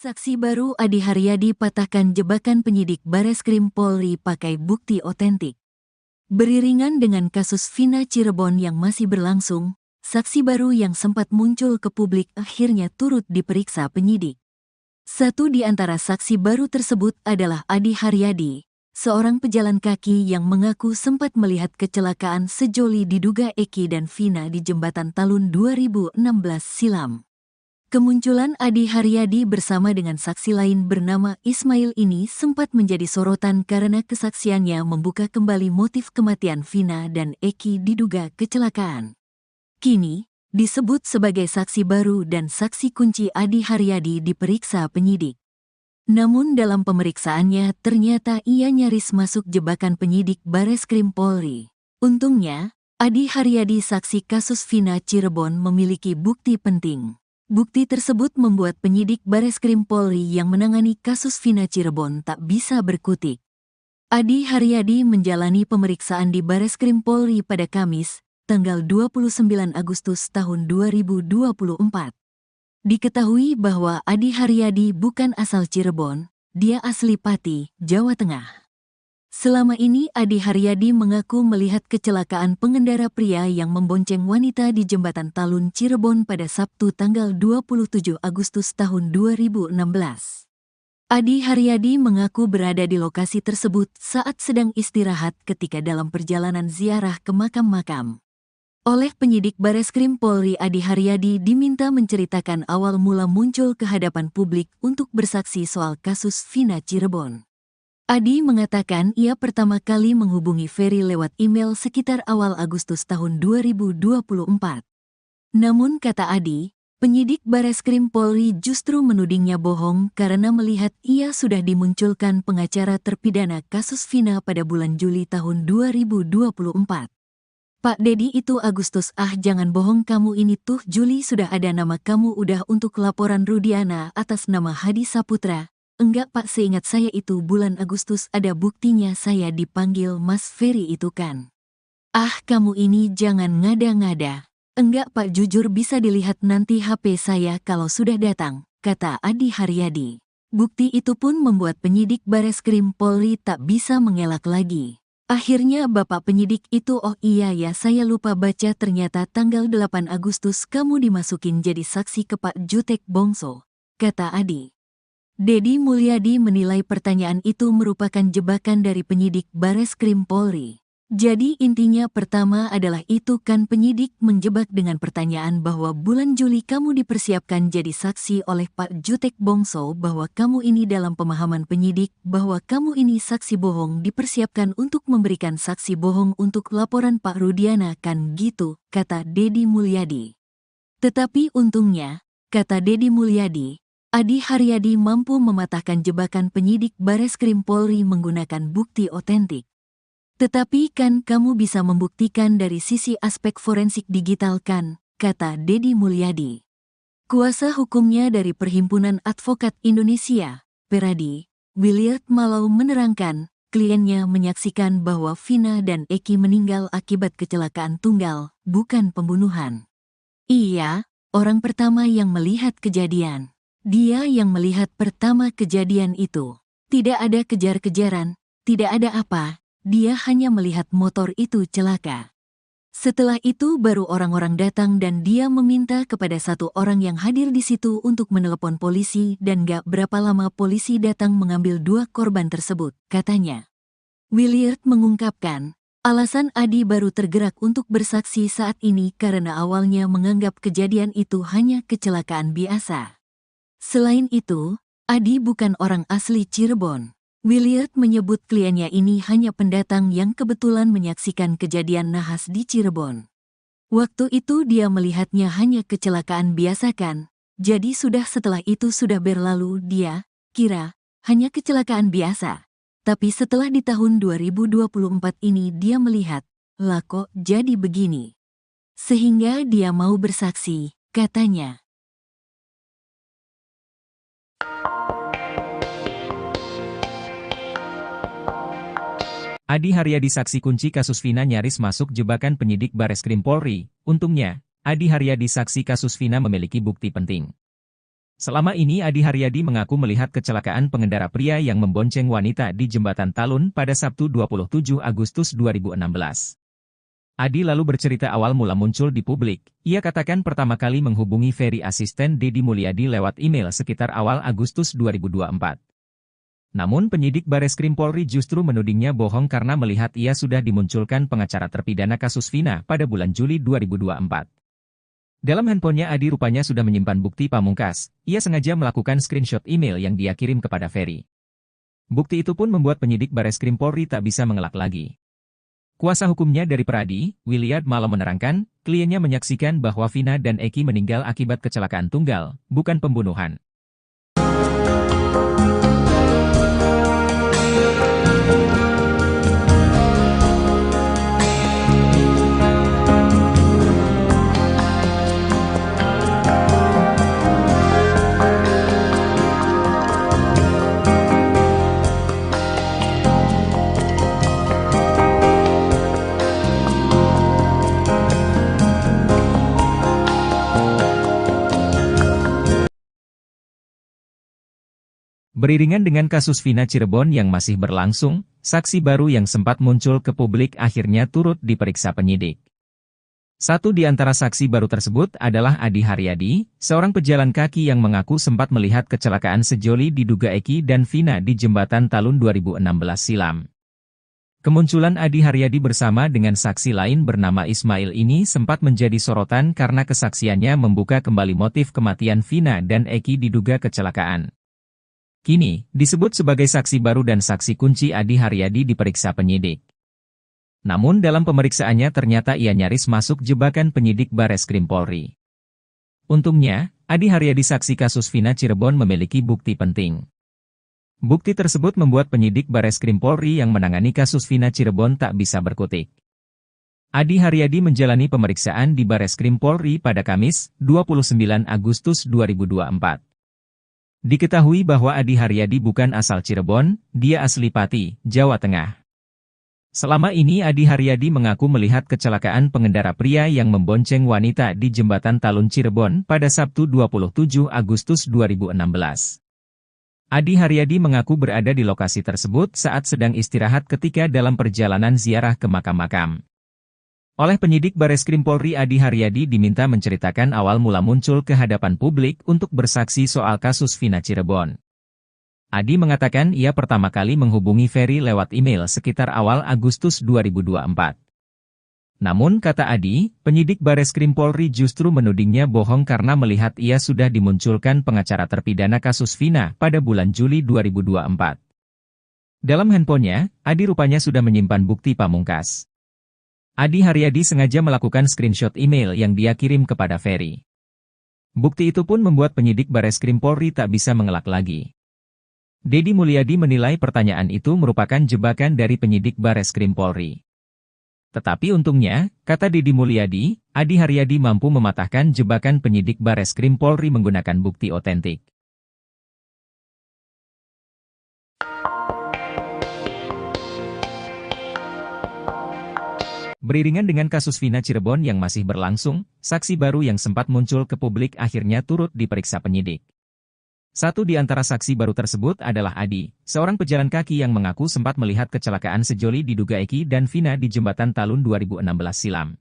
Saksi baru Adi Haryadi patahkan jebakan penyidik Bareskrim Polri pakai bukti otentik. Beriringan dengan kasus Vina Cirebon yang masih berlangsung, saksi baru yang sempat muncul ke publik akhirnya turut diperiksa penyidik. Satu di antara saksi baru tersebut adalah Adi Haryadi, seorang pejalan kaki yang mengaku sempat melihat kecelakaan sejoli diduga Eki dan Vina di Jembatan Talun 2016 silam. Kemunculan Adi Haryadi bersama dengan saksi lain bernama Ismail ini sempat menjadi sorotan karena kesaksiannya membuka kembali motif kematian Vina dan Eki diduga kecelakaan. Kini, disebut sebagai saksi baru dan saksi kunci Adi Haryadi diperiksa penyidik. Namun dalam pemeriksaannya ternyata ia nyaris masuk jebakan penyidik Bareskrim Polri. Untungnya, Adi Haryadi saksi kasus Vina Cirebon memiliki bukti penting. Bukti tersebut membuat penyidik Bareskrim Polri yang menangani kasus Vina Cirebon tak bisa berkutik. Adi Haryadi menjalani pemeriksaan di Bareskrim Polri pada Kamis, tanggal 29 Agustus tahun 2024. Diketahui bahwa Adi Haryadi bukan asal Cirebon, dia asli Pati, Jawa Tengah. Selama ini Adi Haryadi mengaku melihat kecelakaan pengendara pria yang membonceng wanita di Jembatan Talun Cirebon pada Sabtu tanggal 27 Agustus tahun 2016. Adi Haryadi mengaku berada di lokasi tersebut saat sedang istirahat ketika dalam perjalanan ziarah ke makam-makam. Oleh penyidik Bareskrim Polri, Adi Haryadi diminta menceritakan awal mula muncul ke hadapan publik untuk bersaksi soal kasus Vina Cirebon. Adi mengatakan ia pertama kali menghubungi Ferry lewat email sekitar awal Agustus tahun 2024. Namun kata Adi, penyidik Bareskrim Polri justru menudingnya bohong karena melihat ia sudah dimunculkan pengacara terpidana kasus Vina pada bulan Juli tahun 2024. Pak Dedi itu Agustus, jangan bohong kamu ini tuh Juli sudah ada nama kamu udah untuk laporan Rudiana atas nama Hadi Saputra. Enggak Pak, seingat saya itu bulan Agustus ada buktinya saya dipanggil Mas Ferry itu kan. Kamu ini jangan ngada-ngada. Enggak Pak, jujur bisa dilihat nanti HP saya kalau sudah datang, kata Adi Haryadi. Bukti itu pun membuat penyidik Bareskrim Polri tak bisa mengelak lagi. Akhirnya bapak penyidik itu, oh iya ya saya lupa baca, ternyata tanggal 8 Agustus kamu dimasukin jadi saksi ke Pak Jutek Bongso, kata Adi. Dedi Mulyadi menilai pertanyaan itu merupakan jebakan dari penyidik Bareskrim Polri. Jadi intinya pertama adalah itu kan penyidik menjebak dengan pertanyaan bahwa bulan Juli kamu dipersiapkan jadi saksi oleh Pak Jutek Bongso, bahwa kamu ini dalam pemahaman penyidik bahwa kamu ini saksi bohong dipersiapkan untuk memberikan saksi bohong untuk laporan Pak Rudiana kan gitu, kata Dedi Mulyadi. Tetapi untungnya, kata Dedi Mulyadi, Adi Haryadi mampu mematahkan jebakan penyidik Bareskrim Polri menggunakan bukti otentik. Tetapi kan kamu bisa membuktikan dari sisi aspek forensik digital kan, kata Dedi Mulyadi. Kuasa hukumnya dari Perhimpunan Advokat Indonesia, Peradi, Williard Malau menerangkan, kliennya menyaksikan bahwa Vina dan Eki meninggal akibat kecelakaan tunggal, bukan pembunuhan. Iya, orang pertama yang melihat kejadian. Dia yang melihat pertama kejadian itu. Tidak ada kejar-kejaran, tidak ada apa, dia hanya melihat motor itu celaka. Setelah itu baru orang-orang datang dan dia meminta kepada satu orang yang hadir di situ untuk menelepon polisi dan gak berapa lama polisi datang mengambil dua korban tersebut, katanya. Williard mengungkapkan, alasan Adi baru tergerak untuk bersaksi saat ini karena awalnya menganggap kejadian itu hanya kecelakaan biasa. Selain itu, Adi bukan orang asli Cirebon. Williard menyebut kliennya ini hanya pendatang yang kebetulan menyaksikan kejadian nahas di Cirebon. Waktu itu dia melihatnya hanya kecelakaan biasa kan, jadi setelah itu sudah berlalu dia kira hanya kecelakaan biasa. Tapi setelah di tahun 2024 ini dia melihat, lah kok jadi begini. Sehingga dia mau bersaksi, katanya. Adi Haryadi saksi kunci kasus Vina nyaris masuk jebakan penyidik Bareskrim Polri. Untungnya, Adi Haryadi saksi kasus Vina memiliki bukti penting. Selama ini Adi Haryadi mengaku melihat kecelakaan pengendara pria yang membonceng wanita di Jembatan Talun pada Sabtu 27 Agustus 2016. Adi lalu bercerita awal mula muncul di publik. Ia katakan pertama kali menghubungi Ferry asisten Deddy Mulyadi lewat email sekitar awal Agustus 2024. Namun penyidik Bareskrim Polri justru menudingnya bohong karena melihat ia sudah dimunculkan pengacara terpidana kasus Vina pada bulan Juli 2024. Dalam handphonenya Adi rupanya sudah menyimpan bukti pamungkas. Ia sengaja melakukan screenshot email yang dia kirim kepada Ferry. Bukti itu pun membuat penyidik Bareskrim Polri tak bisa mengelak lagi. Kuasa hukumnya dari Pradi, Williard malah menerangkan, kliennya menyaksikan bahwa Vina dan Eki meninggal akibat kecelakaan tunggal, bukan pembunuhan. Beriringan dengan kasus Vina Cirebon yang masih berlangsung, saksi baru yang sempat muncul ke publik akhirnya turut diperiksa penyidik. Satu di antara saksi baru tersebut adalah Adi Haryadi, seorang pejalan kaki yang mengaku sempat melihat kecelakaan sejoli diduga Eki dan Vina di Jembatan Talun 2016 silam. Kemunculan Adi Haryadi bersama dengan saksi lain bernama Ismail ini sempat menjadi sorotan karena kesaksiannya membuka kembali motif kematian Vina dan Eki diduga kecelakaan. Kini, disebut sebagai saksi baru dan saksi kunci Adi Haryadi diperiksa penyidik. Namun dalam pemeriksaannya ternyata ia nyaris masuk jebakan penyidik Bareskrim Polri. Untungnya, Adi Haryadi saksi kasus Vina Cirebon memiliki bukti penting. Bukti tersebut membuat penyidik Bareskrim Polri yang menangani kasus Vina Cirebon tak bisa berkutik. Adi Haryadi menjalani pemeriksaan di Bareskrim Polri pada Kamis, 29 Agustus 2024. Diketahui bahwa Adi Haryadi bukan asal Cirebon, dia asli Pati, Jawa Tengah. Selama ini Adi Haryadi mengaku melihat kecelakaan pengendara pria yang membonceng wanita di Jembatan Talun Cirebon pada Sabtu 27 Agustus 2016. Adi Haryadi mengaku berada di lokasi tersebut saat sedang istirahat ketika dalam perjalanan ziarah ke makam-makam. Oleh penyidik Bareskrim Polri Adi Haryadi diminta menceritakan awal mula muncul ke hadapan publik untuk bersaksi soal kasus Vina Cirebon. Adi mengatakan ia pertama kali menghubungi Ferry lewat email sekitar awal Agustus 2024. Namun kata Adi, penyidik Bareskrim Polri justru menudingnya bohong karena melihat ia sudah dimunculkan pengacara terpidana kasus Vina pada bulan Juli 2024. Dalam handphonenya, Adi rupanya sudah menyimpan bukti pamungkas. Adi Haryadi sengaja melakukan screenshot email yang dia kirim kepada Ferry. Bukti itu pun membuat penyidik Bareskrim Polri tak bisa mengelak lagi. Deddy Mulyadi menilai pertanyaan itu merupakan jebakan dari penyidik Bareskrim Polri. Tetapi untungnya, kata Deddy Mulyadi, Adi Haryadi mampu mematahkan jebakan penyidik Bareskrim Polri menggunakan bukti otentik. Beriringan dengan kasus Vina Cirebon yang masih berlangsung, saksi baru yang sempat muncul ke publik akhirnya turut diperiksa penyidik. Satu di antara saksi baru tersebut adalah Adi, seorang pejalan kaki yang mengaku sempat melihat kecelakaan sejoli diduga Eki dan Vina di Jembatan Talun 2016 silam.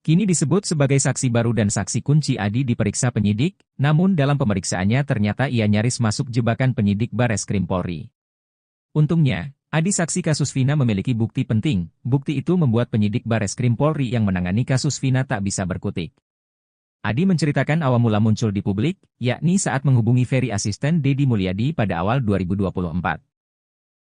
Kini disebut sebagai saksi baru dan saksi kunci Adi diperiksa penyidik, namun dalam pemeriksaannya ternyata ia nyaris masuk jebakan penyidik Bareskrim Polri. Untungnya, Adi saksi kasus Vina memiliki bukti penting. Bukti itu membuat penyidik Bareskrim Polri yang menangani kasus Vina tak bisa berkutik. Adi menceritakan awal mula muncul di publik, yakni saat menghubungi Ferry asisten Deddy Mulyadi pada awal 2024.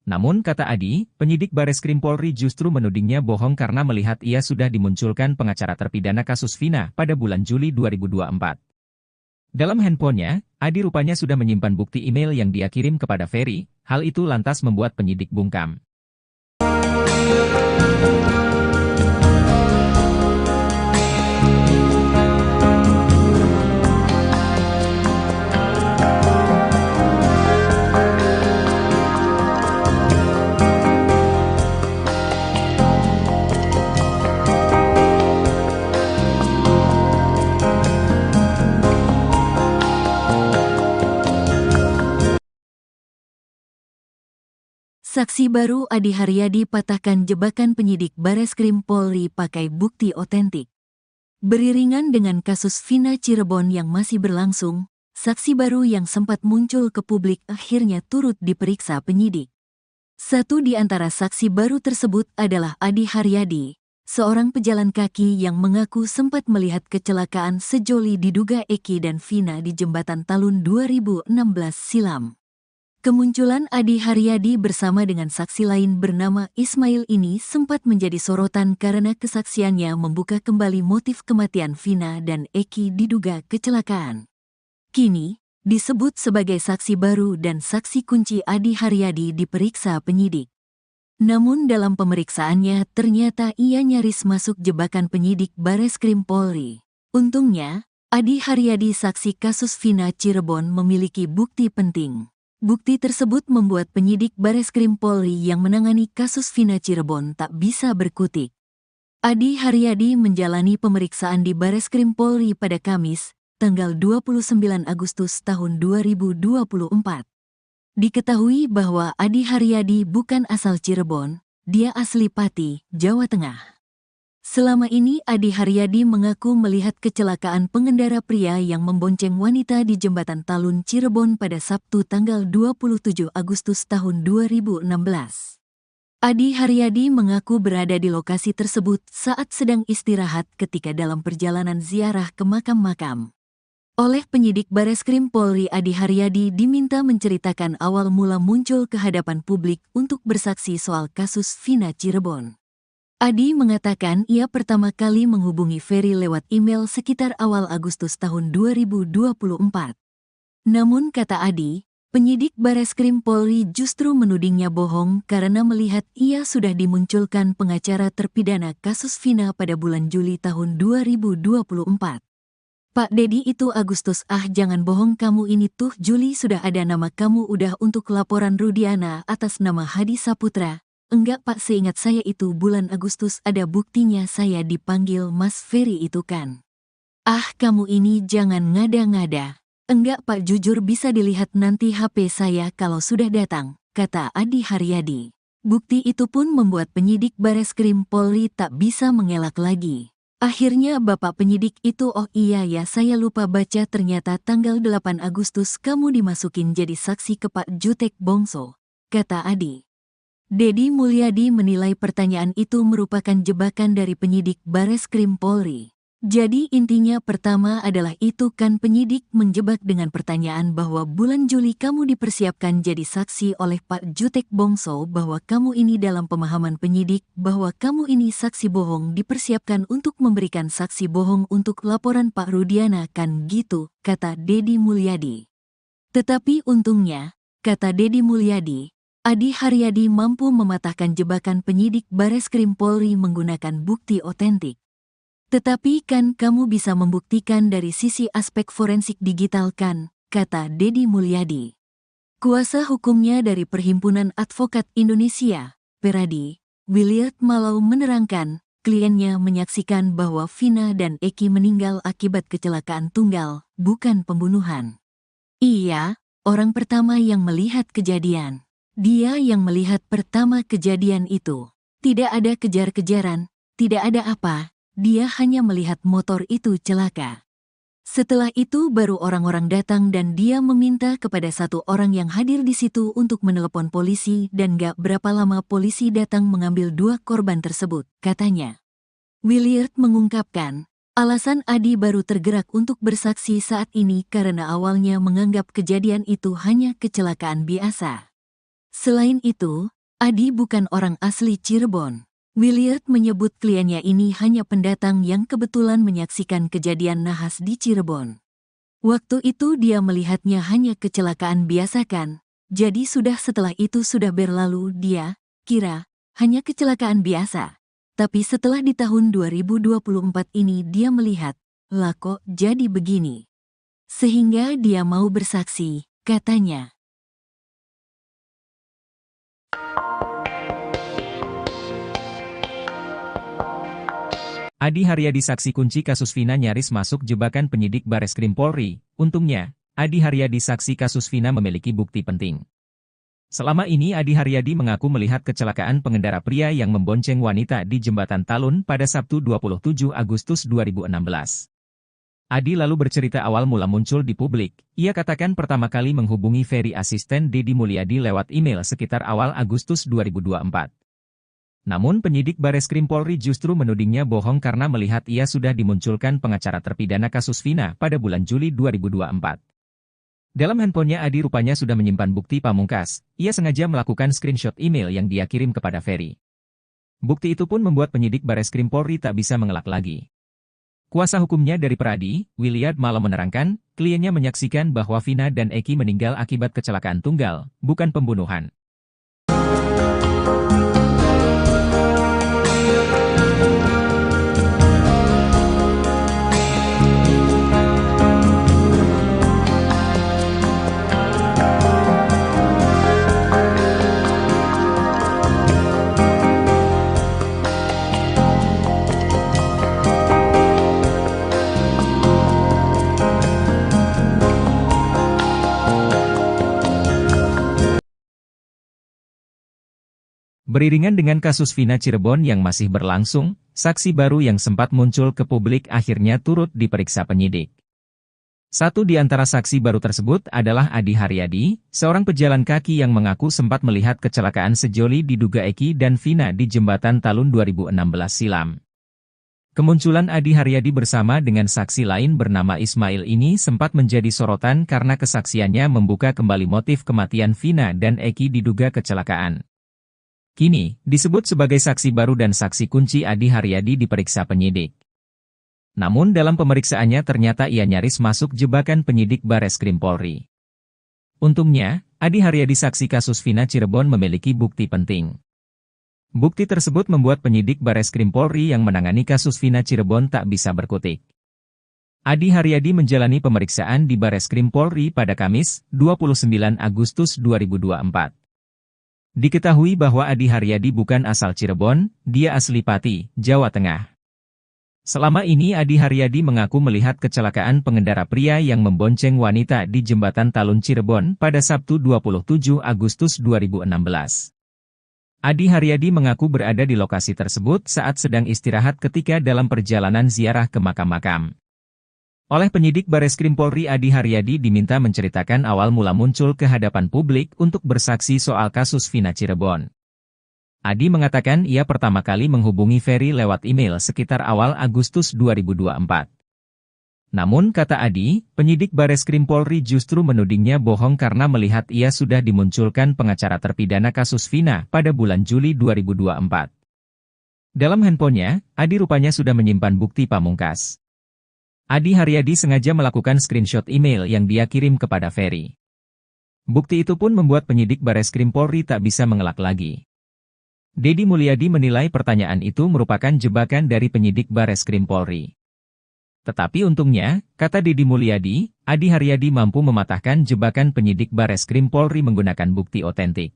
Namun kata Adi, penyidik Bareskrim Polri justru menudingnya bohong karena melihat ia sudah dimunculkan pengacara terpidana kasus Vina pada bulan Juli 2024. Dalam handphonenya, Adi rupanya sudah menyimpan bukti email yang dia kirim kepada Ferry, hal itu lantas membuat penyidik bungkam. Saksi baru Adi Haryadi patahkan jebakan penyidik Bareskrim Polri pakai bukti otentik. Beriringan dengan kasus Vina Cirebon yang masih berlangsung, saksi baru yang sempat muncul ke publik akhirnya turut diperiksa penyidik. Satu di antara saksi baru tersebut adalah Adi Haryadi, seorang pejalan kaki yang mengaku sempat melihat kecelakaan sejoli diduga Eki dan Vina di Jembatan Talun 2016 silam. Kemunculan Adi Haryadi bersama dengan saksi lain bernama Ismail ini sempat menjadi sorotan karena kesaksiannya membuka kembali motif kematian Vina dan Eki diduga kecelakaan. Kini, disebut sebagai saksi baru dan saksi kunci Adi Haryadi diperiksa penyidik. Namun dalam pemeriksaannya ternyata ia nyaris masuk jebakan penyidik Bareskrim Polri. Untungnya, Adi Haryadi saksi kasus Vina Cirebon memiliki bukti penting. Bukti tersebut membuat penyidik Bareskrim Polri yang menangani kasus Vina Cirebon tak bisa berkutik. Adi Haryadi menjalani pemeriksaan di Bareskrim Polri pada Kamis, tanggal 29 Agustus tahun 2024. Diketahui bahwa Adi Haryadi bukan asal Cirebon, dia asli Pati, Jawa Tengah. Selama ini Adi Haryadi mengaku melihat kecelakaan pengendara pria yang membonceng wanita di Jembatan Talun Cirebon pada Sabtu tanggal 27 Agustus tahun 2016. Adi Haryadi mengaku berada di lokasi tersebut saat sedang istirahat ketika dalam perjalanan ziarah ke makam-makam. Oleh penyidik Bareskrim Polri, Adi Haryadi diminta menceritakan awal mula muncul ke hadapan publik untuk bersaksi soal kasus Vina Cirebon. Adi mengatakan ia pertama kali menghubungi Ferry lewat email sekitar awal Agustus tahun 2024. Namun kata Adi, penyidik Bareskrim Polri justru menudingnya bohong karena melihat ia sudah dimunculkan pengacara terpidana kasus Vina pada bulan Juli tahun 2024. Pak Dedi itu Agustus, jangan bohong kamu ini tuh Juli sudah ada nama kamu udah untuk laporan Rudiana atas nama Hadi Saputra. Enggak Pak, seingat saya itu bulan Agustus ada buktinya saya dipanggil Mas Ferry itu kan. Kamu ini jangan ngada-ngada. Enggak Pak, jujur bisa dilihat nanti HP saya kalau sudah datang, kata Adi Haryadi. Bukti itu pun membuat penyidik Bareskrim Polri tak bisa mengelak lagi. Akhirnya bapak penyidik itu, oh iya ya saya lupa baca ternyata tanggal 8 Agustus kamu dimasukin jadi saksi ke Pak Jutek Bongso, kata Adi. Dedi Mulyadi menilai pertanyaan itu merupakan jebakan dari penyidik Bareskrim Polri. Jadi intinya pertama adalah itu kan penyidik menjebak dengan pertanyaan bahwa bulan Juli kamu dipersiapkan jadi saksi oleh Pak Jutek Bongso, bahwa kamu ini dalam pemahaman penyidik bahwa kamu ini saksi bohong dipersiapkan untuk memberikan saksi bohong untuk laporan Pak Rudiana kan gitu, kata Dedi Mulyadi. Tetapi untungnya, kata Dedi Mulyadi, Adi Haryadi mampu mematahkan jebakan penyidik Bareskrim Polri menggunakan bukti otentik. Tetapi kan kamu bisa membuktikan dari sisi aspek forensik digital kan, kata Dedi Mulyadi. Kuasa hukumnya dari Perhimpunan Advokat Indonesia, Peradi, Williard Malau menerangkan, kliennya menyaksikan bahwa Vina dan Eki meninggal akibat kecelakaan tunggal, bukan pembunuhan. Iya, orang pertama yang melihat kejadian. Dia yang melihat pertama kejadian itu. Tidak ada kejar-kejaran, tidak ada apa. Dia hanya melihat motor itu celaka. Setelah itu baru orang-orang datang dan dia meminta kepada satu orang yang hadir di situ untuk menelepon polisi dan gak berapa lama polisi datang mengambil dua korban tersebut, katanya. Williard mengungkapkan, alasan Adi baru tergerak untuk bersaksi saat ini karena awalnya menganggap kejadian itu hanya kecelakaan biasa. Selain itu, Adi bukan orang asli Cirebon. Williard menyebut kliennya ini hanya pendatang yang kebetulan menyaksikan kejadian nahas di Cirebon. Waktu itu dia melihatnya hanya kecelakaan biasa kan, jadi setelah itu sudah berlalu dia kira hanya kecelakaan biasa. Tapi setelah di tahun 2024 ini dia melihat, lah kok jadi begini. Sehingga dia mau bersaksi, katanya. Adi Haryadi saksi kunci kasus Vina nyaris masuk jebakan penyidik Bareskrim Polri. Untungnya, Adi Haryadi saksi kasus Vina memiliki bukti penting. Selama ini Adi Haryadi mengaku melihat kecelakaan pengendara pria yang membonceng wanita di Jembatan Talun pada Sabtu 27 Agustus 2016. Adi lalu bercerita awal mula muncul di publik. Ia katakan pertama kali menghubungi Ferry asisten Deddy Mulyadi lewat email sekitar awal Agustus 2024. Namun penyidik Bareskrim Polri justru menudingnya bohong karena melihat ia sudah dimunculkan pengacara terpidana kasus Vina pada bulan Juli 2024. Dalam handphonenya Adi rupanya sudah menyimpan bukti pamungkas. Ia sengaja melakukan screenshot email yang dia kirim kepada Ferry. Bukti itu pun membuat penyidik Bareskrim Polri tak bisa mengelak lagi. Kuasa hukumnya dari Pradi, Williard malah menerangkan, kliennya menyaksikan bahwa Vina dan Eki meninggal akibat kecelakaan tunggal, bukan pembunuhan. Beriringan dengan kasus Vina Cirebon yang masih berlangsung, saksi baru yang sempat muncul ke publik akhirnya turut diperiksa penyidik. Satu di antara saksi baru tersebut adalah Adi Haryadi, seorang pejalan kaki yang mengaku sempat melihat kecelakaan sejoli diduga Eki dan Vina di Jembatan Talun 2016 silam. Kemunculan Adi Haryadi bersama dengan saksi lain bernama Ismail ini sempat menjadi sorotan karena kesaksiannya membuka kembali motif kematian Vina dan Eki diduga kecelakaan. Kini, disebut sebagai saksi baru dan saksi kunci Adi Haryadi diperiksa penyidik. Namun dalam pemeriksaannya ternyata ia nyaris masuk jebakan penyidik Bareskrim Polri. Untungnya, Adi Haryadi saksi kasus Vina Cirebon memiliki bukti penting. Bukti tersebut membuat penyidik Bareskrim Polri yang menangani kasus Vina Cirebon tak bisa berkutik. Adi Haryadi menjalani pemeriksaan di Bareskrim Polri pada Kamis, 29 Agustus 2024. Diketahui bahwa Adi Haryadi bukan asal Cirebon, dia asli Pati, Jawa Tengah. Selama ini Adi Haryadi mengaku melihat kecelakaan pengendara pria yang membonceng wanita di Jembatan Talun Cirebon pada Sabtu 27 Agustus 2016. Adi Haryadi mengaku berada di lokasi tersebut saat sedang istirahat ketika dalam perjalanan ziarah ke makam-makam. Oleh penyidik Bareskrim Polri Adi Haryadi diminta menceritakan awal mula muncul ke hadapan publik untuk bersaksi soal kasus Vina Cirebon. Adi mengatakan ia pertama kali menghubungi Ferry lewat email sekitar awal Agustus 2024. Namun kata Adi, penyidik Bareskrim Polri justru menudingnya bohong karena melihat ia sudah dimunculkan pengacara terpidana kasus Vina pada bulan Juli 2024. Dalam handphonenya, Adi rupanya sudah menyimpan bukti pamungkas. Adi Haryadi sengaja melakukan screenshot email yang dia kirim kepada Ferry. Bukti itu pun membuat penyidik Bareskrim Polri tak bisa mengelak lagi. Deddy Mulyadi menilai pertanyaan itu merupakan jebakan dari penyidik Bareskrim Polri. Tetapi untungnya, kata Deddy Mulyadi, Adi Haryadi mampu mematahkan jebakan penyidik Bareskrim Polri menggunakan bukti otentik.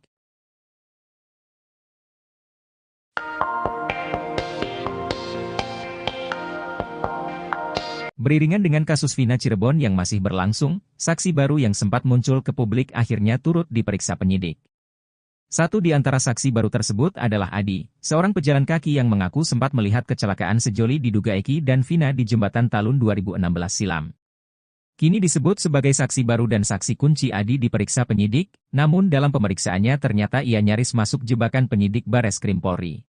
Beriringan dengan kasus Vina Cirebon yang masih berlangsung, saksi baru yang sempat muncul ke publik akhirnya turut diperiksa penyidik. Satu di antara saksi baru tersebut adalah Adi, seorang pejalan kaki yang mengaku sempat melihat kecelakaan sejoli diduga Eki dan Vina di Jembatan Talun 2016 silam. Kini disebut sebagai saksi baru dan saksi kunci Adi diperiksa penyidik, namun dalam pemeriksaannya ternyata ia nyaris masuk jebakan penyidik Bareskrim Polri.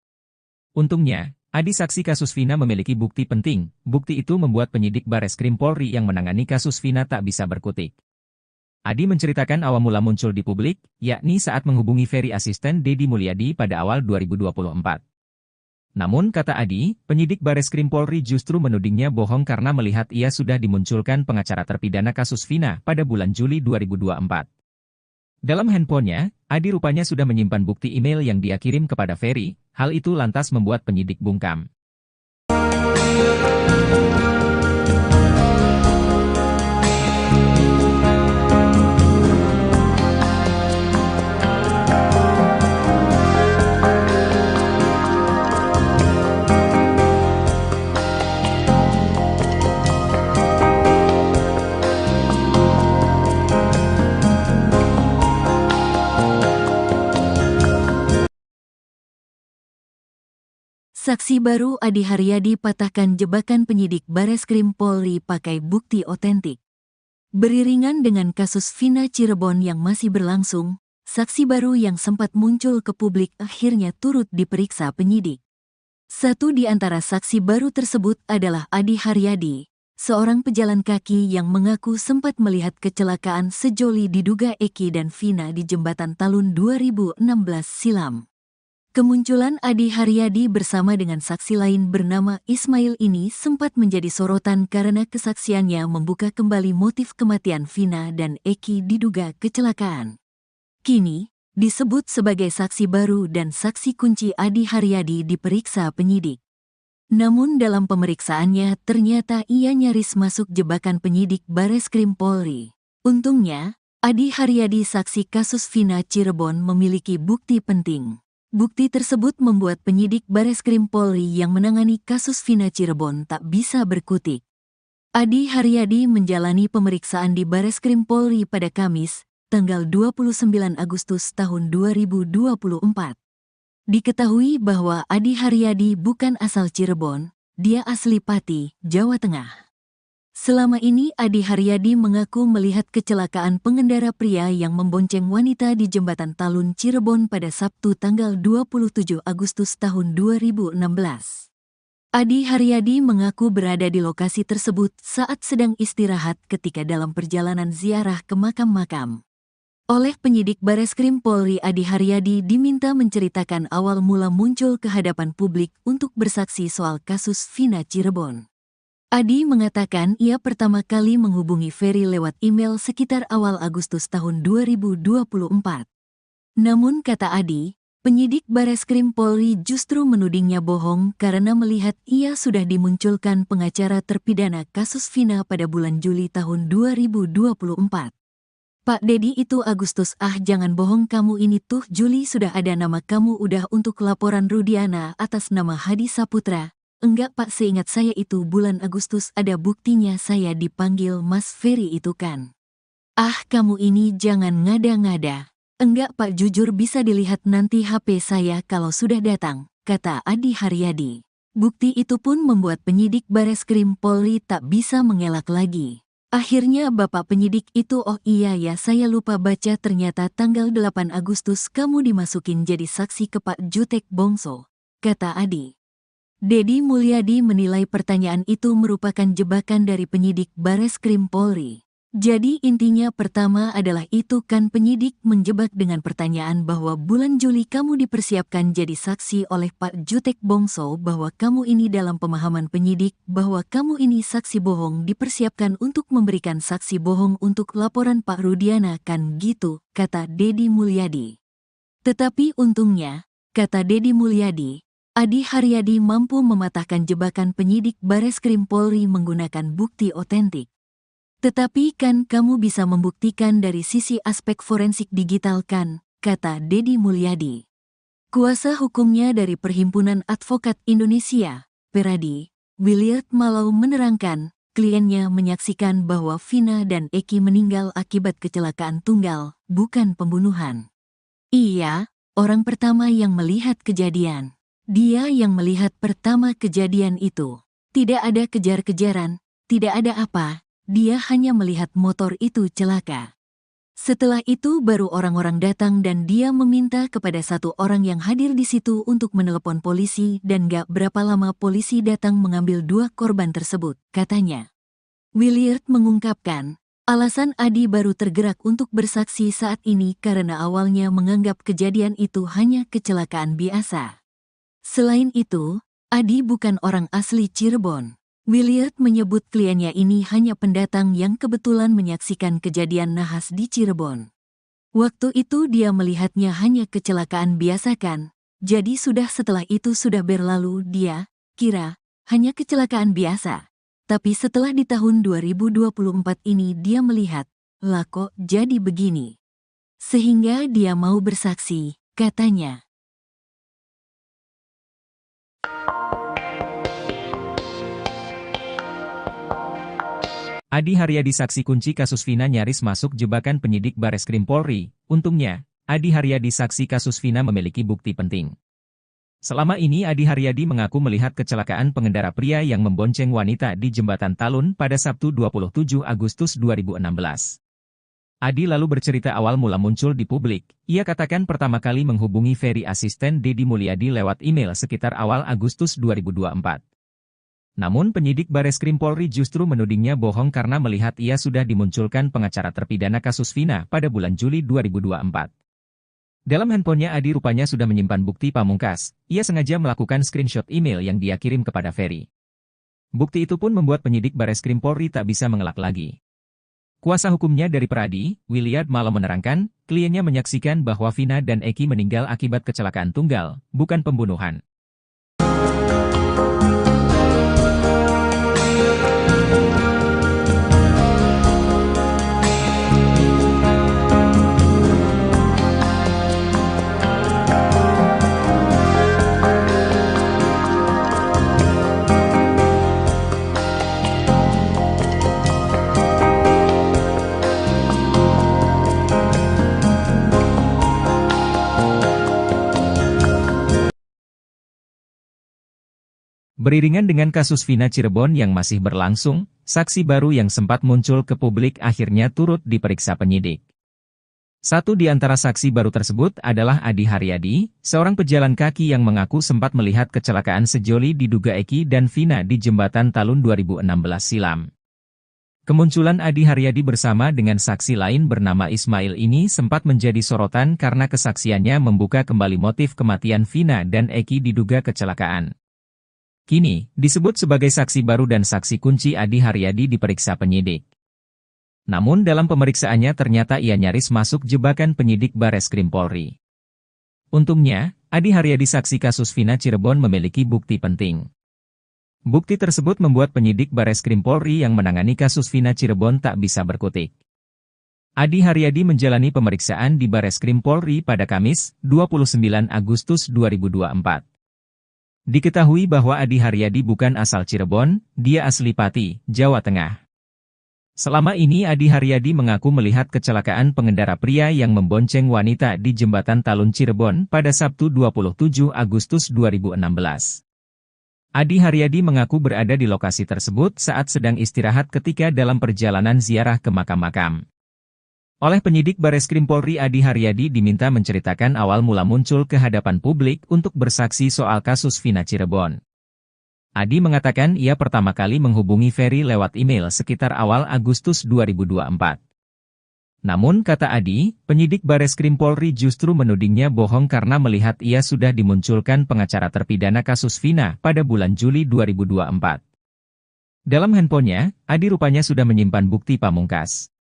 Untungnya, Adi saksi kasus Vina memiliki bukti penting. Bukti itu membuat penyidik Bareskrim Polri yang menangani kasus Vina tak bisa berkutik. Adi menceritakan awal mula muncul di publik, yakni saat menghubungi Ferry asisten Deddy Mulyadi pada awal 2024. Namun kata Adi, penyidik Bareskrim Polri justru menudingnya bohong karena melihat ia sudah dimunculkan pengacara terpidana kasus Vina pada bulan Juli 2024. Dalam handphonenya, Adi rupanya sudah menyimpan bukti email yang dia kirim kepada Ferry, hal itu lantas membuat penyidik bungkam. Saksi baru Adi Haryadi patahkan jebakan penyidik Bareskrim Polri pakai bukti otentik. Beriringan dengan kasus Vina Cirebon yang masih berlangsung, saksi baru yang sempat muncul ke publik akhirnya turut diperiksa penyidik. Satu di antara saksi baru tersebut adalah Adi Haryadi, seorang pejalan kaki yang mengaku sempat melihat kecelakaan sejoli diduga Eki dan Vina di Jembatan Talun 2016 silam. Kemunculan Adi Haryadi bersama dengan saksi lain bernama Ismail ini sempat menjadi sorotan karena kesaksiannya membuka kembali motif kematian Vina dan Eki diduga kecelakaan. Kini, disebut sebagai saksi baru dan saksi kunci Adi Haryadi diperiksa penyidik. Namun dalam pemeriksaannya ternyata ia nyaris masuk jebakan penyidik Bareskrim Polri. Untungnya, Adi Haryadi saksi kasus Vina Cirebon memiliki bukti penting. Bukti tersebut membuat penyidik Bareskrim Polri yang menangani kasus Vina Cirebon tak bisa berkutik. Adi Haryadi menjalani pemeriksaan di Bareskrim Polri pada Kamis, tanggal 29 Agustus tahun 2024. Diketahui bahwa Adi Haryadi bukan asal Cirebon, dia asli Pati, Jawa Tengah. Selama ini Adi Haryadi mengaku melihat kecelakaan pengendara pria yang membonceng wanita di Jembatan Talun Cirebon pada Sabtu tanggal 27 Agustus tahun 2016. Adi Haryadi mengaku berada di lokasi tersebut saat sedang istirahat ketika dalam perjalanan ziarah ke makam-makam. Oleh penyidik Bareskrim Polri, Adi Haryadi diminta menceritakan awal mula muncul ke hadapan publik untuk bersaksi soal kasus Vina Cirebon. Adi mengatakan ia pertama kali menghubungi Ferry lewat email sekitar awal Agustus tahun 2024. Namun kata Adi, penyidik Bareskrim Polri justru menudingnya bohong karena melihat ia sudah dimunculkan pengacara terpidana kasus Vina pada bulan Juli tahun 2024. Pak Dedi itu Agustus, jangan bohong kamu ini tuh Juli sudah ada nama kamu udah untuk laporan Rudiana atas nama Hadi Saputra. Enggak Pak, seingat saya itu bulan Agustus ada buktinya saya dipanggil Mas Ferry itu kan. Kamu ini jangan ngada-ngada. Enggak Pak, jujur bisa dilihat nanti HP saya kalau sudah datang, kata Adi Haryadi. Bukti itu pun membuat penyidik Bareskrim Polri tak bisa mengelak lagi. Akhirnya bapak penyidik itu, oh iya ya saya lupa baca ternyata tanggal 8 Agustus kamu dimasukin jadi saksi ke Pak Jutek Bongso, kata Adi. Dedi Mulyadi menilai pertanyaan itu merupakan jebakan dari penyidik Bareskrim Polri. Jadi intinya pertama adalah itu kan penyidik menjebak dengan pertanyaan bahwa bulan Juli kamu dipersiapkan jadi saksi oleh Pak Jutek Bongso, bahwa kamu ini dalam pemahaman penyidik bahwa kamu ini saksi bohong dipersiapkan untuk memberikan saksi bohong untuk laporan Pak Rudiana kan gitu, kata Dedi Mulyadi. Tetapi untungnya, kata Dedi Mulyadi, Adi Haryadi mampu mematahkan jebakan penyidik Bareskrim Polri menggunakan bukti otentik. Tetapi kan kamu bisa membuktikan dari sisi aspek forensik digital kan, kata Dedi Mulyadi. Kuasa hukumnya dari Perhimpunan Advokat Indonesia, Peradi, Williard Malau menerangkan, kliennya menyaksikan bahwa Vina dan Eki meninggal akibat kecelakaan tunggal, bukan pembunuhan. Iya, orang pertama yang melihat kejadian. Dia yang melihat pertama kejadian itu. Tidak ada kejar-kejaran, tidak ada apa. Dia hanya melihat motor itu celaka. Setelah itu baru orang-orang datang dan dia meminta kepada satu orang yang hadir di situ untuk menelepon polisi dan gak berapa lama polisi datang mengambil dua korban tersebut, katanya. Williard mengungkapkan, alasan Adi baru tergerak untuk bersaksi saat ini karena awalnya menganggap kejadian itu hanya kecelakaan biasa. Selain itu, Adi bukan orang asli Cirebon. Williard menyebut kliennya ini hanya pendatang yang kebetulan menyaksikan kejadian nahas di Cirebon. Waktu itu dia melihatnya hanya kecelakaan biasa kan, jadi setelah itu sudah berlalu dia kira hanya kecelakaan biasa. Tapi setelah di tahun 2024 ini dia melihat, lah kok jadi begini. Sehingga dia mau bersaksi, katanya. Adi Haryadi saksi kunci kasus Vina nyaris masuk jebakan penyidik Bareskrim Polri. Untungnya, Adi Haryadi saksi kasus Vina memiliki bukti penting. Selama ini Adi Haryadi mengaku melihat kecelakaan pengendara pria yang membonceng wanita di Jembatan Talun pada Sabtu 27 Agustus 2016. Adi lalu bercerita awal mula muncul di publik. Ia katakan pertama kali menghubungi Ferry asisten Deddy Mulyadi lewat email sekitar awal Agustus 2024. Namun penyidik Bareskrim Polri justru menudingnya bohong karena melihat ia sudah dimunculkan pengacara terpidana kasus Vina pada bulan Juli 2024. Dalam handphonenya Adi rupanya sudah menyimpan bukti pamungkas. Ia sengaja melakukan screenshot email yang dia kirim kepada Ferry. Bukti itu pun membuat penyidik Bareskrim Polri tak bisa mengelak lagi. Kuasa hukumnya dari Pradi, Williard Malo menerangkan, kliennya menyaksikan bahwa Vina dan Eki meninggal akibat kecelakaan tunggal, bukan pembunuhan. Beriringan dengan kasus Vina Cirebon yang masih berlangsung, saksi baru yang sempat muncul ke publik akhirnya turut diperiksa penyidik. Satu di antara saksi baru tersebut adalah Adi Haryadi, seorang pejalan kaki yang mengaku sempat melihat kecelakaan sejoli diduga Eki dan Vina di Jembatan Talun 2016 silam. Kemunculan Adi Haryadi bersama dengan saksi lain bernama Ismail ini sempat menjadi sorotan karena kesaksiannya membuka kembali motif kematian Vina dan Eki diduga kecelakaan. Kini, disebut sebagai saksi baru dan saksi kunci Adi Haryadi diperiksa penyidik. Namun dalam pemeriksaannya ternyata ia nyaris masuk jebakan penyidik Bareskrim Polri. Untungnya, Adi Haryadi saksi kasus Vina Cirebon memiliki bukti penting. Bukti tersebut membuat penyidik Bareskrim Polri yang menangani kasus Vina Cirebon tak bisa berkutik. Adi Haryadi menjalani pemeriksaan di Bareskrim Polri pada Kamis, 29 Agustus 2024. Diketahui bahwa Adi Haryadi bukan asal Cirebon, dia asli Pati, Jawa Tengah. Selama ini Adi Haryadi mengaku melihat kecelakaan pengendara pria yang membonceng wanita di Jembatan Talun Cirebon pada Sabtu 27 Agustus 2016. Adi Haryadi mengaku berada di lokasi tersebut saat sedang istirahat ketika dalam perjalanan ziarah ke makam-makam. Oleh penyidik Bareskrim Polri Adi Haryadi diminta menceritakan awal mula muncul ke hadapan publik untuk bersaksi soal kasus Vina Cirebon. Adi mengatakan ia pertama kali menghubungi Ferry lewat email sekitar awal Agustus 2024. Namun kata Adi, penyidik Bareskrim Polri justru menudingnya bohong karena melihat ia sudah dimunculkan pengacara terpidana kasus Vina pada bulan Juli 2024. Dalam handphonenya, Adi rupanya sudah menyimpan bukti pamungkas.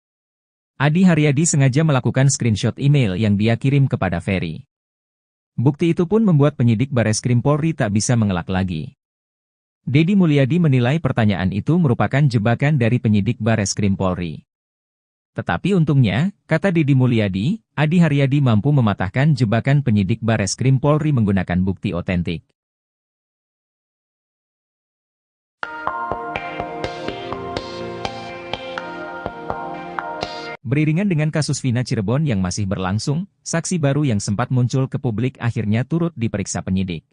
Adi Haryadi sengaja melakukan screenshot email yang dia kirim kepada Ferry. Bukti itu pun membuat penyidik Bareskrim Polri tak bisa mengelak lagi. Deddy Mulyadi menilai pertanyaan itu merupakan jebakan dari penyidik Bareskrim Polri. Tetapi untungnya, kata Deddy Mulyadi, Adi Haryadi mampu mematahkan jebakan penyidik Bareskrim Polri menggunakan bukti otentik. Beriringan dengan kasus Vina Cirebon yang masih berlangsung, saksi baru yang sempat muncul ke publik akhirnya turut diperiksa penyidik.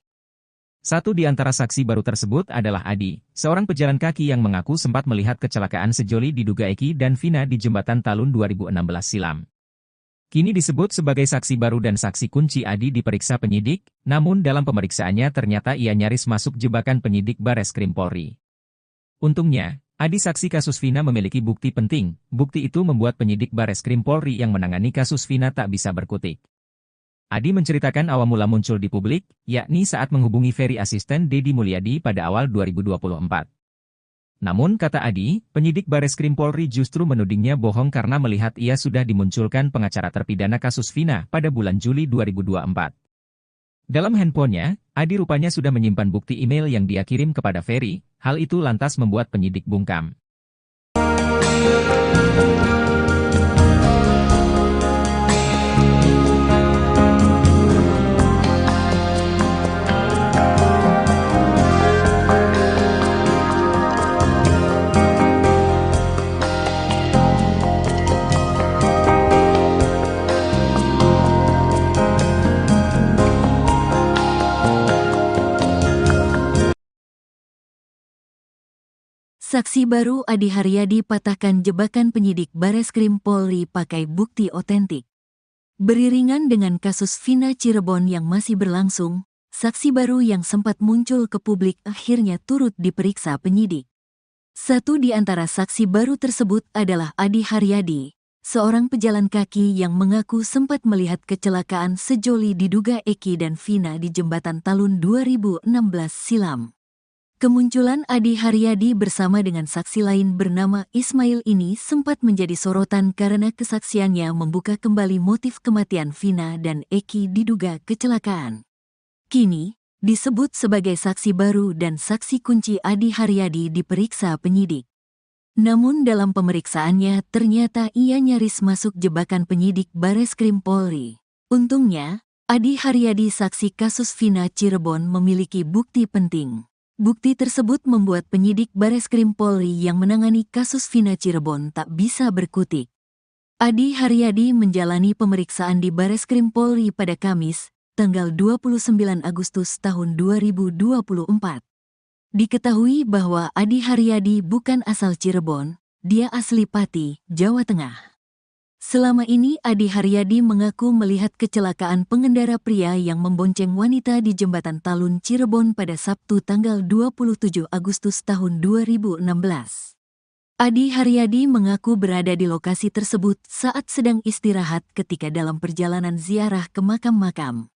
Satu di antara saksi baru tersebut adalah Adi, seorang pejalan kaki yang mengaku sempat melihat kecelakaan sejoli diduga Eki dan Vina di Jembatan Talun 2016 silam. Kini disebut sebagai saksi baru dan saksi kunci Adi diperiksa penyidik, namun dalam pemeriksaannya ternyata ia nyaris masuk jebakan penyidik Bareskrim Polri. Untungnya, Adi saksi kasus Vina memiliki bukti penting. Bukti itu membuat penyidik Bareskrim Polri yang menangani kasus Vina tak bisa berkutik. Adi menceritakan awal mula muncul di publik, yakni saat menghubungi Ferry asisten Deddy Mulyadi pada awal 2024. Namun kata Adi, penyidik Bareskrim Polri justru menudingnya bohong karena melihat ia sudah dimunculkan pengacara terpidana kasus Vina pada bulan Juli 2024. Dalam handphonenya, Adi rupanya sudah menyimpan bukti email yang dia kirim kepada Ferry, hal itu lantas membuat penyidik bungkam. Saksi baru Adi Haryadi patahkan jebakan penyidik Bareskrim Polri pakai bukti otentik. Beriringan dengan kasus Vina Cirebon yang masih berlangsung, saksi baru yang sempat muncul ke publik akhirnya turut diperiksa penyidik. Satu di antara saksi baru tersebut adalah Adi Haryadi, seorang pejalan kaki yang mengaku sempat melihat kecelakaan sejoli diduga Eki dan Vina di jembatan Talun 2016 silam. Kemunculan Adi Haryadi bersama dengan saksi lain bernama Ismail ini sempat menjadi sorotan karena kesaksiannya membuka kembali motif kematian Vina dan Eki diduga kecelakaan. Kini, disebut sebagai saksi baru dan saksi kunci Adi Haryadi diperiksa penyidik. Namun dalam pemeriksaannya ternyata ia nyaris masuk jebakan penyidik Bareskrim Polri. Untungnya, Adi Haryadi saksi kasus Vina Cirebon memiliki bukti penting. Bukti tersebut membuat penyidik Bareskrim Polri yang menangani kasus Vina Cirebon tak bisa berkutik. Adi Haryadi menjalani pemeriksaan di Bareskrim Polri pada Kamis, tanggal 29 Agustus tahun 2024. Diketahui bahwa Adi Haryadi bukan asal Cirebon, dia asli Pati, Jawa Tengah. Selama ini Adi Haryadi mengaku melihat kecelakaan pengendara pria yang membonceng wanita di jembatan Talun Cirebon pada Sabtu tanggal 27 Agustus tahun 2016. Adi Haryadi mengaku berada di lokasi tersebut saat sedang istirahat ketika dalam perjalanan ziarah ke makam-makam.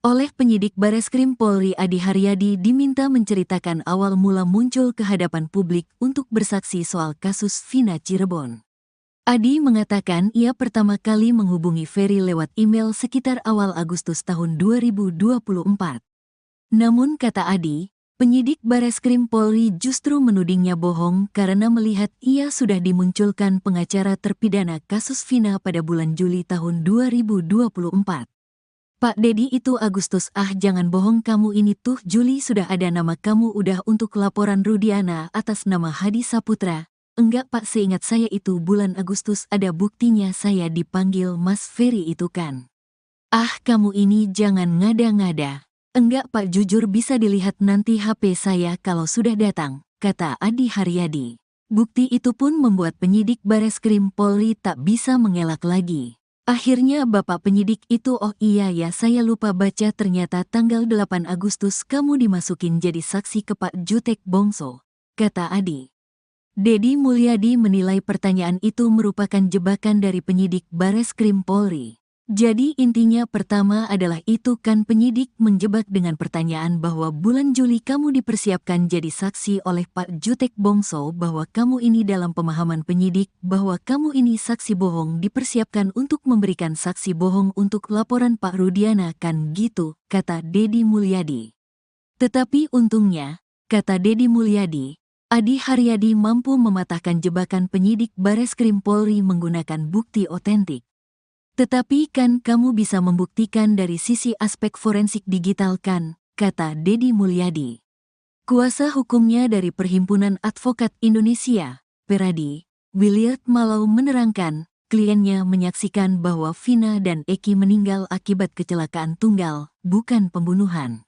Oleh penyidik Bareskrim Polri, Adi Haryadi diminta menceritakan awal mula muncul ke hadapan publik untuk bersaksi soal kasus Vina Cirebon. Adi mengatakan ia pertama kali menghubungi Ferry lewat email sekitar awal Agustus tahun 2024. Namun kata Adi, penyidik Bareskrim Polri justru menudingnya bohong karena melihat ia sudah dimunculkan pengacara terpidana kasus Vina pada bulan Juli tahun 2024. Pak Dedi itu Agustus, jangan bohong kamu ini tuh Juli sudah ada nama kamu udah untuk laporan Rudiana atas nama Hadi Saputra. Enggak Pak, seingat saya itu bulan Agustus ada buktinya saya dipanggil Mas Ferry itu kan. Kamu ini jangan ngada-ngada. Enggak Pak, jujur bisa dilihat nanti HP saya kalau sudah datang, kata Adi Haryadi. Bukti itu pun membuat penyidik Bareskrim Polri tak bisa mengelak lagi. Akhirnya bapak penyidik itu, oh iya ya saya lupa baca ternyata tanggal 8 Agustus kamu dimasukin jadi saksi ke Pak Jutek Bongso, kata Adi. Dedi Mulyadi menilai pertanyaan itu merupakan jebakan dari penyidik Bareskrim Polri. Jadi intinya pertama adalah itu kan penyidik menjebak dengan pertanyaan bahwa bulan Juli kamu dipersiapkan jadi saksi oleh Pak Jutek Bongso, bahwa kamu ini dalam pemahaman penyidik bahwa kamu ini saksi bohong dipersiapkan untuk memberikan saksi bohong untuk laporan Pak Rudiana kan gitu, kata Dedi Mulyadi. Tetapi untungnya, kata Dedi Mulyadi, Adi Haryadi mampu mematahkan jebakan penyidik Bareskrim Polri menggunakan bukti otentik. Tetapi kan kamu bisa membuktikan dari sisi aspek forensik digital kan, kata Dedi Mulyadi. Kuasa hukumnya dari Perhimpunan Advokat Indonesia, Peradi, Williard Malau menerangkan, kliennya menyaksikan bahwa Vina dan Eki meninggal akibat kecelakaan tunggal, bukan pembunuhan.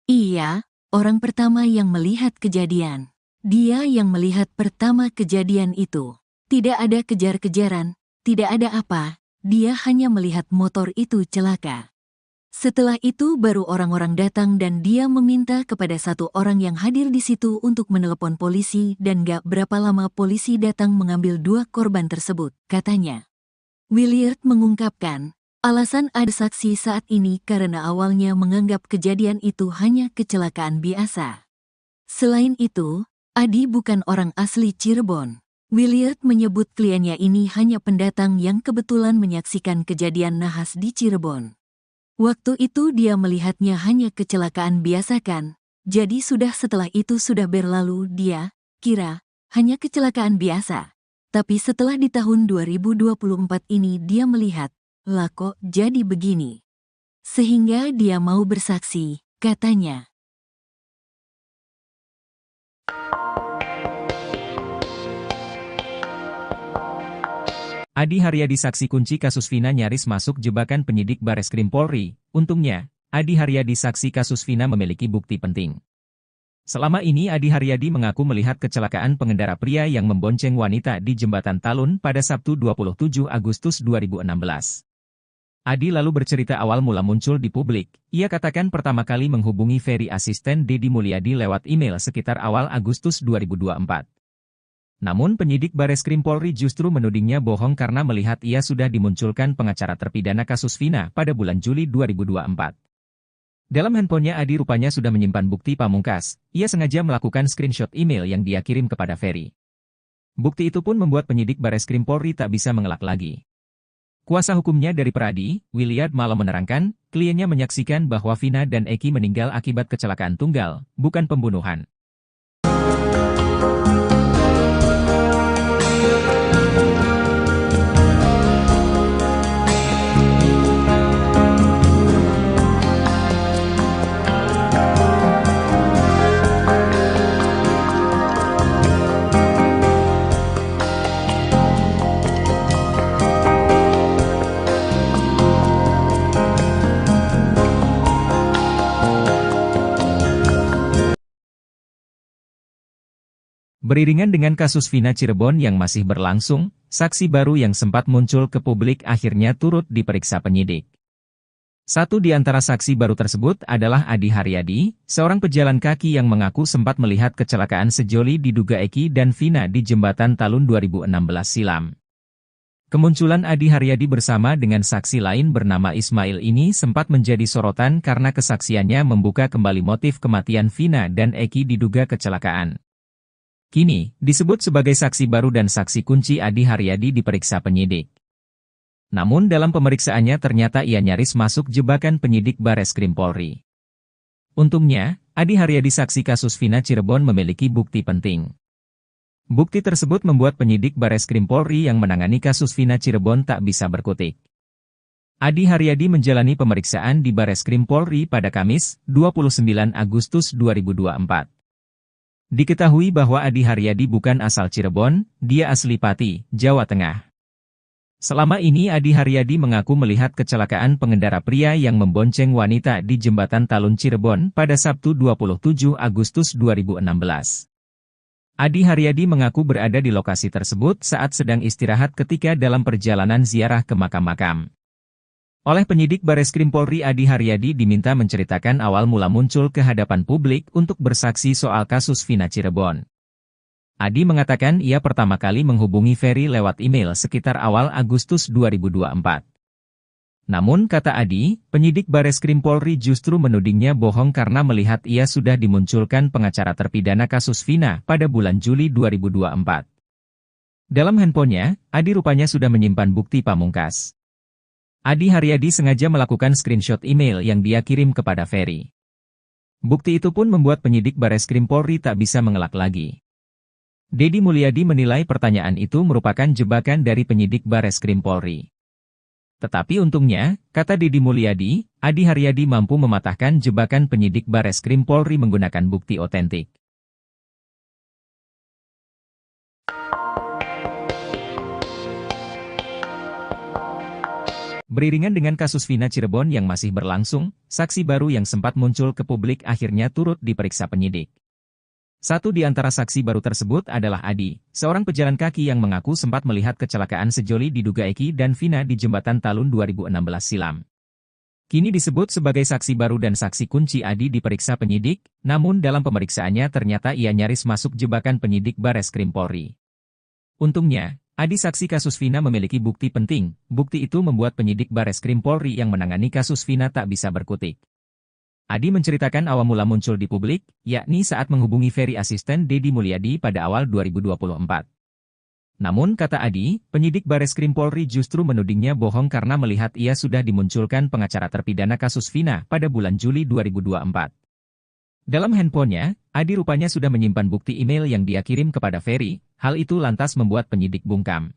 Iya, orang pertama yang melihat kejadian. Dia yang melihat pertama kejadian itu. Tidak ada kejar-kejaran, tidak ada apa. Dia hanya melihat motor itu celaka. Setelah itu baru orang-orang datang dan dia meminta kepada satu orang yang hadir di situ untuk menelepon polisi dan gak berapa lama polisi datang mengambil dua korban tersebut, katanya. Williard mengungkapkan, alasan ada saksi saat ini karena awalnya menganggap kejadian itu hanya kecelakaan biasa. Selain itu, Adi bukan orang asli Cirebon. Williard menyebut kliennya ini hanya pendatang yang kebetulan menyaksikan kejadian nahas di Cirebon. Waktu itu dia melihatnya hanya kecelakaan biasa kan, jadi setelah itu sudah berlalu dia kira hanya kecelakaan biasa. Tapi setelah di tahun 2024 ini dia melihat, lah kok jadi begini. Sehingga dia mau bersaksi, katanya. Adi Haryadi saksi kunci kasus Vina nyaris masuk jebakan penyidik Bareskrim Polri. Untungnya, Adi Haryadi saksi kasus Vina memiliki bukti penting. Selama ini Adi Haryadi mengaku melihat kecelakaan pengendara pria yang membonceng wanita di Jembatan Talun pada Sabtu 27 Agustus 2016. Adi lalu bercerita awal mula muncul di publik. Ia katakan pertama kali menghubungi Ferry asisten Deddy Mulyadi lewat email sekitar awal Agustus 2024. Namun penyidik Bareskrim Polri justru menudingnya bohong karena melihat ia sudah dimunculkan pengacara terpidana kasus Vina pada bulan Juli 2024. Dalam handphonenya Adi rupanya sudah menyimpan bukti pamungkas. Ia sengaja melakukan screenshot email yang dia kirim kepada Ferry. Bukti itu pun membuat penyidik Bareskrim Polri tak bisa mengelak lagi. Kuasa hukumnya dari Pradi, Williard Malo menerangkan, kliennya menyaksikan bahwa Vina dan Eki meninggal akibat kecelakaan tunggal, bukan pembunuhan. Beriringan dengan kasus Vina Cirebon yang masih berlangsung, saksi baru yang sempat muncul ke publik akhirnya turut diperiksa penyidik. Satu di antara saksi baru tersebut adalah Adi Haryadi, seorang pejalan kaki yang mengaku sempat melihat kecelakaan sejoli diduga Eki dan Vina di Jembatan Talun 2016 silam. Kemunculan Adi Haryadi bersama dengan saksi lain bernama Ismail ini sempat menjadi sorotan karena kesaksiannya membuka kembali motif kematian Vina dan Eki diduga kecelakaan. Kini, disebut sebagai saksi baru dan saksi kunci Adi Haryadi diperiksa penyidik. Namun dalam pemeriksaannya ternyata ia nyaris masuk jebakan penyidik Bareskrim Polri. Untungnya, Adi Haryadi saksi kasus Vina Cirebon memiliki bukti penting. Bukti tersebut membuat penyidik Bareskrim Polri yang menangani kasus Vina Cirebon tak bisa berkutik. Adi Haryadi menjalani pemeriksaan di Bareskrim Polri pada Kamis, 29 Agustus 2024. Diketahui bahwa Adi Haryadi bukan asal Cirebon, dia asli Pati, Jawa Tengah. Selama ini Adi Haryadi mengaku melihat kecelakaan pengendara pria yang membonceng wanita di Jembatan Talun Cirebon pada Sabtu 27 Agustus 2016. Adi Haryadi mengaku berada di lokasi tersebut saat sedang istirahat ketika dalam perjalanan ziarah ke makam-makam. Oleh penyidik Bareskrim Polri Adi Haryadi diminta menceritakan awal mula muncul ke hadapan publik untuk bersaksi soal kasus Vina Cirebon. Adi mengatakan ia pertama kali menghubungi Ferry lewat email sekitar awal Agustus 2024. Namun kata Adi, penyidik Bareskrim Polri justru menudingnya bohong karena melihat ia sudah dimunculkan pengacara terpidana kasus Vina pada bulan Juli 2024. Dalam handphonenya, Adi rupanya sudah menyimpan bukti pamungkas. Adi Haryadi sengaja melakukan screenshot email yang dia kirim kepada Ferry. Bukti itu pun membuat penyidik Bareskrim Polri tak bisa mengelak lagi. Deddy Mulyadi menilai pertanyaan itu merupakan jebakan dari penyidik Bareskrim Polri. Tetapi untungnya, kata Deddy Mulyadi, Adi Haryadi mampu mematahkan jebakan penyidik Bareskrim Polri menggunakan bukti otentik. Beriringan dengan kasus Vina Cirebon yang masih berlangsung, saksi baru yang sempat muncul ke publik akhirnya turut diperiksa penyidik. Satu di antara saksi baru tersebut adalah Adi, seorang pejalan kaki yang mengaku sempat melihat kecelakaan sejoli diduga Eki dan Vina di Jembatan Talun 2016 silam. Kini disebut sebagai saksi baru dan saksi kunci Adi diperiksa penyidik, namun dalam pemeriksaannya ternyata ia nyaris masuk jebakan penyidik Bareskrim Polri. Untungnya, Adi saksi kasus Vina memiliki bukti penting. Bukti itu membuat penyidik Bareskrim Polri yang menangani kasus Vina tak bisa berkutik. Adi menceritakan awal mula muncul di publik, yakni saat menghubungi Ferry asisten Deddy Mulyadi pada awal 2024. Namun kata Adi, penyidik Bareskrim Polri justru menudingnya bohong karena melihat ia sudah dimunculkan pengacara terpidana kasus Vina pada bulan Juli 2024. Dalam handphonenya, Adi rupanya sudah menyimpan bukti email yang dia kirim kepada Ferry. Hal itu lantas membuat penyidik bungkam.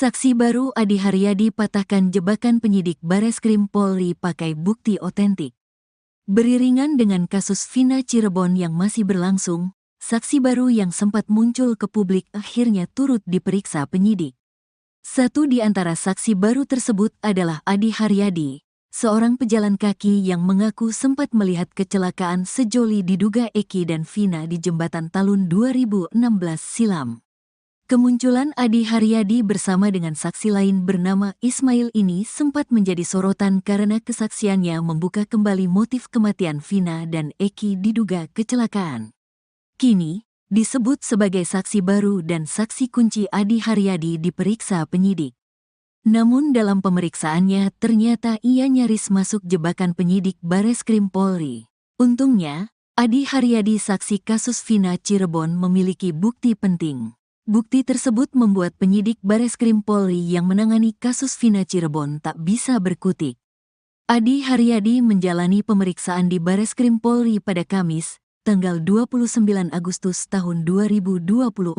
Saksi baru Adi Haryadi patahkan jebakan penyidik Bareskrim Polri pakai bukti otentik. Beriringan dengan kasus Vina Cirebon yang masih berlangsung, saksi baru yang sempat muncul ke publik akhirnya turut diperiksa penyidik. Satu di antara saksi baru tersebut adalah Adi Haryadi, seorang pejalan kaki yang mengaku sempat melihat kecelakaan sejoli diduga Eki dan Vina di jembatan Talun 2016 silam. Kemunculan Adi Haryadi bersama dengan saksi lain bernama Ismail ini sempat menjadi sorotan karena kesaksiannya membuka kembali motif kematian Vina dan Eki diduga kecelakaan. Kini, disebut sebagai saksi baru dan saksi kunci Adi Haryadi diperiksa penyidik. Namun dalam pemeriksaannya ternyata ia nyaris masuk jebakan penyidik Bareskrim Polri. Untungnya, Adi Haryadi saksi kasus Vina Cirebon memiliki bukti penting. Bukti tersebut membuat penyidik Bareskrim Polri yang menangani kasus Vina Cirebon tak bisa berkutik. Adi Haryadi menjalani pemeriksaan di Bareskrim Polri pada Kamis, tanggal 29 Agustus tahun 2024.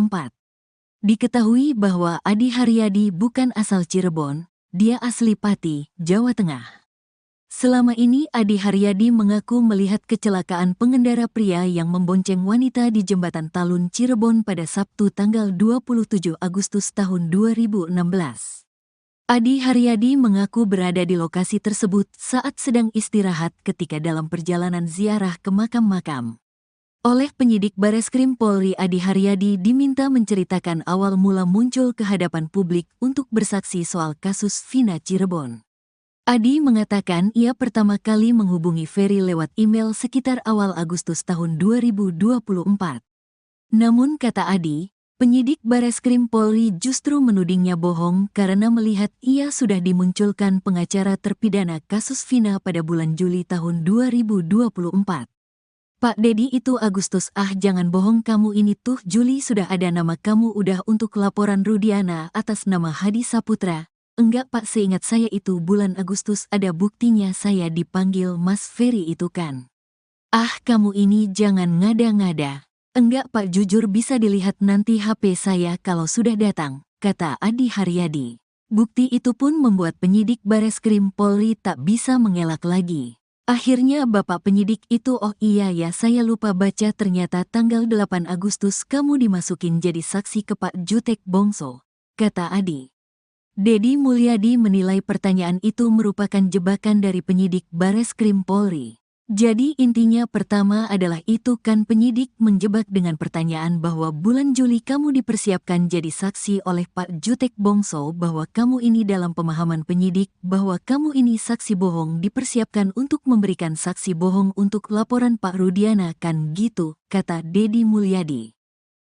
Diketahui bahwa Adi Haryadi bukan asal Cirebon, dia asli Pati, Jawa Tengah. Selama ini Adi Haryadi mengaku melihat kecelakaan pengendara pria yang membonceng wanita di jembatan Talun Cirebon pada Sabtu tanggal 27 Agustus tahun 2016. Adi Haryadi mengaku berada di lokasi tersebut saat sedang istirahat ketika dalam perjalanan ziarah ke makam-makam. Oleh penyidik Bareskrim Polri, Adi Haryadi diminta menceritakan awal mula muncul ke hadapan publik untuk bersaksi soal kasus Vina Cirebon. Adi mengatakan ia pertama kali menghubungi Ferry lewat email sekitar awal Agustus tahun 2024. Namun kata Adi, penyidik Bareskrim Polri justru menudingnya bohong karena melihat ia sudah dimunculkan pengacara terpidana kasus Vina pada bulan Juli tahun 2024. Pak Dedi itu Agustus, jangan bohong kamu ini tuh Juli sudah ada nama kamu udah untuk laporan Rudiana atas nama Hadi Saputra. Enggak Pak, seingat saya itu bulan Agustus ada buktinya saya dipanggil Mas Ferry itu kan. Kamu ini jangan ngada-ngada. Enggak Pak, jujur bisa dilihat nanti HP saya kalau sudah datang, kata Adi Haryadi. Bukti itu pun membuat penyidik Bareskrim Polri tak bisa mengelak lagi. Akhirnya Bapak penyidik itu, oh iya ya saya lupa baca, ternyata tanggal 8 Agustus kamu dimasukin jadi saksi ke Pak Jutek Bongso, kata Adi. Dedi Mulyadi menilai pertanyaan itu merupakan jebakan dari penyidik Bareskrim Polri. Jadi intinya pertama adalah itu kan penyidik menjebak dengan pertanyaan bahwa bulan Juli kamu dipersiapkan jadi saksi oleh Pak Jutek Bongso, bahwa kamu ini dalam pemahaman penyidik bahwa kamu ini saksi bohong dipersiapkan untuk memberikan saksi bohong untuk laporan Pak Rudiana kan gitu, kata Dedi Mulyadi.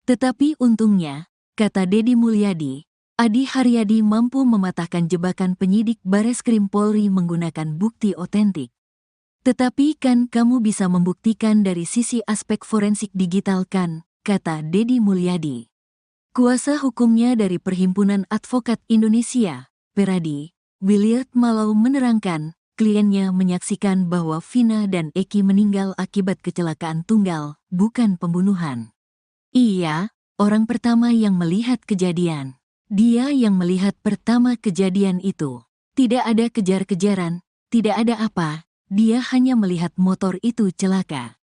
Tetapi untungnya, kata Dedi Mulyadi, Adi Haryadi mampu mematahkan jebakan penyidik Bareskrim Polri menggunakan bukti otentik. Tetapi kan kamu bisa membuktikan dari sisi aspek forensik digital kan, kata Dedi Mulyadi. Kuasa hukumnya dari Perhimpunan Advokat Indonesia, Peradi, Williard Malau menerangkan, kliennya menyaksikan bahwa Vina dan Eki meninggal akibat kecelakaan tunggal, bukan pembunuhan. Iya, orang pertama yang melihat kejadian. Dia yang melihat pertama kejadian itu. Tidak ada kejar-kejaran, tidak ada apa, dia hanya melihat motor itu celaka.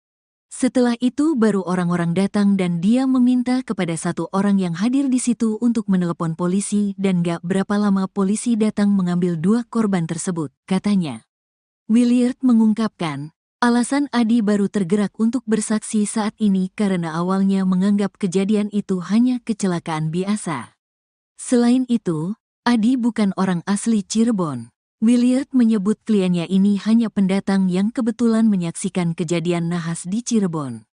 Setelah itu baru orang-orang datang dan dia meminta kepada satu orang yang hadir di situ untuk menelepon polisi dan gak berapa lama polisi datang mengambil dua korban tersebut, katanya. Williard mengungkapkan, alasan Adi baru tergerak untuk bersaksi saat ini karena awalnya menganggap kejadian itu hanya kecelakaan biasa. Selain itu, Adi bukan orang asli Cirebon. Williard menyebut kliennya ini hanya pendatang yang kebetulan menyaksikan kejadian nahas di Cirebon.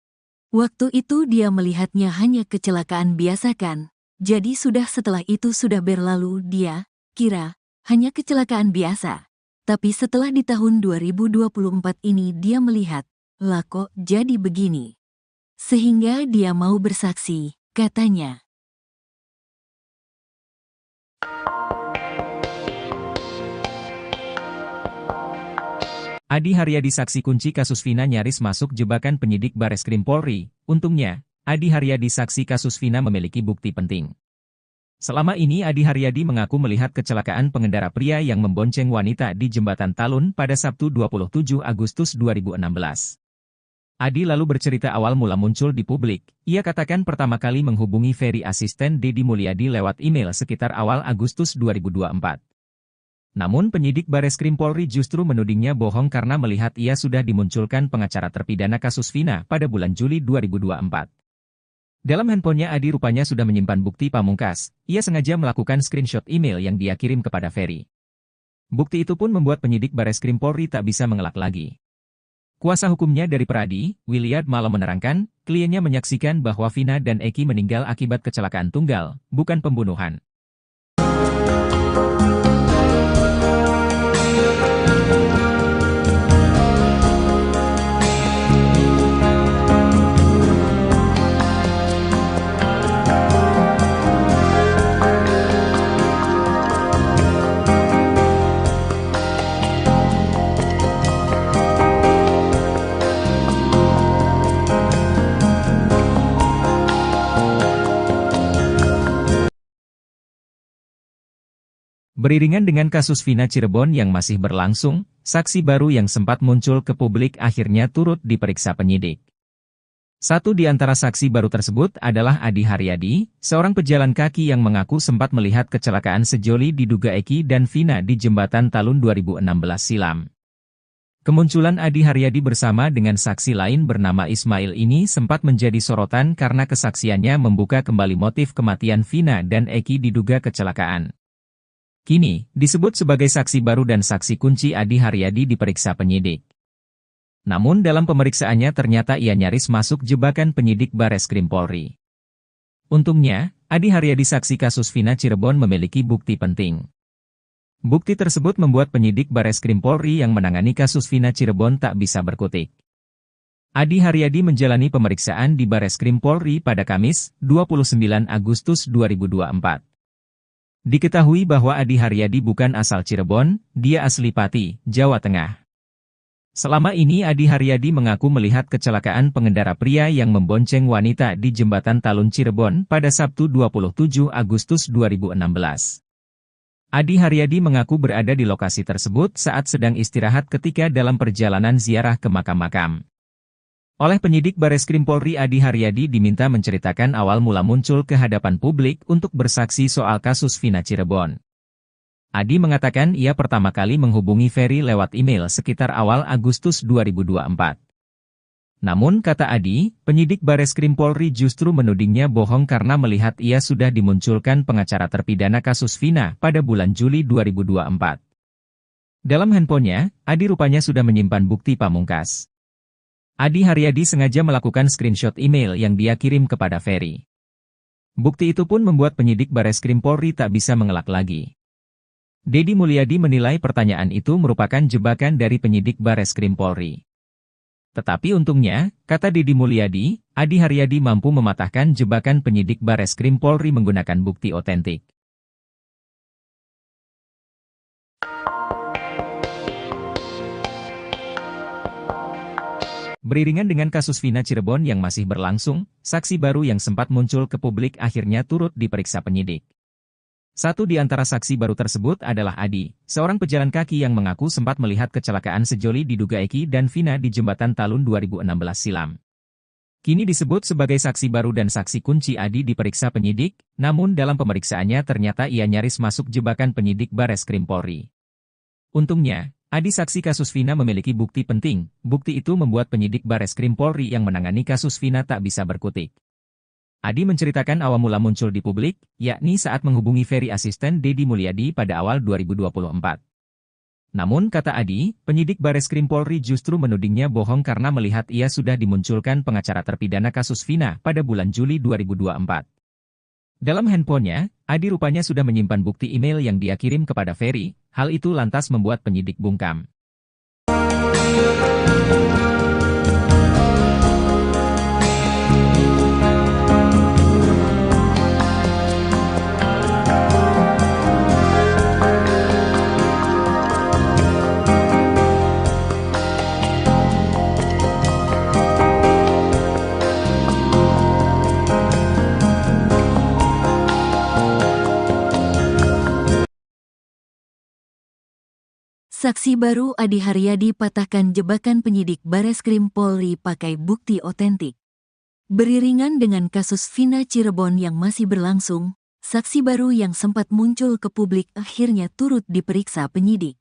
Waktu itu dia melihatnya hanya kecelakaan biasa kan, jadi setelah itu sudah berlalu dia kira hanya kecelakaan biasa. Tapi setelah di tahun 2024 ini dia melihat, lah kok jadi begini. Sehingga dia mau bersaksi, katanya. Adi Haryadi saksi kunci kasus Vina nyaris masuk jebakan penyidik Bareskrim Polri. Untungnya, Adi Haryadi saksi kasus Vina memiliki bukti penting. Selama ini Adi Haryadi mengaku melihat kecelakaan pengendara pria yang membonceng wanita di Jembatan Talun pada Sabtu 27 Agustus 2016. Adi lalu bercerita awal mula muncul di publik. Ia katakan pertama kali menghubungi Ferry asisten Deddy Mulyadi lewat email sekitar awal Agustus 2024. Namun penyidik Bareskrim Polri justru menudingnya bohong karena melihat ia sudah dimunculkan pengacara terpidana kasus Vina pada bulan Juli 2024. Dalam handphonenya Adi rupanya sudah menyimpan bukti pamungkas. Ia sengaja melakukan screenshot email yang dia kirim kepada Ferry. Bukti itu pun membuat penyidik Bareskrim Polri tak bisa mengelak lagi. Kuasa hukumnya dari Pradi, Williard Malo menerangkan, kliennya menyaksikan bahwa Vina dan Eki meninggal akibat kecelakaan tunggal, bukan pembunuhan. Beriringan dengan kasus Vina Cirebon yang masih berlangsung, saksi baru yang sempat muncul ke publik akhirnya turut diperiksa penyidik. Satu di antara saksi baru tersebut adalah Adi Haryadi, seorang pejalan kaki yang mengaku sempat melihat kecelakaan sejoli diduga Eki dan Vina di Jembatan Talun 2016 silam. Kemunculan Adi Haryadi bersama dengan saksi lain bernama Ismail ini sempat menjadi sorotan karena kesaksiannya membuka kembali motif kematian Vina dan Eki diduga kecelakaan. Kini, disebut sebagai saksi baru dan saksi kunci Adi Haryadi diperiksa penyidik. Namun dalam pemeriksaannya ternyata ia nyaris masuk jebakan penyidik Bareskrim Polri. Untungnya, Adi Haryadi saksi kasus Vina Cirebon memiliki bukti penting. Bukti tersebut membuat penyidik Bareskrim Polri yang menangani kasus Vina Cirebon tak bisa berkutik. Adi Haryadi menjalani pemeriksaan di Bareskrim Polri pada Kamis, 29 Agustus 2024. Diketahui bahwa Adi Haryadi bukan asal Cirebon, dia asli Pati, Jawa Tengah. Selama ini Adi Haryadi mengaku melihat kecelakaan pengendara pria yang membonceng wanita di Jembatan Talun Cirebon pada Sabtu 27 Agustus 2016. Adi Haryadi mengaku berada di lokasi tersebut saat sedang istirahat ketika dalam perjalanan ziarah ke makam-makam. Oleh penyidik Bareskrim Polri Adi Haryadi diminta menceritakan awal mula muncul ke hadapan publik untuk bersaksi soal kasus Vina Cirebon. Adi mengatakan ia pertama kali menghubungi Ferry lewat email sekitar awal Agustus 2024. Namun kata Adi, penyidik Bareskrim Polri justru menudingnya bohong karena melihat ia sudah dimunculkan pengacara terpidana kasus Vina pada bulan Juli 2024. Dalam handphonenya, Adi rupanya sudah menyimpan bukti pamungkas. Adi Haryadi sengaja melakukan screenshot email yang dia kirim kepada Ferry. Bukti itu pun membuat penyidik Bareskrim Polri tak bisa mengelak lagi. Deddy Mulyadi menilai pertanyaan itu merupakan jebakan dari penyidik Bareskrim Polri. Tetapi untungnya, kata Deddy Mulyadi, Adi Haryadi mampu mematahkan jebakan penyidik Bareskrim Polri menggunakan bukti otentik. Beriringan dengan kasus Vina Cirebon yang masih berlangsung, saksi baru yang sempat muncul ke publik akhirnya turut diperiksa penyidik. Satu di antara saksi baru tersebut adalah Adi, seorang pejalan kaki yang mengaku sempat melihat kecelakaan sejoli diduga Eki dan Vina di Jembatan Talun 2016 silam. Kini disebut sebagai saksi baru dan saksi kunci Adi diperiksa penyidik, namun dalam pemeriksaannya ternyata ia nyaris masuk jebakan penyidik Bareskrim Polri. Untungnya, Adi saksi kasus Vina memiliki bukti penting. Bukti itu membuat penyidik Bareskrim Polri yang menangani kasus Vina tak bisa berkutik. Adi menceritakan awal mula muncul di publik, yakni saat menghubungi Ferry asisten Deddy Mulyadi pada awal 2024. Namun kata Adi, penyidik Bareskrim Polri justru menudingnya bohong karena melihat ia sudah dimunculkan pengacara terpidana kasus Vina pada bulan Juli 2024. Dalam handphonenya, Adi rupanya sudah menyimpan bukti email yang dia kirim kepada Ferry, hal itu lantas membuat penyidik bungkam. Saksi baru Adi Haryadi patahkan jebakan penyidik Bareskrim Polri pakai bukti otentik. Beriringan dengan kasus Vina Cirebon yang masih berlangsung, saksi baru yang sempat muncul ke publik akhirnya turut diperiksa penyidik.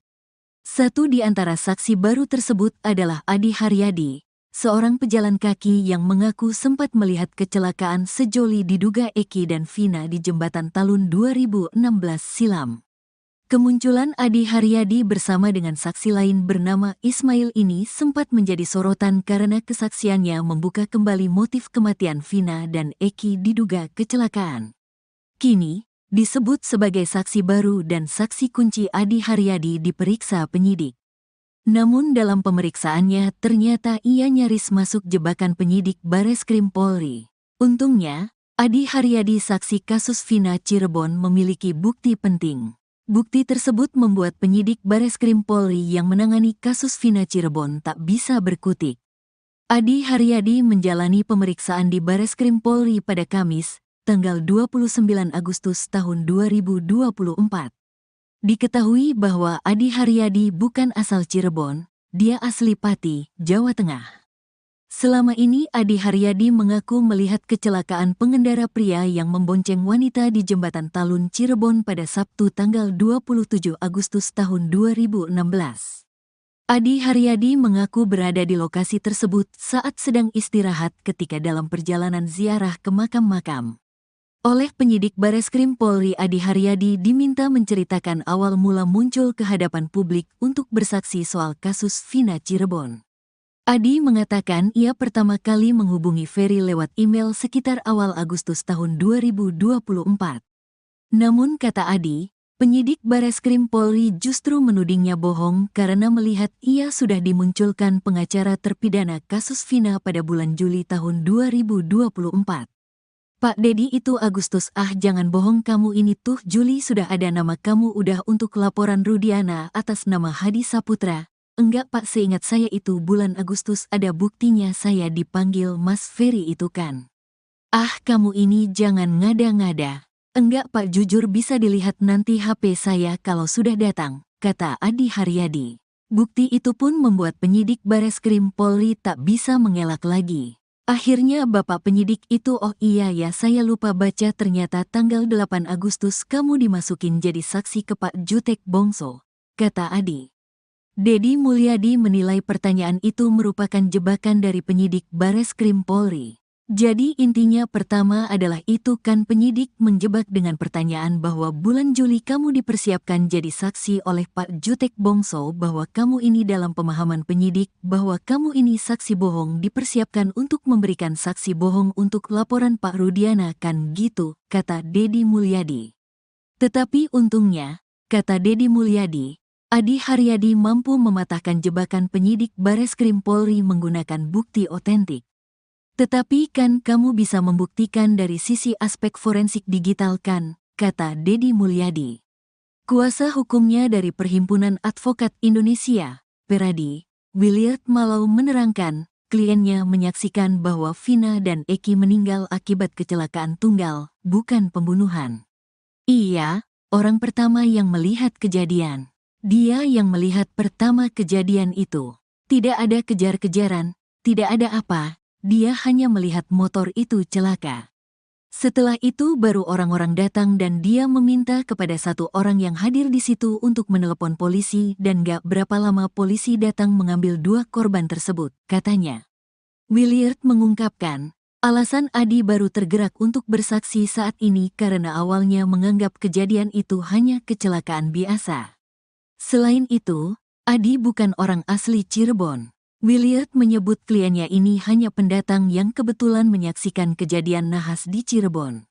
Satu di antara saksi baru tersebut adalah Adi Haryadi, seorang pejalan kaki yang mengaku sempat melihat kecelakaan sejoli diduga Eki dan Vina di jembatan Talun 2016 silam. Kemunculan Adi Haryadi bersama dengan saksi lain bernama Ismail ini sempat menjadi sorotan karena kesaksiannya membuka kembali motif kematian Vina dan Eki diduga kecelakaan. Kini, disebut sebagai saksi baru dan saksi kunci Adi Haryadi diperiksa penyidik. Namun dalam pemeriksaannya ternyata ia nyaris masuk jebakan penyidik Bareskrim Polri. Untungnya, Adi Haryadi saksi kasus Vina Cirebon memiliki bukti penting. Bukti tersebut membuat penyidik Bareskrim Polri yang menangani kasus Vina Cirebon tak bisa berkutik. Adi Haryadi menjalani pemeriksaan di Bareskrim Polri pada Kamis, tanggal 29 Agustus tahun 2024. Diketahui bahwa Adi Haryadi bukan asal Cirebon, dia asli Pati, Jawa Tengah. Selama ini Adi Haryadi mengaku melihat kecelakaan pengendara pria yang membonceng wanita di jembatan Talun Cirebon pada Sabtu tanggal 27 Agustus tahun 2016. Adi Haryadi mengaku berada di lokasi tersebut saat sedang istirahat ketika dalam perjalanan ziarah ke makam-makam. Oleh penyidik Bareskrim Polri, Adi Haryadi diminta menceritakan awal mula muncul ke hadapan publik untuk bersaksi soal kasus Vina Cirebon. Adi mengatakan ia pertama kali menghubungi Ferry lewat email sekitar awal Agustus tahun 2024. Namun kata Adi, penyidik Bareskrim Polri justru menudingnya bohong karena melihat ia sudah dimunculkan pengacara terpidana kasus Vina pada bulan Juli tahun 2024. Pak Dedi itu Agustus, jangan bohong kamu ini tuh Juli sudah ada nama kamu udah untuk laporan Rudiana atas nama Hadi Saputra. Enggak Pak, seingat saya itu bulan Agustus ada buktinya saya dipanggil Mas Ferry itu kan. Kamu ini jangan ngada-ngada. Enggak Pak, jujur bisa dilihat nanti HP saya kalau sudah datang, kata Adi Haryadi. Bukti itu pun membuat penyidik Bareskrim Polri tak bisa mengelak lagi. Akhirnya Bapak penyidik itu, oh iya ya saya lupa baca, ternyata tanggal 8 Agustus kamu dimasukin jadi saksi ke Pak Jutek Bongso, kata Adi. Dedi Mulyadi menilai pertanyaan itu merupakan jebakan dari penyidik Bareskrim Polri. Jadi intinya pertama adalah itu kan penyidik menjebak dengan pertanyaan bahwa bulan Juli kamu dipersiapkan jadi saksi oleh Pak Jutek Bongso, bahwa kamu ini dalam pemahaman penyidik bahwa kamu ini saksi bohong dipersiapkan untuk memberikan saksi bohong untuk laporan Pak Rudiana kan gitu, kata Dedi Mulyadi. Tetapi untungnya, kata Dedi Mulyadi, Adi Haryadi mampu mematahkan jebakan penyidik Bareskrim Polri menggunakan bukti otentik. Tetapi kan kamu bisa membuktikan dari sisi aspek forensik digital kan, kata Dedi Mulyadi. Kuasa hukumnya dari Perhimpunan Advokat Indonesia, Peradi, Williard Malau menerangkan, kliennya menyaksikan bahwa Vina dan Eki meninggal akibat kecelakaan tunggal, bukan pembunuhan. Iya, orang pertama yang melihat kejadian. Dia yang melihat pertama kejadian itu. Tidak ada kejar-kejaran, tidak ada apa, dia hanya melihat motor itu celaka. Setelah itu baru orang-orang datang dan dia meminta kepada satu orang yang hadir di situ untuk menelepon polisi dan gak berapa lama polisi datang mengambil dua korban tersebut, katanya. Williard mengungkapkan, alasan Adi baru tergerak untuk bersaksi saat ini karena awalnya menganggap kejadian itu hanya kecelakaan biasa. Selain itu, Adi bukan orang asli Cirebon. Williard menyebut kliennya ini hanya pendatang yang kebetulan menyaksikan kejadian nahas di Cirebon.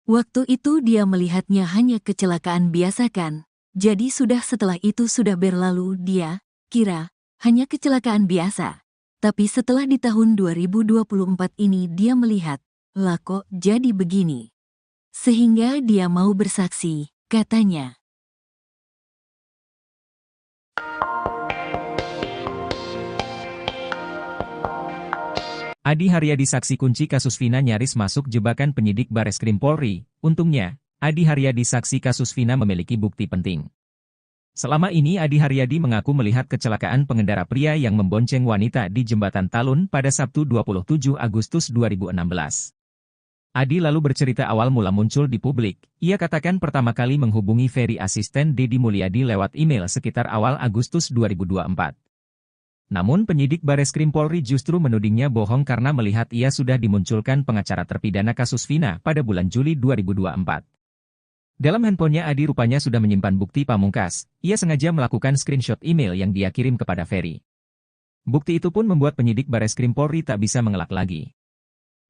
Waktu itu dia melihatnya hanya kecelakaan biasa kan, jadi setelah itu sudah berlalu dia kira hanya kecelakaan biasa. Tapi setelah di tahun 2024 ini dia melihat, lah kok jadi begini. Sehingga dia mau bersaksi, katanya. Adi Haryadi saksi kunci kasus Vina nyaris masuk jebakan penyidik Bareskrim Polri. Untungnya, Adi Haryadi saksi kasus Vina memiliki bukti penting. Selama ini Adi Haryadi mengaku melihat kecelakaan pengendara pria yang membonceng wanita di Jembatan Talun pada Sabtu 27 Agustus 2016. Adi lalu bercerita awal mula muncul di publik. Ia katakan pertama kali menghubungi Ferry asisten Deddy Mulyadi lewat email sekitar awal Agustus 2024. Namun penyidik Bareskrim Polri justru menudingnya bohong karena melihat ia sudah dimunculkan pengacara terpidana kasus Vina pada bulan Juli 2024. Dalam handphonenya Adi rupanya sudah menyimpan bukti pamungkas. Ia sengaja melakukan screenshot email yang dia kirim kepada Ferry. Bukti itu pun membuat penyidik Bareskrim Polri tak bisa mengelak lagi.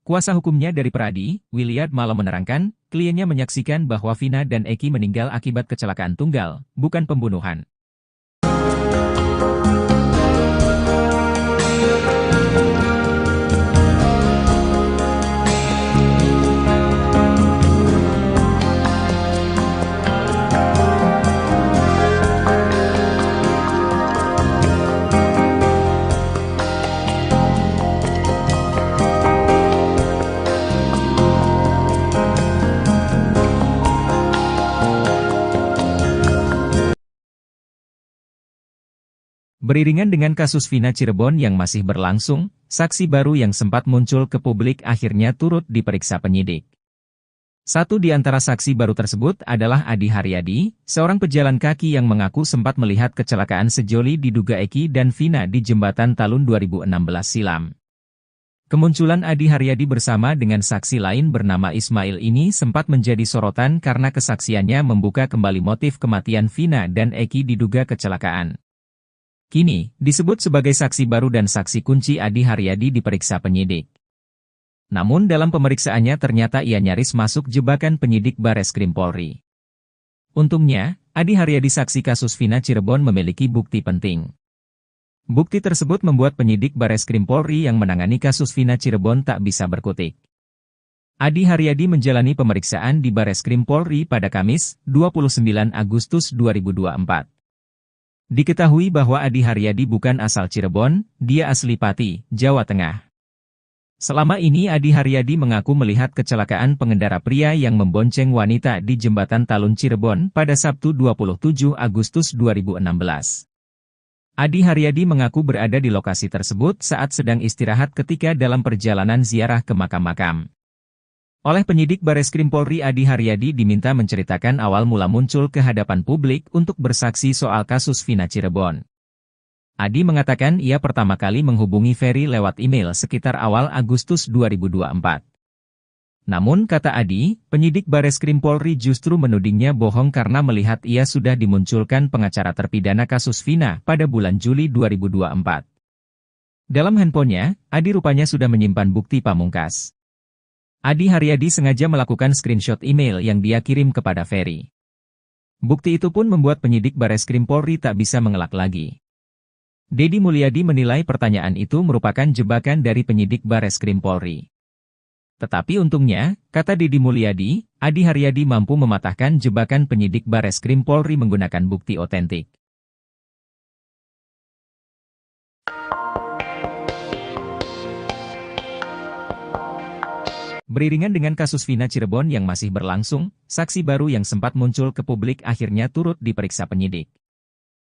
Kuasa hukumnya dari Peradi, Williard Malo menerangkan, kliennya menyaksikan bahwa Vina dan Eki meninggal akibat kecelakaan tunggal, bukan pembunuhan. Beriringan dengan kasus Vina Cirebon yang masih berlangsung, saksi baru yang sempat muncul ke publik akhirnya turut diperiksa penyidik. Satu di antara saksi baru tersebut adalah Adi Haryadi, seorang pejalan kaki yang mengaku sempat melihat kecelakaan sejoli diduga Eki dan Vina di Jembatan Talun 2016 silam. Kemunculan Adi Haryadi bersama dengan saksi lain bernama Ismail ini sempat menjadi sorotan karena kesaksiannya membuka kembali motif kematian Vina dan Eki diduga kecelakaan. Kini, disebut sebagai saksi baru dan saksi kunci Adi Haryadi diperiksa penyidik. Namun dalam pemeriksaannya ternyata ia nyaris masuk jebakan penyidik Bareskrim Polri. Untungnya, Adi Haryadi saksi kasus Vina Cirebon memiliki bukti penting. Bukti tersebut membuat penyidik Bareskrim Polri yang menangani kasus Vina Cirebon tak bisa berkutik. Adi Haryadi menjalani pemeriksaan di Bareskrim Polri pada Kamis, 29 Agustus 2024. Diketahui bahwa Adi Haryadi bukan asal Cirebon, dia asli Pati, Jawa Tengah. Selama ini Adi Haryadi mengaku melihat kecelakaan pengendara pria yang membonceng wanita di Jembatan Talun Cirebon pada Sabtu 27 Agustus 2016. Adi Haryadi mengaku berada di lokasi tersebut saat sedang istirahat ketika dalam perjalanan ziarah ke makam-makam. Oleh penyidik Bareskrim Polri Adi Haryadi diminta menceritakan awal mula muncul ke hadapan publik untuk bersaksi soal kasus Vina Cirebon. Adi mengatakan ia pertama kali menghubungi Ferry lewat email sekitar awal Agustus 2024. Namun kata Adi, penyidik Bareskrim Polri justru menudingnya bohong karena melihat ia sudah dimunculkan pengacara terpidana kasus Vina pada bulan Juli 2024. Dalam handphonenya, Adi rupanya sudah menyimpan bukti pamungkas. Adi Haryadi sengaja melakukan screenshot email yang dia kirim kepada Ferry. Bukti itu pun membuat penyidik Bareskrim Polri tak bisa mengelak lagi. Deddy Mulyadi menilai pertanyaan itu merupakan jebakan dari penyidik Bareskrim Polri. Tetapi untungnya, kata Deddy Mulyadi, Adi Haryadi mampu mematahkan jebakan penyidik Bareskrim Polri menggunakan bukti otentik. Beriringan dengan kasus Vina Cirebon yang masih berlangsung, saksi baru yang sempat muncul ke publik akhirnya turut diperiksa penyidik.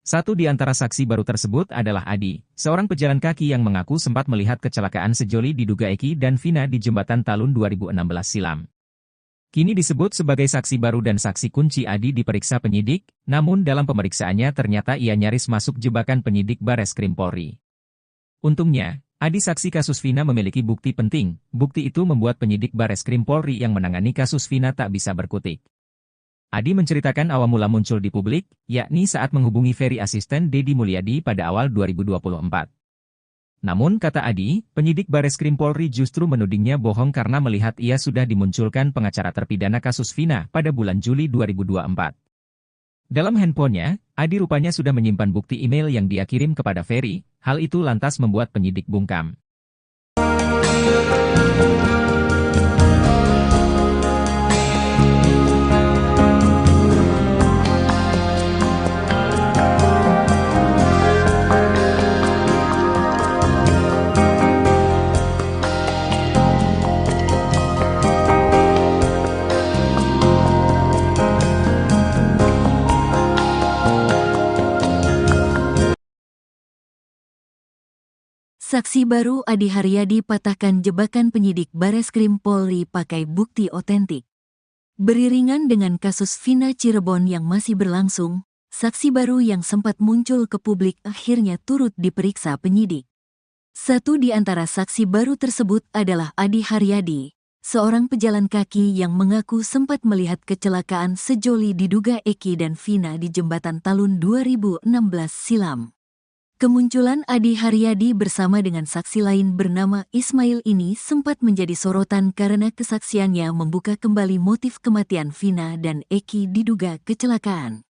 Satu di antara saksi baru tersebut adalah Adi, seorang pejalan kaki yang mengaku sempat melihat kecelakaan sejoli diduga Eki dan Vina di Jembatan Talun 2016 silam. Kini disebut sebagai saksi baru dan saksi kunci Adi diperiksa penyidik, namun dalam pemeriksaannya ternyata ia nyaris masuk jebakan penyidik Bareskrim Polri. Untungnya, Adi saksi kasus Vina memiliki bukti penting. Bukti itu membuat penyidik Bareskrim Polri yang menangani kasus Vina tak bisa berkutik. Adi menceritakan awal mula muncul di publik, yakni saat menghubungi Ferry asisten Deddy Mulyadi pada awal 2024. Namun kata Adi, penyidik Bareskrim Polri justru menudingnya bohong karena melihat ia sudah dimunculkan pengacara terpidana kasus Vina pada bulan Juli 2024. Dalam handphonenya, Adi rupanya sudah menyimpan bukti email yang dia kirim kepada Ferry. Hal itu lantas membuat penyidik bungkam. Saksi baru Adi Haryadi patahkan jebakan penyidik Bareskrim Polri pakai bukti otentik. Beriringan dengan kasus Vina Cirebon yang masih berlangsung, saksi baru yang sempat muncul ke publik akhirnya turut diperiksa penyidik. Satu di antara saksi baru tersebut adalah Adi Haryadi, seorang pejalan kaki yang mengaku sempat melihat kecelakaan sejoli diduga Eki dan Vina di Jembatan Talun 2016 silam. Kemunculan Adi Haryadi bersama dengan saksi lain bernama Ismail ini sempat menjadi sorotan karena kesaksiannya membuka kembali motif kematian Vina dan Eki diduga kecelakaan.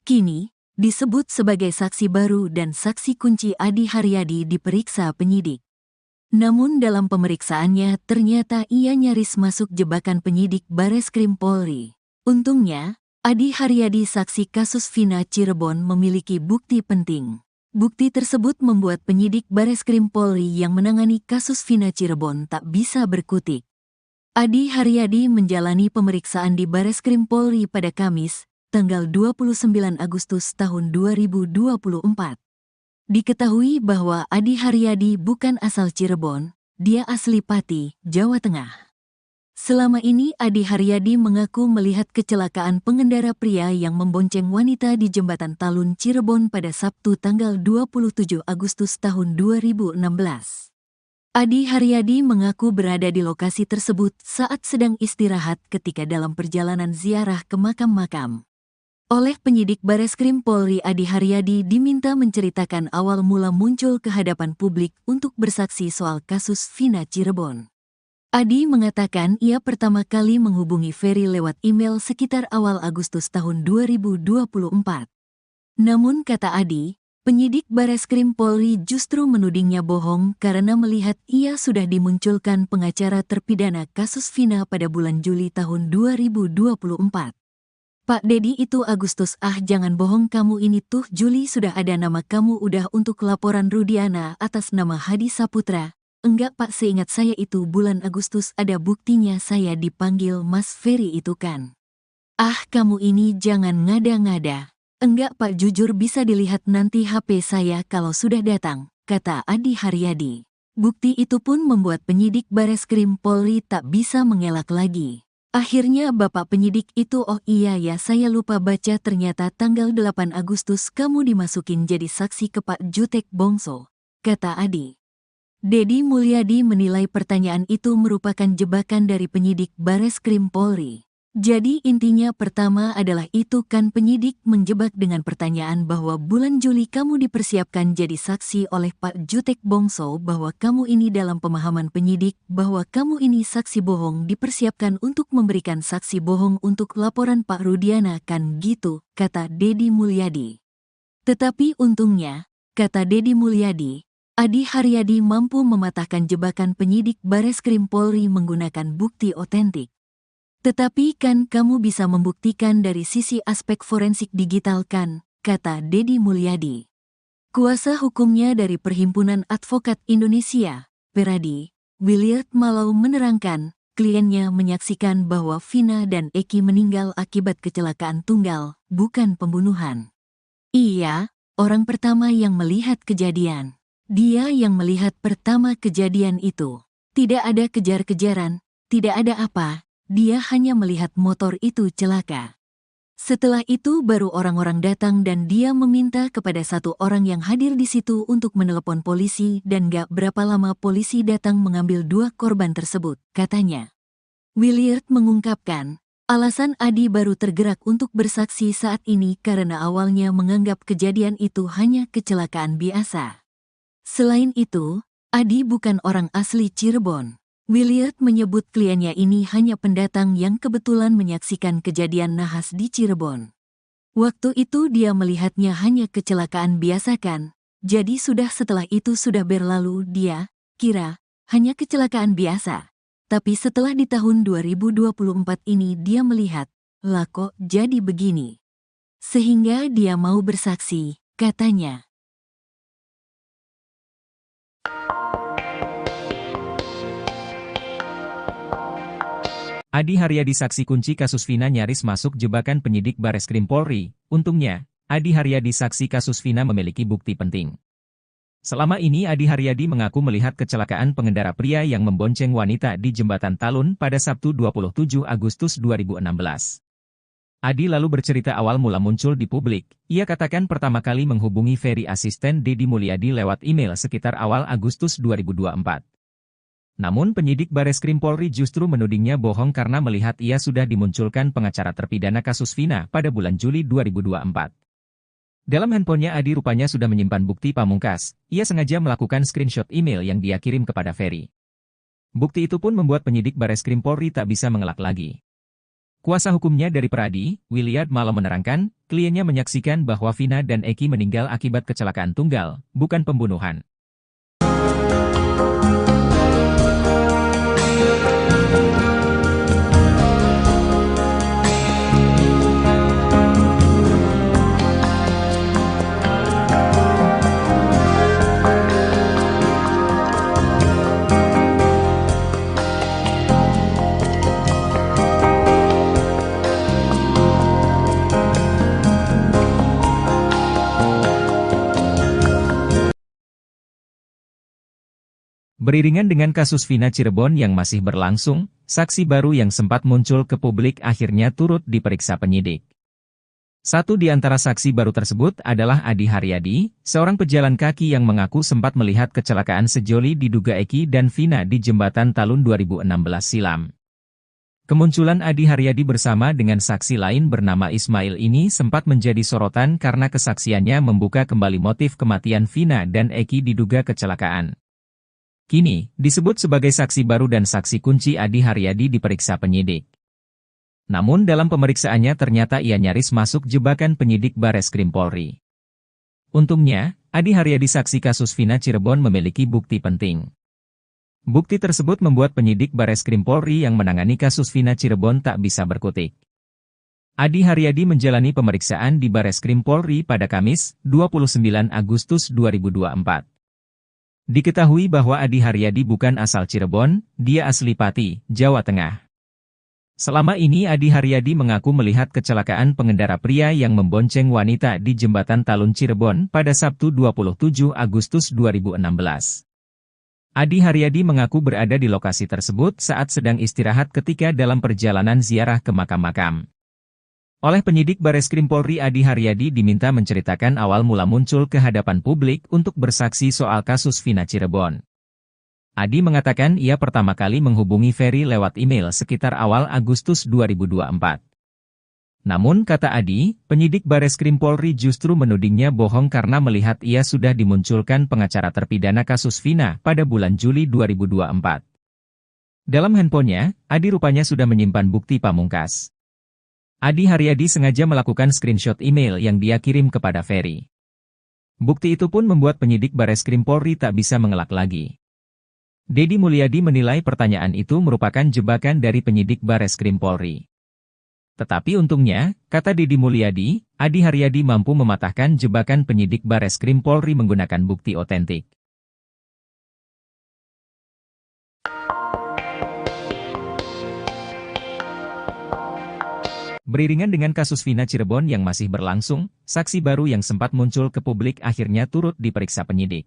Kini, disebut sebagai saksi baru dan saksi kunci Adi Haryadi diperiksa penyidik. Namun dalam pemeriksaannya ternyata ia nyaris masuk jebakan penyidik Bareskrim Polri. Untungnya, Adi Haryadi saksi kasus Vina Cirebon memiliki bukti penting. Bukti tersebut membuat penyidik Bareskrim Polri yang menangani kasus Vina Cirebon tak bisa berkutik. Adi Haryadi menjalani pemeriksaan di Bareskrim Polri pada Kamis, tanggal 29 Agustus tahun 2024. Diketahui bahwa Adi Haryadi bukan asal Cirebon, dia asli Pati, Jawa Tengah. Selama ini Adi Haryadi mengaku melihat kecelakaan pengendara pria yang membonceng wanita di Jembatan Talun Cirebon pada Sabtu tanggal 27 Agustus tahun 2016. Adi Haryadi mengaku berada di lokasi tersebut saat sedang istirahat ketika dalam perjalanan ziarah ke makam-makam. Oleh penyidik Bareskrim Polri, Adi Haryadi diminta menceritakan awal mula muncul ke hadapan publik untuk bersaksi soal kasus Vina Cirebon. Adi mengatakan ia pertama kali menghubungi Ferry lewat email sekitar awal Agustus tahun 2024. Namun kata Adi, penyidik Bareskrim Polri justru menudingnya bohong karena melihat ia sudah dimunculkan pengacara terpidana kasus Vina pada bulan Juli tahun 2024. Pak Dedi itu Agustus, jangan bohong kamu ini tuh Juli sudah ada nama kamu udah untuk laporan Rudiana atas nama Hadi Saputra. Enggak Pak, seingat saya itu bulan Agustus ada buktinya saya dipanggil Mas Ferry itu kan. Kamu ini jangan ngada-ngada. Enggak Pak, jujur bisa dilihat nanti HP saya kalau sudah datang, kata Adi Haryadi. Bukti itu pun membuat penyidik Bareskrim Polri tak bisa mengelak lagi. Akhirnya Bapak penyidik itu, oh iya ya saya lupa baca, ternyata tanggal 8 Agustus kamu dimasukin jadi saksi ke Pak Jutek Bongso, kata Adi. Dedi Mulyadi menilai pertanyaan itu merupakan jebakan dari penyidik Bareskrim Polri. Jadi intinya pertama adalah itu kan penyidik menjebak dengan pertanyaan bahwa bulan Juli kamu dipersiapkan jadi saksi oleh Pak Jutek Bongso, bahwa kamu ini dalam pemahaman penyidik bahwa kamu ini saksi bohong dipersiapkan untuk memberikan saksi bohong untuk laporan Pak Rudiana kan gitu, kata Dedi Mulyadi. Tetapi untungnya, kata Dedi Mulyadi, Adi Haryadi mampu mematahkan jebakan penyidik Bareskrim Polri menggunakan bukti otentik. Tetapi kan kamu bisa membuktikan dari sisi aspek forensik digital kan, kata Dedi Mulyadi. Kuasa hukumnya dari Perhimpunan Advokat Indonesia, Peradi, Williard Malau menerangkan, kliennya menyaksikan bahwa Vina dan Eki meninggal akibat kecelakaan tunggal, bukan pembunuhan. Iya, orang pertama yang melihat kejadian. Dia yang melihat pertama kejadian itu. Tidak ada kejar-kejaran, tidak ada apa, dia hanya melihat motor itu celaka. Setelah itu baru orang-orang datang dan dia meminta kepada satu orang yang hadir di situ untuk menelepon polisi dan gak berapa lama polisi datang mengambil dua korban tersebut, katanya. Williard mengungkapkan, alasan Adi baru tergerak untuk bersaksi saat ini karena awalnya menganggap kejadian itu hanya kecelakaan biasa. Selain itu, Adi bukan orang asli Cirebon. Williard menyebut kliennya ini hanya pendatang yang kebetulan menyaksikan kejadian nahas di Cirebon. Waktu itu dia melihatnya hanya kecelakaan biasa kan, jadi setelah itu sudah berlalu dia kira hanya kecelakaan biasa. Tapi setelah di tahun 2024 ini dia melihat, lah kok jadi begini. Sehingga dia mau bersaksi, katanya. Adi Haryadi saksi kunci kasus Vina nyaris masuk jebakan penyidik Bareskrim Polri. Untungnya, Adi Haryadi saksi kasus Vina memiliki bukti penting. Selama ini Adi Haryadi mengaku melihat kecelakaan pengendara pria yang membonceng wanita di Jembatan Talun pada Sabtu 27 Agustus 2016. Adi lalu bercerita awal mula muncul di publik. Ia katakan pertama kali menghubungi Ferry asisten Deddy Mulyadi lewat email sekitar awal Agustus 2024. Namun penyidik Bareskrim Polri justru menudingnya bohong karena melihat ia sudah dimunculkan pengacara terpidana kasus Vina pada bulan Juli 2024. Dalam handphonenya Adi rupanya sudah menyimpan bukti pamungkas. Ia sengaja melakukan screenshot email yang dia kirim kepada Ferry. Bukti itu pun membuat penyidik Bareskrim Polri tak bisa mengelak lagi. Kuasa hukumnya dari Peradi, Williard Malo menerangkan, kliennya menyaksikan bahwa Vina dan Eki meninggal akibat kecelakaan tunggal, bukan pembunuhan. Beriringan dengan kasus Vina Cirebon yang masih berlangsung, saksi baru yang sempat muncul ke publik akhirnya turut diperiksa penyidik. Satu di antara saksi baru tersebut adalah Adi Haryadi, seorang pejalan kaki yang mengaku sempat melihat kecelakaan sejoli diduga Eki dan Vina di Jembatan Talun 2016 silam. Kemunculan Adi Haryadi bersama dengan saksi lain bernama Ismail ini sempat menjadi sorotan karena kesaksiannya membuka kembali motif kematian Vina dan Eki diduga kecelakaan. Kini, disebut sebagai saksi baru dan saksi kunci Adi Haryadi diperiksa penyidik. Namun dalam pemeriksaannya ternyata ia nyaris masuk jebakan penyidik Bareskrim Polri. Untungnya, Adi Haryadi saksi kasus Vina Cirebon memiliki bukti penting. Bukti tersebut membuat penyidik Bareskrim Polri yang menangani kasus Vina Cirebon tak bisa berkutik. Adi Haryadi menjalani pemeriksaan di Bareskrim Polri pada Kamis, 29 Agustus 2024. Diketahui bahwa Adi Haryadi bukan asal Cirebon, dia asli Pati, Jawa Tengah. Selama ini Adi Haryadi mengaku melihat kecelakaan pengendara pria yang membonceng wanita di Jembatan Talun Cirebon pada Sabtu 27 Agustus 2016. Adi Haryadi mengaku berada di lokasi tersebut saat sedang istirahat ketika dalam perjalanan ziarah ke makam-makam. Oleh penyidik Bareskrim Polri Adi Haryadi diminta menceritakan awal mula muncul ke hadapan publik untuk bersaksi soal kasus Vina Cirebon. Adi mengatakan ia pertama kali menghubungi Ferry lewat email sekitar awal Agustus 2024. Namun kata Adi, penyidik Bareskrim Polri justru menudingnya bohong karena melihat ia sudah dimunculkan pengacara terpidana kasus Vina pada bulan Juli 2024. Dalam handphonenya, Adi rupanya sudah menyimpan bukti pamungkas. Adi Haryadi sengaja melakukan screenshot email yang dia kirim kepada Ferry. Bukti itu pun membuat penyidik Bareskrim Polri tak bisa mengelak lagi. Deddy Mulyadi menilai pertanyaan itu merupakan jebakan dari penyidik Bareskrim Polri. Tetapi untungnya, kata Deddy Mulyadi, Adi Haryadi mampu mematahkan jebakan penyidik Bareskrim Polri menggunakan bukti otentik. Beriringan dengan kasus Vina Cirebon yang masih berlangsung, saksi baru yang sempat muncul ke publik akhirnya turut diperiksa penyidik.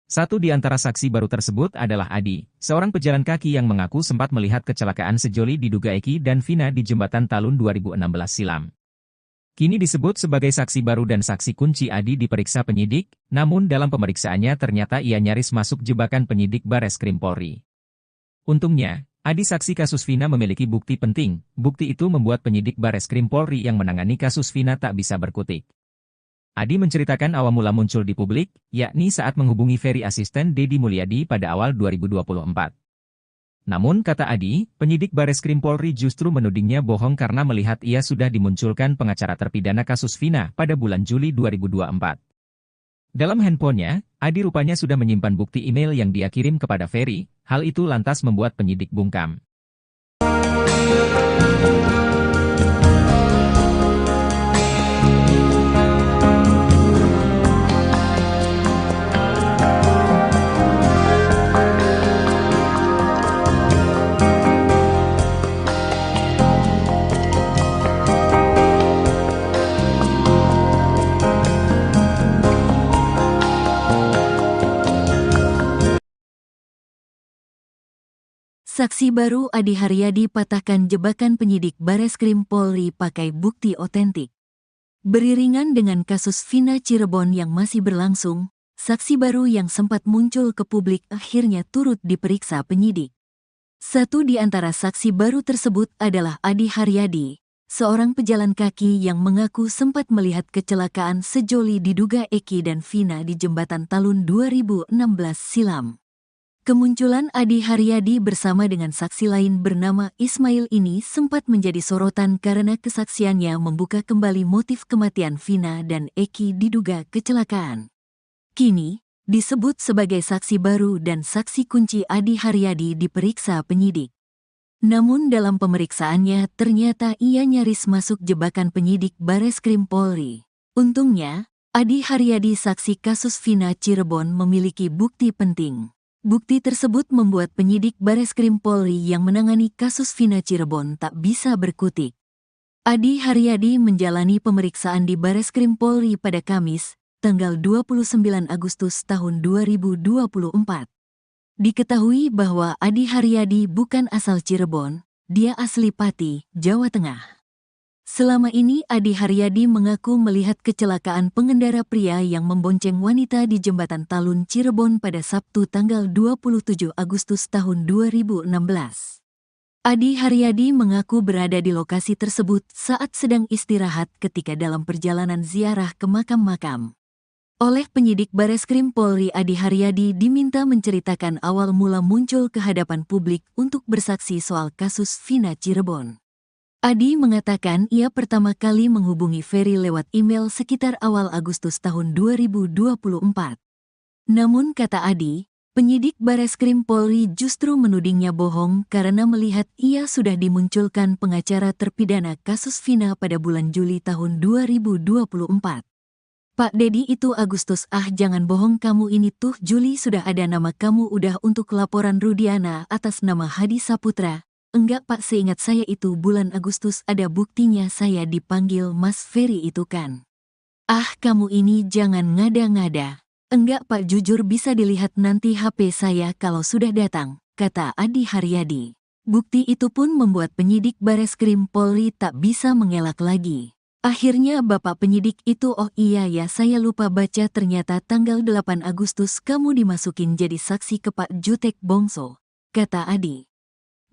Satu di antara saksi baru tersebut adalah Adi, seorang pejalan kaki yang mengaku sempat melihat kecelakaan sejoli diduga Eki dan Vina di Jembatan Talun 2016 silam. Kini disebut sebagai saksi baru dan saksi kunci Adi diperiksa penyidik, namun dalam pemeriksaannya ternyata ia nyaris masuk jebakan penyidik Bareskrim Polri. Untungnya, Adi saksi kasus Vina memiliki bukti penting. Bukti itu membuat penyidik Bareskrim Polri yang menangani kasus Vina tak bisa berkutik. Adi menceritakan awal mula muncul di publik, yakni saat menghubungi Ferry asisten Deddy Mulyadi pada awal 2024. Namun kata Adi, penyidik Bareskrim Polri justru menudingnya bohong karena melihat ia sudah dimunculkan pengacara terpidana kasus Vina pada bulan Juli 2024. Dalam handphonenya, Adi rupanya sudah menyimpan bukti email yang dia kirim kepada Ferry. Hal itu lantas membuat penyidik bungkam. Saksi baru Adi Haryadi patahkan jebakan penyidik Bareskrim Polri pakai bukti otentik. Beriringan dengan kasus Vina Cirebon yang masih berlangsung, saksi baru yang sempat muncul ke publik akhirnya turut diperiksa penyidik. Satu di antara saksi baru tersebut adalah Adi Haryadi, seorang pejalan kaki yang mengaku sempat melihat kecelakaan sejoli diduga Eki dan Vina di jembatan Talun 2016 silam. Kemunculan Adi Haryadi bersama dengan saksi lain bernama Ismail ini sempat menjadi sorotan karena kesaksiannya membuka kembali motif kematian Vina dan Eki diduga kecelakaan. Kini, disebut sebagai saksi baru dan saksi kunci Adi Haryadi diperiksa penyidik. Namun dalam pemeriksaannya ternyata ia nyaris masuk jebakan penyidik Bareskrim Polri. Untungnya, Adi Haryadi saksi kasus Vina Cirebon memiliki bukti penting. Bukti tersebut membuat penyidik Bareskrim Polri yang menangani kasus Vina Cirebon tak bisa berkutik. Adi Haryadi menjalani pemeriksaan di Bareskrim Polri pada Kamis, tanggal 29 Agustus tahun 2024. Diketahui bahwa Adi Haryadi bukan asal Cirebon, dia asli Pati, Jawa Tengah. Selama ini Adi Haryadi mengaku melihat kecelakaan pengendara pria yang membonceng wanita di jembatan Talun Cirebon pada Sabtu tanggal 27 Agustus tahun 2016. Adi Haryadi mengaku berada di lokasi tersebut saat sedang istirahat ketika dalam perjalanan ziarah ke makam-makam. Oleh penyidik Bareskrim Polri, Adi Haryadi diminta menceritakan awal mula muncul ke hadapan publik untuk bersaksi soal kasus Vina Cirebon. Adi mengatakan ia pertama kali menghubungi Ferry lewat email sekitar awal Agustus tahun 2024. Namun kata Adi, penyidik Bareskrim Polri justru menudingnya bohong karena melihat ia sudah dimunculkan pengacara terpidana kasus Vina pada bulan Juli tahun 2024. Pak Dedi itu Agustus, jangan bohong kamu ini tuh Juli sudah ada nama kamu udah untuk laporan Rudiana atas nama Hadi Saputra. Enggak Pak, seingat saya itu bulan Agustus ada buktinya saya dipanggil Mas Ferry itu kan. Kamu ini jangan ngada-ngada. Enggak Pak, jujur bisa dilihat nanti HP saya kalau sudah datang, kata Adi Haryadi. Bukti itu pun membuat penyidik Bareskrim Polri tak bisa mengelak lagi. Akhirnya Bapak penyidik itu, oh iya ya saya lupa baca, ternyata tanggal 8 Agustus kamu dimasukin jadi saksi ke Pak Jutek Bongso, kata Adi.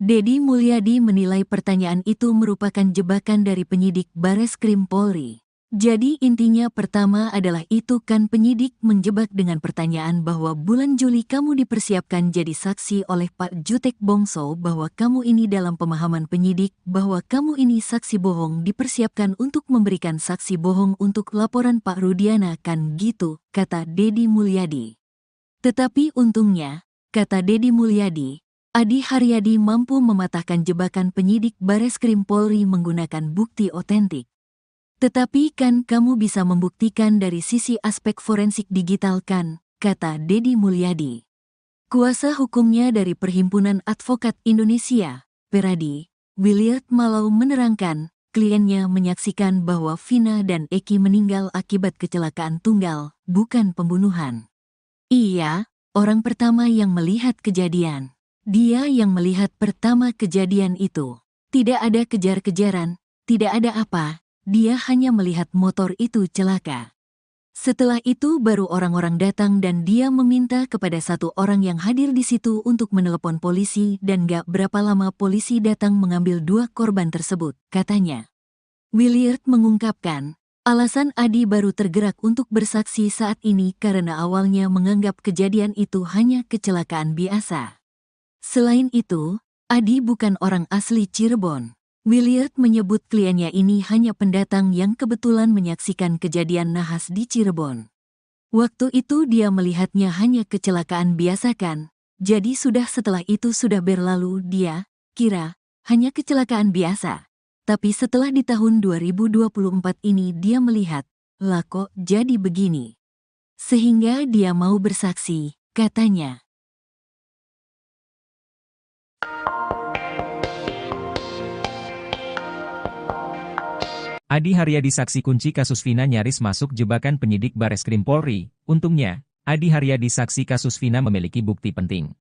Dedi Mulyadi menilai pertanyaan itu merupakan jebakan dari penyidik Bareskrim Polri. Jadi intinya pertama adalah itu kan penyidik menjebak dengan pertanyaan bahwa bulan Juli kamu dipersiapkan jadi saksi oleh Pak Jutek Bongso, bahwa kamu ini dalam pemahaman penyidik bahwa kamu ini saksi bohong dipersiapkan untuk memberikan saksi bohong untuk laporan Pak Rudiana kan gitu, kata Dedi Mulyadi. Tetapi untungnya, kata Dedi Mulyadi, Adi Haryadi mampu mematahkan jebakan penyidik Bareskrim Polri menggunakan bukti otentik. Tetapi kan kamu bisa membuktikan dari sisi aspek forensik digital kan, kata Dedi Mulyadi. Kuasa hukumnya dari Perhimpunan Advokat Indonesia, Peradi, Williard Malau menerangkan, kliennya menyaksikan bahwa Vina dan Eki meninggal akibat kecelakaan tunggal, bukan pembunuhan. Iya, orang pertama yang melihat kejadian. Dia yang melihat pertama kejadian itu. Tidak ada kejar-kejaran, tidak ada apa, dia hanya melihat motor itu celaka. Setelah itu baru orang-orang datang dan dia meminta kepada satu orang yang hadir di situ untuk menelepon polisi dan gak berapa lama polisi datang mengambil dua korban tersebut, katanya. Williard mengungkapkan, alasan Adi baru tergerak untuk bersaksi saat ini karena awalnya menganggap kejadian itu hanya kecelakaan biasa. Selain itu, Adi bukan orang asli Cirebon. Williard menyebut kliennya ini hanya pendatang yang kebetulan menyaksikan kejadian nahas di Cirebon. Waktu itu dia melihatnya hanya kecelakaan biasa kan, jadi setelah itu sudah berlalu dia kira hanya kecelakaan biasa. Tapi setelah di tahun 2024 ini dia melihat, lah kok jadi begini. Sehingga dia mau bersaksi, katanya. Adi Haryadi saksi kunci kasus Vina nyaris masuk jebakan penyidik Bareskrim Polri. Untungnya, Adi Haryadi saksi kasus Vina memiliki bukti penting.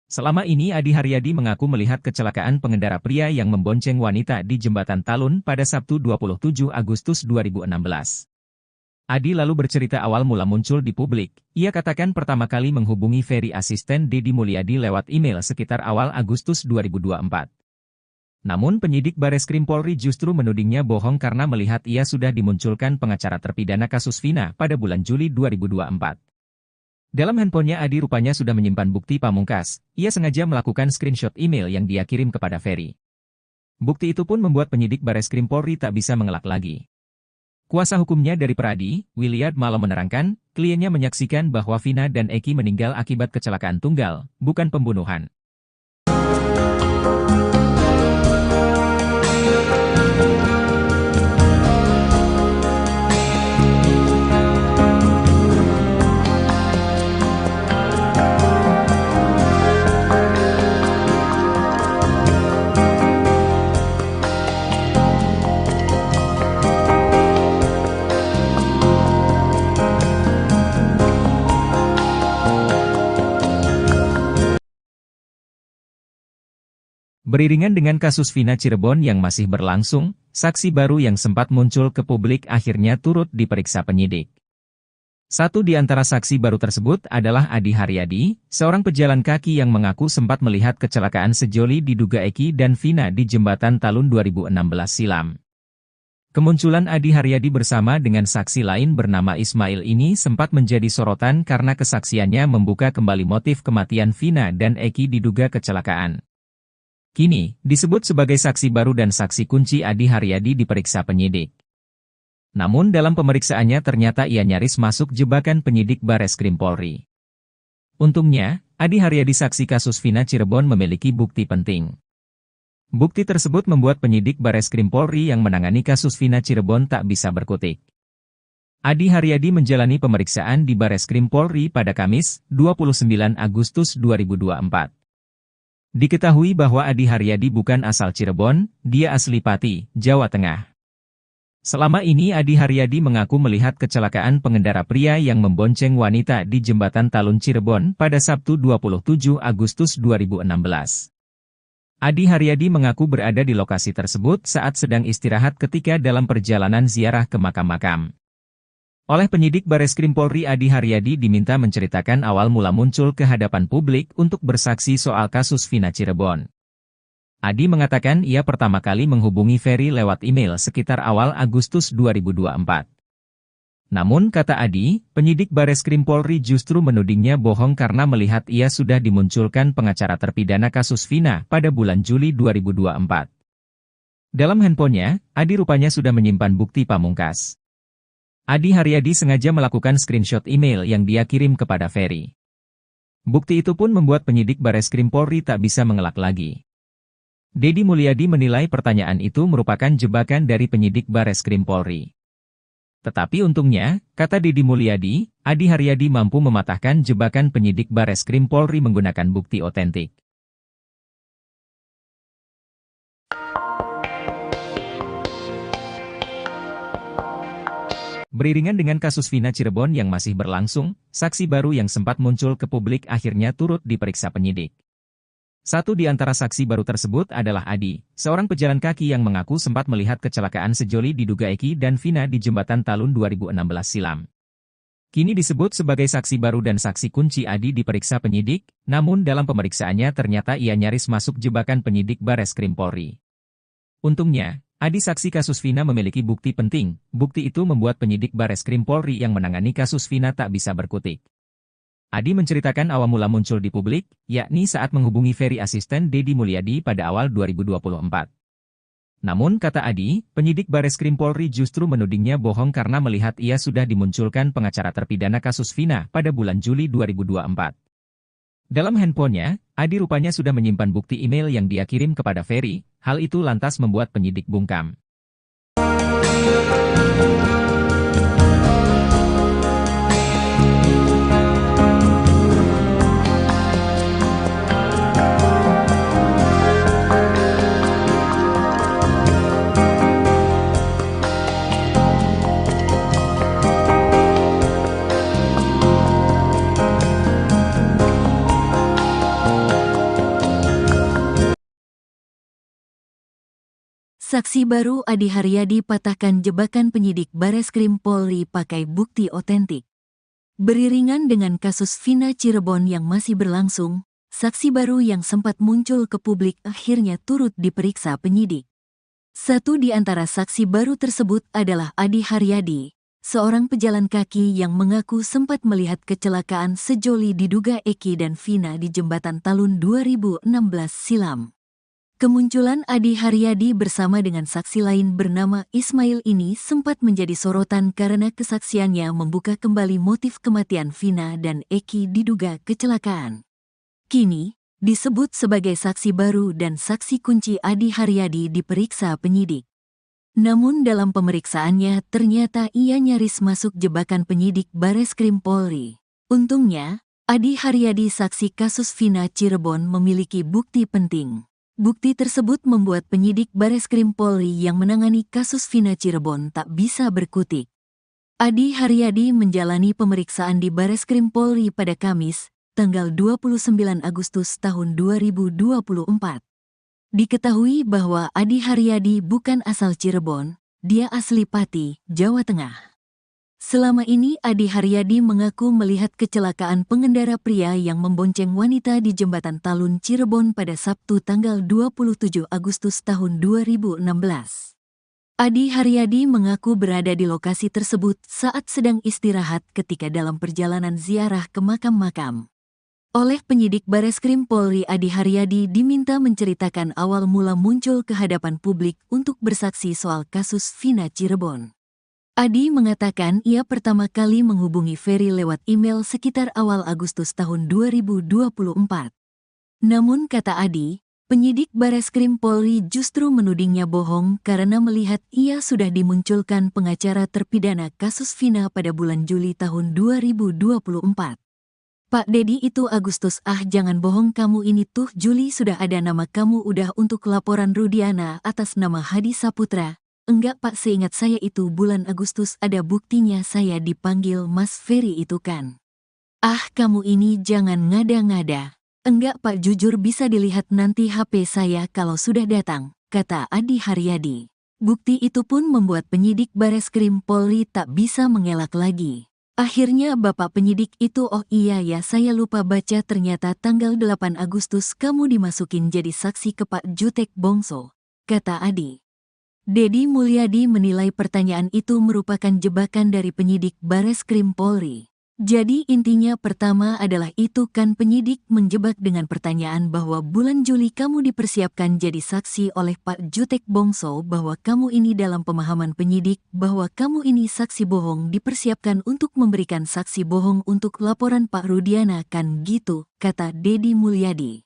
Selama ini Adi Haryadi mengaku melihat kecelakaan pengendara pria yang membonceng wanita di Jembatan Talun pada Sabtu 27 Agustus 2016. Adi lalu bercerita awal mula muncul di publik. Ia katakan pertama kali menghubungi Ferry asisten Deddy Mulyadi lewat email sekitar awal Agustus 2024. Namun penyidik Bareskrim Polri justru menudingnya bohong karena melihat ia sudah dimunculkan pengacara terpidana kasus Vina pada bulan Juli 2024. Dalam handphonenya Adi rupanya sudah menyimpan bukti pamungkas. Ia sengaja melakukan screenshot email yang dia kirim kepada Ferry. Bukti itu pun membuat penyidik Bareskrim Polri tak bisa mengelak lagi. Kuasa hukumnya dari Peradi, Williard Malo menerangkan, kliennya menyaksikan bahwa Vina dan Eki meninggal akibat kecelakaan tunggal, bukan pembunuhan. Beriringan dengan kasus Vina Cirebon yang masih berlangsung, saksi baru yang sempat muncul ke publik akhirnya turut diperiksa penyidik. Satu di antara saksi baru tersebut adalah Adi Haryadi, seorang pejalan kaki yang mengaku sempat melihat kecelakaan sejoli diduga Eki dan Vina di Jembatan Talun 2016 silam. Kemunculan Adi Haryadi bersama dengan saksi lain bernama Ismail ini sempat menjadi sorotan karena kesaksiannya membuka kembali motif kematian Vina dan Eki diduga kecelakaan. Kini, disebut sebagai saksi baru dan saksi kunci Adi Haryadi diperiksa penyidik. Namun dalam pemeriksaannya ternyata ia nyaris masuk jebakan penyidik Bareskrim Polri. Untungnya, Adi Haryadi saksi kasus Vina Cirebon memiliki bukti penting. Bukti tersebut membuat penyidik Bareskrim Polri yang menangani kasus Vina Cirebon tak bisa berkutik. Adi Haryadi menjalani pemeriksaan di Bareskrim Polri pada Kamis, 29 Agustus 2024. Diketahui bahwa Adi Haryadi bukan asal Cirebon, dia asli Pati, Jawa Tengah. Selama ini Adi Haryadi mengaku melihat kecelakaan pengendara pria yang membonceng wanita di Jembatan Talun Cirebon pada Sabtu 27 Agustus 2016. Adi Haryadi mengaku berada di lokasi tersebut saat sedang istirahat ketika dalam perjalanan ziarah ke makam-makam. Oleh penyidik Bareskrim Polri Adi Haryadi diminta menceritakan awal mula muncul ke hadapan publik untuk bersaksi soal kasus Vina Cirebon. Adi mengatakan ia pertama kali menghubungi Ferry lewat email sekitar awal Agustus 2024. Namun kata Adi, penyidik Bareskrim Polri justru menudingnya bohong karena melihat ia sudah dimunculkan pengacara terpidana kasus Vina pada bulan Juli 2024. Dalam handphonenya, Adi rupanya sudah menyimpan bukti pamungkas. Adi Haryadi sengaja melakukan screenshot email yang dia kirim kepada Ferry. Bukti itu pun membuat penyidik Bareskrim Polri tak bisa mengelak lagi. Deddy Mulyadi menilai pertanyaan itu merupakan jebakan dari penyidik Bareskrim Polri. Tetapi untungnya, kata Deddy Mulyadi, Adi Haryadi mampu mematahkan jebakan penyidik Bareskrim Polri menggunakan bukti otentik. Beriringan dengan kasus Vina Cirebon yang masih berlangsung, saksi baru yang sempat muncul ke publik akhirnya turut diperiksa penyidik. Satu di antara saksi baru tersebut adalah Adi, seorang pejalan kaki yang mengaku sempat melihat kecelakaan sejoli diduga Eki dan Vina di Jembatan Talun 2016 silam. Kini disebut sebagai saksi baru dan saksi kunci Adi diperiksa penyidik, namun dalam pemeriksaannya ternyata ia nyaris masuk jebakan penyidik Bareskrim Polri. Untungnya, Adi saksi kasus Vina memiliki bukti penting. Bukti itu membuat penyidik Bareskrim Polri yang menangani kasus Vina tak bisa berkutik. Adi menceritakan awal mula muncul di publik, yakni saat menghubungi Ferry asisten Deddy Mulyadi pada awal 2024. Namun kata Adi, penyidik Bareskrim Polri justru menudingnya bohong karena melihat ia sudah dimunculkan pengacara terpidana kasus Vina pada bulan Juli 2024. Dalam handphonenya, Adi rupanya sudah menyimpan bukti email yang dia kirim kepada Ferry. Hal itu lantas membuat penyidik bungkam. Saksi baru Adi Haryadi patahkan jebakan penyidik Bareskrim Polri pakai bukti otentik. Beriringan dengan kasus Vina Cirebon yang masih berlangsung, saksi baru yang sempat muncul ke publik akhirnya turut diperiksa penyidik. Satu di antara saksi baru tersebut adalah Adi Haryadi, seorang pejalan kaki yang mengaku sempat melihat kecelakaan sejoli diduga Eki dan Vina di Jembatan Talun 2016 silam. Kemunculan Adi Haryadi bersama dengan saksi lain bernama Ismail ini sempat menjadi sorotan karena kesaksiannya membuka kembali motif kematian Vina dan Eki diduga kecelakaan. Kini, disebut sebagai saksi baru dan saksi kunci Adi Haryadi diperiksa penyidik. Namun dalam pemeriksaannya ternyata ia nyaris masuk jebakan penyidik Bareskrim Polri. Untungnya, Adi Haryadi saksi kasus Vina Cirebon memiliki bukti penting. Bukti tersebut membuat penyidik Bareskrim Polri yang menangani kasus Vina Cirebon tak bisa berkutik. Adi Haryadi menjalani pemeriksaan di Bareskrim Polri pada Kamis, tanggal 29 Agustus tahun 2024. Diketahui bahwa Adi Haryadi bukan asal Cirebon, dia asli Pati, Jawa Tengah. Selama ini Adi Haryadi mengaku melihat kecelakaan pengendara pria yang membonceng wanita di Jembatan Talun Cirebon pada Sabtu tanggal 27 Agustus tahun 2016. Adi Haryadi mengaku berada di lokasi tersebut saat sedang istirahat ketika dalam perjalanan ziarah ke makam-makam. Oleh penyidik Bareskrim Polri, Adi Haryadi diminta menceritakan awal mula muncul ke hadapan publik untuk bersaksi soal kasus Vina Cirebon. Adi mengatakan ia pertama kali menghubungi Ferry lewat email sekitar awal Agustus tahun 2024. Namun kata Adi, penyidik Bareskrim Polri justru menudingnya bohong karena melihat ia sudah dimunculkan pengacara terpidana kasus Vina pada bulan Juli tahun 2024. Pak Dedi itu Agustus, jangan bohong kamu ini tuh Juli sudah ada nama kamu udah untuk laporan Rudiana atas nama Hadi Saputra. Enggak Pak, seingat saya itu bulan Agustus ada buktinya saya dipanggil Mas Ferry itu kan. Kamu ini jangan ngada-ngada. Enggak Pak, jujur bisa dilihat nanti HP saya kalau sudah datang, kata Adi Haryadi. Bukti itu pun membuat penyidik Bareskrim Polri tak bisa mengelak lagi. Akhirnya Bapak penyidik itu, oh iya ya saya lupa baca, ternyata tanggal 8 Agustus kamu dimasukin jadi saksi ke Pak Jutek Bongso, kata Adi. Dedi Mulyadi menilai pertanyaan itu merupakan jebakan dari penyidik Bareskrim Polri. Jadi intinya pertama adalah itu kan penyidik menjebak dengan pertanyaan bahwa bulan Juli kamu dipersiapkan jadi saksi oleh Pak Jutek Bongso, bahwa kamu ini dalam pemahaman penyidik bahwa kamu ini saksi bohong dipersiapkan untuk memberikan saksi bohong untuk laporan Pak Rudiana kan gitu, kata Dedi Mulyadi.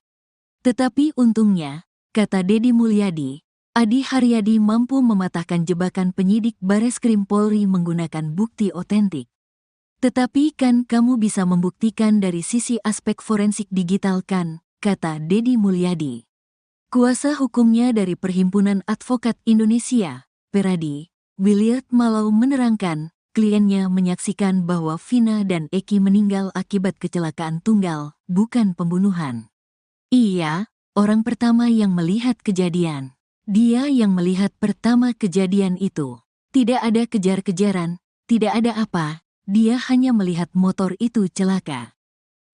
Tetapi untungnya, kata Dedi Mulyadi, Adi Haryadi mampu mematahkan jebakan penyidik Bareskrim Polri menggunakan bukti otentik. Tetapi kan kamu bisa membuktikan dari sisi aspek forensik digital kan, kata Dedi Mulyadi. Kuasa hukumnya dari Perhimpunan Advokat Indonesia, Peradi, Williard Malau menerangkan, kliennya menyaksikan bahwa Vina dan Eki meninggal akibat kecelakaan tunggal, bukan pembunuhan. Iya, orang pertama yang melihat kejadian. Dia yang melihat pertama kejadian itu. Tidak ada kejar-kejaran, tidak ada apa, dia hanya melihat motor itu celaka.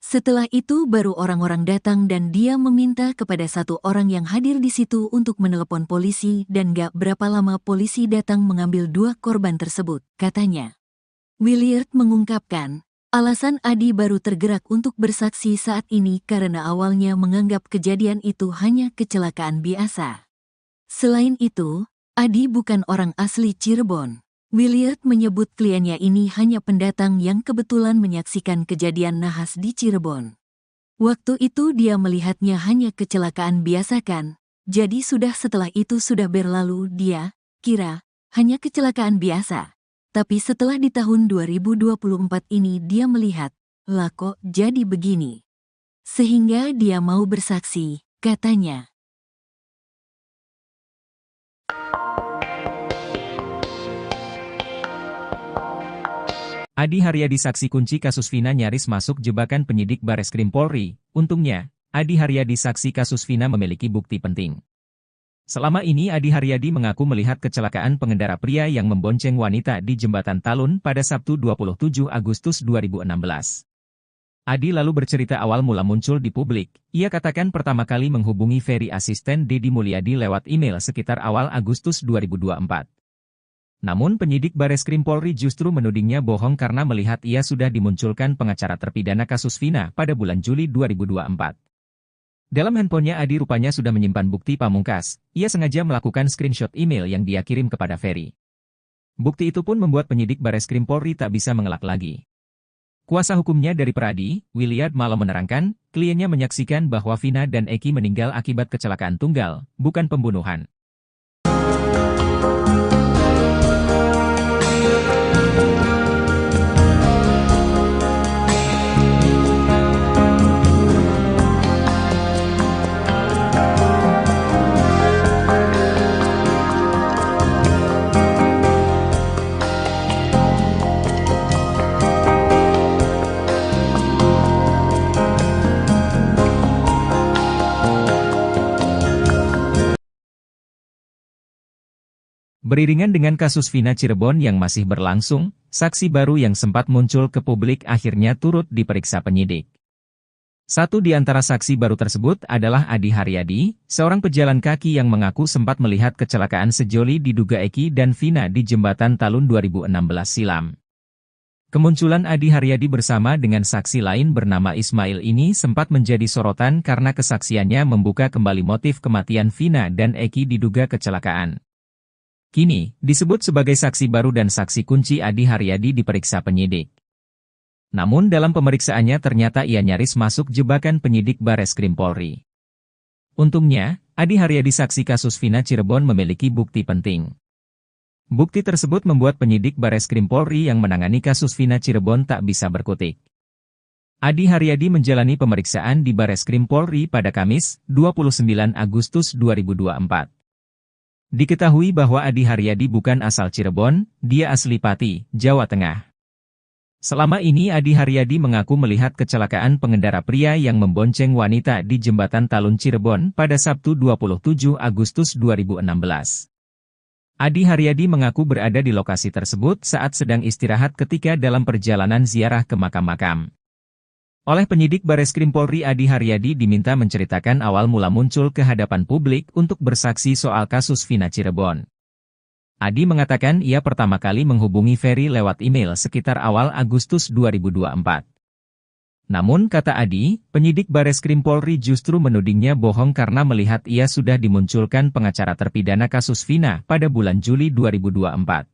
Setelah itu baru orang-orang datang dan dia meminta kepada satu orang yang hadir di situ untuk menelepon polisi dan gak berapa lama polisi datang mengambil dua korban tersebut, katanya. Williard mengungkapkan, alasan Adi baru tergerak untuk bersaksi saat ini karena awalnya menganggap kejadian itu hanya kecelakaan biasa. Selain itu, Adi bukan orang asli Cirebon. Williard menyebut kliennya ini hanya pendatang yang kebetulan menyaksikan kejadian nahas di Cirebon. Waktu itu dia melihatnya hanya kecelakaan biasa kan, jadi setelah itu sudah berlalu dia kira hanya kecelakaan biasa. Tapi setelah di tahun 2024 ini dia melihat, lah kok jadi begini. Sehingga dia mau bersaksi, katanya. Adi Haryadi saksi kunci kasus Vina nyaris masuk jebakan penyidik Bareskrim Polri. Untungnya, Adi Haryadi saksi kasus Vina memiliki bukti penting. Selama ini Adi Haryadi mengaku melihat kecelakaan pengendara pria yang membonceng wanita di Jembatan Talun pada Sabtu 27 Agustus 2016. Adi lalu bercerita awal mula muncul di publik. Ia katakan pertama kali menghubungi Ferry asisten Deddy Mulyadi lewat email sekitar awal Agustus 2024. Namun penyidik Bareskrim Polri justru menudingnya bohong karena melihat ia sudah dimunculkan pengacara terpidana kasus Vina pada bulan Juli 2024. Dalam handphonenya Adi rupanya sudah menyimpan bukti pamungkas. Ia sengaja melakukan screenshot email yang dia kirim kepada Ferry. Bukti itu pun membuat penyidik Bareskrim Polri tak bisa mengelak lagi. Kuasa hukumnya dari Pradi, Williad Malo menerangkan, kliennya menyaksikan bahwa Vina dan Eki meninggal akibat kecelakaan tunggal, bukan pembunuhan. Beriringan dengan kasus Vina Cirebon yang masih berlangsung, saksi baru yang sempat muncul ke publik akhirnya turut diperiksa penyidik. Satu di antara saksi baru tersebut adalah Adi Haryadi, seorang pejalan kaki yang mengaku sempat melihat kecelakaan sejoli diduga Eki dan Vina di Jembatan Talun 2016 silam. Kemunculan Adi Haryadi bersama dengan saksi lain bernama Ismail ini sempat menjadi sorotan karena kesaksiannya membuka kembali motif kematian Vina dan Eki diduga kecelakaan. Kini, disebut sebagai saksi baru dan saksi kunci Adi Haryadi diperiksa penyidik. Namun dalam pemeriksaannya ternyata ia nyaris masuk jebakan penyidik Bareskrim Polri. Untungnya, Adi Haryadi saksi kasus Vina Cirebon memiliki bukti penting. Bukti tersebut membuat penyidik Bareskrim Polri yang menangani kasus Vina Cirebon tak bisa berkutik. Adi Haryadi menjalani pemeriksaan di Bareskrim Polri pada Kamis, 29 Agustus 2024. Diketahui bahwa Adi Haryadi bukan asal Cirebon, dia asli Pati, Jawa Tengah. Selama ini Adi Haryadi mengaku melihat kecelakaan pengendara pria yang membonceng wanita di Jembatan Talun Cirebon pada Sabtu 27 Agustus 2016. Adi Haryadi mengaku berada di lokasi tersebut saat sedang istirahat ketika dalam perjalanan ziarah ke makam-makam. Oleh penyidik Bareskrim Polri Adi Haryadi diminta menceritakan awal mula muncul ke hadapan publik untuk bersaksi soal kasus Vina Cirebon. Adi mengatakan ia pertama kali menghubungi Ferry lewat email sekitar awal Agustus 2024. Namun kata Adi, penyidik Bareskrim Polri justru menudingnya bohong karena melihat ia sudah dimunculkan pengacara terpidana kasus Vina pada bulan Juli 2024.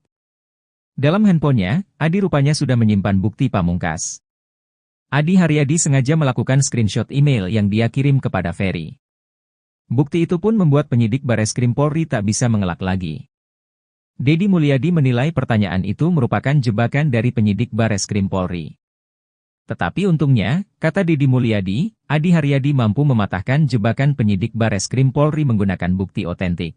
Dalam handphonenya, Adi rupanya sudah menyimpan bukti pamungkas. Adi Haryadi sengaja melakukan screenshot email yang dia kirim kepada Ferry. Bukti itu pun membuat penyidik Bareskrim Polri tak bisa mengelak lagi. Deddy Mulyadi menilai pertanyaan itu merupakan jebakan dari penyidik Bareskrim Polri. Tetapi untungnya, kata Deddy Mulyadi, Adi Haryadi mampu mematahkan jebakan penyidik Bareskrim Polri menggunakan bukti otentik.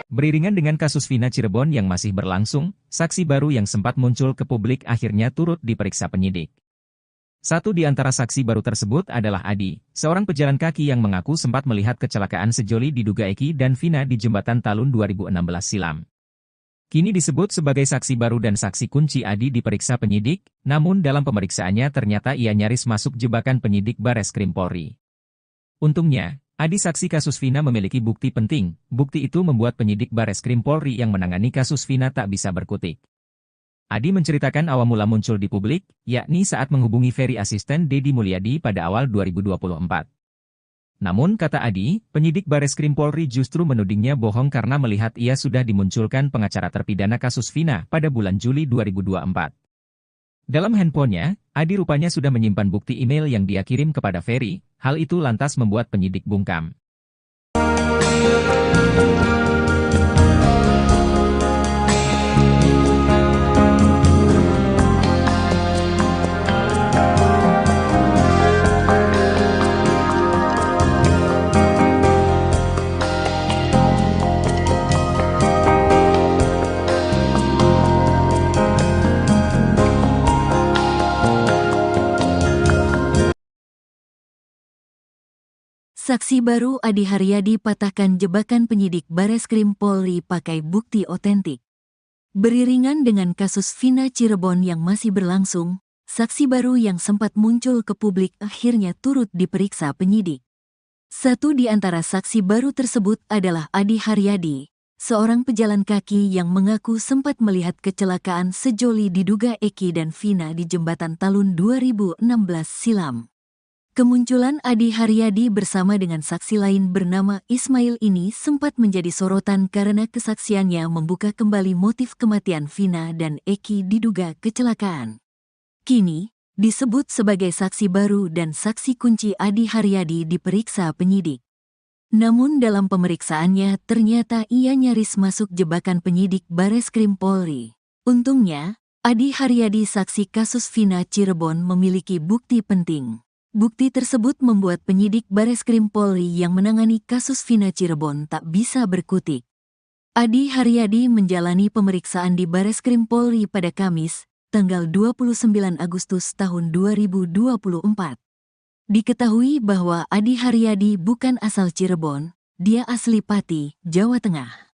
Beriringan dengan kasus Vina Cirebon yang masih berlangsung, saksi baru yang sempat muncul ke publik akhirnya turut diperiksa penyidik. Satu di antara saksi baru tersebut adalah Adi, seorang pejalan kaki yang mengaku sempat melihat kecelakaan sejoli diduga Eki dan Vina di Jembatan Talun 2016 silam. Kini disebut sebagai saksi baru dan saksi kunci Adi diperiksa penyidik, namun dalam pemeriksaannya ternyata ia nyaris masuk jebakan penyidik Bareskrim Polri. Untungnya, Adi saksi kasus Vina memiliki bukti penting. Bukti itu membuat penyidik Bareskrim Polri yang menangani kasus Vina tak bisa berkutik. Adi menceritakan awal mula muncul di publik, yakni saat menghubungi Ferry asisten Deddy Mulyadi pada awal 2024. Namun kata Adi, penyidik Bareskrim Polri justru menudingnya bohong karena melihat ia sudah dimunculkan pengacara terpidana kasus Vina pada bulan Juli 2024. Dalam handphonenya, Adi rupanya sudah menyimpan bukti email yang dia kirim kepada Ferry, hal itu lantas membuat penyidik bungkam. Saksi baru Adi Haryadi patahkan jebakan penyidik Bareskrim Polri pakai bukti otentik. Beriringan dengan kasus Vina Cirebon yang masih berlangsung, saksi baru yang sempat muncul ke publik akhirnya turut diperiksa penyidik. Satu di antara saksi baru tersebut adalah Adi Haryadi, seorang pejalan kaki yang mengaku sempat melihat kecelakaan sejoli diduga Eki dan Vina di jembatan Talun 2016 silam. Kemunculan Adi Haryadi bersama dengan saksi lain bernama Ismail ini sempat menjadi sorotan karena kesaksiannya membuka kembali motif kematian Vina dan Eki diduga kecelakaan. Kini, disebut sebagai saksi baru dan saksi kunci Adi Haryadi diperiksa penyidik. Namun dalam pemeriksaannya ternyata ia nyaris masuk jebakan penyidik Bareskrim Polri. Untungnya, Adi Haryadi saksi kasus Vina Cirebon memiliki bukti penting. Bukti tersebut membuat penyidik Bareskrim Polri yang menangani kasus Vina Cirebon tak bisa berkutik. Adi Haryadi menjalani pemeriksaan di Bareskrim Polri pada Kamis, tanggal 29 Agustus tahun 2024. Diketahui bahwa Adi Haryadi bukan asal Cirebon, dia asli Pati, Jawa Tengah.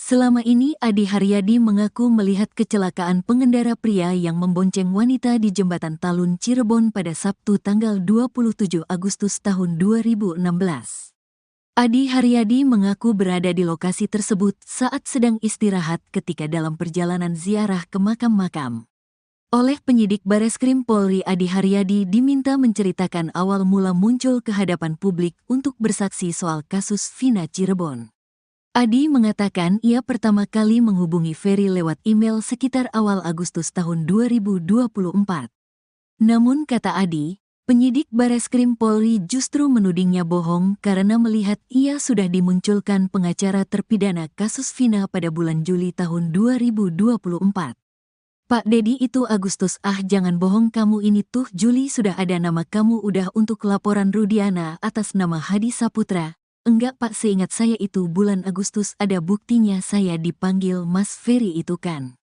Selama ini Adi Haryadi mengaku melihat kecelakaan pengendara pria yang membonceng wanita di jembatan Talun Cirebon pada Sabtu tanggal 27 Agustus tahun 2016. Adi Haryadi mengaku berada di lokasi tersebut saat sedang istirahat ketika dalam perjalanan ziarah ke makam-makam. Oleh penyidik Bareskrim Polri, Adi Haryadi diminta menceritakan awal mula muncul ke hadapan publik untuk bersaksi soal kasus Vina Cirebon. Adi mengatakan ia pertama kali menghubungi Ferry lewat email sekitar awal Agustus tahun 2024. Namun kata Adi, penyidik Bareskrim Polri justru menudingnya bohong karena melihat ia sudah dimunculkan pengacara terpidana kasus Vina pada bulan Juli tahun 2024. Pak Dedi itu Agustus, jangan bohong kamu ini tuh Juli sudah ada nama kamu udah untuk laporan Rudiana atas nama Hadi Saputra. Enggak Pak, seingat saya itu bulan Agustus ada buktinya saya dipanggil Mas Ferry itu kan.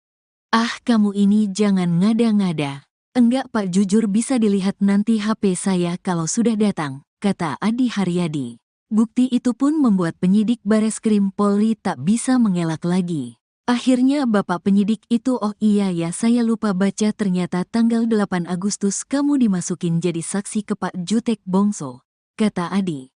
Kamu ini jangan ngada-ngada. Enggak Pak, jujur bisa dilihat nanti HP saya kalau sudah datang, kata Adi Haryadi. Bukti itu pun membuat penyidik Bareskrim Polri tak bisa mengelak lagi. Akhirnya Bapak penyidik itu, oh iya ya saya lupa baca, ternyata tanggal 8 Agustus kamu dimasukin jadi saksi ke Pak Jutek Bongso, kata Adi.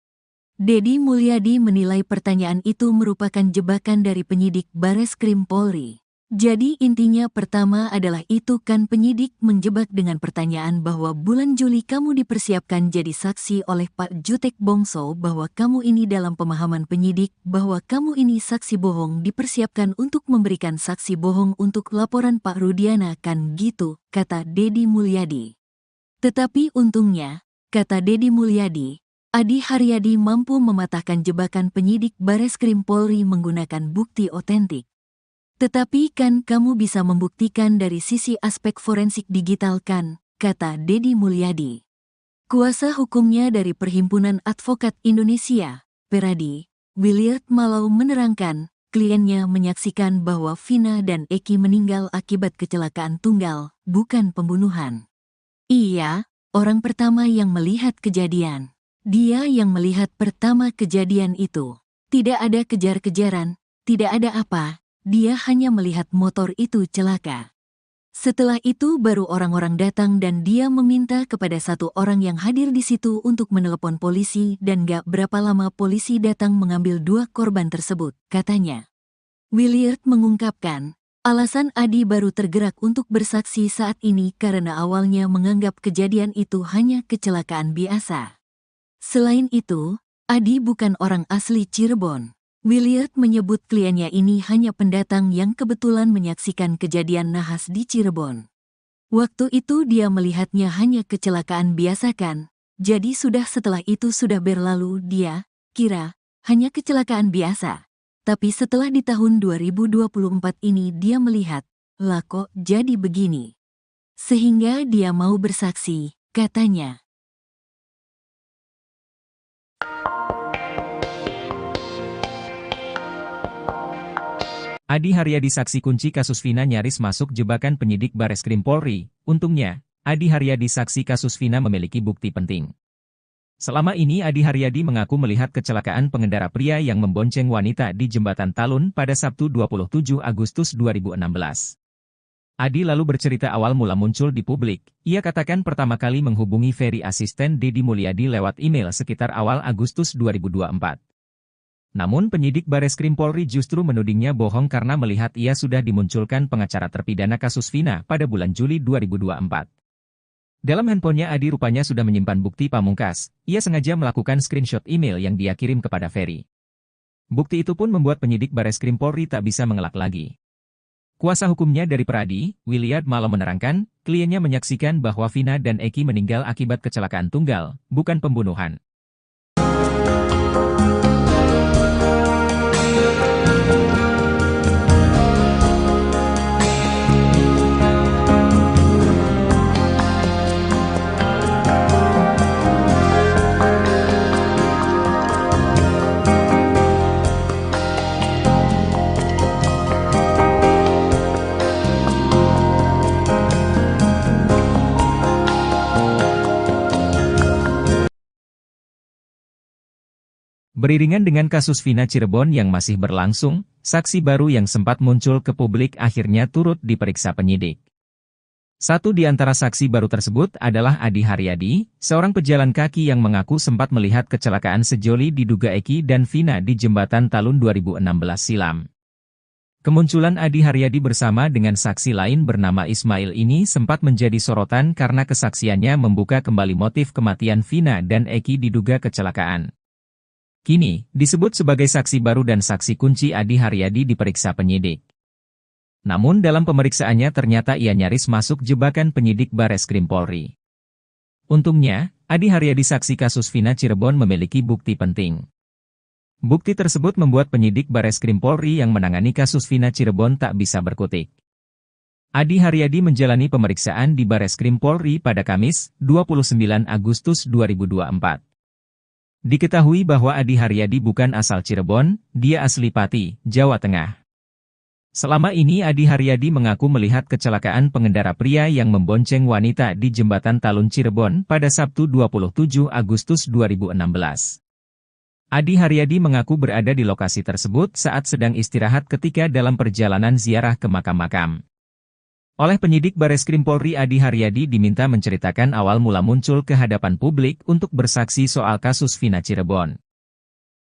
Dedi Mulyadi menilai pertanyaan itu merupakan jebakan dari penyidik Bareskrim Polri. Jadi intinya pertama adalah itu kan penyidik menjebak dengan pertanyaan bahwa bulan Juli kamu dipersiapkan jadi saksi oleh Pak Jutek Bongso, bahwa kamu ini dalam pemahaman penyidik bahwa kamu ini saksi bohong dipersiapkan untuk memberikan saksi bohong untuk laporan Pak Rudiana kan gitu, kata Dedi Mulyadi. Tetapi untungnya, kata Dedi Mulyadi, Adi Haryadi mampu mematahkan jebakan penyidik Bareskrim Polri menggunakan bukti otentik. Tetapi kan kamu bisa membuktikan dari sisi aspek forensik digital kan, kata Dedi Mulyadi. Kuasa hukumnya dari Perhimpunan Advokat Indonesia, Peradi, Williard Malau menerangkan, kliennya menyaksikan bahwa Vina dan Eki meninggal akibat kecelakaan tunggal, bukan pembunuhan. Iya, orang pertama yang melihat kejadian. Dia yang melihat pertama kejadian itu. Tidak ada kejar-kejaran, tidak ada apa, dia hanya melihat motor itu celaka. Setelah itu baru orang-orang datang dan dia meminta kepada satu orang yang hadir di situ untuk menelepon polisi dan gak berapa lama polisi datang mengambil dua korban tersebut, katanya. Williard mengungkapkan, alasan Adi baru tergerak untuk bersaksi saat ini karena awalnya menganggap kejadian itu hanya kecelakaan biasa. Selain itu, Adi bukan orang asli Cirebon. Williard menyebut kliennya ini hanya pendatang yang kebetulan menyaksikan kejadian nahas di Cirebon. Waktu itu dia melihatnya hanya kecelakaan biasa kan, jadi setelah itu sudah berlalu dia kira hanya kecelakaan biasa. Tapi setelah di tahun 2024 ini dia melihat, lah kok jadi begini. Sehingga dia mau bersaksi, katanya. Adi Haryadi saksi kunci kasus Vina nyaris masuk jebakan penyidik Bareskrim Polri. Untungnya, Adi Haryadi saksi kasus Vina memiliki bukti penting. Selama ini Adi Haryadi mengaku melihat kecelakaan pengendara pria yang membonceng wanita di Jembatan Talun pada Sabtu 27 Agustus 2016. Adi lalu bercerita awal mula muncul di publik. Ia katakan pertama kali menghubungi Ferry asisten Deddy Mulyadi lewat email sekitar awal Agustus 2024. Namun penyidik Bareskrim Polri justru menudingnya bohong karena melihat ia sudah dimunculkan pengacara terpidana kasus Vina pada bulan Juli 2024. Dalam handphonenya Adi rupanya sudah menyimpan bukti pamungkas. Ia sengaja melakukan screenshot email yang dia kirim kepada Ferry. Bukti itu pun membuat penyidik Bareskrim Polri tak bisa mengelak lagi. Kuasa hukumnya dari Pradi, Williard Malo menerangkan, kliennya menyaksikan bahwa Vina dan Eki meninggal akibat kecelakaan tunggal, bukan pembunuhan. Beriringan dengan kasus Vina Cirebon yang masih berlangsung, saksi baru yang sempat muncul ke publik akhirnya turut diperiksa penyidik. Satu di antara saksi baru tersebut adalah Adi Haryadi, seorang pejalan kaki yang mengaku sempat melihat kecelakaan sejoli diduga Eki dan Vina di Jembatan Talun 2016 silam. Kemunculan Adi Haryadi bersama dengan saksi lain bernama Ismail ini sempat menjadi sorotan karena kesaksiannya membuka kembali motif kematian Vina dan Eki diduga kecelakaan. Kini, disebut sebagai saksi baru dan saksi kunci Adi Haryadi diperiksa penyidik. Namun dalam pemeriksaannya ternyata ia nyaris masuk jebakan penyidik Bareskrim Polri. Untungnya, Adi Haryadi saksi kasus Vina Cirebon memiliki bukti penting. Bukti tersebut membuat penyidik Bareskrim Polri yang menangani kasus Vina Cirebon tak bisa berkutik. Adi Haryadi menjalani pemeriksaan di Bareskrim Polri pada Kamis, 29 Agustus 2024. Diketahui bahwa Adi Haryadi bukan asal Cirebon, dia asli Pati, Jawa Tengah. Selama ini Adi Haryadi mengaku melihat kecelakaan pengendara pria yang membonceng wanita di Jembatan Talun Cirebon pada Sabtu 27 Agustus 2016. Adi Haryadi mengaku berada di lokasi tersebut saat sedang istirahat ketika dalam perjalanan ziarah ke makam-makam. Oleh penyidik Bareskrim Polri Adi Haryadi diminta menceritakan awal mula muncul ke hadapan publik untuk bersaksi soal kasus Vina Cirebon.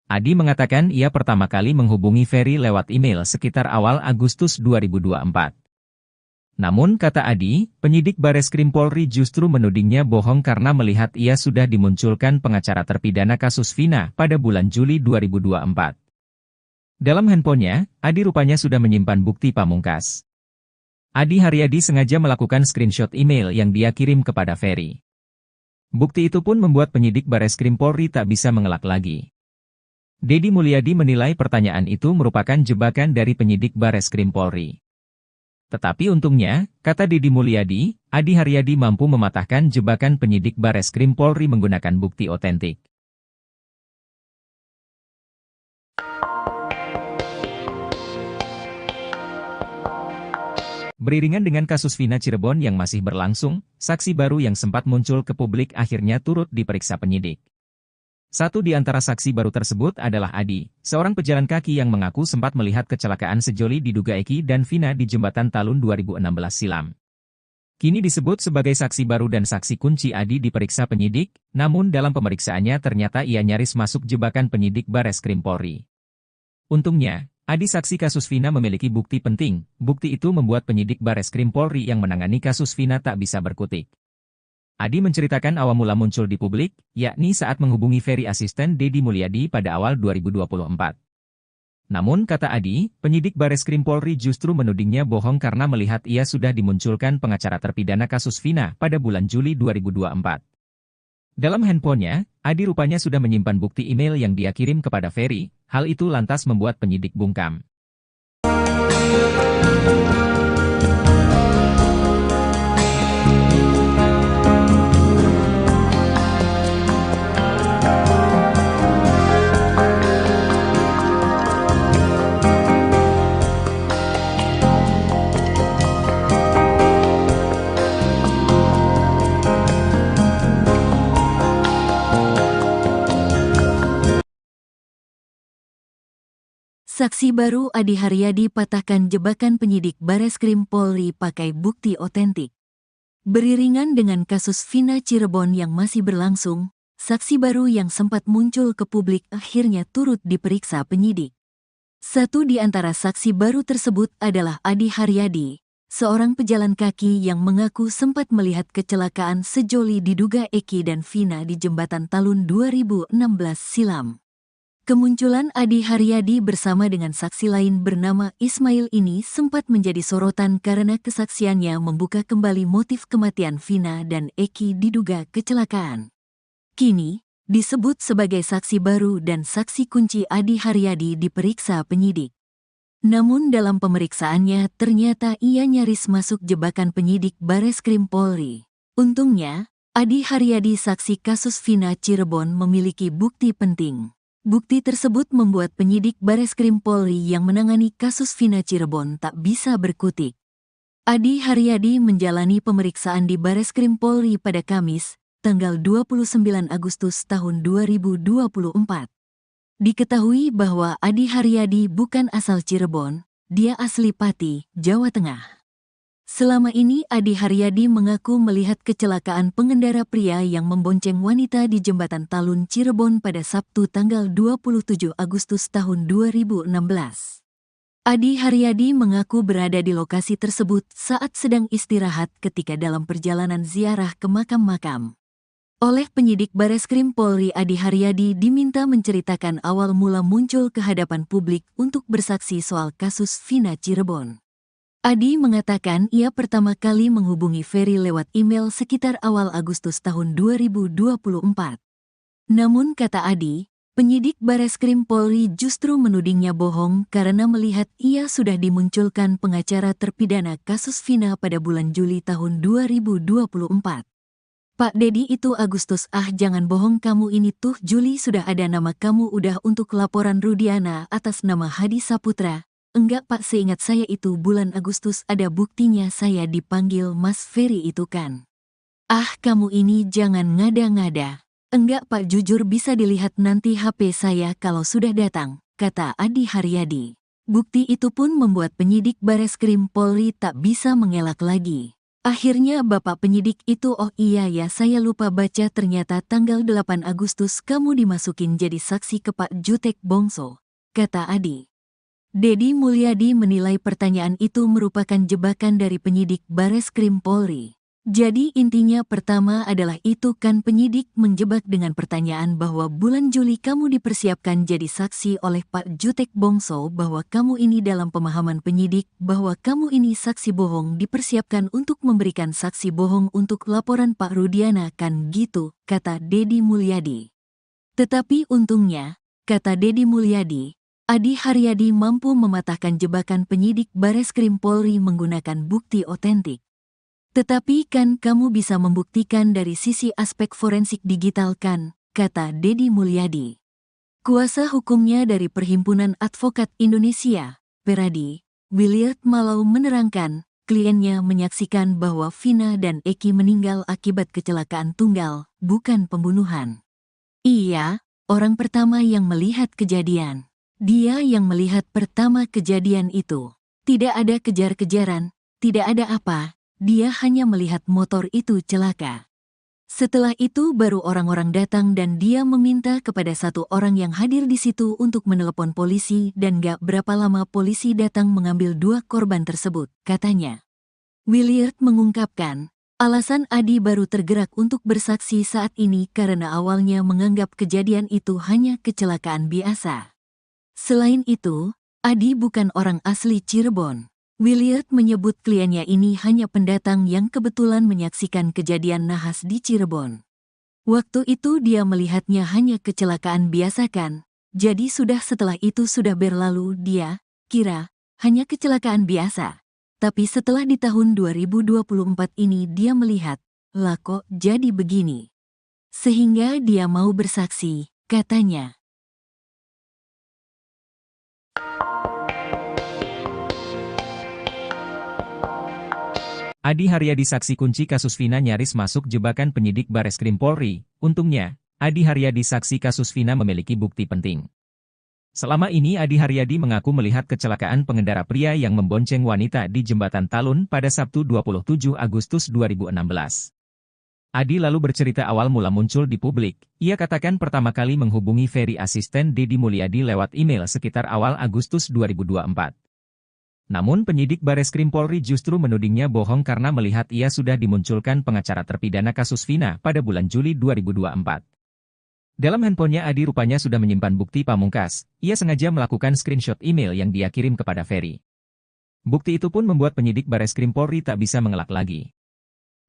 Adi mengatakan ia pertama kali menghubungi Ferry lewat email sekitar awal Agustus 2024. Namun kata Adi, penyidik Bareskrim Polri justru menudingnya bohong karena melihat ia sudah dimunculkan pengacara terpidana kasus Vina pada bulan Juli 2024. Dalam handphonenya, Adi rupanya sudah menyimpan bukti pamungkas. Adi Haryadi sengaja melakukan screenshot email yang dia kirim kepada Ferry. Bukti itu pun membuat penyidik Bareskrim Polri tak bisa mengelak lagi. Deddy Mulyadi menilai pertanyaan itu merupakan jebakan dari penyidik Bareskrim Polri. Tetapi untungnya, kata Deddy Mulyadi, Adi Haryadi mampu mematahkan jebakan penyidik Bareskrim Polri menggunakan bukti otentik. Beriringan dengan kasus Vina Cirebon yang masih berlangsung, saksi baru yang sempat muncul ke publik akhirnya turut diperiksa penyidik. Satu di antara saksi baru tersebut adalah Adi, seorang pejalan kaki yang mengaku sempat melihat kecelakaan sejoli diduga Eki dan Vina di Jembatan Talun 2016 silam. Kini disebut sebagai saksi baru dan saksi kunci Adi diperiksa penyidik, namun dalam pemeriksaannya ternyata ia nyaris masuk jebakan penyidik Bareskrim Polri. Untungnya, Adi saksi kasus Vina memiliki bukti penting. Bukti itu membuat penyidik Bareskrim Polri yang menangani kasus Vina tak bisa berkutik. Adi menceritakan awal mula muncul di publik, yakni saat menghubungi Ferry asisten Deddy Mulyadi pada awal 2024. Namun kata Adi, penyidik Bareskrim Polri justru menudingnya bohong karena melihat ia sudah dimunculkan pengacara terpidana kasus Vina pada bulan Juli 2024. Dalam handphonenya, Adi rupanya sudah menyimpan bukti email yang dia kirim kepada Ferry. Hal itu lantas membuat penyidik bungkam. Saksi baru Adi Haryadi patahkan jebakan penyidik Bareskrim Polri pakai bukti otentik. Beriringan dengan kasus Vina Cirebon yang masih berlangsung, saksi baru yang sempat muncul ke publik akhirnya turut diperiksa penyidik. Satu di antara saksi baru tersebut adalah Adi Haryadi, seorang pejalan kaki yang mengaku sempat melihat kecelakaan sejoli diduga Eki dan Vina di jembatan Talun 2016 silam. Kemunculan Adi Haryadi bersama dengan saksi lain bernama Ismail ini sempat menjadi sorotan karena kesaksiannya membuka kembali motif kematian Vina dan Eki diduga kecelakaan. Kini, disebut sebagai saksi baru dan saksi kunci Adi Haryadi diperiksa penyidik. Namun dalam pemeriksaannya ternyata ia nyaris masuk jebakan penyidik Bareskrim Polri. Untungnya, Adi Haryadi saksi kasus Vina Cirebon memiliki bukti penting. Bukti tersebut membuat penyidik Bareskrim Polri yang menangani kasus Vina Cirebon tak bisa berkutik. Adi Haryadi menjalani pemeriksaan di Bareskrim Polri pada Kamis, tanggal 29 Agustus tahun 2024. Diketahui bahwa Adi Haryadi bukan asal Cirebon, dia asli Pati, Jawa Tengah. Selama ini Adi Haryadi mengaku melihat kecelakaan pengendara pria yang membonceng wanita di jembatan Talun Cirebon pada Sabtu tanggal 27 Agustus tahun 2016. Adi Haryadi mengaku berada di lokasi tersebut saat sedang istirahat ketika dalam perjalanan ziarah ke makam-makam. Oleh penyidik Bareskrim Polri, Adi Haryadi diminta menceritakan awal mula muncul ke hadapan publik untuk bersaksi soal kasus Vina Cirebon. Adi mengatakan ia pertama kali menghubungi Ferry lewat email sekitar awal Agustus tahun 2024. Namun kata Adi, penyidik Bareskrim Polri justru menudingnya bohong karena melihat ia sudah dimunculkan pengacara terpidana kasus Vina pada bulan Juli tahun 2024. Pak Dedi itu Agustus, jangan bohong kamu ini tuh Juli sudah ada nama kamu udah untuk laporan Rudiana atas nama Hadi Saputra. Enggak Pak, seingat saya itu bulan Agustus ada buktinya saya dipanggil Mas Ferry itu kan. Kamu ini jangan ngada-ngada. Enggak Pak, jujur bisa dilihat nanti HP saya kalau sudah datang, kata Adi Haryadi. Bukti itu pun membuat penyidik Bareskrim Polri tak bisa mengelak lagi. Akhirnya Bapak penyidik itu, oh iya ya saya lupa baca, ternyata tanggal 8 Agustus kamu dimasukin jadi saksi ke Pak Jutek Bongso, kata Adi. Dedi Mulyadi menilai pertanyaan itu merupakan jebakan dari penyidik Bareskrim Polri. Jadi intinya pertama adalah itu kan penyidik menjebak dengan pertanyaan bahwa bulan Juli kamu dipersiapkan jadi saksi oleh Pak Jutek Bongso, bahwa kamu ini dalam pemahaman penyidik bahwa kamu ini saksi bohong dipersiapkan untuk memberikan saksi bohong untuk laporan Pak Rudiana kan gitu, kata Dedi Mulyadi. Tetapi untungnya, kata Dedi Mulyadi, Adi Haryadi mampu mematahkan jebakan penyidik Bareskrim Polri menggunakan bukti otentik. Tetapi kan kamu bisa membuktikan dari sisi aspek forensik digital kan, kata Dedi Mulyadi. Kuasa hukumnya dari Perhimpunan Advokat Indonesia, Peradi, Williard Malau menerangkan, kliennya menyaksikan bahwa Vina dan Eki meninggal akibat kecelakaan tunggal, bukan pembunuhan. Iya, orang pertama yang melihat kejadian. Dia yang melihat pertama kejadian itu. Tidak ada kejar-kejaran, tidak ada apa, dia hanya melihat motor itu celaka. Setelah itu baru orang-orang datang dan dia meminta kepada satu orang yang hadir di situ untuk menelepon polisi dan gak berapa lama polisi datang mengambil dua korban tersebut, katanya. Williard mengungkapkan, alasan Adi baru tergerak untuk bersaksi saat ini karena awalnya menganggap kejadian itu hanya kecelakaan biasa. Selain itu, Adi bukan orang asli Cirebon. Williard menyebut kliennya ini hanya pendatang yang kebetulan menyaksikan kejadian nahas di Cirebon. Waktu itu dia melihatnya hanya kecelakaan biasa kan, jadi setelah itu sudah berlalu dia kira hanya kecelakaan biasa. Tapi setelah di tahun 2024 ini dia melihat, lah kok jadi begini. Sehingga dia mau bersaksi, katanya. Adi Haryadi saksi kunci kasus Vina nyaris masuk jebakan penyidik Bareskrim Polri. Untungnya, Adi Haryadi saksi kasus Vina memiliki bukti penting. Selama ini Adi Haryadi mengaku melihat kecelakaan pengendara pria yang membonceng wanita di Jembatan Talun pada Sabtu 27 Agustus 2016. Adi lalu bercerita awal mula muncul di publik. Ia katakan pertama kali menghubungi Ferry asisten Deddy Mulyadi lewat email sekitar awal Agustus 2024. Namun penyidik Bareskrim Polri justru menudingnya bohong karena melihat ia sudah dimunculkan pengacara terpidana kasus Vina pada bulan Juli 2024. Dalam handphonenya Adi rupanya sudah menyimpan bukti pamungkas. Ia sengaja melakukan screenshot email yang dia kirim kepada Ferry. Bukti itu pun membuat penyidik Bareskrim Polri tak bisa mengelak lagi.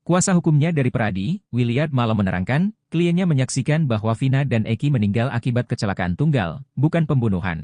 Kuasa hukumnya dari Peradi, Williard Malo menerangkan, kliennya menyaksikan bahwa Vina dan Eki meninggal akibat kecelakaan tunggal, bukan pembunuhan.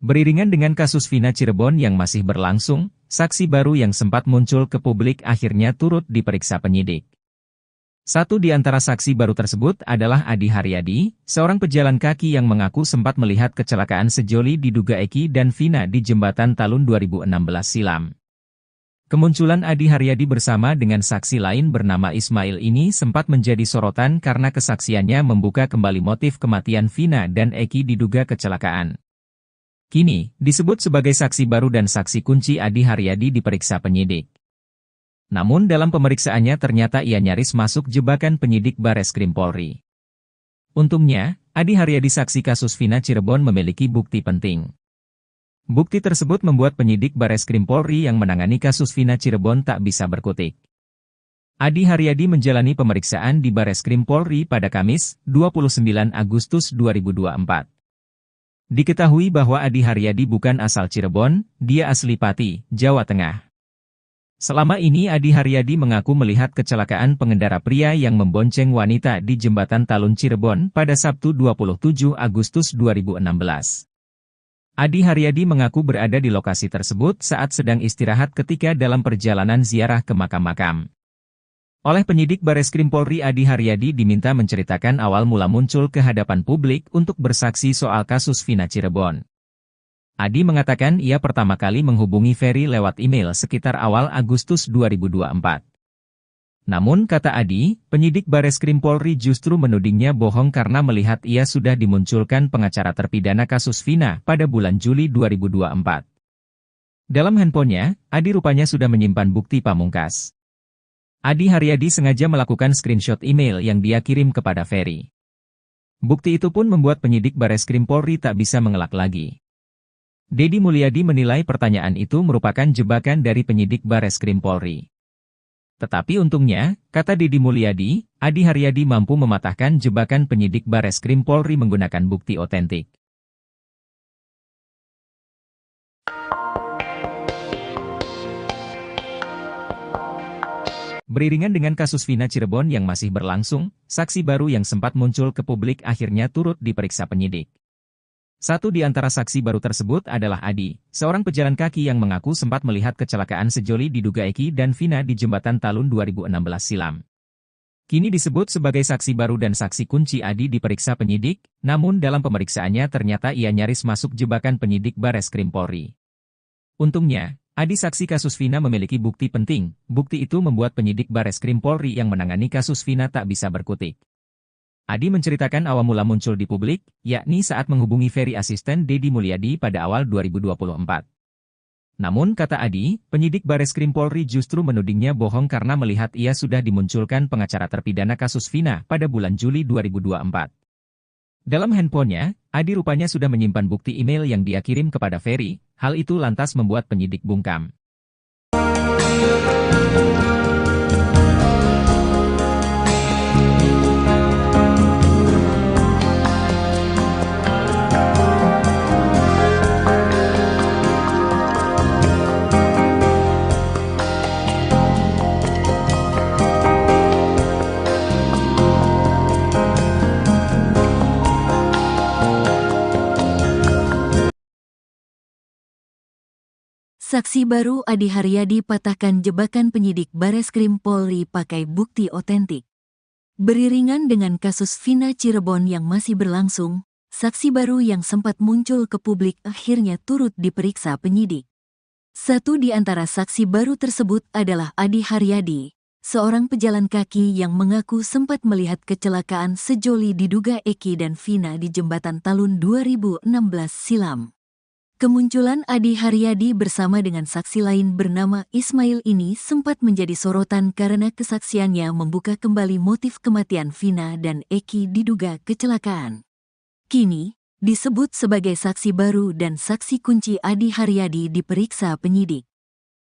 Beriringan dengan kasus Vina Cirebon yang masih berlangsung, saksi baru yang sempat muncul ke publik akhirnya turut diperiksa penyidik. Satu di antara saksi baru tersebut adalah Adi Haryadi, seorang pejalan kaki yang mengaku sempat melihat kecelakaan sejoli diduga Eki dan Vina di Jembatan Talun 2016 silam. Kemunculan Adi Haryadi bersama dengan saksi lain bernama Ismail ini sempat menjadi sorotan karena kesaksiannya membuka kembali motif kematian Vina dan Eki diduga kecelakaan. Kini, disebut sebagai saksi baru dan saksi kunci Adi Haryadi diperiksa penyidik. Namun dalam pemeriksaannya ternyata ia nyaris masuk jebakan penyidik Bareskrim Polri. Untungnya, Adi Haryadi saksi kasus Vina Cirebon memiliki bukti penting. Bukti tersebut membuat penyidik Bareskrim Polri yang menangani kasus Vina Cirebon tak bisa berkutik. Adi Haryadi menjalani pemeriksaan di Bareskrim Polri pada Kamis, 29 Agustus 2024. Diketahui bahwa Adi Haryadi bukan asal Cirebon, dia asli Pati, Jawa Tengah. Selama ini Adi Haryadi mengaku melihat kecelakaan pengendara pria yang membonceng wanita di Jembatan Talun Cirebon pada Sabtu 27 Agustus 2016. Adi Haryadi mengaku berada di lokasi tersebut saat sedang istirahat ketika dalam perjalanan ziarah ke makam-makam. Oleh penyidik Bareskrim Polri Adi Haryadi diminta menceritakan awal mula muncul ke hadapan publik untuk bersaksi soal kasus Vina Cirebon. Adi mengatakan ia pertama kali menghubungi Ferry lewat email sekitar awal Agustus 2024. Namun kata Adi, penyidik Bareskrim Polri justru menudingnya bohong karena melihat ia sudah dimunculkan pengacara terpidana kasus Vina pada bulan Juli 2024. Dalam handphonenya, Adi rupanya sudah menyimpan bukti pamungkas. Adi Haryadi sengaja melakukan screenshot email yang dia kirim kepada Ferry. Bukti itu pun membuat penyidik Bareskrim Polri tak bisa mengelak lagi. Deddy Mulyadi menilai pertanyaan itu merupakan jebakan dari penyidik Bareskrim Polri. Tetapi untungnya, kata Deddy Mulyadi, Adi Haryadi mampu mematahkan jebakan penyidik Bareskrim Polri menggunakan bukti otentik. Beriringan dengan kasus Vina Cirebon yang masih berlangsung, saksi baru yang sempat muncul ke publik akhirnya turut diperiksa penyidik. Satu di antara saksi baru tersebut adalah Adi, seorang pejalan kaki yang mengaku sempat melihat kecelakaan sejoli diduga Eki dan Vina di Jembatan Talun 2016 silam. Kini disebut sebagai saksi baru dan saksi kunci Adi diperiksa penyidik, namun dalam pemeriksaannya ternyata ia nyaris masuk jebakan penyidik Bareskrim Polri. Untungnya, Adi saksi kasus Vina memiliki bukti penting. Bukti itu membuat penyidik Bareskrim Polri yang menangani kasus Vina tak bisa berkutik. Adi menceritakan awal mula muncul di publik, yakni saat menghubungi Ferry asisten Deddy Mulyadi pada awal 2024. Namun kata Adi, penyidik Bareskrim Polri justru menudingnya bohong karena melihat ia sudah dimunculkan pengacara terpidana kasus Vina pada bulan Juli 2024. Dalam handphonenya, Adi rupanya sudah menyimpan bukti email yang dia kirim kepada Ferry. Hal itu lantas membuat penyidik bungkam. Saksi baru Adi Haryadi patahkan jebakan penyidik Bareskrim Polri pakai bukti otentik. Beriringan dengan kasus Vina Cirebon yang masih berlangsung, saksi baru yang sempat muncul ke publik akhirnya turut diperiksa penyidik. Satu di antara saksi baru tersebut adalah Adi Haryadi, seorang pejalan kaki yang mengaku sempat melihat kecelakaan sejoli diduga Eki dan Vina di jembatan Talun 2016 silam. Kemunculan Adi Haryadi bersama dengan saksi lain bernama Ismail ini sempat menjadi sorotan karena kesaksiannya membuka kembali motif kematian Vina dan Eki diduga kecelakaan. Kini, disebut sebagai saksi baru dan saksi kunci Adi Haryadi diperiksa penyidik.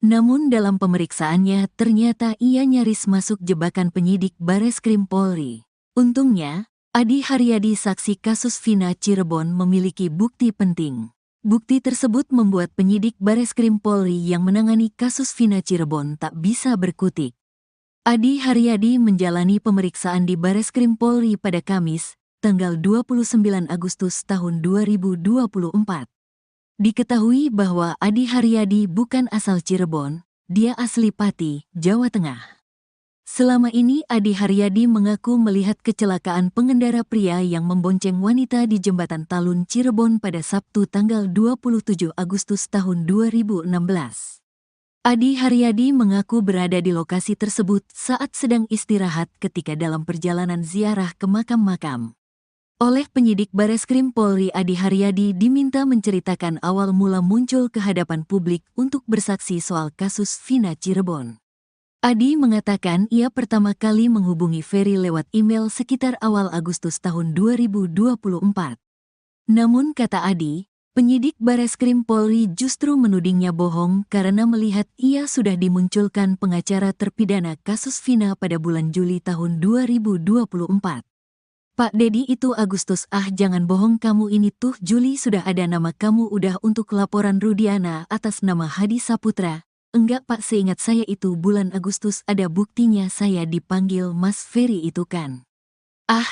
Namun dalam pemeriksaannya ternyata ia nyaris masuk jebakan penyidik Bareskrim Polri. Untungnya, Adi Haryadi saksi kasus Vina Cirebon memiliki bukti penting. Bukti tersebut membuat penyidik Bareskrim Polri yang menangani kasus Vina Cirebon tak bisa berkutik. Adi Haryadi menjalani pemeriksaan di Bareskrim Polri pada Kamis, tanggal 29 Agustus tahun 2024. Diketahui bahwa Adi Haryadi bukan asal Cirebon, dia asli Pati, Jawa Tengah. Selama ini Adi Haryadi mengaku melihat kecelakaan pengendara pria yang membonceng wanita di jembatan Talun Cirebon pada Sabtu tanggal 27 Agustus tahun 2016. Adi Haryadi mengaku berada di lokasi tersebut saat sedang istirahat ketika dalam perjalanan ziarah ke makam-makam. Oleh penyidik Bareskrim Polri, Adi Haryadi diminta menceritakan awal mula muncul ke hadapan publik untuk bersaksi soal kasus Vina Cirebon. Adi mengatakan ia pertama kali menghubungi Ferry lewat email sekitar awal Agustus tahun 2024. Namun kata Adi, penyidik Bareskrim Polri justru menudingnya bohong karena melihat ia sudah dimunculkan pengacara terpidana kasus Vina pada bulan Juli tahun 2024. Pak Dedi itu Agustus, jangan bohong kamu ini tuh Juli sudah ada nama kamu udah untuk laporan Rudiana atas nama Hadi Saputra. Enggak Pak, seingat saya itu bulan Agustus ada buktinya saya dipanggil Mas Ferry itu kan.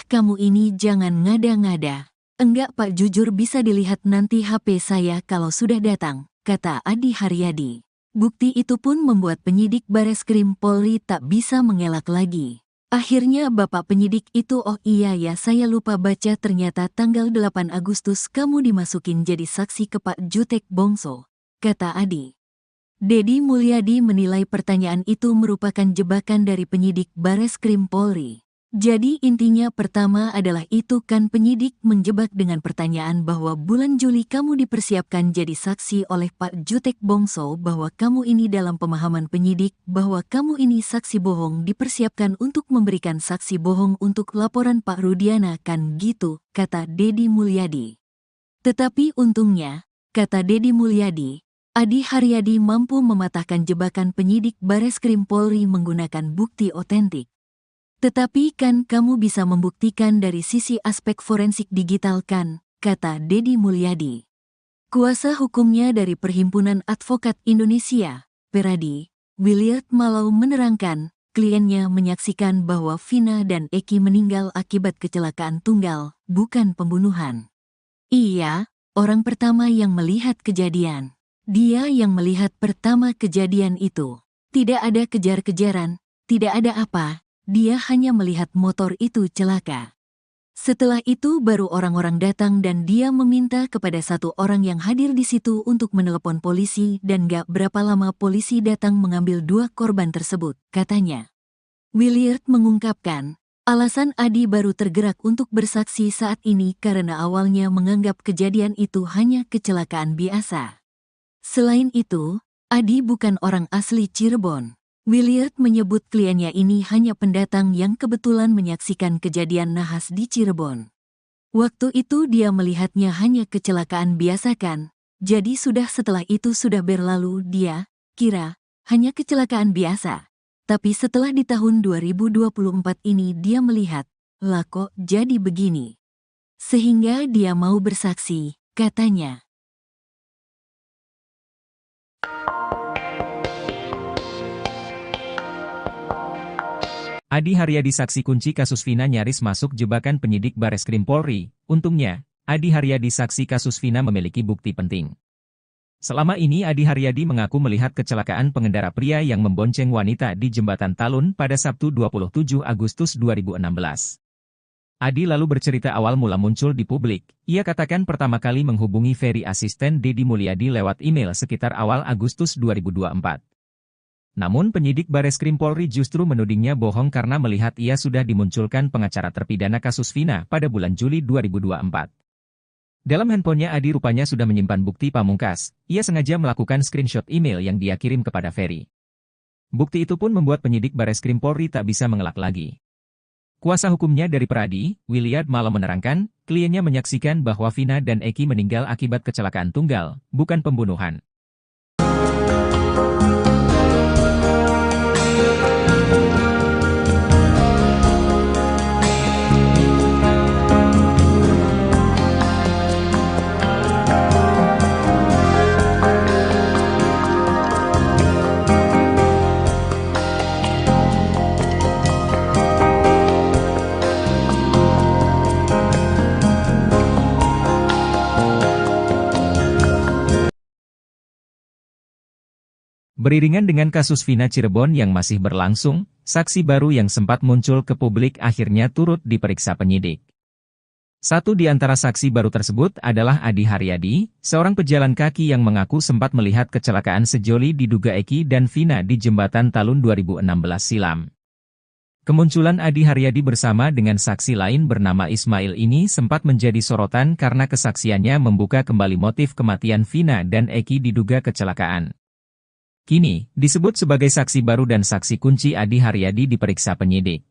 Kamu ini jangan ngada-ngada. Enggak Pak, jujur bisa dilihat nanti HP saya kalau sudah datang, kata Adi Haryadi. Bukti itu pun membuat penyidik Bareskrim Polri tak bisa mengelak lagi. Akhirnya Bapak penyidik itu, oh iya ya saya lupa baca, ternyata tanggal 8 Agustus kamu dimasukin jadi saksi ke Pak Jutek Bongso, kata Adi. Dedi Mulyadi menilai pertanyaan itu merupakan jebakan dari penyidik Bareskrim Polri. Jadi intinya pertama adalah itu kan penyidik menjebak dengan pertanyaan bahwa bulan Juli kamu dipersiapkan jadi saksi oleh Pak Jutek Bongso, bahwa kamu ini dalam pemahaman penyidik bahwa kamu ini saksi bohong dipersiapkan untuk memberikan saksi bohong untuk laporan Pak Rudiana kan gitu, kata Dedi Mulyadi. Tetapi untungnya, kata Dedi Mulyadi, Adi Haryadi mampu mematahkan jebakan penyidik Bareskrim Polri menggunakan bukti otentik. Tetapi kan kamu bisa membuktikan dari sisi aspek forensik digital kan, kata Dedi Mulyadi. Kuasa hukumnya dari Perhimpunan Advokat Indonesia, Peradi, Williard Malau menerangkan, kliennya menyaksikan bahwa Vina dan Eki meninggal akibat kecelakaan tunggal, bukan pembunuhan. Iya, orang pertama yang melihat kejadian. Dia yang melihat pertama kejadian itu. Tidak ada kejar-kejaran, tidak ada apa, dia hanya melihat motor itu celaka. Setelah itu baru orang-orang datang dan dia meminta kepada satu orang yang hadir di situ untuk menelepon polisi dan gak berapa lama polisi datang mengambil dua korban tersebut, katanya. Williard mengungkapkan, alasan Adi baru tergerak untuk bersaksi saat ini karena awalnya menganggap kejadian itu hanya kecelakaan biasa. Selain itu, Adi bukan orang asli Cirebon. Williard menyebut kliennya ini hanya pendatang yang kebetulan menyaksikan kejadian nahas di Cirebon. Waktu itu dia melihatnya hanya kecelakaan biasa kan, jadi setelah itu sudah berlalu dia kira hanya kecelakaan biasa. Tapi setelah di tahun 2024 ini dia melihat, lah kok jadi begini. Sehingga dia mau bersaksi, katanya. Adi Haryadi saksi kunci kasus Vina nyaris masuk jebakan penyidik Bareskrim Polri. Untungnya, Adi Haryadi saksi kasus Vina memiliki bukti penting. Selama ini Adi Haryadi mengaku melihat kecelakaan pengendara pria yang membonceng wanita di Jembatan Talun pada Sabtu 27 Agustus 2016. Adi lalu bercerita awal mula muncul di publik. Ia katakan pertama kali menghubungi Ferry asisten Deddy Mulyadi lewat email sekitar awal Agustus 2024. Namun penyidik Bareskrim Polri justru menudingnya bohong karena melihat ia sudah dimunculkan pengacara terpidana kasus Vina pada bulan Juli 2024. Dalam handphonenya Adi rupanya sudah menyimpan bukti pamungkas. Ia sengaja melakukan screenshot email yang dia kirim kepada Ferry. Bukti itu pun membuat penyidik Bareskrim Polri tak bisa mengelak lagi. Kuasa hukumnya dari Pradi, Williard Malo menerangkan, kliennya menyaksikan bahwa Vina dan Eki meninggal akibat kecelakaan tunggal, bukan pembunuhan. Beriringan dengan kasus Vina Cirebon yang masih berlangsung, saksi baru yang sempat muncul ke publik akhirnya turut diperiksa penyidik. Satu di antara saksi baru tersebut adalah Adi Haryadi, seorang pejalan kaki yang mengaku sempat melihat kecelakaan sejoli diduga Eki dan Vina di Jembatan Talun 2016 silam. Kemunculan Adi Haryadi bersama dengan saksi lain bernama Ismail ini sempat menjadi sorotan karena kesaksiannya membuka kembali motif kematian Vina dan Eki diduga kecelakaan. Kini, disebut sebagai saksi baru dan saksi kunci Adi Haryadi diperiksa penyidik.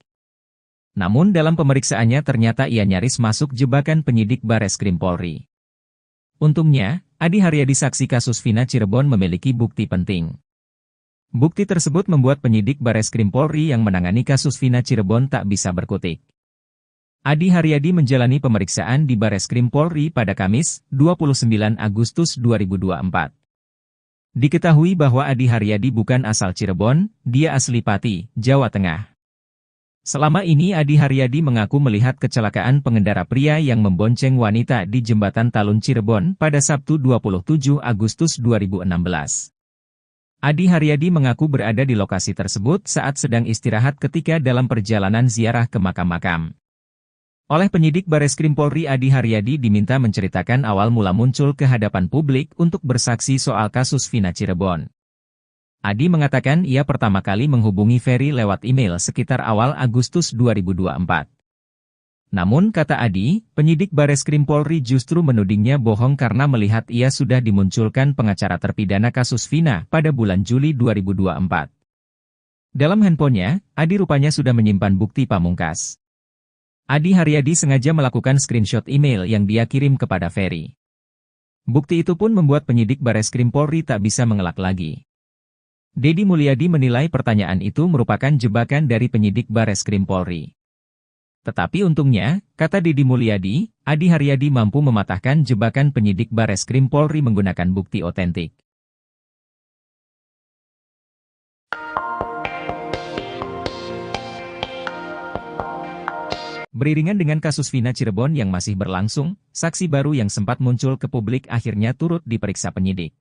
Namun dalam pemeriksaannya ternyata ia nyaris masuk jebakan penyidik Bareskrim Polri. Untungnya, Adi Haryadi saksi kasus Vina Cirebon memiliki bukti penting. Bukti tersebut membuat penyidik Bareskrim Polri yang menangani kasus Vina Cirebon tak bisa berkutik. Adi Haryadi menjalani pemeriksaan di Bareskrim Polri pada Kamis, 29 Agustus 2024. Diketahui bahwa Adi Haryadi bukan asal Cirebon, dia asli Pati, Jawa Tengah. Selama ini Adi Haryadi mengaku melihat kecelakaan pengendara pria yang membonceng wanita di Jembatan Talun Cirebon pada Sabtu 27 Agustus 2016. Adi Haryadi mengaku berada di lokasi tersebut saat sedang istirahat ketika dalam perjalanan ziarah ke makam-makam. Oleh penyidik Bareskrim Polri Adi Haryadi diminta menceritakan awal mula muncul ke hadapan publik untuk bersaksi soal kasus Vina Cirebon. Adi mengatakan ia pertama kali menghubungi Ferry lewat email sekitar awal Agustus 2024. Namun kata Adi, penyidik Bareskrim Polri justru menudingnya bohong karena melihat ia sudah dimunculkan pengacara terpidana kasus Vina pada bulan Juli 2024. Dalam handphonenya, Adi rupanya sudah menyimpan bukti pamungkas. Adi Haryadi sengaja melakukan screenshot email yang dia kirim kepada Ferry. Bukti itu pun membuat penyidik Bareskrim Polri tak bisa mengelak lagi. Deddy Mulyadi menilai pertanyaan itu merupakan jebakan dari penyidik Bareskrim Polri. Tetapi untungnya, kata Deddy Mulyadi, Adi Haryadi mampu mematahkan jebakan penyidik Bareskrim Polri menggunakan bukti otentik. Beriringan dengan kasus Vina Cirebon yang masih berlangsung, saksi baru yang sempat muncul ke publik akhirnya turut diperiksa penyidik.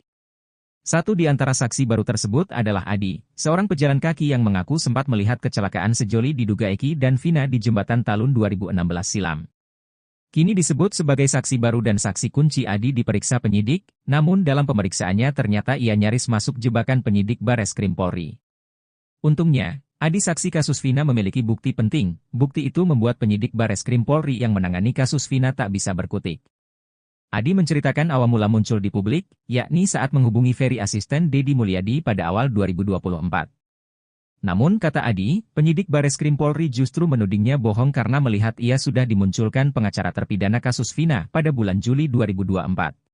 Satu di antara saksi baru tersebut adalah Adi, seorang pejalan kaki yang mengaku sempat melihat kecelakaan sejoli diduga Eki dan Vina di Jembatan Talun 2016 silam. Kini disebut sebagai saksi baru dan saksi kunci Adi diperiksa penyidik, namun dalam pemeriksaannya ternyata ia nyaris masuk jebakan penyidik Bareskrim Polri. Untungnya, Adi saksi kasus Vina memiliki bukti penting. Bukti itu membuat penyidik Bareskrim Polri yang menangani kasus Vina tak bisa berkutik. Adi menceritakan awal mula muncul di publik, yakni saat menghubungi Ferry asisten Deddy Mulyadi pada awal 2024. Namun kata Adi, penyidik Bareskrim Polri justru menudingnya bohong karena melihat ia sudah dimunculkan pengacara terpidana kasus Vina pada bulan Juli 2024.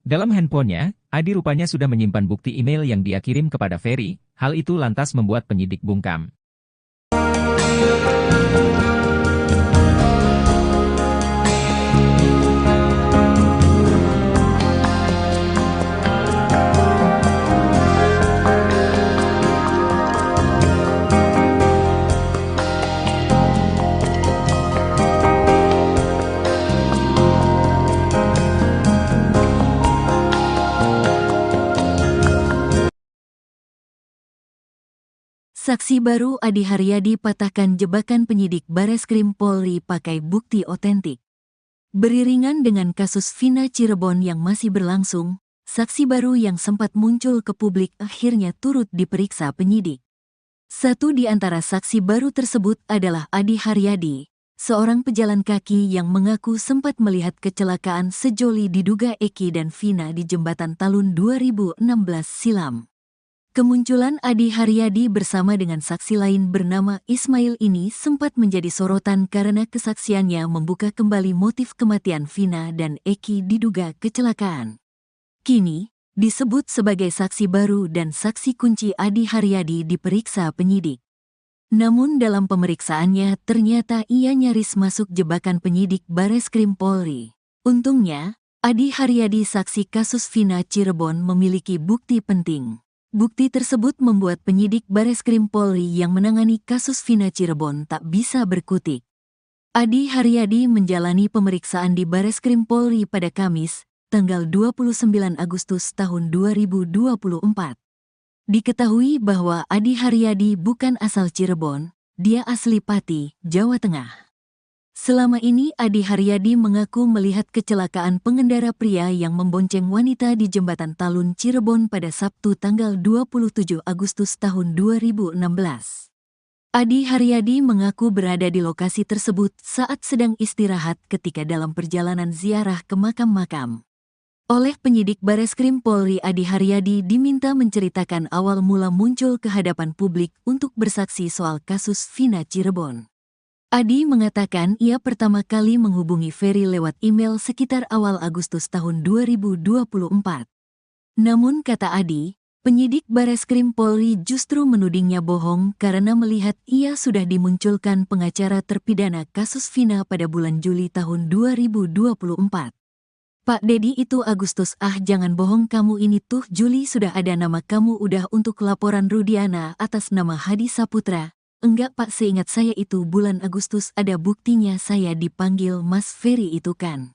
Dalam handphonenya, Adi rupanya sudah menyimpan bukti email yang dia kirim kepada Ferry, hal itu lantas membuat penyidik bungkam. Saksi baru Adi Haryadi patahkan jebakan penyidik Bareskrim Polri pakai bukti otentik. Beriringan dengan kasus Vina Cirebon yang masih berlangsung, saksi baru yang sempat muncul ke publik akhirnya turut diperiksa penyidik. Satu di antara saksi baru tersebut adalah Adi Haryadi, seorang pejalan kaki yang mengaku sempat melihat kecelakaan sejoli diduga Eki dan Vina di jembatan Talun 2016 silam. Kemunculan Adi Haryadi bersama dengan saksi lain bernama Ismail ini sempat menjadi sorotan karena kesaksiannya membuka kembali motif kematian Vina dan Eki diduga kecelakaan. Kini, disebut sebagai saksi baru dan saksi kunci Adi Haryadi diperiksa penyidik. Namun dalam pemeriksaannya ternyata ia nyaris masuk jebakan penyidik Bareskrim Polri. Untungnya, Adi Haryadi saksi kasus Vina Cirebon memiliki bukti penting. Bukti tersebut membuat penyidik Bareskrim Polri yang menangani kasus Vina Cirebon tak bisa berkutik. Adi Haryadi menjalani pemeriksaan di Bareskrim Polri pada Kamis, tanggal 29 Agustus tahun 2024. Diketahui bahwa Adi Haryadi bukan asal Cirebon, dia asli Pati, Jawa Tengah. Selama ini Adi Haryadi mengaku melihat kecelakaan pengendara pria yang membonceng wanita di jembatan Talun Cirebon pada Sabtu tanggal 27 Agustus tahun 2016. Adi Haryadi mengaku berada di lokasi tersebut saat sedang istirahat ketika dalam perjalanan ziarah ke makam-makam. Oleh penyidik Bareskrim Polri, Adi Haryadi diminta menceritakan awal mula muncul ke hadapan publik untuk bersaksi soal kasus Vina Cirebon. Adi mengatakan ia pertama kali menghubungi Ferry lewat email sekitar awal Agustus tahun 2024. Namun kata Adi, penyidik Bareskrim Polri justru menudingnya bohong karena melihat ia sudah dimunculkan pengacara terpidana kasus Vina pada bulan Juli tahun 2024. Pak Dedi itu Agustus, jangan bohong kamu ini tuh Juli sudah ada nama kamu udah untuk laporan Rudiana atas nama Hadi Saputra. Enggak Pak, seingat saya itu bulan Agustus ada buktinya saya dipanggil Mas Ferry itu kan.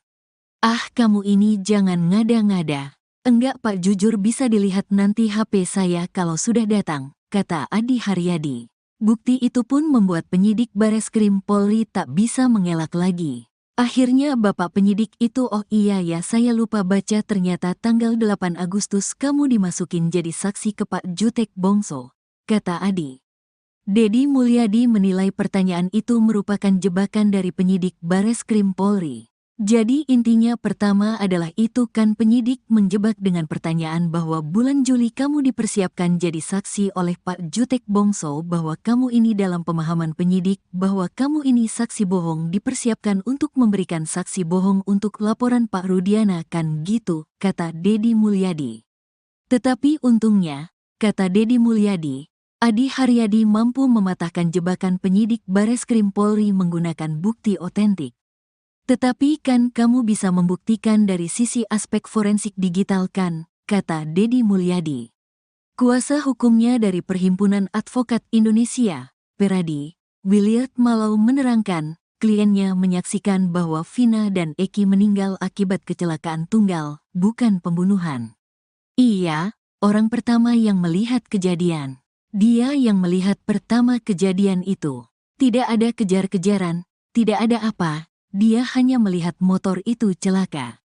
Kamu ini jangan ngada-ngada. Enggak Pak, jujur bisa dilihat nanti HP saya kalau sudah datang, kata Adi Haryadi. Bukti itu pun membuat penyidik Bareskrim Polri tak bisa mengelak lagi. Akhirnya Bapak penyidik itu, oh iya ya saya lupa baca, ternyata tanggal 8 Agustus kamu dimasukin jadi saksi ke Pak Jutek Bongso, kata Adi. Dedi Mulyadi menilai pertanyaan itu merupakan jebakan dari penyidik Bareskrim Polri. Jadi intinya pertama adalah itu kan penyidik menjebak dengan pertanyaan bahwa bulan Juli kamu dipersiapkan jadi saksi oleh Pak Jutek Bongso, bahwa kamu ini dalam pemahaman penyidik bahwa kamu ini saksi bohong dipersiapkan untuk memberikan saksi bohong untuk laporan Pak Rudiana kan gitu, kata Dedi Mulyadi. Tetapi untungnya, kata Dedi Mulyadi, Adi Haryadi mampu mematahkan jebakan penyidik Bareskrim Polri menggunakan bukti otentik. Tetapi kan kamu bisa membuktikan dari sisi aspek forensik digital kan, kata Dedi Mulyadi. Kuasa hukumnya dari Perhimpunan Advokat Indonesia, Peradi, Williard Malau menerangkan, kliennya menyaksikan bahwa Vina dan Eki meninggal akibat kecelakaan tunggal, bukan pembunuhan. Iya, orang pertama yang melihat kejadian. Dia yang melihat pertama kejadian itu. Tidak ada kejar-kejaran, tidak ada apa, dia hanya melihat motor itu celaka.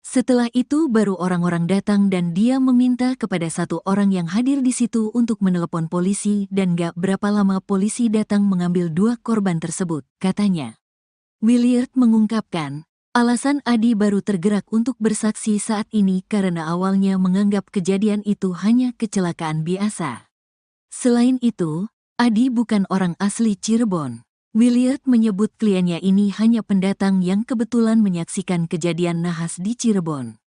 Setelah itu baru orang-orang datang dan dia meminta kepada satu orang yang hadir di situ untuk menelepon polisi dan gak berapa lama polisi datang mengambil dua korban tersebut, katanya. Williard mengungkapkan, alasan Adi baru tergerak untuk bersaksi saat ini karena awalnya menganggap kejadian itu hanya kecelakaan biasa. Selain itu, Adi bukan orang asli Cirebon. Williard menyebut kliennya ini hanya pendatang yang kebetulan menyaksikan kejadian nahas di Cirebon.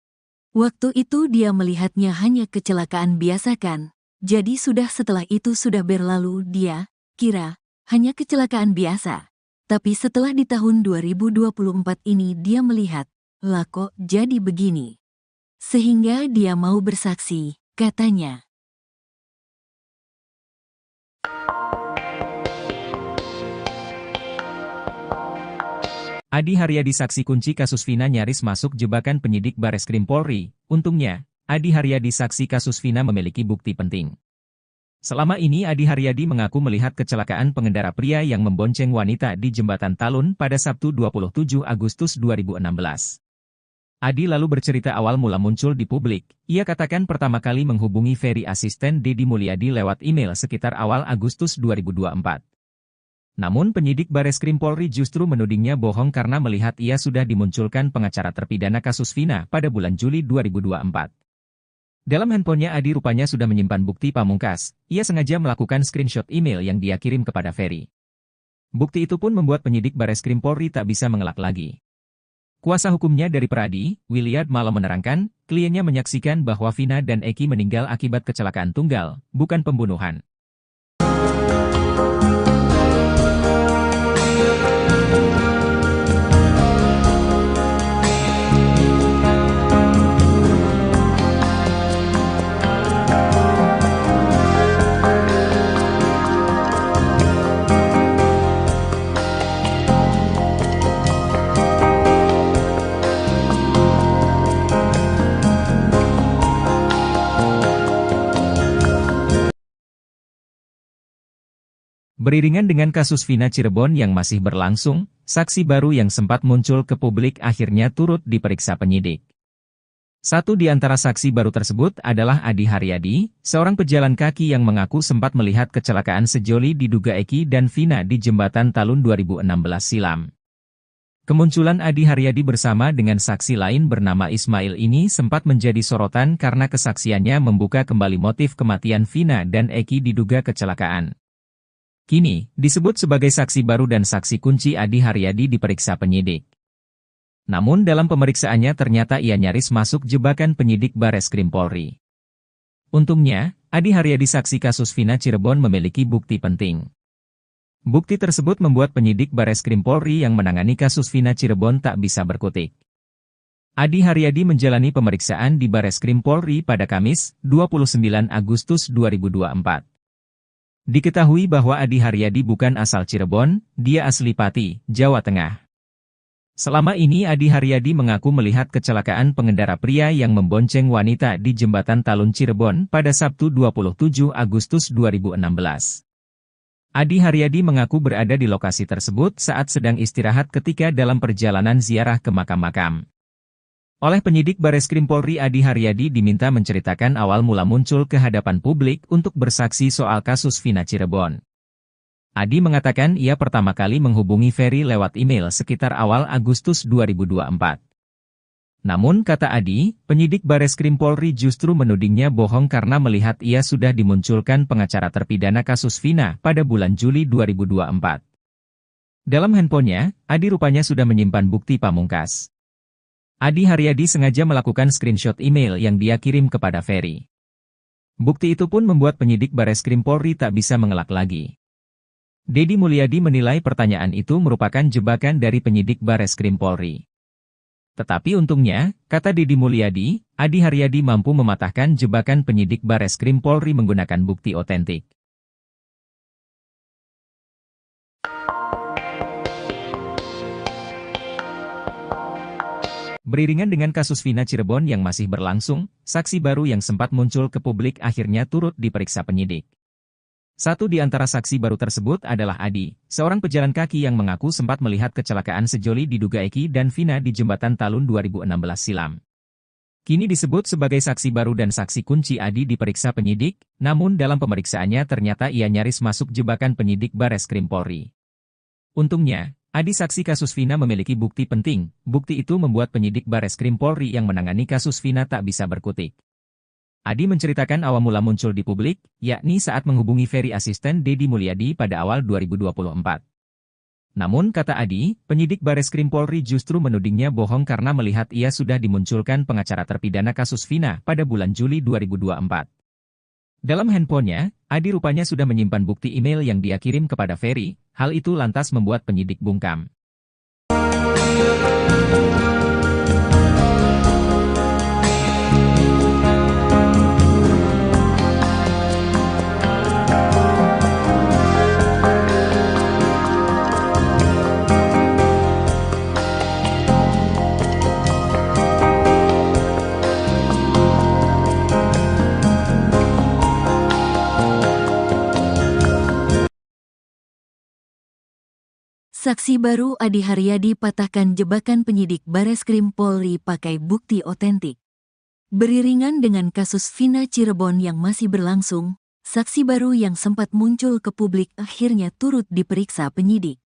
Waktu itu dia melihatnya hanya kecelakaan biasa kan, jadi setelah itu sudah berlalu dia kira hanya kecelakaan biasa. Tapi setelah di tahun 2024 ini dia melihat, lah kok jadi begini. Sehingga dia mau bersaksi, katanya. Adi Haryadi saksi kunci kasus Vina nyaris masuk jebakan penyidik Bareskrim Polri. Untungnya, Adi Haryadi saksi kasus Vina memiliki bukti penting. Selama ini Adi Haryadi mengaku melihat kecelakaan pengendara pria yang membonceng wanita di Jembatan Talun pada Sabtu 27 Agustus 2016. Adi lalu bercerita awal mula muncul di publik. Ia katakan pertama kali menghubungi Ferry asisten Deddy Mulyadi lewat email sekitar awal Agustus 2024. Namun penyidik Bareskrim Polri justru menudingnya bohong karena melihat ia sudah dimunculkan pengacara terpidana kasus Vina pada bulan Juli 2024. Dalam handphonenya Adi rupanya sudah menyimpan bukti pamungkas. Ia sengaja melakukan screenshot email yang dia kirim kepada Ferry. Bukti itu pun membuat penyidik Bareskrim Polri tak bisa mengelak lagi. Kuasa hukumnya dari Peradi, Williard Malo menerangkan, kliennya menyaksikan bahwa Vina dan Eki meninggal akibat kecelakaan tunggal, bukan pembunuhan. Beriringan dengan kasus Vina Cirebon yang masih berlangsung, saksi baru yang sempat muncul ke publik akhirnya turut diperiksa penyidik. Satu di antara saksi baru tersebut adalah Adi Haryadi, seorang pejalan kaki yang mengaku sempat melihat kecelakaan sejoli diduga Eki dan Vina di Jembatan Talun 2016 silam. Kemunculan Adi Haryadi bersama dengan saksi lain bernama Ismail ini sempat menjadi sorotan karena kesaksiannya membuka kembali motif kematian Vina dan Eki diduga kecelakaan. Kini, disebut sebagai saksi baru dan saksi kunci Adi Haryadi diperiksa penyidik. Namun dalam pemeriksaannya ternyata ia nyaris masuk jebakan penyidik Bareskrim Polri. Untungnya, Adi Haryadi saksi kasus Vina Cirebon memiliki bukti penting. Bukti tersebut membuat penyidik Bareskrim Polri yang menangani kasus Vina Cirebon tak bisa berkutik. Adi Haryadi menjalani pemeriksaan di Bareskrim Polri pada Kamis, 29 Agustus 2024. Diketahui bahwa Adi Haryadi bukan asal Cirebon, dia asli Pati, Jawa Tengah. Selama ini Adi Haryadi mengaku melihat kecelakaan pengendara pria yang membonceng wanita di Jembatan Talun Cirebon pada Sabtu 27 Agustus 2016. Adi Haryadi mengaku berada di lokasi tersebut saat sedang istirahat ketika dalam perjalanan ziarah ke makam-makam. Oleh penyidik Bareskrim Polri Adi Haryadi diminta menceritakan awal mula muncul ke hadapan publik untuk bersaksi soal kasus Vina Cirebon. Adi mengatakan ia pertama kali menghubungi Ferry lewat email sekitar awal Agustus 2024. Namun kata Adi, penyidik Bareskrim Polri justru menudingnya bohong karena melihat ia sudah dimunculkan pengacara terpidana kasus Vina pada bulan Juli 2024. Dalam handphonenya, Adi rupanya sudah menyimpan bukti pamungkas. Adi Haryadi sengaja melakukan screenshot email yang dia kirim kepada Ferry. Bukti itu pun membuat penyidik Bareskrim Polri tak bisa mengelak lagi. Deddy Mulyadi menilai pertanyaan itu merupakan jebakan dari penyidik Bareskrim Polri. Tetapi untungnya, kata Deddy Mulyadi, Adi Haryadi mampu mematahkan jebakan penyidik Bareskrim Polri menggunakan bukti otentik. Beriringan dengan kasus Vina Cirebon yang masih berlangsung, saksi baru yang sempat muncul ke publik akhirnya turut diperiksa penyidik. Satu di antara saksi baru tersebut adalah Adi, seorang pejalan kaki yang mengaku sempat melihat kecelakaan sejoli diduga Eki dan Vina di Jembatan Talun 2016 silam. Kini disebut sebagai saksi baru dan saksi kunci Adi diperiksa penyidik, namun dalam pemeriksaannya ternyata ia nyaris masuk jebakan penyidik Bareskrim Polri. Untungnya, Adi saksi kasus Vina memiliki bukti penting. Bukti itu membuat penyidik Bareskrim Polri yang menangani kasus Vina tak bisa berkutik. Adi menceritakan awal mula muncul di publik, yakni saat menghubungi Ferry asisten Deddy Mulyadi pada awal 2024. Namun kata Adi, penyidik Bareskrim Polri justru menudingnya bohong karena melihat ia sudah dimunculkan pengacara terpidana kasus Vina pada bulan Juli 2024. Dalam handphonenya, Adi rupanya sudah menyimpan bukti email yang dia kirim kepada Ferry. Hal itu lantas membuat penyidik bungkam. Saksi baru Adi Haryadi patahkan jebakan penyidik Bareskrim Polri pakai bukti otentik. Beriringan dengan kasus Vina Cirebon yang masih berlangsung, saksi baru yang sempat muncul ke publik akhirnya turut diperiksa penyidik.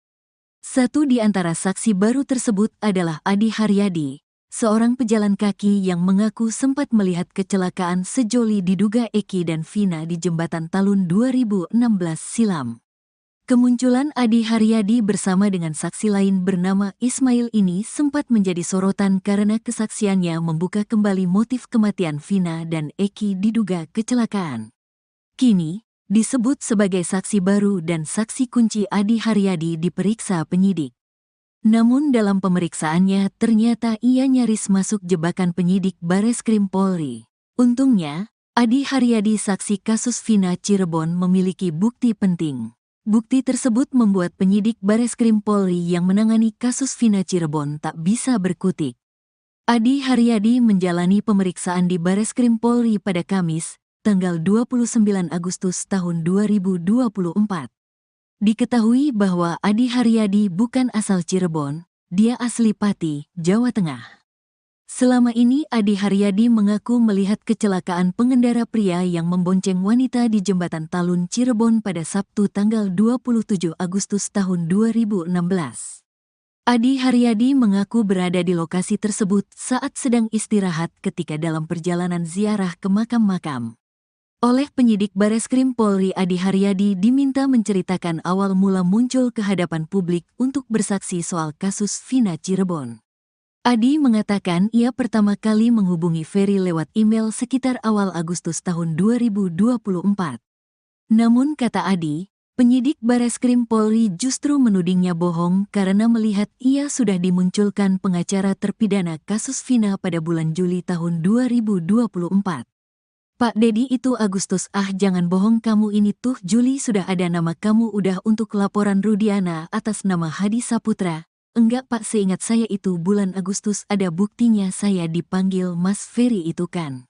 Satu di antara saksi baru tersebut adalah Adi Haryadi, seorang pejalan kaki yang mengaku sempat melihat kecelakaan sejoli diduga Eki dan Vina di Jembatan Talun 2016 silam. Kemunculan Adi Haryadi bersama dengan saksi lain bernama Ismail ini sempat menjadi sorotan karena kesaksiannya membuka kembali motif kematian Vina dan Eki diduga kecelakaan. Kini, disebut sebagai saksi baru dan saksi kunci Adi Haryadi diperiksa penyidik. Namun dalam pemeriksaannya ternyata ia nyaris masuk jebakan penyidik Bareskrim Polri. Untungnya, Adi Haryadi saksi kasus Vina Cirebon memiliki bukti penting. Bukti tersebut membuat penyidik Bareskrim Polri yang menangani kasus Vina Cirebon tak bisa berkutik. Adi Haryadi menjalani pemeriksaan di Bareskrim Polri pada Kamis, tanggal 29 Agustus tahun 2024. Diketahui bahwa Adi Haryadi bukan asal Cirebon, dia asli Pati, Jawa Tengah. Selama ini Adi Haryadi mengaku melihat kecelakaan pengendara pria yang membonceng wanita di Jembatan Talun Cirebon pada Sabtu tanggal 27 Agustus tahun 2016. Adi Haryadi mengaku berada di lokasi tersebut saat sedang istirahat ketika dalam perjalanan ziarah ke makam-makam. Oleh penyidik Bareskrim Polri, Adi Haryadi diminta menceritakan awal mula muncul ke hadapan publik untuk bersaksi soal kasus Vina Cirebon. Adi mengatakan ia pertama kali menghubungi Ferry lewat email sekitar awal Agustus tahun 2024. Namun kata Adi, penyidik Bareskrim Polri justru menudingnya bohong karena melihat ia sudah dimunculkan pengacara terpidana kasus Vina pada bulan Juli tahun 2024. Pak Dedi itu Agustus, jangan bohong kamu ini tuh Juli sudah ada nama kamu udah untuk laporan Rudiana atas nama Hadi Saputra. Enggak Pak, seingat saya itu bulan Agustus ada buktinya saya dipanggil Mas Ferry itu kan.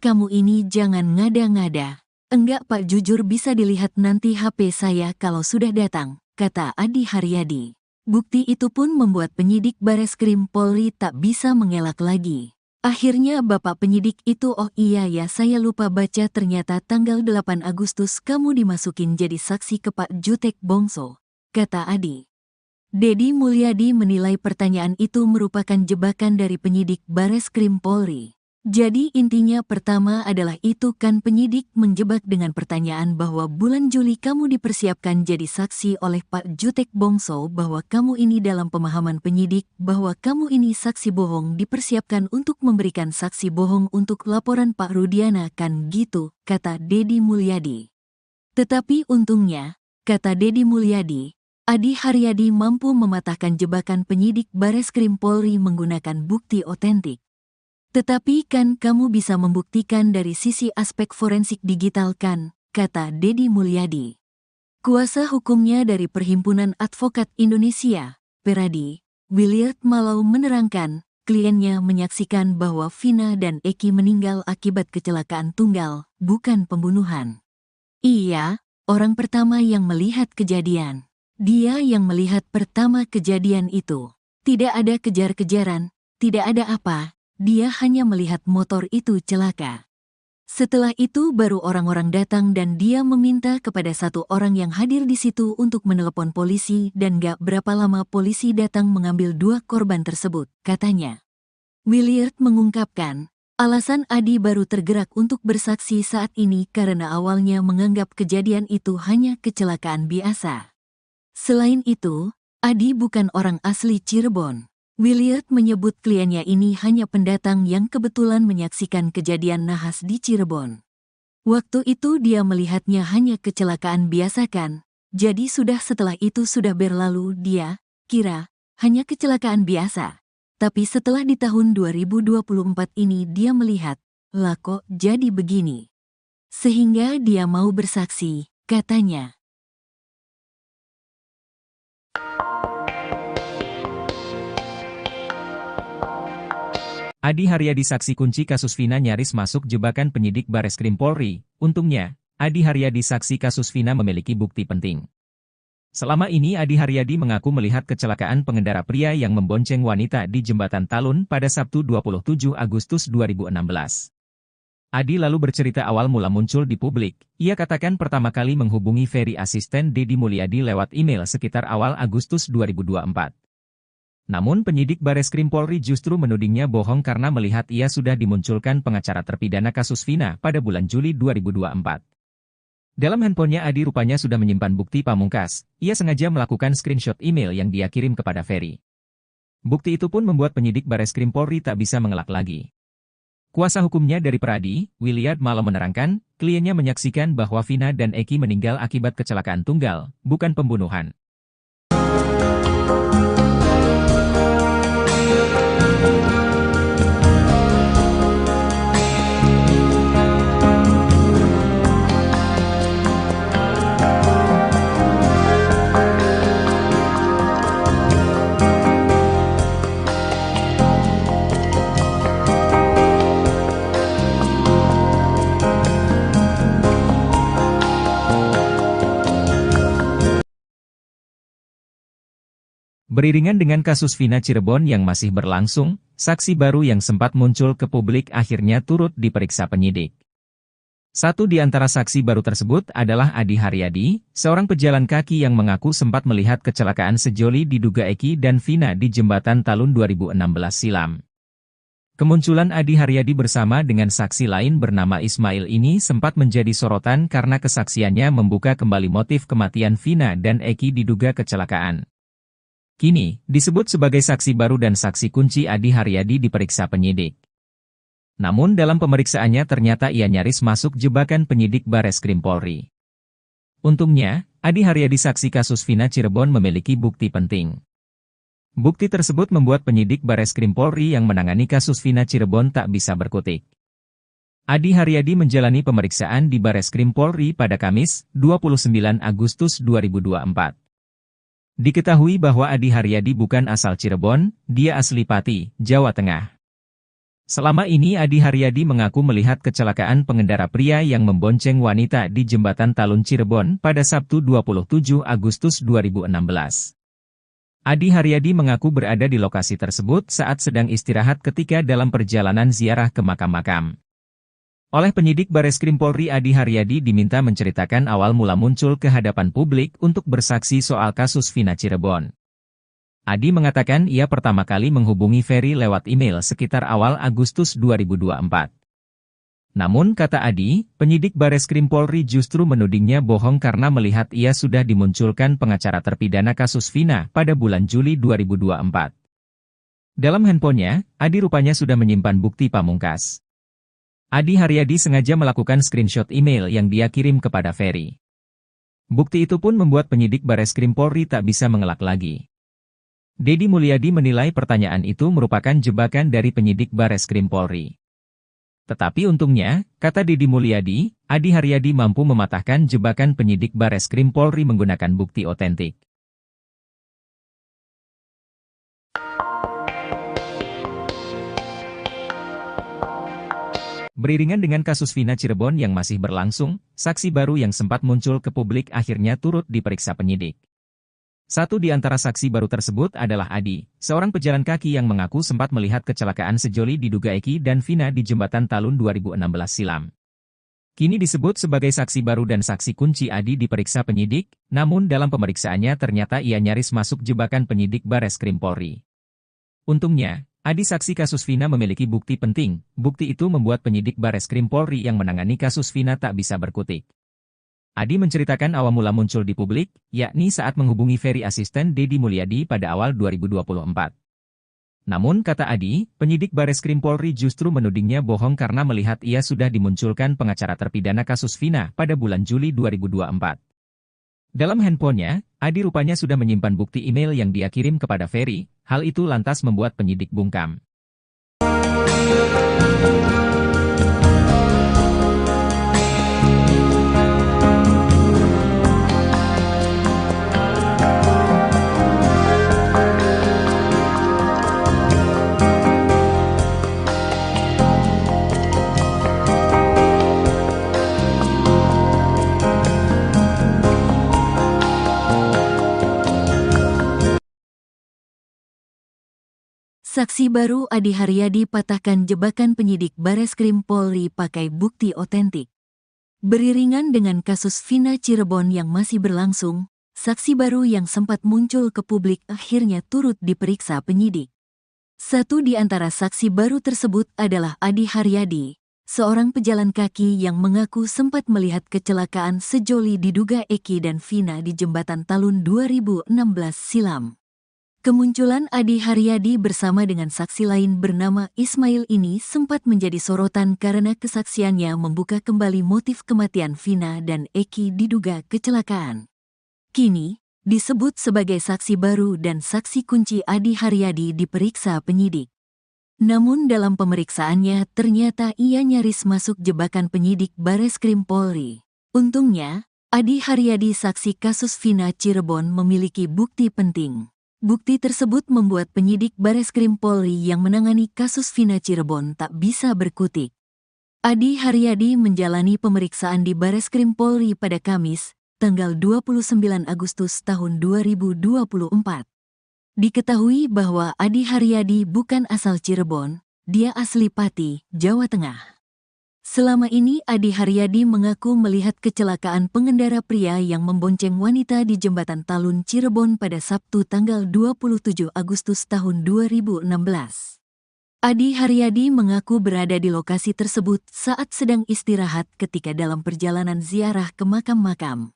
Kamu ini jangan ngada-ngada. Enggak Pak, jujur bisa dilihat nanti HP saya kalau sudah datang, kata Adi Haryadi. Bukti itu pun membuat penyidik Bareskrim Polri tak bisa mengelak lagi. Akhirnya Bapak penyidik itu, oh iya ya saya lupa baca, ternyata tanggal 8 Agustus kamu dimasukin jadi saksi ke Pak Jutek Bongso, kata Adi. Dedi Mulyadi menilai pertanyaan itu merupakan jebakan dari penyidik Bareskrim Polri. Jadi intinya pertama adalah itu kan penyidik menjebak dengan pertanyaan bahwa bulan Juli kamu dipersiapkan jadi saksi oleh Pak Jutek Bongso, bahwa kamu ini dalam pemahaman penyidik bahwa kamu ini saksi bohong dipersiapkan untuk memberikan saksi bohong untuk laporan Pak Rudiana kan gitu, kata Dedi Mulyadi. Tetapi untungnya, kata Dedi Mulyadi, Adi Haryadi mampu mematahkan jebakan penyidik Bareskrim Polri menggunakan bukti otentik. Tetapi kan kamu bisa membuktikan dari sisi aspek forensik digital kan, kata Dedi Mulyadi. Kuasa hukumnya dari Perhimpunan Advokat Indonesia, Peradi, Williard Malau menerangkan, kliennya menyaksikan bahwa Vina dan Eki meninggal akibat kecelakaan tunggal, bukan pembunuhan. Iya, orang pertama yang melihat kejadian. Dia yang melihat pertama kejadian itu. Tidak ada kejar-kejaran, tidak ada apa, dia hanya melihat motor itu celaka. Setelah itu baru orang-orang datang dan dia meminta kepada satu orang yang hadir di situ untuk menelepon polisi dan gak berapa lama polisi datang mengambil dua korban tersebut, katanya. Williard mengungkapkan, alasan Adi baru tergerak untuk bersaksi saat ini karena awalnya menganggap kejadian itu hanya kecelakaan biasa. Selain itu, Adi bukan orang asli Cirebon. Williard menyebut kliennya ini hanya pendatang yang kebetulan menyaksikan kejadian nahas di Cirebon. Waktu itu dia melihatnya hanya kecelakaan biasa kan, jadi setelah itu sudah berlalu dia kira hanya kecelakaan biasa. Tapi setelah di tahun 2024 ini dia melihat, lah kok jadi begini. Sehingga dia mau bersaksi, katanya. Adi Haryadi saksi kunci kasus Vina nyaris masuk jebakan penyidik Bareskrim Polri. Untungnya, Adi Haryadi saksi kasus Vina memiliki bukti penting. Selama ini Adi Haryadi mengaku melihat kecelakaan pengendara pria yang membonceng wanita di Jembatan Talun pada Sabtu 27 Agustus 2016. Adi lalu bercerita awal mula muncul di publik. Ia katakan pertama kali menghubungi Ferry asisten Deddy Mulyadi lewat email sekitar awal Agustus 2024. Namun penyidik Bareskrim Polri justru menudingnya bohong karena melihat ia sudah dimunculkan pengacara terpidana kasus Vina pada bulan Juli 2024. Dalam handphonenya Adi rupanya sudah menyimpan bukti pamungkas. Ia sengaja melakukan screenshot email yang dia kirim kepada Ferry. Bukti itu pun membuat penyidik Bareskrim Polri tak bisa mengelak lagi. Kuasa hukumnya dari Peradi, Williard Malo menerangkan, kliennya menyaksikan bahwa Vina dan Eki meninggal akibat kecelakaan tunggal, bukan pembunuhan. Beriringan dengan kasus Vina Cirebon yang masih berlangsung, saksi baru yang sempat muncul ke publik akhirnya turut diperiksa penyidik. Satu di antara saksi baru tersebut adalah Adi Haryadi, seorang pejalan kaki yang mengaku sempat melihat kecelakaan sejoli diduga Eki dan Vina di Jembatan Talun 2016 silam. Kemunculan Adi Haryadi bersama dengan saksi lain bernama Ismail ini sempat menjadi sorotan karena kesaksiannya membuka kembali motif kematian Vina dan Eki diduga kecelakaan. Kini, disebut sebagai saksi baru dan saksi kunci Adi Haryadi diperiksa penyidik. Namun dalam pemeriksaannya ternyata ia nyaris masuk jebakan penyidik Bareskrim Polri. Untungnya, Adi Haryadi saksi kasus Vina Cirebon memiliki bukti penting. Bukti tersebut membuat penyidik Bareskrim Polri yang menangani kasus Vina Cirebon tak bisa berkutik. Adi Haryadi menjalani pemeriksaan di Bareskrim Polri pada Kamis, 29 Agustus 2024. Diketahui bahwa Adi Haryadi bukan asal Cirebon, dia asli Pati, Jawa Tengah. Selama ini Adi Haryadi mengaku melihat kecelakaan pengendara pria yang membonceng wanita di Jembatan Talun Cirebon pada Sabtu 27 Agustus 2016. Adi Haryadi mengaku berada di lokasi tersebut saat sedang istirahat ketika dalam perjalanan ziarah ke makam-makam. Oleh penyidik Bareskrim Polri Adi Haryadi diminta menceritakan awal mula muncul ke hadapan publik untuk bersaksi soal kasus Vina Cirebon. Adi mengatakan ia pertama kali menghubungi Ferry lewat email sekitar awal Agustus 2024. Namun kata Adi, penyidik Bareskrim Polri justru menudingnya bohong karena melihat ia sudah dimunculkan pengacara terpidana kasus Vina pada bulan Juli 2024. Dalam handphonenya, Adi rupanya sudah menyimpan bukti pamungkas. Adi Haryadi sengaja melakukan screenshot email yang dia kirim kepada Ferry. Bukti itu pun membuat penyidik Bareskrim Polri tak bisa mengelak lagi. Deddy Mulyadi menilai pertanyaan itu merupakan jebakan dari penyidik Bareskrim Polri. Tetapi untungnya, kata Deddy Mulyadi, Adi Haryadi mampu mematahkan jebakan penyidik Bareskrim Polri menggunakan bukti otentik. Beriringan dengan kasus Vina Cirebon yang masih berlangsung, saksi baru yang sempat muncul ke publik akhirnya turut diperiksa penyidik. Satu di antara saksi baru tersebut adalah Adi, seorang pejalan kaki yang mengaku sempat melihat kecelakaan sejoli diduga Eki dan Vina di Jembatan Talun 2016 silam. Kini disebut sebagai saksi baru dan saksi kunci Adi diperiksa penyidik, namun dalam pemeriksaannya ternyata ia nyaris masuk jebakan penyidik Bareskrim Polri. Untungnya, Adi saksi kasus Vina memiliki bukti penting. Bukti itu membuat penyidik Bareskrim Polri yang menangani kasus Vina tak bisa berkutik. Adi menceritakan awal mula muncul di publik, yakni saat menghubungi Ferry asisten Deddy Mulyadi pada awal 2024. Namun kata Adi, penyidik Bareskrim Polri justru menudingnya bohong karena melihat ia sudah dimunculkan pengacara terpidana kasus Vina pada bulan Juli 2024. Dalam handphonenya, Adi rupanya sudah menyimpan bukti email yang dia kirim kepada Ferry. Hal itu lantas membuat penyidik bungkam. Saksi baru Adi Haryadi patahkan jebakan penyidik Bareskrim Polri pakai bukti otentik. Beriringan dengan kasus Vina Cirebon yang masih berlangsung, saksi baru yang sempat muncul ke publik akhirnya turut diperiksa penyidik. Satu di antara saksi baru tersebut adalah Adi Haryadi, seorang pejalan kaki yang mengaku sempat melihat kecelakaan sejoli diduga Eki dan Vina di Jembatan Talun 2016 silam. Kemunculan Adi Haryadi bersama dengan saksi lain bernama Ismail ini sempat menjadi sorotan karena kesaksiannya membuka kembali motif kematian Vina dan Eki diduga kecelakaan. Kini, disebut sebagai saksi baru dan saksi kunci Adi Haryadi diperiksa penyidik. Namun dalam pemeriksaannya ternyata ia nyaris masuk jebakan penyidik Bareskrim Polri. Untungnya, Adi Haryadi saksi kasus Vina Cirebon memiliki bukti penting. Bukti tersebut membuat penyidik Bareskrim Polri yang menangani kasus Vina Cirebon tak bisa berkutik. Adi Haryadi menjalani pemeriksaan di Bareskrim Polri pada Kamis, tanggal 29 Agustus tahun 2024. Diketahui bahwa Adi Haryadi bukan asal Cirebon, dia asli Pati, Jawa Tengah. Selama ini Adi Haryadi mengaku melihat kecelakaan pengendara pria yang membonceng wanita di Jembatan Talun Cirebon pada Sabtu tanggal 27 Agustus tahun 2016. Adi Haryadi mengaku berada di lokasi tersebut saat sedang istirahat ketika dalam perjalanan ziarah ke makam-makam.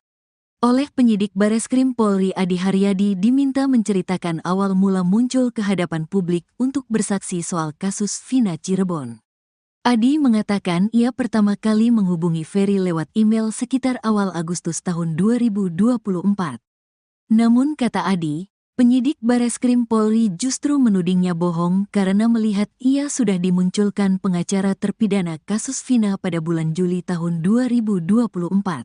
Oleh penyidik Bareskrim Polri, Adi Haryadi diminta menceritakan awal mula muncul ke hadapan publik untuk bersaksi soal kasus Vina Cirebon. Adi mengatakan ia pertama kali menghubungi Ferry lewat email sekitar awal Agustus tahun 2024. Namun kata Adi, penyidik Bareskrim Polri justru menudingnya bohong karena melihat ia sudah dimunculkan pengacara terpidana kasus Vina pada bulan Juli tahun 2024.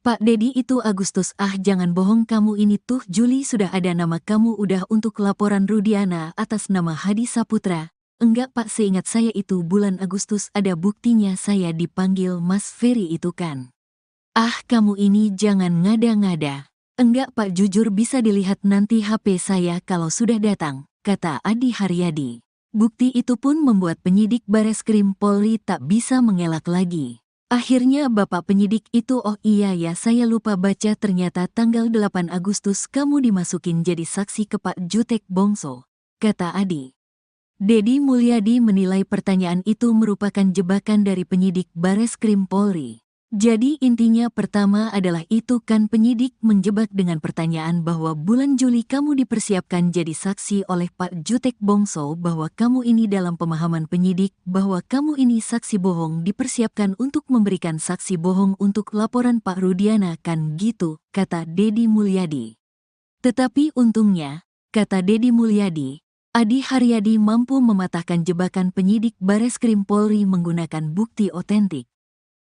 Pak Dedi itu Agustus, jangan bohong kamu ini tuh Juli sudah ada nama kamu udah untuk laporan Rudiana atas nama Hadi Saputra. Enggak Pak, seingat saya itu bulan Agustus ada buktinya saya dipanggil Mas Ferry itu kan. Kamu ini jangan ngada-ngada. Enggak Pak, jujur bisa dilihat nanti HP saya kalau sudah datang, kata Adi Haryadi. Bukti itu pun membuat penyidik Bareskrim Polri tak bisa mengelak lagi. Akhirnya Bapak penyidik itu, oh iya ya saya lupa baca, ternyata tanggal 8 Agustus kamu dimasukin jadi saksi ke Pak Jutek Bongso, kata Adi. Dedi Mulyadi menilai pertanyaan itu merupakan jebakan dari penyidik Bareskrim Polri. Jadi intinya pertama adalah itu kan penyidik menjebak dengan pertanyaan bahwa bulan Juli kamu dipersiapkan jadi saksi oleh Pak Jutek Bongso, bahwa kamu ini dalam pemahaman penyidik bahwa kamu ini saksi bohong dipersiapkan untuk memberikan saksi bohong untuk laporan Pak Rudiana kan gitu, kata Dedi Mulyadi. Tetapi untungnya, kata Dedi Mulyadi, Adi Haryadi mampu mematahkan jebakan penyidik Bareskrim Polri menggunakan bukti otentik.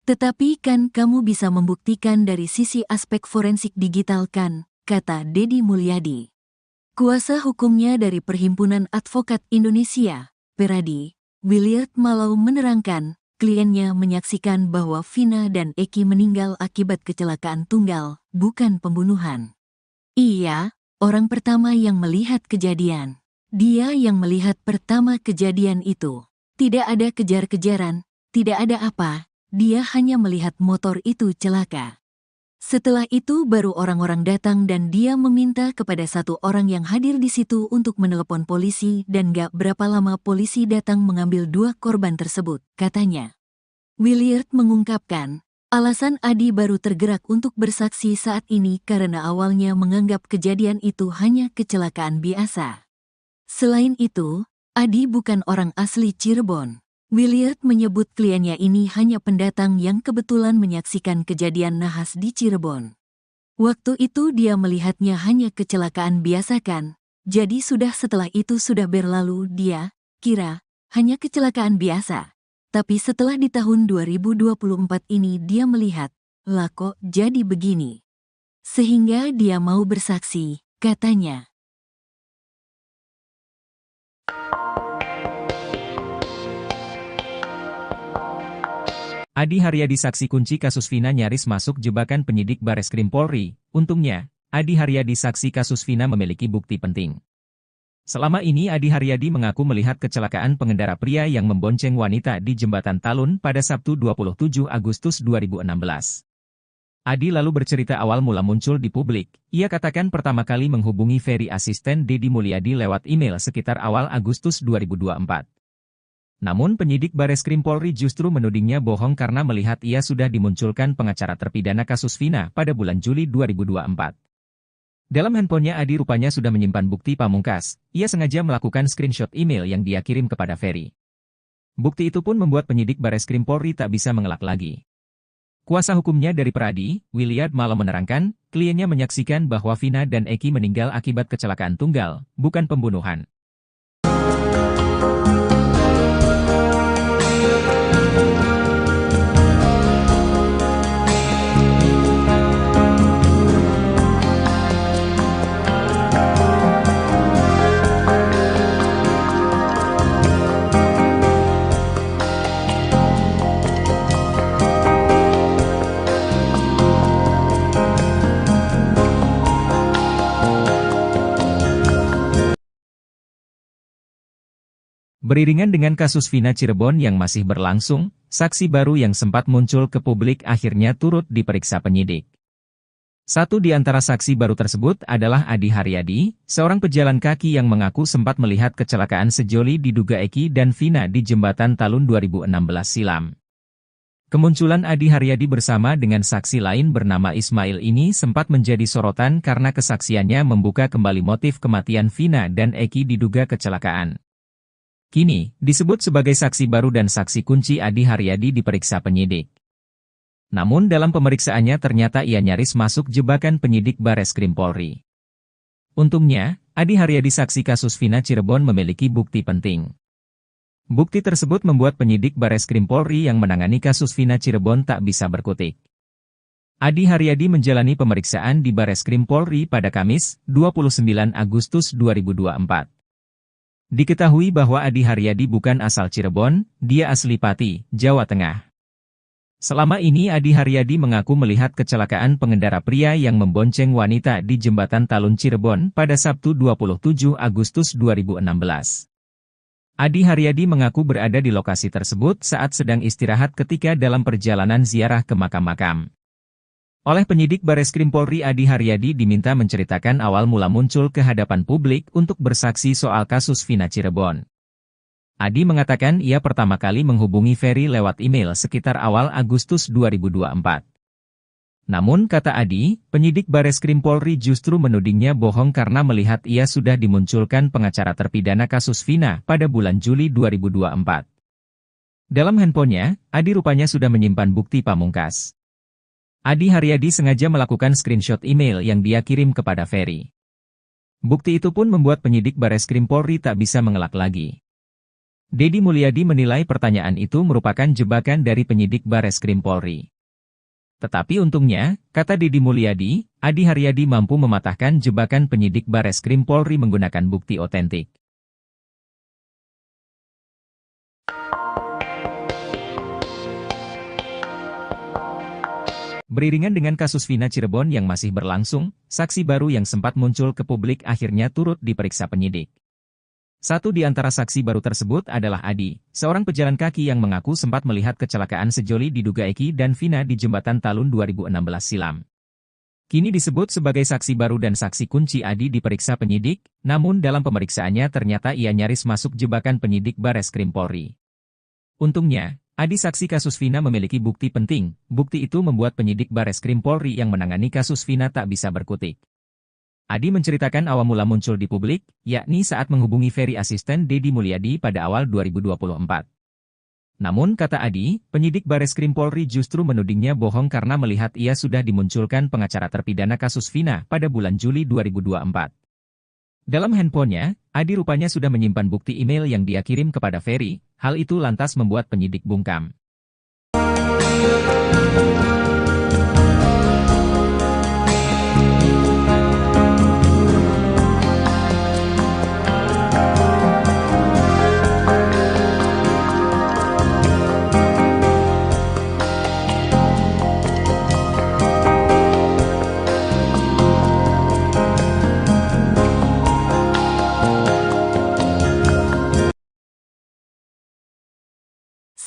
Tetapi kan kamu bisa membuktikan dari sisi aspek forensik digital kan, kata Dedi Mulyadi. Kuasa hukumnya dari Perhimpunan Advokat Indonesia, Peradi, Williard Malau menerangkan, kliennya menyaksikan bahwa Vina dan Eki meninggal akibat kecelakaan tunggal, bukan pembunuhan. Iya, orang pertama yang melihat kejadian. Dia yang melihat pertama kejadian itu. Tidak ada kejar-kejaran, tidak ada apa, dia hanya melihat motor itu celaka. Setelah itu baru orang-orang datang dan dia meminta kepada satu orang yang hadir di situ untuk menelepon polisi dan gak berapa lama polisi datang mengambil dua korban tersebut, katanya. Williard mengungkapkan, alasan Adi baru tergerak untuk bersaksi saat ini karena awalnya menganggap kejadian itu hanya kecelakaan biasa. Selain itu, Adi bukan orang asli Cirebon. Williard menyebut kliennya ini hanya pendatang yang kebetulan menyaksikan kejadian nahas di Cirebon. Waktu itu dia melihatnya hanya kecelakaan biasa kan, jadi setelah itu sudah berlalu dia kira hanya kecelakaan biasa. Tapi setelah di tahun 2024 ini dia melihat, lah kok jadi begini. Sehingga dia mau bersaksi, katanya. Adi Haryadi saksi kunci kasus Vina nyaris masuk jebakan penyidik Bareskrim Polri. Untungnya, Adi Haryadi saksi kasus Vina memiliki bukti penting. Selama ini Adi Haryadi mengaku melihat kecelakaan pengendara pria yang membonceng wanita di Jembatan Talun pada Sabtu 27 Agustus 2016. Adi lalu bercerita awal mula muncul di publik. Ia katakan pertama kali menghubungi Ferry asisten Deddy Mulyadi lewat email sekitar awal Agustus 2024. Namun penyidik Bareskrim Polri justru menudingnya bohong karena melihat ia sudah dimunculkan pengacara terpidana kasus Vina pada bulan Juli 2024. Dalam handphonenya Adi rupanya sudah menyimpan bukti pamungkas. Ia sengaja melakukan screenshot email yang dia kirim kepada Ferry. Bukti itu pun membuat penyidik Bareskrim Polri tak bisa mengelak lagi. Kuasa hukumnya dari Pradi, Williard Malo menerangkan, kliennya menyaksikan bahwa Vina dan Eki meninggal akibat kecelakaan tunggal, bukan pembunuhan. Beriringan dengan kasus Vina Cirebon yang masih berlangsung, saksi baru yang sempat muncul ke publik akhirnya turut diperiksa penyidik. Satu di antara saksi baru tersebut adalah Adi Haryadi, seorang pejalan kaki yang mengaku sempat melihat kecelakaan sejoli diduga Eki dan Vina di Jembatan Talun 2016 silam. Kemunculan Adi Haryadi bersama dengan saksi lain bernama Ismail ini sempat menjadi sorotan karena kesaksiannya membuka kembali motif kematian Vina dan Eki diduga kecelakaan. Kini, disebut sebagai saksi baru dan saksi kunci Adi Haryadi diperiksa penyidik. Namun dalam pemeriksaannya ternyata ia nyaris masuk jebakan penyidik Bareskrim Polri. Untungnya, Adi Haryadi saksi kasus Vina Cirebon memiliki bukti penting. Bukti tersebut membuat penyidik Bareskrim Polri yang menangani kasus Vina Cirebon tak bisa berkutik. Adi Haryadi menjalani pemeriksaan di Bareskrim Polri pada Kamis, 29 Agustus 2024. Diketahui bahwa Adi Haryadi bukan asal Cirebon, dia asli Pati, Jawa Tengah. Selama ini Adi Haryadi mengaku melihat kecelakaan pengendara pria yang membonceng wanita di Jembatan Talun Cirebon pada Sabtu 27 Agustus 2016. Adi Haryadi mengaku berada di lokasi tersebut saat sedang istirahat ketika dalam perjalanan ziarah ke makam-makam. Oleh penyidik Bareskrim Polri Adi Haryadi diminta menceritakan awal mula muncul ke hadapan publik untuk bersaksi soal kasus Vina Cirebon. Adi mengatakan ia pertama kali menghubungi Ferry lewat email sekitar awal Agustus 2024. Namun kata Adi, penyidik Bareskrim Polri justru menudingnya bohong karena melihat ia sudah dimunculkan pengacara terpidana kasus Vina pada bulan Juli 2024. Dalam handphonenya, Adi rupanya sudah menyimpan bukti pamungkas. Adi Haryadi sengaja melakukan screenshot email yang dia kirim kepada Ferry. Bukti itu pun membuat penyidik Bareskrim Polri tak bisa mengelak lagi. Deddy Mulyadi menilai pertanyaan itu merupakan jebakan dari penyidik Bareskrim Polri. Tetapi untungnya, kata Deddy Mulyadi, Adi Haryadi mampu mematahkan jebakan penyidik Bareskrim Polri menggunakan bukti otentik. Beriringan dengan kasus Vina Cirebon yang masih berlangsung, saksi baru yang sempat muncul ke publik akhirnya turut diperiksa penyidik. Satu di antara saksi baru tersebut adalah Adi, seorang pejalan kaki yang mengaku sempat melihat kecelakaan sejoli diduga Eki dan Vina di Jembatan Talun 2016 silam. Kini disebut sebagai saksi baru dan saksi kunci Adi diperiksa penyidik, namun dalam pemeriksaannya ternyata ia nyaris masuk jebakan penyidik Bareskrim Polri. Untungnya, Adi saksi kasus Vina memiliki bukti penting. Bukti itu membuat penyidik Bareskrim Polri yang menangani kasus Vina tak bisa berkutik. Adi menceritakan awal mula muncul di publik, yakni saat menghubungi Ferry asisten Deddy Mulyadi pada awal 2024. Namun kata Adi, penyidik Bareskrim Polri justru menudingnya bohong karena melihat ia sudah dimunculkan pengacara terpidana kasus Vina pada bulan Juli 2024. Dalam handphonenya, Adi rupanya sudah menyimpan bukti email yang dia kirim kepada Ferry, hal itu lantas membuat penyidik bungkam.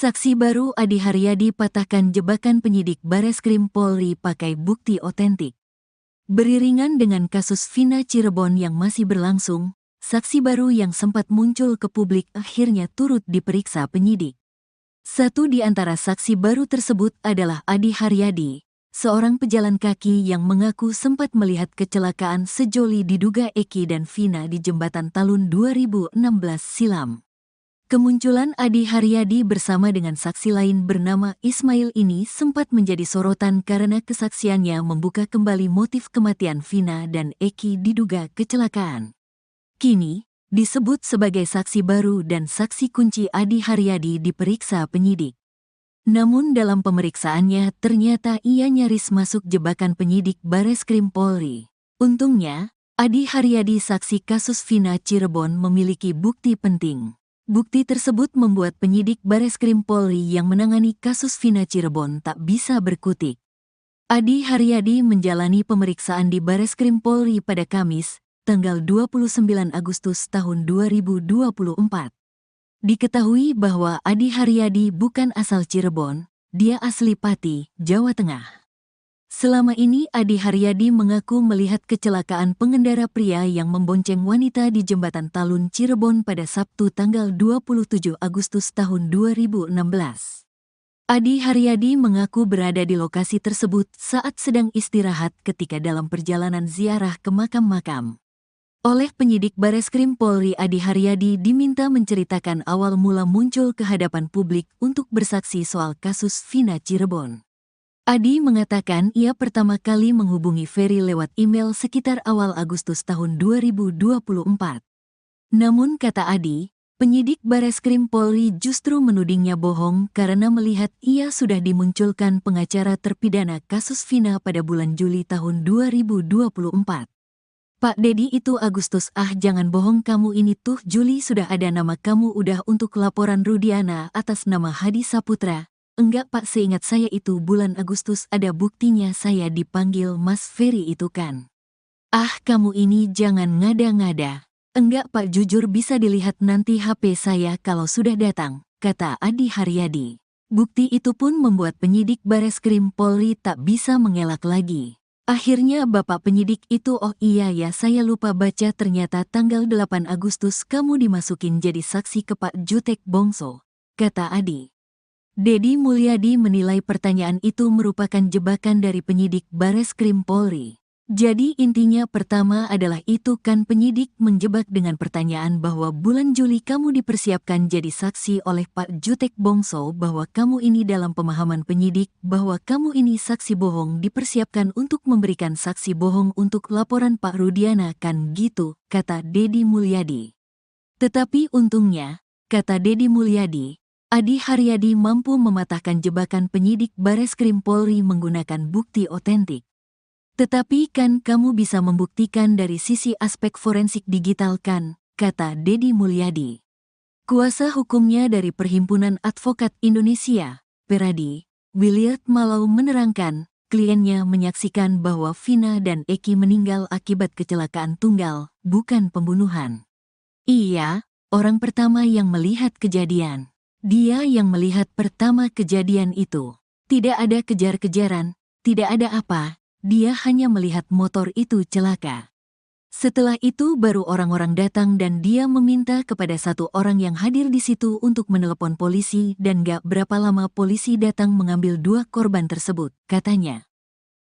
Saksi baru Adi Haryadi patahkan jebakan penyidik Bareskrim Polri pakai bukti otentik. Beriringan dengan kasus Vina Cirebon yang masih berlangsung, saksi baru yang sempat muncul ke publik akhirnya turut diperiksa penyidik. Satu di antara saksi baru tersebut adalah Adi Haryadi, seorang pejalan kaki yang mengaku sempat melihat kecelakaan sejoli diduga Eki dan Vina di Jembatan Talun 2016 silam. Kemunculan Adi Haryadi bersama dengan saksi lain bernama Ismail ini sempat menjadi sorotan karena kesaksiannya membuka kembali motif kematian Vina dan Eki diduga kecelakaan. Kini, disebut sebagai saksi baru dan saksi kunci Adi Haryadi diperiksa penyidik. Namun dalam pemeriksaannya ternyata ia nyaris masuk jebakan penyidik Bareskrim Polri. Untungnya, Adi Haryadi saksi kasus Vina Cirebon memiliki bukti penting. Bukti tersebut membuat penyidik Bareskrim Polri yang menangani kasus Vina Cirebon tak bisa berkutik. Adi Haryadi menjalani pemeriksaan di Bareskrim Polri pada Kamis, tanggal 29 Agustus tahun 2024. Diketahui bahwa Adi Haryadi bukan asal Cirebon, dia asli Pati, Jawa Tengah. Selama ini Adi Haryadi mengaku melihat kecelakaan pengendara pria yang membonceng wanita di Jembatan Talun Cirebon pada Sabtu tanggal 27 Agustus tahun 2016. Adi Haryadi mengaku berada di lokasi tersebut saat sedang istirahat ketika dalam perjalanan ziarah ke makam-makam. Oleh penyidik Bareskrim Polri, Adi Haryadi diminta menceritakan awal mula muncul ke hadapan publik untuk bersaksi soal kasus Vina Cirebon. Adi mengatakan ia pertama kali menghubungi Ferry lewat email sekitar awal Agustus tahun 2024. Namun kata Adi, penyidik Bareskrim Polri justru menudingnya bohong karena melihat ia sudah dimunculkan pengacara terpidana kasus Vina pada bulan Juli tahun 2024. Pak Dedi itu Agustus, jangan bohong kamu, ini tuh Juli sudah ada nama kamu udah untuk laporan Rudiana atas nama Hadi Saputra. Enggak Pak, seingat saya itu bulan Agustus, ada buktinya saya dipanggil Mas Ferry itu kan. Kamu ini jangan ngada-ngada. Enggak Pak, jujur bisa dilihat nanti HP saya kalau sudah datang, kata Adi Haryadi. Bukti itu pun membuat penyidik Bareskrim Polri tak bisa mengelak lagi. Akhirnya bapak penyidik itu, oh iya ya saya lupa baca, ternyata tanggal 8 Agustus kamu dimasukin jadi saksi ke Pak Jutek Bongso, kata Adi. Dedi Mulyadi menilai pertanyaan itu merupakan jebakan dari penyidik Bareskrim Polri. Jadi intinya pertama adalah itu kan penyidik menjebak dengan pertanyaan bahwa bulan Juli kamu dipersiapkan jadi saksi oleh Pak Jutek Bongso, bahwa kamu ini dalam pemahaman penyidik bahwa kamu ini saksi bohong, dipersiapkan untuk memberikan saksi bohong untuk laporan Pak Rudiana kan gitu, kata Dedi Mulyadi. Tetapi untungnya, kata Dedi Mulyadi, Adi Haryadi mampu mematahkan jebakan penyidik Bareskrim Polri menggunakan bukti otentik. Tetapi kan kamu bisa membuktikan dari sisi aspek forensik digital kan, kata Dedi Mulyadi. Kuasa hukumnya dari Perhimpunan Advokat Indonesia, Peradi, Williard Malau menerangkan, kliennya menyaksikan bahwa Vina dan Eki meninggal akibat kecelakaan tunggal, bukan pembunuhan. Iya, orang pertama yang melihat kejadian. Dia yang melihat pertama kejadian itu. Tidak ada kejar-kejaran, tidak ada apa, dia hanya melihat motor itu celaka. Setelah itu baru orang-orang datang dan dia meminta kepada satu orang yang hadir di situ untuk menelepon polisi dan gak berapa lama polisi datang mengambil dua korban tersebut, katanya.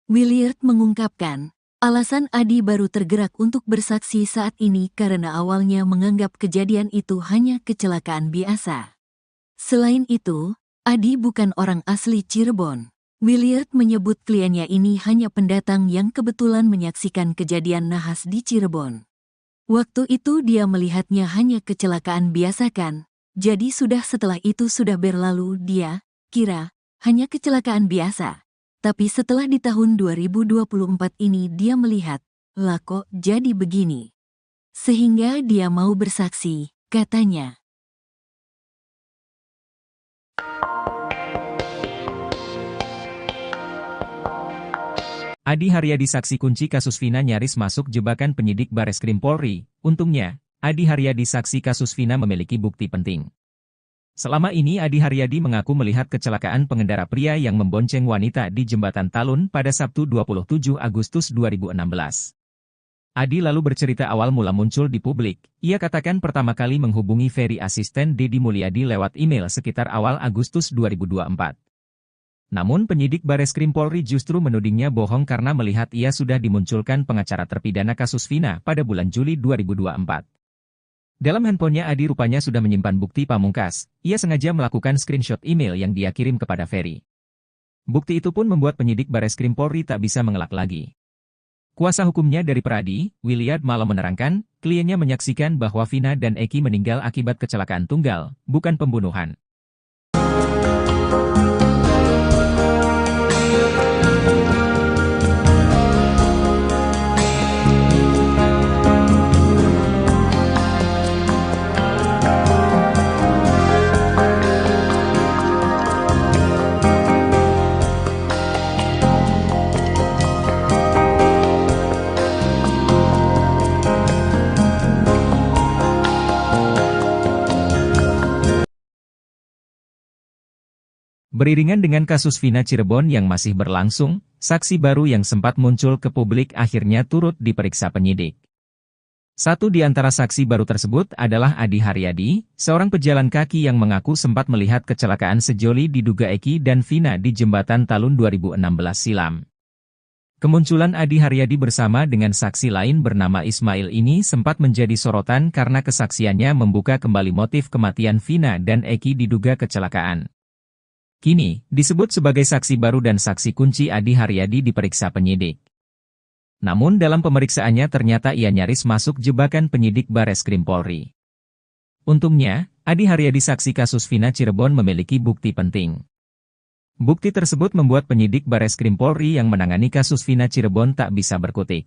Williard mengungkapkan, alasan Adi baru tergerak untuk bersaksi saat ini karena awalnya menganggap kejadian itu hanya kecelakaan biasa. Selain itu, Adi bukan orang asli Cirebon. Williard menyebut kliennya ini hanya pendatang yang kebetulan menyaksikan kejadian nahas di Cirebon. Waktu itu dia melihatnya hanya kecelakaan biasa kan, jadi setelah itu sudah berlalu dia kira hanya kecelakaan biasa. Tapi setelah di tahun 2024 ini dia melihat, lah kok jadi begini. Sehingga dia mau bersaksi, katanya. Adi Haryadi saksi kunci kasus Vina nyaris masuk jebakan penyidik Bareskrim Polri. Untungnya, Adi Haryadi saksi kasus Vina memiliki bukti penting. Selama ini Adi Haryadi mengaku melihat kecelakaan pengendara pria yang membonceng wanita di Jembatan Talun pada Sabtu 27 Agustus 2016. Adi lalu bercerita awal mula muncul di publik. Ia katakan pertama kali menghubungi Ferry asisten Deddy Mulyadi lewat email sekitar awal Agustus 2024. Namun penyidik Bareskrim Polri justru menudingnya bohong karena melihat ia sudah dimunculkan pengacara terpidana kasus Vina pada bulan Juli 2024. Dalam handphonenya Adi rupanya sudah menyimpan bukti pamungkas. Ia sengaja melakukan screenshot email yang dia kirim kepada Ferry. Bukti itu pun membuat penyidik Bareskrim Polri tak bisa mengelak lagi. Kuasa hukumnya dari Pradi, Williad malah menerangkan, kliennya menyaksikan bahwa Vina dan Eki meninggal akibat kecelakaan tunggal, bukan pembunuhan. Beriringan dengan kasus Vina Cirebon yang masih berlangsung, saksi baru yang sempat muncul ke publik akhirnya turut diperiksa penyidik. Satu di antara saksi baru tersebut adalah Adi Haryadi, seorang pejalan kaki yang mengaku sempat melihat kecelakaan sejoli diduga Eki dan Vina di Jembatan Talun 2016 silam. Kemunculan Adi Haryadi bersama dengan saksi lain bernama Ismail ini sempat menjadi sorotan karena kesaksiannya membuka kembali motif kematian Vina dan Eki diduga kecelakaan. Kini, disebut sebagai saksi baru dan saksi kunci Adi Haryadi diperiksa penyidik. Namun dalam pemeriksaannya ternyata ia nyaris masuk jebakan penyidik Bareskrim Polri. Untungnya, Adi Haryadi saksi kasus Vina Cirebon memiliki bukti penting. Bukti tersebut membuat penyidik Bareskrim Polri yang menangani kasus Vina Cirebon tak bisa berkutik.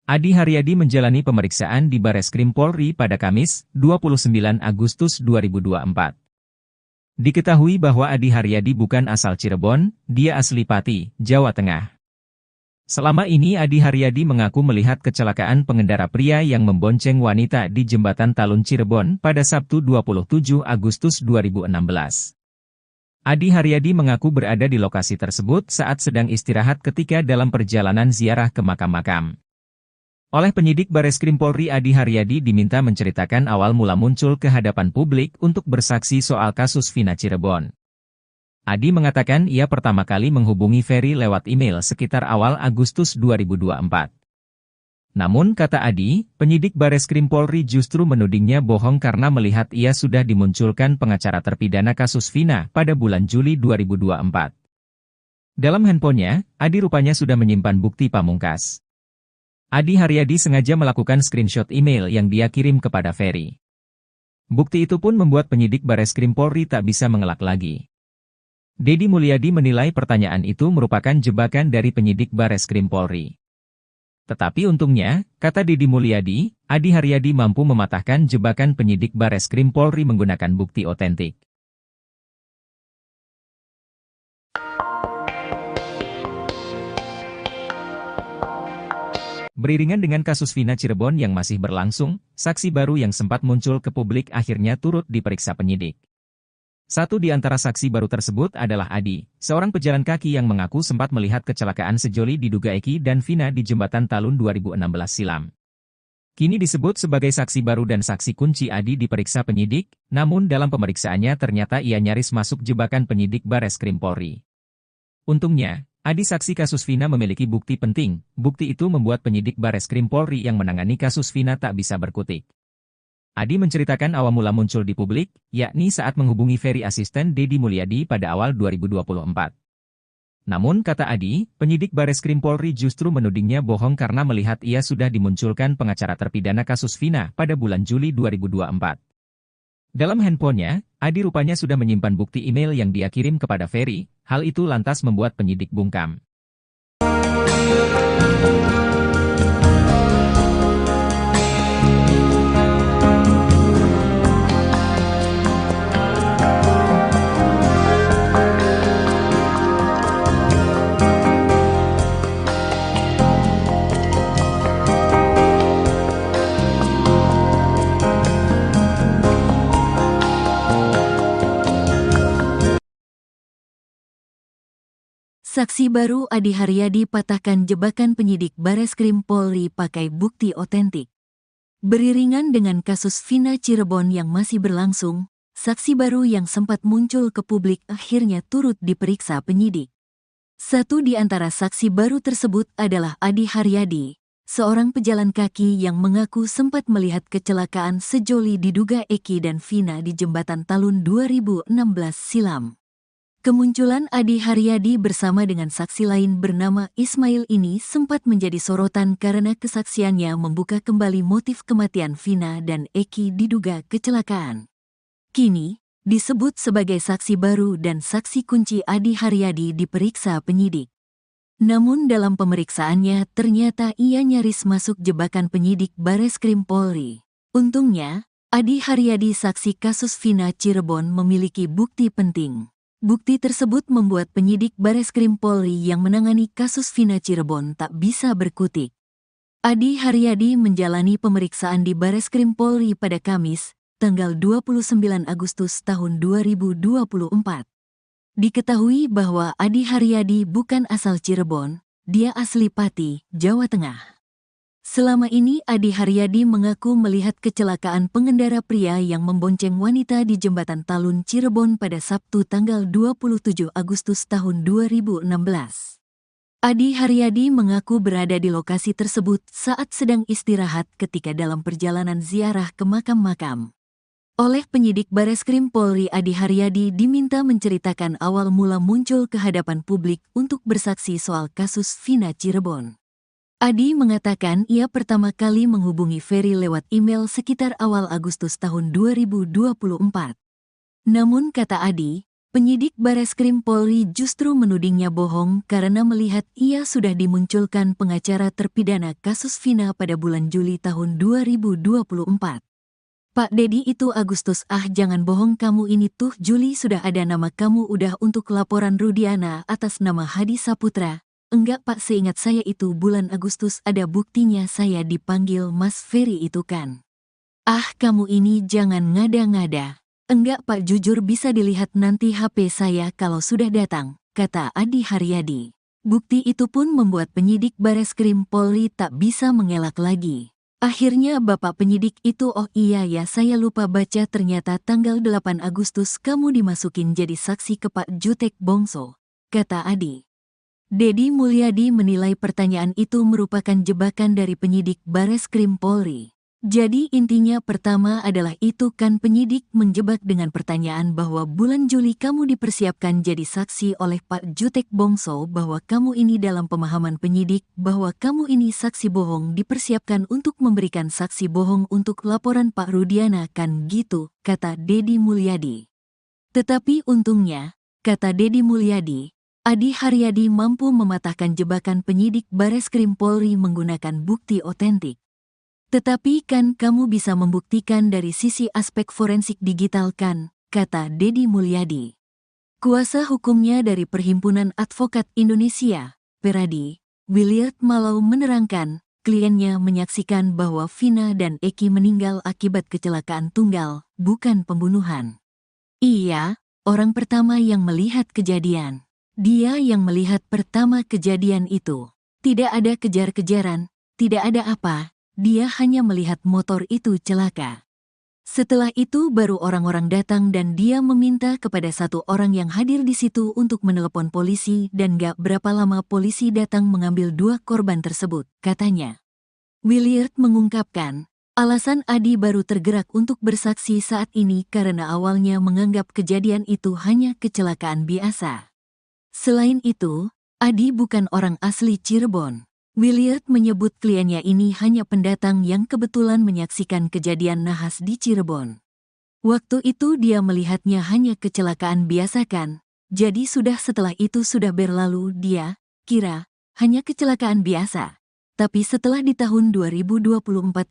Adi Haryadi menjalani pemeriksaan di Bareskrim Polri pada Kamis, 29 Agustus 2024. Diketahui bahwa Adi Haryadi bukan asal Cirebon, dia asli Pati, Jawa Tengah. Selama ini Adi Haryadi mengaku melihat kecelakaan pengendara pria yang membonceng wanita di Jembatan Talun Cirebon pada Sabtu 27 Agustus 2016. Adi Haryadi mengaku berada di lokasi tersebut saat sedang istirahat ketika dalam perjalanan ziarah ke makam-makam. Oleh penyidik Bareskrim Polri Adi Haryadi diminta menceritakan awal mula muncul ke hadapan publik untuk bersaksi soal kasus Vina Cirebon. Adi mengatakan ia pertama kali menghubungi Ferry lewat email sekitar awal Agustus 2024. Namun kata Adi, penyidik Bareskrim Polri justru menudingnya bohong karena melihat ia sudah dimunculkan pengacara terpidana kasus Vina pada bulan Juli 2024. Dalam handphonenya, Adi rupanya sudah menyimpan bukti pamungkas. Adi Haryadi sengaja melakukan screenshot email yang dia kirim kepada Ferry. Bukti itu pun membuat penyidik Bareskrim Polri tak bisa mengelak lagi. Deddy Mulyadi menilai pertanyaan itu merupakan jebakan dari penyidik Bareskrim Polri. Tetapi untungnya, kata Deddy Mulyadi, Adi Haryadi mampu mematahkan jebakan penyidik Bareskrim Polri menggunakan bukti otentik. Beriringan dengan kasus Vina Cirebon yang masih berlangsung, saksi baru yang sempat muncul ke publik akhirnya turut diperiksa penyidik. Satu di antara saksi baru tersebut adalah Adi, seorang pejalan kaki yang mengaku sempat melihat kecelakaan sejoli diduga Eki dan Vina di Jembatan Talun 2016 silam. Kini disebut sebagai saksi baru dan saksi kunci Adi diperiksa penyidik, namun dalam pemeriksaannya ternyata ia nyaris masuk jebakan penyidik Bareskrim Polri. Untungnya, Adi saksi kasus Vina memiliki bukti penting. Bukti itu membuat penyidik Bareskrim Polri yang menangani kasus Vina tak bisa berkutik. Adi menceritakan awal mula muncul di publik, yakni saat menghubungi Ferry asisten Deddy Mulyadi pada awal 2024. Namun kata Adi, penyidik Bareskrim Polri justru menudingnya bohong karena melihat ia sudah dimunculkan pengacara terpidana kasus Vina pada bulan Juli 2024. Dalam handphonenya, Adi rupanya sudah menyimpan bukti email yang dia kirim kepada Ferry, hal itu lantas membuat penyidik bungkam. Saksi baru Adi Haryadi patahkan jebakan penyidik Bareskrim Polri pakai bukti otentik. Beriringan dengan kasus Vina Cirebon yang masih berlangsung, saksi baru yang sempat muncul ke publik akhirnya turut diperiksa penyidik. Satu di antara saksi baru tersebut adalah Adi Haryadi, seorang pejalan kaki yang mengaku sempat melihat kecelakaan sejoli diduga Eki dan Vina di jembatan Talun 2016 silam. Kemunculan Adi Haryadi bersama dengan saksi lain bernama Ismail ini sempat menjadi sorotan karena kesaksiannya membuka kembali motif kematian Vina dan Eki diduga kecelakaan. Kini, disebut sebagai saksi baru dan saksi kunci Adi Haryadi diperiksa penyidik. Namun dalam pemeriksaannya ternyata ia nyaris masuk jebakan penyidik Bareskrim Polri. Untungnya, Adi Haryadi saksi kasus Vina Cirebon memiliki bukti penting. Bukti tersebut membuat penyidik Bareskrim Polri yang menangani kasus Vina Cirebon tak bisa berkutik. Adi Haryadi menjalani pemeriksaan di Bareskrim Polri pada Kamis, tanggal 29 Agustus tahun 2024. Diketahui bahwa Adi Haryadi bukan asal Cirebon, dia asli Pati, Jawa Tengah. Selama ini Adi Haryadi mengaku melihat kecelakaan pengendara pria yang membonceng wanita di jembatan Talun Cirebon pada Sabtu tanggal 27 Agustus tahun 2016. Adi Haryadi mengaku berada di lokasi tersebut saat sedang istirahat ketika dalam perjalanan ziarah ke makam-makam. Oleh penyidik Bareskrim Polri, Adi Haryadi diminta menceritakan awal mula muncul ke hadapan publik untuk bersaksi soal kasus Vina Cirebon. Adi mengatakan ia pertama kali menghubungi Ferry lewat email sekitar awal Agustus tahun 2024. Namun kata Adi, penyidik Bareskrim Polri justru menudingnya bohong karena melihat ia sudah dimunculkan pengacara terpidana kasus Vina pada bulan Juli tahun 2024. Pak Dedi itu Agustus, jangan bohong kamu ini tuh Juli sudah ada nama kamu udah untuk laporan Rudiana atas nama Hadi Saputra. Enggak Pak, seingat saya itu bulan Agustus ada buktinya saya dipanggil Mas Ferry itu kan. Kamu ini jangan ngada-ngada. Enggak Pak, jujur bisa dilihat nanti HP saya kalau sudah datang, kata Adi Haryadi. Bukti itu pun membuat penyidik Bareskrim Polri tak bisa mengelak lagi. Akhirnya Bapak penyidik itu, oh iya ya saya lupa baca, ternyata tanggal 8 Agustus kamu dimasukin jadi saksi ke Pak Jutek Bongso, kata Adi. Dedi Mulyadi menilai pertanyaan itu merupakan jebakan dari penyidik Bareskrim Polri. Jadi intinya pertama adalah itu kan penyidik menjebak dengan pertanyaan bahwa bulan Juli kamu dipersiapkan jadi saksi oleh Pak Jutek Bongso, bahwa kamu ini dalam pemahaman penyidik bahwa kamu ini saksi bohong dipersiapkan untuk memberikan saksi bohong untuk laporan Pak Rudiana kan gitu, kata Dedi Mulyadi. Tetapi untungnya, kata Dedi Mulyadi, Adi Haryadi mampu mematahkan jebakan penyidik Bareskrim Polri menggunakan bukti otentik. Tetapi kan kamu bisa membuktikan dari sisi aspek forensik digital kan, kata Dedi Mulyadi. Kuasa hukumnya dari Perhimpunan Advokat Indonesia, Peradi, Williard Malau menerangkan, kliennya menyaksikan bahwa Vina dan Eki meninggal akibat kecelakaan tunggal, bukan pembunuhan. Iya, orang pertama yang melihat kejadian. Dia yang melihat pertama kejadian itu. Tidak ada kejar-kejaran, tidak ada apa, dia hanya melihat motor itu celaka. Setelah itu baru orang-orang datang dan dia meminta kepada satu orang yang hadir di situ untuk menelepon polisi dan gak berapa lama polisi datang mengambil dua korban tersebut, katanya. Williard mengungkapkan, alasan Adi baru tergerak untuk bersaksi saat ini karena awalnya menganggap kejadian itu hanya kecelakaan biasa. Selain itu, Adi bukan orang asli Cirebon. Williard menyebut kliennya ini hanya pendatang yang kebetulan menyaksikan kejadian nahas di Cirebon. Waktu itu dia melihatnya hanya kecelakaan biasa kan, jadi setelah itu sudah berlalu dia kira hanya kecelakaan biasa. Tapi setelah di tahun 2024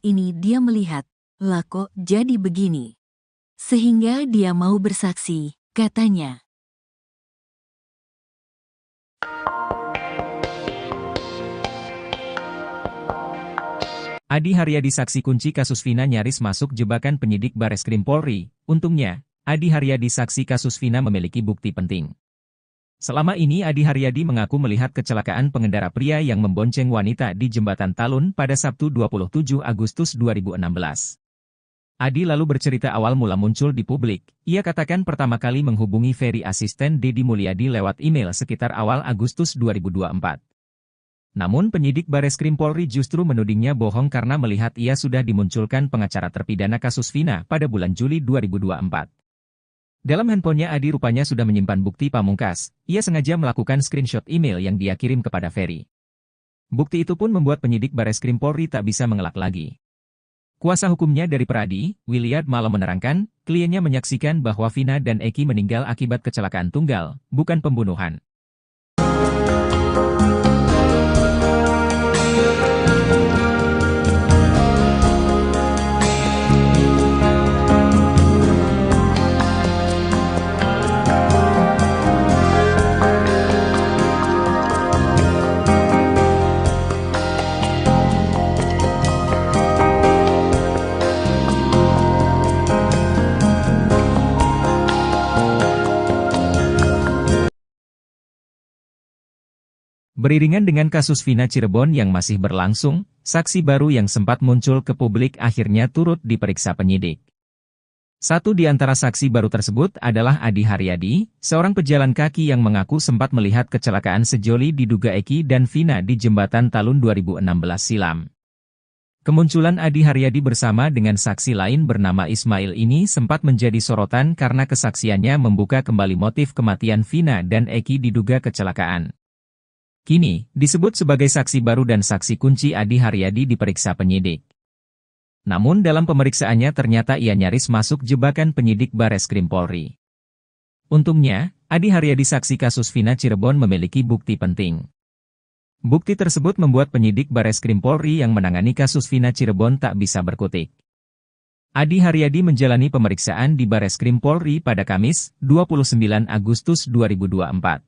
ini dia melihat, lah kok jadi begini. Sehingga dia mau bersaksi, katanya. Adi Haryadi saksi kunci kasus Vina nyaris masuk jebakan penyidik Bareskrim Polri. Untungnya, Adi Haryadi saksi kasus Vina memiliki bukti penting. Selama ini Adi Haryadi mengaku melihat kecelakaan pengendara pria yang membonceng wanita di Jembatan Talun pada Sabtu 27 Agustus 2016. Adi lalu bercerita awal mula muncul di publik. Ia katakan pertama kali menghubungi Ferry asisten Deddy Mulyadi lewat email sekitar awal Agustus 2024. Namun penyidik Bareskrim Polri justru menudingnya bohong karena melihat ia sudah dimunculkan pengacara terpidana kasus Vina pada bulan Juli 2024. Dalam handphonenya Adi rupanya sudah menyimpan bukti pamungkas. Ia sengaja melakukan screenshot email yang dia kirim kepada Ferry. Bukti itu pun membuat penyidik Bareskrim Polri tak bisa mengelak lagi. Kuasa hukumnya dari Peradi, Williard Malo menerangkan, kliennya menyaksikan bahwa Vina dan Eki meninggal akibat kecelakaan tunggal, bukan pembunuhan. Beriringan dengan kasus Vina Cirebon yang masih berlangsung, saksi baru yang sempat muncul ke publik akhirnya turut diperiksa penyidik. Satu di antara saksi baru tersebut adalah Adi Haryadi, seorang pejalan kaki yang mengaku sempat melihat kecelakaan sejoli diduga Eki dan Vina di Jembatan Talun 2016 silam. Kemunculan Adi Haryadi bersama dengan saksi lain bernama Ismail ini sempat menjadi sorotan karena kesaksiannya membuka kembali motif kematian Vina dan Eki diduga kecelakaan. Kini, disebut sebagai saksi baru dan saksi kunci Adi Haryadi diperiksa penyidik. Namun dalam pemeriksaannya ternyata ia nyaris masuk jebakan penyidik Bareskrim Polri. Untungnya, Adi Haryadi saksi kasus Vina Cirebon memiliki bukti penting. Bukti tersebut membuat penyidik Bareskrim Polri yang menangani kasus Vina Cirebon tak bisa berkutik. Adi Haryadi menjalani pemeriksaan di Bareskrim Polri pada Kamis, 29 Agustus 2024.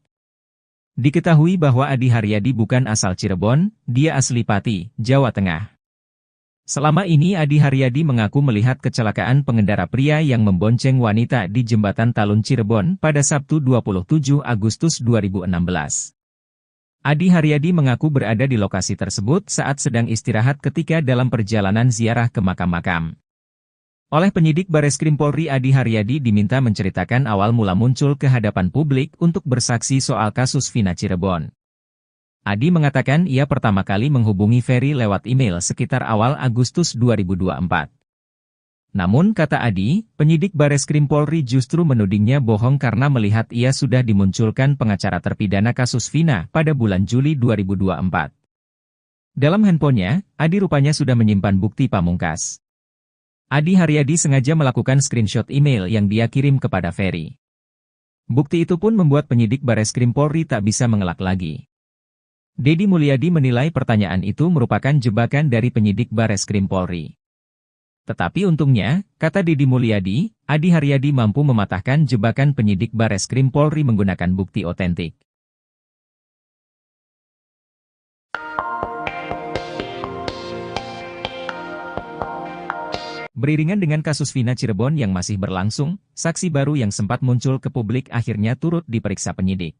Diketahui bahwa Adi Haryadi bukan asal Cirebon, dia asli Pati, Jawa Tengah. Selama ini Adi Haryadi mengaku melihat kecelakaan pengendara pria yang membonceng wanita di Jembatan Talun Cirebon pada Sabtu 27 Agustus 2016. Adi Haryadi mengaku berada di lokasi tersebut saat sedang istirahat ketika dalam perjalanan ziarah ke makam-makam. Oleh penyidik Bareskrim Polri Adi Haryadi diminta menceritakan awal mula muncul ke hadapan publik untuk bersaksi soal kasus Vina Cirebon. Adi mengatakan ia pertama kali menghubungi Ferry lewat email sekitar awal Agustus 2024. Namun kata Adi, penyidik Bareskrim Polri justru menudingnya bohong karena melihat ia sudah dimunculkan pengacara terpidana kasus Vina pada bulan Juli 2024. Dalam handphonenya, Adi rupanya sudah menyimpan bukti pamungkas. Adi Haryadi sengaja melakukan screenshot email yang dia kirim kepada Ferry. Bukti itu pun membuat penyidik Bareskrim Polri tak bisa mengelak lagi. Deddy Mulyadi menilai pertanyaan itu merupakan jebakan dari penyidik Bareskrim Polri. Tetapi untungnya, kata Deddy Mulyadi, Adi Haryadi mampu mematahkan jebakan penyidik Bareskrim Polri menggunakan bukti otentik. Beriringan dengan kasus Vina Cirebon yang masih berlangsung, saksi baru yang sempat muncul ke publik akhirnya turut diperiksa penyidik.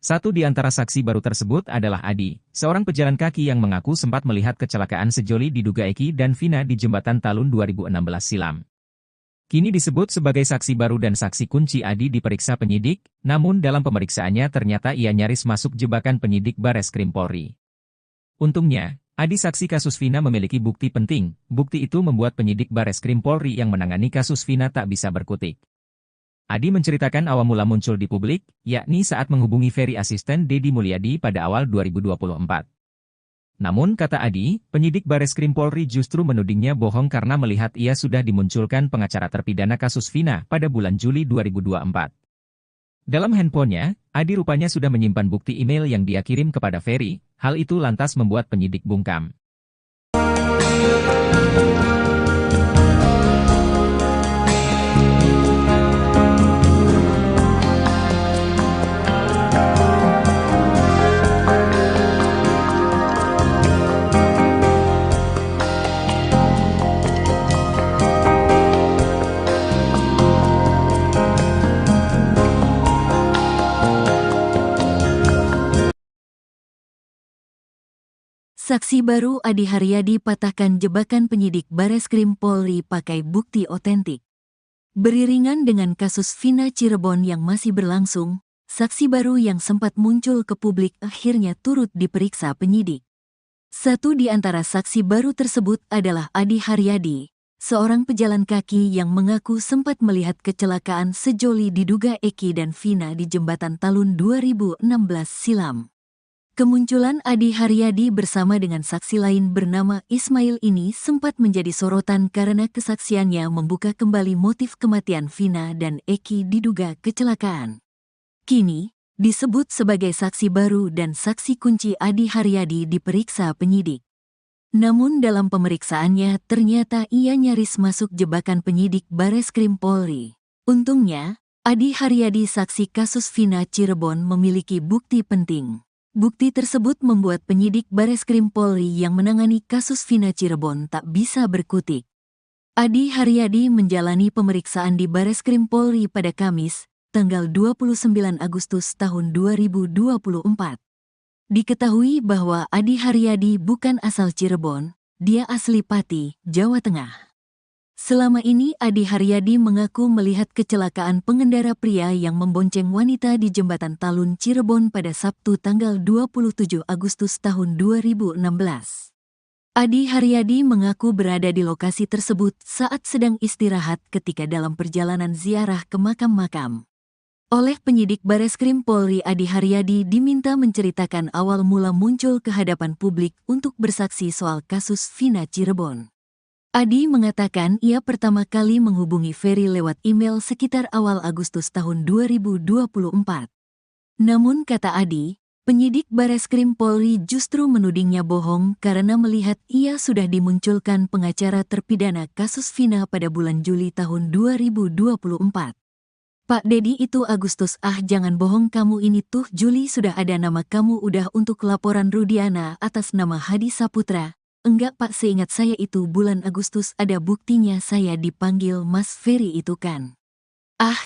Satu di antara saksi baru tersebut adalah Adi, seorang pejalan kaki yang mengaku sempat melihat kecelakaan sejoli diduga Eki dan Vina di Jembatan Talun 2016 silam. Kini disebut sebagai saksi baru dan saksi kunci Adi diperiksa penyidik, namun dalam pemeriksaannya ternyata ia nyaris masuk jebakan penyidik Bareskrim Polri. Untungnya, Adi saksi kasus Vina memiliki bukti penting. Bukti itu membuat penyidik Bareskrim Polri yang menangani kasus Vina tak bisa berkutik. Adi menceritakan awal mula muncul di publik, yakni saat menghubungi Ferry asisten Deddy Mulyadi pada awal 2024. Namun kata Adi, penyidik Bareskrim Polri justru menudingnya bohong karena melihat ia sudah dimunculkan pengacara terpidana kasus Vina pada bulan Juli 2024. Dalam handphonenya, Adi rupanya sudah menyimpan bukti email yang dia kirim kepada Ferry. Hal itu lantas membuat penyidik bungkam. Saksi baru Adi Haryadi patahkan jebakan penyidik Bareskrim Polri pakai bukti otentik. Beriringan dengan kasus Vina Cirebon yang masih berlangsung, saksi baru yang sempat muncul ke publik akhirnya turut diperiksa penyidik. Satu di antara saksi baru tersebut adalah Adi Haryadi, seorang pejalan kaki yang mengaku sempat melihat kecelakaan sejoli diduga Eki dan Vina di jembatan Talun 2016 silam. Kemunculan Adi Haryadi bersama dengan saksi lain bernama Ismail ini sempat menjadi sorotan karena kesaksiannya membuka kembali motif kematian Vina dan Eki diduga kecelakaan. Kini, disebut sebagai saksi baru dan saksi kunci Adi Haryadi diperiksa penyidik. Namun dalam pemeriksaannya ternyata ia nyaris masuk jebakan penyidik Bareskrim Polri. Untungnya, Adi Haryadi saksi kasus Vina Cirebon memiliki bukti penting. Bukti tersebut membuat penyidik Bareskrim Polri yang menangani kasus Vina Cirebon tak bisa berkutik. Adi Haryadi menjalani pemeriksaan di Bareskrim Polri pada Kamis, tanggal 29 Agustus tahun 2024. Diketahui bahwa Adi Haryadi bukan asal Cirebon, dia asli Pati, Jawa Tengah. Selama ini Adi Haryadi mengaku melihat kecelakaan pengendara pria yang membonceng wanita di jembatan Talun Cirebon pada Sabtu tanggal 27 Agustus tahun 2016. Adi Haryadi mengaku berada di lokasi tersebut saat sedang istirahat ketika dalam perjalanan ziarah ke makam-makam. Oleh penyidik Bareskrim Polri, Adi Haryadi diminta menceritakan awal mula muncul ke hadapan publik untuk bersaksi soal kasus Vina Cirebon. Adi mengatakan ia pertama kali menghubungi Ferry lewat email sekitar awal Agustus tahun 2024. Namun kata Adi, penyidik Bareskrim Polri justru menudingnya bohong karena melihat ia sudah dimunculkan pengacara terpidana kasus Vina pada bulan Juli tahun 2024. Pak Dedi itu Agustus, jangan bohong kamu ini tuh Juli sudah ada nama kamu udah untuk laporan Rudiana atas nama Hadi Saputra. Enggak Pak, seingat saya itu bulan Agustus ada buktinya saya dipanggil Mas Ferry itu kan.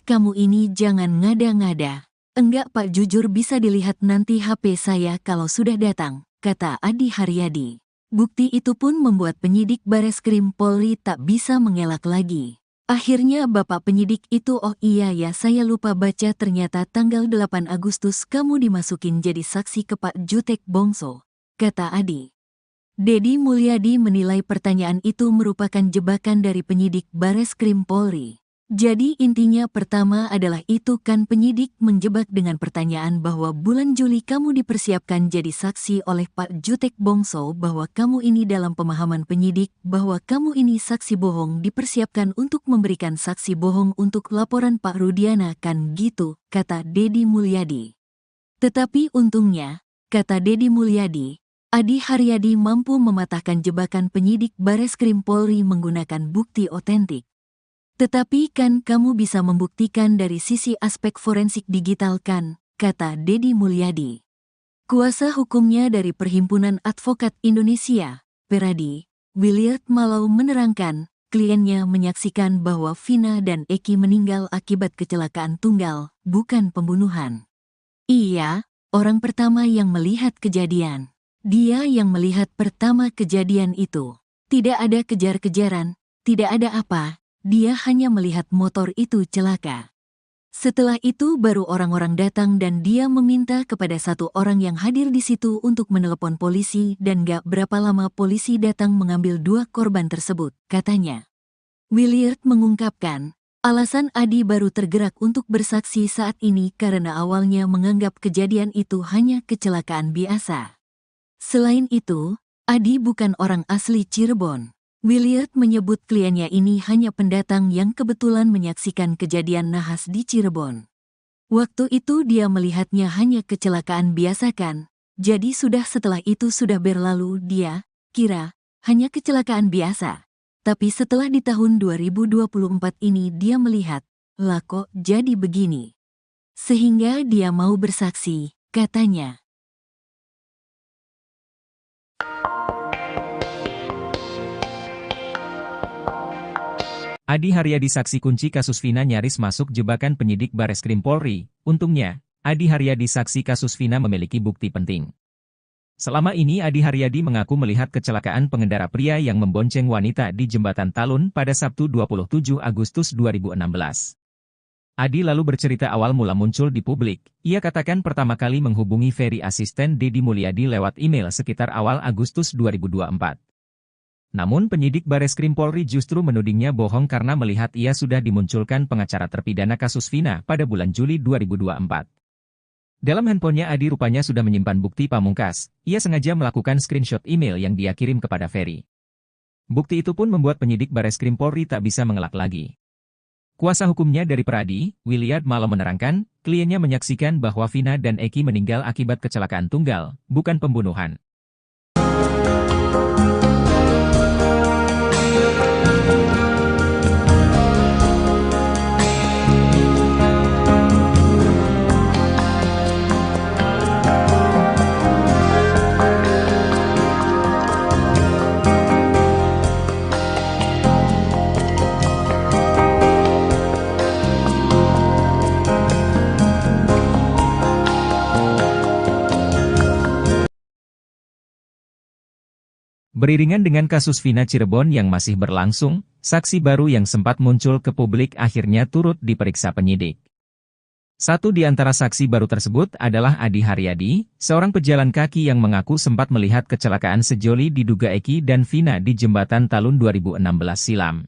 Kamu ini jangan ngada-ngada. Enggak Pak, jujur bisa dilihat nanti HP saya kalau sudah datang, kata Adi Haryadi. Bukti itu pun membuat penyidik Bareskrim Polri tak bisa mengelak lagi. Akhirnya Bapak penyidik itu, oh iya ya saya lupa baca, ternyata tanggal 8 Agustus kamu dimasukin jadi saksi ke Pak Jutek Bongso, kata Adi. Dedi Mulyadi menilai pertanyaan itu merupakan jebakan dari penyidik Bareskrim Polri. Jadi intinya pertama adalah itu kan penyidik menjebak dengan pertanyaan bahwa bulan Juli kamu dipersiapkan jadi saksi oleh Pak Jutek Bongso, bahwa kamu ini dalam pemahaman penyidik bahwa kamu ini saksi bohong dipersiapkan untuk memberikan saksi bohong untuk laporan Pak Rudiana kan gitu, kata Dedi Mulyadi. Tetapi untungnya, kata Dedi Mulyadi, Adi Haryadi mampu mematahkan jebakan penyidik Bareskrim Polri menggunakan bukti otentik. Tetapi kan kamu bisa membuktikan dari sisi aspek forensik digital kan, kata Dedi Mulyadi. Kuasa hukumnya dari Perhimpunan Advokat Indonesia, Peradi, Williard Malau menerangkan, kliennya menyaksikan bahwa Vina dan Eki meninggal akibat kecelakaan tunggal, bukan pembunuhan. Iya, orang pertama yang melihat kejadian. Dia yang melihat pertama kejadian itu. Tidak ada kejar-kejaran, tidak ada apa, dia hanya melihat motor itu celaka. Setelah itu baru orang-orang datang dan dia meminta kepada satu orang yang hadir di situ untuk menelepon polisi dan gak berapa lama polisi datang mengambil dua korban tersebut, katanya. Williard mengungkapkan, alasan Adi baru tergerak untuk bersaksi saat ini karena awalnya menganggap kejadian itu hanya kecelakaan biasa. Selain itu, Adi bukan orang asli Cirebon. Williard menyebut kliennya ini hanya pendatang yang kebetulan menyaksikan kejadian nahas di Cirebon. Waktu itu dia melihatnya hanya kecelakaan biasa kan, jadi setelah itu sudah berlalu dia kira hanya kecelakaan biasa. Tapi setelah di tahun 2024 ini dia melihat, lah kok jadi begini. Sehingga dia mau bersaksi, katanya. Adi Haryadi saksi kunci kasus Vina nyaris masuk jebakan penyidik Bareskrim Polri. Untungnya, Adi Haryadi saksi kasus Vina memiliki bukti penting. Selama ini Adi Haryadi mengaku melihat kecelakaan pengendara pria yang membonceng wanita di Jembatan Talun pada Sabtu 27 Agustus 2016. Adi lalu bercerita awal mula muncul di publik. Ia katakan pertama kali menghubungi Ferry asisten Deddy Mulyadi lewat email sekitar awal Agustus 2024. Namun penyidik Bareskrim Polri justru menudingnya bohong karena melihat ia sudah dimunculkan pengacara terpidana kasus Vina pada bulan Juli 2024. Dalam handphonenya Adi rupanya sudah menyimpan bukti pamungkas. Ia sengaja melakukan screenshot email yang dia kirim kepada Ferry. Bukti itu pun membuat penyidik Bareskrim Polri tak bisa mengelak lagi. Kuasa hukumnya dari Peradi, Williard Malo menerangkan, kliennya menyaksikan bahwa Vina dan Eki meninggal akibat kecelakaan tunggal, bukan pembunuhan. Beriringan dengan kasus Vina Cirebon yang masih berlangsung, saksi baru yang sempat muncul ke publik akhirnya turut diperiksa penyidik. Satu di antara saksi baru tersebut adalah Adi Haryadi, seorang pejalan kaki yang mengaku sempat melihat kecelakaan sejoli diduga Eki dan Vina di Jembatan Talun 2016 silam.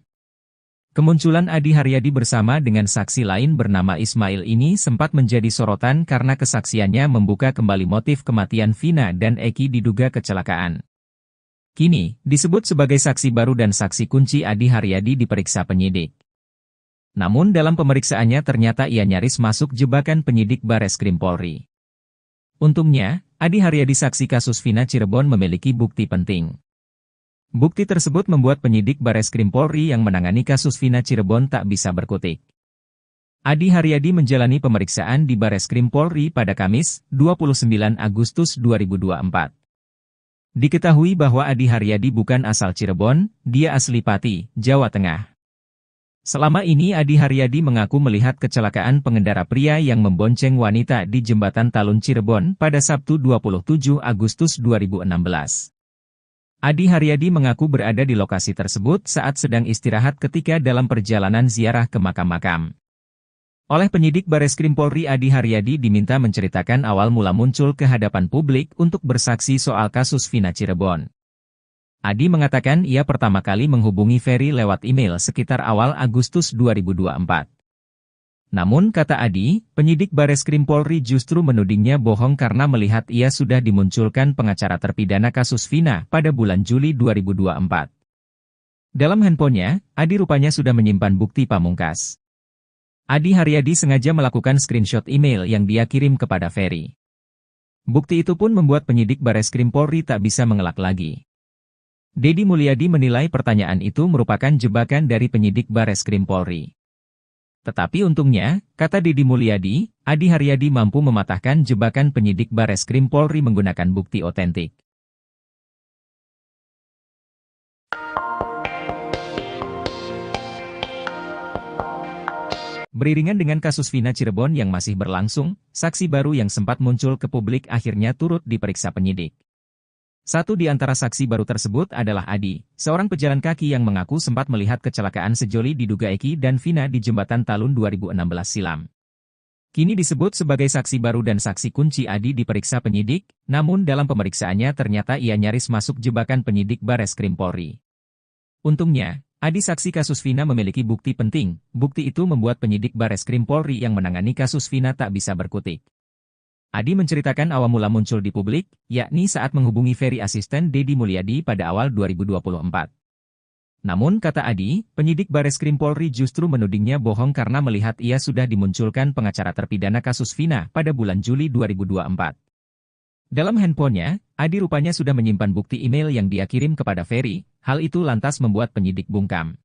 Kemunculan Adi Haryadi bersama dengan saksi lain bernama Ismail ini sempat menjadi sorotan karena kesaksiannya membuka kembali motif kematian Vina dan Eki diduga kecelakaan. Kini, disebut sebagai saksi baru dan saksi kunci Adi Haryadi diperiksa penyidik. Namun dalam pemeriksaannya ternyata ia nyaris masuk jebakan penyidik Bareskrim Polri. Untungnya, Adi Haryadi saksi kasus Vina Cirebon memiliki bukti penting. Bukti tersebut membuat penyidik Bareskrim Polri yang menangani kasus Vina Cirebon tak bisa berkutik. Adi Haryadi menjalani pemeriksaan di Bareskrim Polri pada Kamis, 29 Agustus 2024. Diketahui bahwa Adi Haryadi bukan asal Cirebon, dia asli Pati, Jawa Tengah. Selama ini Adi Haryadi mengaku melihat kecelakaan pengendara pria yang membonceng wanita di Jembatan Talun Cirebon pada Sabtu 27 Agustus 2016. Adi Haryadi mengaku berada di lokasi tersebut saat sedang istirahat ketika dalam perjalanan ziarah ke makam-makam. Oleh penyidik Bareskrim Polri Adi Haryadi diminta menceritakan awal mula muncul ke hadapan publik untuk bersaksi soal kasus Vina Cirebon. Adi mengatakan ia pertama kali menghubungi Ferry lewat email sekitar awal Agustus 2024. Namun kata Adi, penyidik Bareskrim Polri justru menudingnya bohong karena melihat ia sudah dimunculkan pengacara terpidana kasus Vina pada bulan Juli 2024. Dalam handphonenya, Adi rupanya sudah menyimpan bukti pamungkas. Adi Haryadi sengaja melakukan screenshot email yang dia kirim kepada Ferry. Bukti itu pun membuat penyidik Bareskrim Polri tak bisa mengelak lagi. Deddy Mulyadi menilai pertanyaan itu merupakan jebakan dari penyidik Bareskrim Polri. Tetapi untungnya, kata Deddy Mulyadi, Adi Haryadi mampu mematahkan jebakan penyidik Bareskrim Polri menggunakan bukti otentik. Beriringan dengan kasus Vina Cirebon yang masih berlangsung, saksi baru yang sempat muncul ke publik akhirnya turut diperiksa penyidik. Satu di antara saksi baru tersebut adalah Adi, seorang pejalan kaki yang mengaku sempat melihat kecelakaan sejoli diduga Eki dan Vina di Jembatan Talun 2016 silam. Kini disebut sebagai saksi baru dan saksi kunci Adi diperiksa penyidik, namun dalam pemeriksaannya ternyata ia nyaris masuk jebakan penyidik Bareskrim Polri. Untungnya, Adi saksi kasus Vina memiliki bukti penting. Bukti itu membuat penyidik Bareskrim Polri yang menangani kasus Vina tak bisa berkutik. Adi menceritakan awal mula muncul di publik, yakni saat menghubungi Ferry asisten Deddy Mulyadi pada awal 2024. Namun kata Adi, penyidik Bareskrim Polri justru menudingnya bohong karena melihat ia sudah dimunculkan pengacara terpidana kasus Vina pada bulan Juli 2024. Dalam handphonenya, Adi rupanya sudah menyimpan bukti email yang dia kirim kepada Ferry. Hal itu lantas membuat penyidik bungkam.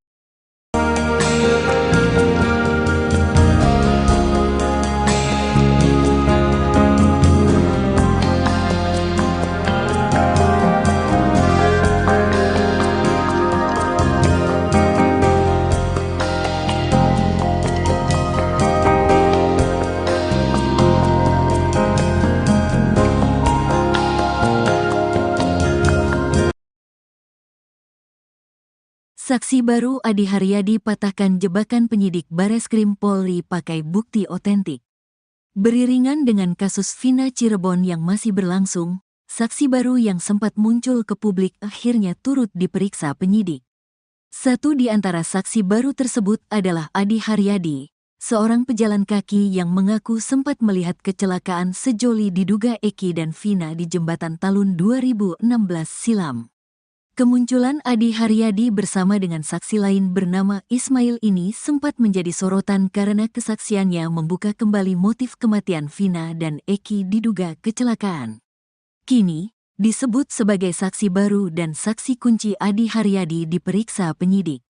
Saksi baru Adi Haryadi patahkan jebakan penyidik Bareskrim Polri pakai bukti otentik. Beriringan dengan kasus Vina Cirebon yang masih berlangsung, saksi baru yang sempat muncul ke publik akhirnya turut diperiksa penyidik. Satu di antara saksi baru tersebut adalah Adi Haryadi, seorang pejalan kaki yang mengaku sempat melihat kecelakaan sejoli diduga Eki dan Vina di Jembatan Talun 2016 silam. Kemunculan Adi Haryadi bersama dengan saksi lain bernama Ismail ini sempat menjadi sorotan karena kesaksiannya membuka kembali motif kematian Vina dan Eki diduga kecelakaan. Kini, disebut sebagai saksi baru dan saksi kunci Adi Haryadi diperiksa penyidik.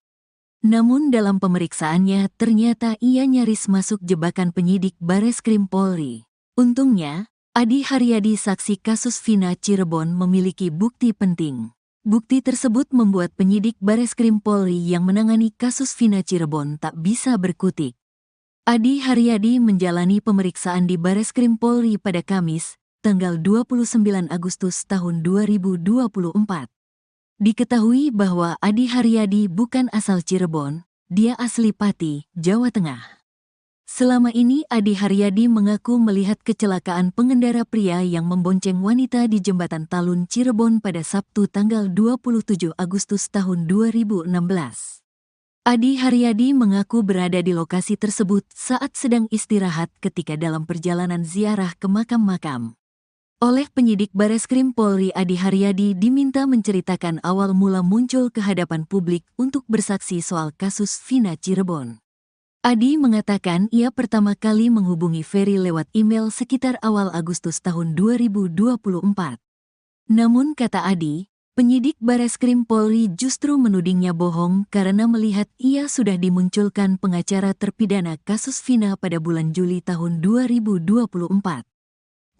Namun dalam pemeriksaannya ternyata ia nyaris masuk jebakan penyidik Bareskrim Polri. Untungnya, Adi Haryadi saksi kasus Vina Cirebon memiliki bukti penting. Bukti tersebut membuat penyidik Bareskrim Polri yang menangani kasus Vina Cirebon tak bisa berkutik. Adi Haryadi menjalani pemeriksaan di Bareskrim Polri pada Kamis, tanggal 29 Agustus tahun 2024. Diketahui bahwa Adi Haryadi bukan asal Cirebon, dia asli Pati, Jawa Tengah. Selama ini Adi Haryadi mengaku melihat kecelakaan pengendara pria yang membonceng wanita di Jembatan Talun Cirebon pada Sabtu tanggal 27 Agustus tahun 2016. Adi Haryadi mengaku berada di lokasi tersebut saat sedang istirahat ketika dalam perjalanan ziarah ke makam-makam. Oleh penyidik Bareskrim Polri, Adi Haryadi diminta menceritakan awal mula muncul ke hadapan publik untuk bersaksi soal kasus Vina Cirebon. Adi mengatakan ia pertama kali menghubungi Ferry lewat email sekitar awal Agustus tahun 2024. Namun kata Adi, penyidik Bareskrim Polri justru menudingnya bohong karena melihat ia sudah dimunculkan pengacara terpidana kasus Vina pada bulan Juli tahun 2024.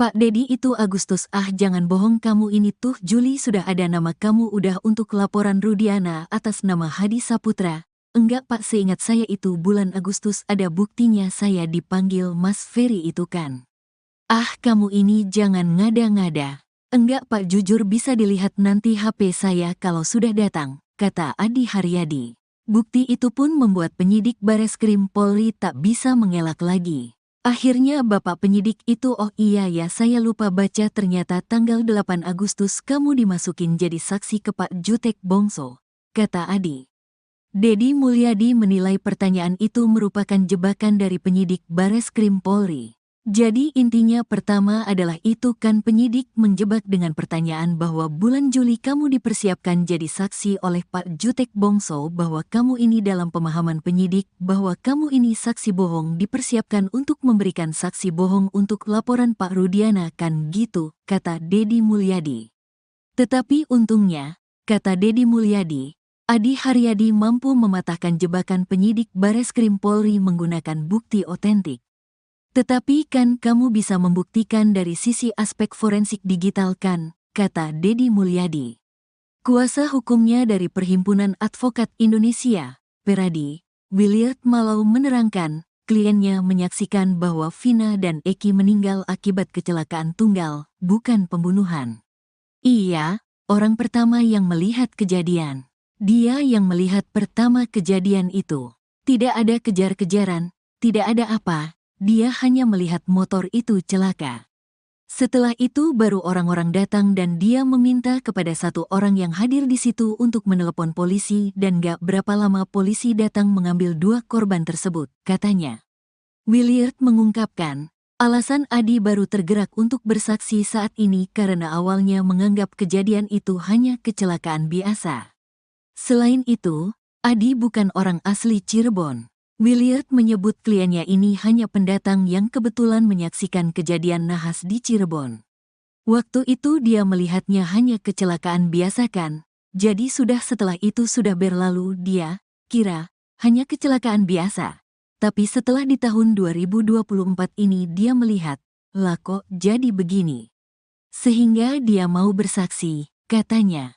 Pak Dedi itu Agustus, jangan bohong kamu ini tuh Juli sudah ada nama kamu udah untuk laporan Rudiana atas nama Hadi Saputra. Enggak Pak, seingat saya itu bulan Agustus ada buktinya saya dipanggil Mas Ferry itu kan. Kamu ini jangan ngada-ngada. Enggak Pak, jujur bisa dilihat nanti HP saya kalau sudah datang, kata Adi Haryadi. Bukti itu pun membuat penyidik Bareskrim Polri tak bisa mengelak lagi. Akhirnya Bapak penyidik itu, oh iya ya saya lupa baca, ternyata tanggal 8 Agustus kamu dimasukin jadi saksi ke Pak Jutek Bongso, kata Adi. Dedi Mulyadi menilai pertanyaan itu merupakan jebakan dari penyidik Bareskrim Polri. Jadi intinya pertama adalah itu kan penyidik menjebak dengan pertanyaan bahwa bulan Juli kamu dipersiapkan jadi saksi oleh Pak Jutek Bongso, bahwa kamu ini dalam pemahaman penyidik bahwa kamu ini saksi bohong dipersiapkan untuk memberikan saksi bohong untuk laporan Pak Rudiana kan gitu, kata Dedi Mulyadi. Tetapi untungnya, kata Dedi Mulyadi, Adi Haryadi mampu mematahkan jebakan penyidik Bareskrim Polri menggunakan bukti otentik. Tetapi kan kamu bisa membuktikan dari sisi aspek forensik digital kan, kata Dedi Mulyadi. Kuasa hukumnya dari Perhimpunan Advokat Indonesia, Peradi, Williard Malau menerangkan, kliennya menyaksikan bahwa Vina dan Eki meninggal akibat kecelakaan tunggal, bukan pembunuhan. Iya, orang pertama yang melihat kejadian. Dia yang melihat pertama kejadian itu. Tidak ada kejar-kejaran, tidak ada apa, dia hanya melihat motor itu celaka. Setelah itu baru orang-orang datang dan dia meminta kepada satu orang yang hadir di situ untuk menelepon polisi dan gak berapa lama polisi datang mengambil dua korban tersebut, katanya. Williard mengungkapkan, alasan Adi baru tergerak untuk bersaksi saat ini karena awalnya menganggap kejadian itu hanya kecelakaan biasa. Selain itu, Adi bukan orang asli Cirebon. Williard menyebut kliennya ini hanya pendatang yang kebetulan menyaksikan kejadian nahas di Cirebon. Waktu itu dia melihatnya hanya kecelakaan biasa kan, jadi setelah itu sudah berlalu dia kira hanya kecelakaan biasa. Tapi setelah di tahun 2024 ini dia melihat, lah kok jadi begini. Sehingga dia mau bersaksi, katanya.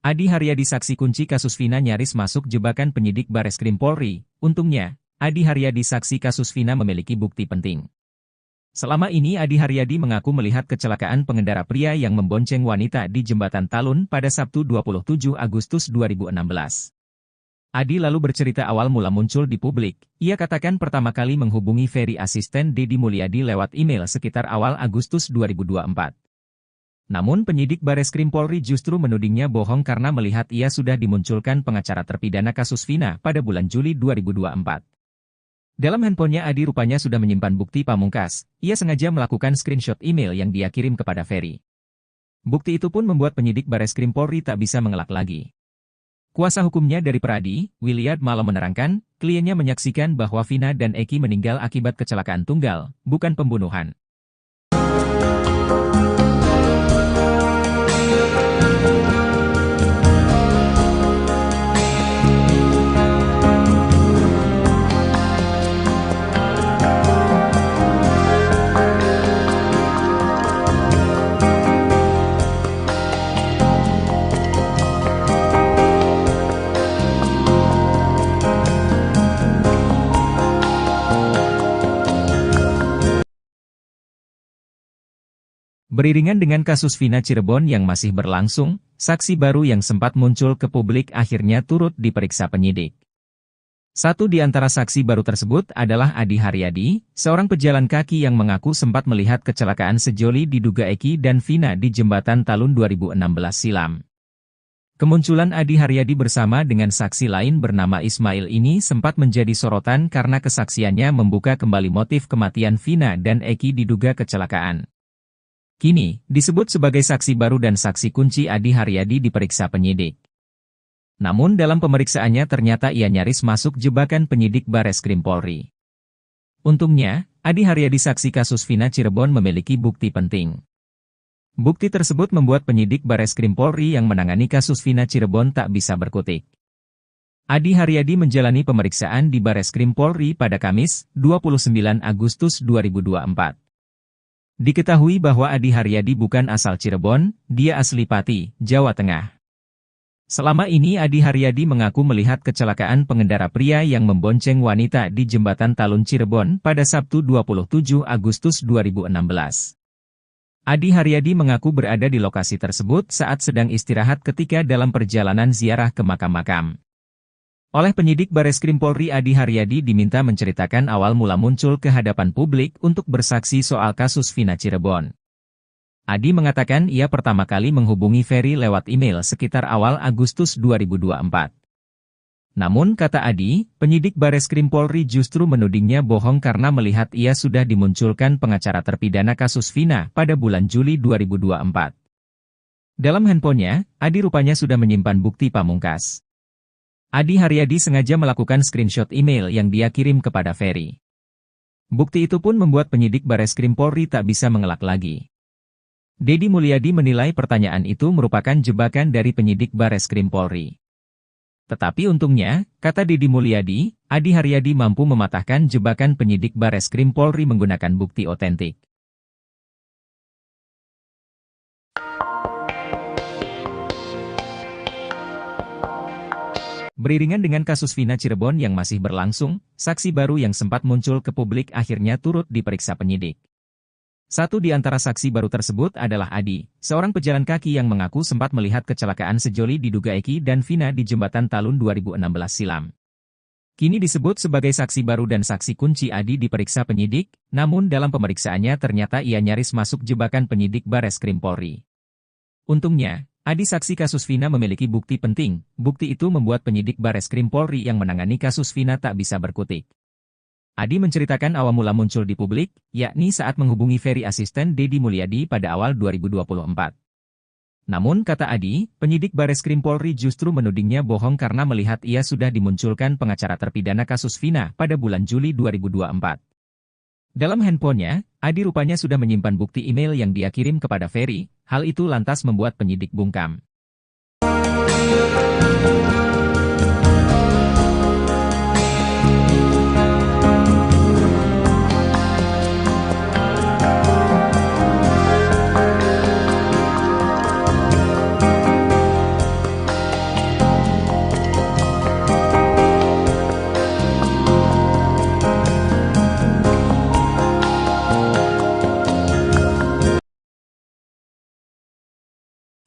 Adi Haryadi saksi kunci kasus Vina nyaris masuk jebakan penyidik Bareskrim Polri. Untungnya, Adi Haryadi saksi kasus Vina memiliki bukti penting. Selama ini Adi Haryadi mengaku melihat kecelakaan pengendara pria yang membonceng wanita di Jembatan Talun pada Sabtu 27 Agustus 2016. Adi lalu bercerita awal mula muncul di publik. Ia katakan pertama kali menghubungi Ferry asisten Deddy Mulyadi lewat email sekitar awal Agustus 2024. Namun penyidik Bareskrim Polri justru menudingnya bohong karena melihat ia sudah dimunculkan pengacara terpidana kasus Vina pada bulan Juli 2024. Dalam handphonenya Adi rupanya sudah menyimpan bukti pamungkas. Ia sengaja melakukan screenshot email yang dia kirim kepada Ferry. Bukti itu pun membuat penyidik Bareskrim Polri tak bisa mengelak lagi. Kuasa hukumnya dari Peradi, Williard Malo menerangkan, kliennya menyaksikan bahwa Vina dan Eki meninggal akibat kecelakaan tunggal, bukan pembunuhan. Beriringan dengan kasus Vina Cirebon yang masih berlangsung, saksi baru yang sempat muncul ke publik akhirnya turut diperiksa penyidik. Satu di antara saksi baru tersebut adalah Adi Haryadi, seorang pejalan kaki yang mengaku sempat melihat kecelakaan sejoli diduga Eki dan Vina di Jembatan Talun 2016 silam. Kemunculan Adi Haryadi bersama dengan saksi lain bernama Ismail ini sempat menjadi sorotan karena kesaksiannya membuka kembali motif kematian Vina dan Eki diduga kecelakaan. Kini, disebut sebagai saksi baru dan saksi kunci Adi Haryadi diperiksa penyidik. Namun dalam pemeriksaannya ternyata ia nyaris masuk jebakan penyidik Bareskrim Polri. Untungnya, Adi Haryadi saksi kasus Vina Cirebon memiliki bukti penting. Bukti tersebut membuat penyidik Bareskrim Polri yang menangani kasus Vina Cirebon tak bisa berkutik. Adi Haryadi menjalani pemeriksaan di Bareskrim Polri pada Kamis, 29 Agustus 2024. Diketahui bahwa Adi Haryadi bukan asal Cirebon, dia asli Pati, Jawa Tengah. Selama ini Adi Haryadi mengaku melihat kecelakaan pengendara pria yang membonceng wanita di Jembatan Talun Cirebon pada Sabtu 27 Agustus 2016. Adi Haryadi mengaku berada di lokasi tersebut saat sedang istirahat ketika dalam perjalanan ziarah ke makam-makam. Oleh penyidik Bareskrim Polri Adi Haryadi diminta menceritakan awal mula muncul ke hadapan publik untuk bersaksi soal kasus Vina Cirebon. Adi mengatakan ia pertama kali menghubungi Ferry lewat email sekitar awal Agustus 2024. Namun kata Adi, penyidik Bareskrim Polri justru menudingnya bohong karena melihat ia sudah dimunculkan pengacara terpidana kasus Vina pada bulan Juli 2024. Dalam handphonenya, Adi rupanya sudah menyimpan bukti pamungkas. Adi Haryadi sengaja melakukan screenshot email yang dia kirim kepada Ferry. Bukti itu pun membuat penyidik Bareskrim Polri tak bisa mengelak lagi. Deddy Mulyadi menilai pertanyaan itu merupakan jebakan dari penyidik Bareskrim Polri. Tetapi untungnya, kata Deddy Mulyadi, Adi Haryadi mampu mematahkan jebakan penyidik Bareskrim Polri menggunakan bukti otentik. Beriringan dengan kasus Vina Cirebon yang masih berlangsung, saksi baru yang sempat muncul ke publik akhirnya turut diperiksa penyidik. Satu di antara saksi baru tersebut adalah Adi, seorang pejalan kaki yang mengaku sempat melihat kecelakaan sejoli diduga Eki dan Vina di Jembatan Talun 2016 silam. Kini disebut sebagai saksi baru dan saksi kunci Adi diperiksa penyidik, namun dalam pemeriksaannya ternyata ia nyaris masuk jebakan penyidik Bareskrim Polri. Untungnya, Adi saksi kasus Vina memiliki bukti penting. Bukti itu membuat penyidik Bareskrim Polri yang menangani kasus Vina tak bisa berkutik. Adi menceritakan awal mula muncul di publik, yakni saat menghubungi Ferry asisten Deddy Mulyadi pada awal 2024. Namun kata Adi, penyidik Bareskrim Polri justru menudingnya bohong karena melihat ia sudah dimunculkan pengacara terpidana kasus Vina pada bulan Juli 2024. Dalam handphonenya, Adi rupanya sudah menyimpan bukti email yang dia kirim kepada Ferry. Hal itu lantas membuat penyidik bungkam.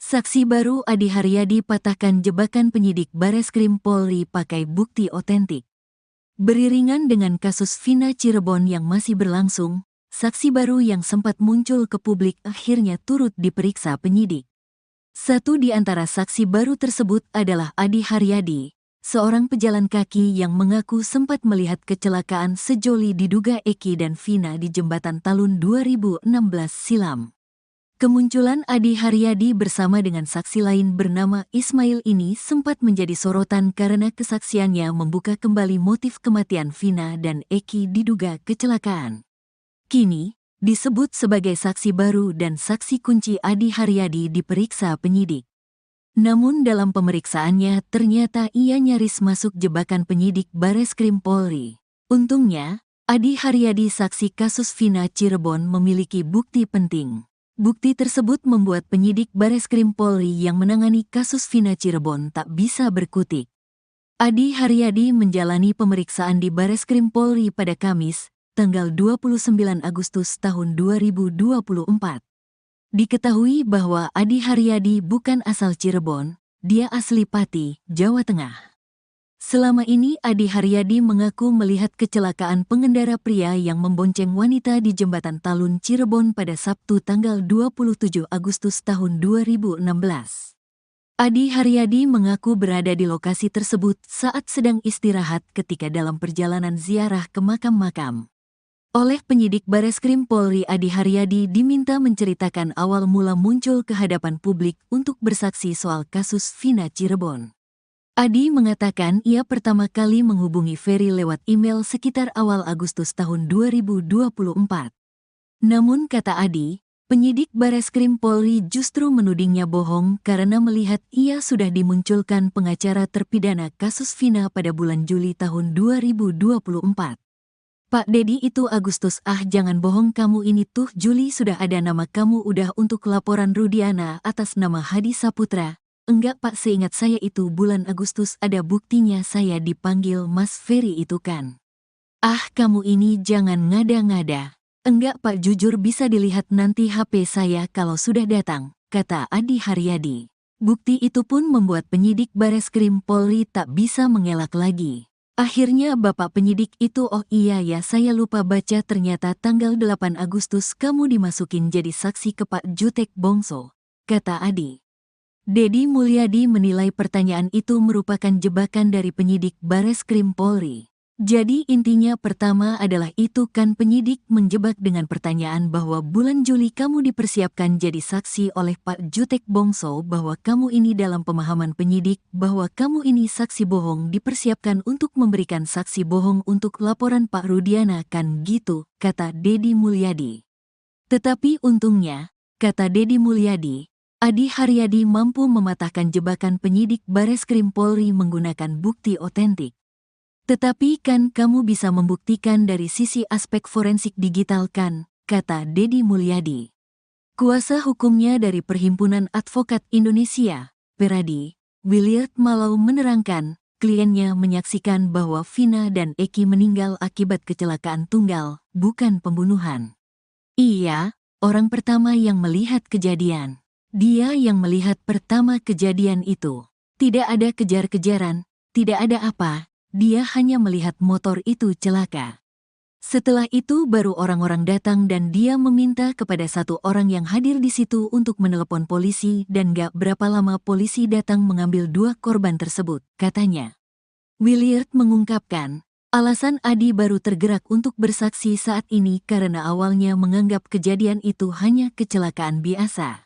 Saksi baru Adi Haryadi patahkan jebakan penyidik Bareskrim Polri pakai bukti otentik. Beriringan dengan kasus Vina Cirebon yang masih berlangsung, saksi baru yang sempat muncul ke publik akhirnya turut diperiksa penyidik. Satu di antara saksi baru tersebut adalah Adi Haryadi, seorang pejalan kaki yang mengaku sempat melihat kecelakaan sejoli diduga Eki dan Vina di Jembatan Talun 2016 silam. Kemunculan Adi Haryadi bersama dengan saksi lain bernama Ismail ini sempat menjadi sorotan karena kesaksiannya membuka kembali motif kematian Vina dan Eki diduga kecelakaan. Kini, disebut sebagai saksi baru dan saksi kunci Adi Haryadi diperiksa penyidik. Namun dalam pemeriksaannya ternyata ia nyaris masuk jebakan penyidik Bareskrim Polri. Untungnya, Adi Haryadi saksi kasus Vina Cirebon memiliki bukti penting. Bukti tersebut membuat penyidik Bareskrim Polri yang menangani kasus Vina Cirebon tak bisa berkutik. Adi Haryadi menjalani pemeriksaan di Bareskrim Polri pada Kamis, tanggal 29 Agustus tahun 2024. Diketahui bahwa Adi Haryadi bukan asal Cirebon, dia asli Pati, Jawa Tengah. Selama ini Adi Haryadi mengaku melihat kecelakaan pengendara pria yang membonceng wanita di Jembatan Talun Cirebon pada Sabtu tanggal 27 Agustus tahun 2016. Adi Haryadi mengaku berada di lokasi tersebut saat sedang istirahat ketika dalam perjalanan ziarah ke makam-makam. Oleh penyidik Bareskrim Polri, Adi Haryadi diminta menceritakan awal mula muncul ke hadapan publik untuk bersaksi soal kasus Vina Cirebon. Adi mengatakan ia pertama kali menghubungi Ferry lewat email sekitar awal Agustus tahun 2024. Namun kata Adi, penyidik Bareskrim Polri justru menudingnya bohong karena melihat ia sudah dimunculkan pengacara terpidana kasus Vina pada bulan Juli tahun 2024. Pak Dedi itu Agustus, jangan bohong kamu ini tuh Juli sudah ada nama kamu udah untuk laporan Rudiana atas nama Hadi Saputra. Enggak Pak, seingat saya itu bulan Agustus ada buktinya saya dipanggil Mas Ferry itu kan. Kamu ini jangan ngada-ngada. Enggak Pak, jujur bisa dilihat nanti HP saya kalau sudah datang, kata Adi Haryadi. Bukti itu pun membuat penyidik Bareskrim Polri tak bisa mengelak lagi. Akhirnya Bapak penyidik itu, oh iya ya saya lupa baca, ternyata tanggal 8 Agustus kamu dimasukin jadi saksi ke Pak Jutek Bongso, kata Adi. Dedi Mulyadi menilai pertanyaan itu merupakan jebakan dari penyidik Bareskrim Polri. Jadi intinya pertama adalah itu kan penyidik menjebak dengan pertanyaan bahwa bulan Juli kamu dipersiapkan jadi saksi oleh Pak Jutek Bongso, bahwa kamu ini dalam pemahaman penyidik bahwa kamu ini saksi bohong dipersiapkan untuk memberikan saksi bohong untuk laporan Pak Rudiana kan gitu, kata Dedi Mulyadi. Tetapi untungnya, kata Dedi Mulyadi, Adi Haryadi mampu mematahkan jebakan penyidik Bareskrim Polri menggunakan bukti otentik. Tetapi kan kamu bisa membuktikan dari sisi aspek forensik digital kan, kata Dedi Mulyadi. Kuasa hukumnya dari Perhimpunan Advokat Indonesia, Peradi, Williard Malau menerangkan, kliennya menyaksikan bahwa Vina dan Eki meninggal akibat kecelakaan tunggal, bukan pembunuhan. Iya, orang pertama yang melihat kejadian. Dia yang melihat pertama kejadian itu. Tidak ada kejar-kejaran, tidak ada apa, dia hanya melihat motor itu celaka. Setelah itu baru orang-orang datang dan dia meminta kepada satu orang yang hadir di situ untuk menelepon polisi dan gak berapa lama polisi datang mengambil dua korban tersebut, katanya. Williard mengungkapkan, alasan Adi baru tergerak untuk bersaksi saat ini karena awalnya menganggap kejadian itu hanya kecelakaan biasa.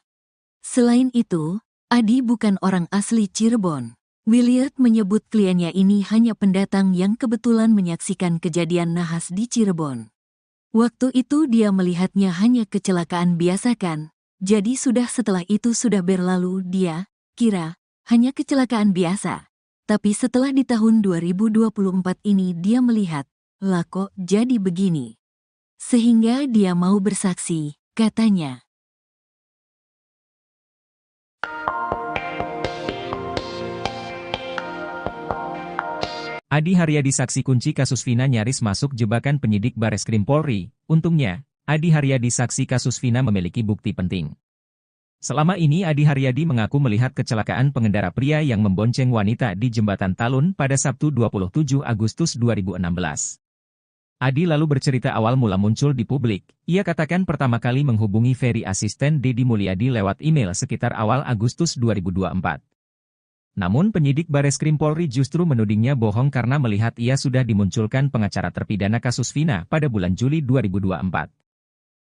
Selain itu, Adi bukan orang asli Cirebon. Williard menyebut kliennya ini hanya pendatang yang kebetulan menyaksikan kejadian nahas di Cirebon. Waktu itu dia melihatnya hanya kecelakaan biasa kan, jadi setelah itu sudah berlalu dia kira hanya kecelakaan biasa. Tapi setelah di tahun 2024 ini dia melihat, lah kok jadi begini. Sehingga dia mau bersaksi, katanya. Adi Haryadi saksi kunci kasus Vina nyaris masuk jebakan penyidik Bareskrim Polri. Untungnya, Adi Haryadi saksi kasus Vina memiliki bukti penting. Selama ini Adi Haryadi mengaku melihat kecelakaan pengendara pria yang membonceng wanita di Jembatan Talun pada Sabtu 27 Agustus 2016. Adi lalu bercerita awal mula muncul di publik. Ia katakan pertama kali menghubungi Ferry asisten Deddy Mulyadi lewat email sekitar awal Agustus 2024. Namun penyidik Bareskrim Polri justru menudingnya bohong karena melihat ia sudah dimunculkan pengacara terpidana kasus Vina pada bulan Juli 2024.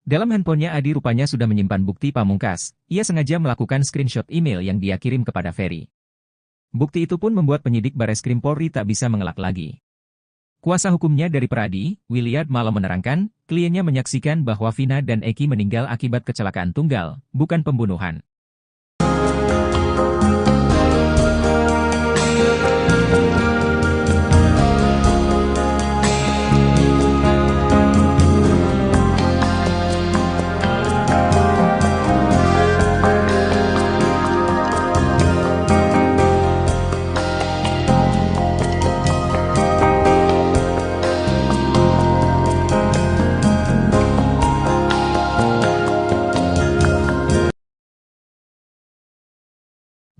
Dalam handphonenya Adi rupanya sudah menyimpan bukti pamungkas. Ia sengaja melakukan screenshot email yang dia kirim kepada Ferry. Bukti itu pun membuat penyidik Bareskrim Polri tak bisa mengelak lagi. Kuasa hukumnya dari Peradi, Williard Malo menerangkan, kliennya menyaksikan bahwa Vina dan Eki meninggal akibat kecelakaan tunggal, bukan pembunuhan.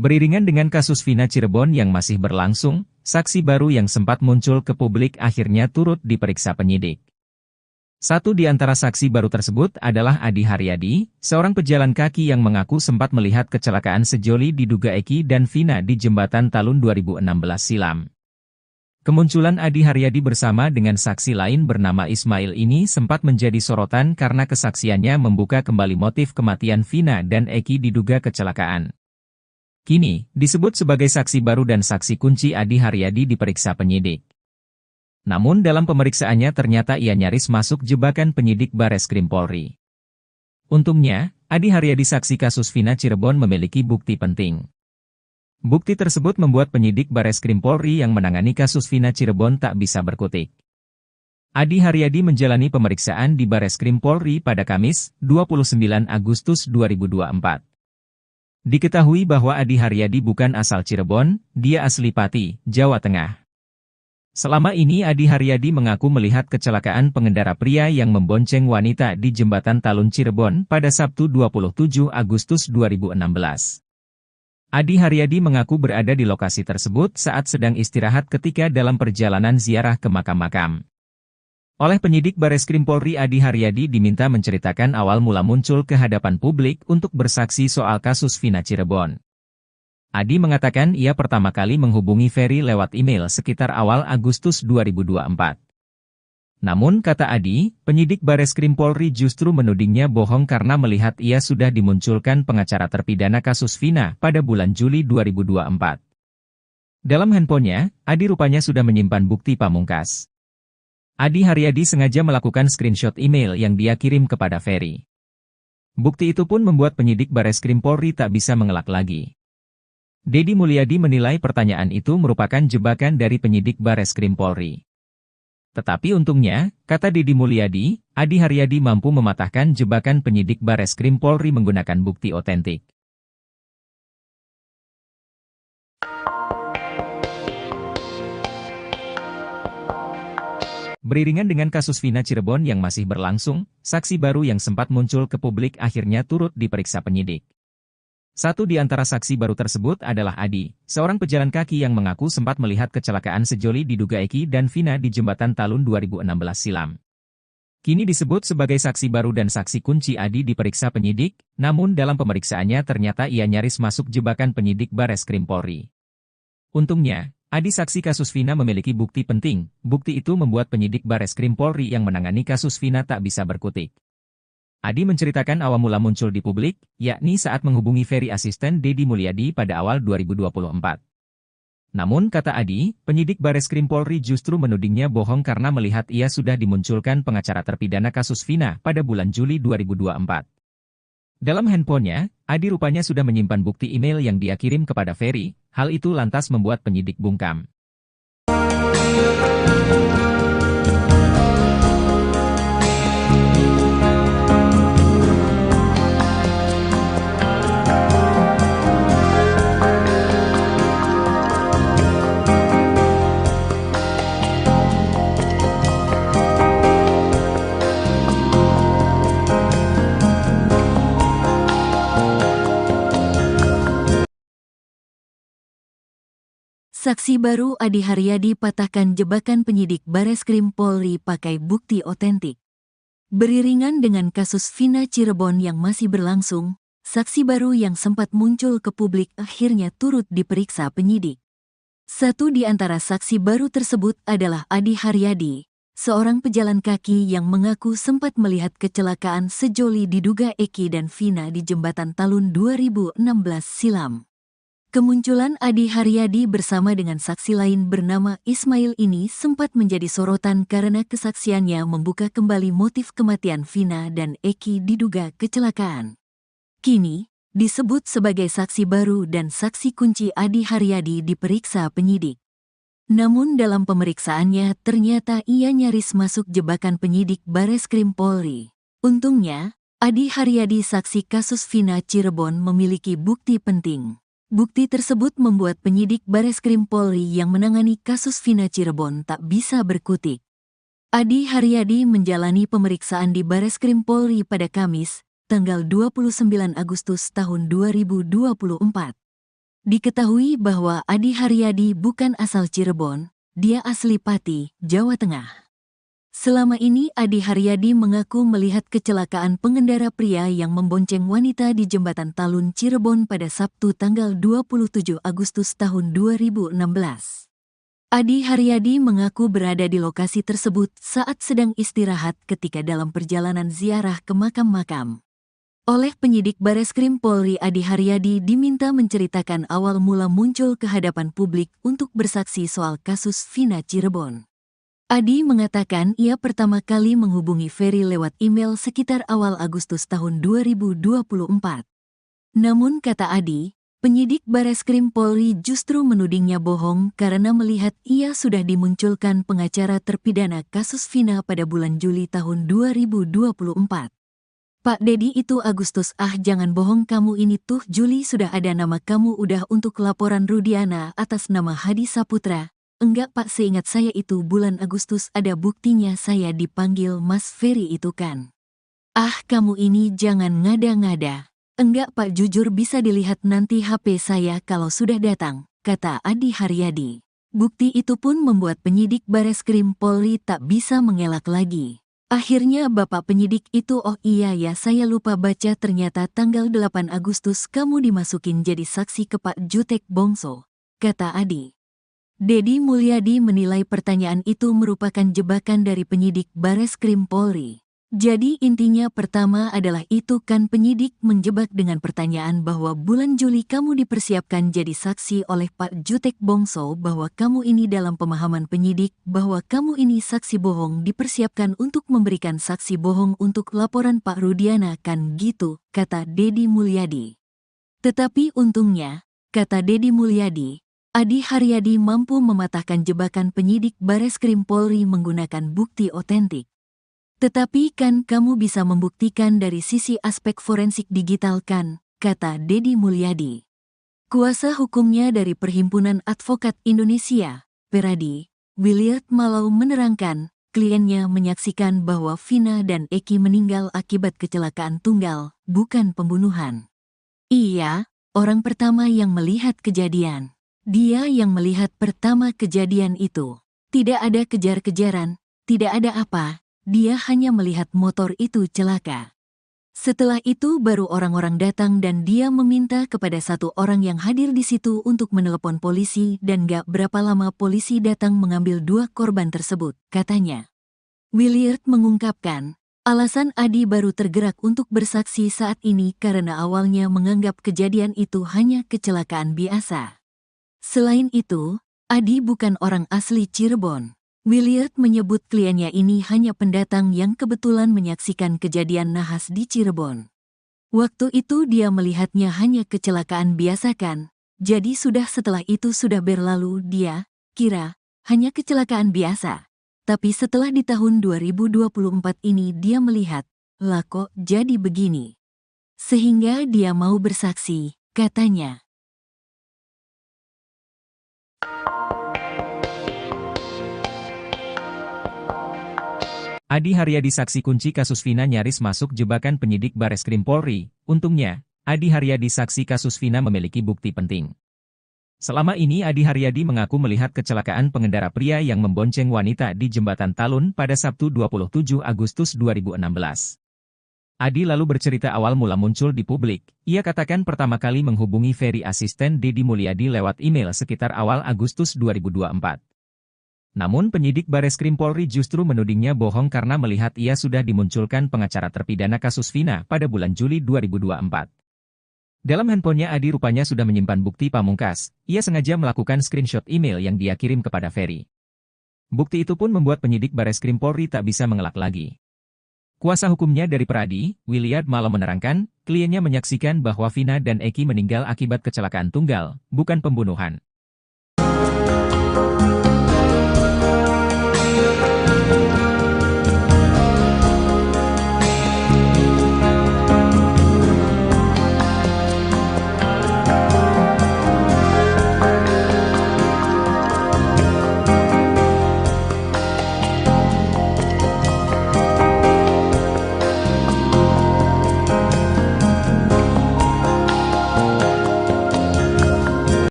Beriringan dengan kasus Vina Cirebon yang masih berlangsung, saksi baru yang sempat muncul ke publik akhirnya turut diperiksa penyidik. Satu di antara saksi baru tersebut adalah Adi Haryadi, seorang pejalan kaki yang mengaku sempat melihat kecelakaan sejoli diduga Eki dan Vina di Jembatan Talun 2016 silam. Kemunculan Adi Haryadi bersama dengan saksi lain bernama Ismail ini sempat menjadi sorotan karena kesaksiannya membuka kembali motif kematian Vina dan Eki diduga kecelakaan. Kini, disebut sebagai saksi baru dan saksi kunci Adi Haryadi diperiksa penyidik. Namun dalam pemeriksaannya ternyata ia nyaris masuk jebakan penyidik Bareskrim Polri. Untungnya, Adi Haryadi saksi kasus Vina Cirebon memiliki bukti penting. Bukti tersebut membuat penyidik Bareskrim Polri yang menangani kasus Vina Cirebon tak bisa berkutik. Adi Haryadi menjalani pemeriksaan di Bareskrim Polri pada Kamis, 29 Agustus 2024. Diketahui bahwa Adi Haryadi bukan asal Cirebon, dia asli Pati, Jawa Tengah. Selama ini Adi Haryadi mengaku melihat kecelakaan pengendara pria yang membonceng wanita di Jembatan Talun Cirebon pada Sabtu 27 Agustus 2016. Adi Haryadi mengaku berada di lokasi tersebut saat sedang istirahat ketika dalam perjalanan ziarah ke makam-makam. Oleh penyidik Bareskrim Polri Adi Haryadi diminta menceritakan awal mula muncul ke hadapan publik untuk bersaksi soal kasus Vina Cirebon. Adi mengatakan ia pertama kali menghubungi Ferry lewat email sekitar awal Agustus 2024. Namun kata Adi, penyidik Bareskrim Polri justru menudingnya bohong karena melihat ia sudah dimunculkan pengacara terpidana kasus Vina pada bulan Juli 2024. Dalam handphonenya, Adi rupanya sudah menyimpan bukti pamungkas. Adi Haryadi sengaja melakukan screenshot email yang dia kirim kepada Ferry. Bukti itu pun membuat penyidik Bareskrim Polri tak bisa mengelak lagi. Deddy Mulyadi menilai pertanyaan itu merupakan jebakan dari penyidik Bareskrim Polri. Tetapi untungnya, kata Deddy Mulyadi, Adi Haryadi mampu mematahkan jebakan penyidik Bareskrim Polri menggunakan bukti otentik. Beriringan dengan kasus Vina Cirebon yang masih berlangsung, saksi baru yang sempat muncul ke publik akhirnya turut diperiksa penyidik. Satu di antara saksi baru tersebut adalah Adi, seorang pejalan kaki yang mengaku sempat melihat kecelakaan sejoli diduga Eki dan Vina di Jembatan Talun 2016 silam. Kini disebut sebagai saksi baru dan saksi kunci Adi diperiksa penyidik, namun dalam pemeriksaannya ternyata ia nyaris masuk jebakan penyidik Bareskrim Polri. Untungnya, Adi saksi kasus Vina memiliki bukti penting. Bukti itu membuat penyidik Bareskrim Polri yang menangani kasus Vina tak bisa berkutik. Adi menceritakan awal mula muncul di publik, yakni saat menghubungi Ferry asisten Deddy Mulyadi pada awal 2024. Namun kata Adi, penyidik Bareskrim Polri justru menudingnya bohong karena melihat ia sudah dimunculkan pengacara terpidana kasus Vina pada bulan Juli 2024. Dalam handphonenya, Adi rupanya sudah menyimpan bukti email yang dia kirim kepada Ferry. Hal itu lantas membuat penyidik bungkam. Saksi baru Adi Haryadi patahkan jebakan penyidik Bareskrim Polri pakai bukti otentik. Beriringan dengan kasus Vina Cirebon yang masih berlangsung, saksi baru yang sempat muncul ke publik akhirnya turut diperiksa penyidik. Satu di antara saksi baru tersebut adalah Adi Haryadi, seorang pejalan kaki yang mengaku sempat melihat kecelakaan sejoli diduga Eki dan Vina di Jembatan Talun 2016 silam. Kemunculan Adi Haryadi bersama dengan saksi lain bernama Ismail ini sempat menjadi sorotan karena kesaksiannya membuka kembali motif kematian Vina dan Eki diduga kecelakaan. Kini, disebut sebagai saksi baru dan saksi kunci Adi Haryadi diperiksa penyidik. Namun dalam pemeriksaannya ternyata ia nyaris masuk jebakan penyidik Bareskrim Polri. Untungnya, Adi Haryadi saksi kasus Vina Cirebon memiliki bukti penting. Bukti tersebut membuat penyidik Bareskrim Polri yang menangani kasus Vina Cirebon tak bisa berkutik. Adi Haryadi menjalani pemeriksaan di Bareskrim Polri pada Kamis, tanggal 29 Agustus tahun 2024. Diketahui bahwa Adi Haryadi bukan asal Cirebon, dia asli Pati, Jawa Tengah. Selama ini Adi Haryadi mengaku melihat kecelakaan pengendara pria yang membonceng wanita di Jembatan Talun Cirebon pada Sabtu tanggal 27 Agustus tahun 2016. Adi Haryadi mengaku berada di lokasi tersebut saat sedang istirahat ketika dalam perjalanan ziarah ke makam-makam. Oleh penyidik Bareskrim Polri, Adi Haryadi diminta menceritakan awal mula muncul ke hadapan publik untuk bersaksi soal kasus Vina Cirebon. Adi mengatakan ia pertama kali menghubungi Ferry lewat email sekitar awal Agustus tahun 2024. Namun kata Adi, penyidik Bareskrim Polri justru menudingnya bohong karena melihat ia sudah dimunculkan pengacara terpidana kasus Vina pada bulan Juli tahun 2024. Pak Dedi itu Agustus, jangan bohong kamu ini tuh Juli sudah ada nama kamu udah untuk laporan Rudiana atas nama Hadi Saputra. Enggak Pak, seingat saya itu bulan Agustus ada buktinya saya dipanggil Mas Ferry itu kan. Kamu ini jangan ngada-ngada. Enggak Pak, jujur bisa dilihat nanti HP saya kalau sudah datang, kata Adi Haryadi. Bukti itu pun membuat penyidik Bareskrim Polri tak bisa mengelak lagi. Akhirnya Bapak penyidik itu, oh iya ya saya lupa baca, ternyata tanggal 8 Agustus kamu dimasukin jadi saksi ke Pak Jutek Bongso, kata Adi. Dedi Mulyadi menilai pertanyaan itu merupakan jebakan dari penyidik Bareskrim Polri. Jadi intinya pertama adalah itu kan penyidik menjebak dengan pertanyaan bahwa bulan Juli kamu dipersiapkan jadi saksi oleh Pak Jutek Bongso, bahwa kamu ini dalam pemahaman penyidik bahwa kamu ini saksi bohong dipersiapkan untuk memberikan saksi bohong untuk laporan Pak Rudiana kan gitu, kata Dedi Mulyadi. Tetapi untungnya, kata Dedi Mulyadi, Adi Haryadi mampu mematahkan jebakan penyidik Bareskrim Polri menggunakan bukti otentik. Tetapi kan kamu bisa membuktikan dari sisi aspek forensik digital kan, kata Dedi Mulyadi. Kuasa hukumnya dari Perhimpunan Advokat Indonesia, Peradi, Williard Malau menerangkan, kliennya menyaksikan bahwa Vina dan Eki meninggal akibat kecelakaan tunggal, bukan pembunuhan. Iya, orang pertama yang melihat kejadian. Dia yang melihat pertama kejadian itu. Tidak ada kejar-kejaran, tidak ada apa, dia hanya melihat motor itu celaka. Setelah itu baru orang-orang datang dan dia meminta kepada satu orang yang hadir di situ untuk menelepon polisi dan gak berapa lama polisi datang mengambil dua korban tersebut, katanya. Williard mengungkapkan, alasan Adi baru tergerak untuk bersaksi saat ini karena awalnya menganggap kejadian itu hanya kecelakaan biasa. Selain itu, Adi bukan orang asli Cirebon. Williard menyebut kliennya ini hanya pendatang yang kebetulan menyaksikan kejadian nahas di Cirebon. Waktu itu dia melihatnya hanya kecelakaan biasa kan, jadi setelah itu sudah berlalu dia kira hanya kecelakaan biasa. Tapi setelah di tahun 2024 ini dia melihat, lah kok jadi begini. Sehingga dia mau bersaksi, katanya. Adi Haryadi saksi kunci kasus Vina nyaris masuk jebakan penyidik Bareskrim Polri. Untungnya, Adi Haryadi saksi kasus Vina memiliki bukti penting. Selama ini Adi Haryadi mengaku melihat kecelakaan pengendara pria yang membonceng wanita di Jembatan Talun pada Sabtu 27 Agustus 2016. Adi lalu bercerita awal mula muncul di publik. Ia katakan pertama kali menghubungi Ferry asisten Deddy Mulyadi lewat email sekitar awal Agustus 2024. Namun penyidik Bareskrim Polri justru menudingnya bohong karena melihat ia sudah dimunculkan pengacara terpidana kasus Vina pada bulan Juli 2024. Dalam handphonenya Adi rupanya sudah menyimpan bukti pamungkas. Ia sengaja melakukan screenshot email yang dia kirim kepada Ferry. Bukti itu pun membuat penyidik Bareskrim Polri tak bisa mengelak lagi. Kuasa hukumnya dari Peradi, Williard Malo menerangkan, kliennya menyaksikan bahwa Vina dan Eki meninggal akibat kecelakaan tunggal, bukan pembunuhan.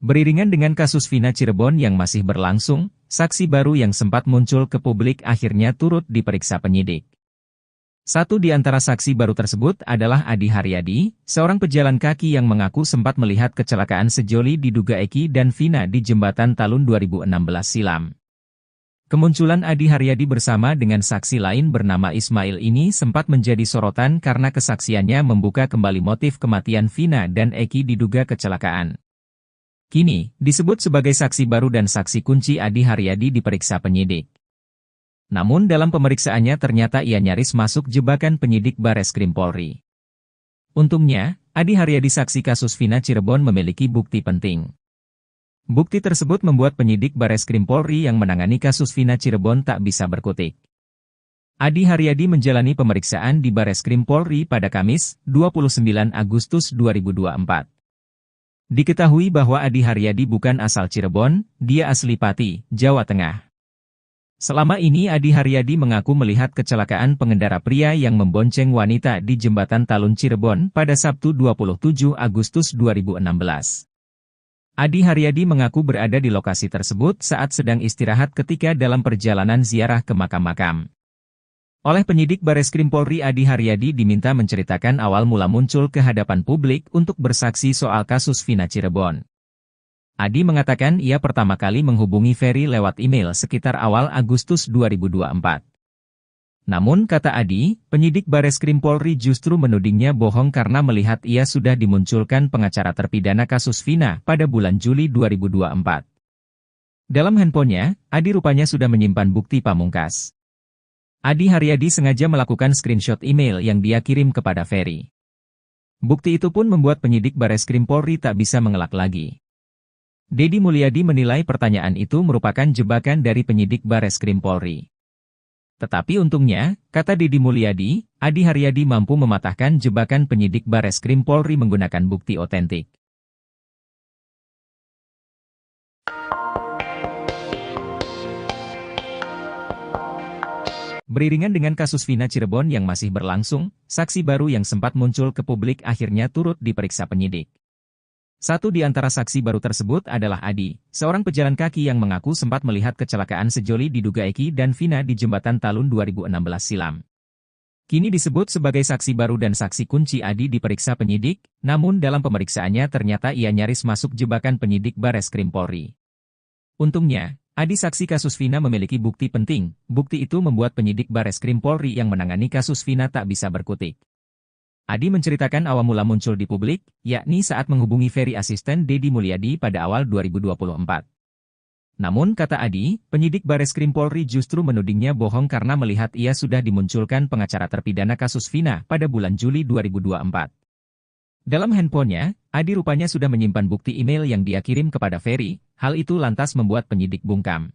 Beriringan dengan kasus Vina Cirebon yang masih berlangsung, saksi baru yang sempat muncul ke publik akhirnya turut diperiksa penyidik. Satu di antara saksi baru tersebut adalah Adi Haryadi, seorang pejalan kaki yang mengaku sempat melihat kecelakaan sejoli diduga Eki dan Vina di Jembatan Talun 2016 silam. Kemunculan Adi Haryadi bersama dengan saksi lain bernama Ismail ini sempat menjadi sorotan karena kesaksiannya membuka kembali motif kematian Vina dan Eki diduga kecelakaan. Kini, disebut sebagai saksi baru dan saksi kunci Adi Haryadi diperiksa penyidik. Namun dalam pemeriksaannya ternyata ia nyaris masuk jebakan penyidik Bareskrim Polri. Untungnya, Adi Haryadi saksi kasus Vina Cirebon memiliki bukti penting. Bukti tersebut membuat penyidik Bareskrim Polri yang menangani kasus Vina Cirebon tak bisa berkutik. Adi Haryadi menjalani pemeriksaan di Bareskrim Polri pada Kamis, 29 Agustus 2024. Diketahui bahwa Adi Haryadi bukan asal Cirebon, dia asli Pati, Jawa Tengah. Selama ini Adi Haryadi mengaku melihat kecelakaan pengendara pria yang membonceng wanita di Jembatan Talun Cirebon pada Sabtu 27 Agustus 2016. Adi Haryadi mengaku berada di lokasi tersebut saat sedang istirahat ketika dalam perjalanan ziarah ke makam-makam. Oleh penyidik Bareskrim Polri Adi Haryadi diminta menceritakan awal mula muncul ke hadapan publik untuk bersaksi soal kasus Vina Cirebon. Adi mengatakan ia pertama kali menghubungi Ferry lewat email sekitar awal Agustus 2024. Namun kata Adi, penyidik Bareskrim Polri justru menudingnya bohong karena melihat ia sudah dimunculkan pengacara terpidana kasus Vina pada bulan Juli 2024. Dalam handphonenya, Adi rupanya sudah menyimpan bukti pamungkas. Adi Haryadi sengaja melakukan screenshot email yang dia kirim kepada Ferry. Bukti itu pun membuat penyidik Bareskrim Polri tak bisa mengelak lagi. Deddy Mulyadi menilai pertanyaan itu merupakan jebakan dari penyidik Bareskrim Polri. Tetapi untungnya, kata Deddy Mulyadi, Adi Haryadi mampu mematahkan jebakan penyidik Bareskrim Polri menggunakan bukti otentik. Beriringan dengan kasus Vina Cirebon yang masih berlangsung, saksi baru yang sempat muncul ke publik akhirnya turut diperiksa penyidik. Satu di antara saksi baru tersebut adalah Adi, seorang pejalan kaki yang mengaku sempat melihat kecelakaan sejoli diduga Eki dan Vina di Jembatan Talun 2016 silam. Kini disebut sebagai saksi baru dan saksi kunci Adi diperiksa penyidik, namun dalam pemeriksaannya ternyata ia nyaris masuk jebakan penyidik Bareskrim Polri. Untungnya, Adi saksi kasus Vina memiliki bukti penting. Bukti itu membuat penyidik Bareskrim Polri yang menangani kasus Vina tak bisa berkutik. Adi menceritakan awal mula muncul di publik, yakni saat menghubungi Ferry asisten Deddy Mulyadi pada awal 2024. Namun kata Adi, penyidik Bareskrim Polri justru menudingnya bohong karena melihat ia sudah dimunculkan pengacara terpidana kasus Vina pada bulan Juli 2024. Dalam handphonenya, Adi rupanya sudah menyimpan bukti email yang dia kirim kepada Ferry. Hal itu lantas membuat penyidik bungkam.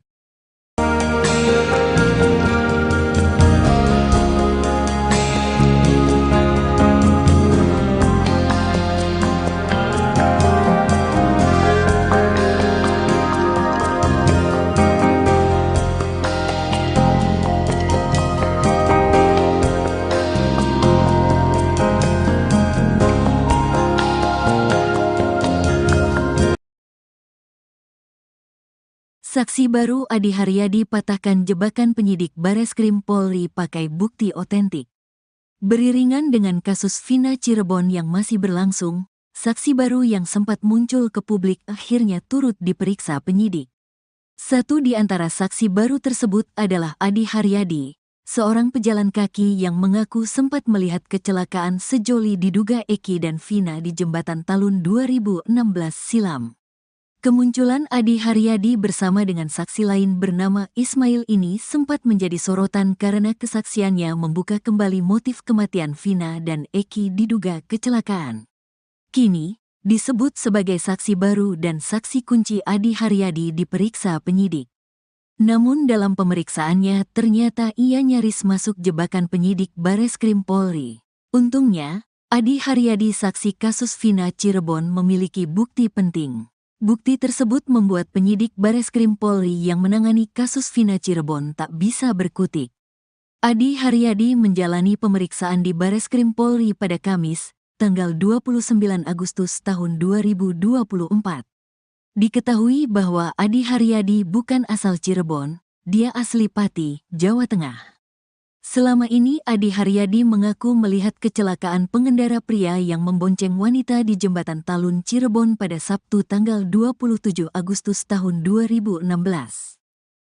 Saksi baru Adi Haryadi patahkan jebakan penyidik Bareskrim Polri pakai bukti otentik. Beriringan dengan kasus Vina Cirebon yang masih berlangsung, saksi baru yang sempat muncul ke publik akhirnya turut diperiksa penyidik. Satu di antara saksi baru tersebut adalah Adi Haryadi, seorang pejalan kaki yang mengaku sempat melihat kecelakaan sejoli diduga Eki dan Vina di Jembatan Talun 2016 silam. Kemunculan Adi Haryadi bersama dengan saksi lain bernama Ismail ini sempat menjadi sorotan karena kesaksiannya membuka kembali motif kematian Vina dan Eki diduga kecelakaan. Kini, disebut sebagai saksi baru dan saksi kunci Adi Haryadi diperiksa penyidik. Namun dalam pemeriksaannya ternyata ia nyaris masuk jebakan penyidik Bareskrim Polri. Untungnya, Adi Haryadi saksi kasus Vina Cirebon memiliki bukti penting. Bukti tersebut membuat penyidik Bareskrim Polri yang menangani kasus Vina Cirebon tak bisa berkutik. Adi Haryadi menjalani pemeriksaan di Bareskrim Polri pada Kamis, tanggal 29 Agustus tahun 2024. Diketahui bahwa Adi Haryadi bukan asal Cirebon, dia asli Pati, Jawa Tengah. Selama ini Adi Haryadi mengaku melihat kecelakaan pengendara pria yang membonceng wanita di Jembatan Talun Cirebon pada Sabtu tanggal 27 Agustus tahun 2016.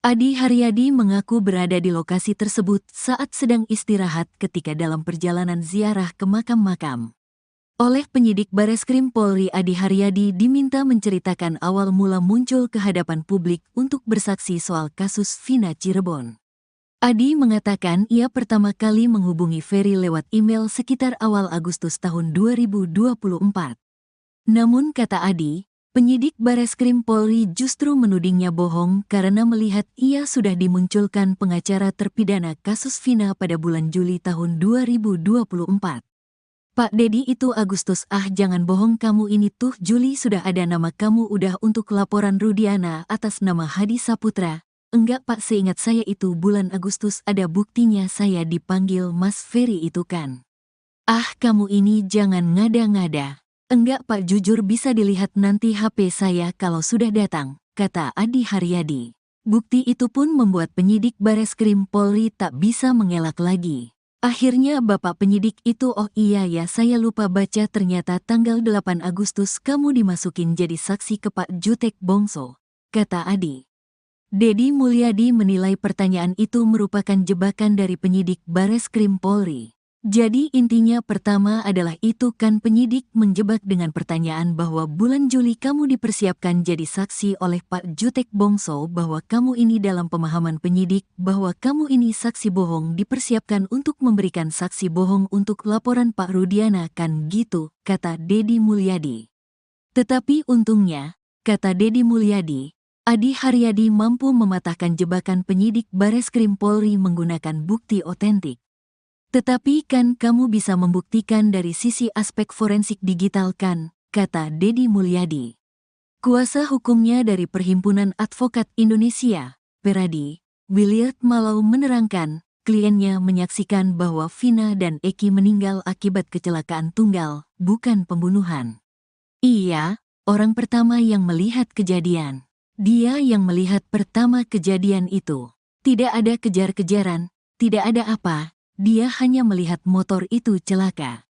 Adi Haryadi mengaku berada di lokasi tersebut saat sedang istirahat ketika dalam perjalanan ziarah ke makam-makam. Oleh penyidik Bareskrim Polri, Adi Haryadi diminta menceritakan awal mula muncul ke hadapan publik untuk bersaksi soal kasus Vina Cirebon. Adi mengatakan ia pertama kali menghubungi Ferry lewat email sekitar awal Agustus tahun 2024. Namun kata Adi, penyidik Bareskrim Polri justru menudingnya bohong karena melihat ia sudah dimunculkan pengacara terpidana kasus Vina pada bulan Juli tahun 2024. Pak Dedi itu Agustus, jangan bohong kamu ini tuh Juli sudah ada nama kamu udah untuk laporan Rudiana atas nama Hadi Saputra. Enggak Pak, seingat saya itu bulan Agustus ada buktinya saya dipanggil Mas Ferry itu kan. Kamu ini jangan ngada-ngada. Enggak Pak, jujur bisa dilihat nanti HP saya kalau sudah datang, kata Adi Haryadi. Bukti itu pun membuat penyidik Bareskrim Polri tak bisa mengelak lagi. Akhirnya Bapak penyidik itu, oh iya ya saya lupa baca, ternyata tanggal 8 Agustus kamu dimasukin jadi saksi ke Pak Jutek Bongso, kata Adi. Dedi Mulyadi menilai pertanyaan itu merupakan jebakan dari penyidik Bareskrim Polri. Jadi intinya pertama adalah itu kan penyidik menjebak dengan pertanyaan bahwa bulan Juli kamu dipersiapkan jadi saksi oleh Pak Jutek Bongso, bahwa kamu ini dalam pemahaman penyidik bahwa kamu ini saksi bohong dipersiapkan untuk memberikan saksi bohong untuk laporan Pak Rudiana kan gitu, kata Dedi Mulyadi. Tetapi untungnya, kata Dedi Mulyadi, Adi Haryadi mampu mematahkan jebakan penyidik Bareskrim Polri menggunakan bukti otentik. Tetapi kan kamu bisa membuktikan dari sisi aspek forensik digital kan, kata Dedi Mulyadi. Kuasa hukumnya dari Perhimpunan Advokat Indonesia, Peradi, Williard Malau menerangkan, kliennya menyaksikan bahwa Vina dan Eki meninggal akibat kecelakaan tunggal, bukan pembunuhan. Iya, orang pertama yang melihat kejadian. Dia yang melihat pertama kejadian itu. Tidak ada kejar-kejaran, tidak ada apa, dia hanya melihat motor itu celaka.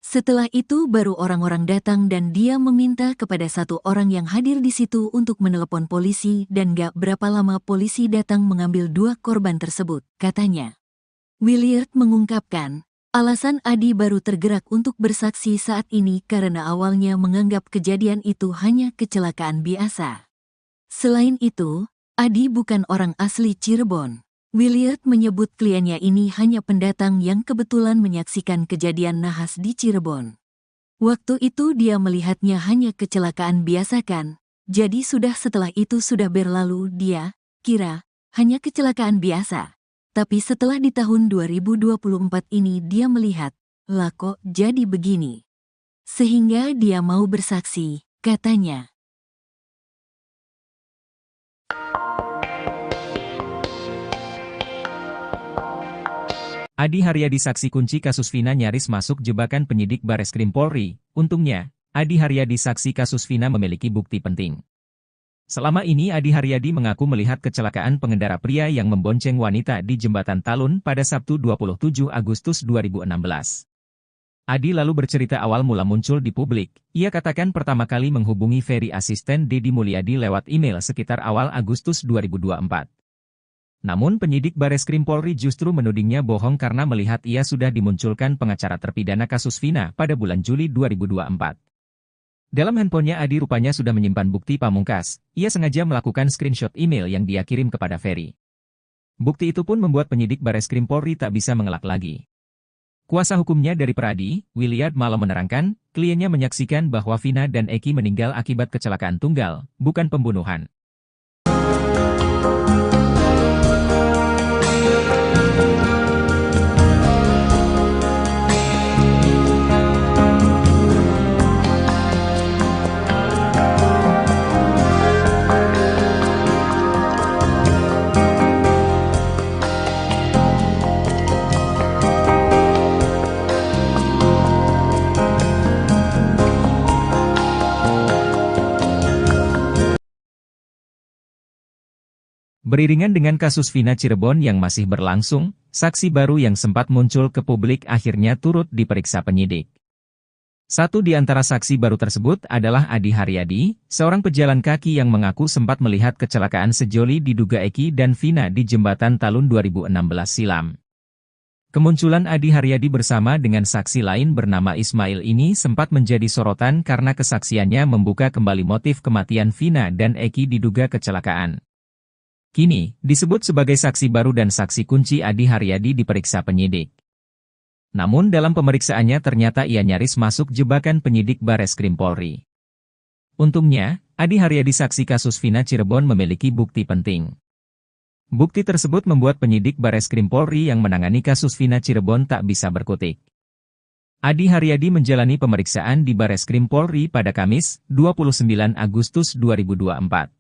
Setelah itu baru orang-orang datang dan dia meminta kepada satu orang yang hadir di situ untuk menelepon polisi dan gak berapa lama polisi datang mengambil dua korban tersebut, katanya. Williard mengungkapkan, alasan Adi baru tergerak untuk bersaksi saat ini karena awalnya menganggap kejadian itu hanya kecelakaan biasa. Selain itu, Adi bukan orang asli Cirebon. Williard menyebut kliennya ini hanya pendatang yang kebetulan menyaksikan kejadian nahas di Cirebon. Waktu itu dia melihatnya hanya kecelakaan biasa kan, jadi setelah itu sudah berlalu dia kira hanya kecelakaan biasa. Tapi setelah di tahun 2024 ini dia melihat, lah kok jadi begini. Sehingga dia mau bersaksi, katanya. Adi Haryadi saksi kunci kasus Vina nyaris masuk jebakan penyidik Bareskrim Polri. Untungnya, Adi Haryadi saksi kasus Vina memiliki bukti penting. Selama ini Adi Haryadi mengaku melihat kecelakaan pengendara pria yang membonceng wanita di Jembatan Talun pada Sabtu 27 Agustus 2016. Adi lalu bercerita awal mula muncul di publik. Ia katakan pertama kali menghubungi Ferry asisten Deddy Mulyadi lewat email sekitar awal Agustus 2024. Namun penyidik Bareskrim Polri justru menudingnya bohong karena melihat ia sudah dimunculkan pengacara terpidana kasus Vina pada bulan Juli 2024. Dalam handphonenya Adi rupanya sudah menyimpan bukti pamungkas. Ia sengaja melakukan screenshot email yang dia kirim kepada Ferry. Bukti itu pun membuat penyidik Bareskrim Polri tak bisa mengelak lagi. Kuasa hukumnya dari Peradi, Williard Malo menerangkan, kliennya menyaksikan bahwa Vina dan Eki meninggal akibat kecelakaan tunggal, bukan pembunuhan. Beriringan dengan kasus Vina Cirebon yang masih berlangsung, saksi baru yang sempat muncul ke publik akhirnya turut diperiksa penyidik. Satu di antara saksi baru tersebut adalah Adi Haryadi, seorang pejalan kaki yang mengaku sempat melihat kecelakaan sejoli diduga Eki dan Vina di Jembatan Talun 2016 silam. Kemunculan Adi Haryadi bersama dengan saksi lain bernama Ismail ini sempat menjadi sorotan karena kesaksiannya membuka kembali motif kematian Vina dan Eki diduga kecelakaan. Kini, disebut sebagai saksi baru dan saksi kunci Adi Haryadi diperiksa penyidik. Namun dalam pemeriksaannya ternyata ia nyaris masuk jebakan penyidik Bareskrim Polri. Untungnya, Adi Haryadi saksi kasus Vina Cirebon memiliki bukti penting. Bukti tersebut membuat penyidik Bareskrim Polri yang menangani kasus Vina Cirebon tak bisa berkutik. Adi Haryadi menjalani pemeriksaan di Bareskrim Polri pada Kamis, 29 Agustus 2024.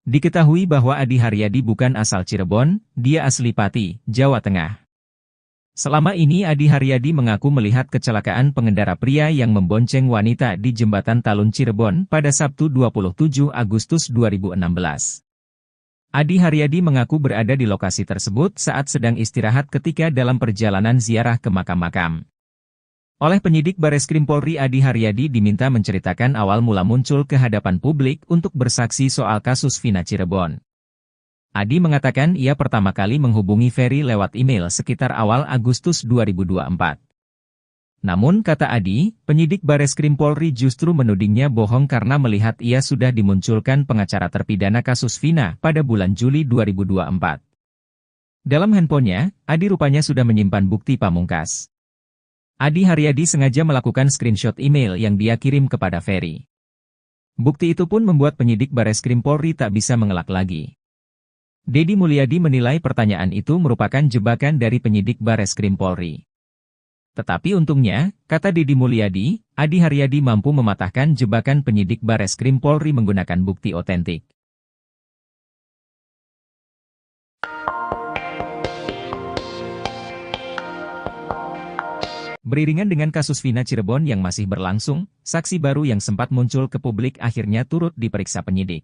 Diketahui bahwa Adi Haryadi bukan asal Cirebon, dia asli Pati, Jawa Tengah. Selama ini Adi Haryadi mengaku melihat kecelakaan pengendara pria yang membonceng wanita di Jembatan Talun Cirebon pada Sabtu 27 Agustus 2016. Adi Haryadi mengaku berada di lokasi tersebut saat sedang istirahat ketika dalam perjalanan ziarah ke makam-makam. Oleh penyidik Bareskrim Polri Adi Haryadi diminta menceritakan awal mula muncul ke hadapan publik untuk bersaksi soal kasus Vina Cirebon. Adi mengatakan ia pertama kali menghubungi Ferry lewat email sekitar awal Agustus 2024. Namun kata Adi, penyidik Bareskrim Polri justru menudingnya bohong karena melihat ia sudah dimunculkan pengacara terpidana kasus Vina pada bulan Juli 2024. Dalam handphonenya, Adi rupanya sudah menyimpan bukti pamungkas. Adi Haryadi sengaja melakukan screenshot email yang dia kirim kepada Ferry. Bukti itu pun membuat penyidik Bareskrim Polri tak bisa mengelak lagi. Deddy Mulyadi menilai pertanyaan itu merupakan jebakan dari penyidik Bareskrim Polri. Tetapi untungnya, kata Deddy Mulyadi, Adi Haryadi mampu mematahkan jebakan penyidik Bareskrim Polri menggunakan bukti otentik. Beriringan dengan kasus Vina Cirebon yang masih berlangsung, saksi baru yang sempat muncul ke publik akhirnya turut diperiksa penyidik.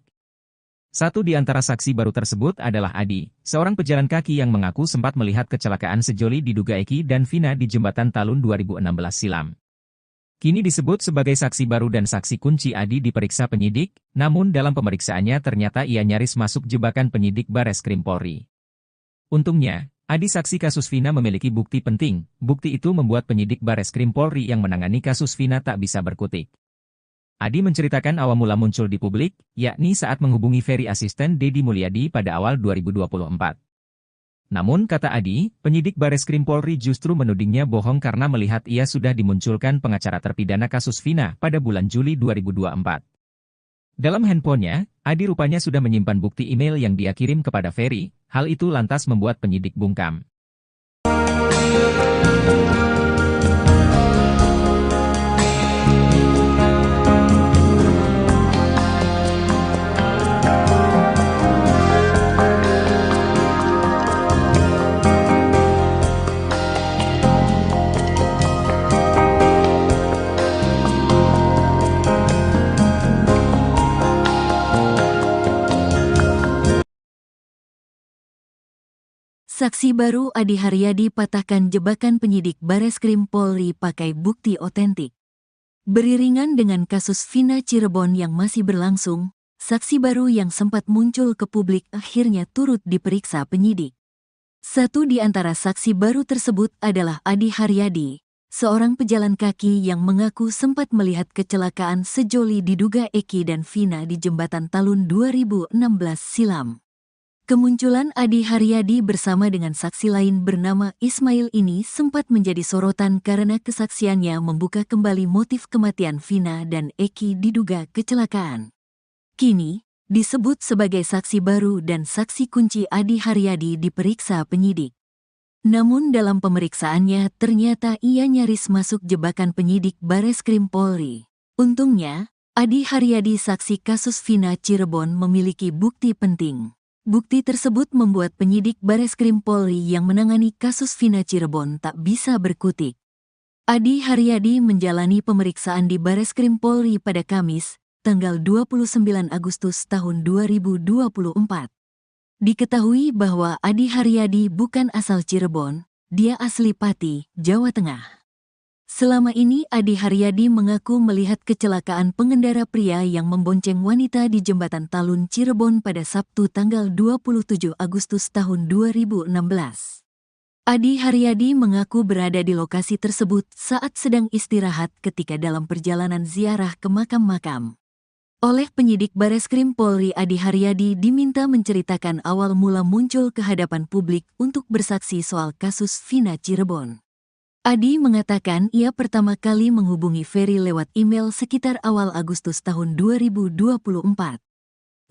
Satu di antara saksi baru tersebut adalah Adi, seorang pejalan kaki yang mengaku sempat melihat kecelakaan sejoli diduga Eki dan Vina di Jembatan Talun 2016 silam. Kini disebut sebagai saksi baru dan saksi kunci Adi diperiksa penyidik, namun dalam pemeriksaannya ternyata ia nyaris masuk jebakan penyidik Bareskrim Polri. Untungnya, Adi saksi kasus Vina memiliki bukti penting. Bukti itu membuat penyidik Bareskrim Polri yang menangani kasus Vina tak bisa berkutik. Adi menceritakan awal mula muncul di publik, yakni saat menghubungi Ferry asisten Deddy Mulyadi pada awal 2024. Namun kata Adi, penyidik Bareskrim Polri justru menudingnya bohong karena melihat ia sudah dimunculkan pengacara terpidana kasus Vina pada bulan Juli 2024. Dalam handphonenya, Adi rupanya sudah menyimpan bukti email yang dia kirim kepada Ferry. Hal itu lantas membuat penyidik bungkam. Saksi baru Adi Haryadi patahkan jebakan penyidik Bareskrim Polri pakai bukti otentik. Beriringan dengan kasus Vina Cirebon yang masih berlangsung, saksi baru yang sempat muncul ke publik akhirnya turut diperiksa penyidik. Satu di antara saksi baru tersebut adalah Adi Haryadi, seorang pejalan kaki yang mengaku sempat melihat kecelakaan sejoli diduga Eki dan Vina di Jembatan Talun 2016 silam. Kemunculan Adi Haryadi bersama dengan saksi lain bernama Ismail ini sempat menjadi sorotan karena kesaksiannya membuka kembali motif kematian Vina dan Eki diduga kecelakaan. Kini, disebut sebagai saksi baru dan saksi kunci Adi Haryadi diperiksa penyidik. Namun dalam pemeriksaannya ternyata ia nyaris masuk jebakan penyidik Bareskrim Polri. Untungnya, Adi Haryadi saksi kasus Vina Cirebon memiliki bukti penting. Bukti tersebut membuat penyidik Bareskrim Polri yang menangani kasus Vina Cirebon tak bisa berkutik. Adi Haryadi menjalani pemeriksaan di Bareskrim Polri pada Kamis, tanggal 29 Agustus tahun 2024. Diketahui bahwa Adi Haryadi bukan asal Cirebon, dia asli Pati, Jawa Tengah. Selama ini Adi Haryadi mengaku melihat kecelakaan pengendara pria yang membonceng wanita di Jembatan Talun Cirebon pada Sabtu tanggal 27 Agustus tahun 2016. Adi Haryadi mengaku berada di lokasi tersebut saat sedang istirahat ketika dalam perjalanan ziarah ke makam-makam. Oleh penyidik Bareskrim Polri, Adi Haryadi diminta menceritakan awal mula muncul ke hadapan publik untuk bersaksi soal kasus Vina Cirebon. Adi mengatakan ia pertama kali menghubungi Ferry lewat email sekitar awal Agustus tahun 2024.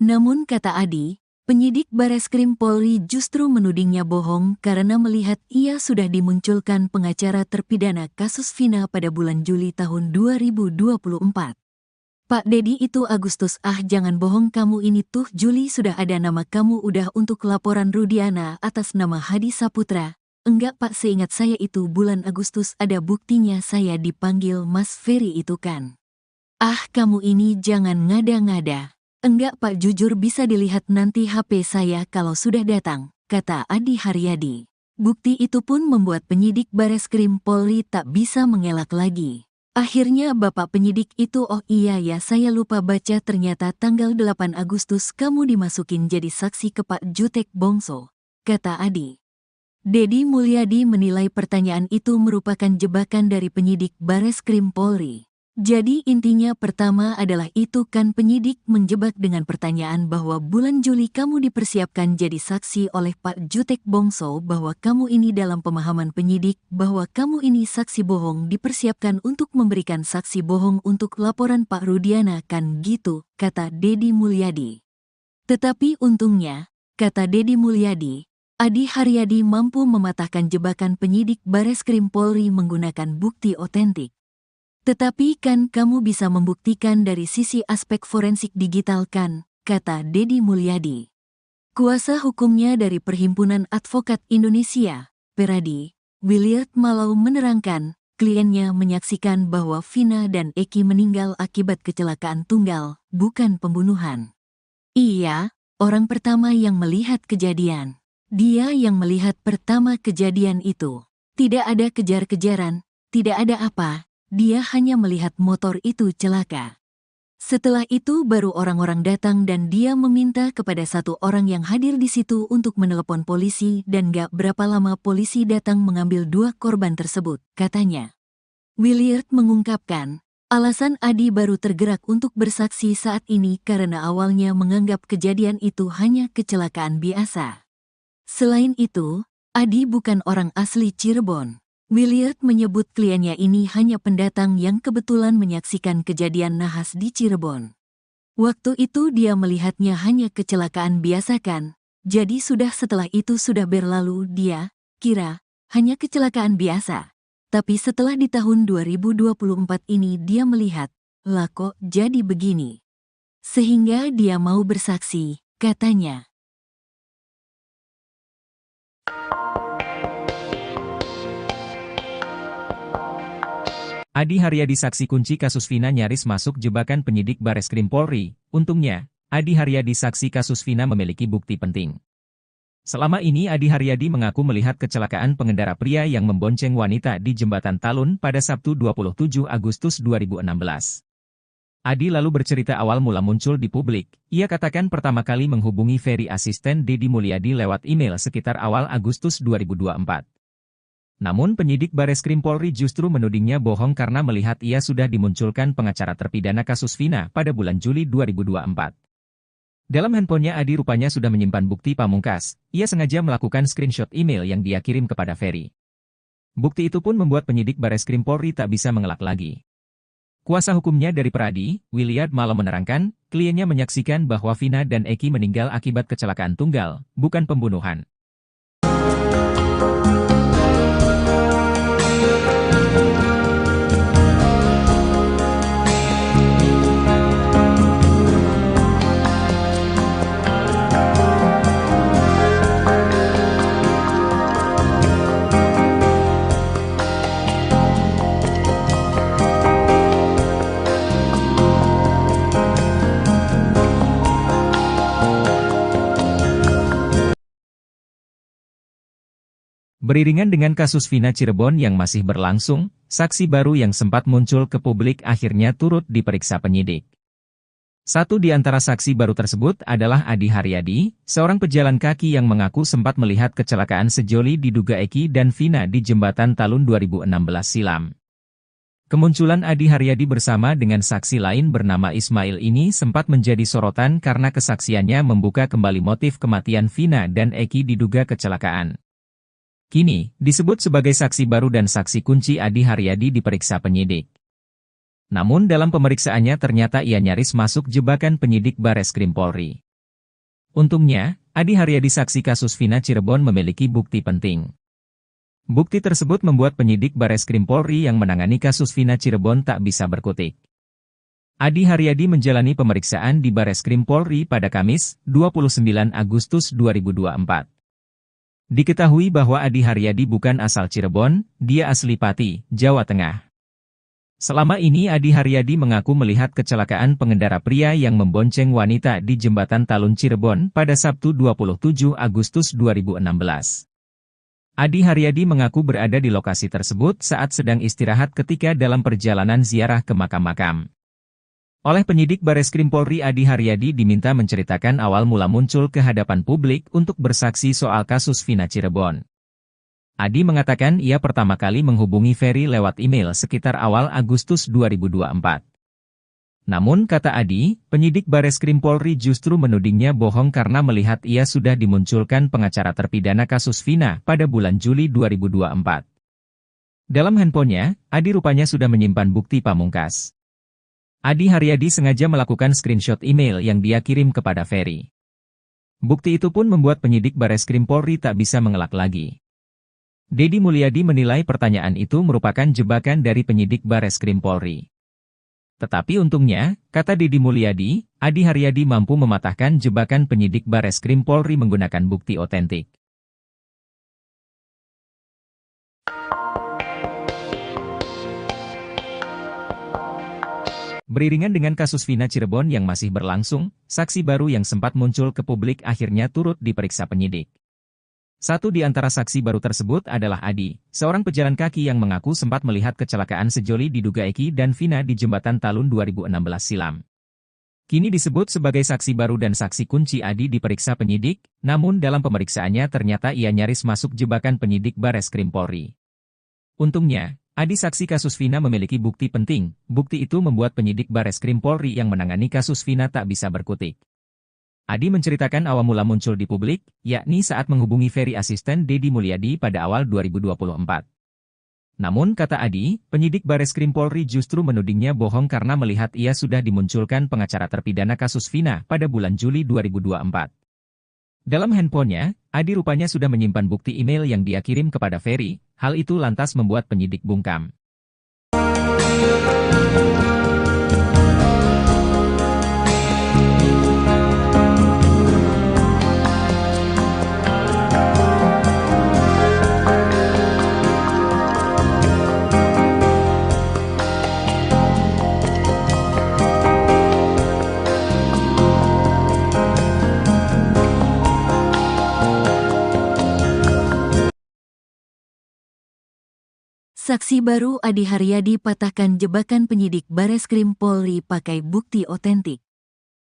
Namun kata Adi, penyidik Bareskrim Polri justru menudingnya bohong karena melihat ia sudah dimunculkan pengacara terpidana kasus Vina pada bulan Juli tahun 2024. Pak Dedi itu Agustus, jangan bohong kamu ini tuh Juli sudah ada nama kamu udah untuk laporan Rudiana atas nama Hadi Saputra. Enggak Pak, seingat saya itu bulan Agustus ada buktinya saya dipanggil Mas Ferry itu kan. Kamu ini jangan ngada-ngada. Enggak Pak, jujur bisa dilihat nanti HP saya kalau sudah datang, kata Adi Haryadi. Bukti itu pun membuat penyidik Bareskrim Polri tak bisa mengelak lagi. Akhirnya Bapak penyidik itu, oh iya ya saya lupa baca, ternyata tanggal 8 Agustus kamu dimasukin jadi saksi ke Pak Jutek Bongso, kata Adi. Dedi Mulyadi menilai pertanyaan itu merupakan jebakan dari penyidik Bareskrim Polri. Jadi intinya pertama adalah itu kan penyidik menjebak dengan pertanyaan bahwa bulan Juli kamu dipersiapkan jadi saksi oleh Pak Jutek Bongso, bahwa kamu ini dalam pemahaman penyidik bahwa kamu ini saksi bohong dipersiapkan untuk memberikan saksi bohong untuk laporan Pak Rudiana kan gitu, kata Dedi Mulyadi. Tetapi untungnya, kata Dedi Mulyadi, Adi Haryadi mampu mematahkan jebakan penyidik Bareskrim Polri menggunakan bukti otentik. Tetapi kan kamu bisa membuktikan dari sisi aspek forensik digital kan, kata Dedi Mulyadi. Kuasa hukumnya dari Perhimpunan Advokat Indonesia, Peradi, Williard Malau menerangkan, kliennya menyaksikan bahwa Vina dan Eki meninggal akibat kecelakaan tunggal, bukan pembunuhan. Iya, orang pertama yang melihat kejadian. Dia yang melihat pertama kejadian itu. Tidak ada kejar-kejaran, tidak ada apa, dia hanya melihat motor itu celaka. Setelah itu baru orang-orang datang dan dia meminta kepada satu orang yang hadir di situ untuk menelepon polisi dan gak berapa lama polisi datang mengambil dua korban tersebut, katanya. Williard mengungkapkan, alasan Adi baru tergerak untuk bersaksi saat ini karena awalnya menganggap kejadian itu hanya kecelakaan biasa. Selain itu, Adi bukan orang asli Cirebon. Williard menyebut kliennya ini hanya pendatang yang kebetulan menyaksikan kejadian nahas di Cirebon. Waktu itu dia melihatnya hanya kecelakaan biasa kan, jadi setelah itu sudah berlalu dia kira hanya kecelakaan biasa. Tapi setelah di tahun 2024 ini dia melihat, lah kok jadi begini. Sehingga dia mau bersaksi, katanya. Adi Haryadi saksi kunci kasus Vina nyaris masuk jebakan penyidik Bareskrim Polri. Untungnya, Adi Haryadi saksi kasus Vina memiliki bukti penting. Selama ini Adi Haryadi mengaku melihat kecelakaan pengendara pria yang membonceng wanita di Jembatan Talun pada Sabtu 27 Agustus 2016. Adi lalu bercerita awal mula muncul di publik. Ia katakan pertama kali menghubungi Ferry asisten Deddy Mulyadi lewat email sekitar awal Agustus 2024. Namun penyidik Bareskrim Polri justru menudingnya bohong karena melihat ia sudah dimunculkan pengacara terpidana kasus Vina pada bulan Juli 2024. Dalam handphonenya Adi rupanya sudah menyimpan bukti pamungkas. Ia sengaja melakukan screenshot email yang dia kirim kepada Ferry. Bukti itu pun membuat penyidik Bareskrim Polri tak bisa mengelak lagi. Kuasa hukumnya dari Pradi, Williard Malam menerangkan, kliennya menyaksikan bahwa Vina dan Eki meninggal akibat kecelakaan tunggal, bukan pembunuhan. Beriringan dengan kasus Vina Cirebon yang masih berlangsung, saksi baru yang sempat muncul ke publik akhirnya turut diperiksa penyidik. Satu di antara saksi baru tersebut adalah Adi Haryadi, seorang pejalan kaki yang mengaku sempat melihat kecelakaan sejoli diduga Eki dan Vina di Jembatan Talun 2016 silam. Kemunculan Adi Haryadi bersama dengan saksi lain bernama Ismail ini sempat menjadi sorotan karena kesaksiannya membuka kembali motif kematian Vina dan Eki diduga kecelakaan. Kini, disebut sebagai saksi baru dan saksi kunci Adi Haryadi diperiksa penyidik. Namun dalam pemeriksaannya ternyata ia nyaris masuk jebakan penyidik Bareskrim Polri. Untungnya, Adi Haryadi saksi kasus Vina Cirebon memiliki bukti penting. Bukti tersebut membuat penyidik Bareskrim Polri yang menangani kasus Vina Cirebon tak bisa berkutik. Adi Haryadi menjalani pemeriksaan di Bareskrim Polri pada Kamis, 29 Agustus 2024. Diketahui bahwa Adi Haryadi bukan asal Cirebon, dia asli Pati, Jawa Tengah. Selama ini Adi Haryadi mengaku melihat kecelakaan pengendara pria yang membonceng wanita di Jembatan Talun Cirebon pada Sabtu 27 Agustus 2016. Adi Haryadi mengaku berada di lokasi tersebut saat sedang istirahat ketika dalam perjalanan ziarah ke makam-makam. Oleh penyidik Bareskrim Polri Adi Haryadi diminta menceritakan awal mula muncul ke hadapan publik untuk bersaksi soal kasus Vina Cirebon. Adi mengatakan ia pertama kali menghubungi Ferry lewat email sekitar awal Agustus 2024. Namun kata Adi, penyidik Bareskrim Polri justru menudingnya bohong karena melihat ia sudah dimunculkan pengacara terpidana kasus Vina pada bulan Juli 2024. Dalam handphonenya, Adi rupanya sudah menyimpan bukti pamungkas. Adi Haryadi sengaja melakukan screenshot email yang dia kirim kepada Ferry. Bukti itu pun membuat penyidik Bareskrim Polri tak bisa mengelak lagi. Deddy Mulyadi menilai pertanyaan itu merupakan jebakan dari penyidik Bareskrim Polri. Tetapi untungnya, kata Deddy Mulyadi, Adi Haryadi mampu mematahkan jebakan penyidik Bareskrim Polri menggunakan bukti otentik. Beriringan dengan kasus Vina Cirebon yang masih berlangsung, saksi baru yang sempat muncul ke publik akhirnya turut diperiksa penyidik. Satu di antara saksi baru tersebut adalah Adi, seorang pejalan kaki yang mengaku sempat melihat kecelakaan sejoli diduga Eki dan Vina di Jembatan Talun 2016 silam. Kini disebut sebagai saksi baru dan saksi kunci Adi diperiksa penyidik, namun dalam pemeriksaannya ternyata ia nyaris masuk jebakan penyidik Bareskrim Polri. Untungnya, Adi saksi kasus Vina memiliki bukti penting. Bukti itu membuat penyidik Bareskrim Polri yang menangani kasus Vina tak bisa berkutik. Adi menceritakan awal mula muncul di publik, yakni saat menghubungi Ferry asisten Deddy Mulyadi pada awal 2024. Namun kata Adi, penyidik Bareskrim Polri justru menudingnya bohong karena melihat ia sudah dimunculkan pengacara terpidana kasus Vina pada bulan Juli 2024. Dalam handphonenya, Adi rupanya sudah menyimpan bukti email yang dia kirim kepada Ferry, hal itu lantas membuat penyidik bungkam. Saksi baru Adi Haryadi patahkan jebakan penyidik Bareskrim Polri pakai bukti otentik.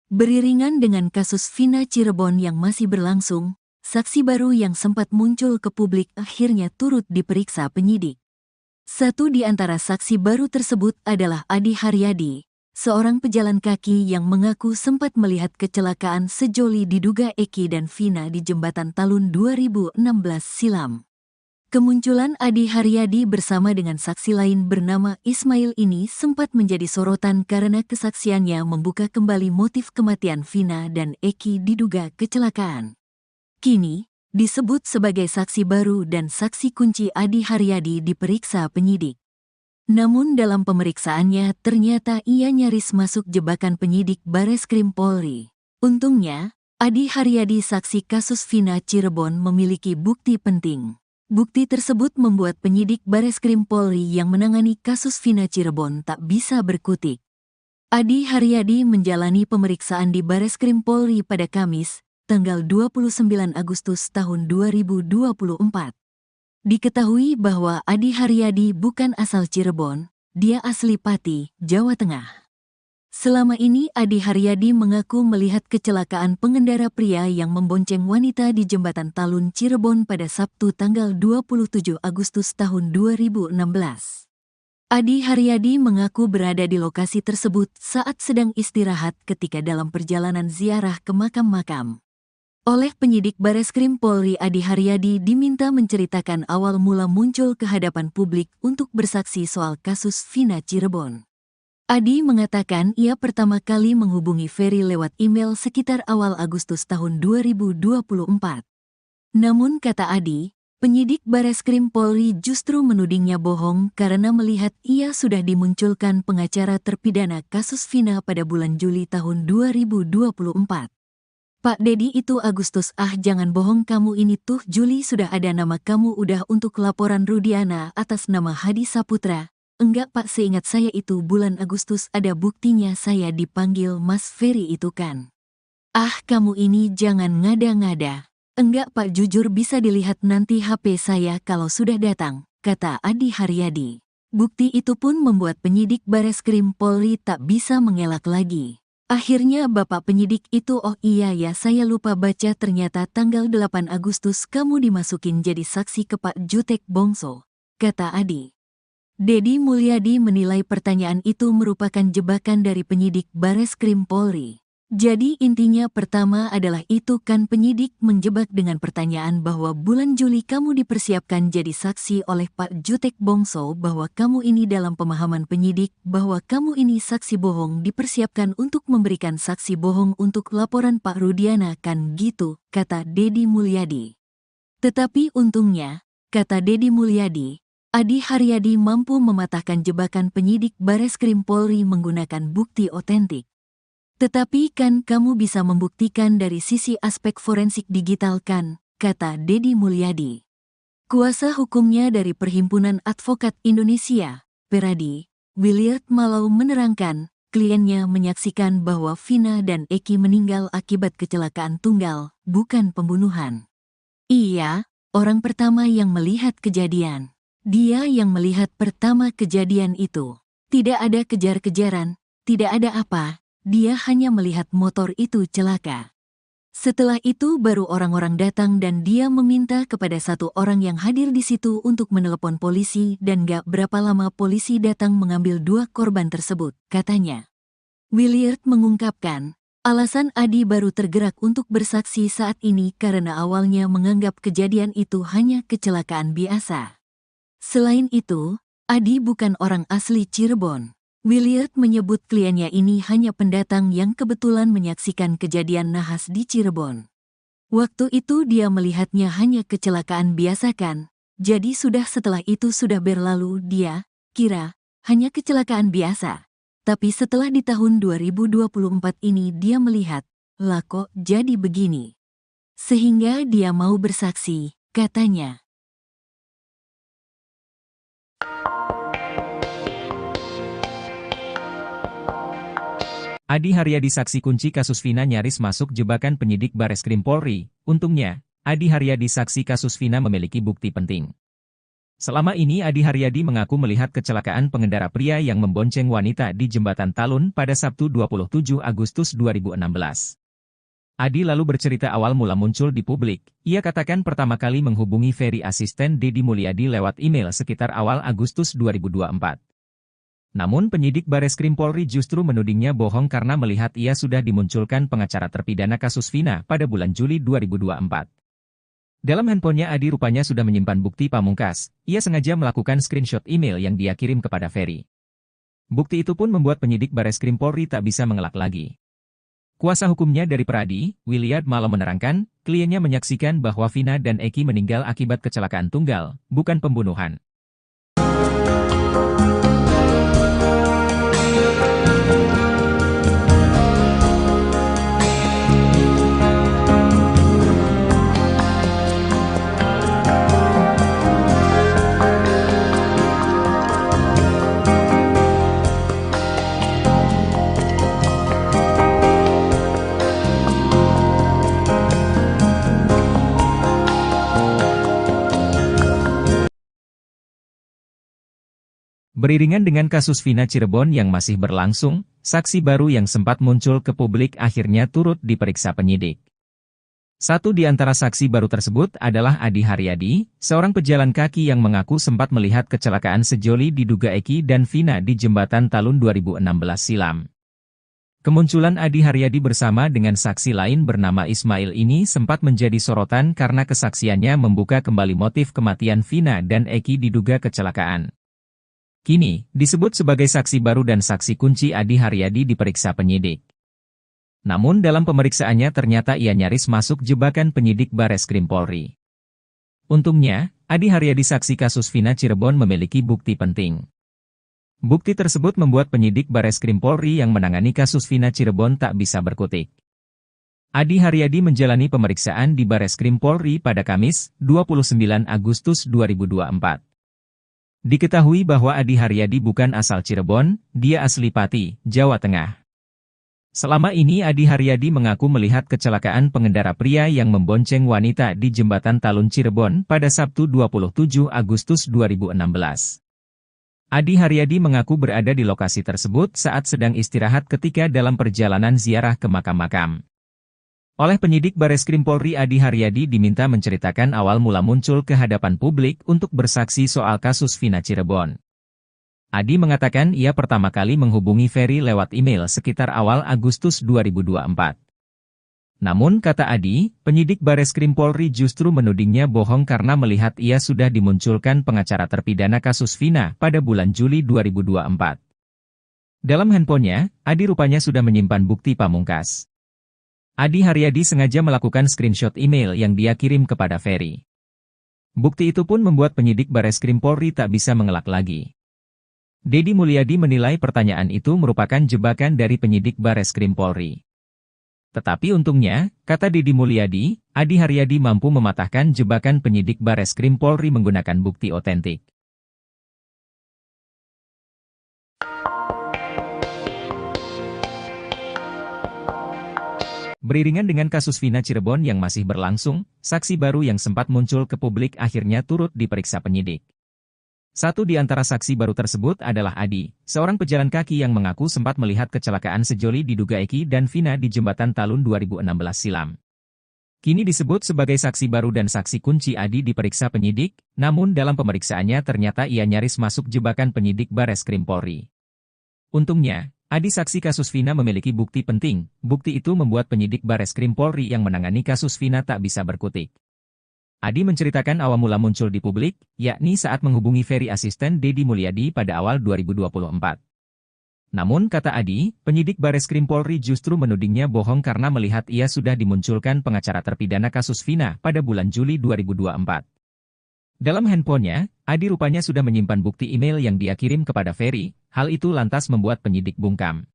Beriringan dengan kasus Vina Cirebon yang masih berlangsung, saksi baru yang sempat muncul ke publik akhirnya turut diperiksa penyidik. Satu di antara saksi baru tersebut adalah Adi Haryadi, seorang pejalan kaki yang mengaku sempat melihat kecelakaan sejoli diduga Eki dan Vina di Jembatan Talun 2016 silam. Kemunculan Adi Haryadi bersama dengan saksi lain bernama Ismail ini sempat menjadi sorotan karena kesaksiannya membuka kembali motif kematian Vina dan Eki diduga kecelakaan. Kini, disebut sebagai saksi baru dan saksi kunci Adi Haryadi diperiksa penyidik. Namun dalam pemeriksaannya ternyata ia nyaris masuk jebakan penyidik Bareskrim Polri. Untungnya, Adi Haryadi saksi kasus Vina Cirebon memiliki bukti penting. Bukti tersebut membuat penyidik Bareskrim Polri yang menangani kasus Vina Cirebon tak bisa berkutik. Adi Haryadi menjalani pemeriksaan di Bareskrim Polri pada Kamis, tanggal 29 Agustus tahun 2024. Diketahui bahwa Adi Haryadi bukan asal Cirebon, dia asli Pati, Jawa Tengah. Selama ini Adi Haryadi mengaku melihat kecelakaan pengendara pria yang membonceng wanita di Jembatan Talun Cirebon pada Sabtu tanggal 27 Agustus tahun 2016. Adi Haryadi mengaku berada di lokasi tersebut saat sedang istirahat ketika dalam perjalanan ziarah ke makam-makam. Oleh penyidik Bareskrim Polri, Adi Haryadi diminta menceritakan awal mula muncul ke hadapan publik untuk bersaksi soal kasus Vina Cirebon. Adi mengatakan ia pertama kali menghubungi Ferry lewat email sekitar awal Agustus tahun 2024. Namun kata Adi, penyidik Bareskrim Polri justru menudingnya bohong karena melihat ia sudah dimunculkan pengacara terpidana kasus Vina pada bulan Juli tahun 2024. Pak Dedi itu Agustus, jangan bohong kamu, ini tuh Juli sudah ada nama kamu udah untuk laporan Rudiana atas nama Hadi Saputra. Enggak Pak, seingat saya itu bulan Agustus ada buktinya saya dipanggil Mas Ferry itu kan. Kamu ini jangan ngada-ngada. Enggak Pak, jujur bisa dilihat nanti HP saya kalau sudah datang, kata Adi Haryadi. Bukti itu pun membuat penyidik Bareskrim Polri tak bisa mengelak lagi. Akhirnya Bapak penyidik itu, oh iya ya saya lupa baca, ternyata tanggal 8 Agustus kamu dimasukin jadi saksi ke Pak Jutek Bongso, kata Adi. Dedi Mulyadi menilai pertanyaan itu merupakan jebakan dari penyidik Bareskrim Polri. Jadi intinya pertama adalah itu kan penyidik menjebak dengan pertanyaan bahwa bulan Juli kamu dipersiapkan jadi saksi oleh Pak Jutek Bongso, bahwa kamu ini dalam pemahaman penyidik bahwa kamu ini saksi bohong dipersiapkan untuk memberikan saksi bohong untuk laporan Pak Rudiana kan gitu, kata Dedi Mulyadi. Tetapi untungnya, kata Dedi Mulyadi, Adi Haryadi mampu mematahkan jebakan penyidik Bareskrim Polri menggunakan bukti otentik. Tetapi kan kamu bisa membuktikan dari sisi aspek forensik digital kan, kata Dedi Mulyadi. Kuasa hukumnya dari Perhimpunan Advokat Indonesia, Peradi, Williard Malau menerangkan, kliennya menyaksikan bahwa Vina dan Eki meninggal akibat kecelakaan tunggal, bukan pembunuhan. Iya, orang pertama yang melihat kejadian. Dia yang melihat pertama kejadian itu. Tidak ada kejar-kejaran, tidak ada apa, dia hanya melihat motor itu celaka. Setelah itu baru orang-orang datang dan dia meminta kepada satu orang yang hadir di situ untuk menelepon polisi dan gak berapa lama polisi datang mengambil dua korban tersebut, katanya. Williard mengungkapkan, alasan Adi baru tergerak untuk bersaksi saat ini karena awalnya menganggap kejadian itu hanya kecelakaan biasa. Selain itu, Adi bukan orang asli Cirebon. Williard menyebut kliennya ini hanya pendatang yang kebetulan menyaksikan kejadian nahas di Cirebon. Waktu itu dia melihatnya hanya kecelakaan biasa kan, jadi setelah itu sudah berlalu dia kira hanya kecelakaan biasa. Tapi setelah di tahun 2024 ini dia melihat, lah kok jadi begini. Sehingga dia mau bersaksi, katanya. Adi Haryadi saksi kunci kasus Vina nyaris masuk jebakan penyidik Bareskrim Polri. Untungnya, Adi Haryadi saksi kasus Vina memiliki bukti penting. Selama ini Adi Haryadi mengaku melihat kecelakaan pengendara pria yang membonceng wanita di Jembatan Talun pada Sabtu 27 Agustus 2016. Adi lalu bercerita awal mula muncul di publik. Ia katakan pertama kali menghubungi Ferry asisten Deddy Mulyadi lewat email sekitar awal Agustus 2024. Namun penyidik Bareskrim Polri justru menudingnya bohong karena melihat ia sudah dimunculkan pengacara terpidana kasus Vina pada bulan Juli 2024. Dalam handphonenya Adi rupanya sudah menyimpan bukti pamungkas. Ia sengaja melakukan screenshot email yang dia kirim kepada Ferry. Bukti itu pun membuat penyidik Bareskrim Polri tak bisa mengelak lagi. Kuasa hukumnya dari Pradi, Williard Malo menerangkan, kliennya menyaksikan bahwa Vina dan Eki meninggal akibat kecelakaan tunggal, bukan pembunuhan. Beriringan dengan kasus Vina Cirebon yang masih berlangsung, saksi baru yang sempat muncul ke publik akhirnya turut diperiksa penyidik. Satu di antara saksi baru tersebut adalah Adi Haryadi, seorang pejalan kaki yang mengaku sempat melihat kecelakaan sejoli diduga Eki dan Vina di Jembatan Talun 2016 silam. Kemunculan Adi Haryadi bersama dengan saksi lain bernama Ismail ini sempat menjadi sorotan karena kesaksiannya membuka kembali motif kematian Vina dan Eki diduga kecelakaan. Kini, disebut sebagai saksi baru dan saksi kunci Adi Haryadi diperiksa penyidik. Namun dalam pemeriksaannya ternyata ia nyaris masuk jebakan penyidik Bareskrim Polri. Untungnya, Adi Haryadi saksi kasus Vina Cirebon memiliki bukti penting. Bukti tersebut membuat penyidik Bareskrim Polri yang menangani kasus Vina Cirebon tak bisa berkutik. Adi Haryadi menjalani pemeriksaan di Bareskrim Polri pada Kamis, 29 Agustus 2024. Diketahui bahwa Adi Haryadi bukan asal Cirebon, dia asli Pati, Jawa Tengah. Selama ini Adi Haryadi mengaku melihat kecelakaan pengendara pria yang membonceng wanita di Jembatan Talun Cirebon pada Sabtu 27 Agustus 2016. Adi Haryadi mengaku berada di lokasi tersebut saat sedang istirahat ketika dalam perjalanan ziarah ke makam-makam. Oleh penyidik Bareskrim Polri Adi Haryadi diminta menceritakan awal mula muncul ke hadapan publik untuk bersaksi soal kasus Vina Cirebon. Adi mengatakan ia pertama kali menghubungi Ferry lewat email sekitar awal Agustus 2024. Namun kata Adi, penyidik Bareskrim Polri justru menudingnya bohong karena melihat ia sudah dimunculkan pengacara terpidana kasus Vina pada bulan Juli 2024. Dalam handphonenya, Adi rupanya sudah menyimpan bukti pamungkas. Adi Haryadi sengaja melakukan screenshot email yang dia kirim kepada Ferry. Bukti itu pun membuat penyidik Bareskrim Polri tak bisa mengelak lagi. Deddy Mulyadi menilai pertanyaan itu merupakan jebakan dari penyidik Bareskrim Polri. Tetapi untungnya, kata Deddy Mulyadi, Adi Haryadi mampu mematahkan jebakan penyidik Bareskrim Polri menggunakan bukti otentik. Beriringan dengan kasus Vina Cirebon yang masih berlangsung, saksi baru yang sempat muncul ke publik akhirnya turut diperiksa penyidik. Satu di antara saksi baru tersebut adalah Adi, seorang pejalan kaki yang mengaku sempat melihat kecelakaan sejoli diduga Eki dan Vina di Jembatan Talun 2016 silam. Kini disebut sebagai saksi baru dan saksi kunci Adi diperiksa penyidik, namun dalam pemeriksaannya ternyata ia nyaris masuk jebakan penyidik Bareskrim Polri. Untungnya, Adi saksi kasus Vina memiliki bukti penting. Bukti itu membuat penyidik Bareskrim Polri yang menangani kasus Vina tak bisa berkutik. Adi menceritakan awal mula muncul di publik, yakni saat menghubungi Ferry asisten Deddy Mulyadi pada awal 2024. Namun kata Adi, penyidik Bareskrim Polri justru menudingnya bohong karena melihat ia sudah dimunculkan pengacara terpidana kasus Vina pada bulan Juli 2024. Dalam handphonenya, Adi rupanya sudah menyimpan bukti email yang dia kirim kepada Ferry, hal itu lantas membuat penyidik bungkam.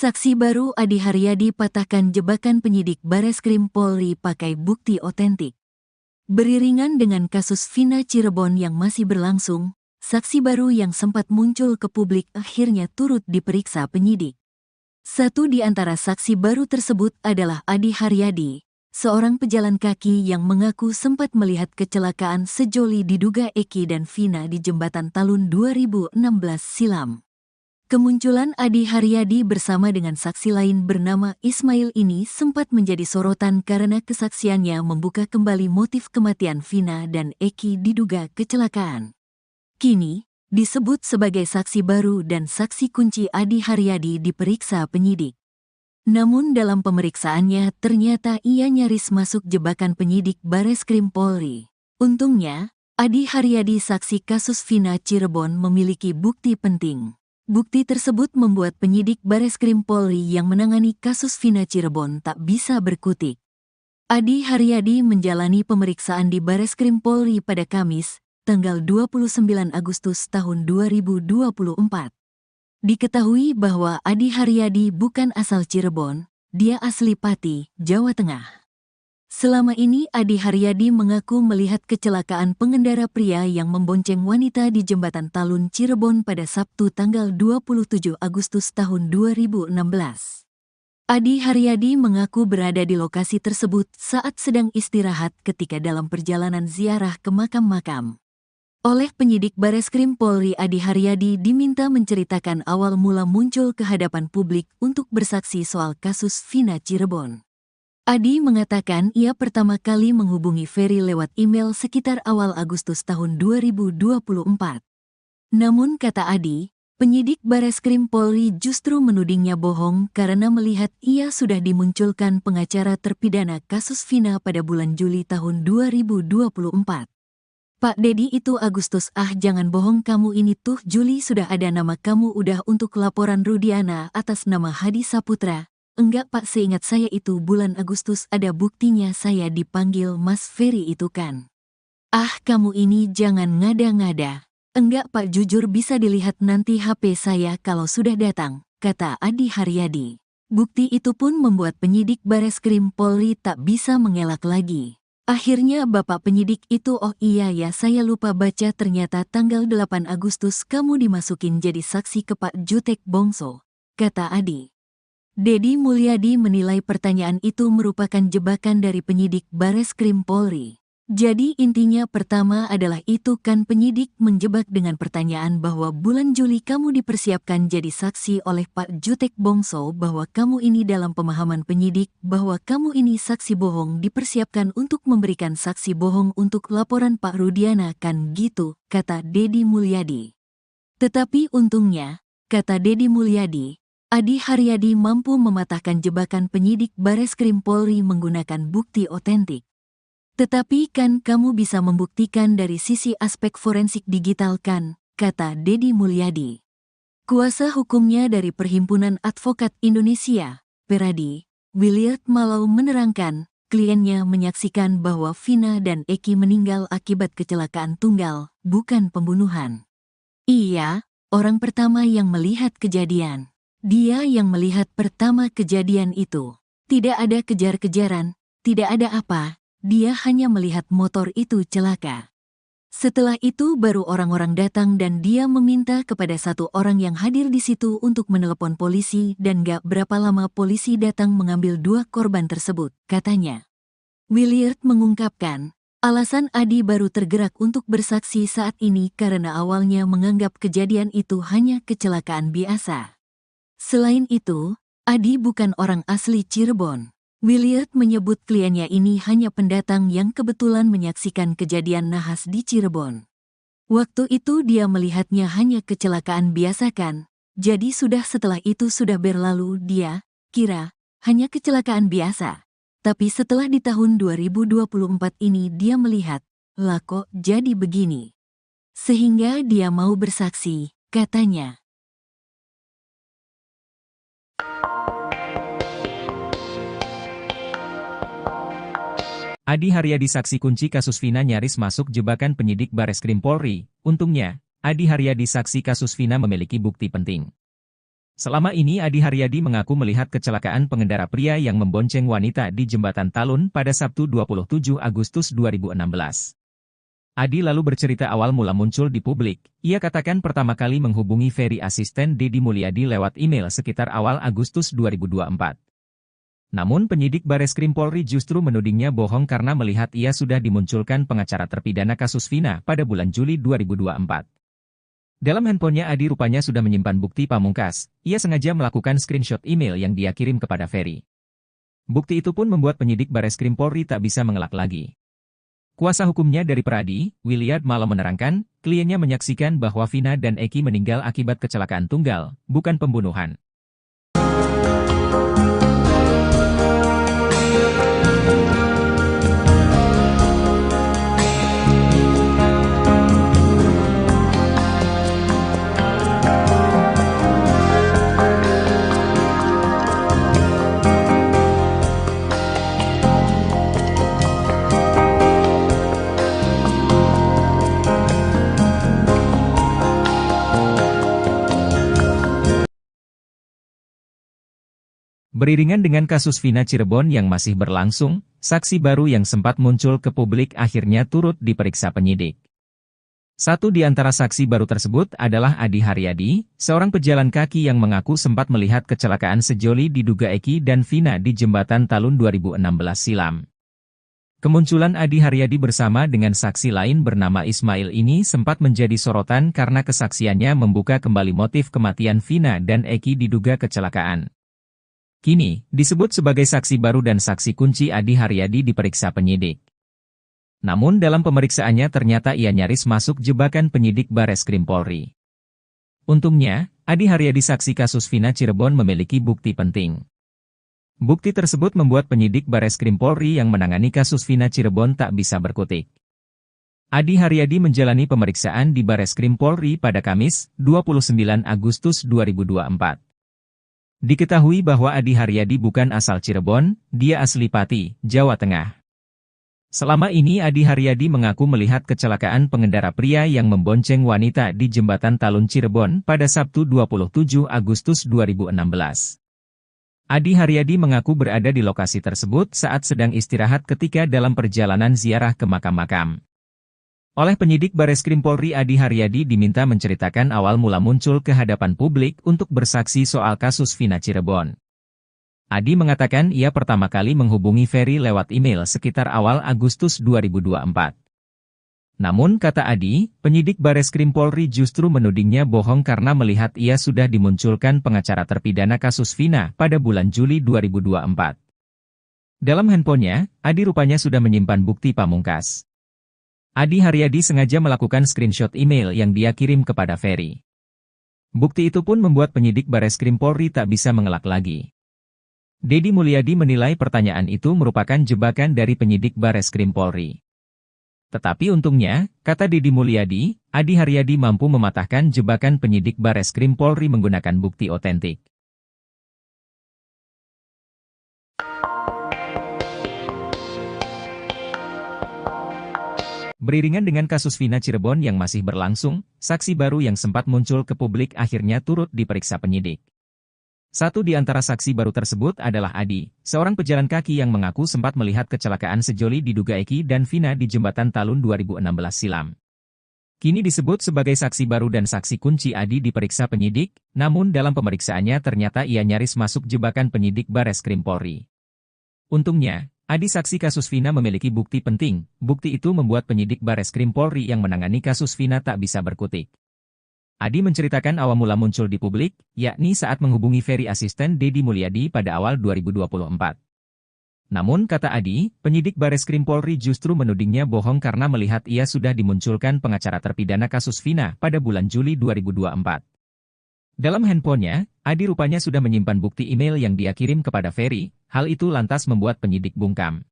Saksi baru Adi Haryadi patahkan jebakan penyidik Bareskrim Polri pakai bukti otentik. Beriringan dengan kasus Vina Cirebon yang masih berlangsung, saksi baru yang sempat muncul ke publik akhirnya turut diperiksa penyidik. Satu di antara saksi baru tersebut adalah Adi Haryadi, seorang pejalan kaki yang mengaku sempat melihat kecelakaan sejoli diduga Eki dan Vina di Jembatan Talun 2016 silam. Kemunculan Adi Haryadi bersama dengan saksi lain bernama Ismail ini sempat menjadi sorotan karena kesaksiannya membuka kembali motif kematian Vina dan Eki diduga kecelakaan. Kini, disebut sebagai saksi baru dan saksi kunci Adi Haryadi diperiksa penyidik. Namun dalam pemeriksaannya ternyata ia nyaris masuk jebakan penyidik Bareskrim Polri. Untungnya, Adi Haryadi saksi kasus Vina Cirebon memiliki bukti penting. Bukti tersebut membuat penyidik Bareskrim Polri yang menangani kasus Vina Cirebon tak bisa berkutik. Adi Haryadi menjalani pemeriksaan di Bareskrim Polri pada Kamis, tanggal 29 Agustus tahun 2024. Diketahui bahwa Adi Haryadi bukan asal Cirebon, dia asli Pati, Jawa Tengah. Selama ini Adi Haryadi mengaku melihat kecelakaan pengendara pria yang membonceng wanita di Jembatan Talun Cirebon pada Sabtu tanggal 27 Agustus tahun 2016. Adi Haryadi mengaku berada di lokasi tersebut saat sedang istirahat ketika dalam perjalanan ziarah ke makam-makam. Oleh penyidik Bareskrim Polri, Adi Haryadi diminta menceritakan awal mula muncul ke hadapan publik untuk bersaksi soal kasus Vina Cirebon. Adi mengatakan ia pertama kali menghubungi Ferry lewat email sekitar awal Agustus tahun 2024. Namun kata Adi, penyidik Bareskrim Polri justru menudingnya bohong karena melihat ia sudah dimunculkan pengacara terpidana kasus Vina pada bulan Juli tahun 2024. Pak Dedi itu Agustus, jangan bohong kamu, ini tuh Juli sudah ada nama kamu udah untuk laporan Rudiana atas nama Hadi Saputra. Enggak Pak, seingat saya itu bulan Agustus ada buktinya saya dipanggil Mas Ferry itu kan. Kamu ini jangan ngada-ngada. Enggak Pak, jujur bisa dilihat nanti HP saya kalau sudah datang, kata Adi Haryadi. Bukti itu pun membuat penyidik Bareskrim Polri tak bisa mengelak lagi. Akhirnya Bapak penyidik itu, oh iya ya saya lupa baca, ternyata tanggal 8 Agustus kamu dimasukin jadi saksi ke Pak Jutek Bongso, kata Adi. Dedi Mulyadi menilai pertanyaan itu merupakan jebakan dari penyidik Bareskrim Polri. Jadi intinya pertama adalah itu kan penyidik menjebak dengan pertanyaan bahwa bulan Juli kamu dipersiapkan jadi saksi oleh Pak Jutek Bongso, bahwa kamu ini dalam pemahaman penyidik bahwa kamu ini saksi bohong dipersiapkan untuk memberikan saksi bohong untuk laporan Pak Rudiana kan gitu, kata Dedi Mulyadi. Tetapi untungnya, kata Dedi Mulyadi, Adi Haryadi mampu mematahkan jebakan penyidik Bareskrim Polri menggunakan bukti otentik. Tetapi kan kamu bisa membuktikan dari sisi aspek forensik digital kan, kata Dedi Mulyadi. Kuasa hukumnya dari Perhimpunan Advokat Indonesia, Peradi, Williard Malau menerangkan, kliennya menyaksikan bahwa Vina dan Eki meninggal akibat kecelakaan tunggal, bukan pembunuhan. Iya, orang pertama yang melihat kejadian. Dia yang melihat pertama kejadian itu. Tidak ada kejar-kejaran, tidak ada apa, dia hanya melihat motor itu celaka. Setelah itu baru orang-orang datang dan dia meminta kepada satu orang yang hadir di situ untuk menelepon polisi dan gak berapa lama polisi datang mengambil dua korban tersebut, katanya. Williard mengungkapkan, alasan Adi baru tergerak untuk bersaksi saat ini karena awalnya menganggap kejadian itu hanya kecelakaan biasa. Selain itu, Adi bukan orang asli Cirebon. Williard menyebut kliennya ini hanya pendatang yang kebetulan menyaksikan kejadian nahas di Cirebon. Waktu itu dia melihatnya hanya kecelakaan biasa kan, jadi setelah itu sudah berlalu dia kira hanya kecelakaan biasa. Tapi setelah di tahun 2024 ini dia melihat, lah kok jadi begini. Sehingga dia mau bersaksi, katanya. Adi Haryadi saksi kunci kasus Vina nyaris masuk jebakan penyidik Bareskrim Polri. Untungnya, Adi Haryadi saksi kasus Vina memiliki bukti penting. Selama ini Adi Haryadi mengaku melihat kecelakaan pengendara pria yang membonceng wanita di Jembatan Talun pada Sabtu 27 Agustus 2016. Adi lalu bercerita awal mula muncul di publik. Ia katakan pertama kali menghubungi Ferry asisten Deddy Mulyadi lewat email sekitar awal Agustus 2024. Namun penyidik Bareskrim Polri justru menudingnya bohong karena melihat ia sudah dimunculkan pengacara terpidana kasus Vina pada bulan Juli 2024. Dalam handphonenya Adi rupanya sudah menyimpan bukti pamungkas. Ia sengaja melakukan screenshot email yang dia kirim kepada Ferry. Bukti itu pun membuat penyidik Bareskrim Polri tak bisa mengelak lagi. Kuasa hukumnya dari Pradi, Williard malah menerangkan, kliennya menyaksikan bahwa Vina dan Eki meninggal akibat kecelakaan tunggal, bukan pembunuhan. Beriringan dengan kasus Vina Cirebon yang masih berlangsung, saksi baru yang sempat muncul ke publik akhirnya turut diperiksa penyidik. Satu di antara saksi baru tersebut adalah Adi Haryadi, seorang pejalan kaki yang mengaku sempat melihat kecelakaan sejoli diduga Eki dan Vina di Jembatan Talun 2016 silam. Kemunculan Adi Haryadi bersama dengan saksi lain bernama Ismail ini sempat menjadi sorotan karena kesaksiannya membuka kembali motif kematian Vina dan Eki diduga kecelakaan. Kini, disebut sebagai saksi baru dan saksi kunci Adi Haryadi diperiksa penyidik. Namun dalam pemeriksaannya ternyata ia nyaris masuk jebakan penyidik Bareskrim Polri. Untungnya, Adi Haryadi saksi kasus Vina Cirebon memiliki bukti penting. Bukti tersebut membuat penyidik Bareskrim Polri yang menangani kasus Vina Cirebon tak bisa berkutik. Adi Haryadi menjalani pemeriksaan di Bareskrim Polri pada Kamis, 29 Agustus 2024. Diketahui bahwa Adi Haryadi bukan asal Cirebon, dia asli Pati, Jawa Tengah. Selama ini Adi Haryadi mengaku melihat kecelakaan pengendara pria yang membonceng wanita di Jembatan Talun Cirebon pada Sabtu 27 Agustus 2016. Adi Haryadi mengaku berada di lokasi tersebut saat sedang istirahat ketika dalam perjalanan ziarah ke makam-makam. Oleh penyidik Bareskrim Polri Adi Haryadi diminta menceritakan awal mula muncul ke hadapan publik untuk bersaksi soal kasus Vina Cirebon. Adi mengatakan ia pertama kali menghubungi Ferry lewat email sekitar awal Agustus 2024. Namun kata Adi, penyidik Bareskrim Polri justru menudingnya bohong karena melihat ia sudah dimunculkan pengacara terpidana kasus Vina pada bulan Juli 2024. Dalam handphonenya, Adi rupanya sudah menyimpan bukti pamungkas. Adi Haryadi sengaja melakukan screenshot email yang dia kirim kepada Ferry. Bukti itu pun membuat penyidik Bareskrim Polri tak bisa mengelak lagi. Deddy Mulyadi menilai pertanyaan itu merupakan jebakan dari penyidik Bareskrim Polri. Tetapi untungnya, kata Deddy Mulyadi, Adi Haryadi mampu mematahkan jebakan penyidik Bareskrim Polri menggunakan bukti otentik. Beriringan dengan kasus Vina Cirebon yang masih berlangsung, saksi baru yang sempat muncul ke publik akhirnya turut diperiksa penyidik. Satu di antara saksi baru tersebut adalah Adi, seorang pejalan kaki yang mengaku sempat melihat kecelakaan sejoli diduga Eki dan Vina di Jembatan Talun 2016 silam. Kini disebut sebagai saksi baru dan saksi kunci Adi diperiksa penyidik, namun dalam pemeriksaannya ternyata ia nyaris masuk jebakan penyidik Bareskrim Polri. Untungnya, Adi saksi kasus Vina memiliki bukti penting. Bukti itu membuat penyidik Bareskrim Polri yang menangani kasus Vina tak bisa berkutik. Adi menceritakan awal mula muncul di publik, yakni saat menghubungi Ferry asisten Deddy Mulyadi pada awal 2024. Namun kata Adi, penyidik Bareskrim Polri justru menudingnya bohong karena melihat ia sudah dimunculkan pengacara terpidana kasus Vina pada bulan Juli 2024. Dalam handphonenya, Adi rupanya sudah menyimpan bukti email yang dia kirim kepada Ferry, hal itu lantas membuat penyidik bungkam.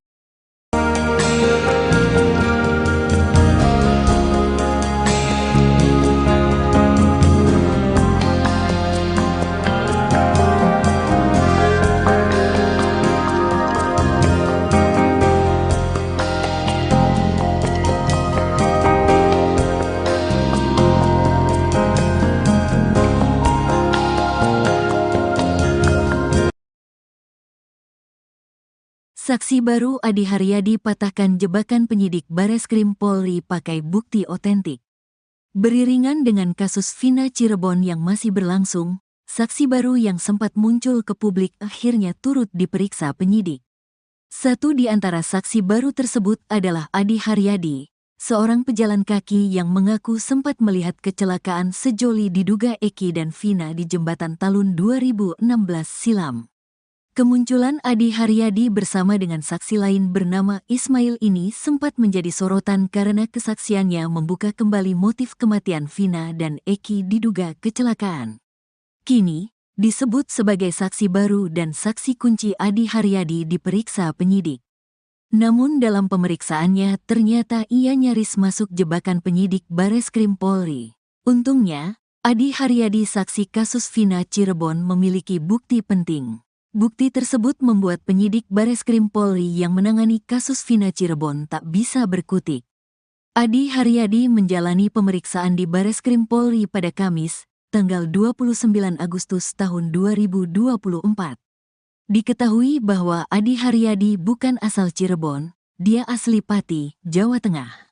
Saksi baru Adi Haryadi patahkan jebakan penyidik Bareskrim Polri pakai bukti otentik. Beriringan dengan kasus Vina Cirebon yang masih berlangsung, saksi baru yang sempat muncul ke publik akhirnya turut diperiksa penyidik. Satu di antara saksi baru tersebut adalah Adi Haryadi, seorang pejalan kaki yang mengaku sempat melihat kecelakaan sejoli diduga Eki dan Vina di jembatan Talun 2016 silam. Kemunculan Adi Haryadi bersama dengan saksi lain bernama Ismail ini sempat menjadi sorotan karena kesaksiannya membuka kembali motif kematian Vina dan Eki diduga kecelakaan. Kini, disebut sebagai saksi baru dan saksi kunci Adi Haryadi diperiksa penyidik. Namun dalam pemeriksaannya ternyata ia nyaris masuk jebakan penyidik Bareskrim Polri. Untungnya, Adi Haryadi saksi kasus Vina Cirebon memiliki bukti penting. Bukti tersebut membuat penyidik Bareskrim Polri yang menangani kasus Vina Cirebon tak bisa berkutik. Adi Haryadi menjalani pemeriksaan di Bareskrim Polri pada Kamis, tanggal 29 Agustus tahun 2024. Diketahui bahwa Adi Haryadi bukan asal Cirebon, dia asli Pati, Jawa Tengah.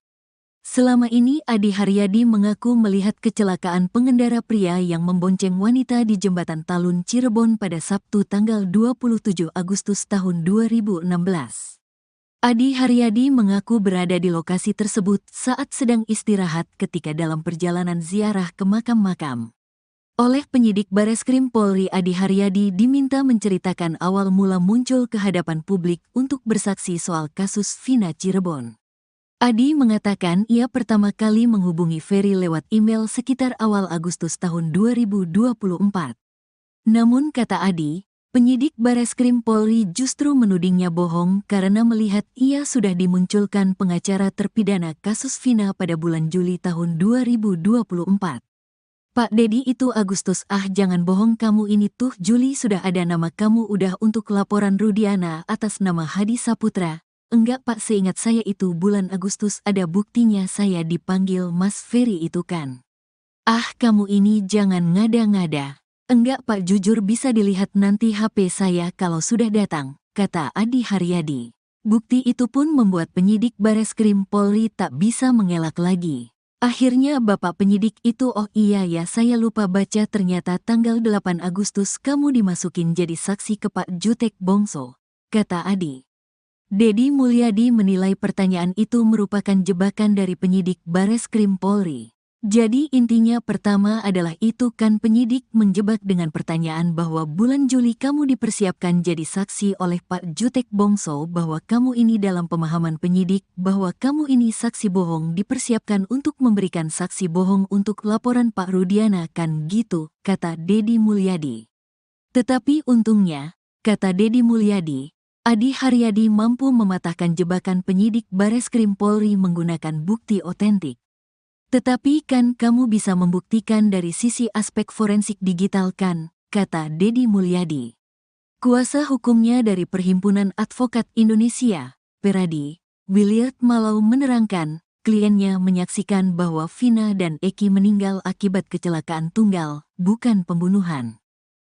Selama ini Adi Haryadi mengaku melihat kecelakaan pengendara pria yang membonceng wanita di jembatan Talun Cirebon pada Sabtu tanggal 27 Agustus tahun 2016. Adi Haryadi mengaku berada di lokasi tersebut saat sedang istirahat ketika dalam perjalanan ziarah ke makam-makam. Oleh penyidik Bareskrim Polri, Adi Haryadi diminta menceritakan awal mula muncul ke hadapan publik untuk bersaksi soal kasus Vina Cirebon. Adi mengatakan ia pertama kali menghubungi Ferry lewat email sekitar awal Agustus tahun 2024. Namun kata Adi, penyidik Bareskrim Polri justru menudingnya bohong karena melihat ia sudah dimunculkan pengacara terpidana kasus Vina pada bulan Juli tahun 2024. Pak Dedi itu Agustus, jangan bohong kamu ini tuh Juli sudah ada nama kamu udah untuk laporan Rudiana atas nama Hadi Saputra. Enggak Pak, seingat saya itu bulan Agustus ada buktinya saya dipanggil Mas Ferry itu kan. Kamu ini jangan ngada-ngada. Enggak Pak, jujur bisa dilihat nanti HP saya kalau sudah datang, kata Adi Haryadi. Bukti itu pun membuat penyidik Bareskrim Polri tak bisa mengelak lagi. Akhirnya Bapak penyidik itu, oh iya ya saya lupa baca, ternyata tanggal 8 Agustus kamu dimasukin jadi saksi ke Pak Jutek Bongso, kata Adi. Dedi Mulyadi menilai pertanyaan itu merupakan jebakan dari penyidik Bareskrim Polri. Jadi intinya pertama adalah itu kan penyidik menjebak dengan pertanyaan bahwa bulan Juli kamu dipersiapkan jadi saksi oleh Pak Jutek Bongso, bahwa kamu ini dalam pemahaman penyidik bahwa kamu ini saksi bohong dipersiapkan untuk memberikan saksi bohong untuk laporan Pak Rudiana kan gitu, kata Dedi Mulyadi. Tetapi untungnya, kata Dedi Mulyadi, Adi Haryadi mampu mematahkan jebakan penyidik Bareskrim Polri menggunakan bukti otentik. Tetapi kan kamu bisa membuktikan dari sisi aspek forensik digital kan, kata Dedi Mulyadi. Kuasa hukumnya dari Perhimpunan Advokat Indonesia, Peradi, Williard Malau menerangkan, kliennya menyaksikan bahwa Vina dan Eki meninggal akibat kecelakaan tunggal, bukan pembunuhan.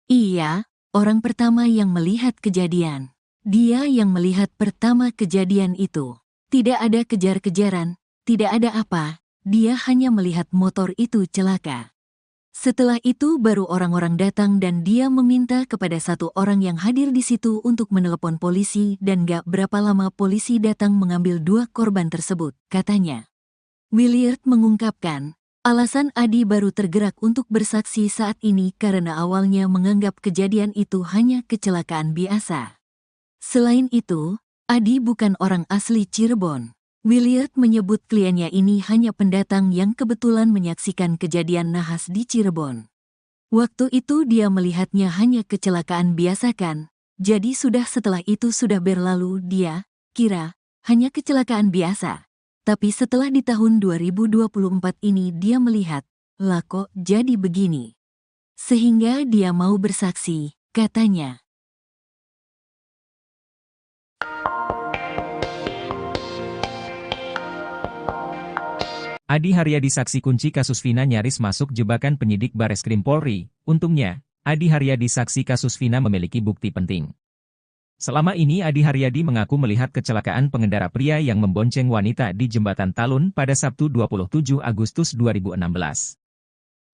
Iya, orang pertama yang melihat kejadian. Dia yang melihat pertama kejadian itu. Tidak ada kejar-kejaran, tidak ada apa, dia hanya melihat motor itu celaka. Setelah itu baru orang-orang datang dan dia meminta kepada satu orang yang hadir di situ untuk menelepon polisi dan gak berapa lama polisi datang mengambil dua korban tersebut, katanya. Williard mengungkapkan, alasan Adi baru tergerak untuk bersaksi saat ini karena awalnya menganggap kejadian itu hanya kecelakaan biasa. Selain itu, Adi bukan orang asli Cirebon. Williard menyebut kliennya ini hanya pendatang yang kebetulan menyaksikan kejadian nahas di Cirebon. Waktu itu dia melihatnya hanya kecelakaan biasa kan, jadi setelah itu sudah berlalu dia kira hanya kecelakaan biasa. Tapi setelah di tahun 2024 ini dia melihat, lah kok jadi begini. Sehingga dia mau bersaksi, katanya. Adi Haryadi saksi kunci kasus Vina nyaris masuk jebakan penyidik Bareskrim Polri. Untungnya, Adi Haryadi saksi kasus Vina memiliki bukti penting. Selama ini Adi Haryadi mengaku melihat kecelakaan pengendara pria yang membonceng wanita di Jembatan Talun pada Sabtu 27 Agustus 2016.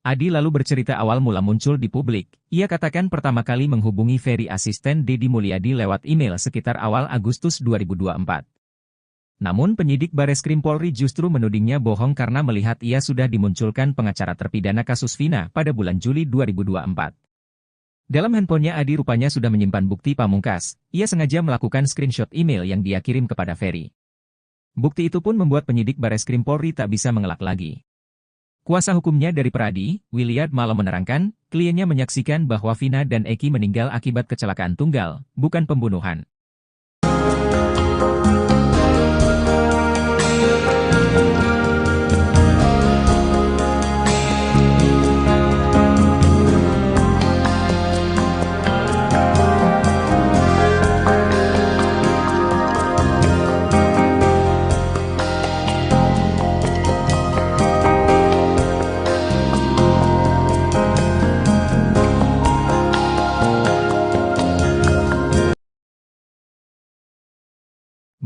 Adi lalu bercerita awal mula muncul di publik. Ia katakan pertama kali menghubungi Ferry asisten Deddy Mulyadi lewat email sekitar awal Agustus 2024. Namun penyidik Bareskrim Polri justru menudingnya bohong karena melihat ia sudah dimunculkan pengacara terpidana kasus Vina pada bulan Juli 2024. Dalam handphonenya Adi rupanya sudah menyimpan bukti pamungkas. Ia sengaja melakukan screenshot email yang dia kirim kepada Ferry. Bukti itu pun membuat penyidik Bareskrim Polri tak bisa mengelak lagi. Kuasa hukumnya dari Pradi, Williard Malo menerangkan, kliennya menyaksikan bahwa Vina dan Eki meninggal akibat kecelakaan tunggal, bukan pembunuhan.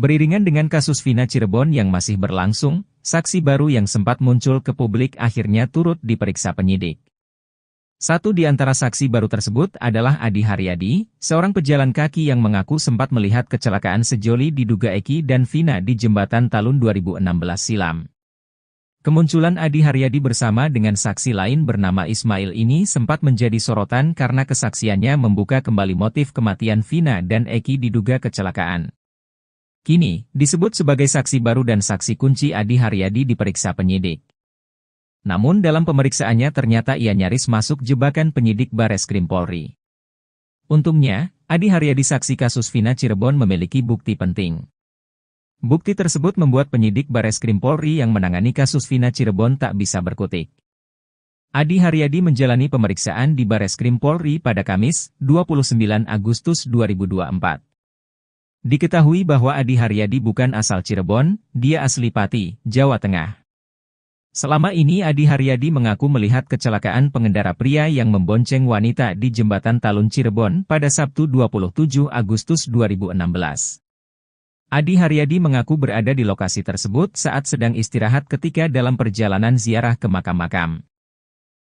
Beriringan dengan kasus Vina Cirebon yang masih berlangsung, saksi baru yang sempat muncul ke publik akhirnya turut diperiksa penyidik. Satu di antara saksi baru tersebut adalah Adi Haryadi, seorang pejalan kaki yang mengaku sempat melihat kecelakaan sejoli diduga Eki dan Vina di Jembatan Talun 2016 silam. Kemunculan Adi Haryadi bersama dengan saksi lain bernama Ismail ini sempat menjadi sorotan karena kesaksiannya membuka kembali motif kematian Vina dan Eki diduga kecelakaan. Kini, disebut sebagai saksi baru dan saksi kunci Adi Haryadi diperiksa penyidik. Namun dalam pemeriksaannya ternyata ia nyaris masuk jebakan penyidik Bareskrim Polri. Untungnya, Adi Haryadi saksi kasus Vina Cirebon memiliki bukti penting. Bukti tersebut membuat penyidik Bareskrim Polri yang menangani kasus Vina Cirebon tak bisa berkutik. Adi Haryadi menjalani pemeriksaan di Bareskrim Polri pada Kamis, 29 Agustus 2024. Diketahui bahwa Adi Haryadi bukan asal Cirebon, dia asli Pati, Jawa Tengah. Selama ini Adi Haryadi mengaku melihat kecelakaan pengendara pria yang membonceng wanita di Jembatan Talun Cirebon pada Sabtu 27 Agustus 2016. Adi Haryadi mengaku berada di lokasi tersebut saat sedang istirahat ketika dalam perjalanan ziarah ke makam-makam.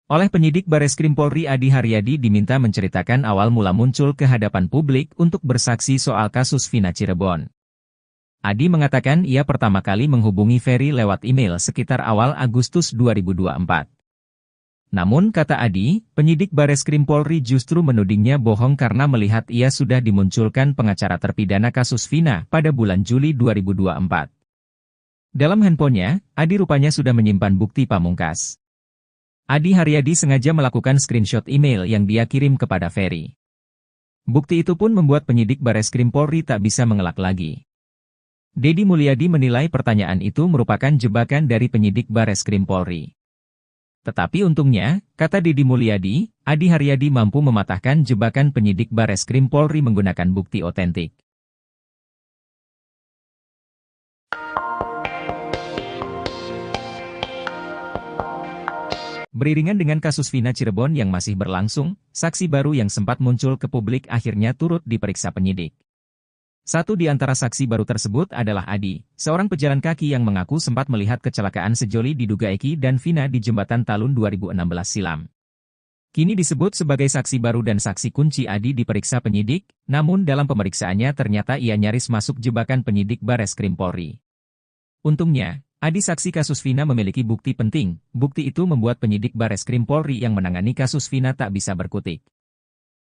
Oleh penyidik Bareskrim Polri Adi Haryadi diminta menceritakan awal mula muncul ke hadapan publik untuk bersaksi soal kasus Vina Cirebon. Adi mengatakan ia pertama kali menghubungi Ferry lewat email sekitar awal Agustus 2024. Namun kata Adi, penyidik Bareskrim Polri justru menudingnya bohong karena melihat ia sudah dimunculkan pengacara terpidana kasus Vina pada bulan Juli 2024. Dalam handphonenya, Adi rupanya sudah menyimpan bukti pamungkas. Adi Haryadi sengaja melakukan screenshot email yang dia kirim kepada Ferry. Bukti itu pun membuat penyidik Bareskrim Polri tak bisa mengelak lagi. Deddy Mulyadi menilai pertanyaan itu merupakan jebakan dari penyidik Bareskrim Polri. Tetapi untungnya, kata Deddy Mulyadi, Adi Haryadi mampu mematahkan jebakan penyidik Bareskrim Polri menggunakan bukti otentik. Beriringan dengan kasus Vina Cirebon yang masih berlangsung, saksi baru yang sempat muncul ke publik akhirnya turut diperiksa penyidik. Satu di antara saksi baru tersebut adalah Adi, seorang pejalan kaki yang mengaku sempat melihat kecelakaan sejoli diduga Eki dan Vina di Jembatan Talun 2016 silam. Kini disebut sebagai saksi baru dan saksi kunci Adi diperiksa penyidik, namun dalam pemeriksaannya ternyata ia nyaris masuk jebakan penyidik Bareskrim Polri. Untungnya, Adi saksi kasus Vina memiliki bukti penting. Bukti itu membuat penyidik Bareskrim Polri yang menangani kasus Vina tak bisa berkutik.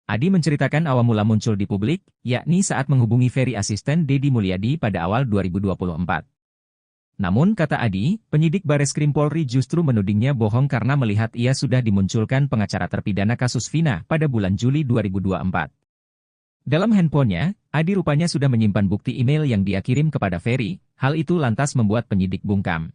Adi menceritakan awal mula muncul di publik, yakni saat menghubungi Ferry asisten Deddy Mulyadi pada awal 2024. Namun kata Adi, penyidik Bareskrim Polri justru menudingnya bohong karena melihat ia sudah dimunculkan pengacara terpidana kasus Vina pada bulan Juli 2024. Dalam handphonenya, Adi rupanya sudah menyimpan bukti email yang dia kirim kepada Ferry. Hal itu lantas membuat penyidik bungkam.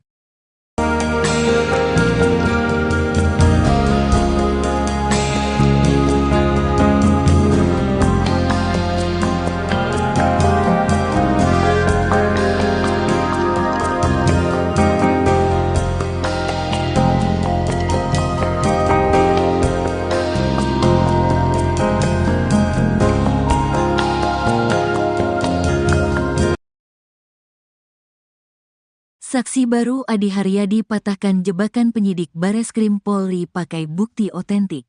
Saksi baru Adi Haryadi patahkan jebakan penyidik Bareskrim Polri pakai bukti otentik.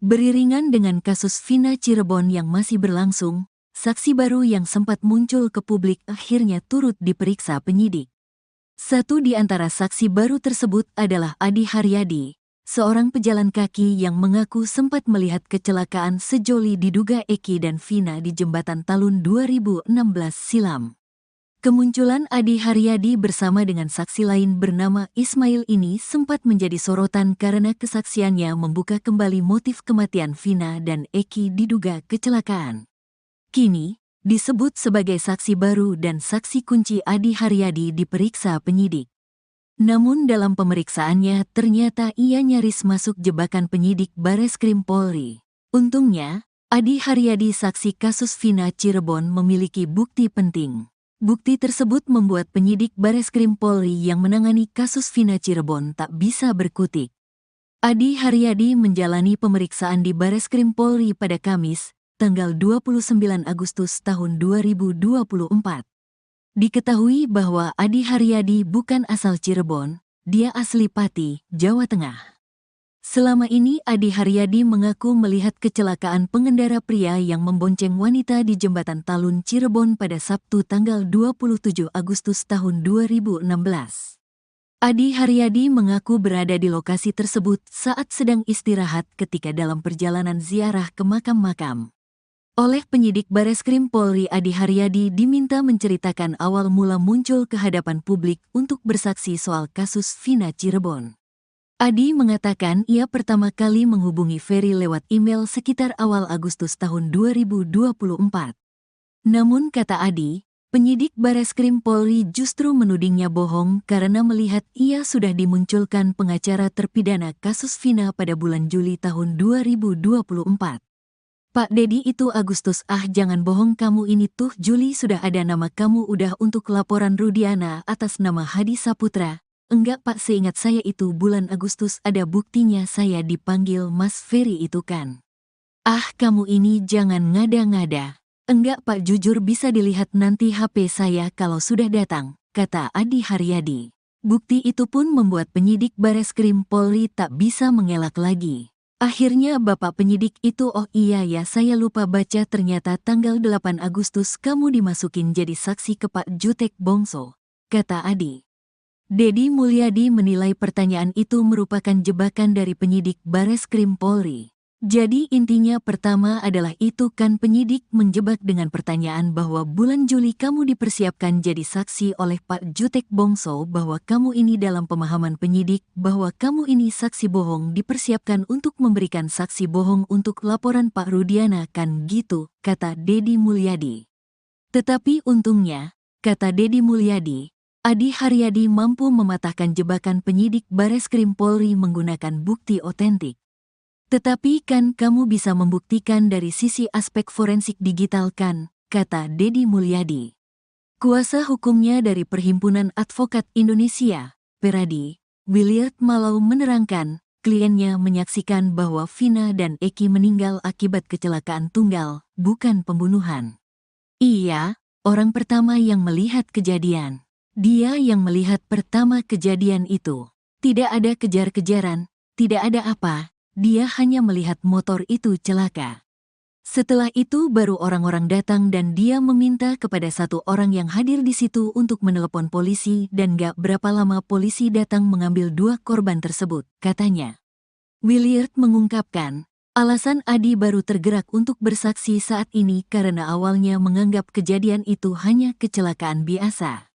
Beriringan dengan kasus Vina Cirebon yang masih berlangsung, saksi baru yang sempat muncul ke publik akhirnya turut diperiksa penyidik. Satu di antara saksi baru tersebut adalah Adi Haryadi, seorang pejalan kaki yang mengaku sempat melihat kecelakaan sejoli diduga Eki dan Vina di jembatan Talun 2016 silam. Kemunculan Adi Haryadi bersama dengan saksi lain bernama Ismail ini sempat menjadi sorotan karena kesaksiannya membuka kembali motif kematian Vina dan Eki diduga kecelakaan. Kini, disebut sebagai saksi baru dan saksi kunci Adi Haryadi diperiksa penyidik. Namun dalam pemeriksaannya ternyata ia nyaris masuk jebakan penyidik Bareskrim Polri. Untungnya, Adi Haryadi saksi kasus Vina Cirebon memiliki bukti penting. Bukti tersebut membuat penyidik Bareskrim Polri yang menangani kasus Vina Cirebon tak bisa berkutik. Adi Haryadi menjalani pemeriksaan di Bareskrim Polri pada Kamis, tanggal 29 Agustus tahun 2024. Diketahui bahwa Adi Haryadi bukan asal Cirebon, dia asli Pati, Jawa Tengah. Selama ini Adi Haryadi mengaku melihat kecelakaan pengendara pria yang membonceng wanita di jembatan Talun Cirebon pada Sabtu tanggal 27 Agustus tahun 2016. Adi Haryadi mengaku berada di lokasi tersebut saat sedang istirahat ketika dalam perjalanan ziarah ke makam-makam. Oleh penyidik Bareskrim Polri, Adi Haryadi diminta menceritakan awal mula muncul ke hadapan publik untuk bersaksi soal kasus Vina Cirebon. Adi mengatakan ia pertama kali menghubungi Ferry lewat email sekitar awal Agustus tahun 2024. Namun kata Adi, penyidik Bareskrim Polri justru menudingnya bohong karena melihat ia sudah dimunculkan pengacara terpidana kasus Vina pada bulan Juli tahun 2024. Pak Dedi itu Agustus, jangan bohong kamu ini tuh Juli sudah ada nama kamu udah untuk laporan Rudiana atas nama Hadi Saputra. Enggak Pak, seingat saya itu bulan Agustus ada buktinya saya dipanggil Mas Ferry itu kan. Kamu ini jangan ngada-ngada. Enggak Pak, jujur bisa dilihat nanti HP saya kalau sudah datang, kata Adi Haryadi. Bukti itu pun membuat penyidik Bareskrim Polri tak bisa mengelak lagi. Akhirnya Bapak penyidik itu, oh iya ya saya lupa baca, ternyata tanggal 8 Agustus kamu dimasukin jadi saksi ke Pak Jutek Bongso, kata Adi. Dedi Mulyadi menilai pertanyaan itu merupakan jebakan dari penyidik Bareskrim Polri. Jadi intinya pertama adalah itu kan penyidik menjebak dengan pertanyaan bahwa bulan Juli kamu dipersiapkan jadi saksi oleh Pak Jutek Bongso, bahwa kamu ini dalam pemahaman penyidik bahwa kamu ini saksi bohong dipersiapkan untuk memberikan saksi bohong untuk laporan Pak Rudiana kan gitu, kata Dedi Mulyadi. Tetapi untungnya, kata Dedi Mulyadi, Adi Haryadi mampu mematahkan jebakan penyidik Bareskrim Polri menggunakan bukti otentik. Tetapi kan kamu bisa membuktikan dari sisi aspek forensik digital kan, kata Dedi Mulyadi. Kuasa hukumnya dari Perhimpunan Advokat Indonesia, Peradi, Williard Malau menerangkan, kliennya menyaksikan bahwa Vina dan Eki meninggal akibat kecelakaan tunggal, bukan pembunuhan. Iya, orang pertama yang melihat kejadian. Dia yang melihat pertama kejadian itu. Tidak ada kejar-kejaran, tidak ada apa, dia hanya melihat motor itu celaka. Setelah itu baru orang-orang datang dan dia meminta kepada satu orang yang hadir di situ untuk menelepon polisi dan gak berapa lama polisi datang mengambil dua korban tersebut, katanya. Williard mengungkapkan, alasan Adi baru tergerak untuk bersaksi saat ini karena awalnya menganggap kejadian itu hanya kecelakaan biasa.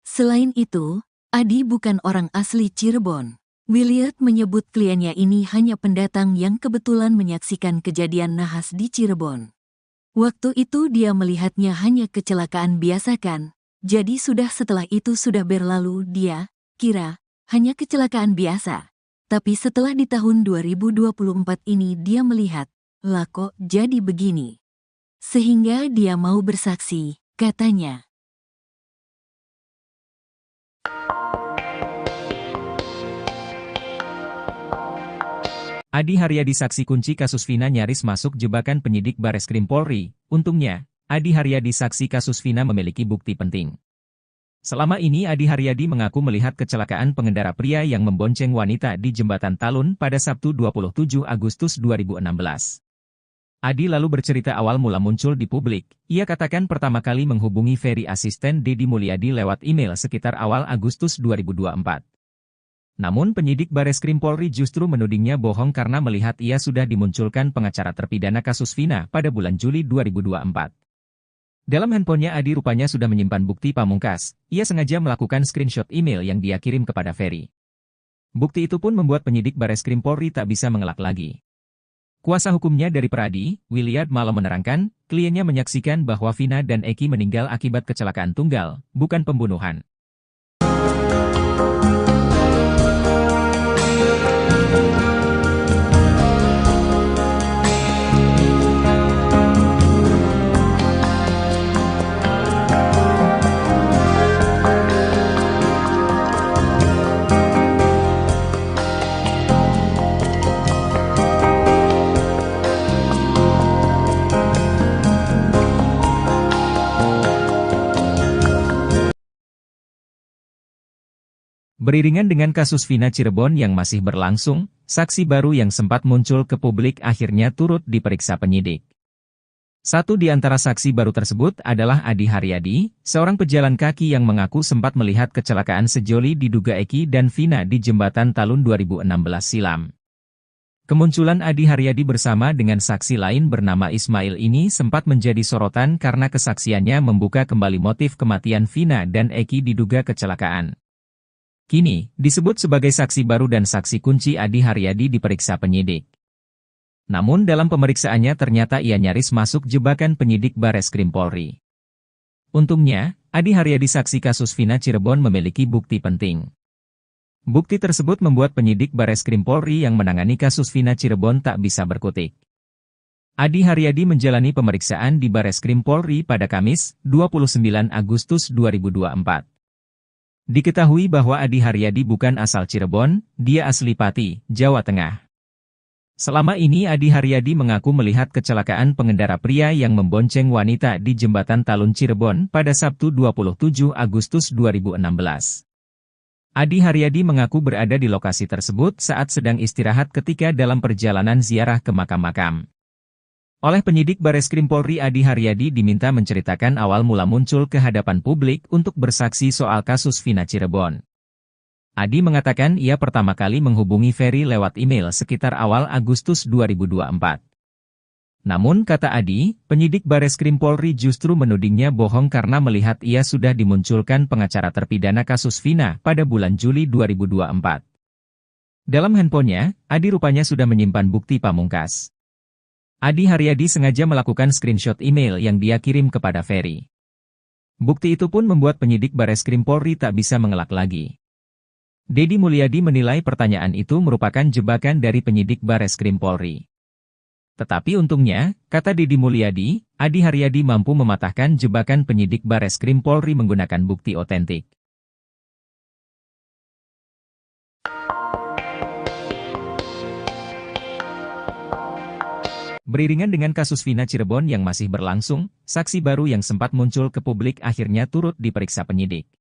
Selain itu, Adi bukan orang asli Cirebon. Williard menyebut kliennya ini hanya pendatang yang kebetulan menyaksikan kejadian nahas di Cirebon. Waktu itu dia melihatnya hanya kecelakaan biasa kan, jadi setelah itu sudah berlalu dia kira hanya kecelakaan biasa. Tapi setelah di tahun 2024 ini dia melihat, lah kok jadi begini. Sehingga dia mau bersaksi, katanya. Adi Haryadi saksi kunci kasus Vina nyaris masuk jebakan penyidik Bareskrim Polri. Untungnya, Adi Haryadi saksi kasus Vina memiliki bukti penting. Selama ini Adi Haryadi mengaku melihat kecelakaan pengendara pria yang membonceng wanita di Jembatan Talun pada Sabtu 27 Agustus 2016. Adi lalu bercerita awal mula muncul di publik. Ia katakan pertama kali menghubungi Ferry asisten Deddy Mulyadi lewat email sekitar awal Agustus 2024. Namun penyidik Bareskrim Polri justru menudingnya bohong karena melihat ia sudah dimunculkan pengacara terpidana kasus Vina pada bulan Juli 2024. Dalam handphonenya Adi rupanya sudah menyimpan bukti pamungkas. Ia sengaja melakukan screenshot email yang dia kirim kepada Ferry. Bukti itu pun membuat penyidik Bareskrim Polri tak bisa mengelak lagi. Kuasa hukumnya dari Peradi, Williard Malo menerangkan, kliennya menyaksikan bahwa Vina dan Eki meninggal akibat kecelakaan tunggal, bukan pembunuhan. Beriringan dengan kasus Vina Cirebon yang masih berlangsung, saksi baru yang sempat muncul ke publik akhirnya turut diperiksa penyidik. Satu di antara saksi baru tersebut adalah Adi Haryadi, seorang pejalan kaki yang mengaku sempat melihat kecelakaan sejoli diduga Eki dan Vina di Jembatan Talun 2016 silam. Kemunculan Adi Haryadi bersama dengan saksi lain bernama Ismail ini sempat menjadi sorotan karena kesaksiannya membuka kembali motif kematian Vina dan Eki diduga kecelakaan. Kini, disebut sebagai saksi baru dan saksi kunci Adi Haryadi diperiksa penyidik. Namun dalam pemeriksaannya ternyata ia nyaris masuk jebakan penyidik Bareskrim Polri. Untungnya, Adi Haryadi saksi kasus Vina Cirebon memiliki bukti penting. Bukti tersebut membuat penyidik Bareskrim Polri yang menangani kasus Vina Cirebon tak bisa berkutik. Adi Haryadi menjalani pemeriksaan di Bareskrim Polri pada Kamis, 29 Agustus 2024. Diketahui bahwa Adi Haryadi bukan asal Cirebon, dia asli Pati, Jawa Tengah. Selama ini Adi Haryadi mengaku melihat kecelakaan pengendara pria yang membonceng wanita di Jembatan Talun Cirebon pada Sabtu 27 Agustus 2016. Adi Haryadi mengaku berada di lokasi tersebut saat sedang istirahat ketika dalam perjalanan ziarah ke makam-makam. Oleh penyidik Bareskrim Polri Adi Haryadi diminta menceritakan awal mula muncul ke hadapan publik untuk bersaksi soal kasus Vina Cirebon. Adi mengatakan ia pertama kali menghubungi Ferry lewat email sekitar awal Agustus 2024. Namun kata Adi, penyidik Bareskrim Polri justru menudingnya bohong karena melihat ia sudah dimunculkan pengacara terpidana kasus Vina pada bulan Juli 2024. Dalam handphonenya, Adi rupanya sudah menyimpan bukti pamungkas. Adi Haryadi sengaja melakukan screenshot email yang dia kirim kepada Ferry. Bukti itu pun membuat penyidik Bareskrim Polri tak bisa mengelak lagi. Deddy Mulyadi menilai pertanyaan itu merupakan jebakan dari penyidik Bareskrim Polri. Tetapi untungnya, kata Deddy Mulyadi, Adi Haryadi mampu mematahkan jebakan penyidik Bareskrim Polri menggunakan bukti otentik. Beriringan dengan kasus Vina Cirebon yang masih berlangsung, saksi baru yang sempat muncul ke publik akhirnya turut diperiksa penyidik.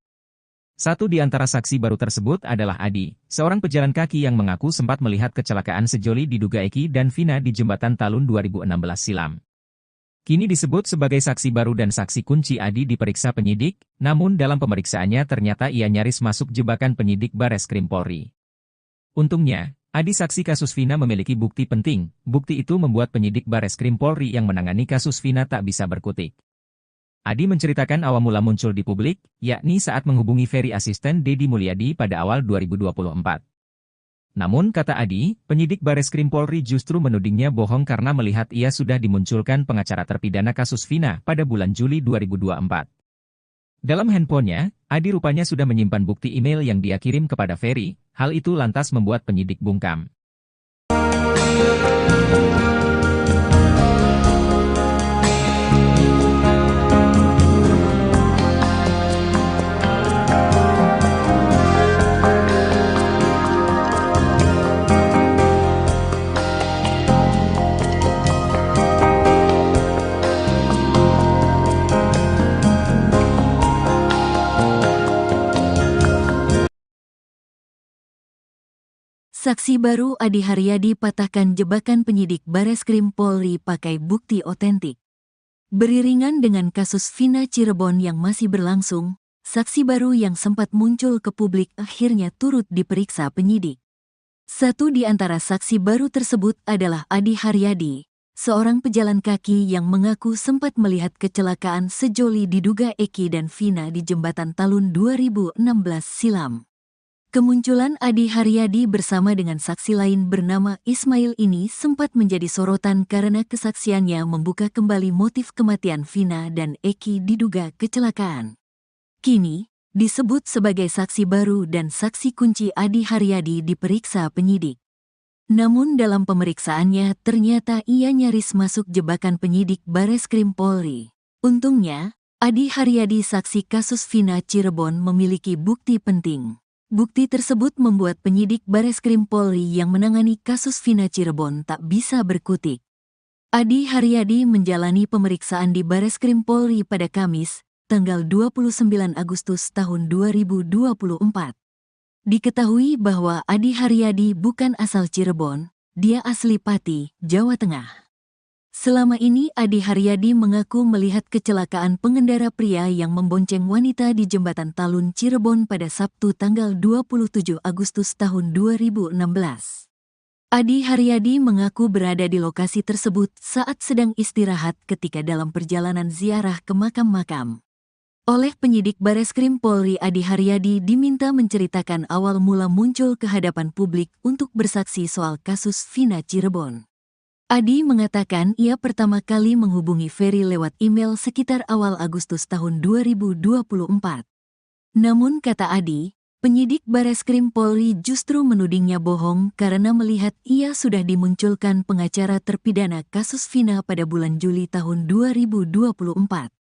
Satu di antara saksi baru tersebut adalah Adi, seorang pejalan kaki yang mengaku sempat melihat kecelakaan sejoli diduga Eki dan Vina di Jembatan Talun 2016 silam. Kini disebut sebagai saksi baru dan saksi kunci Adi diperiksa penyidik, namun dalam pemeriksaannya ternyata ia nyaris masuk jebakan penyidik Bareskrim Polri. Untungnya, Adi saksi kasus Vina memiliki bukti penting. Bukti itu membuat penyidik Bareskrim Polri yang menangani kasus Vina tak bisa berkutik. Adi menceritakan awal mula muncul di publik, yakni saat menghubungi Ferry asisten Deddy Mulyadi pada awal 2024. Namun kata Adi, penyidik Bareskrim Polri justru menudingnya bohong karena melihat ia sudah dimunculkan pengacara terpidana kasus Vina pada bulan Juli 2024. Dalam handphonenya, Adi rupanya sudah menyimpan bukti email yang dia kirim kepada Ferry. Hal itu lantas membuat penyidik bungkam. Saksi baru Adi Haryadi patahkan jebakan penyidik Bareskrim Polri pakai bukti otentik. Beriringan dengan kasus Vina Cirebon yang masih berlangsung, saksi baru yang sempat muncul ke publik akhirnya turut diperiksa penyidik. Satu di antara saksi baru tersebut adalah Adi Haryadi, seorang pejalan kaki yang mengaku sempat melihat kecelakaan sejoli diduga Eki dan Vina di jembatan Talun 2016 silam. Kemunculan Adi Haryadi bersama dengan saksi lain bernama Ismail ini sempat menjadi sorotan karena kesaksiannya membuka kembali motif kematian Vina dan Eki diduga kecelakaan. Kini, disebut sebagai saksi baru dan saksi kunci Adi Haryadi diperiksa penyidik. Namun dalam pemeriksaannya ternyata ia nyaris masuk jebakan penyidik Bareskrim Polri. Untungnya, Adi Haryadi saksi kasus Vina Cirebon memiliki bukti penting. Bukti tersebut membuat penyidik Bareskrim Polri yang menangani kasus Vina Cirebon tak bisa berkutik. Adi Haryadi menjalani pemeriksaan di Bareskrim Polri pada Kamis, tanggal 29 Agustus tahun 2024. Diketahui bahwa Adi Haryadi bukan asal Cirebon, dia asli Pati, Jawa Tengah. Selama ini Adi Haryadi mengaku melihat kecelakaan pengendara pria yang membonceng wanita di jembatan Talun Cirebon pada Sabtu tanggal 27 Agustus tahun 2016. Adi Haryadi mengaku berada di lokasi tersebut saat sedang istirahat ketika dalam perjalanan ziarah ke makam-makam. Oleh penyidik Bareskrim Polri, Adi Haryadi diminta menceritakan awal mula muncul ke hadapan publik untuk bersaksi soal kasus Vina Cirebon. Adi mengatakan ia pertama kali menghubungi Ferry lewat email sekitar awal Agustus tahun 2024. Namun kata Adi, penyidik Bareskrim Polri justru menudingnya bohong karena melihat ia sudah dimunculkan pengacara terpidana kasus Vina pada bulan Juli tahun 2024.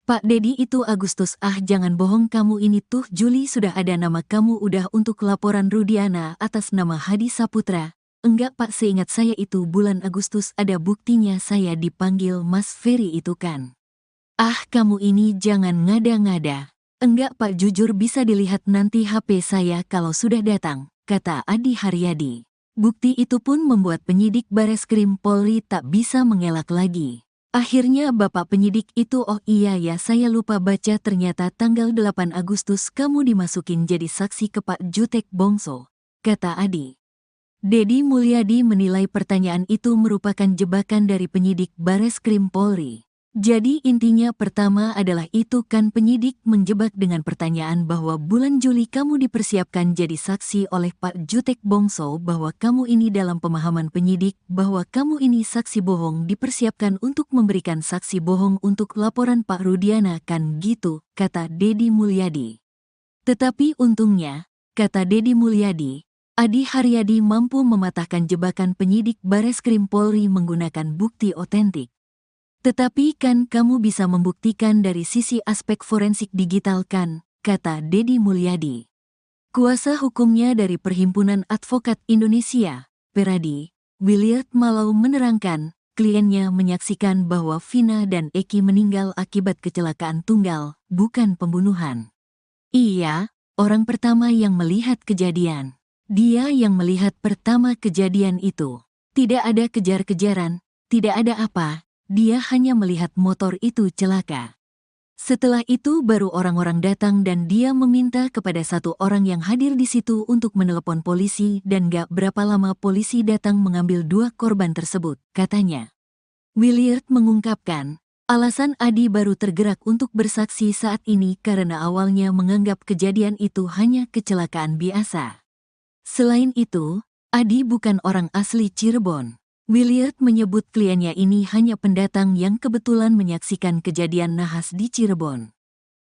Pak Dedi itu Agustus, jangan bohong kamu, ini tuh Juli sudah ada nama kamu udah untuk laporan Rudiana atas nama Hadi Saputra. Enggak Pak, seingat saya itu bulan Agustus, ada buktinya saya dipanggil Mas Ferry itu kan. Kamu ini jangan ngada-ngada. Enggak Pak, jujur bisa dilihat nanti HP saya kalau sudah datang, kata Adi Haryadi. Bukti itu pun membuat penyidik Bareskrim Polri tak bisa mengelak lagi. Akhirnya Bapak penyidik itu, oh iya ya saya lupa baca, ternyata tanggal 8 Agustus kamu dimasukin jadi saksi ke Pak Jutek Bongso, kata Adi. Dedi Mulyadi menilai pertanyaan itu merupakan jebakan dari penyidik Bareskrim Polri. Jadi intinya pertama adalah itu kan penyidik menjebak dengan pertanyaan bahwa bulan Juli kamu dipersiapkan jadi saksi oleh Pak Jutek Bongso, bahwa kamu ini dalam pemahaman penyidik bahwa kamu ini saksi bohong, dipersiapkan untuk memberikan saksi bohong untuk laporan Pak Rudiana kan gitu, kata Dedi Mulyadi. Tetapi untungnya, kata Dedi Mulyadi, Adi Haryadi mampu mematahkan jebakan penyidik Bareskrim Polri menggunakan bukti otentik. Tetapi kan kamu bisa membuktikan dari sisi aspek forensik digital kan, kata Dedi Mulyadi. Kuasa hukumnya dari Perhimpunan Advokat Indonesia, Peradi, Williard Malau menerangkan, kliennya menyaksikan bahwa Vina dan Eki meninggal akibat kecelakaan tunggal, bukan pembunuhan. Iya, orang pertama yang melihat kejadian. Dia yang melihat pertama kejadian itu. Tidak ada kejar-kejaran, tidak ada apa, dia hanya melihat motor itu celaka. Setelah itu baru orang-orang datang dan dia meminta kepada satu orang yang hadir di situ untuk menelepon polisi dan gak berapa lama polisi datang mengambil dua korban tersebut, katanya. Williard mengungkapkan, alasan Adi baru tergerak untuk bersaksi saat ini karena awalnya menganggap kejadian itu hanya kecelakaan biasa. Selain itu, Adi bukan orang asli Cirebon. Williard menyebut kliennya ini hanya pendatang yang kebetulan menyaksikan kejadian nahas di Cirebon.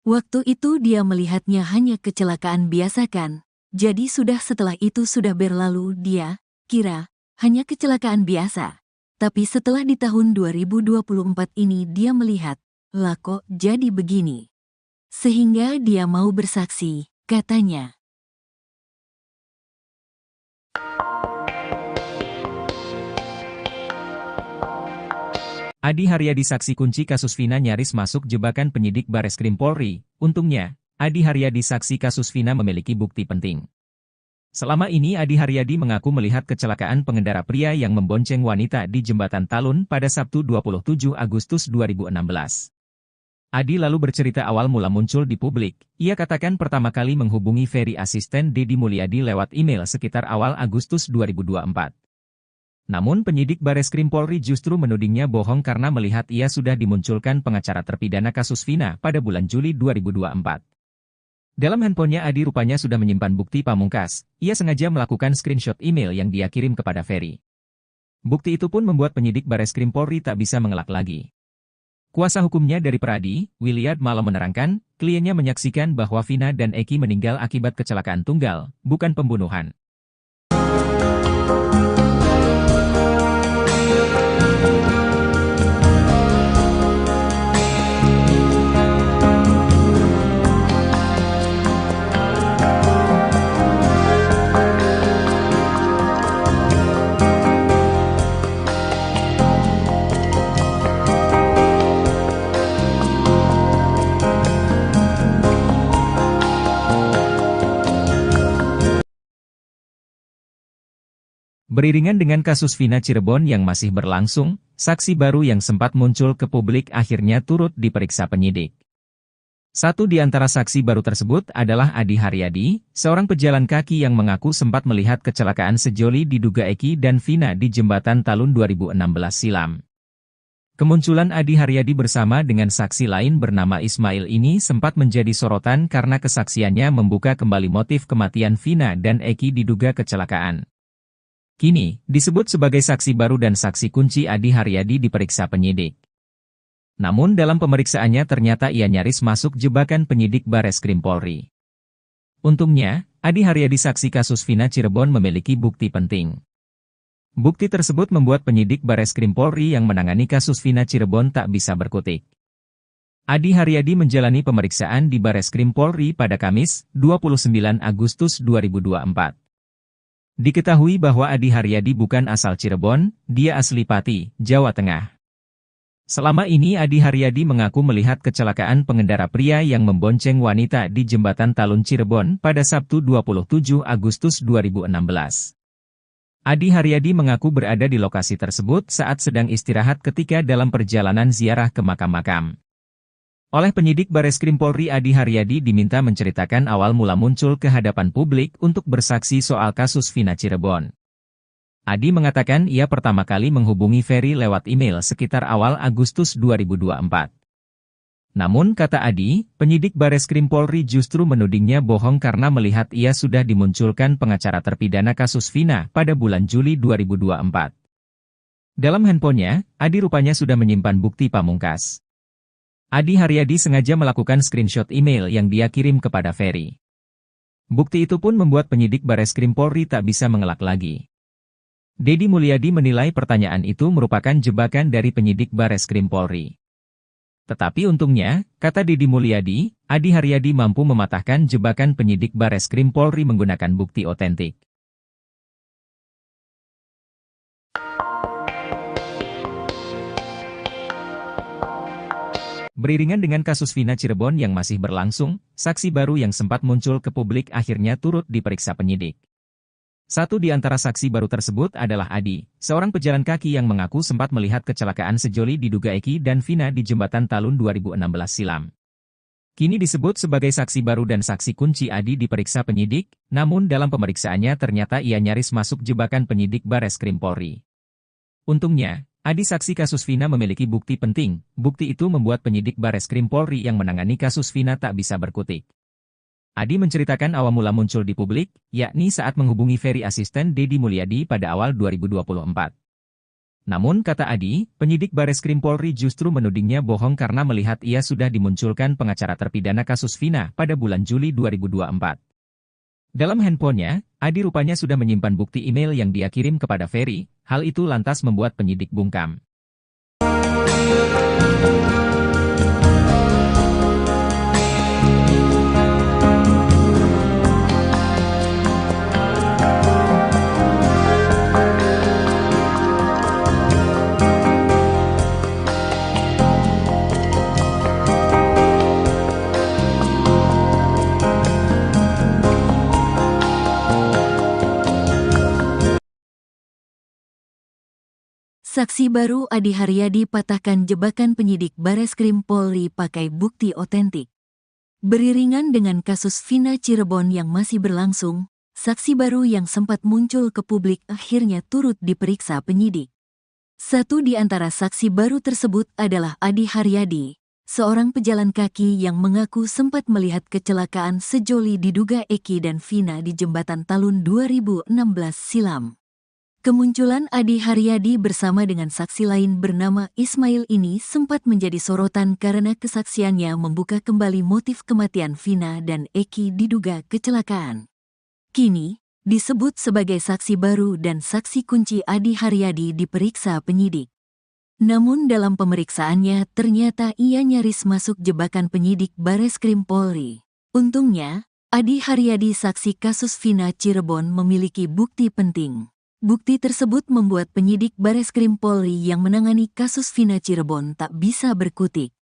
Waktu itu dia melihatnya hanya kecelakaan biasa kan, jadi setelah itu sudah berlalu, dia kira hanya kecelakaan biasa. Tapi setelah di tahun 2024 ini dia melihat, lah kok jadi begini. Sehingga dia mau bersaksi, katanya. Adi Haryadi saksi kunci kasus Vina nyaris masuk jebakan penyidik Bareskrim Polri. Untungnya, Adi Haryadi saksi kasus Vina memiliki bukti penting. Selama ini Adi Haryadi mengaku melihat kecelakaan pengendara pria yang membonceng wanita di Jembatan Talun pada Sabtu 27 Agustus 2016. Adi lalu bercerita awal mula muncul di publik. Ia katakan pertama kali menghubungi Ferry asisten Deddy Mulyadi lewat email sekitar awal Agustus 2024. Namun penyidik Bareskrim Polri justru menudingnya bohong karena melihat ia sudah dimunculkan pengacara terpidana kasus Vina pada bulan Juli 2024. Dalam handphonenya Adi rupanya sudah menyimpan bukti pamungkas. Ia sengaja melakukan screenshot email yang dia kirim kepada Ferry. Bukti itu pun membuat penyidik Bareskrim Polri tak bisa mengelak lagi. Kuasa hukumnya dari Peradi, Williad malah menerangkan, kliennya menyaksikan bahwa Vina dan Eki meninggal akibat kecelakaan tunggal, bukan pembunuhan. Beriringan dengan kasus Vina Cirebon yang masih berlangsung, saksi baru yang sempat muncul ke publik akhirnya turut diperiksa penyidik. Satu di antara saksi baru tersebut adalah Adi Haryadi, seorang pejalan kaki yang mengaku sempat melihat kecelakaan sejoli diduga Eki dan Vina di Jembatan Talun 2016 silam. Kemunculan Adi Haryadi bersama dengan saksi lain bernama Ismail ini sempat menjadi sorotan karena kesaksiannya membuka kembali motif kematian Vina dan Eki diduga kecelakaan. Kini, disebut sebagai saksi baru dan saksi kunci Adi Haryadi diperiksa penyidik. Namun dalam pemeriksaannya ternyata ia nyaris masuk jebakan penyidik Bareskrim Polri. Untungnya, Adi Haryadi saksi kasus Vina Cirebon memiliki bukti penting. Bukti tersebut membuat penyidik Bareskrim Polri yang menangani kasus Vina Cirebon tak bisa berkutik. Adi Haryadi menjalani pemeriksaan di Bareskrim Polri pada Kamis, 29 Agustus 2024. Diketahui bahwa Adi Haryadi bukan asal Cirebon, dia asli Pati, Jawa Tengah. Selama ini Adi Haryadi mengaku melihat kecelakaan pengendara pria yang membonceng wanita di Jembatan Talun Cirebon pada Sabtu 27 Agustus 2016. Adi Haryadi mengaku berada di lokasi tersebut saat sedang istirahat ketika dalam perjalanan ziarah ke makam-makam. Oleh penyidik Bareskrim Polri Adi Haryadi diminta menceritakan awal mula muncul ke hadapan publik untuk bersaksi soal kasus Vina Cirebon. Adi mengatakan ia pertama kali menghubungi Ferry lewat email sekitar awal Agustus 2024. Namun kata Adi, penyidik Bareskrim Polri justru menudingnya bohong karena melihat ia sudah dimunculkan pengacara terpidana kasus Vina pada bulan Juli 2024. Dalam handphonenya, Adi rupanya sudah menyimpan bukti pamungkas. Adi Haryadi sengaja melakukan screenshot email yang dia kirim kepada Ferry. Bukti itu pun membuat penyidik Bareskrim Polri tak bisa mengelak lagi. Deddy Mulyadi menilai pertanyaan itu merupakan jebakan dari penyidik Bareskrim Polri. Tetapi untungnya, kata Deddy Mulyadi, Adi Haryadi mampu mematahkan jebakan penyidik Bareskrim Polri menggunakan bukti otentik. Beriringan dengan kasus Vina Cirebon yang masih berlangsung, saksi baru yang sempat muncul ke publik akhirnya turut diperiksa penyidik. Satu di antara saksi baru tersebut adalah Adi, seorang pejalan kaki yang mengaku sempat melihat kecelakaan sejoli diduga Eki dan Vina di Jembatan Talun 2016 silam. Kini disebut sebagai saksi baru dan saksi kunci Adi diperiksa penyidik, namun dalam pemeriksaannya ternyata ia nyaris masuk jebakan penyidik Bareskrim Polri. Untungnya, Adi saksi kasus Vina memiliki bukti penting. Bukti itu membuat penyidik Bareskrim Polri yang menangani kasus Vina tak bisa berkutik. Adi menceritakan awal mula muncul di publik, yakni saat menghubungi Ferry asisten Deddy Mulyadi pada awal 2024. Namun kata Adi, penyidik Bareskrim Polri justru menudingnya bohong karena melihat ia sudah dimunculkan pengacara terpidana kasus Vina pada bulan Juli 2024. Dalam handphonenya, Adi rupanya sudah menyimpan bukti email yang dia kirim kepada Ferry. Hal itu lantas membuat penyidik bungkam. Saksi baru Adi Haryadi patahkan jebakan penyidik Bareskrim Polri pakai bukti otentik. Beriringan dengan kasus Vina Cirebon yang masih berlangsung, saksi baru yang sempat muncul ke publik akhirnya turut diperiksa penyidik. Satu di antara saksi baru tersebut adalah Adi Haryadi, seorang pejalan kaki yang mengaku sempat melihat kecelakaan sejoli diduga Eki dan Vina di Jembatan Talun 2016 silam. Kemunculan Adi Haryadi bersama dengan saksi lain bernama Ismail ini sempat menjadi sorotan karena kesaksiannya membuka kembali motif kematian Vina dan Eki diduga kecelakaan. Kini, disebut sebagai saksi baru dan saksi kunci Adi Haryadi diperiksa penyidik. Namun dalam pemeriksaannya ternyata ia nyaris masuk jebakan penyidik Bareskrim Polri. Untungnya, Adi Haryadi saksi kasus Vina Cirebon memiliki bukti penting. Bukti tersebut membuat penyidik Bareskrim Polri yang menangani kasus Vina Cirebon tak bisa berkutik.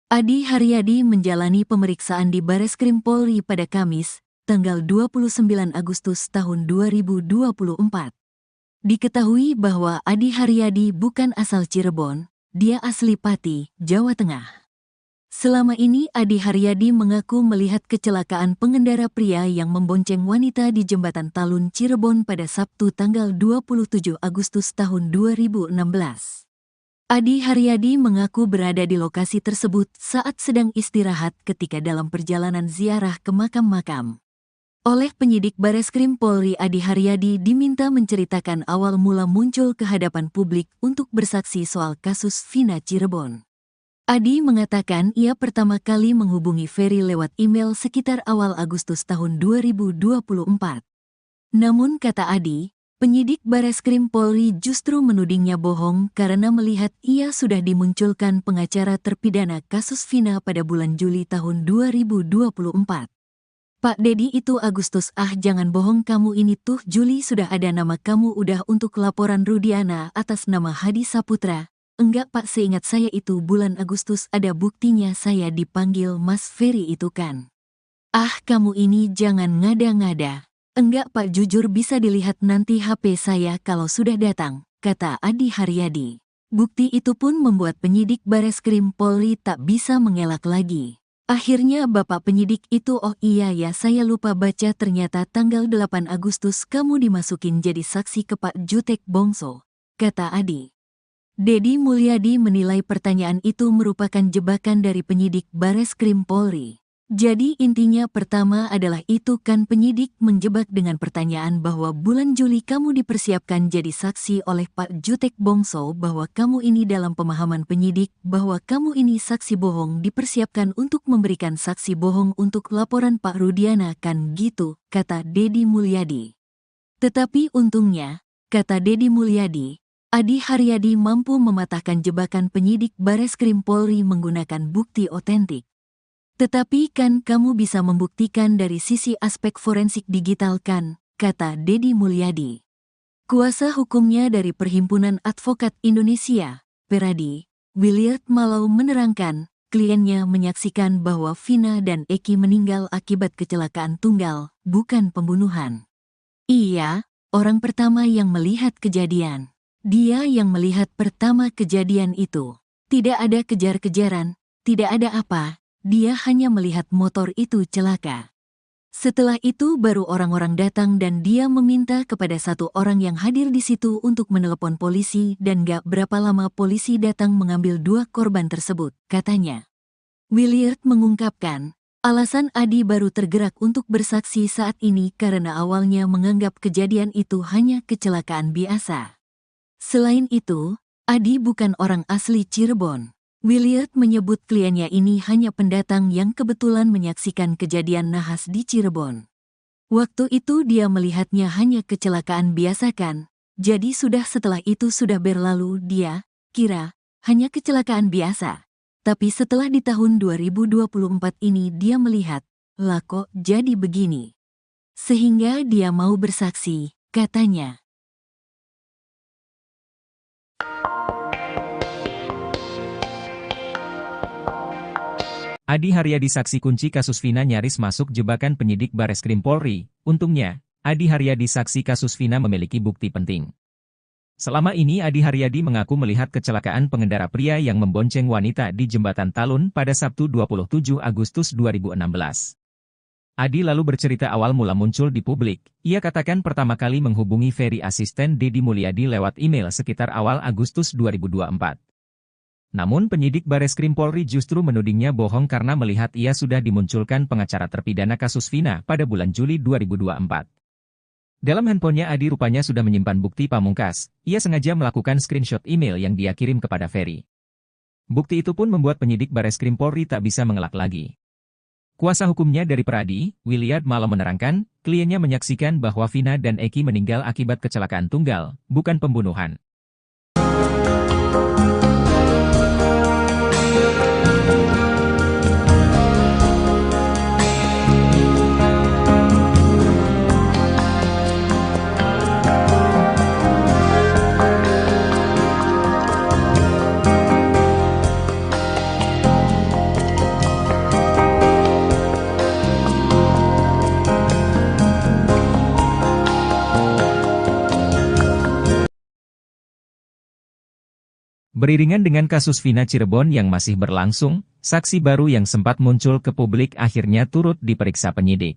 Adi Haryadi menjalani pemeriksaan di Bareskrim Polri pada Kamis, tanggal 29 Agustus tahun 2024. Diketahui bahwa Adi Haryadi bukan asal Cirebon, dia asli Pati, Jawa Tengah. Selama ini Adi Haryadi mengaku melihat kecelakaan pengendara pria yang membonceng wanita di Jembatan Talun Cirebon pada Sabtu tanggal 27 Agustus tahun 2016. Adi Haryadi mengaku berada di lokasi tersebut saat sedang istirahat ketika dalam perjalanan ziarah ke makam-makam. Oleh penyidik Bareskrim Polri, Adi Haryadi diminta menceritakan awal mula muncul ke hadapan publik untuk bersaksi soal kasus Vina Cirebon. Adi mengatakan ia pertama kali menghubungi Ferry lewat email sekitar awal Agustus tahun 2024. Namun kata Adi, penyidik Bareskrim Polri justru menudingnya bohong karena melihat ia sudah dimunculkan pengacara terpidana kasus Vina pada bulan Juli tahun 2024. Pak Dedi itu Agustus, jangan bohong kamu ini tuh Juli sudah ada nama kamu udah untuk laporan Rudiana atas nama Hadi Saputra. Enggak Pak, seingat saya itu bulan Agustus ada buktinya saya dipanggil Mas Ferry itu kan. Kamu ini jangan ngada-ngada. Enggak Pak, jujur bisa dilihat nanti HP saya kalau sudah datang, kata Adi Haryadi. Bukti itu pun membuat penyidik Bareskrim Polri tak bisa mengelak lagi. Akhirnya Bapak penyidik itu, oh iya ya saya lupa baca, ternyata tanggal 8 Agustus kamu dimasukin jadi saksi ke Pak Jutek Bongso, kata Adi. Dedi Mulyadi menilai pertanyaan itu merupakan jebakan dari penyidik Bareskrim Polri. Jadi intinya pertama adalah itu kan penyidik menjebak dengan pertanyaan bahwa bulan Juli kamu dipersiapkan jadi saksi oleh Pak Jutek Bongso, bahwa kamu ini dalam pemahaman penyidik bahwa kamu ini saksi bohong dipersiapkan untuk memberikan saksi bohong untuk laporan Pak Rudiana kan gitu, kata Dedi Mulyadi. Tetapi untungnya, kata Dedi Mulyadi, Adi Haryadi mampu mematahkan jebakan penyidik Bareskrim Polri menggunakan bukti otentik. Tetapi kan kamu bisa membuktikan dari sisi aspek forensik digital kan, kata Dedi Mulyadi. Kuasa hukumnya dari Perhimpunan Advokat Indonesia, Peradi, Williard Malau menerangkan, kliennya menyaksikan bahwa Vina dan Eki meninggal akibat kecelakaan tunggal, bukan pembunuhan. Iya, orang pertama yang melihat kejadian. Dia yang melihat pertama kejadian itu. Tidak ada kejar-kejaran, tidak ada apa, dia hanya melihat motor itu celaka. Setelah itu baru orang-orang datang dan dia meminta kepada satu orang yang hadir di situ untuk menelepon polisi dan gak berapa lama polisi datang mengambil dua korban tersebut, katanya. Williard mengungkapkan, alasan Adi baru tergerak untuk bersaksi saat ini karena awalnya menganggap kejadian itu hanya kecelakaan biasa. Selain itu, Adi bukan orang asli Cirebon. Williard menyebut kliennya ini hanya pendatang yang kebetulan menyaksikan kejadian nahas di Cirebon. Waktu itu dia melihatnya hanya kecelakaan biasa kan, jadi setelah itu sudah berlalu dia kira hanya kecelakaan biasa. Tapi setelah di tahun 2024 ini dia melihat, lah kok jadi begini. Sehingga dia mau bersaksi, katanya. Adi Haryadi saksi kunci kasus Vina nyaris masuk jebakan penyidik Bareskrim Polri. Untungnya, Adi Haryadi saksi kasus Vina memiliki bukti penting. Selama ini Adi Haryadi mengaku melihat kecelakaan pengendara pria yang membonceng wanita di Jembatan Talun pada Sabtu 27 Agustus 2016. Adi lalu bercerita awal mula muncul di publik. Ia katakan pertama kali menghubungi Ferry asisten Deddy Mulyadi lewat email sekitar awal Agustus 2024. Namun penyidik Bareskrim Polri justru menudingnya bohong karena melihat ia sudah dimunculkan pengacara terpidana kasus Vina pada bulan Juli 2024. Dalam handphonenya Adi rupanya sudah menyimpan bukti pamungkas. Ia sengaja melakukan screenshot email yang dia kirim kepada Ferry. Bukti itu pun membuat penyidik Bareskrim Polri tak bisa mengelak lagi. Kuasa hukumnya dari Peradi, Williard Malam menerangkan, kliennya menyaksikan bahwa Vina dan Eki meninggal akibat kecelakaan tunggal, bukan pembunuhan. Beriringan dengan kasus Vina Cirebon yang masih berlangsung, saksi baru yang sempat muncul ke publik akhirnya turut diperiksa penyidik.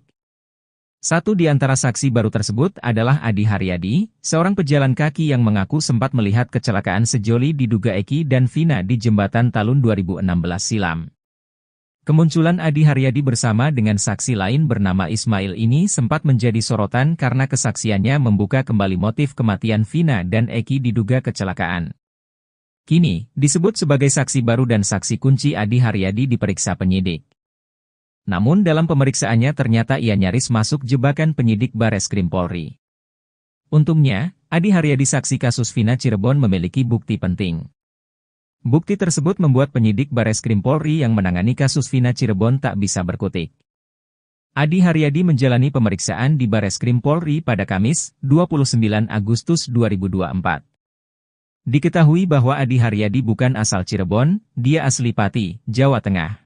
Satu di antara saksi baru tersebut adalah Adi Haryadi, seorang pejalan kaki yang mengaku sempat melihat kecelakaan sejoli diduga Eki dan Vina di Jembatan Talun 2016 silam. Kemunculan Adi Haryadi bersama dengan saksi lain bernama Ismail ini sempat menjadi sorotan karena kesaksiannya membuka kembali motif kematian Vina dan Eki diduga kecelakaan. Kini, disebut sebagai saksi baru dan saksi kunci Adi Haryadi diperiksa penyidik. Namun dalam pemeriksaannya ternyata ia nyaris masuk jebakan penyidik Bareskrim Polri. Untungnya, Adi Haryadi saksi kasus Vina Cirebon memiliki bukti penting. Bukti tersebut membuat penyidik Bareskrim Polri yang menangani kasus Vina Cirebon tak bisa berkutik. Adi Haryadi menjalani pemeriksaan di Bareskrim Polri pada Kamis, 29 Agustus 2024. Diketahui bahwa Adi Haryadi bukan asal Cirebon, dia asli Pati, Jawa Tengah.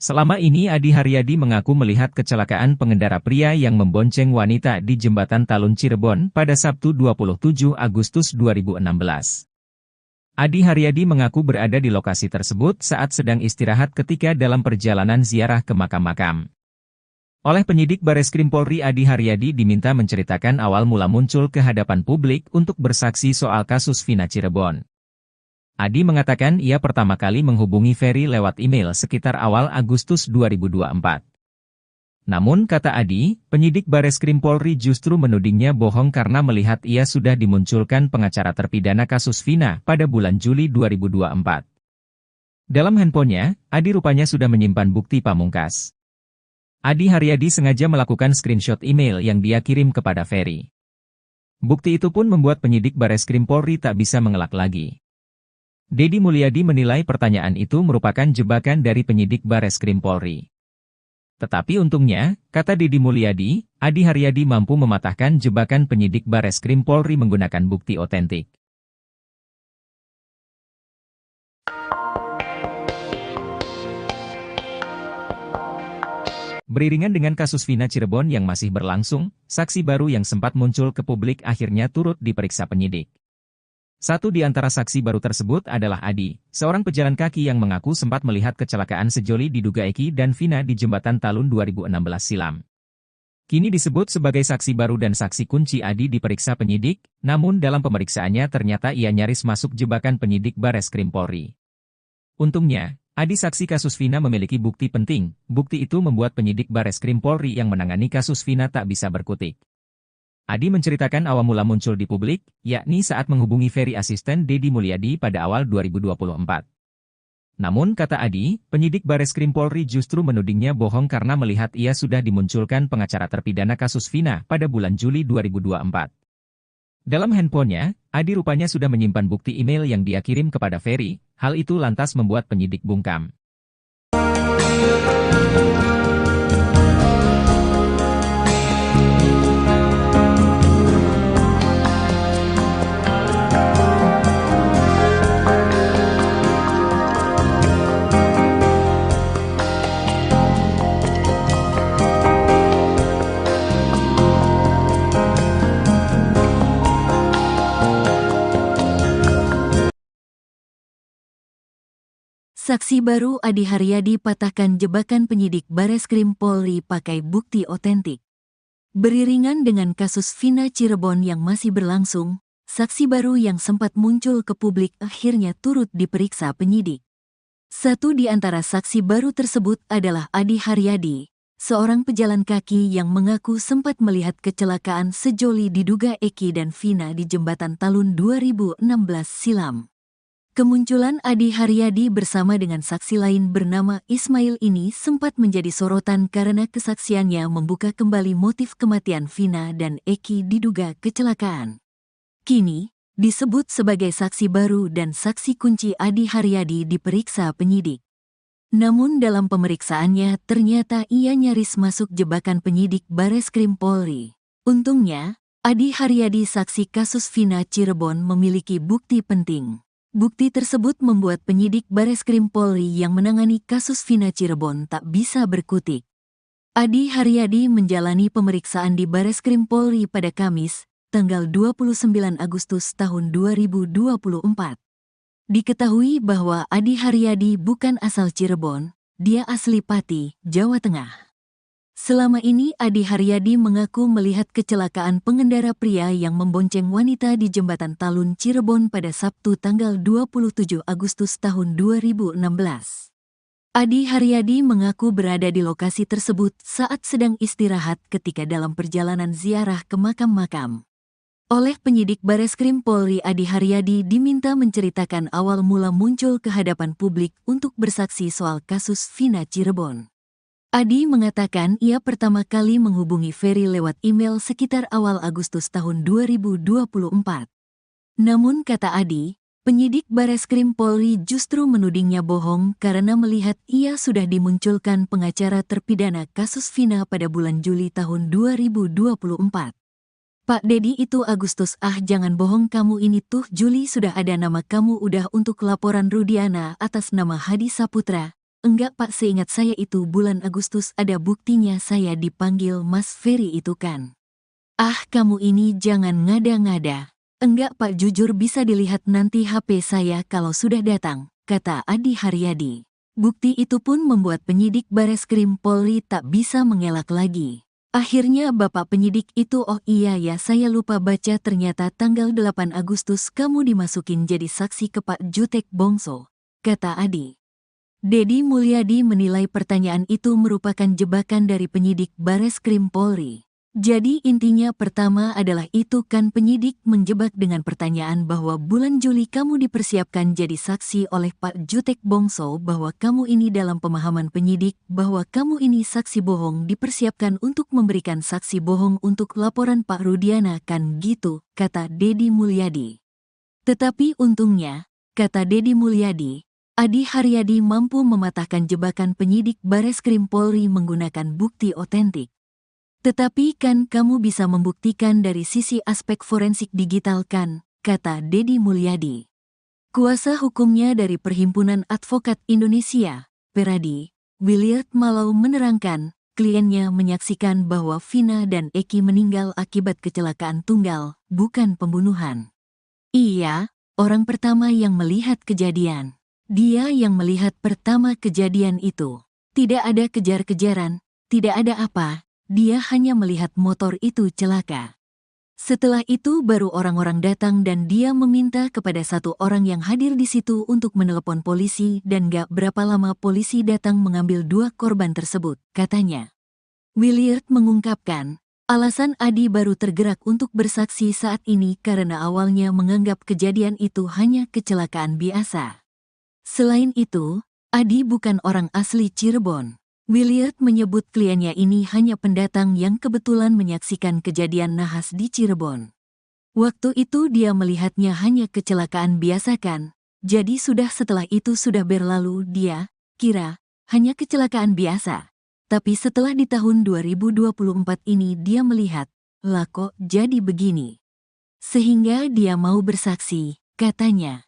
Selama ini Adi Haryadi mengaku melihat kecelakaan pengendara pria yang membonceng wanita di Jembatan Talun Cirebon pada Sabtu 27 Agustus 2016. Adi Haryadi mengaku berada di lokasi tersebut saat sedang istirahat ketika dalam perjalanan ziarah ke makam-makam. Oleh penyidik Bareskrim Polri Adi Haryadi diminta menceritakan awal mula muncul ke hadapan publik untuk bersaksi soal kasus Vina Cirebon. Adi mengatakan ia pertama kali menghubungi Ferry lewat email sekitar awal Agustus 2024. Namun kata Adi, penyidik Bareskrim Polri justru menudingnya bohong karena melihat ia sudah dimunculkan pengacara terpidana kasus Vina pada bulan Juli 2024. Dalam handphonenya, Adi rupanya sudah menyimpan bukti pamungkas. Adi Haryadi sengaja melakukan screenshot email yang dia kirim kepada Ferry. Bukti itu pun membuat penyidik Bareskrim Polri tak bisa mengelak lagi. Deddy Mulyadi menilai pertanyaan itu merupakan jebakan dari penyidik Bareskrim Polri. Tetapi untungnya, kata Deddy Mulyadi, Adi Haryadi mampu mematahkan jebakan penyidik Bareskrim Polri menggunakan bukti otentik. Beriringan dengan kasus Vina Cirebon yang masih berlangsung, saksi baru yang sempat muncul ke publik akhirnya turut diperiksa penyidik. Satu di antara saksi baru tersebut adalah Adi, seorang pejalan kaki yang mengaku sempat melihat kecelakaan sejoli diduga Eki dan Vina di Jembatan Talun 2016 silam. Kini disebut sebagai saksi baru dan saksi kunci Adi diperiksa penyidik, namun dalam pemeriksaannya ternyata ia nyaris masuk jebakan penyidik Bareskrim Polri. Untungnya, Adi saksi kasus Vina memiliki bukti penting. Bukti itu membuat penyidik Bareskrim Polri yang menangani kasus Vina tak bisa berkutik. Adi menceritakan awal mula muncul di publik, yakni saat menghubungi Ferry asisten Deddy Mulyadi pada awal 2024. Namun kata Adi, penyidik Bareskrim Polri justru menudingnya bohong karena melihat ia sudah dimunculkan pengacara terpidana kasus Vina pada bulan Juli 2024. Dalam handphonenya, Adi rupanya sudah menyimpan bukti email yang dia kirim kepada Ferry, hal itu lantas membuat penyidik bungkam. Saksi baru Adi Haryadi patahkan jebakan penyidik Bareskrim Polri pakai bukti otentik. Beriringan dengan kasus Vina Cirebon yang masih berlangsung, saksi baru yang sempat muncul ke publik akhirnya turut diperiksa penyidik. Satu di antara saksi baru tersebut adalah Adi Haryadi, seorang pejalan kaki yang mengaku sempat melihat kecelakaan sejoli diduga Eki dan Vina di Jembatan Talun 2016 silam. Kemunculan Adi Haryadi bersama dengan saksi lain bernama Ismail ini sempat menjadi sorotan karena kesaksiannya membuka kembali motif kematian Vina dan Eki diduga kecelakaan. Kini, disebut sebagai saksi baru dan saksi kunci Adi Haryadi diperiksa penyidik. Namun dalam pemeriksaannya ternyata ia nyaris masuk jebakan penyidik Bareskrim Polri. Untungnya, Adi Haryadi saksi kasus Vina Cirebon memiliki bukti penting. Bukti tersebut membuat penyidik Bareskrim Polri yang menangani kasus Vina Cirebon tak bisa berkutik. Adi Haryadi menjalani pemeriksaan di Bareskrim Polri pada Kamis, tanggal 29 Agustus tahun 2024. Diketahui bahwa Adi Haryadi bukan asal Cirebon, dia asli Pati, Jawa Tengah. Selama ini Adi Haryadi mengaku melihat kecelakaan pengendara pria yang membonceng wanita di Jembatan Talun Cirebon pada Sabtu tanggal 27 Agustus tahun 2016. Adi Haryadi mengaku berada di lokasi tersebut saat sedang istirahat ketika dalam perjalanan ziarah ke makam-makam. Oleh penyidik Bareskrim Polri, Adi Haryadi diminta menceritakan awal mula muncul ke hadapan publik untuk bersaksi soal kasus Vina Cirebon. Adi mengatakan ia pertama kali menghubungi Ferry lewat email sekitar awal Agustus tahun 2024. Namun kata Adi, penyidik Bareskrim Polri justru menudingnya bohong karena melihat ia sudah dimunculkan pengacara terpidana kasus Vina pada bulan Juli tahun 2024. Pak Dedi itu Agustus, jangan bohong kamu ini tuh Juli sudah ada nama kamu udah untuk laporan Rudiana atas nama Hadi Saputra. Enggak Pak, seingat saya itu bulan Agustus ada buktinya saya dipanggil Mas Ferry itu kan. Kamu ini jangan ngada-ngada. Enggak Pak, jujur bisa dilihat nanti HP saya kalau sudah datang, kata Adi Haryadi. Bukti itu pun membuat penyidik Bareskrim Polri tak bisa mengelak lagi. Akhirnya Bapak penyidik itu, oh iya ya saya lupa baca, ternyata tanggal 8 Agustus kamu dimasukin jadi saksi ke Pak Jutek Bongso, kata Adi. Dedi Mulyadi menilai pertanyaan itu merupakan jebakan dari penyidik Bareskrim Polri. Jadi intinya pertama adalah itu kan penyidik menjebak dengan pertanyaan bahwa bulan Juli kamu dipersiapkan jadi saksi oleh Pak Jutek Bongso, bahwa kamu ini dalam pemahaman penyidik bahwa kamu ini saksi bohong dipersiapkan untuk memberikan saksi bohong untuk laporan Pak Rudiana kan gitu, kata Dedi Mulyadi. Tetapi untungnya, kata Dedi Mulyadi, Adi Haryadi mampu mematahkan jebakan penyidik Bareskrim Polri menggunakan bukti otentik. Tetapi kan kamu bisa membuktikan dari sisi aspek forensik digital kan, kata Dedi Mulyadi. Kuasa hukumnya dari Perhimpunan Advokat Indonesia, Peradi, Williard Malau menerangkan, kliennya menyaksikan bahwa Vina dan Eki meninggal akibat kecelakaan tunggal, bukan pembunuhan. Iya, orang pertama yang melihat kejadian. Dia yang melihat pertama kejadian itu. Tidak ada kejar-kejaran, tidak ada apa, dia hanya melihat motor itu celaka. Setelah itu baru orang-orang datang dan dia meminta kepada satu orang yang hadir di situ untuk menelepon polisi dan gak berapa lama polisi datang mengambil dua korban tersebut, katanya. Williard mengungkapkan, alasan Adi baru tergerak untuk bersaksi saat ini karena awalnya menganggap kejadian itu hanya kecelakaan biasa. Selain itu, Adi bukan orang asli Cirebon. Williard menyebut kliennya ini hanya pendatang yang kebetulan menyaksikan kejadian nahas di Cirebon. Waktu itu dia melihatnya hanya kecelakaan biasa kan, jadi setelah itu sudah berlalu dia kira hanya kecelakaan biasa. Tapi setelah di tahun 2024 ini dia melihat, lah kok jadi begini. Sehingga dia mau bersaksi, katanya.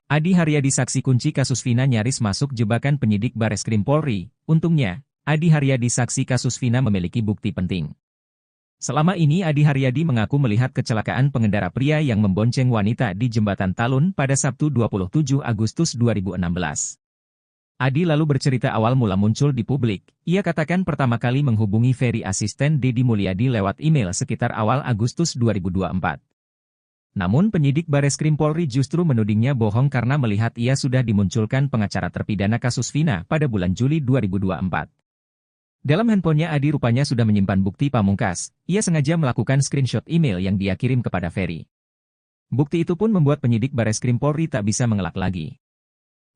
Adi Haryadi saksi kunci kasus Vina nyaris masuk jebakan penyidik Bareskrim Polri. Untungnya, Adi Haryadi saksi kasus Vina memiliki bukti penting. Selama ini Adi Haryadi mengaku melihat kecelakaan pengendara pria yang membonceng wanita di Jembatan Talun pada Sabtu 27 Agustus 2016. Adi lalu bercerita awal mula muncul di publik. Ia katakan pertama kali menghubungi Ferry asisten Deddy Mulyadi lewat email sekitar awal Agustus 2024. Namun penyidik Bareskrim Polri justru menudingnya bohong karena melihat ia sudah dimunculkan pengacara terpidana kasus Vina pada bulan Juli 2024. Dalam handphonenya Adi rupanya sudah menyimpan bukti pamungkas. Ia sengaja melakukan screenshot email yang dia kirim kepada Ferry. Bukti itu pun membuat penyidik Bareskrim Polri tak bisa mengelak lagi.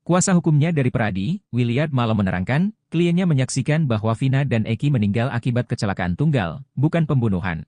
Kuasa hukumnya dari Pradi, Williard Malo menerangkan, kliennya menyaksikan bahwa Vina dan Eki meninggal akibat kecelakaan tunggal, bukan pembunuhan.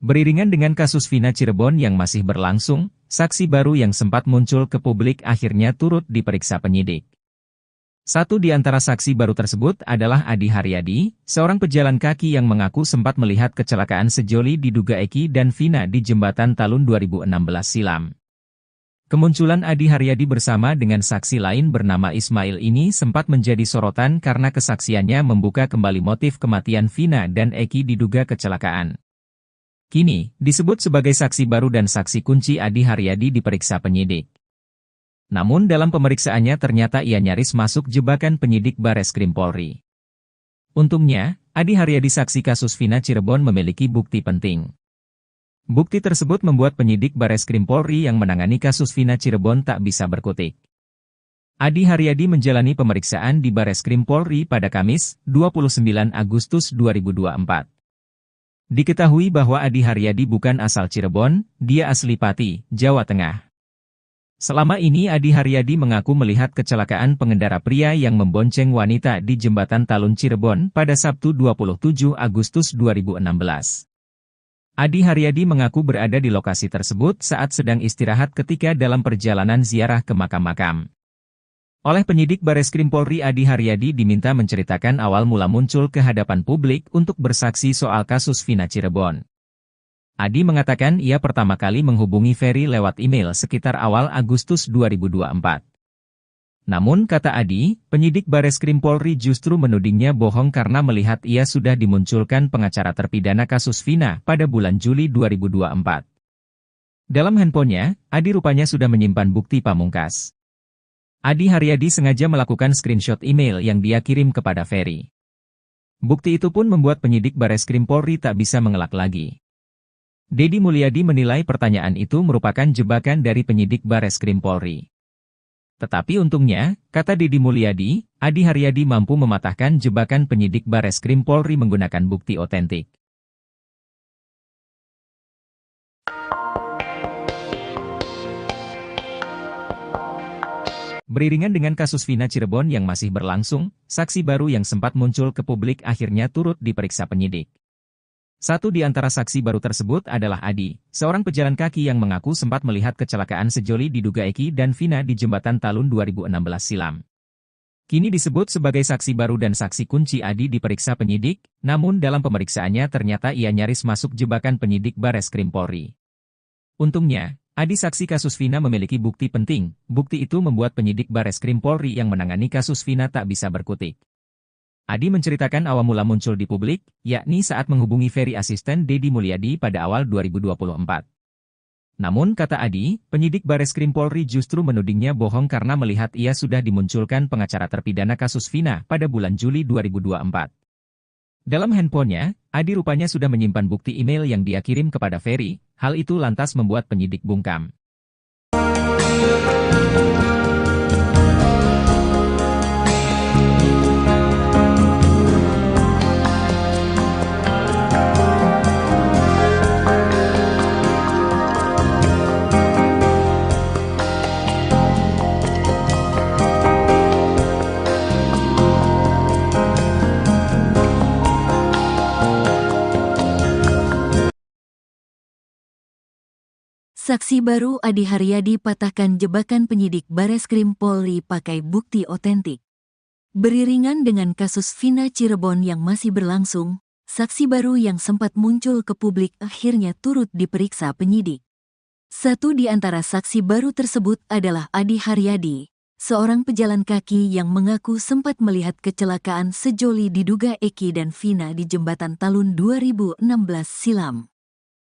Beriringan dengan kasus Vina Cirebon yang masih berlangsung, saksi baru yang sempat muncul ke publik akhirnya turut diperiksa penyidik. Satu di antara saksi baru tersebut adalah Adi Haryadi, seorang pejalan kaki yang mengaku sempat melihat kecelakaan sejoli diduga Eki dan Vina di Jembatan Talun 2016 silam. Kemunculan Adi Haryadi bersama dengan saksi lain bernama Ismail ini sempat menjadi sorotan karena kesaksiannya membuka kembali motif kematian Vina dan Eki diduga kecelakaan. Kini, disebut sebagai saksi baru dan saksi kunci Adi Haryadi diperiksa penyidik. Namun dalam pemeriksaannya ternyata ia nyaris masuk jebakan penyidik Bareskrim Polri. Untungnya, Adi Haryadi saksi kasus Vina Cirebon memiliki bukti penting. Bukti tersebut membuat penyidik Bareskrim Polri yang menangani kasus Vina Cirebon tak bisa berkutik. Adi Haryadi menjalani pemeriksaan di Bareskrim Polri pada Kamis, 29 Agustus 2024. Diketahui bahwa Adi Haryadi bukan asal Cirebon, dia asli Pati, Jawa Tengah. Selama ini Adi Haryadi mengaku melihat kecelakaan pengendara pria yang membonceng wanita di Jembatan Talun Cirebon pada Sabtu 27 Agustus 2016. Adi Haryadi mengaku berada di lokasi tersebut saat sedang istirahat ketika dalam perjalanan ziarah ke makam-makam. Oleh penyidik Bareskrim Polri Adi Haryadi diminta menceritakan awal mula muncul ke hadapan publik untuk bersaksi soal kasus Vina Cirebon. Adi mengatakan ia pertama kali menghubungi Ferry lewat email sekitar awal Agustus 2024. Namun kata Adi, penyidik Bareskrim Polri justru menudingnya bohong karena melihat ia sudah dimunculkan pengacara terpidana kasus Vina pada bulan Juli 2024. Dalam handphonenya, Adi rupanya sudah menyimpan bukti pamungkas. Adi Haryadi sengaja melakukan screenshot email yang dia kirim kepada Ferry. Bukti itu pun membuat penyidik Bareskrim Polri tak bisa mengelak lagi. Deddy Mulyadi menilai pertanyaan itu merupakan jebakan dari penyidik Bareskrim Polri. Tetapi untungnya, kata Deddy Mulyadi, Adi Haryadi mampu mematahkan jebakan penyidik Bareskrim Polri menggunakan bukti otentik. Beriringan dengan kasus Vina Cirebon yang masih berlangsung, saksi baru yang sempat muncul ke publik akhirnya turut diperiksa penyidik. Satu di antara saksi baru tersebut adalah Adi, seorang pejalan kaki yang mengaku sempat melihat kecelakaan sejoli diduga Eki dan Vina di Jembatan Talun 2016 silam. Kini disebut sebagai saksi baru dan saksi kunci Adi diperiksa penyidik, namun dalam pemeriksaannya ternyata ia nyaris masuk jebakan penyidik Bareskrim Polri. Untungnya, Adi saksi kasus Vina memiliki bukti penting. Bukti itu membuat penyidik Bareskrim Polri yang menangani kasus Vina tak bisa berkutik. Adi menceritakan awal mula muncul di publik, yakni saat menghubungi Ferry asisten Deddy Mulyadi pada awal 2024. Namun kata Adi, penyidik Bareskrim Polri justru menudingnya bohong karena melihat ia sudah dimunculkan pengacara terpidana kasus Vina pada bulan Juli 2024. Dalam handphonenya, Adi rupanya sudah menyimpan bukti email yang dia kirim kepada Ferry, hal itu lantas membuat penyidik bungkam. Saksi baru Adi Haryadi patahkan jebakan penyidik Bareskrim Polri pakai bukti otentik. Beriringan dengan kasus Vina Cirebon yang masih berlangsung, saksi baru yang sempat muncul ke publik akhirnya turut diperiksa penyidik. Satu di antara saksi baru tersebut adalah Adi Haryadi, seorang pejalan kaki yang mengaku sempat melihat kecelakaan sejoli diduga Eki dan Vina di jembatan Talun 2016 silam.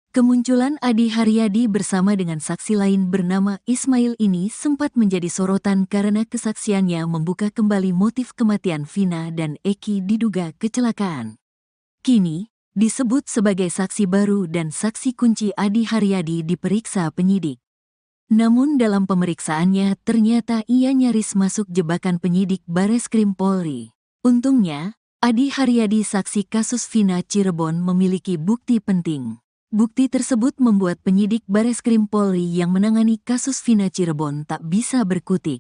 Kemunculan Adi Haryadi bersama dengan saksi lain bernama Ismail ini sempat menjadi sorotan karena kesaksiannya membuka kembali motif kematian Vina dan Eki diduga kecelakaan. Kini, disebut sebagai saksi baru dan saksi kunci Adi Haryadi diperiksa penyidik. Namun dalam pemeriksaannya ternyata ia nyaris masuk jebakan penyidik Bareskrim Polri. Untungnya, Adi Haryadi saksi kasus Vina Cirebon memiliki bukti penting. Bukti tersebut membuat penyidik Bareskrim Polri yang menangani kasus Vina Cirebon tak bisa berkutik.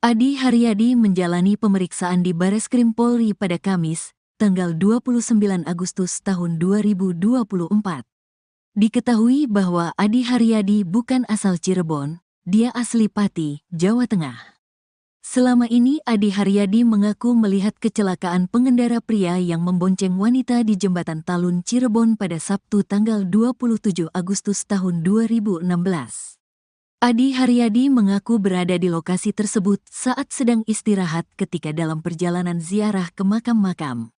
Adi Haryadi menjalani pemeriksaan di Bareskrim Polri pada Kamis, tanggal 29 Agustus tahun 2024. Diketahui bahwa Adi Haryadi bukan asal Cirebon, dia asli Pati, Jawa Tengah. Selama ini Adi Haryadi mengaku melihat kecelakaan pengendara pria yang membonceng wanita di jembatan Talun Cirebon pada Sabtu tanggal 27 Agustus tahun 2016. Adi Haryadi mengaku berada di lokasi tersebut saat sedang istirahat ketika dalam perjalanan ziarah ke makam-makam.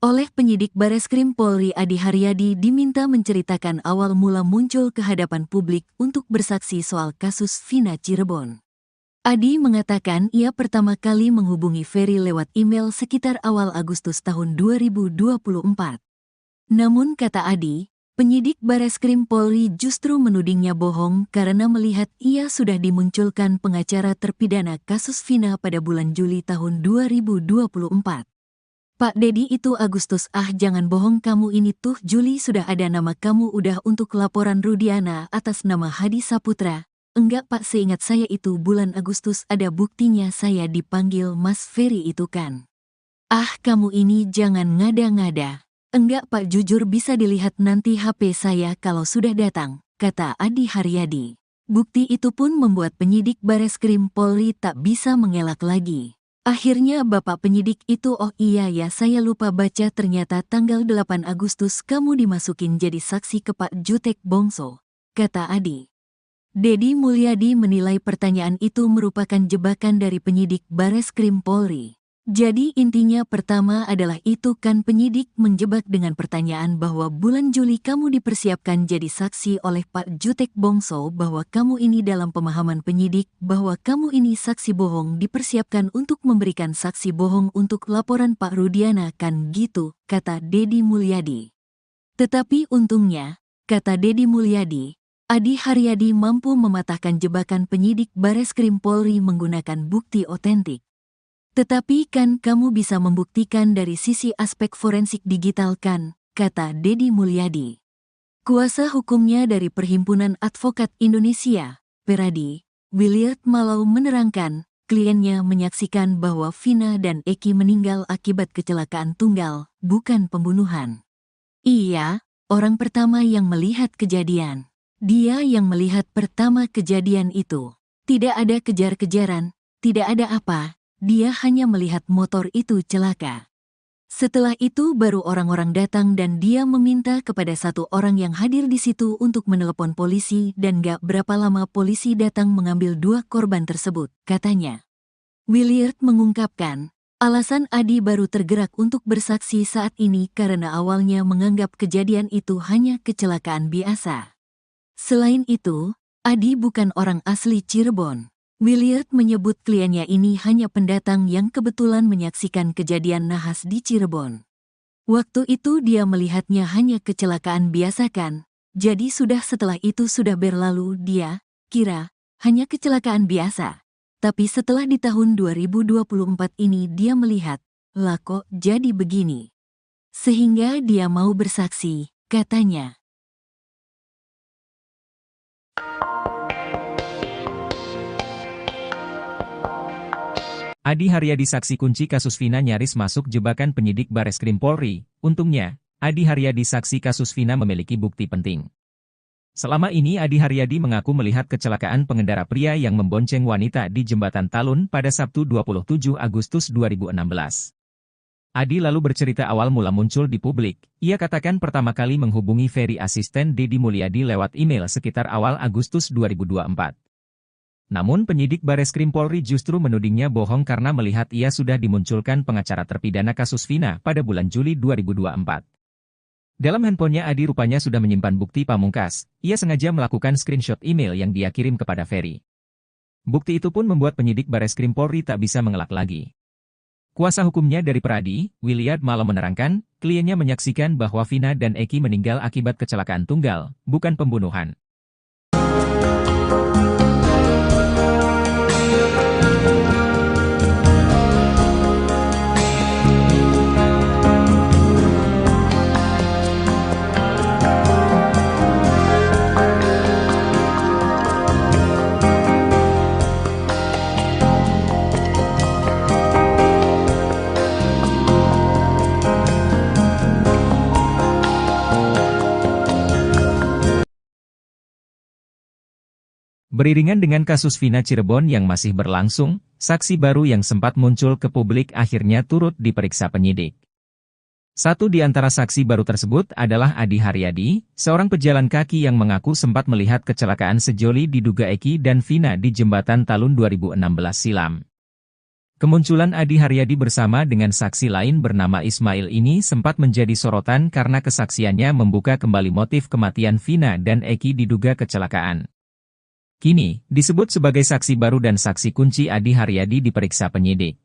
Oleh penyidik Bareskrim Polri, Adi Haryadi diminta menceritakan awal mula muncul ke hadapan publik untuk bersaksi soal kasus Vina Cirebon. Adi mengatakan ia pertama kali menghubungi Ferry lewat email sekitar awal Agustus tahun 2024. Namun kata Adi, penyidik Bareskrim Polri justru menudingnya bohong karena melihat ia sudah dimunculkan pengacara terpidana kasus Vina pada bulan Juli tahun 2024. Pak Dedi itu Agustus, jangan bohong kamu ini tuh Juli sudah ada nama kamu udah untuk laporan Rudiana atas nama Hadi Saputra. Enggak Pak, seingat saya itu bulan Agustus ada buktinya saya dipanggil Mas Ferry itu kan. Kamu ini jangan ngada-ngada. Enggak Pak, jujur bisa dilihat nanti HP saya kalau sudah datang, kata Adi Haryadi. Bukti itu pun membuat penyidik Bareskrim Polri tak bisa mengelak lagi. Akhirnya Bapak penyidik itu, oh iya ya saya lupa baca, ternyata tanggal 8 Agustus kamu dimasukin jadi saksi ke Pak Jutek Bongso, kata Adi. Dedi Mulyadi menilai pertanyaan itu merupakan jebakan dari penyidik Bareskrim Polri. Jadi intinya pertama adalah itu kan penyidik menjebak dengan pertanyaan bahwa bulan Juli kamu dipersiapkan jadi saksi oleh Pak Jutek Bongso, bahwa kamu ini dalam pemahaman penyidik bahwa kamu ini saksi bohong dipersiapkan untuk memberikan saksi bohong untuk laporan Pak Rudiana kan gitu, kata Dedi Mulyadi. Tetapi untungnya, kata Dedi Mulyadi, Adi Haryadi mampu mematahkan jebakan penyidik Bareskrim Polri menggunakan bukti otentik. Tetapi kan kamu bisa membuktikan dari sisi aspek forensik digital kan, kata Dedi Mulyadi. Kuasa hukumnya dari Perhimpunan Advokat Indonesia, Peradi, Williard Malau menerangkan, kliennya menyaksikan bahwa Vina dan Eki meninggal akibat kecelakaan tunggal, bukan pembunuhan. Iya, orang pertama yang melihat kejadian. Dia yang melihat pertama kejadian itu. Tidak ada kejar-kejaran, tidak ada apa, dia hanya melihat motor itu celaka. Setelah itu baru orang-orang datang dan dia meminta kepada satu orang yang hadir di situ untuk menelepon polisi dan gak berapa lama polisi datang mengambil dua korban tersebut, katanya. Williard mengungkapkan, alasan Adi baru tergerak untuk bersaksi saat ini karena awalnya menganggap kejadian itu hanya kecelakaan biasa. Selain itu, Adi bukan orang asli Cirebon. Williard menyebut kliennya ini hanya pendatang yang kebetulan menyaksikan kejadian nahas di Cirebon. Waktu itu dia melihatnya hanya kecelakaan biasa kan, jadi setelah itu sudah berlalu dia kira hanya kecelakaan biasa. Tapi setelah di tahun 2024 ini dia melihat, lah kok jadi begini. Sehingga dia mau bersaksi, katanya. Adi Haryadi saksi kunci kasus Vina nyaris masuk jebakan penyidik Bareskrim Polri. Untungnya, Adi Haryadi saksi kasus Vina memiliki bukti penting. Selama ini Adi Haryadi mengaku melihat kecelakaan pengendara pria yang membonceng wanita di Jembatan Talun pada Sabtu 27 Agustus 2016. Adi lalu bercerita awal mula muncul di publik. Ia katakan pertama kali menghubungi Ferry asisten Deddy Mulyadi lewat email sekitar awal Agustus 2024. Namun penyidik Bareskrim Polri justru menudingnya bohong karena melihat ia sudah dimunculkan pengacara terpidana kasus Vina pada bulan Juli 2024. Dalam handphonenya Adi rupanya sudah menyimpan bukti pamungkas. Ia sengaja melakukan screenshot email yang dia kirim kepada Ferry. Bukti itu pun membuat penyidik Bareskrim Polri tak bisa mengelak lagi. Kuasa hukumnya dari Pradi, Williard Malo menerangkan, kliennya menyaksikan bahwa Vina dan Eki meninggal akibat kecelakaan tunggal, bukan pembunuhan. Beriringan dengan kasus Vina Cirebon yang masih berlangsung, saksi baru yang sempat muncul ke publik akhirnya turut diperiksa penyidik. Satu di antara saksi baru tersebut adalah Adi Haryadi, seorang pejalan kaki yang mengaku sempat melihat kecelakaan sejoli diduga Eki dan Vina di Jembatan Talun 2016 silam. Kemunculan Adi Haryadi bersama dengan saksi lain bernama Ismail ini sempat menjadi sorotan karena kesaksiannya membuka kembali motif kematian Vina dan Eki diduga kecelakaan. Kini, disebut sebagai saksi baru dan saksi kunci Adi Haryadi diperiksa penyidik.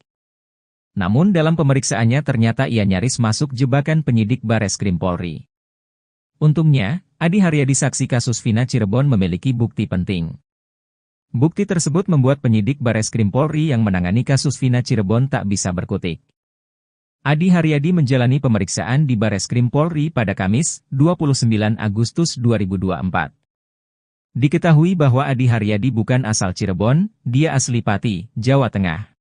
Namun dalam pemeriksaannya ternyata ia nyaris masuk jebakan penyidik Bareskrim Polri. Untungnya, Adi Haryadi saksi kasus Vina Cirebon memiliki bukti penting. Bukti tersebut membuat penyidik Bareskrim Polri yang menangani kasus Vina Cirebon tak bisa berkutik. Adi Haryadi menjalani pemeriksaan di Bareskrim Polri pada Kamis, 29 Agustus 2024. Diketahui bahwa Adi Haryadi bukan asal Cirebon, dia asli Pati, Jawa Tengah.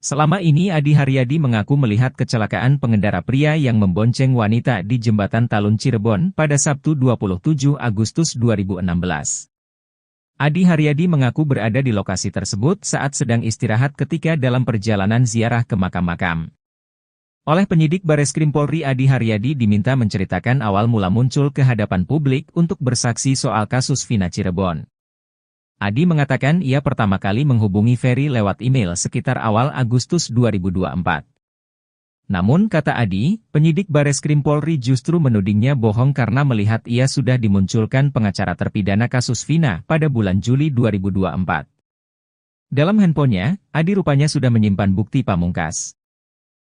Selama ini Adi Haryadi mengaku melihat kecelakaan pengendara pria yang membonceng wanita di Jembatan Talun Cirebon pada Sabtu 27 Agustus 2016. Adi Haryadi mengaku berada di lokasi tersebut saat sedang istirahat ketika dalam perjalanan ziarah ke makam-makam. Oleh penyidik Bareskrim Polri Adi Haryadi diminta menceritakan awal mula muncul ke hadapan publik untuk bersaksi soal kasus Vina Cirebon. Adi mengatakan ia pertama kali menghubungi Ferry lewat email sekitar awal Agustus 2024. Namun kata Adi, penyidik Bareskrim Polri justru menudingnya bohong karena melihat ia sudah dimunculkan pengacara terpidana kasus Vina pada bulan Juli 2024. Dalam handphonenya, Adi rupanya sudah menyimpan bukti pamungkas.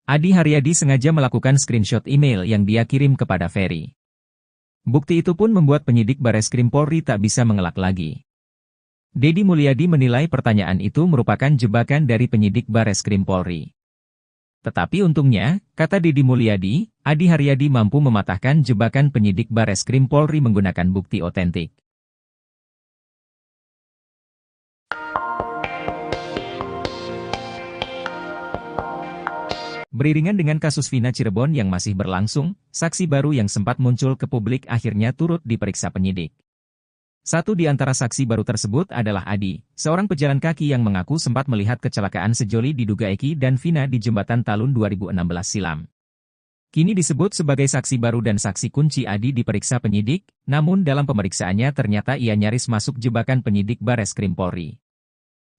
Adi Haryadi sengaja melakukan screenshot email yang dia kirim kepada Ferry. Bukti itu pun membuat penyidik Bareskrim Polri tak bisa mengelak lagi. Deddy Mulyadi menilai pertanyaan itu merupakan jebakan dari penyidik Bareskrim Polri. Tetapi untungnya, kata Deddy Mulyadi, Adi Haryadi mampu mematahkan jebakan penyidik Bareskrim Polri menggunakan bukti otentik. Beriringan dengan kasus Vina Cirebon yang masih berlangsung, saksi baru yang sempat muncul ke publik akhirnya turut diperiksa penyidik. Satu di antara saksi baru tersebut adalah Adi, seorang pejalan kaki yang mengaku sempat melihat kecelakaan sejoli diduga Eki dan Vina di Jembatan Talun 2016 silam. Kini disebut sebagai saksi baru dan saksi kunci Adi diperiksa penyidik, namun dalam pemeriksaannya ternyata ia nyaris masuk jebakan penyidik Bareskrim Polri.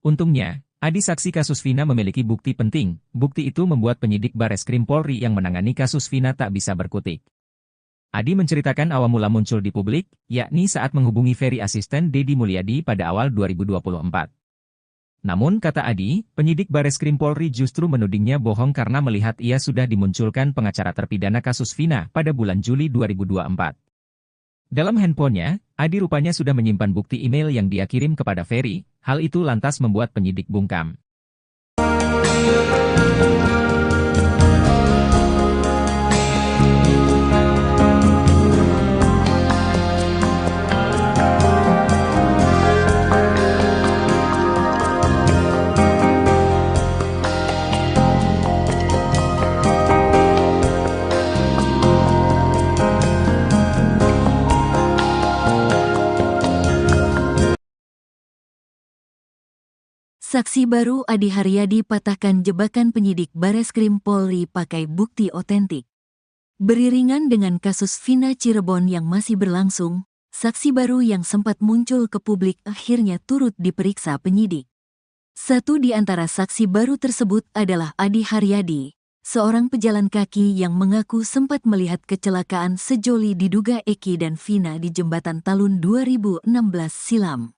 Untungnya, Adi saksi kasus Vina memiliki bukti penting. Bukti itu membuat penyidik Bareskrim Polri yang menangani kasus Vina tak bisa berkutik. Adi menceritakan awal mula muncul di publik, yakni saat menghubungi Ferry asisten Deddy Mulyadi pada awal 2024. Namun kata Adi, penyidik Bareskrim Polri justru menudingnya bohong karena melihat ia sudah dimunculkan pengacara terpidana kasus Vina pada bulan Juli 2024. Dalam handphonenya, Adi rupanya sudah menyimpan bukti email yang dia kirim kepada Ferry, hal itu lantas membuat penyidik bungkam. Saksi baru Adi Haryadi patahkan jebakan penyidik Bareskrim Polri pakai bukti otentik. Beriringan dengan kasus Vina Cirebon yang masih berlangsung, saksi baru yang sempat muncul ke publik akhirnya turut diperiksa penyidik. Satu di antara saksi baru tersebut adalah Adi Haryadi, seorang pejalan kaki yang mengaku sempat melihat kecelakaan sejoli diduga Eki dan Vina di jembatan Talun 2016 silam.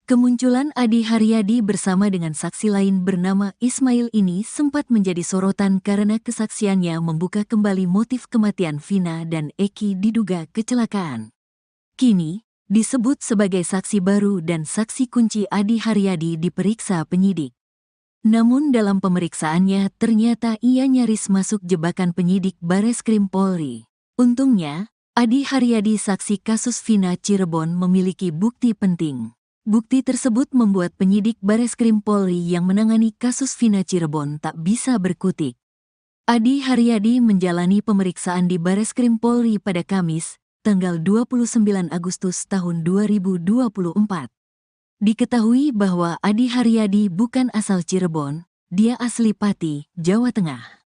Kemunculan Adi Haryadi bersama dengan saksi lain bernama Ismail ini sempat menjadi sorotan karena kesaksiannya membuka kembali motif kematian Vina dan Eki diduga kecelakaan. Kini, disebut sebagai saksi baru dan saksi kunci Adi Haryadi diperiksa penyidik. Namun dalam pemeriksaannya ternyata ia nyaris masuk jebakan penyidik Bareskrim Polri. Untungnya, Adi Haryadi saksi kasus Vina Cirebon memiliki bukti penting. Bukti tersebut membuat penyidik Bareskrim Polri yang menangani kasus Vina Cirebon tak bisa berkutik. Adi Haryadi menjalani pemeriksaan di Bareskrim Polri pada Kamis, tanggal 29 Agustus tahun 2024. Diketahui bahwa Adi Haryadi bukan asal Cirebon, dia asli Pati, Jawa Tengah.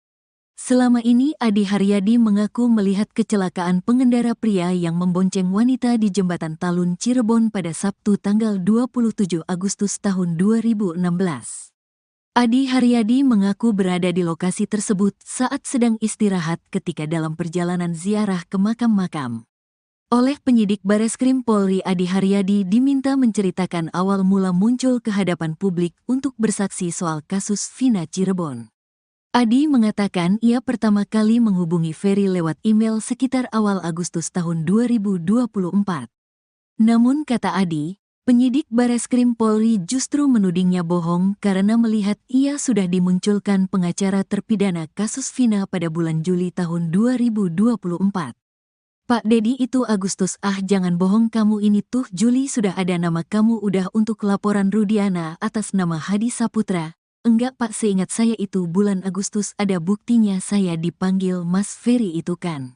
Selama ini Adi Haryadi mengaku melihat kecelakaan pengendara pria yang membonceng wanita di jembatan Talun Cirebon pada Sabtu tanggal 27 Agustus tahun 2016. Adi Haryadi mengaku berada di lokasi tersebut saat sedang istirahat ketika dalam perjalanan ziarah ke makam-makam. Oleh penyidik Bareskrim Polri, Adi Haryadi diminta menceritakan awal mula muncul ke hadapan publik untuk bersaksi soal kasus Vina Cirebon. Adi mengatakan ia pertama kali menghubungi Ferry lewat email sekitar awal Agustus tahun 2024. Namun kata Adi, penyidik Bareskrim Polri justru menudingnya bohong karena melihat ia sudah dimunculkan pengacara terpidana kasus Vina pada bulan Juli tahun 2024. Pak Dedi itu Agustus, jangan bohong kamu ini tuh Juli sudah ada nama kamu udah untuk laporan Rudiana atas nama Hadi Saputra. Enggak Pak, seingat saya itu bulan Agustus ada buktinya saya dipanggil Mas Ferry itu kan.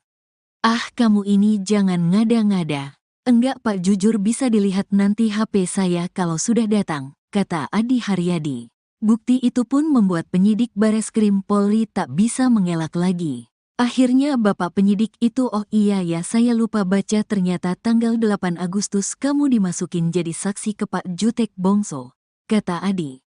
Kamu ini jangan ngada-ngada. Enggak Pak, jujur bisa dilihat nanti HP saya kalau sudah datang, kata Adi Haryadi. Bukti itu pun membuat penyidik Bareskrim Polri tak bisa mengelak lagi. Akhirnya Bapak penyidik itu, oh iya ya saya lupa baca, ternyata tanggal 8 Agustus kamu dimasukin jadi saksi ke Pak Jutek Bongso, kata Adi.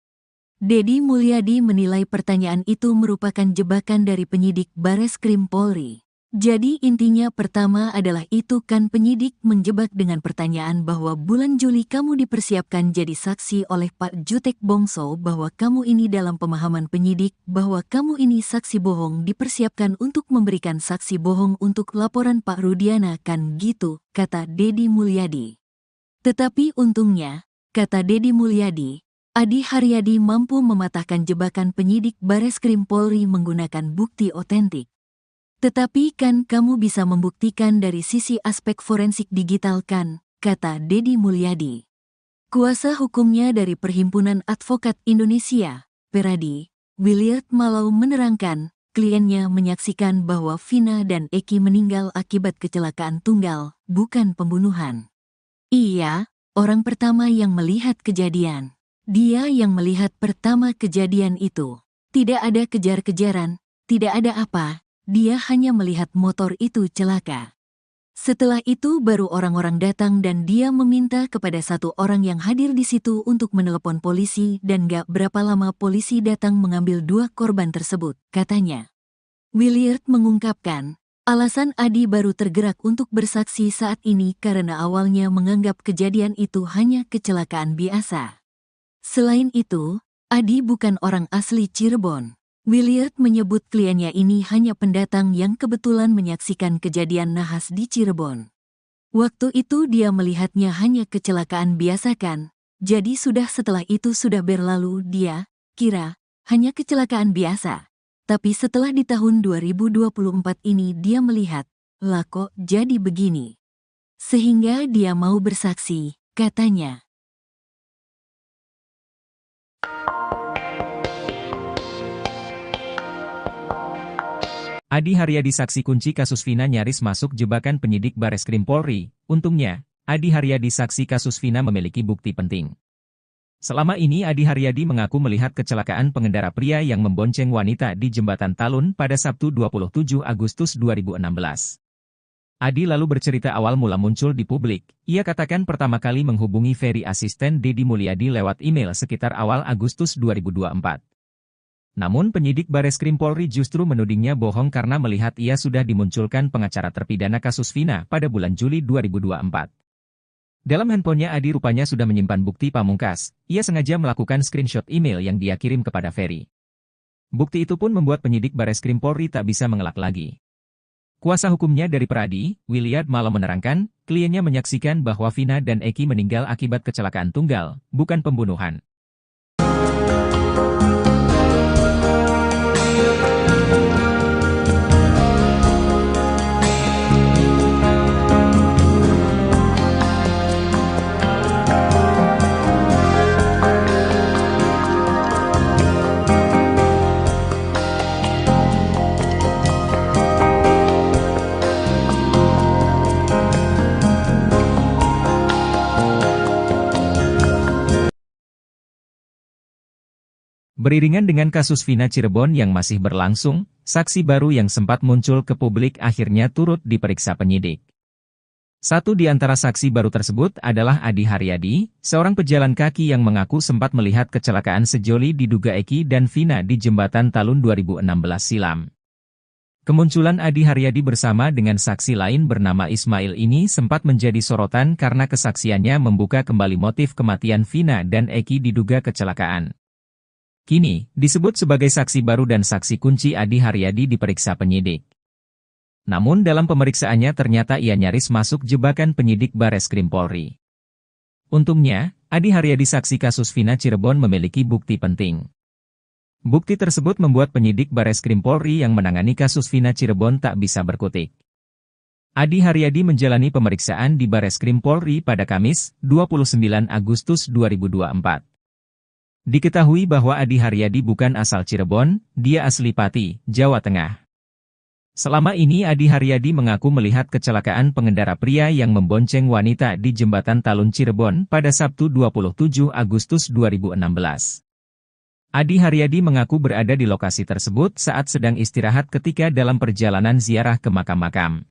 Dedi Mulyadi menilai pertanyaan itu merupakan jebakan dari penyidik Bareskrim Polri. Jadi intinya pertama adalah itu kan penyidik menjebak dengan pertanyaan bahwa bulan Juli kamu dipersiapkan jadi saksi oleh Pak Jutek Bongso, bahwa kamu ini dalam pemahaman penyidik bahwa kamu ini saksi bohong dipersiapkan untuk memberikan saksi bohong untuk laporan Pak Rudiana kan gitu, kata Dedi Mulyadi. Tetapi untungnya, kata Dedi Mulyadi, Adi Haryadi mampu mematahkan jebakan penyidik Bareskrim Polri menggunakan bukti otentik. Tetapi kan kamu bisa membuktikan dari sisi aspek forensik digital kan, kata Dedi Mulyadi. Kuasa hukumnya dari Perhimpunan Advokat Indonesia, Peradi, Williard Malau menerangkan, kliennya menyaksikan bahwa Vina dan Eki meninggal akibat kecelakaan tunggal, bukan pembunuhan. Iya, orang pertama yang melihat kejadian. Dia yang melihat pertama kejadian itu. Tidak ada kejar-kejaran, tidak ada apa, dia hanya melihat motor itu celaka. Setelah itu baru orang-orang datang dan dia meminta kepada satu orang yang hadir di situ untuk menelepon polisi dan gak berapa lama polisi datang mengambil dua korban tersebut, katanya. Williard mengungkapkan, alasan Adi baru tergerak untuk bersaksi saat ini karena awalnya menganggap kejadian itu hanya kecelakaan biasa. Selain itu, Adi bukan orang asli Cirebon. Williard menyebut kliennya ini hanya pendatang yang kebetulan menyaksikan kejadian nahas di Cirebon. Waktu itu dia melihatnya hanya kecelakaan biasa kan, jadi setelah itu sudah berlalu dia kira hanya kecelakaan biasa. Tapi setelah di tahun 2024 ini dia melihat, lah kok jadi begini. Sehingga dia mau bersaksi, katanya. Adi Haryadi saksi kunci kasus Vina nyaris masuk jebakan penyidik Bareskrim Polri. Untungnya, Adi Haryadi saksi kasus Vina memiliki bukti penting. Selama ini Adi Haryadi mengaku melihat kecelakaan pengendara pria yang membonceng wanita di Jembatan Talun pada Sabtu 27 Agustus 2016. Adi lalu bercerita awal mula muncul di publik. Ia katakan pertama kali menghubungi Ferry asisten Deddy Mulyadi lewat email sekitar awal Agustus 2024. Namun penyidik Bareskrim Polri justru menudingnya bohong karena melihat ia sudah dimunculkan pengacara terpidana kasus Vina pada bulan Juli 2024. Dalam handphonenya Adi rupanya sudah menyimpan bukti pamungkas. Ia sengaja melakukan screenshot email yang dia kirim kepada Ferry. Bukti itu pun membuat penyidik Bareskrim Polri tak bisa mengelak lagi. Kuasa hukumnya dari Peradi, Williad Malo menerangkan, kliennya menyaksikan bahwa Vina dan Eki meninggal akibat kecelakaan tunggal, bukan pembunuhan. Beriringan dengan kasus Vina Cirebon yang masih berlangsung, saksi baru yang sempat muncul ke publik akhirnya turut diperiksa penyidik. Satu di antara saksi baru tersebut adalah Adi Haryadi, seorang pejalan kaki yang mengaku sempat melihat kecelakaan sejoli diduga Eki dan Vina di Jembatan Talun 2016 silam. Kemunculan Adi Haryadi bersama dengan saksi lain bernama Ismail ini sempat menjadi sorotan karena kesaksiannya membuka kembali motif kematian Vina dan Eki diduga kecelakaan. Kini, disebut sebagai saksi baru dan saksi kunci Adi Haryadi diperiksa penyidik. Namun dalam pemeriksaannya ternyata ia nyaris masuk jebakan penyidik Bareskrim Polri. Untungnya, Adi Haryadi saksi kasus Vina Cirebon memiliki bukti penting. Bukti tersebut membuat penyidik Bareskrim Polri yang menangani kasus Vina Cirebon tak bisa berkutik. Adi Haryadi menjalani pemeriksaan di Bareskrim Polri pada Kamis, 29 Agustus 2024. Diketahui bahwa Adi Haryadi bukan asal Cirebon, dia asli Pati, Jawa Tengah. Selama ini Adi Haryadi mengaku melihat kecelakaan pengendara pria yang membonceng wanita di Jembatan Talun Cirebon pada Sabtu 27 Agustus 2016. Adi Haryadi mengaku berada di lokasi tersebut saat sedang istirahat ketika dalam perjalanan ziarah ke makam-makam.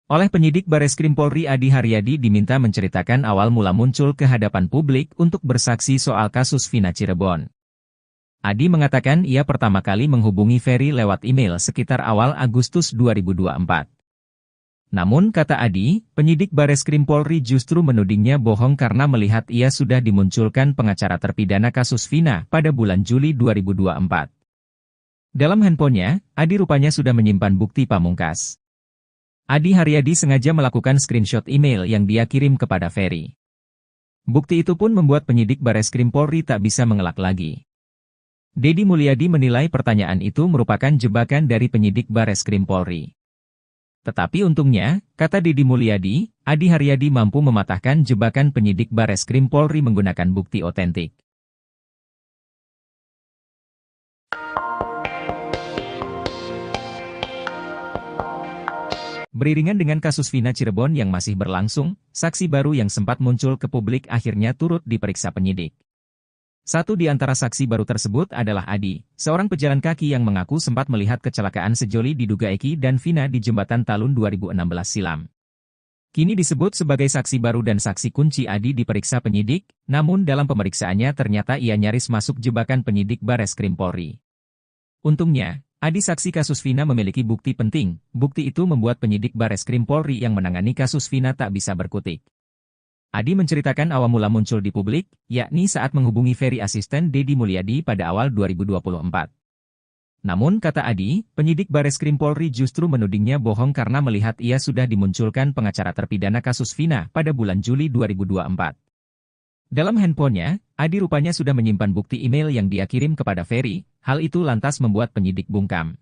Oleh penyidik Bareskrim Polri Adi Haryadi diminta menceritakan awal mula muncul ke hadapan publik untuk bersaksi soal kasus Vina Cirebon. Adi mengatakan ia pertama kali menghubungi Ferry lewat email sekitar awal Agustus 2024. Namun kata Adi, penyidik Bareskrim Polri justru menudingnya bohong karena melihat ia sudah dimunculkan pengacara terpidana kasus Vina pada bulan Juli 2024. Dalam handphonenya, Adi rupanya sudah menyimpan bukti pamungkas. Adi Haryadi sengaja melakukan screenshot email yang dia kirim kepada Ferry. Bukti itu pun membuat penyidik Bareskrim Polri tak bisa mengelak lagi. Deddy Mulyadi menilai pertanyaan itu merupakan jebakan dari penyidik Bareskrim Polri. Tetapi untungnya, kata Deddy Mulyadi, Adi Haryadi mampu mematahkan jebakan penyidik Bareskrim Polri menggunakan bukti otentik. Beriringan dengan kasus Vina Cirebon yang masih berlangsung, saksi baru yang sempat muncul ke publik akhirnya turut diperiksa penyidik. Satu di antara saksi baru tersebut adalah Adi, seorang pejalan kaki yang mengaku sempat melihat kecelakaan sejoli diduga Eki dan Vina di Jembatan Talun 2016 silam. Kini disebut sebagai saksi baru dan saksi kunci Adi diperiksa penyidik, namun dalam pemeriksaannya ternyata ia nyaris masuk jebakan penyidik Bareskrim Polri. Untungnya, Adi saksi kasus Vina memiliki bukti penting. Bukti itu membuat penyidik Bareskrim Polri yang menangani kasus Vina tak bisa berkutik. Adi menceritakan awal mula muncul di publik, yakni saat menghubungi Ferry asisten Deddy Mulyadi pada awal 2024. Namun kata Adi, penyidik Bareskrim Polri justru menudingnya bohong karena melihat ia sudah dimunculkan pengacara terpidana kasus Vina pada bulan Juli 2024. Dalam handphonenya, Adi rupanya sudah menyimpan bukti email yang dia kirim kepada Ferry. Hal itu lantas membuat penyidik bungkam.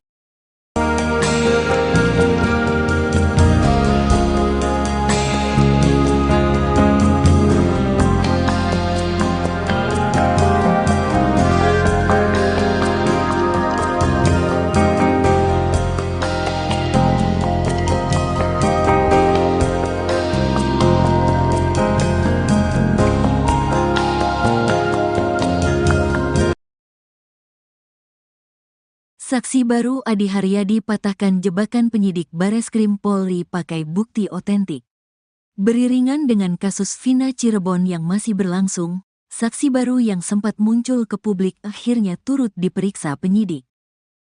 Saksi baru Adi Haryadi patahkan jebakan penyidik Bareskrim Polri pakai bukti otentik. Beriringan dengan kasus Vina Cirebon yang masih berlangsung, saksi baru yang sempat muncul ke publik akhirnya turut diperiksa penyidik.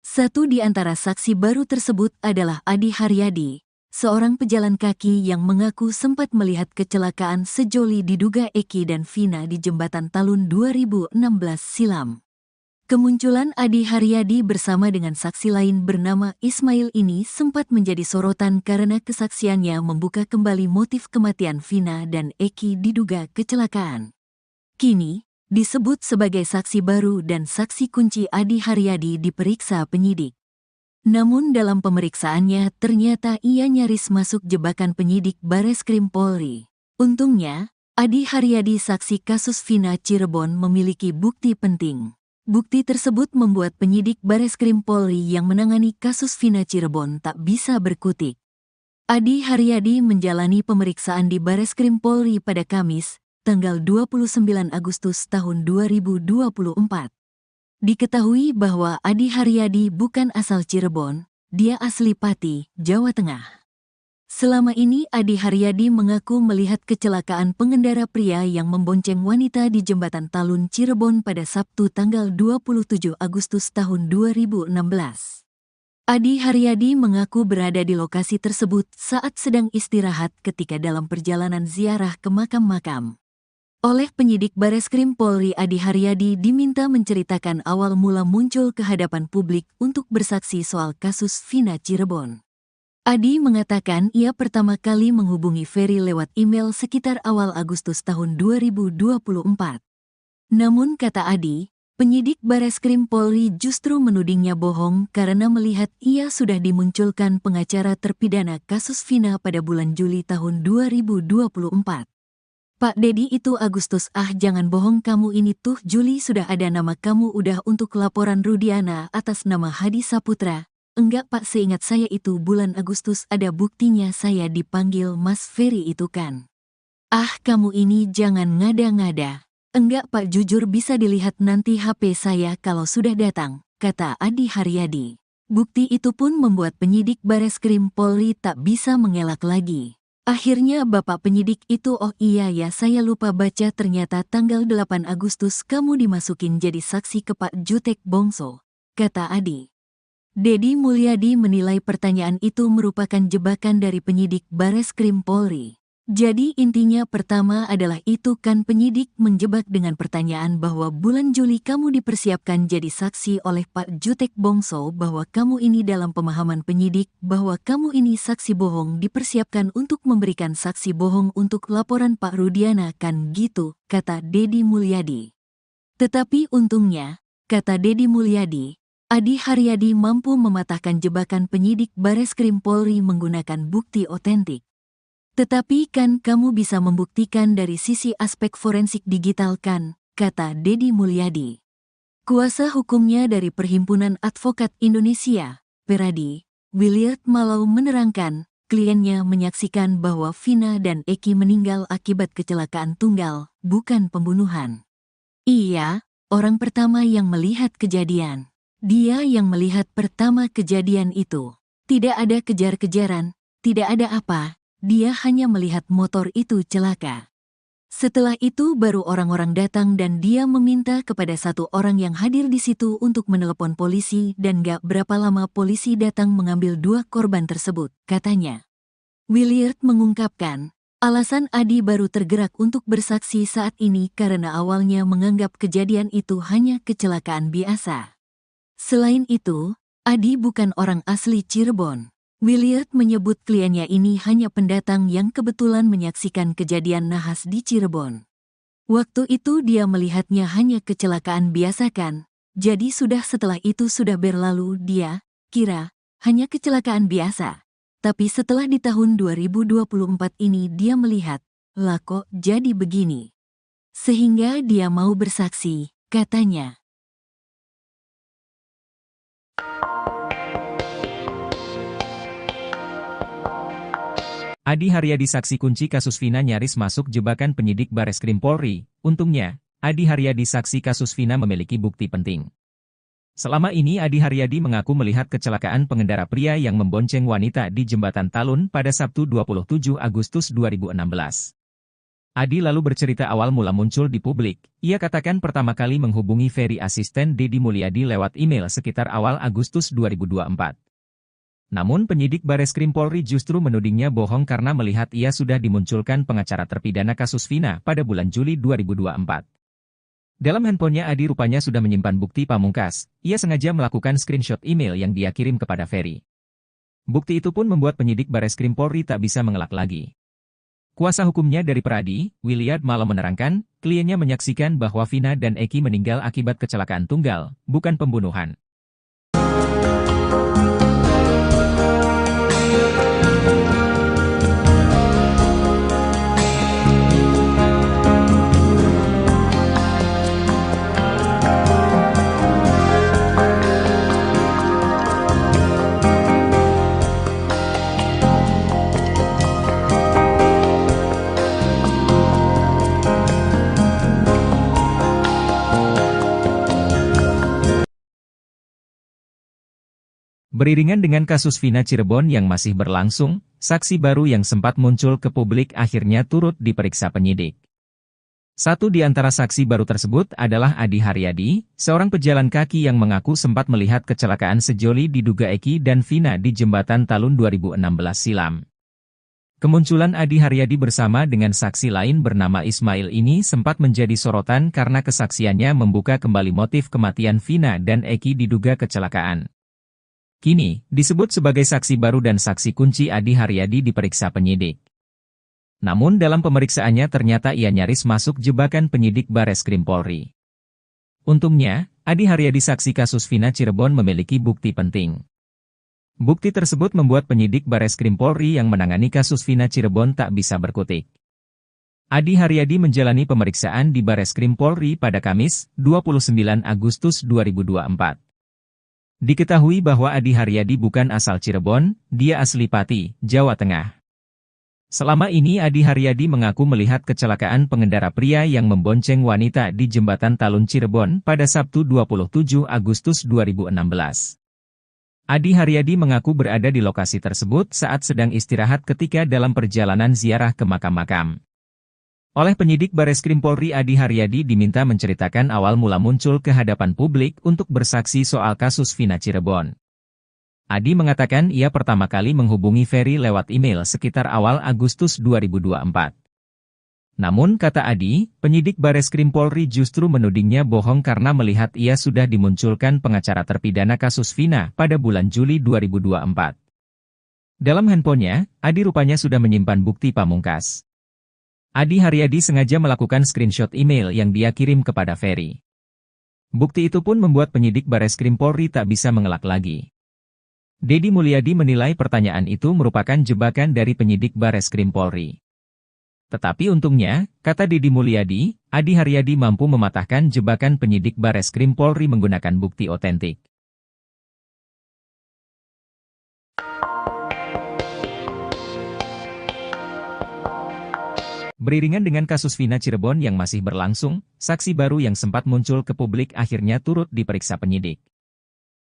Satu di antara saksi baru tersebut adalah Adi Haryadi, seorang pejalan kaki yang mengaku sempat melihat kecelakaan sejoli diduga Eki dan Vina di Jembatan Talun 2016 silam. Kemunculan Adi Haryadi bersama dengan saksi lain bernama Ismail ini sempat menjadi sorotan karena kesaksiannya membuka kembali motif kematian Vina dan Eki diduga kecelakaan. Kini, disebut sebagai saksi baru dan saksi kunci Adi Haryadi diperiksa penyidik. Namun dalam pemeriksaannya ternyata ia nyaris masuk jebakan penyidik Bareskrim Polri. Untungnya, Adi Haryadi saksi kasus Vina Cirebon memiliki bukti penting. Bukti tersebut membuat penyidik Bareskrim Polri yang menangani kasus Vina Cirebon tak bisa berkutik. Adi Haryadi menjalani pemeriksaan di Bareskrim Polri pada Kamis, tanggal 29 Agustus tahun 2024. Diketahui bahwa Adi Haryadi bukan asal Cirebon, dia asli Pati, Jawa Tengah. Selama ini Adi Haryadi mengaku melihat kecelakaan pengendara pria yang membonceng wanita di Jembatan Talun Cirebon pada Sabtu tanggal 27 Agustus tahun 2016. Adi Haryadi mengaku berada di lokasi tersebut saat sedang istirahat ketika dalam perjalanan ziarah ke makam-makam. Oleh penyidik Bareskrim Polri, Adi Haryadi diminta menceritakan awal mula muncul ke hadapan publik untuk bersaksi soal kasus Vina Cirebon. Adi mengatakan ia pertama kali menghubungi Ferry lewat email sekitar awal Agustus tahun 2024. Namun kata Adi, penyidik Bareskrim Polri justru menudingnya bohong karena melihat ia sudah dimunculkan pengacara terpidana kasus Vina pada bulan Juli tahun 2024. Pak Dedi itu Agustus, jangan bohong kamu ini tuh Juli sudah ada nama kamu udah untuk laporan Rudiana atas nama Hadi Saputra. Enggak Pak, seingat saya itu bulan Agustus ada buktinya saya dipanggil Mas Ferry itu kan. Kamu ini jangan ngada-ngada. Enggak Pak, jujur bisa dilihat nanti HP saya kalau sudah datang, kata Adi Haryadi. Bukti itu pun membuat penyidik Bareskrim Polri tak bisa mengelak lagi. Akhirnya Bapak penyidik itu, oh iya ya saya lupa baca, ternyata tanggal 8 Agustus kamu dimasukin jadi saksi ke Pak Jutek Bongso, kata Adi. Dedi Mulyadi menilai pertanyaan itu merupakan jebakan dari penyidik Bareskrim Polri. Jadi intinya pertama adalah itu kan penyidik menjebak dengan pertanyaan bahwa bulan Juli kamu dipersiapkan jadi saksi oleh Pak Jutek Bongso, bahwa kamu ini dalam pemahaman penyidik bahwa kamu ini saksi bohong dipersiapkan untuk memberikan saksi bohong untuk laporan Pak Rudiana kan gitu, kata Dedi Mulyadi. Tetapi untungnya, kata Dedi Mulyadi, Adi Haryadi mampu mematahkan jebakan penyidik Bareskrim Polri menggunakan bukti otentik. Tetapi kan kamu bisa membuktikan dari sisi aspek forensik digital kan, kata Dedi Mulyadi. Kuasa hukumnya dari Perhimpunan Advokat Indonesia, Peradi, Williard Malau menerangkan, kliennya menyaksikan bahwa Vina dan Eki meninggal akibat kecelakaan tunggal, bukan pembunuhan. Iya, orang pertama yang melihat kejadian. Dia yang melihat pertama kejadian itu. Tidak ada kejar-kejaran, tidak ada apa, dia hanya melihat motor itu celaka. Setelah itu baru orang-orang datang dan dia meminta kepada satu orang yang hadir di situ untuk menelepon polisi dan gak berapa lama polisi datang mengambil dua korban tersebut, katanya. Williard mengungkapkan, alasan Adi baru tergerak untuk bersaksi saat ini karena awalnya menganggap kejadian itu hanya kecelakaan biasa. Selain itu, Adi bukan orang asli Cirebon. Williard menyebut kliennya ini hanya pendatang yang kebetulan menyaksikan kejadian nahas di Cirebon. Waktu itu dia melihatnya hanya kecelakaan biasa kan, jadi setelah itu sudah berlalu dia kira hanya kecelakaan biasa. Tapi setelah di tahun 2024 ini dia melihat, lah kok jadi begini. Sehingga dia mau bersaksi, katanya. Adi Haryadi saksi kunci kasus Vina nyaris masuk jebakan penyidik Bareskrim Polri. Untungnya, Adi Haryadi saksi kasus Vina memiliki bukti penting. Selama ini Adi Haryadi mengaku melihat kecelakaan pengendara pria yang membonceng wanita di Jembatan Talun pada Sabtu 27 Agustus 2016. Adi lalu bercerita awal mula muncul di publik. Ia katakan pertama kali menghubungi Ferry asisten Deddy Mulyadi lewat email sekitar awal Agustus 2024. Namun penyidik Bareskrim Polri justru menudingnya bohong karena melihat ia sudah dimunculkan pengacara terpidana kasus Vina pada bulan Juli 2024. Dalam handphonenya Adi rupanya sudah menyimpan bukti pamungkas. Ia sengaja melakukan screenshot email yang dia kirim kepada Ferry. Bukti itu pun membuat penyidik Bareskrim Polri tak bisa mengelak lagi. Kuasa hukumnya dari Peradi, Williard Malo menerangkan, kliennya menyaksikan bahwa Vina dan Eki meninggal akibat kecelakaan tunggal, bukan pembunuhan. Beriringan dengan kasus Vina Cirebon yang masih berlangsung, saksi baru yang sempat muncul ke publik akhirnya turut diperiksa penyidik. Satu di antara saksi baru tersebut adalah Adi Haryadi, seorang pejalan kaki yang mengaku sempat melihat kecelakaan sejoli diduga Eki dan Vina di Jembatan Talun 2016 silam. Kemunculan Adi Haryadi bersama dengan saksi lain bernama Ismail ini sempat menjadi sorotan karena kesaksiannya membuka kembali motif kematian Vina dan Eki diduga kecelakaan. Kini, disebut sebagai saksi baru dan saksi kunci Adi Haryadi diperiksa penyidik. Namun dalam pemeriksaannya ternyata ia nyaris masuk jebakan penyidik Bareskrim Polri. Untungnya, Adi Haryadi saksi kasus Vina Cirebon memiliki bukti penting. Bukti tersebut membuat penyidik Bareskrim Polri yang menangani kasus Vina Cirebon tak bisa berkutik. Adi Haryadi menjalani pemeriksaan di Bareskrim Polri pada Kamis, 29 Agustus 2024. Diketahui bahwa Adi Haryadi bukan asal Cirebon, dia asli Pati, Jawa Tengah. Selama ini Adi Haryadi mengaku melihat kecelakaan pengendara pria yang membonceng wanita di Jembatan Talun Cirebon pada Sabtu 27 Agustus 2016. Adi Haryadi mengaku berada di lokasi tersebut saat sedang istirahat ketika dalam perjalanan ziarah ke makam-makam. Oleh penyidik Bareskrim Polri Adi Haryadi diminta menceritakan awal mula muncul ke hadapan publik untuk bersaksi soal kasus Vina Cirebon. Adi mengatakan ia pertama kali menghubungi Ferry lewat email sekitar awal Agustus 2024. Namun kata Adi, penyidik Bareskrim Polri justru menudingnya bohong karena melihat ia sudah dimunculkan pengacara terpidana kasus Vina pada bulan Juli 2024. Dalam handphonenya, Adi rupanya sudah menyimpan bukti pamungkas. Adi Haryadi sengaja melakukan screenshot email yang dia kirim kepada Ferry. Bukti itu pun membuat penyidik Bareskrim Polri tak bisa mengelak lagi. Deddy Mulyadi menilai pertanyaan itu merupakan jebakan dari penyidik Bareskrim Polri. Tetapi untungnya, kata Deddy Mulyadi, Adi Haryadi mampu mematahkan jebakan penyidik Bareskrim Polri menggunakan bukti otentik. Beriringan dengan kasus Vina Cirebon yang masih berlangsung, saksi baru yang sempat muncul ke publik akhirnya turut diperiksa penyidik.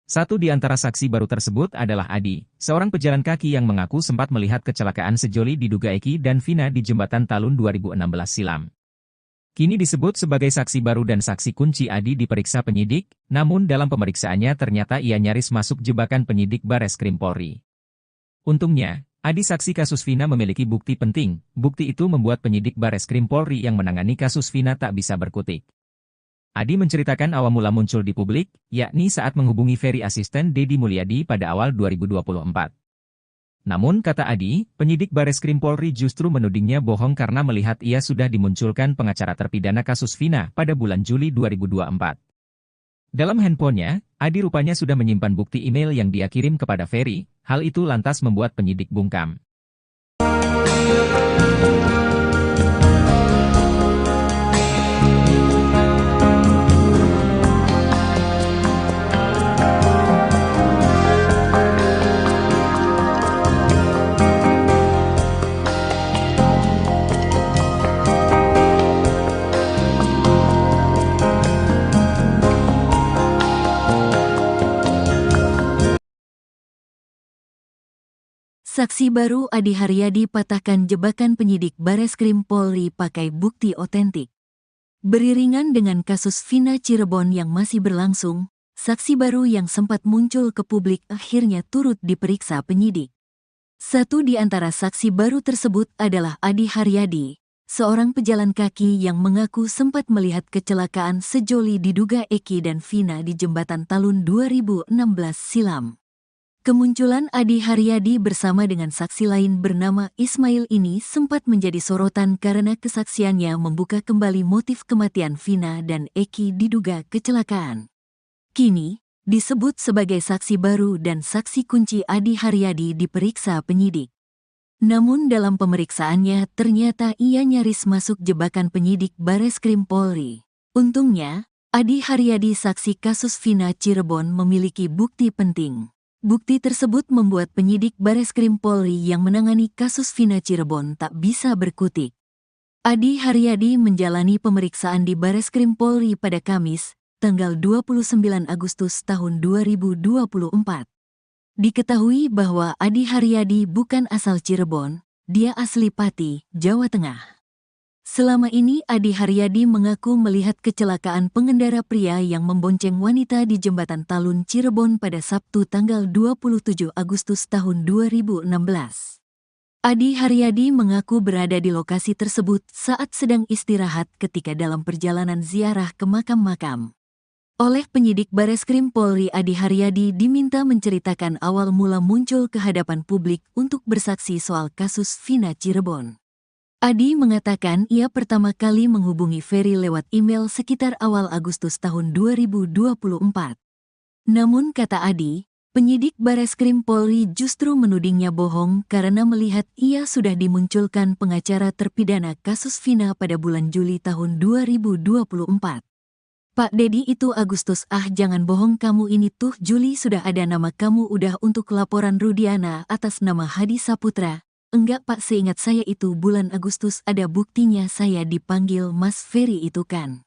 Satu di antara saksi baru tersebut adalah Adi, seorang pejalan kaki yang mengaku sempat melihat kecelakaan sejoli diduga Eki dan Vina di Jembatan Talun 2016 silam. Kini disebut sebagai saksi baru dan saksi kunci Adi diperiksa penyidik, namun dalam pemeriksaannya ternyata ia nyaris masuk jebakan penyidik Bareskrim Polri. Untungnya, Adi saksi kasus Vina memiliki bukti penting. Bukti itu membuat penyidik Bareskrim Polri yang menangani kasus Vina tak bisa berkutik. Adi menceritakan awal mula muncul di publik, yakni saat menghubungi Ferry asisten Deddy Mulyadi pada awal 2024. Namun kata Adi, penyidik Bareskrim Polri justru menudingnya bohong karena melihat ia sudah dimunculkan pengacara terpidana kasus Vina pada bulan Juli 2024. Dalam handphonenya, Adi rupanya sudah menyimpan bukti email yang dia kirim kepada Ferry. Hal itu lantas membuat penyidik bungkam. Saksi baru Adi Haryadi patahkan jebakan penyidik Bareskrim Polri pakai bukti otentik. Beriringan dengan kasus Vina Cirebon yang masih berlangsung, saksi baru yang sempat muncul ke publik akhirnya turut diperiksa penyidik. Satu di antara saksi baru tersebut adalah Adi Haryadi, seorang pejalan kaki yang mengaku sempat melihat kecelakaan sejoli diduga Eki dan Vina di jembatan Talun 2016 silam. Kemunculan Adi Haryadi bersama dengan saksi lain bernama Ismail ini sempat menjadi sorotan karena kesaksiannya membuka kembali motif kematian Vina dan Eki diduga kecelakaan. Kini, disebut sebagai saksi baru dan saksi kunci Adi Haryadi diperiksa penyidik. Namun dalam pemeriksaannya ternyata ia nyaris masuk jebakan penyidik Bareskrim Polri. Untungnya, Adi Haryadi saksi kasus Vina Cirebon memiliki bukti penting. Bukti tersebut membuat penyidik Bareskrim Polri yang menangani kasus Vina Cirebon tak bisa berkutik. Adi Haryadi menjalani pemeriksaan di Bareskrim Polri pada Kamis, tanggal 29 Agustus tahun 2024. Diketahui bahwa Adi Haryadi bukan asal Cirebon, dia asli Pati, Jawa Tengah. Selama ini Adi Haryadi mengaku melihat kecelakaan pengendara pria yang membonceng wanita di jembatan Talun Cirebon pada Sabtu tanggal 27 Agustus tahun 2016. Adi Haryadi mengaku berada di lokasi tersebut saat sedang istirahat ketika dalam perjalanan ziarah ke makam-makam. Oleh penyidik Bareskrim Polri, Adi Haryadi diminta menceritakan awal mula muncul ke hadapan publik untuk bersaksi soal kasus Vina Cirebon. Adi mengatakan ia pertama kali menghubungi Ferry lewat email sekitar awal Agustus tahun 2024. Namun kata Adi, penyidik Bareskrim Polri justru menudingnya bohong karena melihat ia sudah dimunculkan pengacara terpidana kasus Vina pada bulan Juli tahun 2024. Pak Dedi itu Agustus, jangan bohong kamu ini tuh Juli sudah ada nama kamu udah untuk laporan Rudiana atas nama Hadi Saputra. Enggak Pak, seingat saya itu bulan Agustus ada buktinya saya dipanggil Mas Ferry itu kan.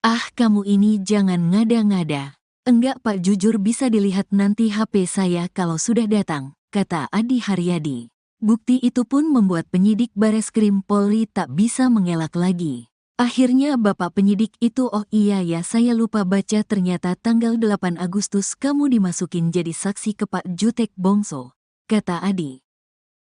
Kamu ini jangan ngada-ngada. Enggak Pak, jujur bisa dilihat nanti HP saya kalau sudah datang, kata Adi Haryadi. Bukti itu pun membuat penyidik Bareskrim Polri tak bisa mengelak lagi. Akhirnya Bapak penyidik itu, oh iya ya saya lupa baca, ternyata tanggal 8 Agustus kamu dimasukin jadi saksi ke Pak Jutek Bongso, kata Adi.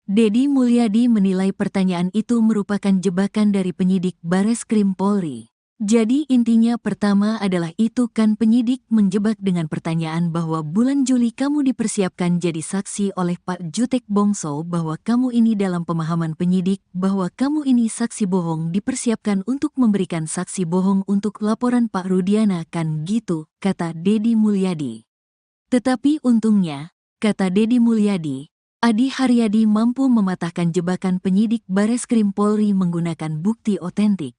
Dedi Mulyadi menilai pertanyaan itu merupakan jebakan dari penyidik Bareskrim Polri. Jadi intinya pertama adalah itu kan penyidik menjebak dengan pertanyaan bahwa bulan Juli kamu dipersiapkan jadi saksi oleh Pak Jutek Bongso, bahwa kamu ini dalam pemahaman penyidik bahwa kamu ini saksi bohong dipersiapkan untuk memberikan saksi bohong untuk laporan Pak Rudiana kan gitu, kata Dedi Mulyadi. Tetapi untungnya, kata Dedi Mulyadi, Adi Haryadi mampu mematahkan jebakan penyidik Bareskrim Polri menggunakan bukti otentik.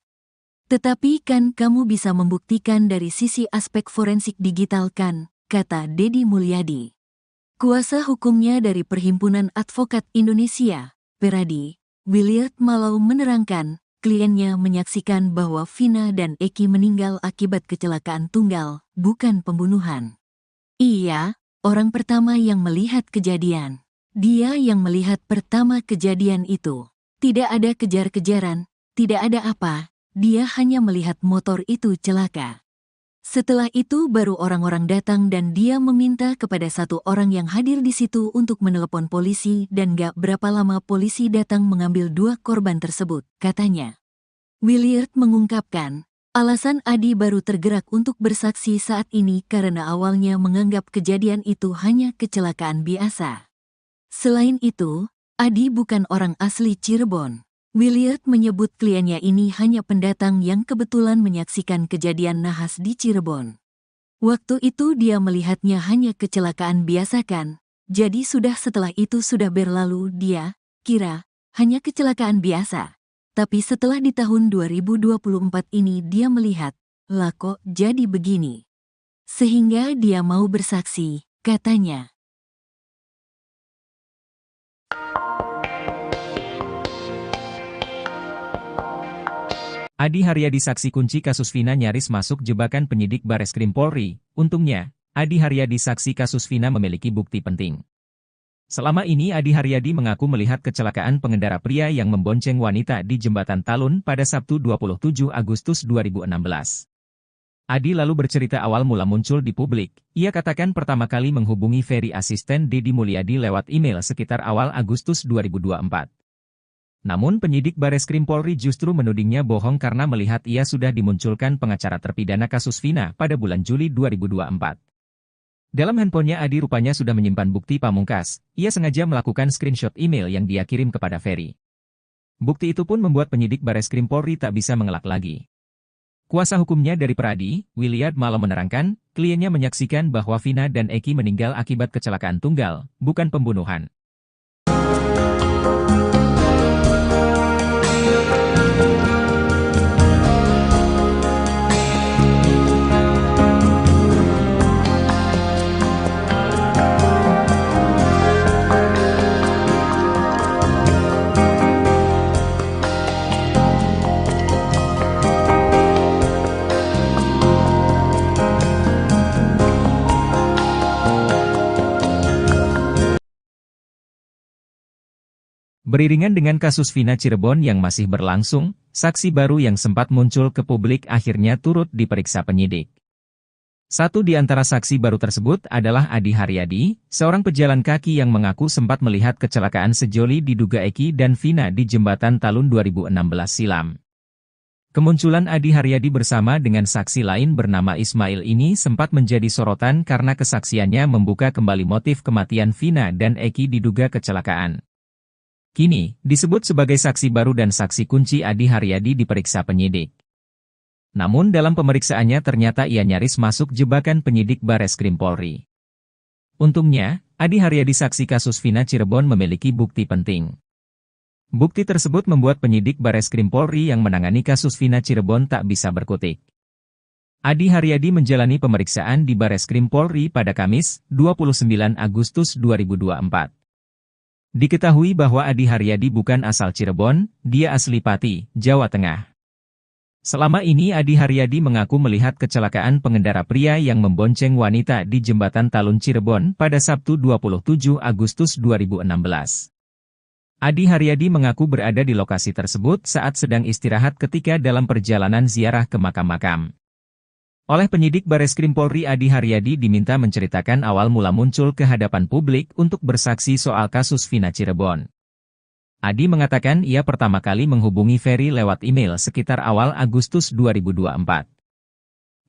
Tetapi kan kamu bisa membuktikan dari sisi aspek forensik digital kan, kata Dedi Mulyadi. Kuasa hukumnya dari Perhimpunan Advokat Indonesia, Peradi, Williard Malau menerangkan, kliennya menyaksikan bahwa Vina dan Eki meninggal akibat kecelakaan tunggal, bukan pembunuhan. Iya, orang pertama yang melihat kejadian. Dia yang melihat pertama kejadian itu. Tidak ada kejar-kejaran, tidak ada apa, dia hanya melihat motor itu celaka. Setelah itu baru orang-orang datang dan dia meminta kepada satu orang yang hadir di situ untuk menelepon polisi dan gak berapa lama polisi datang mengambil dua korban tersebut, katanya. Williard mengungkapkan, alasan Adi baru tergerak untuk bersaksi saat ini karena awalnya menganggap kejadian itu hanya kecelakaan biasa. Selain itu, Adi bukan orang asli Cirebon. Williard menyebut kliennya ini hanya pendatang yang kebetulan menyaksikan kejadian nahas di Cirebon. Waktu itu dia melihatnya hanya kecelakaan biasa kan, jadi setelah itu sudah berlalu dia kira hanya kecelakaan biasa. Tapi setelah di tahun 2024 ini dia melihat, lah kok jadi begini. Sehingga dia mau bersaksi, katanya. Adi Haryadi saksi kunci kasus Vina nyaris masuk jebakan penyidik Bareskrim Polri. Untungnya, Adi Haryadi saksi kasus Vina memiliki bukti penting. Selama ini Adi Haryadi mengaku melihat kecelakaan pengendara pria yang membonceng wanita di Jembatan Talun pada Sabtu 27 Agustus 2016. Adi lalu bercerita awal mula muncul di publik. Ia katakan pertama kali menghubungi Ferry asisten Deddy Mulyadi lewat email sekitar awal Agustus 2024. Namun penyidik Bareskrim Polri justru menudingnya bohong karena melihat ia sudah dimunculkan pengacara terpidana kasus Vina pada bulan Juli 2024. Dalam handphonenya Adi rupanya sudah menyimpan bukti pamungkas. Ia sengaja melakukan screenshot email yang dia kirim kepada Ferry. Bukti itu pun membuat penyidik Bareskrim Polri tak bisa mengelak lagi. Kuasa hukumnya dari Pradi, Williard Malo menerangkan, kliennya menyaksikan bahwa Vina dan Eki meninggal akibat kecelakaan tunggal, bukan pembunuhan. Beriringan dengan kasus Vina Cirebon yang masih berlangsung, saksi baru yang sempat muncul ke publik akhirnya turut diperiksa penyidik. Satu di antara saksi baru tersebut adalah Adi Haryadi, seorang pejalan kaki yang mengaku sempat melihat kecelakaan sejoli diduga Eki dan Vina di Jembatan Talun 2016 silam. Kemunculan Adi Haryadi bersama dengan saksi lain bernama Ismail ini sempat menjadi sorotan karena kesaksiannya membuka kembali motif kematian Vina dan Eki diduga kecelakaan. Kini, disebut sebagai saksi baru dan saksi kunci Adi Haryadi diperiksa penyidik. Namun dalam pemeriksaannya ternyata ia nyaris masuk jebakan penyidik Bareskrim Polri. Untungnya, Adi Haryadi saksi kasus Vina Cirebon memiliki bukti penting. Bukti tersebut membuat penyidik Bareskrim Polri yang menangani kasus Vina Cirebon tak bisa berkutik. Adi Haryadi menjalani pemeriksaan di Bareskrim Polri pada Kamis, 29 Agustus 2024. Diketahui bahwa Adi Haryadi bukan asal Cirebon, dia asli Pati, Jawa Tengah. Selama ini Adi Haryadi mengaku melihat kecelakaan pengendara pria yang membonceng wanita di Jembatan Talun Cirebon pada Sabtu 27 Agustus 2016. Adi Haryadi mengaku berada di lokasi tersebut saat sedang istirahat ketika dalam perjalanan ziarah ke makam-makam. Oleh penyidik Bareskrim Polri Adi Haryadi diminta menceritakan awal mula muncul ke hadapan publik untuk bersaksi soal kasus Vina Cirebon. Adi mengatakan ia pertama kali menghubungi Ferry lewat email sekitar awal Agustus 2024.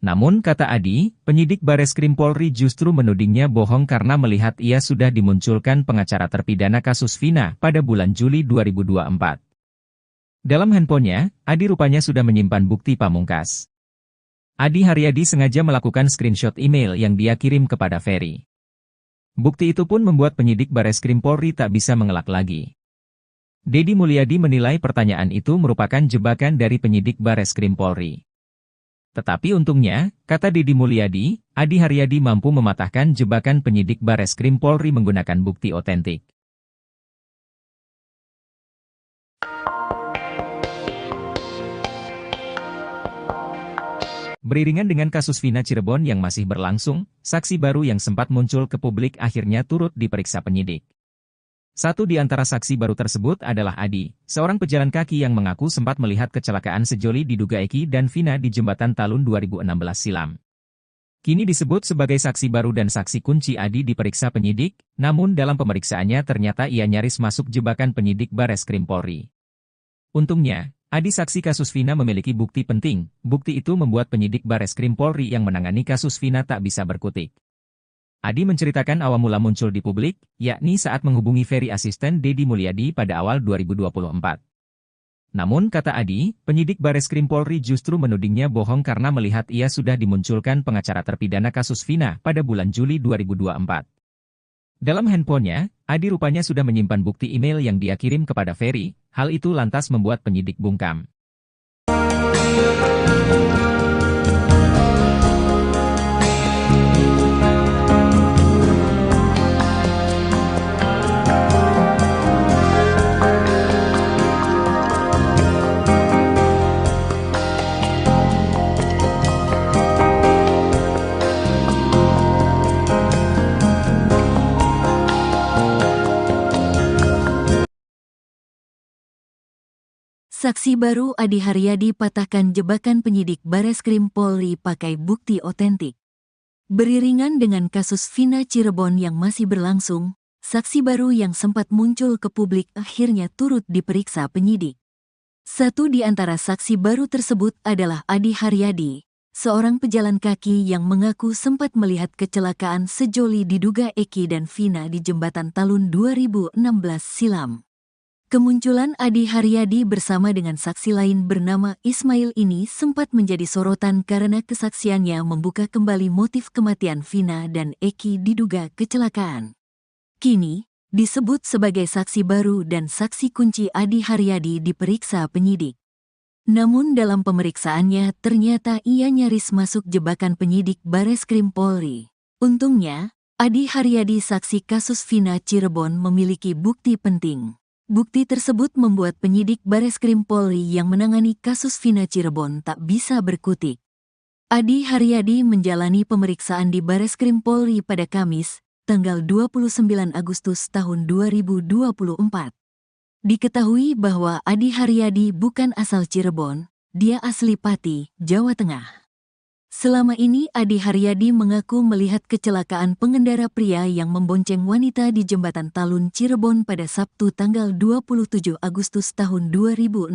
Namun kata Adi, penyidik Bareskrim Polri justru menudingnya bohong karena melihat ia sudah dimunculkan pengacara terpidana kasus Vina pada bulan Juli 2024. Dalam handphonenya, Adi rupanya sudah menyimpan bukti pamungkas. Adi Haryadi sengaja melakukan screenshot email yang dia kirim kepada Ferry. Bukti itu pun membuat penyidik Bareskrim Polri tak bisa mengelak lagi. Deddy Mulyadi menilai pertanyaan itu merupakan jebakan dari penyidik Bareskrim Polri. Tetapi untungnya, kata Deddy Mulyadi, Adi Haryadi mampu mematahkan jebakan penyidik Bareskrim Polri menggunakan bukti otentik. Beriringan dengan kasus Vina Cirebon yang masih berlangsung, saksi baru yang sempat muncul ke publik akhirnya turut diperiksa penyidik. Satu di antara saksi baru tersebut adalah Adi, seorang pejalan kaki yang mengaku sempat melihat kecelakaan sejoli diduga Eki dan Vina di Jembatan Talun 2016 silam. Kini disebut sebagai saksi baru dan saksi kunci Adi diperiksa penyidik, namun dalam pemeriksaannya ternyata ia nyaris masuk jebakan penyidik Bareskrim Polri. Untungnya, Adi saksi kasus Vina memiliki bukti penting. Bukti itu membuat penyidik Bareskrim Polri yang menangani kasus Vina tak bisa berkutik. Adi menceritakan awal mula muncul di publik, yakni saat menghubungi Ferry asisten Deddy Mulyadi pada awal 2024. Namun kata Adi, penyidik Bareskrim Polri justru menudingnya bohong karena melihat ia sudah dimunculkan pengacara terpidana kasus Vina pada bulan Juli 2024. Dalam handphonenya, Adi rupanya sudah menyimpan bukti email yang dia kirim kepada Ferry. Hal itu lantas membuat penyidik bungkam. Saksi baru Adi Haryadi patahkan jebakan penyidik Bareskrim Polri pakai bukti otentik. Beriringan dengan kasus Vina Cirebon yang masih berlangsung, saksi baru yang sempat muncul ke publik akhirnya turut diperiksa penyidik. Satu di antara saksi baru tersebut adalah Adi Haryadi, seorang pejalan kaki yang mengaku sempat melihat kecelakaan sejoli diduga Eki dan Vina di Jembatan Talun 2016 silam. Kemunculan Adi Haryadi bersama dengan saksi lain bernama Ismail ini sempat menjadi sorotan karena kesaksiannya membuka kembali motif kematian Vina dan Eki diduga kecelakaan. Kini, disebut sebagai saksi baru dan saksi kunci Adi Haryadi diperiksa penyidik. Namun dalam pemeriksaannya ternyata ia nyaris masuk jebakan penyidik Bareskrim Polri. Untungnya, Adi Haryadi saksi kasus Vina Cirebon memiliki bukti penting. Bukti tersebut membuat penyidik Bareskrim Polri yang menangani kasus Vina Cirebon tak bisa berkutik. Adi Haryadi menjalani pemeriksaan di Bareskrim Polri pada Kamis, tanggal 29 Agustus tahun 2024. Diketahui bahwa Adi Haryadi bukan asal Cirebon, dia asli Pati, Jawa Tengah. Selama ini Adi Haryadi mengaku melihat kecelakaan pengendara pria yang membonceng wanita di Jembatan Talun Cirebon pada Sabtu tanggal 27 Agustus tahun 2016.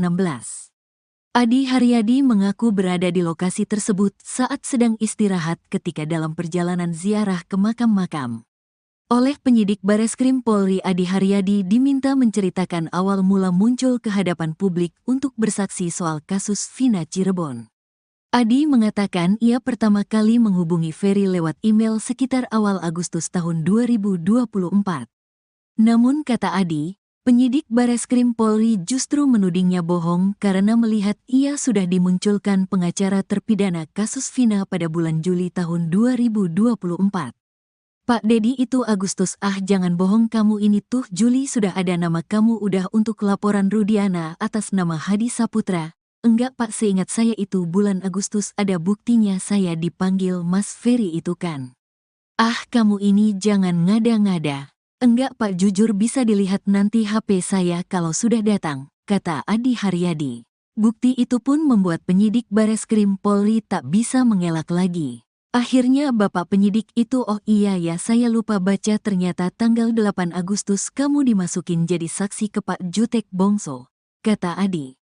Adi Haryadi mengaku berada di lokasi tersebut saat sedang istirahat ketika dalam perjalanan ziarah ke makam-makam. Oleh penyidik Bareskrim Polri, Adi Haryadi diminta menceritakan awal mula muncul ke hadapan publik untuk bersaksi soal kasus Vina Cirebon. Adi mengatakan ia pertama kali menghubungi Ferry lewat email sekitar awal Agustus tahun 2024. Namun kata Adi, penyidik Bareskrim Polri justru menudingnya bohong karena melihat ia sudah dimunculkan pengacara terpidana kasus Vina pada bulan Juli tahun 2024. Pak Dedi itu Agustus, jangan bohong kamu ini tuh Juli sudah ada nama kamu udah untuk laporan Rudiana atas nama Hadi Saputra. Enggak Pak, seingat saya itu bulan Agustus ada buktinya saya dipanggil Mas Ferry itu kan. Kamu ini jangan ngada-ngada. Enggak Pak, jujur bisa dilihat nanti HP saya kalau sudah datang, kata Adi Haryadi. Bukti itu pun membuat penyidik Bareskrim Polri tak bisa mengelak lagi. Akhirnya Bapak penyidik itu, oh iya ya saya lupa baca, ternyata tanggal 8 Agustus kamu dimasukin jadi saksi ke Pak Jutek Bongso, kata Adi.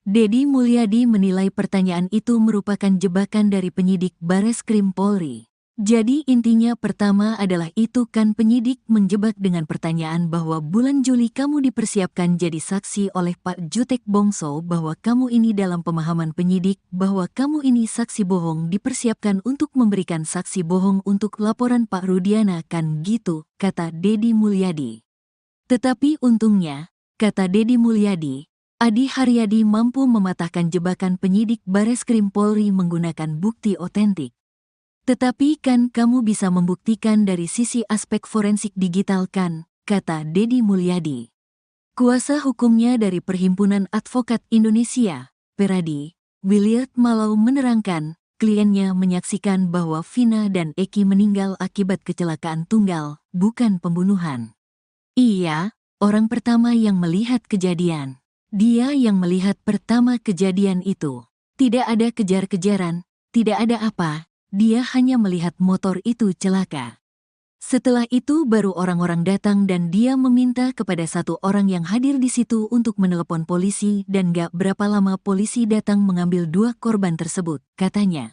Dedi Mulyadi menilai pertanyaan itu merupakan jebakan dari penyidik Bareskrim Polri. Jadi intinya pertama adalah itu kan penyidik menjebak dengan pertanyaan bahwa bulan Juli kamu dipersiapkan jadi saksi oleh Pak Jutek Bongso, bahwa kamu ini dalam pemahaman penyidik bahwa kamu ini saksi bohong dipersiapkan untuk memberikan saksi bohong untuk laporan Pak Rudiana kan gitu, kata Dedi Mulyadi. Tetapi untungnya, kata Dedi Mulyadi, Adi Haryadi mampu mematahkan jebakan penyidik Bareskrim Polri menggunakan bukti otentik. Tetapi kan kamu bisa membuktikan dari sisi aspek forensik digital kan, kata Dedi Mulyadi. Kuasa hukumnya dari Perhimpunan Advokat Indonesia, Peradi, Williard Malau menerangkan, kliennya menyaksikan bahwa Vina dan Eki meninggal akibat kecelakaan tunggal, bukan pembunuhan. Iya, orang pertama yang melihat kejadian. Dia yang melihat pertama kejadian itu. Tidak ada kejar-kejaran, tidak ada apa, dia hanya melihat motor itu celaka. Setelah itu baru orang-orang datang dan dia meminta kepada satu orang yang hadir di situ untuk menelepon polisi dan gak berapa lama polisi datang mengambil dua korban tersebut, katanya.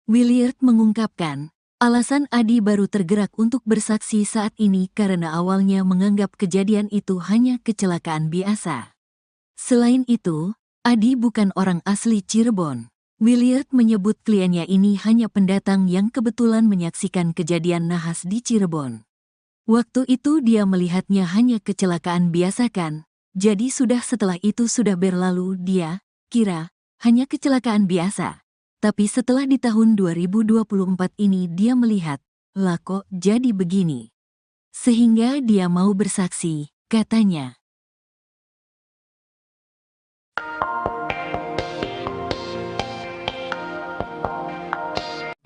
Williard mengungkapkan, alasan Adi baru tergerak untuk bersaksi saat ini karena awalnya menganggap kejadian itu hanya kecelakaan biasa. Selain itu, Adi bukan orang asli Cirebon. Williard menyebut kliennya ini hanya pendatang yang kebetulan menyaksikan kejadian nahas di Cirebon. Waktu itu dia melihatnya hanya kecelakaan biasa kan, jadi setelah itu sudah berlalu dia kira hanya kecelakaan biasa. Tapi setelah di tahun 2024 ini dia melihat, lah kok jadi begini. Sehingga dia mau bersaksi, katanya.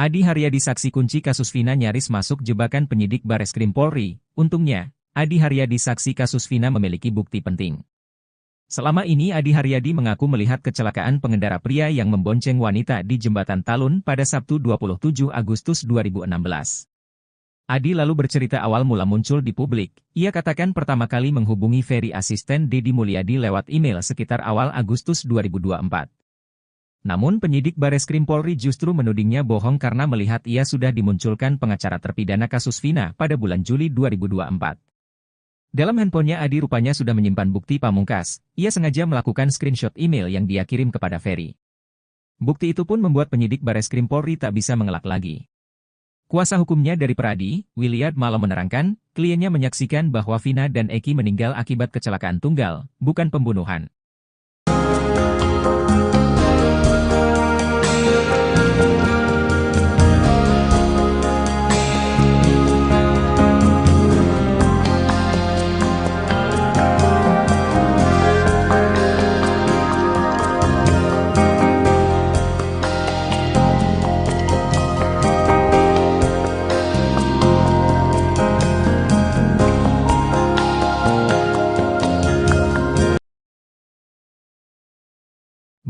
Adi Haryadi saksi kunci kasus Vina nyaris masuk jebakan penyidik Bareskrim Polri. Untungnya, Adi Haryadi saksi kasus Vina memiliki bukti penting. Selama ini Adi Haryadi mengaku melihat kecelakaan pengendara pria yang membonceng wanita di Jembatan Talun pada Sabtu 27 Agustus 2016. Adi lalu bercerita awal mula muncul di publik. Ia katakan pertama kali menghubungi Ferry asisten Deddy Mulyadi lewat email sekitar awal Agustus 2024. Namun penyidik Bareskrim Polri justru menudingnya bohong karena melihat ia sudah dimunculkan pengacara terpidana kasus Vina pada bulan Juli 2024. Dalam handphonenya Adi rupanya sudah menyimpan bukti pamungkas. Ia sengaja melakukan screenshot email yang dia kirim kepada Ferry. Bukti itu pun membuat penyidik Bareskrim Polri tak bisa mengelak lagi. Kuasa hukumnya dari Peradi, Williard Malo menerangkan, kliennya menyaksikan bahwa Vina dan Eki meninggal akibat kecelakaan tunggal, bukan pembunuhan.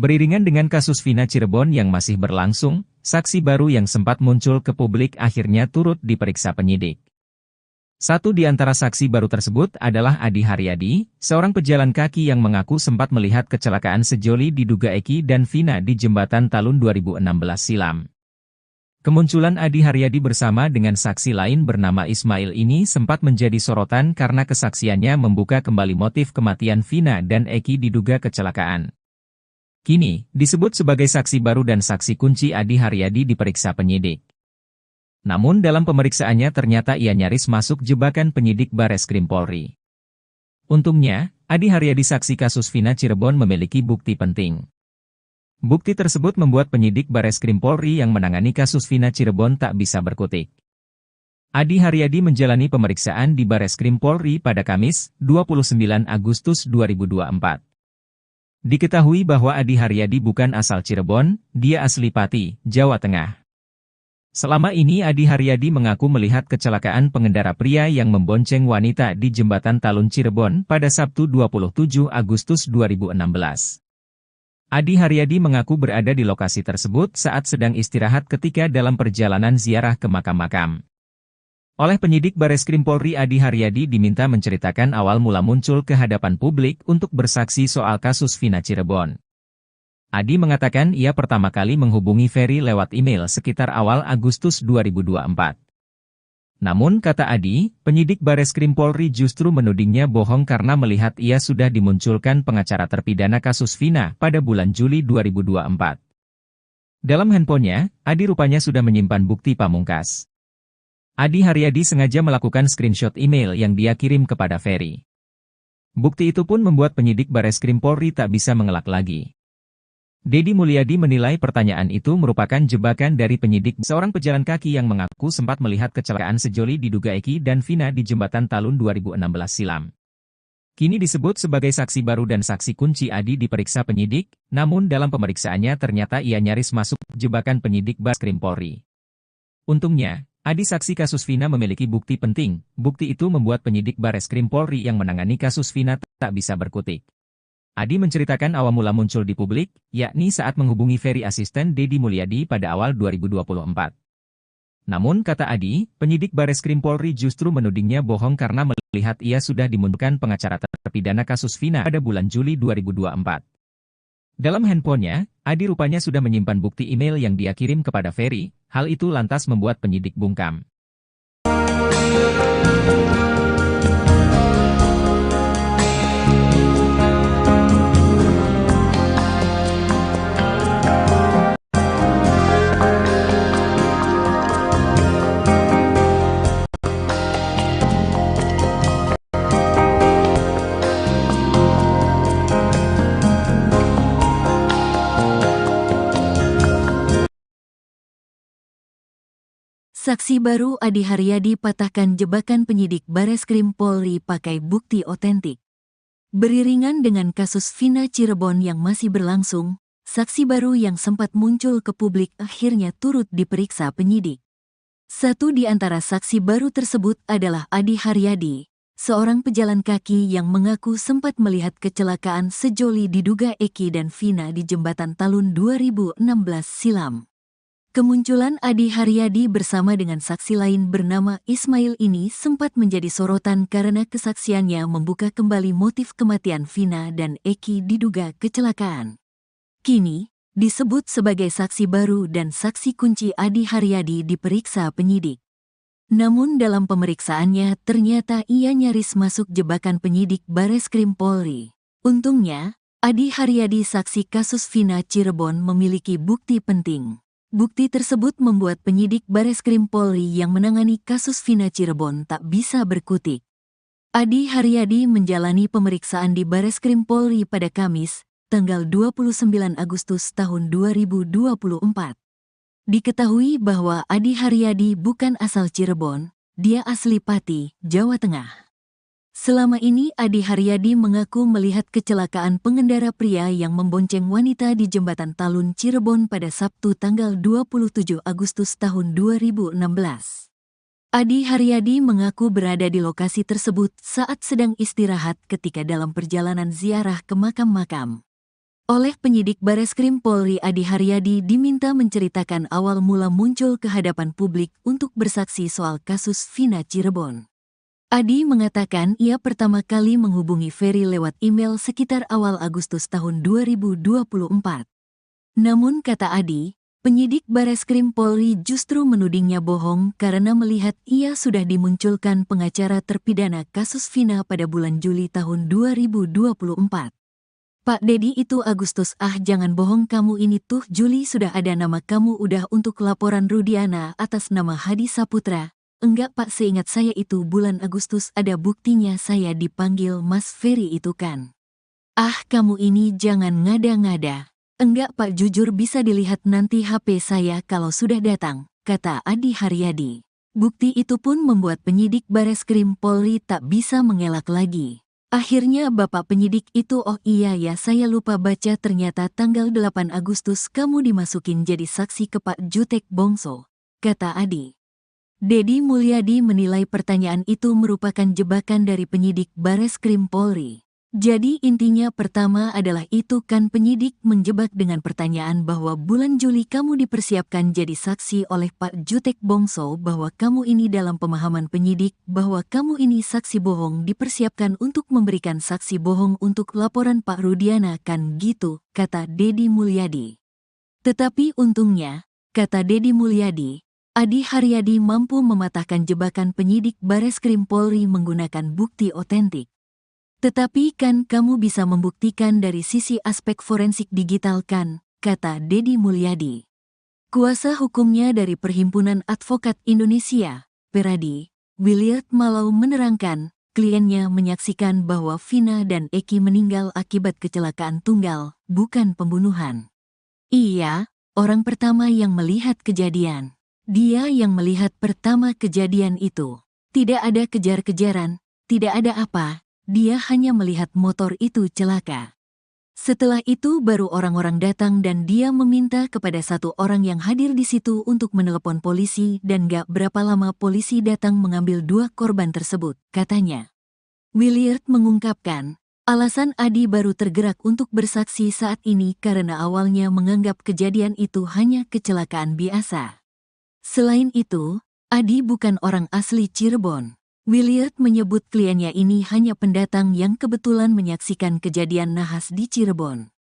Beriringan dengan kasus Vina Cirebon yang masih berlangsung, saksi baru yang sempat muncul ke publik akhirnya turut diperiksa penyidik. Satu di antara saksi baru tersebut adalah Adi Haryadi, seorang pejalan kaki yang mengaku sempat melihat kecelakaan sejoli diduga Eki dan Vina di Jembatan Talun 2016 silam. Kemunculan Adi Haryadi bersama dengan saksi lain bernama Ismail ini sempat menjadi sorotan karena kesaksiannya membuka kembali motif kematian Vina dan Eki diduga kecelakaan. Kini, disebut sebagai saksi baru dan saksi kunci Adi Haryadi diperiksa penyidik. Namun dalam pemeriksaannya ternyata ia nyaris masuk jebakan penyidik Bareskrim Polri. Untungnya, Adi Haryadi saksi kasus Vina Cirebon memiliki bukti penting. Bukti tersebut membuat penyidik Bareskrim Polri yang menangani kasus Vina Cirebon tak bisa berkutik. Adi Haryadi menjalani pemeriksaan di Bareskrim Polri pada Kamis, 29 Agustus 2024. Diketahui bahwa Adi Haryadi bukan asal Cirebon, dia asli Pati, Jawa Tengah. Selama ini Adi Haryadi mengaku melihat kecelakaan pengendara pria yang membonceng wanita di Jembatan Talun Cirebon pada Sabtu 27 Agustus 2016. Adi Haryadi mengaku berada di lokasi tersebut saat sedang istirahat ketika dalam perjalanan ziarah ke makam-makam. Oleh penyidik Bareskrim Polri Adi Haryadi diminta menceritakan awal mula muncul ke hadapan publik untuk bersaksi soal kasus Vina Cirebon. Adi mengatakan ia pertama kali menghubungi Ferry lewat email sekitar awal Agustus 2024. Namun kata Adi, penyidik Bareskrim Polri justru menudingnya bohong karena melihat ia sudah dimunculkan pengacara terpidana kasus Vina pada bulan Juli 2024. Dalam handphonenya, Adi rupanya sudah menyimpan bukti pamungkas. Adi Haryadi sengaja melakukan screenshot email yang dia kirim kepada Ferry. Bukti itu pun membuat penyidik Bareskrim Polri tak bisa mengelak lagi. Deddy Mulyadi menilai pertanyaan itu merupakan jebakan dari penyidik seorang pejalan kaki yang mengaku sempat melihat kecelakaan sejoli diduga Eki dan Vina di Jembatan Talun 2016 silam. Kini disebut sebagai saksi baru dan saksi kunci Adi diperiksa penyidik, namun dalam pemeriksaannya ternyata ia nyaris masuk jebakan penyidik Bareskrim Polri. Untungnya, Adi saksi kasus Vina memiliki bukti penting. Bukti itu membuat penyidik Bareskrim Polri yang menangani kasus Vina tak bisa berkutik. Adi menceritakan awal mula muncul di publik, yakni saat menghubungi Ferry asisten Deddy Mulyadi pada awal 2024. Namun kata Adi, penyidik Bareskrim Polri justru menudingnya bohong karena melihat ia sudah dimundurkan pengacara terpidana kasus Vina pada bulan Juli 2024. Dalam handphonenya, Adi rupanya sudah menyimpan bukti email yang dia kirim kepada Ferry. Hal itu lantas membuat penyidik bungkam. Saksi baru Adi Haryadi patahkan jebakan penyidik Bareskrim Polri pakai bukti otentik. Beriringan dengan kasus Vina Cirebon yang masih berlangsung, saksi baru yang sempat muncul ke publik akhirnya turut diperiksa penyidik. Satu di antara saksi baru tersebut adalah Adi Haryadi, seorang pejalan kaki yang mengaku sempat melihat kecelakaan sejoli diduga Eki dan Vina di jembatan Talun 2016 silam. Kemunculan Adi Haryadi bersama dengan saksi lain bernama Ismail ini sempat menjadi sorotan karena kesaksiannya membuka kembali motif kematian Vina dan Eki diduga kecelakaan. Kini, disebut sebagai saksi baru dan saksi kunci Adi Haryadi diperiksa penyidik. Namun dalam pemeriksaannya ternyata ia nyaris masuk jebakan penyidik Bareskrim Polri. Untungnya, Adi Haryadi saksi kasus Vina Cirebon memiliki bukti penting. Bukti tersebut membuat penyidik Bareskrim Polri yang menangani kasus Vina Cirebon tak bisa berkutik. Adi Haryadi menjalani pemeriksaan di Bareskrim Polri pada Kamis, tanggal 29 Agustus tahun 2024. Diketahui bahwa Adi Haryadi bukan asal Cirebon, dia asli Pati, Jawa Tengah. Selama ini Adi Haryadi mengaku melihat kecelakaan pengendara pria yang membonceng wanita di jembatan Talun Cirebon pada Sabtu tanggal 27 Agustus tahun 2016. Adi Haryadi mengaku berada di lokasi tersebut saat sedang istirahat ketika dalam perjalanan ziarah ke makam-makam. Oleh penyidik Bareskrim Polri, Adi Haryadi diminta menceritakan awal mula muncul ke hadapan publik untuk bersaksi soal kasus Vina Cirebon. Adi mengatakan ia pertama kali menghubungi Ferry lewat email sekitar awal Agustus tahun 2024. Namun kata Adi, penyidik Bareskrim Polri justru menudingnya bohong karena melihat ia sudah dimunculkan pengacara terpidana kasus Vina pada bulan Juli tahun 2024. Pak Dedi itu Agustus, jangan bohong kamu ini tuh Juli sudah ada nama kamu udah untuk laporan Rudiana atas nama Hadi Saputra. Enggak Pak, seingat saya itu bulan Agustus ada buktinya saya dipanggil Mas Ferry itu kan. Kamu ini jangan ngada-ngada. Enggak Pak, jujur bisa dilihat nanti HP saya kalau sudah datang, kata Adi Haryadi. Bukti itu pun membuat penyidik Bareskrim Polri tak bisa mengelak lagi. Akhirnya Bapak penyidik itu, oh iya ya saya lupa baca, ternyata tanggal 8 Agustus kamu dimasukin jadi saksi ke Pak Jutek Bongso, kata Adi. Dedi Mulyadi menilai pertanyaan itu merupakan jebakan dari penyidik Bareskrim Polri. Jadi intinya pertama adalah itu kan penyidik menjebak dengan pertanyaan bahwa bulan Juli kamu dipersiapkan jadi saksi oleh Pak Jutek Bongso, bahwa kamu ini dalam pemahaman penyidik bahwa kamu ini saksi bohong dipersiapkan untuk memberikan saksi bohong untuk laporan Pak Rudiana kan gitu, kata Dedi Mulyadi. Tetapi untungnya, kata Dedi Mulyadi, Adi Haryadi mampu mematahkan jebakan penyidik Bareskrim Polri menggunakan bukti otentik. Tetapi kan kamu bisa membuktikan dari sisi aspek forensik digital kan, kata Dedi Mulyadi. Kuasa hukumnya dari Perhimpunan Advokat Indonesia, Peradi, Williard Malau menerangkan, kliennya menyaksikan bahwa Vina dan Eki meninggal akibat kecelakaan tunggal, bukan pembunuhan. Iya, orang pertama yang melihat kejadian. Dia yang melihat pertama kejadian itu. Tidak ada kejar-kejaran, tidak ada apa, dia hanya melihat motor itu celaka. Setelah itu baru orang-orang datang dan dia meminta kepada satu orang yang hadir di situ untuk menelepon polisi dan gak berapa lama polisi datang mengambil dua korban tersebut, katanya. Williard mengungkapkan, alasan Adi baru tergerak untuk bersaksi saat ini karena awalnya menganggap kejadian itu hanya kecelakaan biasa. Selain itu, Adi bukan orang asli Cirebon. Williard menyebut kliennya ini hanya pendatang yang kebetulan menyaksikan kejadian nahas di Cirebon.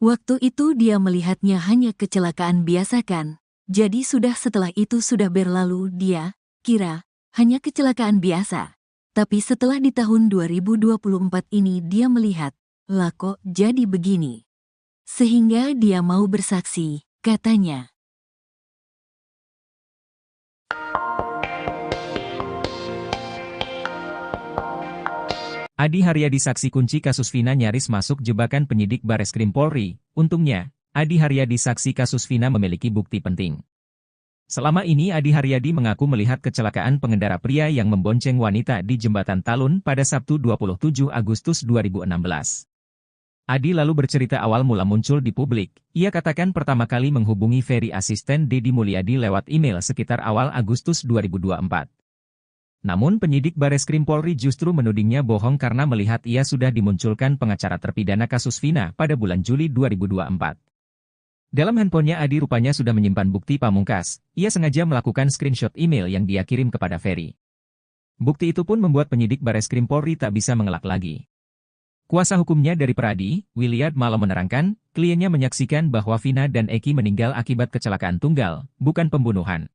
Waktu itu dia melihatnya hanya kecelakaan biasa kan, jadi setelah itu sudah berlalu dia kira hanya kecelakaan biasa. Tapi setelah di tahun 2024 ini dia melihat, lah kok jadi begini. Sehingga dia mau bersaksi, katanya. Adi Haryadi saksi kunci kasus Vina nyaris masuk jebakan penyidik Bareskrim Polri. Untungnya, Adi Haryadi saksi kasus Vina memiliki bukti penting. Selama ini Adi Haryadi mengaku melihat kecelakaan pengendara pria yang membonceng wanita di jembatan Talun pada Sabtu 27 Agustus 2016. Adi lalu bercerita awal mula muncul di publik. Ia katakan pertama kali menghubungi Ferry asisten Dedi Mulyadi lewat email sekitar awal Agustus 2024. Namun penyidik Bareskrim Polri justru menudingnya bohong karena melihat ia sudah dimunculkan pengacara terpidana kasus Vina pada bulan Juli 2024. Dalam handphonenya Adi rupanya sudah menyimpan bukti pamungkas, ia sengaja melakukan screenshot email yang dia kirim kepada Ferry. Bukti itu pun membuat penyidik Bareskrim Polri tak bisa mengelak lagi. Kuasa hukumnya dari Peradi, Williad Malo menerangkan, kliennya menyaksikan bahwa Vina dan Eki meninggal akibat kecelakaan tunggal, bukan pembunuhan.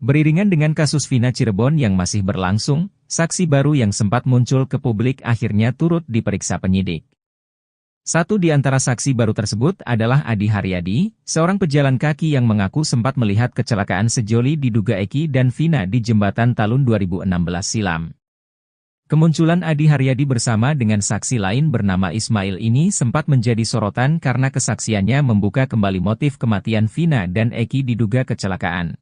Beriringan dengan kasus Vina Cirebon yang masih berlangsung, saksi baru yang sempat muncul ke publik akhirnya turut diperiksa penyidik. Satu di antara saksi baru tersebut adalah Adi Haryadi, seorang pejalan kaki yang mengaku sempat melihat kecelakaan sejoli diduga Eki dan Vina di jembatan Talun 2016 silam. Kemunculan Adi Haryadi bersama dengan saksi lain bernama Ismail ini sempat menjadi sorotan karena kesaksiannya membuka kembali motif kematian Vina dan Eki diduga kecelakaan.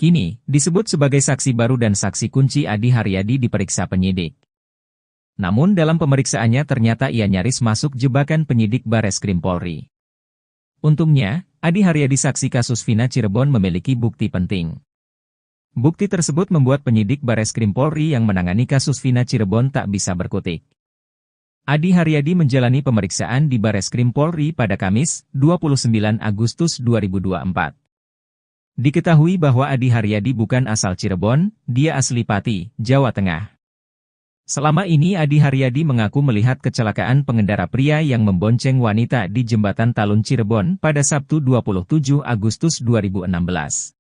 Kini, disebut sebagai saksi baru dan saksi kunci Adi Haryadi diperiksa penyidik. Namun dalam pemeriksaannya ternyata ia nyaris masuk jebakan penyidik Bareskrim Polri. Untungnya, Adi Haryadi saksi kasus Vina Cirebon memiliki bukti penting. Bukti tersebut membuat penyidik Bareskrim Polri yang menangani kasus Vina Cirebon tak bisa berkutik. Adi Haryadi menjalani pemeriksaan di Bareskrim Polri pada Kamis, 29 Agustus 2024. Diketahui bahwa Adi Haryadi bukan asal Cirebon, dia asli Pati, Jawa Tengah. Selama ini Adi Haryadi mengaku melihat kecelakaan pengendara pria yang membonceng wanita di jembatan Talun Cirebon pada Sabtu 27 Agustus 2016.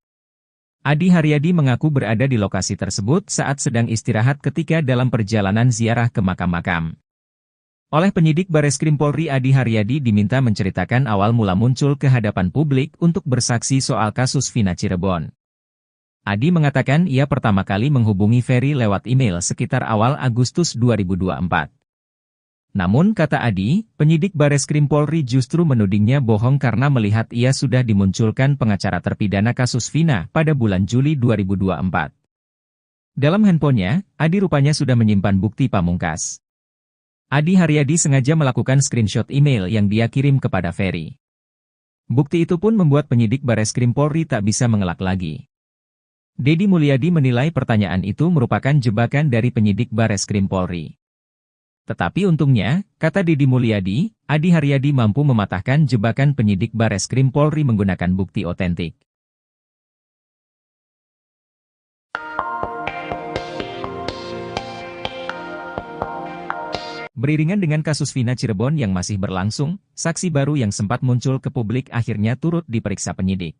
Adi Haryadi mengaku berada di lokasi tersebut saat sedang istirahat ketika dalam perjalanan ziarah ke makam-makam. Oleh penyidik Bareskrim Polri Adi Haryadi diminta menceritakan awal mula muncul ke hadapan publik untuk bersaksi soal kasus Vina Cirebon. Adi mengatakan ia pertama kali menghubungi Ferry lewat email sekitar awal Agustus 2024. Namun kata Adi, penyidik Bareskrim Polri justru menudingnya bohong karena melihat ia sudah dimunculkan pengacara terpidana kasus Vina pada bulan Juli 2024. Dalam handphonenya, Adi rupanya sudah menyimpan bukti pamungkas. Adi Haryadi sengaja melakukan screenshot email yang dia kirim kepada Ferry. Bukti itu pun membuat penyidik Bareskrim Polri tak bisa mengelak lagi. Deddy Mulyadi menilai pertanyaan itu merupakan jebakan dari penyidik Bareskrim Polri. Tetapi untungnya, kata Deddy Mulyadi, Adi Haryadi mampu mematahkan jebakan penyidik Bareskrim Polri menggunakan bukti otentik. Beriringan dengan kasus Vina Cirebon yang masih berlangsung, saksi baru yang sempat muncul ke publik akhirnya turut diperiksa penyidik.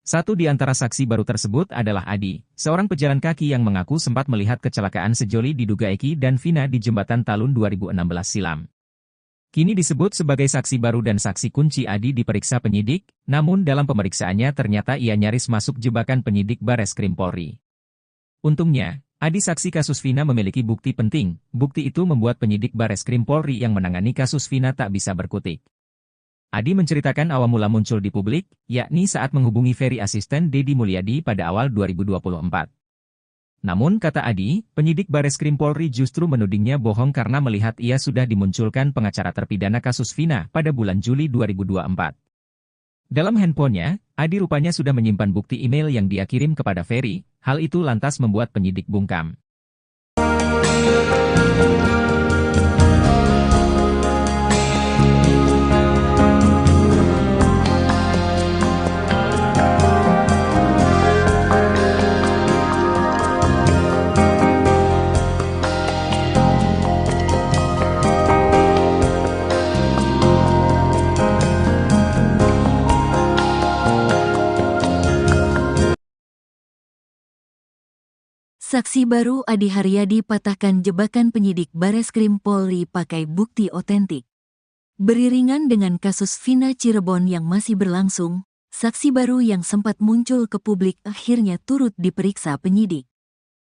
Satu di antara saksi baru tersebut adalah Adi, seorang pejalan kaki yang mengaku sempat melihat kecelakaan sejoli diduga Eki dan Vina di jembatan Talun 2016 silam. Kini disebut sebagai saksi baru dan saksi kunci Adi diperiksa penyidik, namun dalam pemeriksaannya ternyata ia nyaris masuk jebakan penyidik Bareskrim Polri. Untungnya, Adi saksi kasus Vina memiliki bukti penting, bukti itu membuat penyidik Bareskrim Polri yang menangani kasus Vina tak bisa berkutik. Adi menceritakan awal mula muncul di publik, yakni saat menghubungi Ferry asisten Deddy Mulyadi pada awal 2024. Namun kata Adi, penyidik Bareskrim Polri justru menudingnya bohong karena melihat ia sudah dimunculkan pengacara terpidana kasus Vina pada bulan Juli 2024. Dalam handphonenya, Adi rupanya sudah menyimpan bukti email yang dia kirim kepada Ferry, hal itu lantas membuat penyidik bungkam. Saksi baru Adi Haryadi patahkan jebakan penyidik Bareskrim Polri pakai bukti otentik. Beriringan dengan kasus Vina Cirebon yang masih berlangsung, saksi baru yang sempat muncul ke publik akhirnya turut diperiksa penyidik.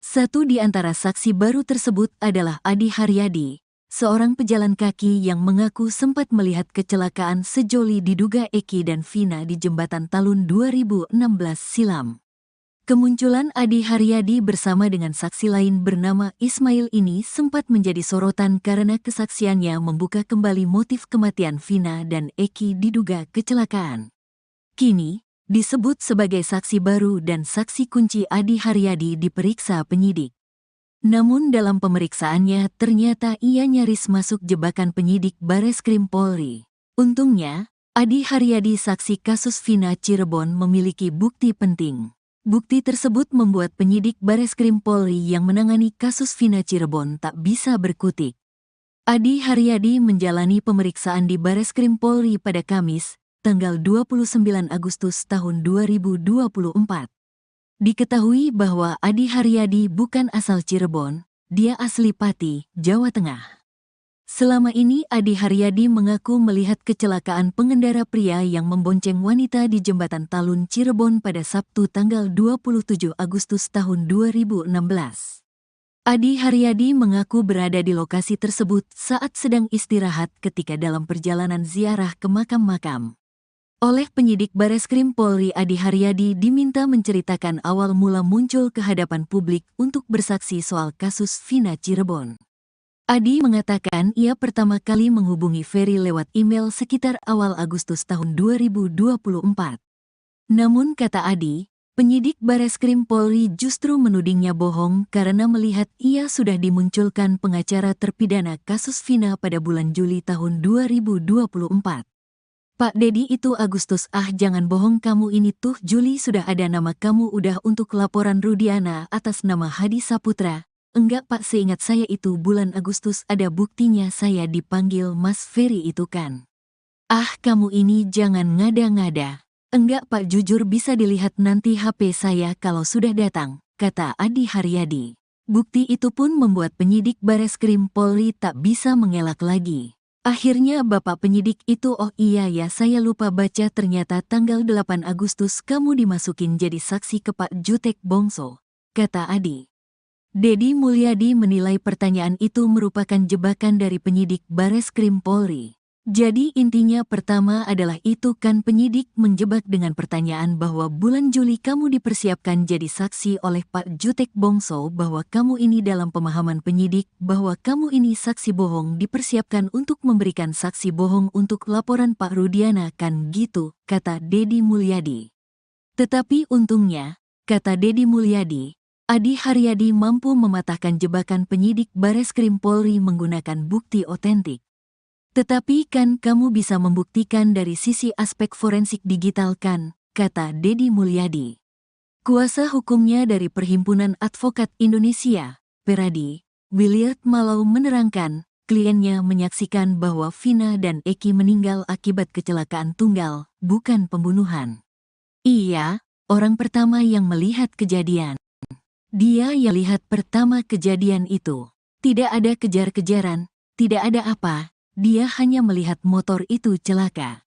Satu di antara saksi baru tersebut adalah Adi Haryadi, seorang pejalan kaki yang mengaku sempat melihat kecelakaan sejoli diduga Eki dan Vina di jembatan Talun 2016 silam. Kemunculan Adi Haryadi bersama dengan saksi lain bernama Ismail ini sempat menjadi sorotan karena kesaksiannya membuka kembali motif kematian Vina dan Eki diduga kecelakaan. Kini, disebut sebagai saksi baru dan saksi kunci Adi Haryadi diperiksa penyidik. Namun dalam pemeriksaannya ternyata ia nyaris masuk jebakan penyidik Bareskrim Polri. Untungnya, Adi Haryadi saksi kasus Vina Cirebon memiliki bukti penting. Bukti tersebut membuat penyidik Bareskrim Polri yang menangani kasus Vina Cirebon tak bisa berkutik. Adi Haryadi menjalani pemeriksaan di Bareskrim Polri pada Kamis, tanggal 29 Agustus tahun 2024. Diketahui bahwa Adi Haryadi bukan asal Cirebon, dia asli Pati, Jawa Tengah. Selama ini Adi Haryadi mengaku melihat kecelakaan pengendara pria yang membonceng wanita di jembatan Talun Cirebon pada Sabtu tanggal 27 Agustus tahun 2016. Adi Haryadi mengaku berada di lokasi tersebut saat sedang istirahat ketika dalam perjalanan ziarah ke makam-makam. Oleh penyidik Bareskrim Polri, Adi Haryadi diminta menceritakan awal mula muncul ke hadapan publik untuk bersaksi soal kasus Vina Cirebon. Adi mengatakan ia pertama kali menghubungi Ferry lewat email sekitar awal Agustus tahun 2024. Namun kata Adi, penyidik Bareskrim Polri justru menudingnya bohong karena melihat ia sudah dimunculkan pengacara terpidana kasus Vina pada bulan Juli tahun 2024. Pak Dedi itu Agustus, jangan bohong kamu ini tuh Juli sudah ada nama kamu udah untuk laporan Rudiana atas nama Hadi Saputra. Enggak Pak, seingat saya itu bulan Agustus ada buktinya saya dipanggil Mas Ferry itu kan. Kamu ini jangan ngada-ngada. Enggak Pak, jujur bisa dilihat nanti HP saya kalau sudah datang, kata Adi Haryadi. Bukti itu pun membuat penyidik Bareskrim Polri tak bisa mengelak lagi. Akhirnya Bapak penyidik itu, oh iya ya saya lupa baca, ternyata tanggal 8 Agustus kamu dimasukin jadi saksi ke Pak Jutek Bongso, kata Adi. Dedi Mulyadi menilai pertanyaan itu merupakan jebakan dari penyidik Bareskrim Polri. Jadi intinya pertama adalah itu kan penyidik menjebak dengan pertanyaan bahwa bulan Juli kamu dipersiapkan jadi saksi oleh Pak Jutek Bongso, bahwa kamu ini dalam pemahaman penyidik bahwa kamu ini saksi bohong dipersiapkan untuk memberikan saksi bohong untuk laporan Pak Rudiana kan gitu, kata Dedi Mulyadi. Tetapi untungnya, kata Dedi Mulyadi, Adi Haryadi mampu mematahkan jebakan penyidik Bareskrim Polri menggunakan bukti otentik. Tetapi kan kamu bisa membuktikan dari sisi aspek forensik digital kan, kata Dedi Mulyadi. Kuasa hukumnya dari Perhimpunan Advokat Indonesia, Peradi, Williard Malau menerangkan, kliennya menyaksikan bahwa Vina dan Eki meninggal akibat kecelakaan tunggal, bukan pembunuhan. Iya, orang pertama yang melihat kejadian. Dia yang lihat pertama kejadian itu. Tidak ada kejar-kejaran, tidak ada apa, dia hanya melihat motor itu celaka.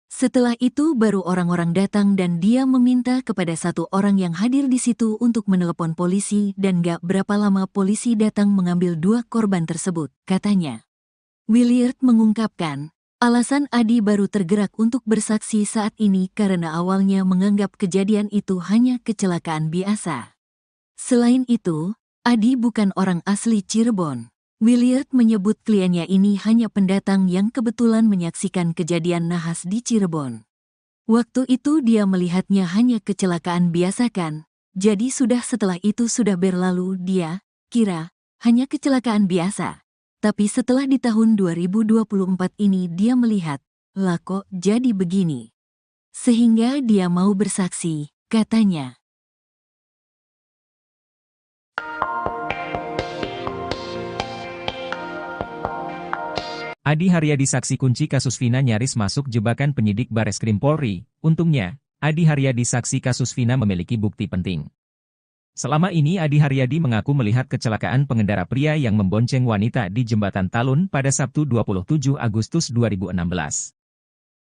Setelah itu baru orang-orang datang dan dia meminta kepada satu orang yang hadir di situ untuk menelepon polisi dan gak berapa lama polisi datang mengambil dua korban tersebut, katanya. Williard mengungkapkan, alasan Adi baru tergerak untuk bersaksi saat ini karena awalnya menganggap kejadian itu hanya kecelakaan biasa. Selain itu, Adi bukan orang asli Cirebon. Williard menyebut kliennya ini hanya pendatang yang kebetulan menyaksikan kejadian nahas di Cirebon. Waktu itu dia melihatnya hanya kecelakaan biasa kan, jadi setelah itu sudah berlalu dia kira hanya kecelakaan biasa. Tapi setelah di tahun 2024 ini dia melihat, lah kok jadi begini. Sehingga dia mau bersaksi, katanya. Adi Haryadi saksi kunci kasus Vina nyaris masuk jebakan penyidik Bareskrim Polri. Untungnya, Adi Haryadi saksi kasus Vina memiliki bukti penting. Selama ini Adi Haryadi mengaku melihat kecelakaan pengendara pria yang membonceng wanita di jembatan Talun pada Sabtu 27 Agustus 2016.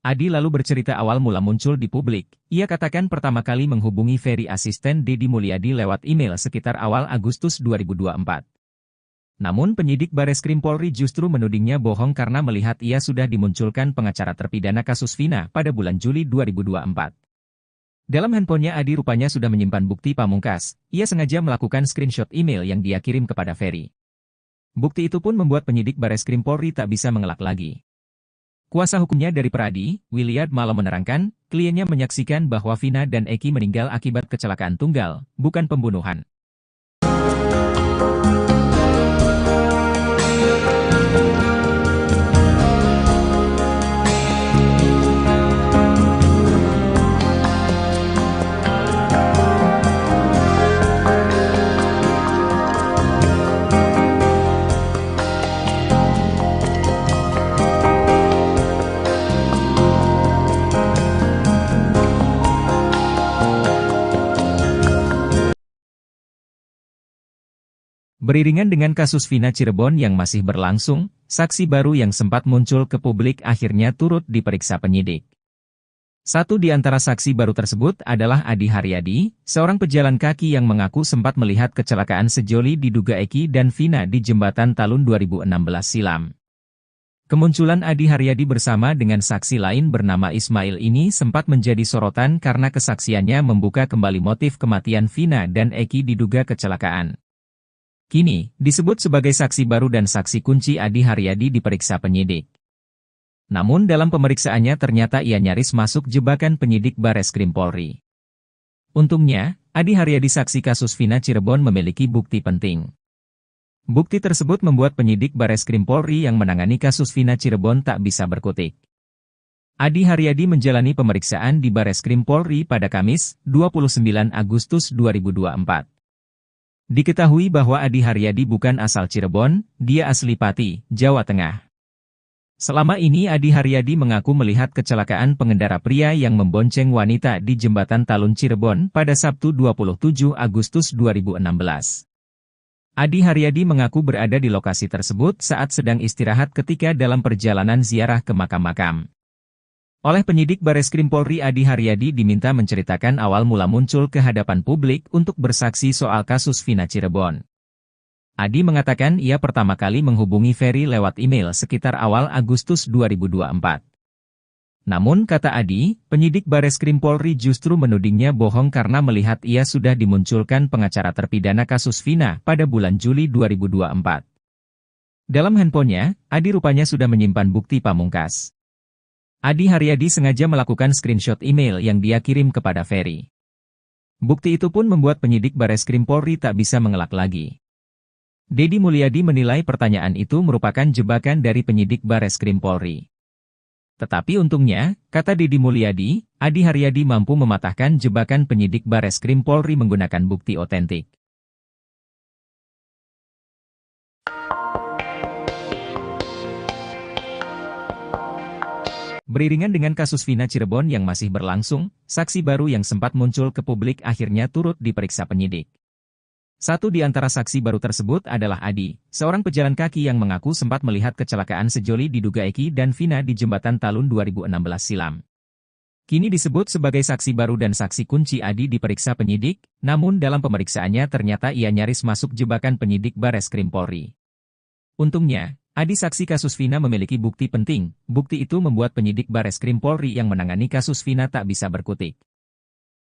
Adi lalu bercerita awal mula muncul di publik. Ia katakan pertama kali menghubungi Ferry asisten Deddy Mulyadi lewat email sekitar awal Agustus 2024. Namun penyidik Bareskrim Polri justru menudingnya bohong karena melihat ia sudah dimunculkan pengacara terpidana kasus Vina pada bulan Juli 2024. Dalam handphonenya Adi rupanya sudah menyimpan bukti pamungkas. Ia sengaja melakukan screenshot email yang dia kirim kepada Ferry. Bukti itu pun membuat penyidik Bareskrim Polri tak bisa mengelak lagi. Kuasa hukumnya dari Peradi, Williard Malo menerangkan, kliennya menyaksikan bahwa Vina dan Eki meninggal akibat kecelakaan tunggal, bukan pembunuhan. Beriringan dengan kasus Vina Cirebon yang masih berlangsung, saksi baru yang sempat muncul ke publik akhirnya turut diperiksa penyidik. Satu di antara saksi baru tersebut adalah Adi Haryadi, seorang pejalan kaki yang mengaku sempat melihat kecelakaan sejoli diduga Eki dan Vina di Jembatan Talun 2016 silam. Kemunculan Adi Haryadi bersama dengan saksi lain bernama Ismail ini sempat menjadi sorotan karena kesaksiannya membuka kembali motif kematian Vina dan Eki diduga kecelakaan. Kini, disebut sebagai saksi baru dan saksi kunci Adi Haryadi diperiksa penyidik. Namun dalam pemeriksaannya ternyata ia nyaris masuk jebakan penyidik Bareskrim Polri. Untungnya, Adi Haryadi saksi kasus Vina Cirebon memiliki bukti penting. Bukti tersebut membuat penyidik Bareskrim Polri yang menangani kasus Vina Cirebon tak bisa berkutik. Adi Haryadi menjalani pemeriksaan di Bareskrim Polri pada Kamis, 29 Agustus 2024. Diketahui bahwa Adi Haryadi bukan asal Cirebon, dia asli Pati, Jawa Tengah. Selama ini Adi Haryadi mengaku melihat kecelakaan pengendara pria yang membonceng wanita di Jembatan Talun Cirebon pada Sabtu 27 Agustus 2016. Adi Haryadi mengaku berada di lokasi tersebut saat sedang istirahat ketika dalam perjalanan ziarah ke makam-makam. Oleh penyidik Bareskrim Polri Adi Haryadi diminta menceritakan awal mula muncul ke hadapan publik untuk bersaksi soal kasus Vina Cirebon. Adi mengatakan ia pertama kali menghubungi Ferry lewat email sekitar awal Agustus 2024. Namun kata Adi, penyidik Bareskrim Polri justru menudingnya bohong karena melihat ia sudah dimunculkan pengacara terpidana kasus Vina pada bulan Juli 2024. Dalam handphonenya, Adi rupanya sudah menyimpan bukti pamungkas. Adi Haryadi sengaja melakukan screenshot email yang dia kirim kepada Ferry. Bukti itu pun membuat penyidik Bareskrim Polri tak bisa mengelak lagi. Deddy Mulyadi menilai pertanyaan itu merupakan jebakan dari penyidik Bareskrim Polri. Tetapi untungnya, kata Deddy Mulyadi, Adi Haryadi mampu mematahkan jebakan penyidik Bareskrim Polri menggunakan bukti otentik. Beriringan dengan kasus Vina Cirebon yang masih berlangsung, saksi baru yang sempat muncul ke publik akhirnya turut diperiksa penyidik. Satu di antara saksi baru tersebut adalah Adi, seorang pejalan kaki yang mengaku sempat melihat kecelakaan sejoli diduga Eki dan Vina di Jembatan Talun 2016 silam. Kini disebut sebagai saksi baru dan saksi kunci Adi diperiksa penyidik, namun dalam pemeriksaannya ternyata ia nyaris masuk jebakan penyidik Bareskrim Polri. Untungnya, Adi saksi kasus Vina memiliki bukti penting. Bukti itu membuat penyidik Bareskrim Polri yang menangani kasus Vina tak bisa berkutik.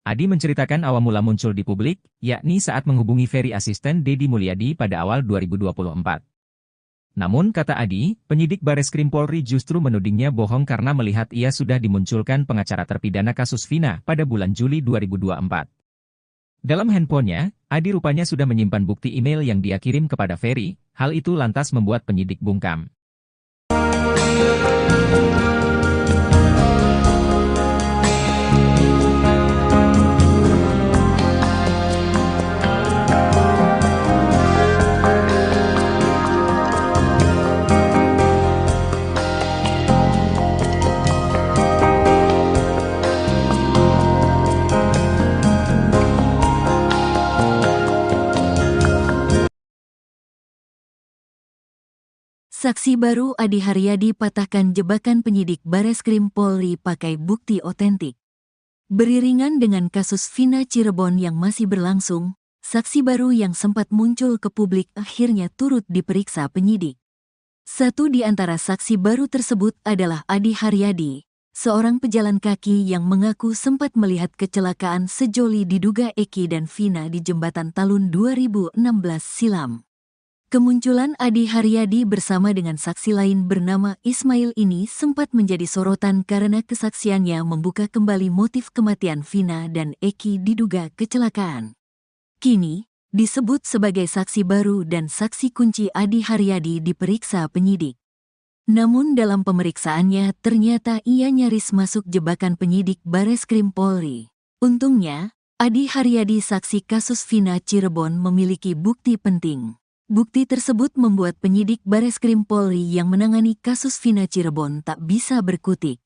Adi menceritakan awal mula muncul di publik, yakni saat menghubungi Ferry asisten Deddy Mulyadi pada awal 2024. Namun kata Adi, penyidik Bareskrim Polri justru menudingnya bohong karena melihat ia sudah dimunculkan pengacara terpidana kasus Vina pada bulan Juli 2024. Dalam handphonenya, Adi rupanya sudah menyimpan bukti email yang dia kirim kepada Ferry, hal itu lantas membuat penyidik bungkam. Saksi baru Adi Haryadi patahkan jebakan penyidik Bareskrim Polri pakai bukti otentik. Beriringan dengan kasus Vina Cirebon yang masih berlangsung, saksi baru yang sempat muncul ke publik akhirnya turut diperiksa penyidik. Satu di antara saksi baru tersebut adalah Adi Haryadi, seorang pejalan kaki yang mengaku sempat melihat kecelakaan sejoli diduga Eki dan Vina di jembatan Talun 2016 silam. Kemunculan Adi Haryadi bersama dengan saksi lain bernama Ismail ini sempat menjadi sorotan karena kesaksiannya membuka kembali motif kematian Vina dan Eki diduga kecelakaan. Kini, disebut sebagai saksi baru dan saksi kunci Adi Haryadi diperiksa penyidik. Namun dalam pemeriksaannya ternyata ia nyaris masuk jebakan penyidik Bareskrim Polri. Untungnya, Adi Haryadi saksi kasus Vina Cirebon memiliki bukti penting. Bukti tersebut membuat penyidik Bareskrim Polri yang menangani kasus Vina Cirebon tak bisa berkutik.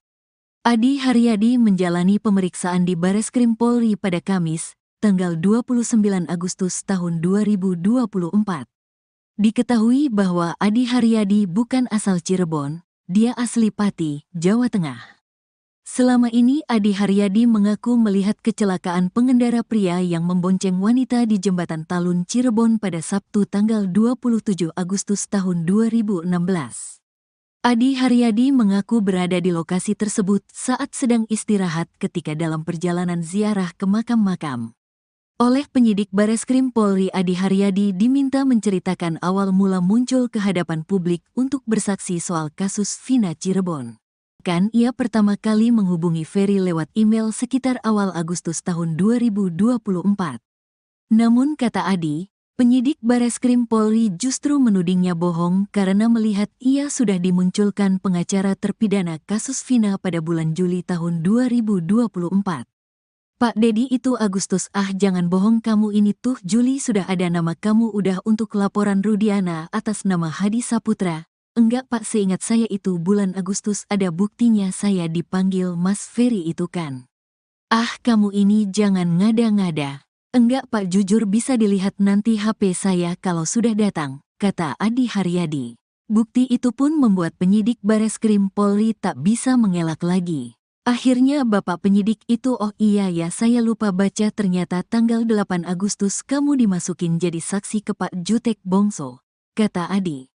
Adi Haryadi menjalani pemeriksaan di Bareskrim Polri pada Kamis, tanggal 29 Agustus tahun 2024. Diketahui bahwa Adi Haryadi bukan asal Cirebon, dia asli Pati, Jawa Tengah. Selama ini Adi Haryadi mengaku melihat kecelakaan pengendara pria yang membonceng wanita di jembatan Talun Cirebon pada Sabtu tanggal 27 Agustus tahun 2016. Adi Haryadi mengaku berada di lokasi tersebut saat sedang istirahat ketika dalam perjalanan ziarah ke makam-makam. Oleh penyidik Bareskrim Polri, Adi Haryadi diminta menceritakan awal mula muncul ke hadapan publik untuk bersaksi soal kasus Vina Cirebon. Ia pertama kali menghubungi Ferry lewat email sekitar awal Agustus tahun 2024. Namun kata Adi, penyidik Bareskrim Polri justru menudingnya bohong karena melihat ia sudah dimunculkan pengacara terpidana kasus Vina pada bulan Juli tahun 2024. Pak Dedi itu Agustus, jangan bohong kamu ini tuh Juli sudah ada nama kamu udah untuk laporan Rudiana atas nama Hadi Saputra. Enggak Pak, seingat saya itu bulan Agustus ada buktinya saya dipanggil Mas Ferry itu kan. Kamu ini jangan ngada-ngada. Enggak Pak, jujur bisa dilihat nanti HP saya kalau sudah datang, kata Adi Haryadi. Bukti itu pun membuat penyidik Bareskrim Polri tak bisa mengelak lagi. Akhirnya Bapak penyidik itu, oh iya ya saya lupa baca, ternyata tanggal 8 Agustus kamu dimasukin jadi saksi ke Pak Jutek Bongso, kata Adi.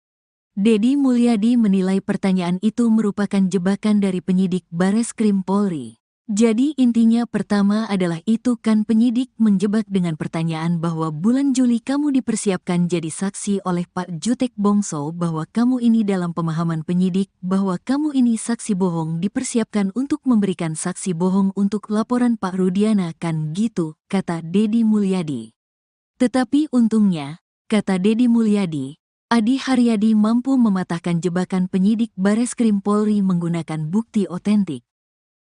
Dedi Mulyadi menilai pertanyaan itu merupakan jebakan dari penyidik Bareskrim Polri. Jadi intinya pertama adalah itu kan penyidik menjebak dengan pertanyaan bahwa bulan Juli kamu dipersiapkan jadi saksi oleh Pak Jutek Bongso, bahwa kamu ini dalam pemahaman penyidik bahwa kamu ini saksi bohong dipersiapkan untuk memberikan saksi bohong untuk laporan Pak Rudiana kan gitu, kata Dedi Mulyadi. Tetapi untungnya, kata Dedi Mulyadi, Adi Haryadi mampu mematahkan jebakan penyidik Bareskrim Polri menggunakan bukti otentik.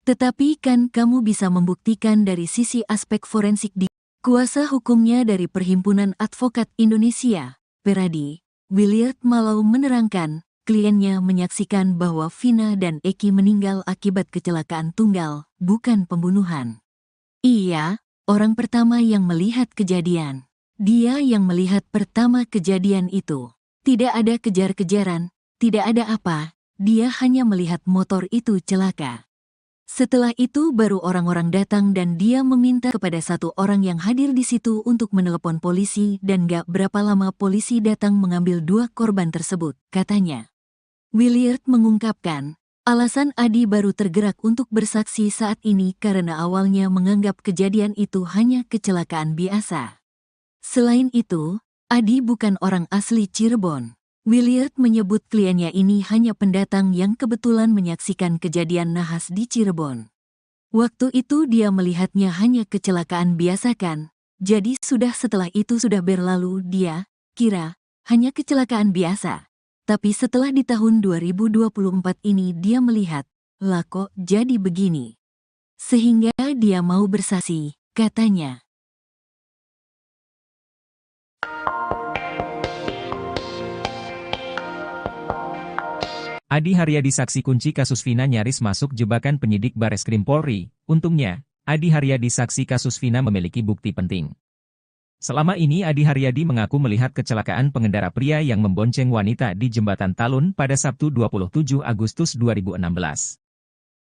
Tetapi kan kamu bisa membuktikan dari sisi aspek forensik di kuasa hukumnya dari Perhimpunan Advokat Indonesia, Peradi, Williard Malau menerangkan, kliennya menyaksikan bahwa Vina dan Eki meninggal akibat kecelakaan tunggal, bukan pembunuhan. Iya, orang pertama yang melihat kejadian. Dia yang melihat pertama kejadian itu. Tidak ada kejar-kejaran, tidak ada apa, dia hanya melihat motor itu celaka. Setelah itu baru orang-orang datang dan dia meminta kepada satu orang yang hadir di situ untuk menelepon polisi dan gak berapa lama polisi datang mengambil dua korban tersebut, katanya. Williard mengungkapkan, alasan Adi baru tergerak untuk bersaksi saat ini karena awalnya menganggap kejadian itu hanya kecelakaan biasa. Selain itu, Adi bukan orang asli Cirebon. Williard menyebut kliennya ini hanya pendatang yang kebetulan menyaksikan kejadian nahas di Cirebon. Waktu itu dia melihatnya hanya kecelakaan biasa kan, jadi setelah itu sudah berlalu dia kira hanya kecelakaan biasa. Tapi setelah di tahun 2024 ini dia melihat, lah kok jadi begini. Sehingga dia mau bersaksi, katanya. Adi Haryadi saksi kunci kasus Vina nyaris masuk jebakan penyidik Bareskrim Polri. Untungnya, Adi Haryadi saksi kasus Vina memiliki bukti penting. Selama ini Adi Haryadi mengaku melihat kecelakaan pengendara pria yang membonceng wanita di Jembatan Talun pada Sabtu 27 Agustus 2016.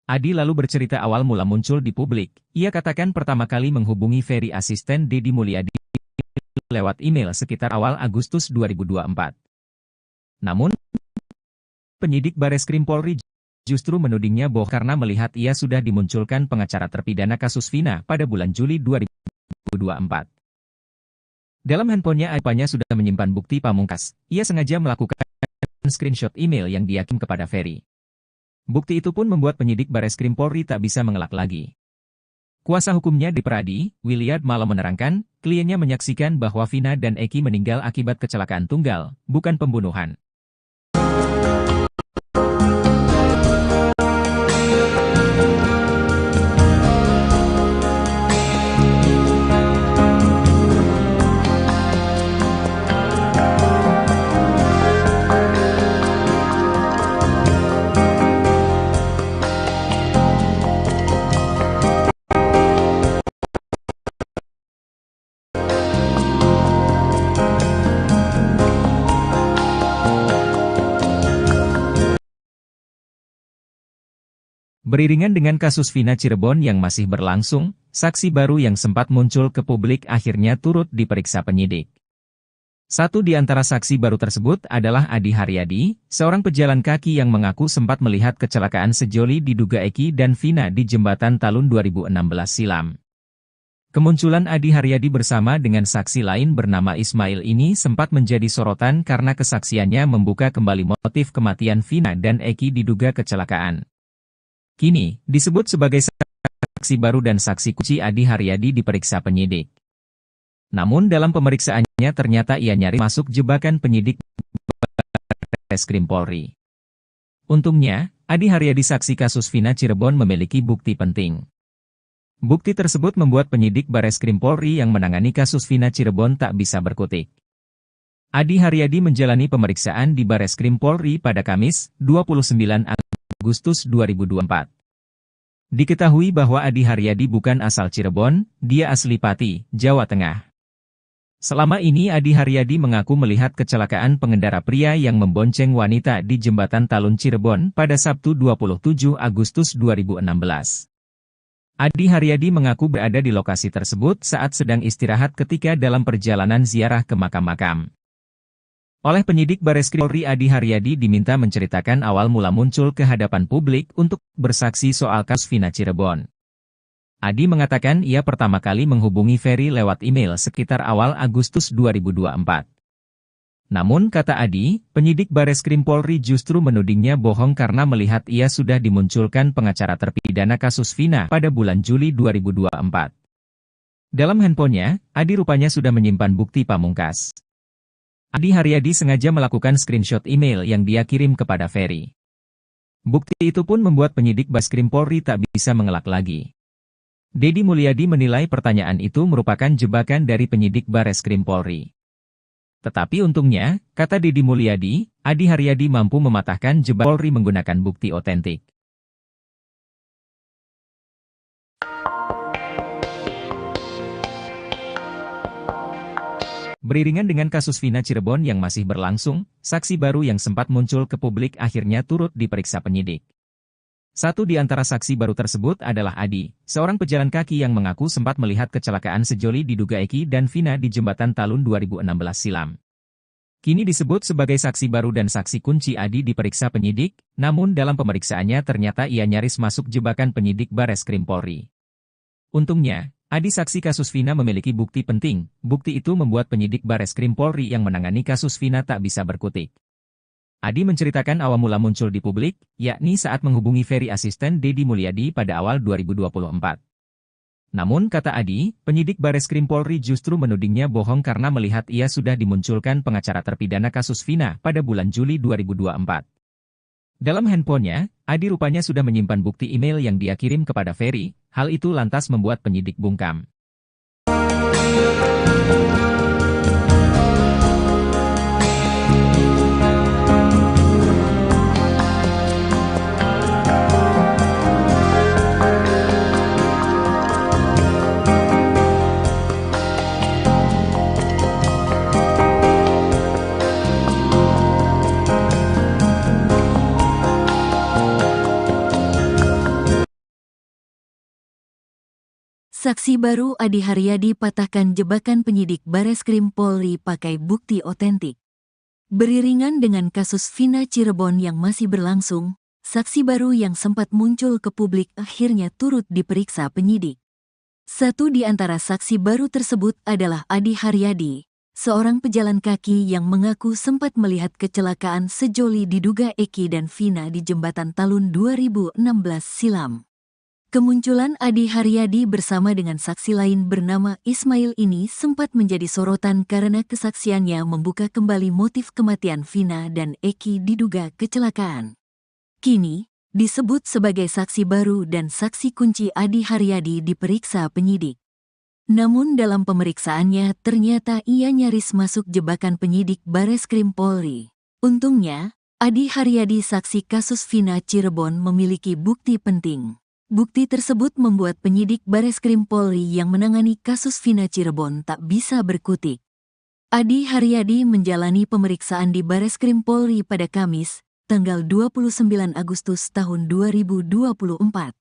Adi lalu bercerita awal mula muncul di publik. Ia katakan pertama kali menghubungi Ferry asisten Deddy Mulyadi lewat email sekitar awal Agustus 2024. Namun, penyidik Bareskrim Polri justru menudingnya bohong karena melihat ia sudah dimunculkan pengacara terpidana kasus Vina pada bulan Juli 2024. Dalam handphonenya Aipanya sudah menyimpan bukti pamungkas. Ia sengaja melakukan screenshot email yang diakim kepada Ferry. Bukti itu pun membuat penyidik Bareskrim Polri tak bisa mengelak lagi. Kuasa hukumnya di Peradi, Williard malah menerangkan, kliennya menyaksikan bahwa Vina dan Eki meninggal akibat kecelakaan tunggal, bukan pembunuhan. Beriringan dengan kasus Vina Cirebon yang masih berlangsung, saksi baru yang sempat muncul ke publik akhirnya turut diperiksa penyidik. Satu di antara saksi baru tersebut adalah Adi Haryadi, seorang pejalan kaki yang mengaku sempat melihat kecelakaan sejoli diduga Eki dan Vina di Jembatan Talun 2016 silam. Kemunculan Adi Haryadi bersama dengan saksi lain bernama Ismail ini sempat menjadi sorotan karena kesaksiannya membuka kembali motif kematian Vina dan Eki diduga kecelakaan. Kini, disebut sebagai saksi baru dan saksi kunci Adi Haryadi diperiksa penyidik. Namun dalam pemeriksaannya ternyata ia nyaris masuk jebakan penyidik Bareskrim Polri. Untungnya, Adi Haryadi saksi kasus Vina Cirebon memiliki bukti penting. Bukti tersebut membuat penyidik Bareskrim Polri yang menangani kasus Vina Cirebon tak bisa berkutik. Adi Haryadi menjalani pemeriksaan di Bareskrim Polri pada Kamis, 29 Agustus 2024. Diketahui bahwa Adi Haryadi bukan asal Cirebon, dia asli Pati, Jawa Tengah. Selama ini Adi Haryadi mengaku melihat kecelakaan pengendara pria yang membonceng wanita di Jembatan Talun Cirebon pada Sabtu 27 Agustus 2016. Adi Haryadi mengaku berada di lokasi tersebut saat sedang istirahat ketika dalam perjalanan ziarah ke makam-makam. Oleh penyidik Bareskrim Polri Adi Haryadi diminta menceritakan awal mula muncul ke hadapan publik untuk bersaksi soal kasus Vina Cirebon. Adi mengatakan ia pertama kali menghubungi Ferry lewat email sekitar awal Agustus 2024. Namun kata Adi, penyidik Bareskrim Polri justru menudingnya bohong karena melihat ia sudah dimunculkan pengacara terpidana kasus Vina pada bulan Juli 2024. Dalam handphonenya, Adi rupanya sudah menyimpan bukti pamungkas. Adi Haryadi sengaja melakukan screenshot email yang dia kirim kepada Ferry. Bukti itu pun membuat penyidik Bareskrim Polri tak bisa mengelak lagi. Deddy Mulyadi menilai pertanyaan itu merupakan jebakan dari penyidik Bareskrim Polri. Tetapi untungnya, kata Deddy Mulyadi, Adi Haryadi mampu mematahkan jebakan Polri menggunakan bukti otentik. Beriringan dengan kasus Vina Cirebon yang masih berlangsung, saksi baru yang sempat muncul ke publik akhirnya turut diperiksa penyidik. Satu di antara saksi baru tersebut adalah Adi, seorang pejalan kaki yang mengaku sempat melihat kecelakaan sejoli diduga Eki dan Vina di Jembatan Talun 2016 silam. Kini disebut sebagai saksi baru dan saksi kunci Adi diperiksa penyidik, namun dalam pemeriksaannya ternyata ia nyaris masuk jebakan penyidik Bareskrim Polri. Untungnya, Adi saksi kasus Vina memiliki bukti penting. Bukti itu membuat penyidik Bareskrim Polri yang menangani kasus Vina tak bisa berkutik. Adi menceritakan awal mula muncul di publik, yakni saat menghubungi Ferry asisten Deddy Mulyadi pada awal 2024. Namun kata Adi, penyidik Bareskrim Polri justru menudingnya bohong karena melihat ia sudah dimunculkan pengacara terpidana kasus Vina pada bulan Juli 2024. Dalam handphonenya, Adi rupanya sudah menyimpan bukti email yang dia kirim kepada Ferry. Hal itu lantas membuat penyidik bungkam. Saksi baru Adi Haryadi patahkan jebakan penyidik Bareskrim Polri pakai bukti otentik. Beriringan dengan kasus Vina Cirebon yang masih berlangsung, saksi baru yang sempat muncul ke publik akhirnya turut diperiksa penyidik. Satu di antara saksi baru tersebut adalah Adi Haryadi, seorang pejalan kaki yang mengaku sempat melihat kecelakaan sejoli diduga Eki dan Vina di Jembatan Talun 2016 silam. Kemunculan Adi Haryadi bersama dengan saksi lain bernama Ismail ini sempat menjadi sorotan karena kesaksiannya membuka kembali motif kematian Vina dan Eki diduga kecelakaan. Kini, disebut sebagai saksi baru dan saksi kunci Adi Haryadi diperiksa penyidik. Namun dalam pemeriksaannya ternyata ia nyaris masuk jebakan penyidik Bareskrim Polri. Untungnya, Adi Haryadi saksi kasus Vina Cirebon memiliki bukti penting. Bukti tersebut membuat penyidik Bareskrim Polri yang menangani kasus Vina Cirebon tak bisa berkutik. Adi Haryadi menjalani pemeriksaan di Bareskrim Polri pada Kamis, tanggal 29 Agustus tahun 2024.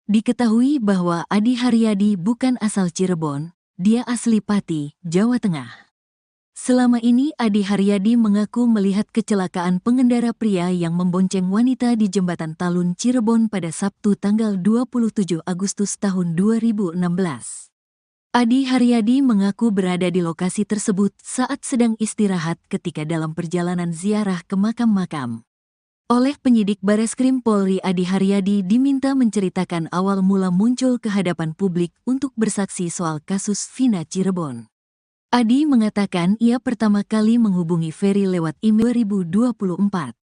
Diketahui bahwa Adi Haryadi bukan asal Cirebon, dia asli Pati, Jawa Tengah. Selama ini Adi Haryadi mengaku melihat kecelakaan pengendara pria yang membonceng wanita di Jembatan Talun Cirebon pada Sabtu tanggal 27 Agustus tahun 2016. Adi Haryadi mengaku berada di lokasi tersebut saat sedang istirahat ketika dalam perjalanan ziarah ke makam-makam. Oleh penyidik Bareskrim Polri, Adi Haryadi diminta menceritakan awal mula muncul ke hadapan publik untuk bersaksi soal kasus Vina Cirebon. Adi mengatakan ia pertama kali menghubungi Ferry lewat email 2024.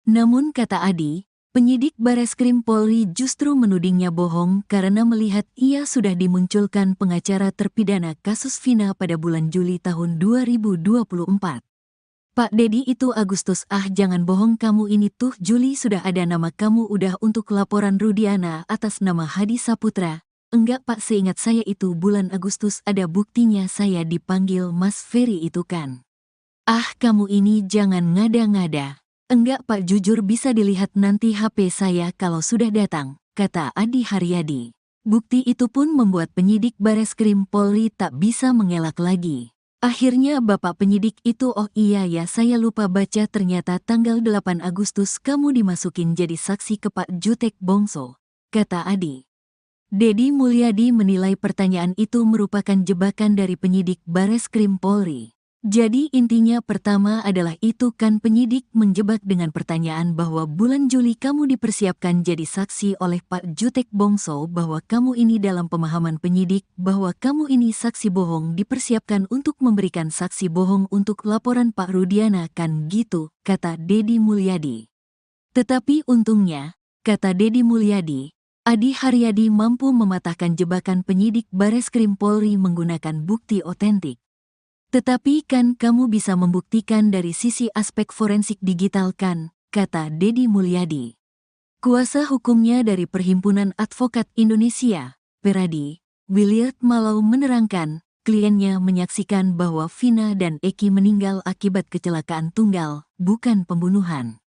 Namun kata Adi, penyidik Bareskrim Polri justru menudingnya bohong karena melihat ia sudah dimunculkan pengacara terpidana kasus Vina pada bulan Juli tahun 2024. Pak Dedi itu Agustus, jangan bohong kamu ini tuh Juli sudah ada nama kamu udah untuk laporan Rudiana atas nama Hadi Saputra. Enggak Pak, seingat saya itu bulan Agustus ada buktinya saya dipanggil Mas Ferry itu kan. Kamu ini jangan ngada-ngada. Enggak Pak, jujur bisa dilihat nanti HP saya kalau sudah datang, kata Adi Haryadi. Bukti itu pun membuat penyidik Bareskrim Polri tak bisa mengelak lagi. Akhirnya Bapak penyidik itu, oh iya ya saya lupa baca, ternyata tanggal 8 Agustus kamu dimasukin jadi saksi ke Pak Jutek Bongso, kata Adi. Dedi Mulyadi menilai pertanyaan itu merupakan jebakan dari penyidik Bareskrim Polri. Jadi intinya pertama adalah itu kan penyidik menjebak dengan pertanyaan bahwa bulan Juli kamu dipersiapkan jadi saksi oleh Pak Jutek Bongso, bahwa kamu ini dalam pemahaman penyidik bahwa kamu ini saksi bohong dipersiapkan untuk memberikan saksi bohong untuk laporan Pak Rudiana kan gitu, kata Dedi Mulyadi. Tetapi untungnya, kata Dedi Mulyadi, Adi Haryadi mampu mematahkan jebakan penyidik Bareskrim Polri menggunakan bukti otentik. Tetapi kan kamu bisa membuktikan dari sisi aspek forensik digital kan, kata Dedi Mulyadi. Kuasa hukumnya dari Perhimpunan Advokat Indonesia, Peradi, Williard Malau menerangkan, kliennya menyaksikan bahwa Vina dan Eki meninggal akibat kecelakaan tunggal, bukan pembunuhan.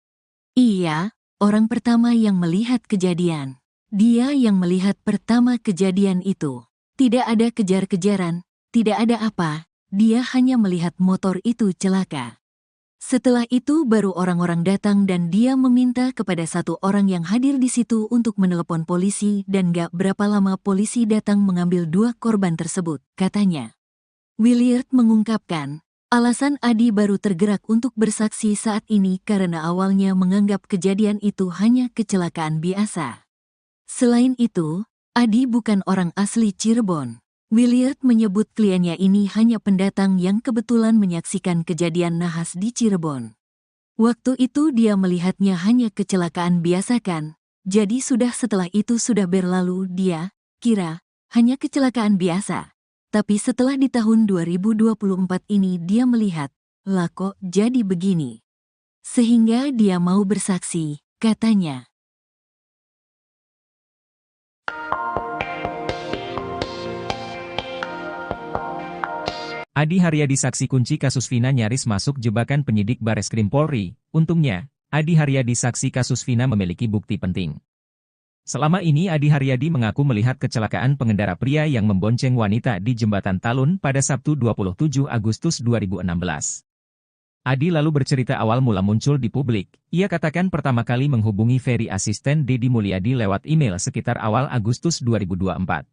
Iya, orang pertama yang melihat kejadian. Dia yang melihat pertama kejadian itu. Tidak ada kejar-kejaran, tidak ada apa, dia hanya melihat motor itu celaka. Setelah itu baru orang-orang datang dan dia meminta kepada satu orang yang hadir di situ untuk menelepon polisi dan gak berapa lama polisi datang mengambil dua korban tersebut, katanya. Williard mengungkapkan, alasan Adi baru tergerak untuk bersaksi saat ini karena awalnya menganggap kejadian itu hanya kecelakaan biasa. Selain itu, Adi bukan orang asli Cirebon. Williard menyebut kliennya ini hanya pendatang yang kebetulan menyaksikan kejadian nahas di Cirebon. Waktu itu dia melihatnya hanya kecelakaan biasa kan, jadi setelah itu sudah berlalu dia kira hanya kecelakaan biasa. Tapi setelah di tahun 2024 ini dia melihat, lah kok jadi begini. Sehingga dia mau bersaksi, katanya. Adi Haryadi saksi kunci kasus Vina nyaris masuk jebakan penyidik Bareskrim Polri. Untungnya, Adi Haryadi saksi kasus Vina memiliki bukti penting. Selama ini Adi Haryadi mengaku melihat kecelakaan pengendara pria yang membonceng wanita di Jembatan Talun pada Sabtu 27 Agustus 2016. Adi lalu bercerita awal mula muncul di publik. Ia katakan pertama kali menghubungi Ferry asisten Deddy Mulyadi lewat email sekitar awal Agustus 2024.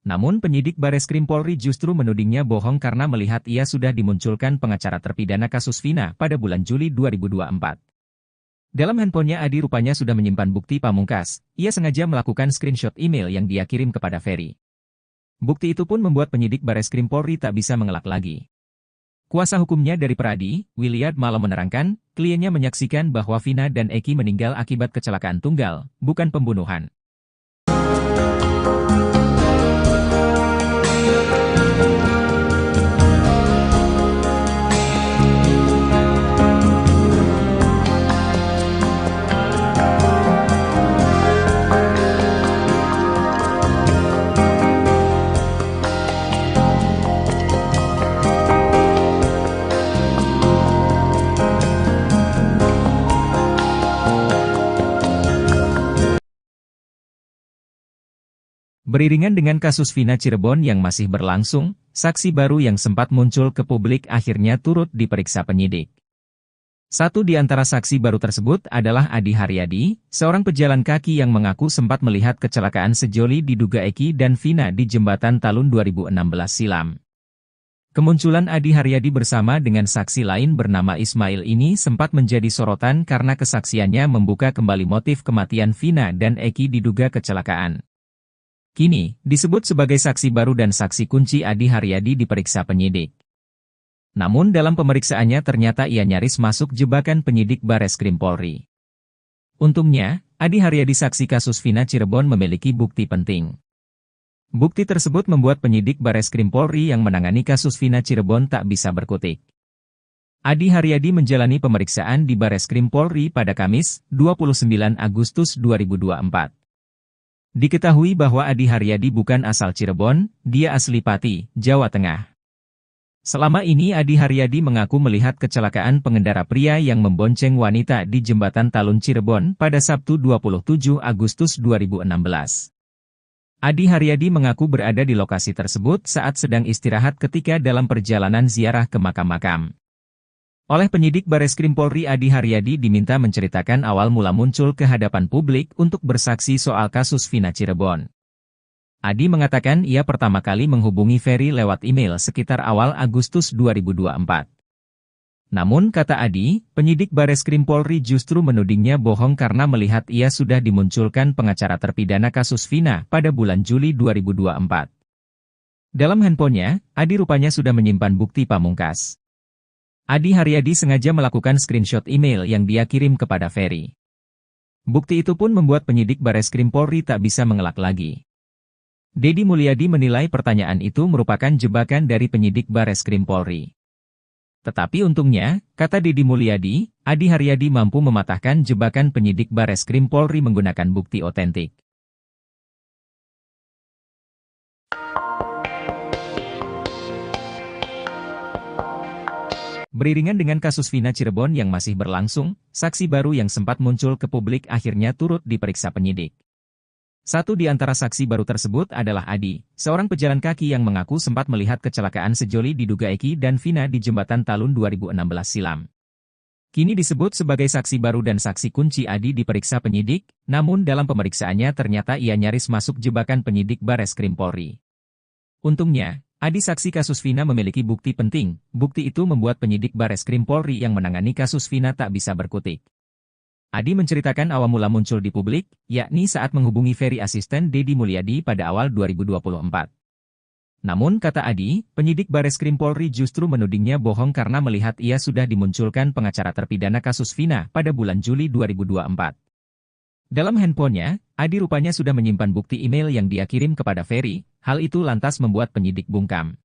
Namun penyidik Bareskrim Polri justru menudingnya bohong karena melihat ia sudah dimunculkan pengacara terpidana kasus Vina pada bulan Juli 2024. Dalam handphonenya Adi rupanya sudah menyimpan bukti pamungkas. Ia sengaja melakukan screenshot email yang dia kirim kepada Ferry. Bukti itu pun membuat penyidik Bareskrim Polri tak bisa mengelak lagi. Kuasa hukumnya dari Peradi, Williard malah menerangkan, kliennya menyaksikan bahwa Vina dan Eki meninggal akibat kecelakaan tunggal, bukan pembunuhan. Beriringan dengan kasus Vina Cirebon yang masih berlangsung, saksi baru yang sempat muncul ke publik akhirnya turut diperiksa penyidik. Satu di antara saksi baru tersebut adalah Adi Haryadi, seorang pejalan kaki yang mengaku sempat melihat kecelakaan sejoli diduga Eki dan Vina di Jembatan Talun 2016 silam. Kemunculan Adi Haryadi bersama dengan saksi lain bernama Ismail ini sempat menjadi sorotan karena kesaksiannya membuka kembali motif kematian Vina dan Eki diduga kecelakaan. Kini, disebut sebagai saksi baru dan saksi kunci Adi Haryadi diperiksa penyidik. Namun dalam pemeriksaannya ternyata ia nyaris masuk jebakan penyidik Bareskrim Polri. Untungnya, Adi Haryadi saksi kasus Vina Cirebon memiliki bukti penting. Bukti tersebut membuat penyidik Bareskrim Polri yang menangani kasus Vina Cirebon tak bisa berkutik. Adi Haryadi menjalani pemeriksaan di Bareskrim Polri pada Kamis, 29 Agustus 2024. Diketahui bahwa Adi Haryadi bukan asal Cirebon, dia asli Pati, Jawa Tengah. Selama ini Adi Haryadi mengaku melihat kecelakaan pengendara pria yang membonceng wanita di Jembatan Talun Cirebon pada Sabtu 27 Agustus 2016. Adi Haryadi mengaku berada di lokasi tersebut saat sedang istirahat ketika dalam perjalanan ziarah ke makam-makam. Oleh penyidik Bareskrim Polri Adi Haryadi diminta menceritakan awal mula muncul ke hadapan publik untuk bersaksi soal kasus Vina Cirebon. Adi mengatakan ia pertama kali menghubungi Ferry lewat email sekitar awal Agustus 2024. Namun kata Adi, penyidik Bareskrim Polri justru menudingnya bohong karena melihat ia sudah dimunculkan pengacara terpidana kasus Vina pada bulan Juli 2024. Dalam handphonenya, Adi rupanya sudah menyimpan bukti pamungkas. Adi Haryadi sengaja melakukan screenshot email yang dia kirim kepada Ferry. Bukti itu pun membuat penyidik Bareskrim Polri tak bisa mengelak lagi. Deddy Mulyadi menilai pertanyaan itu merupakan jebakan dari penyidik Bareskrim Polri. Tetapi untungnya, kata Deddy Mulyadi, Adi Haryadi mampu mematahkan jebakan penyidik Bareskrim Polri menggunakan bukti otentik. Beriringan dengan kasus Vina Cirebon yang masih berlangsung, saksi baru yang sempat muncul ke publik akhirnya turut diperiksa penyidik. Satu di antara saksi baru tersebut adalah Adi, seorang pejalan kaki yang mengaku sempat melihat kecelakaan sejoli diduga Eki dan Vina di Jembatan Talun 2016 silam. Kini disebut sebagai saksi baru dan saksi kunci Adi diperiksa penyidik, namun dalam pemeriksaannya ternyata ia nyaris masuk jebakan penyidik Bareskrim Polri. Untungnya, Adi saksi kasus Vina memiliki bukti penting. Bukti itu membuat penyidik Bareskrim Polri yang menangani kasus Vina tak bisa berkutik. Adi menceritakan awal mula muncul di publik, yakni saat menghubungi Ferry asisten Deddy Mulyadi pada awal 2024. Namun kata Adi, penyidik Bareskrim Polri justru menudingnya bohong karena melihat ia sudah dimunculkan pengacara terpidana kasus Vina pada bulan Juli 2024. Dalam handphonenya, Adi rupanya sudah menyimpan bukti email yang dia kirim kepada Ferry, hal itu lantas membuat penyidik bungkam.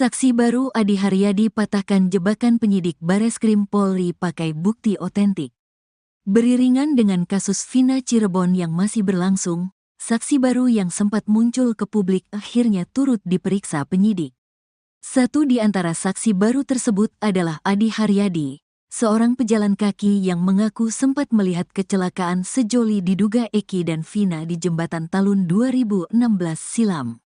Saksi baru Adi Haryadi patahkan jebakan penyidik Bareskrim Polri pakai bukti otentik. Beriringan dengan kasus Vina Cirebon yang masih berlangsung, saksi baru yang sempat muncul ke publik akhirnya turut diperiksa penyidik. Satu di antara saksi baru tersebut adalah Adi Haryadi, seorang pejalan kaki yang mengaku sempat melihat kecelakaan sejoli diduga Eki dan Vina di jembatan Talun 2016 silam.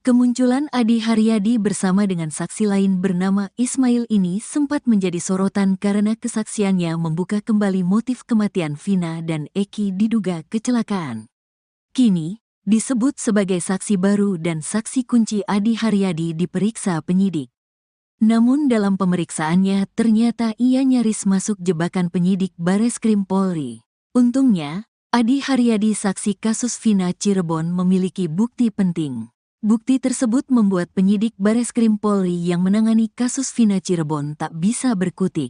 Kemunculan Adi Haryadi bersama dengan saksi lain bernama Ismail ini sempat menjadi sorotan karena kesaksiannya membuka kembali motif kematian Vina dan Eki diduga kecelakaan. Kini, disebut sebagai saksi baru dan saksi kunci Adi Haryadi diperiksa penyidik. Namun dalam pemeriksaannya ternyata ia nyaris masuk jebakan penyidik Bareskrim Polri. Untungnya, Adi Haryadi saksi kasus Vina Cirebon memiliki bukti penting. Bukti tersebut membuat penyidik Bareskrim Polri yang menangani kasus Vina Cirebon tak bisa berkutik.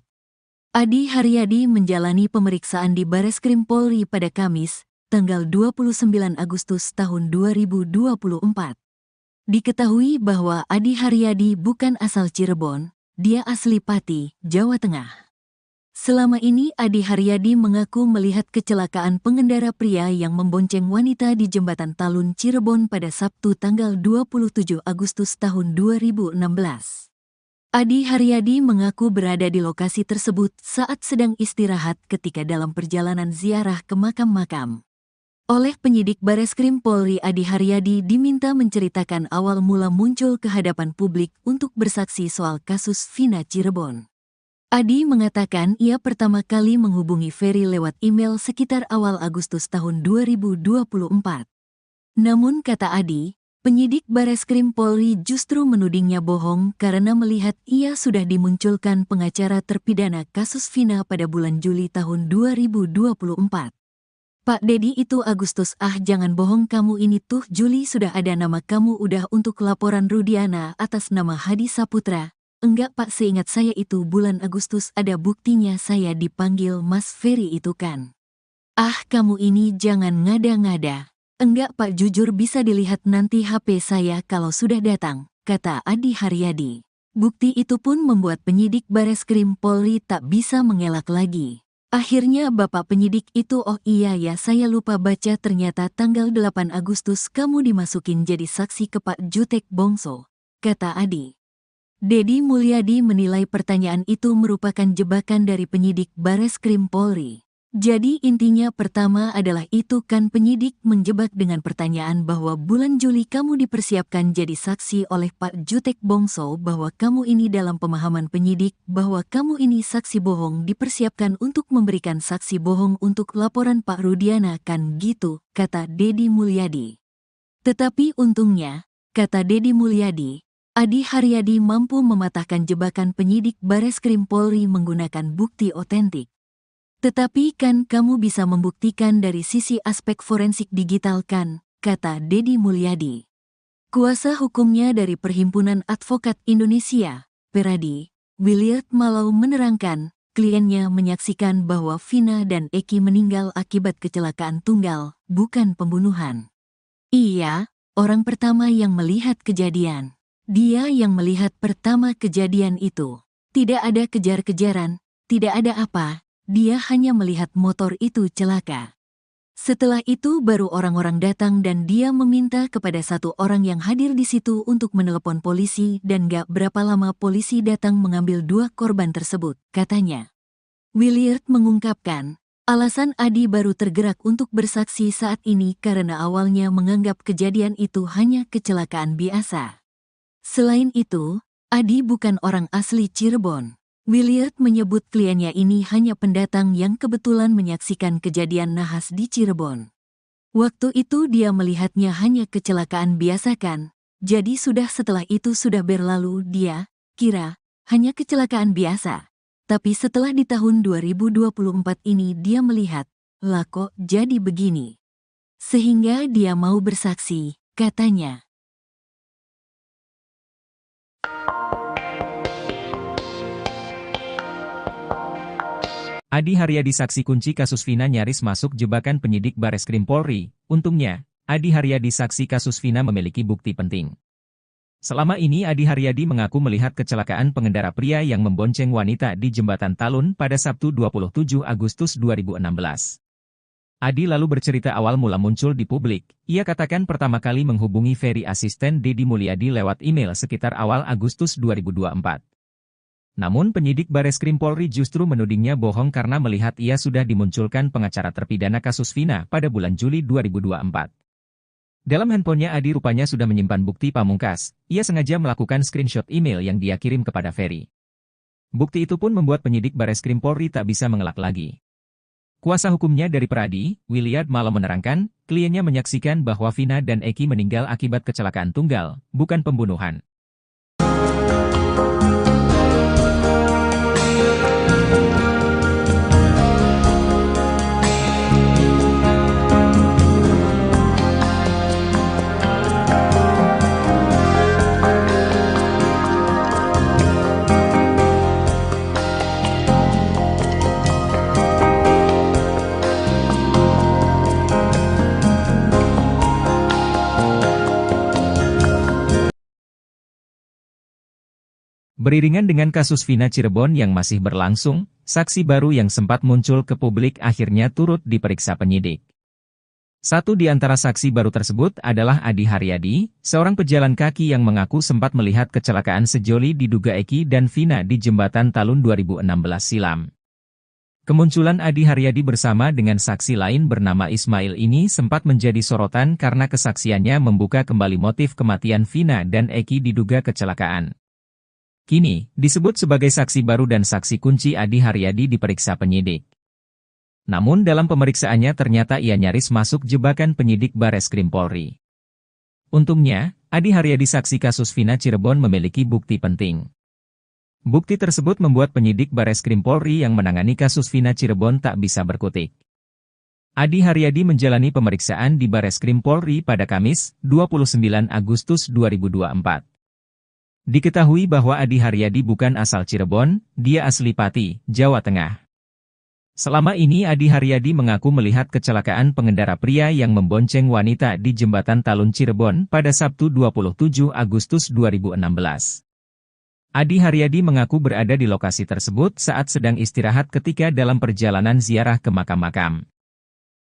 Adi Haryadi menjalani pemeriksaan di Bareskrim Polri pada Kamis, tanggal 29 Agustus tahun 2024. Diketahui bahwa Adi Haryadi bukan asal Cirebon, dia asli Pati, Jawa Tengah. Selama ini Adi Haryadi mengaku melihat kecelakaan pengendara pria yang membonceng wanita di jembatan Talun Cirebon pada Sabtu tanggal 27 Agustus tahun 2016. Adi Haryadi mengaku berada di lokasi tersebut saat sedang istirahat ketika dalam perjalanan ziarah ke makam-makam. Oleh penyidik Bareskrim Polri, Adi Haryadi diminta menceritakan awal mula muncul ke hadapan publik untuk bersaksi soal kasus Vina Cirebon. Adi mengatakan ia pertama kali menghubungi Ferry lewat email sekitar awal Agustus tahun 2024. Namun kata Adi, penyidik Bareskrim Polri justru menudingnya bohong karena melihat ia sudah dimunculkan pengacara terpidana kasus Vina pada bulan Juli tahun 2024. Pak Dedi itu Agustus, jangan bohong kamu ini tuh Juli sudah ada nama kamu udah untuk laporan Rudiana atas nama Hadi Saputra. Enggak Pak, seingat saya itu bulan Agustus ada buktinya saya dipanggil Mas Ferry itu kan. Kamu ini jangan ngada-ngada. Enggak Pak, jujur bisa dilihat nanti HP saya kalau sudah datang, kata Adi Haryadi. Bukti itu pun membuat penyidik Bareskrim Polri tak bisa mengelak lagi. Akhirnya Bapak penyidik itu, oh iya ya saya lupa baca, ternyata tanggal 8 Agustus kamu dimasukin jadi saksi ke Pak Jutek Bongso, kata Adi. Dedi Mulyadi menilai pertanyaan itu merupakan jebakan dari penyidik Bareskrim Polri. Jadi intinya pertama adalah itu kan penyidik menjebak dengan pertanyaan bahwa bulan Juli kamu dipersiapkan jadi saksi oleh Pak Jutek Bongso, bahwa kamu ini dalam pemahaman penyidik bahwa kamu ini saksi bohong dipersiapkan untuk memberikan saksi bohong untuk laporan Pak Rudiana kan gitu, kata Dedi Mulyadi. Tetapi untungnya, kata Dedi Mulyadi, Adi Haryadi mampu mematahkan jebakan penyidik Bareskrim Polri menggunakan bukti otentik. Tetapi kan kamu bisa membuktikan dari sisi aspek forensik digital kan, kata Dedi Mulyadi. Kuasa hukumnya dari Perhimpunan Advokat Indonesia, Peradi, Williard Malau menerangkan, kliennya menyaksikan bahwa Vina dan Eki meninggal akibat kecelakaan tunggal, bukan pembunuhan. Iya, orang pertama yang melihat kejadian. Dia yang melihat pertama kejadian itu. Tidak ada kejar-kejaran, tidak ada apa, dia hanya melihat motor itu celaka. Setelah itu baru orang-orang datang dan dia meminta kepada satu orang yang hadir di situ untuk menelepon polisi dan gak berapa lama polisi datang mengambil dua korban tersebut, katanya. Williard mengungkapkan, alasan Adi baru tergerak untuk bersaksi saat ini karena awalnya menganggap kejadian itu hanya kecelakaan biasa. Selain itu, Adi bukan orang asli Cirebon. Williard menyebut kliennya ini hanya pendatang yang kebetulan menyaksikan kejadian nahas di Cirebon. Waktu itu dia melihatnya hanya kecelakaan biasa kan, jadi setelah itu sudah berlalu dia kira hanya kecelakaan biasa. Tapi setelah di tahun 2024 ini dia melihat, lah kok jadi begini. Sehingga dia mau bersaksi, katanya. Adi Haryadi saksi kunci kasus Vina nyaris masuk jebakan penyidik Bareskrim Polri. Untungnya, Adi Haryadi saksi kasus Vina memiliki bukti penting. Selama ini Adi Haryadi mengaku melihat kecelakaan pengendara pria yang membonceng wanita di Jembatan Talun pada Sabtu 27 Agustus 2016. Adi lalu bercerita awal mula muncul di publik. Ia katakan pertama kali menghubungi Ferry asisten Deddy Mulyadi lewat email sekitar awal Agustus 2024. Namun penyidik Bareskrim Polri justru menudingnya bohong karena melihat ia sudah dimunculkan pengacara terpidana kasus Vina pada bulan Juli 2024. Dalam handphonenya Adi rupanya sudah menyimpan bukti pamungkas. Ia sengaja melakukan screenshot email yang dia kirim kepada Ferry. Bukti itu pun membuat penyidik Bareskrim Polri tak bisa mengelak lagi. Kuasa hukumnya dari Pradi, Williard Malo menerangkan, kliennya menyaksikan bahwa Vina dan Eki meninggal akibat kecelakaan tunggal, bukan pembunuhan. Beriringan dengan kasus Vina Cirebon yang masih berlangsung, saksi baru yang sempat muncul ke publik akhirnya turut diperiksa penyidik. Satu di antara saksi baru tersebut adalah Adi Haryadi, seorang pejalan kaki yang mengaku sempat melihat kecelakaan sejoli diduga Eki dan Vina di Jembatan Talun 2016 silam. Kemunculan Adi Haryadi bersama dengan saksi lain bernama Ismail ini sempat menjadi sorotan karena kesaksiannya membuka kembali motif kematian Vina dan Eki diduga kecelakaan. Kini, disebut sebagai saksi baru dan saksi kunci Adi Haryadi diperiksa penyidik. Namun dalam pemeriksaannya ternyata ia nyaris masuk jebakan penyidik Bareskrim Polri. Untungnya, Adi Haryadi saksi kasus Vina Cirebon memiliki bukti penting. Bukti tersebut membuat penyidik Bareskrim Polri yang menangani kasus Vina Cirebon tak bisa berkutik. Adi Haryadi menjalani pemeriksaan di Bareskrim Polri pada Kamis, 29 Agustus 2024. Diketahui bahwa Adi Haryadi bukan asal Cirebon, dia asli Pati, Jawa Tengah. Selama ini Adi Haryadi mengaku melihat kecelakaan pengendara pria yang membonceng wanita di Jembatan Talun Cirebon pada Sabtu 27 Agustus 2016. Adi Haryadi mengaku berada di lokasi tersebut saat sedang istirahat ketika dalam perjalanan ziarah ke makam-makam.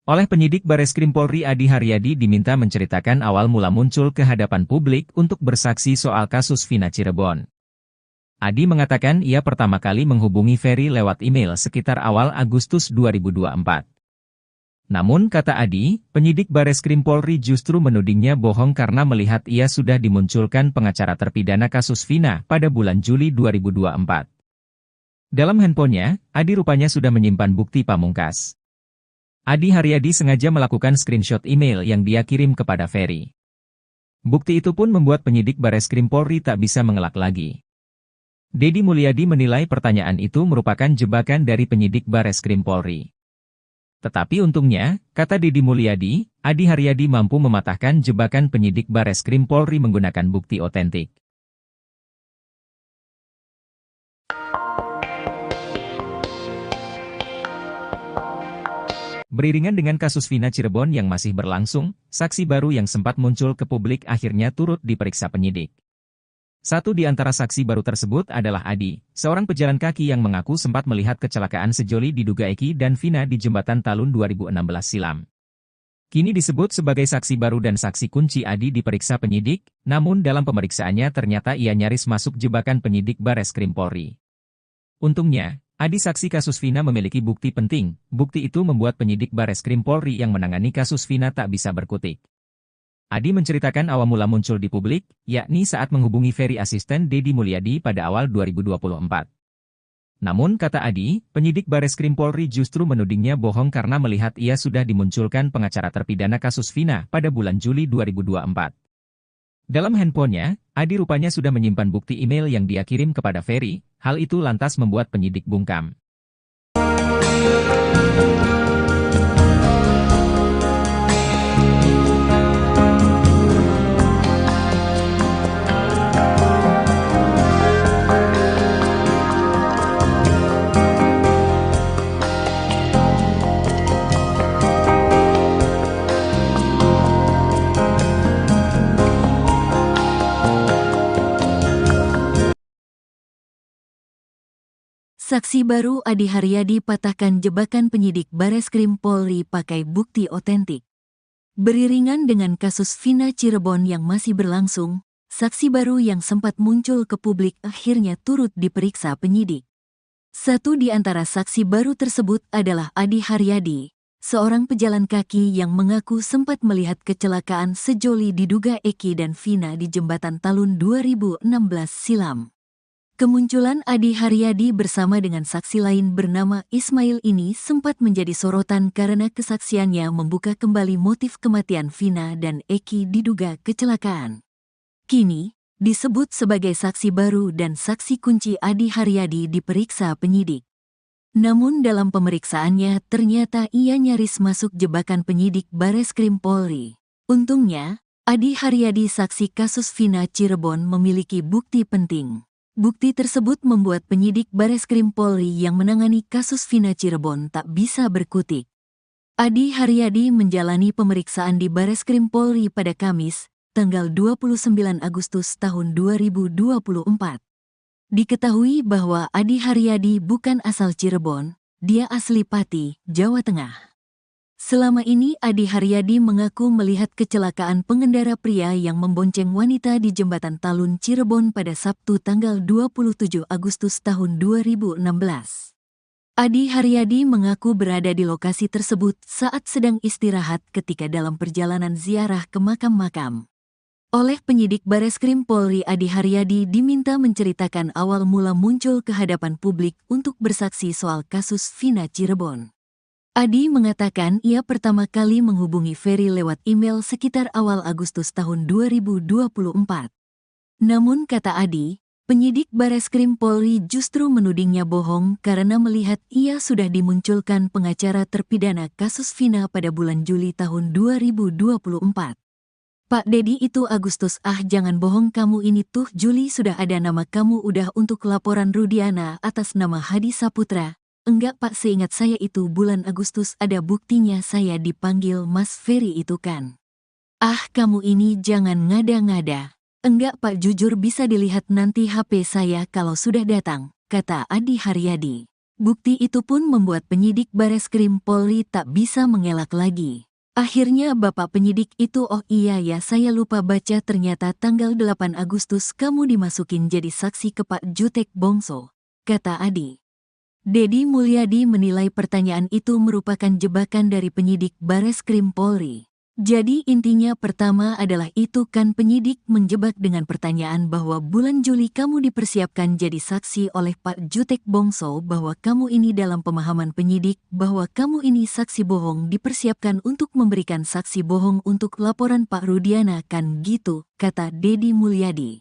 Oleh penyidik Bareskrim Polri Adi Haryadi diminta menceritakan awal mula muncul ke hadapan publik untuk bersaksi soal kasus Vina Cirebon. Adi mengatakan ia pertama kali menghubungi Ferry lewat email sekitar awal Agustus 2024. Namun kata Adi, penyidik Bareskrim Polri justru menudingnya bohong karena melihat ia sudah dimunculkan pengacara terpidana kasus Vina pada bulan Juli 2024. Dalam handphonenya, Adi rupanya sudah menyimpan bukti pamungkas. Adi Haryadi sengaja melakukan screenshot email yang dia kirim kepada Ferry. Bukti itu pun membuat penyidik Bareskrim Polri tak bisa mengelak lagi. Deddy Mulyadi menilai pertanyaan itu merupakan jebakan dari penyidik Bareskrim Polri. Tetapi untungnya, kata Deddy Mulyadi, Adi Haryadi mampu mematahkan jebakan penyidik Bareskrim Polri menggunakan bukti otentik. Beriringan dengan kasus Vina Cirebon yang masih berlangsung, saksi baru yang sempat muncul ke publik akhirnya turut diperiksa penyidik. Satu di antara saksi baru tersebut adalah Adi, seorang pejalan kaki yang mengaku sempat melihat kecelakaan sejoli diduga Eki dan Vina di Jembatan Talun 2016 silam. Kini disebut sebagai saksi baru dan saksi kunci Adi diperiksa penyidik, namun dalam pemeriksaannya ternyata ia nyaris masuk jebakan penyidik Bareskrim Polri. Untungnya, Adi saksi kasus Vina memiliki bukti penting. Bukti itu membuat penyidik Bareskrim Polri yang menangani kasus Vina tak bisa berkutik. Adi menceritakan awal mula muncul di publik, yakni saat menghubungi Ferry asisten Deddy Mulyadi pada awal 2024. Namun kata Adi, penyidik Bareskrim Polri justru menudingnya bohong karena melihat ia sudah dimunculkan pengacara terpidana kasus Vina pada bulan Juli 2024. Dalam handphonenya, Adi rupanya sudah menyimpan bukti email yang dia kirim kepada Ferry, hal itu lantas membuat penyidik bungkam. Saksi baru Adi Haryadi patahkan jebakan penyidik Bareskrim Polri pakai bukti otentik. Beriringan dengan kasus Vina Cirebon yang masih berlangsung, saksi baru yang sempat muncul ke publik akhirnya turut diperiksa penyidik. Satu di antara saksi baru tersebut adalah Adi Haryadi, seorang pejalan kaki yang mengaku sempat melihat kecelakaan sejoli diduga Eki dan Vina di jembatan Talun 2016 silam. Kemunculan Adi Haryadi bersama dengan saksi lain bernama Ismail ini sempat menjadi sorotan karena kesaksiannya membuka kembali motif kematian Vina dan Eki diduga kecelakaan. Kini, disebut sebagai saksi baru dan saksi kunci Adi Haryadi diperiksa penyidik. Namun dalam pemeriksaannya ternyata ia nyaris masuk jebakan penyidik Bareskrim Polri. Untungnya, Adi Haryadi saksi kasus Vina Cirebon memiliki bukti penting. Bukti tersebut membuat penyidik Bareskrim Polri yang menangani kasus Vina Cirebon tak bisa berkutik. Adi Haryadi menjalani pemeriksaan di Bareskrim Polri pada Kamis, tanggal 29 Agustus tahun 2024. Diketahui bahwa Adi Haryadi bukan asal Cirebon, dia asli Pati, Jawa Tengah. Selama ini Adi Haryadi mengaku melihat kecelakaan pengendara pria yang membonceng wanita di jembatan Talun Cirebon pada Sabtu tanggal 27 Agustus tahun 2016. Adi Haryadi mengaku berada di lokasi tersebut saat sedang istirahat ketika dalam perjalanan ziarah ke makam-makam. Oleh penyidik Bareskrim Polri, Adi Haryadi diminta menceritakan awal mula muncul ke hadapan publik untuk bersaksi soal kasus Vina Cirebon. Adi mengatakan ia pertama kali menghubungi Ferry lewat email sekitar awal Agustus tahun 2024. Namun kata Adi, penyidik Bareskrim Polri justru menudingnya bohong karena melihat ia sudah dimunculkan pengacara terpidana kasus Vina pada bulan Juli tahun 2024. Pak Dedi itu Agustus, jangan bohong kamu ini tuh Juli sudah ada nama kamu udah untuk laporan Rudiana atas nama Hadi Saputra. Enggak Pak, seingat saya itu bulan Agustus ada buktinya saya dipanggil Mas Ferry itu kan. Kamu ini jangan ngada-ngada. Enggak Pak, jujur bisa dilihat nanti HP saya kalau sudah datang, kata Adi Haryadi. Bukti itu pun membuat penyidik Bareskrim Polri tak bisa mengelak lagi. Akhirnya Bapak penyidik itu, oh iya ya saya lupa baca, ternyata tanggal 8 Agustus kamu dimasukin jadi saksi ke Pak Jutek Bongso, kata Adi. Dedi Mulyadi menilai pertanyaan itu merupakan jebakan dari penyidik Bareskrim Polri. Jadi intinya pertama adalah itu kan penyidik menjebak dengan pertanyaan bahwa bulan Juli kamu dipersiapkan jadi saksi oleh Pak Jutek Bongso, bahwa kamu ini dalam pemahaman penyidik bahwa kamu ini saksi bohong dipersiapkan untuk memberikan saksi bohong untuk laporan Pak Rudiana kan gitu, kata Dedi Mulyadi.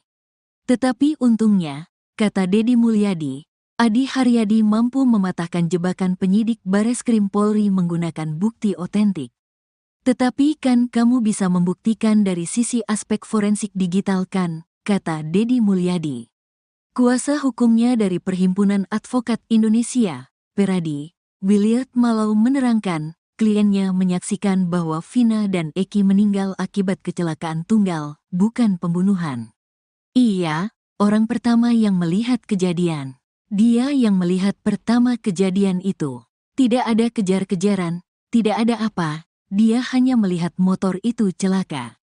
Tetapi untungnya, kata Dedi Mulyadi, Adi Haryadi mampu mematahkan jebakan penyidik Bareskrim Polri menggunakan bukti otentik. Tetapi kan kamu bisa membuktikan dari sisi aspek forensik digital kan, kata Dedi Mulyadi. Kuasa hukumnya dari Perhimpunan Advokat Indonesia, Peradi, Williard Malau menerangkan, kliennya menyaksikan bahwa Vina dan Eki meninggal akibat kecelakaan tunggal, bukan pembunuhan. Iya, orang pertama yang melihat kejadian. Dia yang melihat pertama kejadian itu. Tidak ada kejar-kejaran, tidak ada apa, dia hanya melihat motor itu celaka.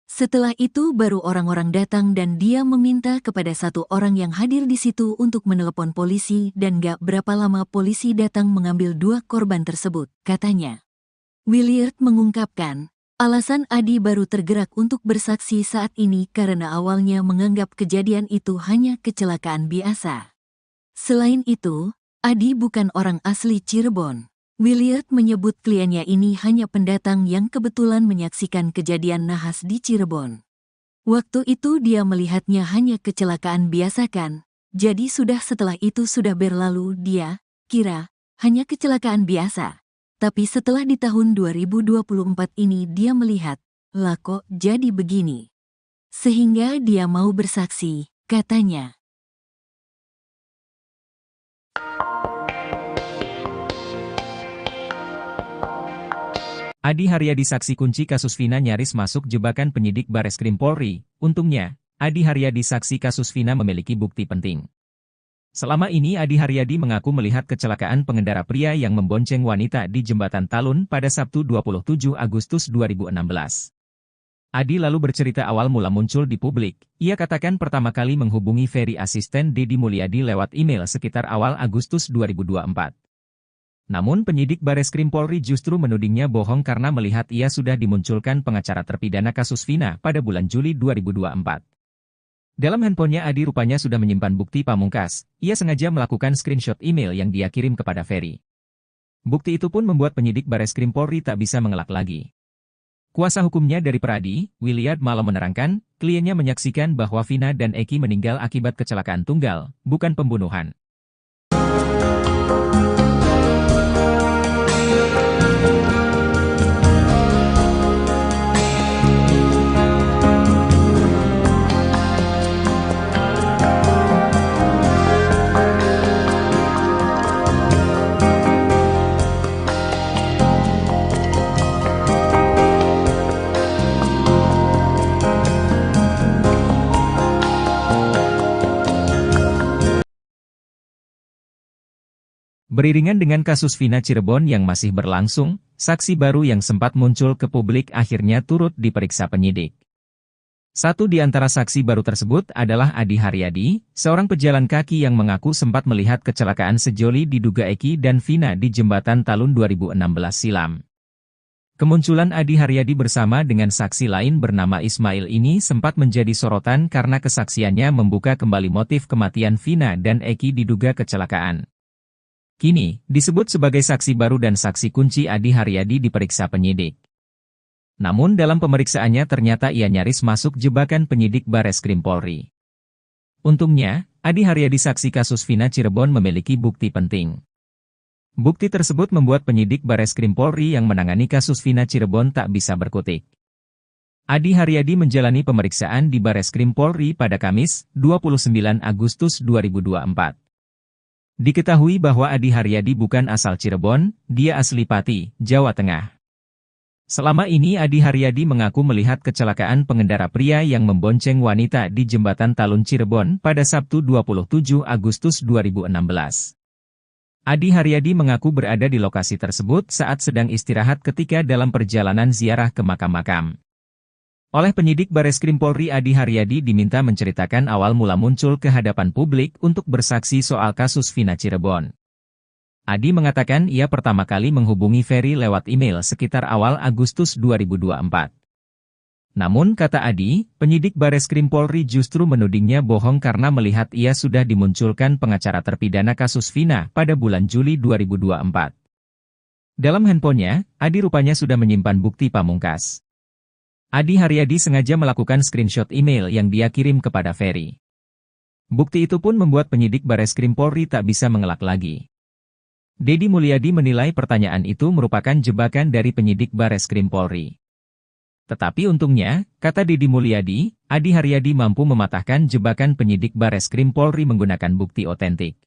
Setelah itu baru orang-orang datang dan dia meminta kepada satu orang yang hadir di situ untuk menelepon polisi dan gak berapa lama polisi datang mengambil dua korban tersebut, katanya. Williard mengungkapkan, alasan Adi baru tergerak untuk bersaksi saat ini karena awalnya menganggap kejadian itu hanya kecelakaan biasa. Selain itu, Adi bukan orang asli Cirebon. Williard menyebut kliennya ini hanya pendatang yang kebetulan menyaksikan kejadian nahas di Cirebon. Waktu itu dia melihatnya hanya kecelakaan biasa kan, jadi setelah itu sudah berlalu dia kira hanya kecelakaan biasa. Tapi setelah di tahun 2024 ini dia melihat, lah kok jadi begini. Sehingga dia mau bersaksi, katanya. Adi Haryadi saksi kunci kasus Vina nyaris masuk jebakan penyidik Bareskrim Polri. Untungnya, Adi Haryadi saksi kasus Vina memiliki bukti penting. Selama ini Adi Haryadi mengaku melihat kecelakaan pengendara pria yang membonceng wanita di Jembatan Talun pada Sabtu 27 Agustus 2016. Adi lalu bercerita awal mula muncul di publik. Ia katakan pertama kali menghubungi Ferry asisten Deddy Mulyadi lewat email sekitar awal Agustus 2024. Namun penyidik Bareskrim Polri justru menudingnya bohong karena melihat ia sudah dimunculkan pengacara terpidana kasus Vina pada bulan Juli 2024. Dalam handphonenya Adi rupanya sudah menyimpan bukti pamungkas. Ia sengaja melakukan screenshot email yang dia kirim kepada Ferry. Bukti itu pun membuat penyidik Bareskrim Polri tak bisa mengelak lagi. Kuasa hukumnya dari Pradi, Williard malah menerangkan, kliennya menyaksikan bahwa Vina dan Eki meninggal akibat kecelakaan tunggal, bukan pembunuhan. Beriringan dengan kasus Vina Cirebon yang masih berlangsung, saksi baru yang sempat muncul ke publik akhirnya turut diperiksa penyidik. Satu di antara saksi baru tersebut adalah Adi Haryadi, seorang pejalan kaki yang mengaku sempat melihat kecelakaan sejoli diduga Eki dan Vina di Jembatan Talun 2016 silam. Kemunculan Adi Haryadi bersama dengan saksi lain bernama Ismail ini sempat menjadi sorotan karena kesaksiannya membuka kembali motif kematian Vina dan Eki diduga kecelakaan. Kini, disebut sebagai saksi baru dan saksi kunci Adi Haryadi diperiksa penyidik. Namun dalam pemeriksaannya ternyata ia nyaris masuk jebakan penyidik Bareskrim Polri. Untungnya, Adi Haryadi saksi kasus Vina Cirebon memiliki bukti penting. Bukti tersebut membuat penyidik Bareskrim Polri yang menangani kasus Vina Cirebon tak bisa berkutik. Adi Haryadi menjalani pemeriksaan di Bareskrim Polri pada Kamis, 29 Agustus 2024. Diketahui bahwa Adi Haryadi bukan asal Cirebon, dia asli Pati, Jawa Tengah. Selama ini Adi Haryadi mengaku melihat kecelakaan pengendara pria yang membonceng wanita di Jembatan Talun Cirebon pada Sabtu 27 Agustus 2016. Adi Haryadi mengaku berada di lokasi tersebut saat sedang istirahat ketika dalam perjalanan ziarah ke makam-makam. Oleh penyidik Bareskrim Polri Adi Haryadi diminta menceritakan awal mula muncul ke hadapan publik untuk bersaksi soal kasus Vina Cirebon. Adi mengatakan ia pertama kali menghubungi Ferry lewat email sekitar awal Agustus 2024. Namun kata Adi, penyidik Bareskrim Polri justru menudingnya bohong karena melihat ia sudah dimunculkan pengacara terpidana kasus Vina pada bulan Juli 2024. Dalam handphonenya, Adi rupanya sudah menyimpan bukti pamungkas. Adi Haryadi sengaja melakukan screenshot email yang dia kirim kepada Ferry. Bukti itu pun membuat penyidik Bareskrim Polri tak bisa mengelak lagi. Deddy Mulyadi menilai pertanyaan itu merupakan jebakan dari penyidik Bareskrim Polri. Tetapi untungnya, kata Deddy Mulyadi, Adi Haryadi mampu mematahkan jebakan penyidik Bareskrim Polri menggunakan bukti otentik.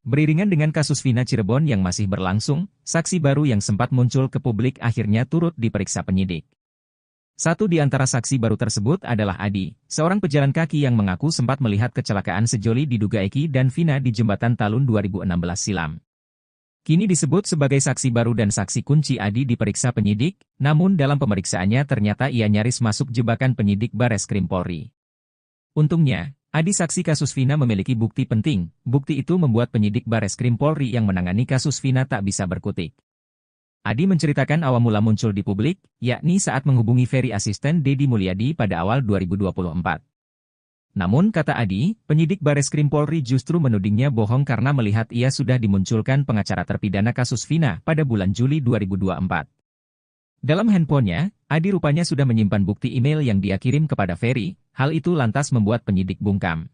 Beriringan dengan kasus Vina Cirebon yang masih berlangsung, saksi baru yang sempat muncul ke publik akhirnya turut diperiksa penyidik. Satu di antara saksi baru tersebut adalah Adi, seorang pejalan kaki yang mengaku sempat melihat kecelakaan sejoli diduga Eki dan Vina di Jembatan Talun 2016 silam. Kini disebut sebagai saksi baru dan saksi kunci Adi diperiksa penyidik, namun dalam pemeriksaannya ternyata ia nyaris masuk jebakan penyidik Bareskrim Polri. Untungnya, Adi saksi kasus Vina memiliki bukti penting. Bukti itu membuat penyidik Bareskrim Polri yang menangani kasus Vina tak bisa berkutik. Adi menceritakan awal mula muncul di publik, yakni saat menghubungi Ferry asisten Deddy Mulyadi pada awal 2024. Namun kata Adi, penyidik Bareskrim Polri justru menudingnya bohong karena melihat ia sudah dimunculkan pengacara terpidana kasus Vina pada bulan Juli 2024. Dalam handphonenya, Adi rupanya sudah menyimpan bukti email yang dia kirim kepada Ferry, hal itu lantas membuat penyidik bungkam.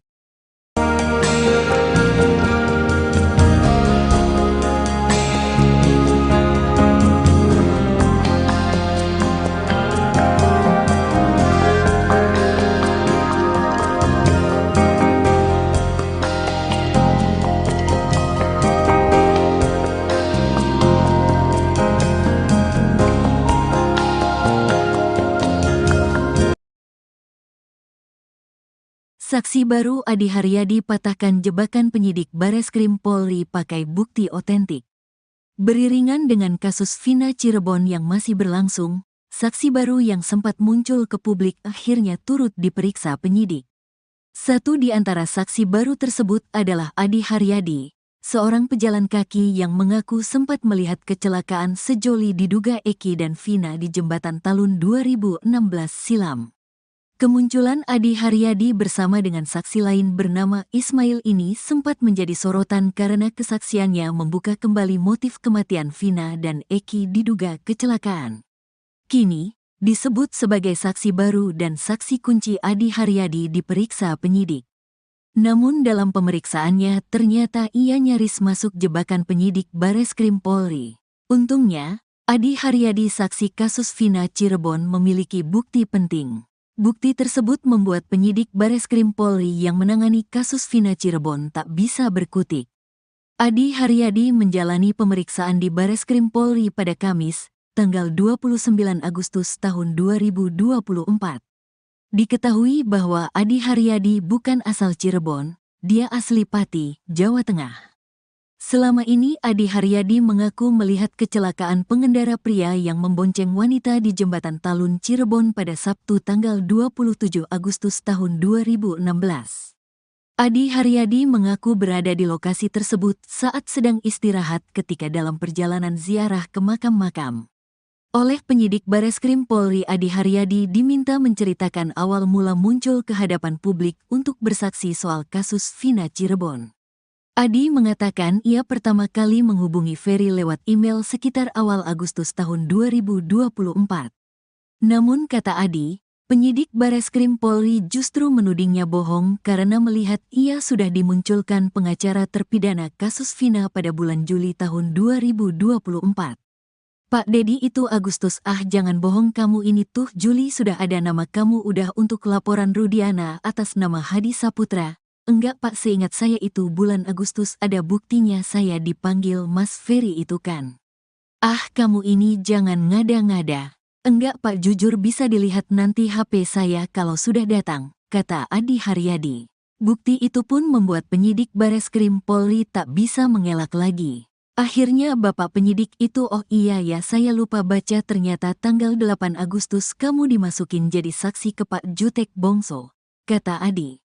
Saksi baru Adi Haryadi patahkan jebakan penyidik Bareskrim Polri pakai bukti otentik. Beriringan dengan kasus Vina Cirebon yang masih berlangsung, saksi baru yang sempat muncul ke publik akhirnya turut diperiksa penyidik. Satu di antara saksi baru tersebut adalah Adi Haryadi, seorang pejalan kaki yang mengaku sempat melihat kecelakaan sejoli diduga Eki dan Vina di jembatan Talun 2016 silam. Kemunculan Adi Haryadi bersama dengan saksi lain bernama Ismail ini sempat menjadi sorotan karena kesaksiannya membuka kembali motif kematian Vina dan Eki diduga kecelakaan. Kini, disebut sebagai saksi baru dan saksi kunci Adi Haryadi diperiksa penyidik. Namun dalam pemeriksaannya ternyata ia nyaris masuk jebakan penyidik Bareskrim Polri. Untungnya, Adi Haryadi saksi kasus Vina Cirebon memiliki bukti penting. Bukti tersebut membuat penyidik Bareskrim Polri yang menangani kasus Vina Cirebon tak bisa berkutik. Adi Haryadi menjalani pemeriksaan di Bareskrim Polri pada Kamis, tanggal 29 Agustus tahun 2024. Diketahui bahwa Adi Haryadi bukan asal Cirebon, dia asli Pati, Jawa Tengah. Selama ini Adi Haryadi mengaku melihat kecelakaan pengendara pria yang membonceng wanita di jembatan Talun Cirebon pada Sabtu tanggal 27 Agustus tahun 2016. Adi Haryadi mengaku berada di lokasi tersebut saat sedang istirahat ketika dalam perjalanan ziarah ke makam-makam. Oleh penyidik Bareskrim Polri, Adi Haryadi diminta menceritakan awal mula muncul ke hadapan publik untuk bersaksi soal kasus Vina Cirebon. Adi mengatakan ia pertama kali menghubungi Ferry lewat email sekitar awal Agustus tahun 2024. Namun kata Adi, penyidik Bareskrim Polri justru menudingnya bohong karena melihat ia sudah dimunculkan pengacara terpidana kasus Vina pada bulan Juli tahun 2024. Pak Dedi itu Agustus, jangan bohong kamu ini tuh Juli sudah ada nama kamu udah untuk laporan Rudiana atas nama Hadi Saputra. Enggak Pak, seingat saya itu bulan Agustus ada buktinya saya dipanggil Mas Ferry itu kan. Kamu ini jangan ngada-ngada. Enggak Pak, jujur bisa dilihat nanti HP saya kalau sudah datang, kata Adi Haryadi. Bukti itu pun membuat penyidik Bareskrim Polri tak bisa mengelak lagi. Akhirnya Bapak penyidik itu, oh iya ya saya lupa baca, ternyata tanggal 8 Agustus kamu dimasukin jadi saksi ke Pak Jutek Bongso, kata Adi.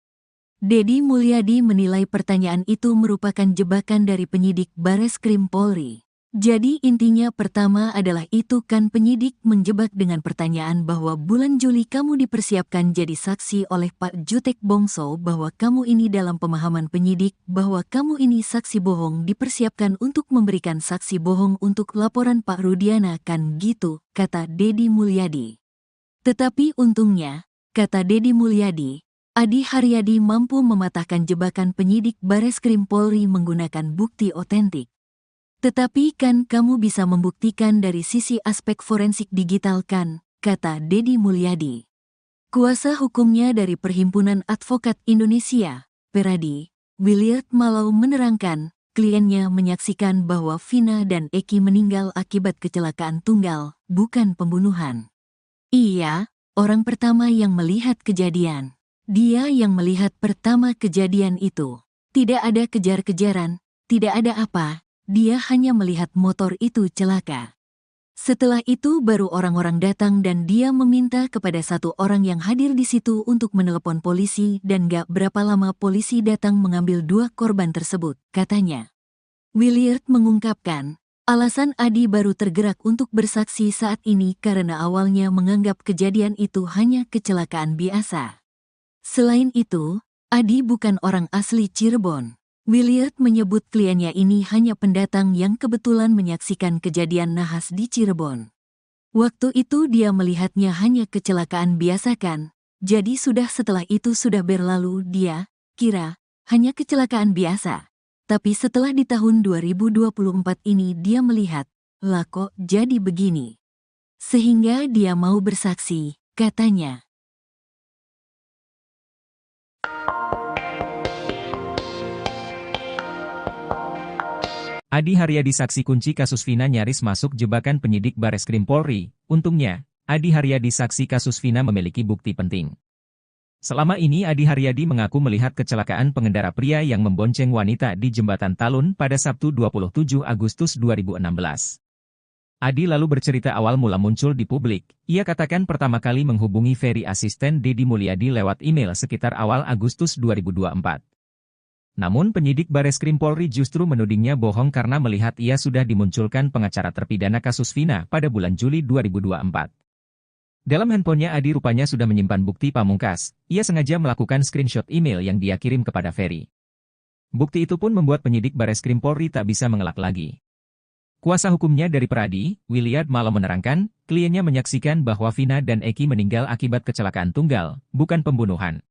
Dedi Mulyadi menilai pertanyaan itu merupakan jebakan dari penyidik Bareskrim Polri. Jadi intinya pertama adalah itu kan penyidik menjebak dengan pertanyaan bahwa bulan Juli kamu dipersiapkan jadi saksi oleh Pak Jutek Bongso, bahwa kamu ini dalam pemahaman penyidik bahwa kamu ini saksi bohong dipersiapkan untuk memberikan saksi bohong untuk laporan Pak Rudiana kan gitu, kata Dedi Mulyadi. Tetapi untungnya, kata Dedi Mulyadi, Adi Haryadi mampu mematahkan jebakan penyidik Bareskrim Polri menggunakan bukti otentik. Tetapi kan kamu bisa membuktikan dari sisi aspek forensik digital kan, kata Dedi Mulyadi. Kuasa hukumnya dari Perhimpunan Advokat Indonesia, Peradi, Williard Malau menerangkan, kliennya menyaksikan bahwa Vina dan Eki meninggal akibat kecelakaan tunggal, bukan pembunuhan. Iya, orang pertama yang melihat kejadian. Dia yang melihat pertama kejadian itu. Tidak ada kejar-kejaran, tidak ada apa, dia hanya melihat motor itu celaka. Setelah itu baru orang-orang datang dan dia meminta kepada satu orang yang hadir di situ untuk menelepon polisi dan gak berapa lama polisi datang mengambil dua korban tersebut, katanya. Williard mengungkapkan, alasan Adi baru tergerak untuk bersaksi saat ini karena awalnya menganggap kejadian itu hanya kecelakaan biasa. Selain itu, Adi bukan orang asli Cirebon. Williard menyebut kliennya ini hanya pendatang yang kebetulan menyaksikan kejadian nahas di Cirebon. Waktu itu dia melihatnya hanya kecelakaan biasa kan, jadi setelah itu sudah berlalu dia kira hanya kecelakaan biasa. Tapi setelah di tahun 2024 ini dia melihat, lah kok jadi begini. Sehingga dia mau bersaksi, katanya. Adi Haryadi saksi kunci kasus Vina nyaris masuk jebakan penyidik Bareskrim Polri. Untungnya, Adi Haryadi saksi kasus Vina memiliki bukti penting. Selama ini Adi Haryadi mengaku melihat kecelakaan pengendara pria yang membonceng wanita di Jembatan Talun pada Sabtu 27 Agustus 2016. Adi lalu bercerita awal mula muncul di publik. Ia katakan pertama kali menghubungi Ferry asisten Deddy Mulyadi lewat email sekitar awal Agustus 2024. Namun penyidik Bareskrim Polri justru menudingnya bohong karena melihat ia sudah dimunculkan pengacara terpidana kasus Vina pada bulan Juli 2024. Dalam handphonenya Adi rupanya sudah menyimpan bukti pamungkas. Ia sengaja melakukan screenshot email yang dia kirim kepada Ferry. Bukti itu pun membuat penyidik Bareskrim Polri tak bisa mengelak lagi. Kuasa hukumnya dari Peradi, Williard Malo menerangkan, kliennya menyaksikan bahwa Vina dan Eki meninggal akibat kecelakaan tunggal, bukan pembunuhan.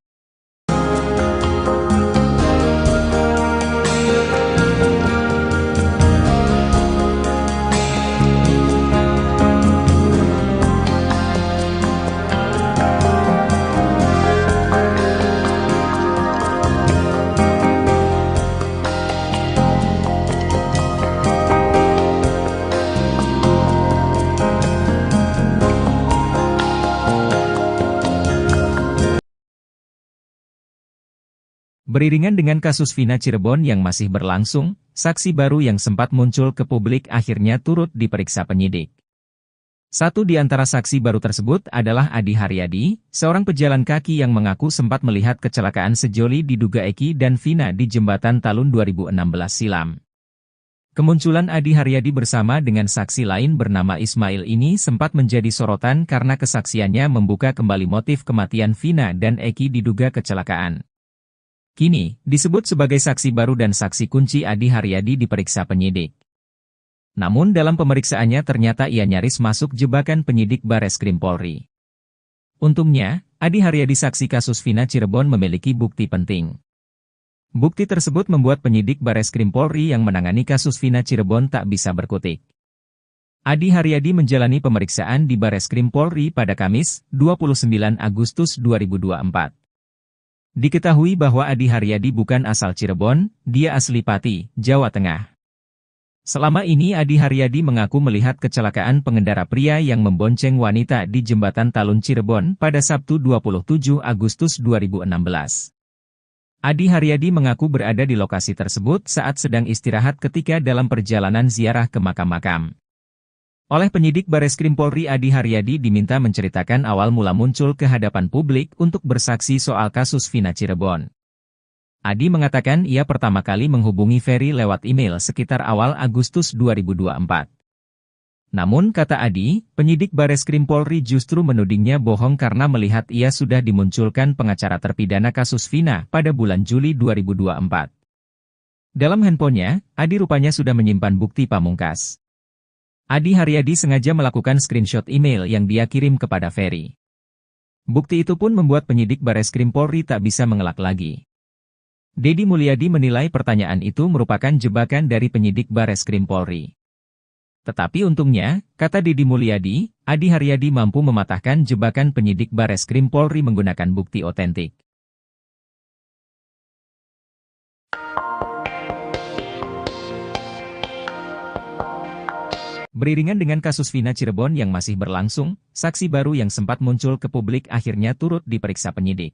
Beriringan dengan kasus Vina Cirebon yang masih berlangsung, saksi baru yang sempat muncul ke publik akhirnya turut diperiksa penyidik. Satu di antara saksi baru tersebut adalah Adi Haryadi, seorang pejalan kaki yang mengaku sempat melihat kecelakaan sejoli diduga Eki dan Vina di Jembatan Talun 2016 silam. Kemunculan Adi Haryadi bersama dengan saksi lain bernama Ismail ini sempat menjadi sorotan karena kesaksiannya membuka kembali motif kematian Vina dan Eki diduga kecelakaan. Kini, disebut sebagai saksi baru dan saksi kunci Adi Haryadi diperiksa penyidik. Namun dalam pemeriksaannya ternyata ia nyaris masuk jebakan penyidik Bareskrim Polri. Untungnya, Adi Haryadi saksi kasus Vina Cirebon memiliki bukti penting. Bukti tersebut membuat penyidik Bareskrim Polri yang menangani kasus Vina Cirebon tak bisa berkutik. Adi Haryadi menjalani pemeriksaan di Bareskrim Polri pada Kamis, 29 Agustus 2024. Diketahui bahwa Adi Haryadi bukan asal Cirebon, dia asli Pati, Jawa Tengah. Selama ini Adi Haryadi mengaku melihat kecelakaan pengendara pria yang membonceng wanita di Jembatan Talun Cirebon pada Sabtu 27 Agustus 2016. Adi Haryadi mengaku berada di lokasi tersebut saat sedang istirahat ketika dalam perjalanan ziarah ke makam-makam. Oleh penyidik Bareskrim Polri Adi Haryadi diminta menceritakan awal mula muncul ke hadapan publik untuk bersaksi soal kasus Vina Cirebon. Adi mengatakan ia pertama kali menghubungi Ferry lewat email sekitar awal Agustus 2024. Namun kata Adi, penyidik Bareskrim Polri justru menudingnya bohong karena melihat ia sudah dimunculkan pengacara terpidana kasus Vina pada bulan Juli 2024. Dalam handphonenya, Adi rupanya sudah menyimpan bukti pamungkas. Adi Haryadi sengaja melakukan screenshot email yang dia kirim kepada Ferry. Bukti itu pun membuat penyidik Bareskrim Polri tak bisa mengelak lagi. Deddy Mulyadi menilai pertanyaan itu merupakan jebakan dari penyidik Bareskrim Polri. Tetapi untungnya, kata Deddy Mulyadi, Adi Haryadi mampu mematahkan jebakan penyidik Bareskrim Polri menggunakan bukti otentik. Beriringan dengan kasus Vina Cirebon yang masih berlangsung, saksi baru yang sempat muncul ke publik akhirnya turut diperiksa penyidik.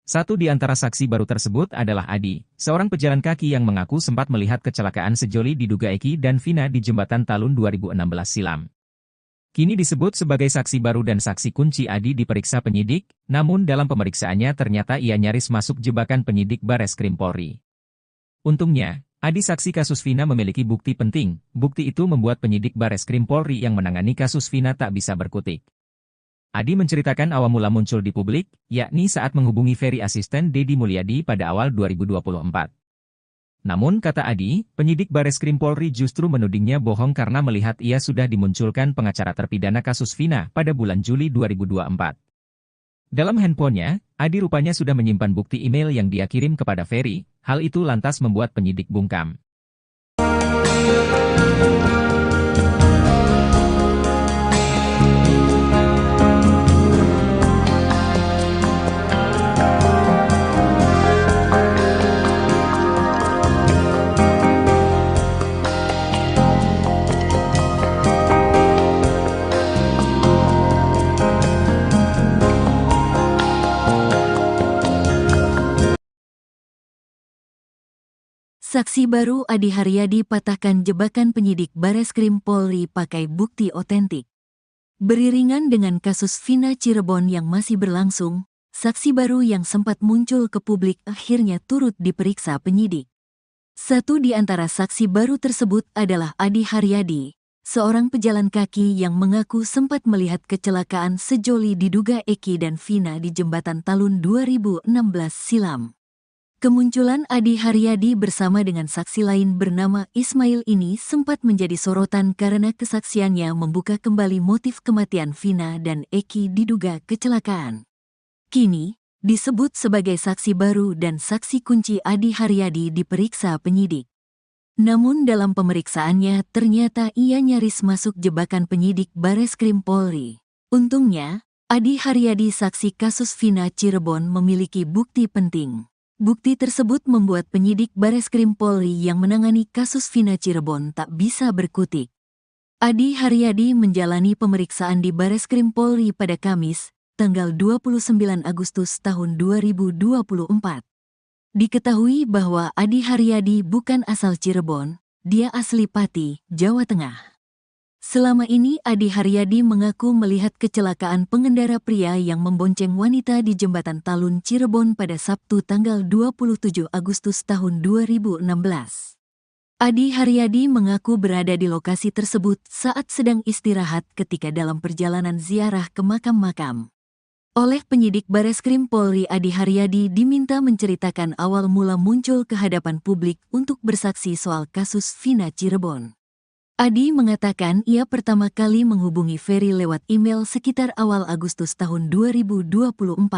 Satu di antara saksi baru tersebut adalah Adi, seorang pejalan kaki yang mengaku sempat melihat kecelakaan sejoli diduga Eki dan Vina di Jembatan Talun 2016 silam. Kini disebut sebagai saksi baru dan saksi kunci Adi diperiksa penyidik, namun dalam pemeriksaannya ternyata ia nyaris masuk jebakan penyidik Bareskrim Polri. Untungnya, Adi saksi kasus Vina memiliki bukti penting. Bukti itu membuat penyidik Bareskrim Polri yang menangani kasus Vina tak bisa berkutik. Adi menceritakan awal mula muncul di publik, yakni saat menghubungi Ferry asisten Deddy Mulyadi pada awal 2024. Namun kata Adi, penyidik Bareskrim Polri justru menudingnya bohong karena melihat ia sudah dimunculkan pengacara terpidana kasus Vina pada bulan Juli 2024. Dalam handphonenya, Adi rupanya sudah menyimpan bukti email yang dia kirim kepada Ferry. Hal itu lantas membuat penyidik bungkam. Saksi baru Adi Haryadi patahkan jebakan penyidik Bareskrim Polri pakai bukti otentik. Beriringan dengan kasus Vina Cirebon yang masih berlangsung, saksi baru yang sempat muncul ke publik akhirnya turut diperiksa penyidik. Satu di antara saksi baru tersebut adalah Adi Haryadi, seorang pejalan kaki yang mengaku sempat melihat kecelakaan sejoli diduga Eki dan Vina di Jembatan Talun 2016 silam. Kemunculan Adi Haryadi bersama dengan saksi lain bernama Ismail ini sempat menjadi sorotan karena kesaksiannya membuka kembali motif kematian Vina dan Eki diduga kecelakaan. Kini, disebut sebagai saksi baru dan saksi kunci Adi Haryadi diperiksa penyidik. Namun dalam pemeriksaannya ternyata ia nyaris masuk jebakan penyidik Bareskrim Polri. Untungnya, Adi Haryadi saksi kasus Vina Cirebon memiliki bukti penting. Bukti tersebut membuat penyidik Bareskrim Polri yang menangani kasus Vina Cirebon tak bisa berkutik. Adi Haryadi menjalani pemeriksaan di Bareskrim Polri pada Kamis, tanggal 29 Agustus tahun 2024. Diketahui bahwa Adi Haryadi bukan asal Cirebon, dia asli Pati, Jawa Tengah. Selama ini Adi Haryadi mengaku melihat kecelakaan pengendara pria yang membonceng wanita di Jembatan Talun Cirebon pada Sabtu tanggal 27 Agustus tahun 2016. Adi Haryadi mengaku berada di lokasi tersebut saat sedang istirahat ketika dalam perjalanan ziarah ke makam-makam. Oleh penyidik Bareskrim Polri, Adi Haryadi diminta menceritakan awal mula muncul ke hadapan publik untuk bersaksi soal kasus Vina Cirebon. Adi mengatakan ia pertama kali menghubungi Ferry lewat email sekitar awal Agustus tahun 2024.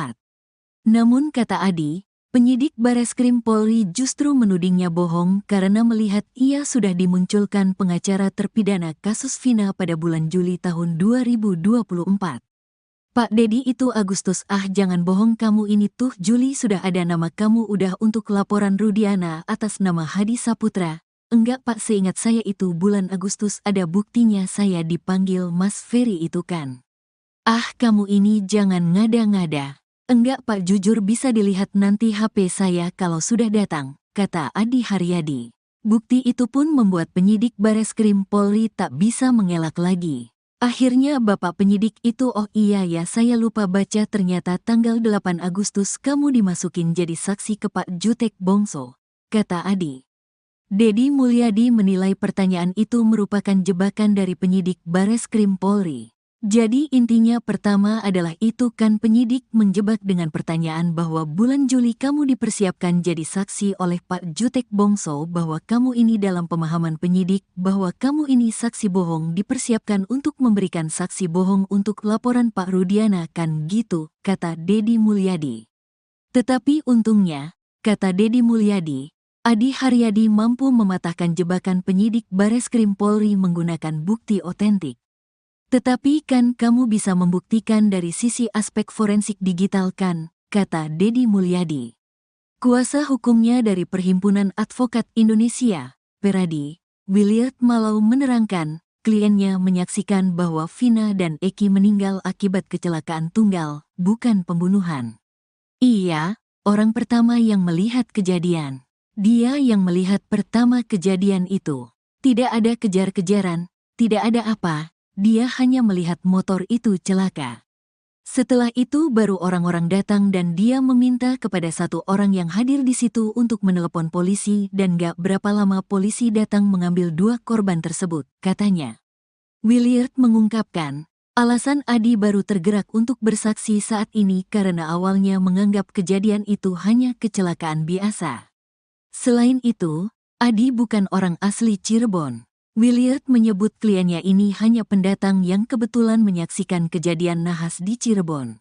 Namun kata Adi, penyidik Bareskrim Polri justru menudingnya bohong karena melihat ia sudah dimunculkan pengacara terpidana kasus Vina pada bulan Juli tahun 2024. Pak Dedi itu Agustus, jangan bohong kamu ini tuh Juli sudah ada nama kamu udah untuk laporan Rudiana atas nama Hadi Saputra. Enggak Pak, seingat saya itu bulan Agustus ada buktinya saya dipanggil Mas Ferry itu kan. Kamu ini jangan ngada-ngada. Enggak Pak, jujur bisa dilihat nanti HP saya kalau sudah datang, kata Adi Haryadi. Bukti itu pun membuat penyidik Bareskrim Polri tak bisa mengelak lagi. Akhirnya Bapak penyidik itu, oh iya ya saya lupa baca, ternyata tanggal 8 Agustus kamu dimasukin jadi saksi ke Pak Jutek Bongso, kata Adi. Dedi Mulyadi menilai pertanyaan itu merupakan jebakan dari penyidik Bareskrim Polri. Jadi intinya pertama adalah itu kan penyidik menjebak dengan pertanyaan bahwa bulan Juli kamu dipersiapkan jadi saksi oleh Pak Jutek Bongso, bahwa kamu ini dalam pemahaman penyidik bahwa kamu ini saksi bohong dipersiapkan untuk memberikan saksi bohong untuk laporan Pak Rudiana kan gitu, kata Dedi Mulyadi. Tetapi untungnya, kata Dedi Mulyadi, Adi Haryadi mampu mematahkan jebakan penyidik Bareskrim Polri menggunakan bukti otentik. Tetapi kan kamu bisa membuktikan dari sisi aspek forensik digital kan, kata Dedi Mulyadi. Kuasa hukumnya dari Perhimpunan Advokat Indonesia, Peradi, Williard Malau menerangkan, kliennya menyaksikan bahwa Vina dan Eki meninggal akibat kecelakaan tunggal, bukan pembunuhan. Iya, orang pertama yang melihat kejadian. Dia yang melihat pertama kejadian itu. Tidak ada kejar-kejaran, tidak ada apa, dia hanya melihat motor itu celaka. Setelah itu baru orang-orang datang dan dia meminta kepada satu orang yang hadir di situ untuk menelepon polisi dan gak berapa lama polisi datang mengambil dua korban tersebut, katanya. Williard mengungkapkan, alasan Adi baru tergerak untuk bersaksi saat ini karena awalnya menganggap kejadian itu hanya kecelakaan biasa. Selain itu, Adi bukan orang asli Cirebon. Williard menyebut kliennya ini hanya pendatang yang kebetulan menyaksikan kejadian nahas di Cirebon.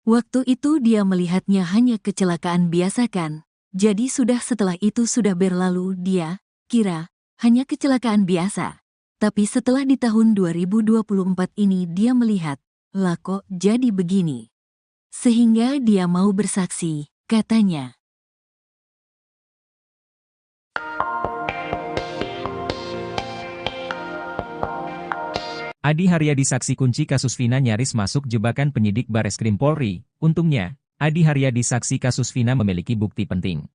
Waktu itu dia melihatnya hanya kecelakaan biasa kan, jadi setelah itu sudah berlalu dia kira hanya kecelakaan biasa. Tapi setelah di tahun 2024 ini dia melihat, lah kok jadi begini. Sehingga dia mau bersaksi, katanya. Adi Haryadi saksi kunci kasus Vina nyaris masuk jebakan penyidik Bareskrim Polri. Untungnya, Adi Haryadi saksi kasus Vina memiliki bukti penting.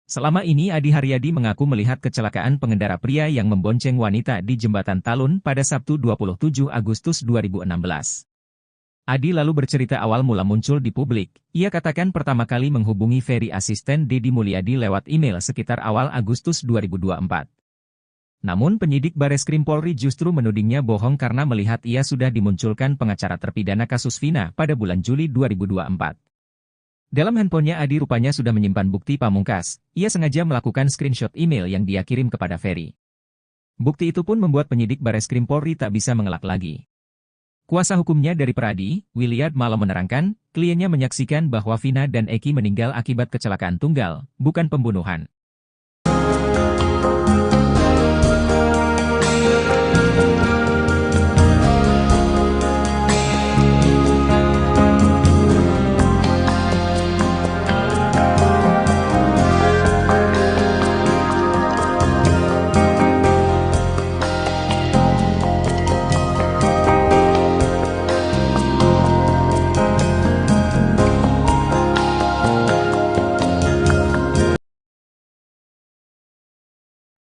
Selama ini Adi Haryadi mengaku melihat kecelakaan pengendara pria yang membonceng wanita di Jembatan Talun pada Sabtu 27 Agustus 2016. Adi lalu bercerita awal mula muncul di publik. Ia katakan pertama kali menghubungi Ferry asisten Deddy Mulyadi lewat email sekitar awal Agustus 2024. Namun penyidik Bareskrim Polri justru menudingnya bohong karena melihat ia sudah dimunculkan pengacara terpidana kasus Vina pada bulan Juli 2024. Dalam handphonenya Adi rupanya sudah menyimpan bukti pamungkas. Ia sengaja melakukan screenshot email yang dia kirim kepada Ferry. Bukti itu pun membuat penyidik Bareskrim Polri tak bisa mengelak lagi. Kuasa hukumnya dari Pradi, Williard Malam menerangkan, kliennya menyaksikan bahwa Vina dan Eki meninggal akibat kecelakaan tunggal, bukan pembunuhan.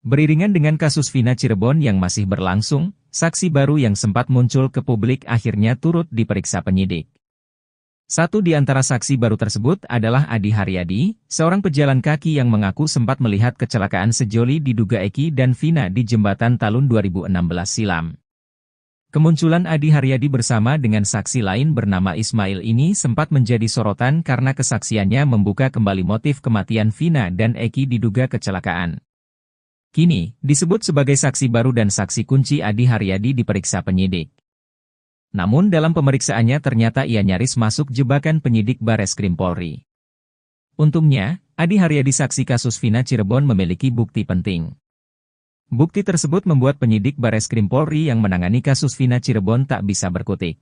Beriringan dengan kasus Vina Cirebon yang masih berlangsung, saksi baru yang sempat muncul ke publik akhirnya turut diperiksa penyidik. Satu di antara saksi baru tersebut adalah Adi Haryadi, seorang pejalan kaki yang mengaku sempat melihat kecelakaan sejoli diduga Eki dan Vina di Jembatan Talun 2016 silam. Kemunculan Adi Haryadi bersama dengan saksi lain bernama Ismail ini sempat menjadi sorotan karena kesaksiannya membuka kembali motif kematian Vina dan Eki diduga kecelakaan. Kini, disebut sebagai saksi baru dan saksi kunci Adi Haryadi diperiksa penyidik. Namun dalam pemeriksaannya ternyata ia nyaris masuk jebakan penyidik Bareskrim Polri. Untungnya, Adi Haryadi saksi kasus Vina Cirebon memiliki bukti penting. Bukti tersebut membuat penyidik Bareskrim Polri yang menangani kasus Vina Cirebon tak bisa berkutik.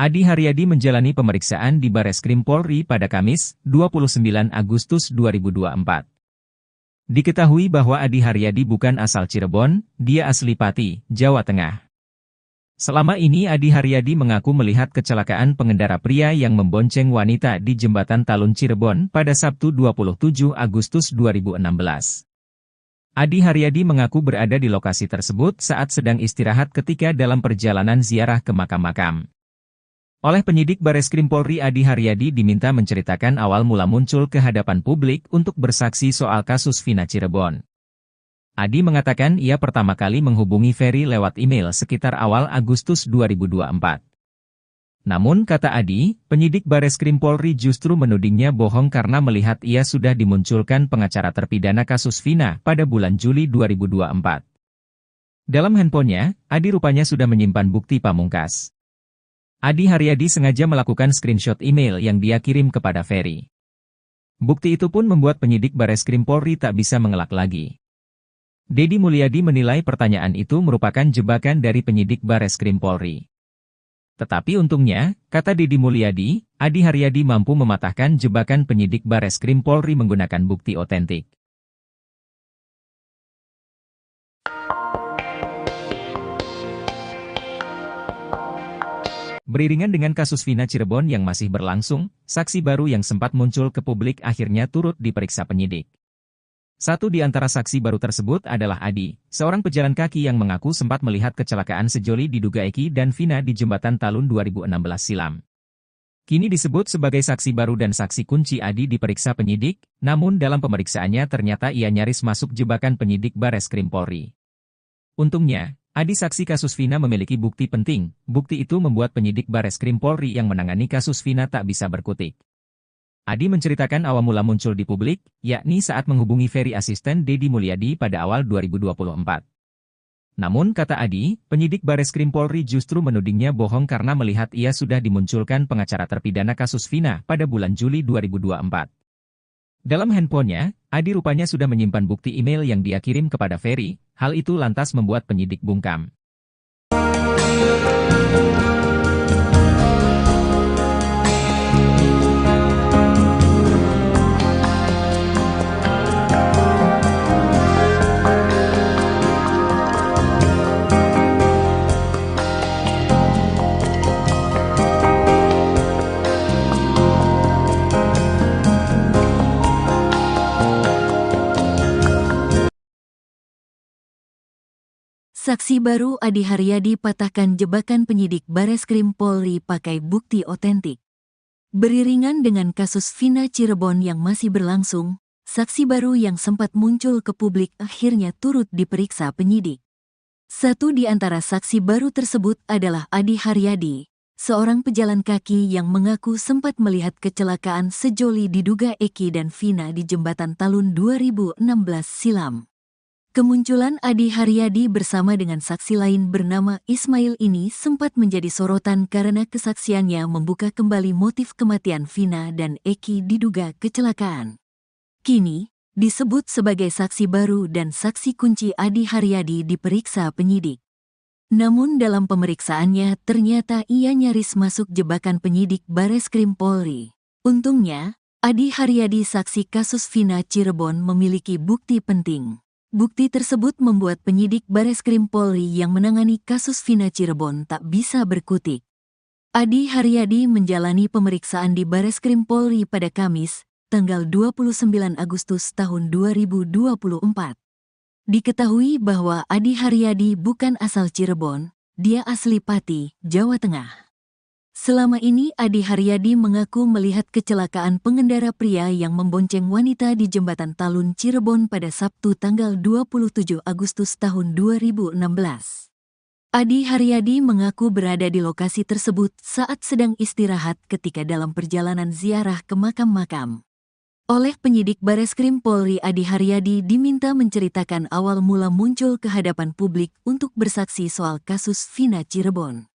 Adi Haryadi menjalani pemeriksaan di Bareskrim Polri pada Kamis, 29 Agustus 2024. Diketahui bahwa Adi Haryadi bukan asal Cirebon, dia asli Pati, Jawa Tengah. Selama ini Adi Haryadi mengaku melihat kecelakaan pengendara pria yang membonceng wanita di Jembatan Talun Cirebon pada Sabtu 27 Agustus 2016. Adi Haryadi mengaku berada di lokasi tersebut saat sedang istirahat ketika dalam perjalanan ziarah ke makam-makam. Oleh penyidik Bareskrim Polri Adi Haryadi diminta menceritakan awal mula muncul ke hadapan publik untuk bersaksi soal kasus Vina Cirebon. Adi mengatakan ia pertama kali menghubungi Ferry lewat email sekitar awal Agustus 2024. Namun kata Adi, penyidik Bareskrim Polri justru menudingnya bohong karena melihat ia sudah dimunculkan pengacara terpidana kasus Vina pada bulan Juli 2024. Dalam handphonenya, Adi rupanya sudah menyimpan bukti pamungkas. Adi Haryadi sengaja melakukan screenshot email yang dia kirim kepada Ferry. Bukti itu pun membuat penyidik Bareskrim Polri tak bisa mengelak lagi. Deddy Mulyadi menilai pertanyaan itu merupakan jebakan dari penyidik Bareskrim Polri. Tetapi untungnya, kata Deddy Mulyadi, Adi Haryadi mampu mematahkan jebakan penyidik Bareskrim Polri menggunakan bukti otentik. Beriringan dengan kasus Vina Cirebon yang masih berlangsung, saksi baru yang sempat muncul ke publik akhirnya turut diperiksa penyidik. Satu di antara saksi baru tersebut adalah Adi, seorang pejalan kaki yang mengaku sempat melihat kecelakaan sejoli diduga Eki dan Vina di Jembatan Talun 2016 silam. Kini disebut sebagai saksi baru dan saksi kunci Adi diperiksa penyidik, namun dalam pemeriksaannya ternyata ia nyaris masuk jebakan penyidik Bareskrim Polri. Untungnya, Adi saksi kasus Vina memiliki bukti penting. Bukti itu membuat penyidik Bareskrim Polri yang menangani kasus Vina tak bisa berkutik. Adi menceritakan awal mula muncul di publik, yakni saat menghubungi Ferry asisten Deddy Mulyadi pada awal 2024. Namun kata Adi, penyidik Bareskrim Polri justru menudingnya bohong karena melihat ia sudah dimunculkan pengacara terpidana kasus Vina pada bulan Juli 2024. Dalam handphonenya, Adi rupanya sudah menyimpan bukti email yang dia kirim kepada Ferry. Hal itu lantas membuat penyidik bungkam. Saksi baru Adi Haryadi patahkan jebakan penyidik Bareskrim Polri pakai bukti otentik. Beriringan dengan kasus Vina Cirebon yang masih berlangsung, saksi baru yang sempat muncul ke publik akhirnya turut diperiksa penyidik. Satu di antara saksi baru tersebut adalah Adi Haryadi, seorang pejalan kaki yang mengaku sempat melihat kecelakaan sejoli diduga Eki dan Vina di Jembatan Talun 2016 silam. Kemunculan Adi Haryadi bersama dengan saksi lain bernama Ismail ini sempat menjadi sorotan karena kesaksiannya membuka kembali motif kematian Vina dan Eki diduga kecelakaan. Kini, disebut sebagai saksi baru dan saksi kunci Adi Haryadi diperiksa penyidik. Namun dalam pemeriksaannya ternyata ia nyaris masuk jebakan penyidik Bareskrim Polri. Untungnya, Adi Haryadi saksi kasus Vina Cirebon memiliki bukti penting. Bukti tersebut membuat penyidik Bareskrim Polri yang menangani kasus Vina Cirebon tak bisa berkutik. Adi Haryadi menjalani pemeriksaan di Bareskrim Polri pada Kamis, tanggal 29 Agustus tahun 2024. Diketahui bahwa Adi Haryadi bukan asal Cirebon, dia asli Pati, Jawa Tengah. Selama ini Adi Haryadi mengaku melihat kecelakaan pengendara pria yang membonceng wanita di Jembatan Talun Cirebon pada Sabtu tanggal 27 Agustus tahun 2016. Adi Haryadi mengaku berada di lokasi tersebut saat sedang istirahat ketika dalam perjalanan ziarah ke makam-makam. Oleh penyidik Bareskrim Polri, Adi Haryadi diminta menceritakan awal mula muncul ke hadapan publik untuk bersaksi soal kasus Vina Cirebon.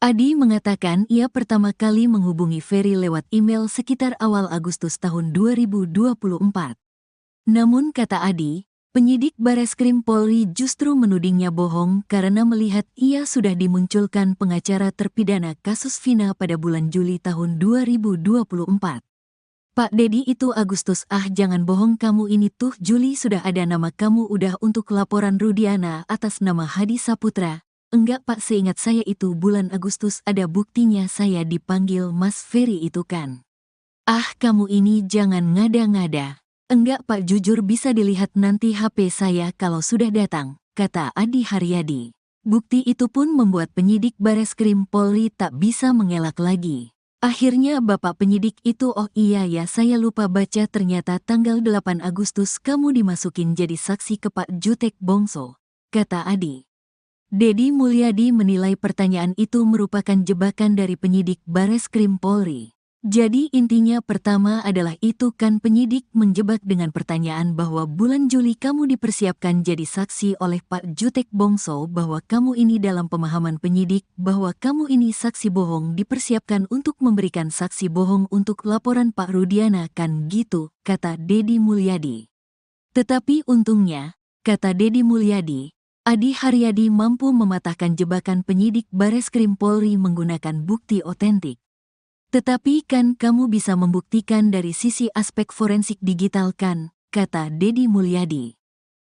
Adi mengatakan ia pertama kali menghubungi Ferry lewat email sekitar awal Agustus tahun 2024. Namun kata Adi, penyidik Bareskrim Polri justru menudingnya bohong karena melihat ia sudah dimunculkan pengacara terpidana kasus Vina pada bulan Juli tahun 2024. Pak Dedi itu Agustus, jangan bohong kamu ini tuh Juli sudah ada nama kamu udah untuk laporan Rudiana atas nama Hadi Saputra. Enggak Pak, seingat saya itu bulan Agustus ada buktinya saya dipanggil Mas Ferry itu kan. Kamu ini jangan ngada-ngada. Enggak Pak, jujur bisa dilihat nanti HP saya kalau sudah datang, kata Adi Haryadi. Bukti itu pun membuat penyidik Bareskrim Polri tak bisa mengelak lagi. Akhirnya bapak penyidik itu, oh iya ya saya lupa baca, ternyata tanggal 8 Agustus kamu dimasukin jadi saksi ke Pak Jutek Bongso, kata Adi. Dedi Mulyadi menilai pertanyaan itu merupakan jebakan dari penyidik Bareskrim Polri. Jadi intinya pertama adalah itu kan penyidik menjebak dengan pertanyaan bahwa bulan Juli kamu dipersiapkan jadi saksi oleh Pak Jutek Bongso, bahwa kamu ini dalam pemahaman penyidik bahwa kamu ini saksi bohong dipersiapkan untuk memberikan saksi bohong untuk laporan Pak Rudiana kan gitu, kata Dedi Mulyadi. Tetapi untungnya, kata Dedi Mulyadi, Adi Haryadi mampu mematahkan jebakan penyidik Bareskrim Polri menggunakan bukti otentik. Tetapi kan kamu bisa membuktikan dari sisi aspek forensik digital kan, kata Dedi Mulyadi.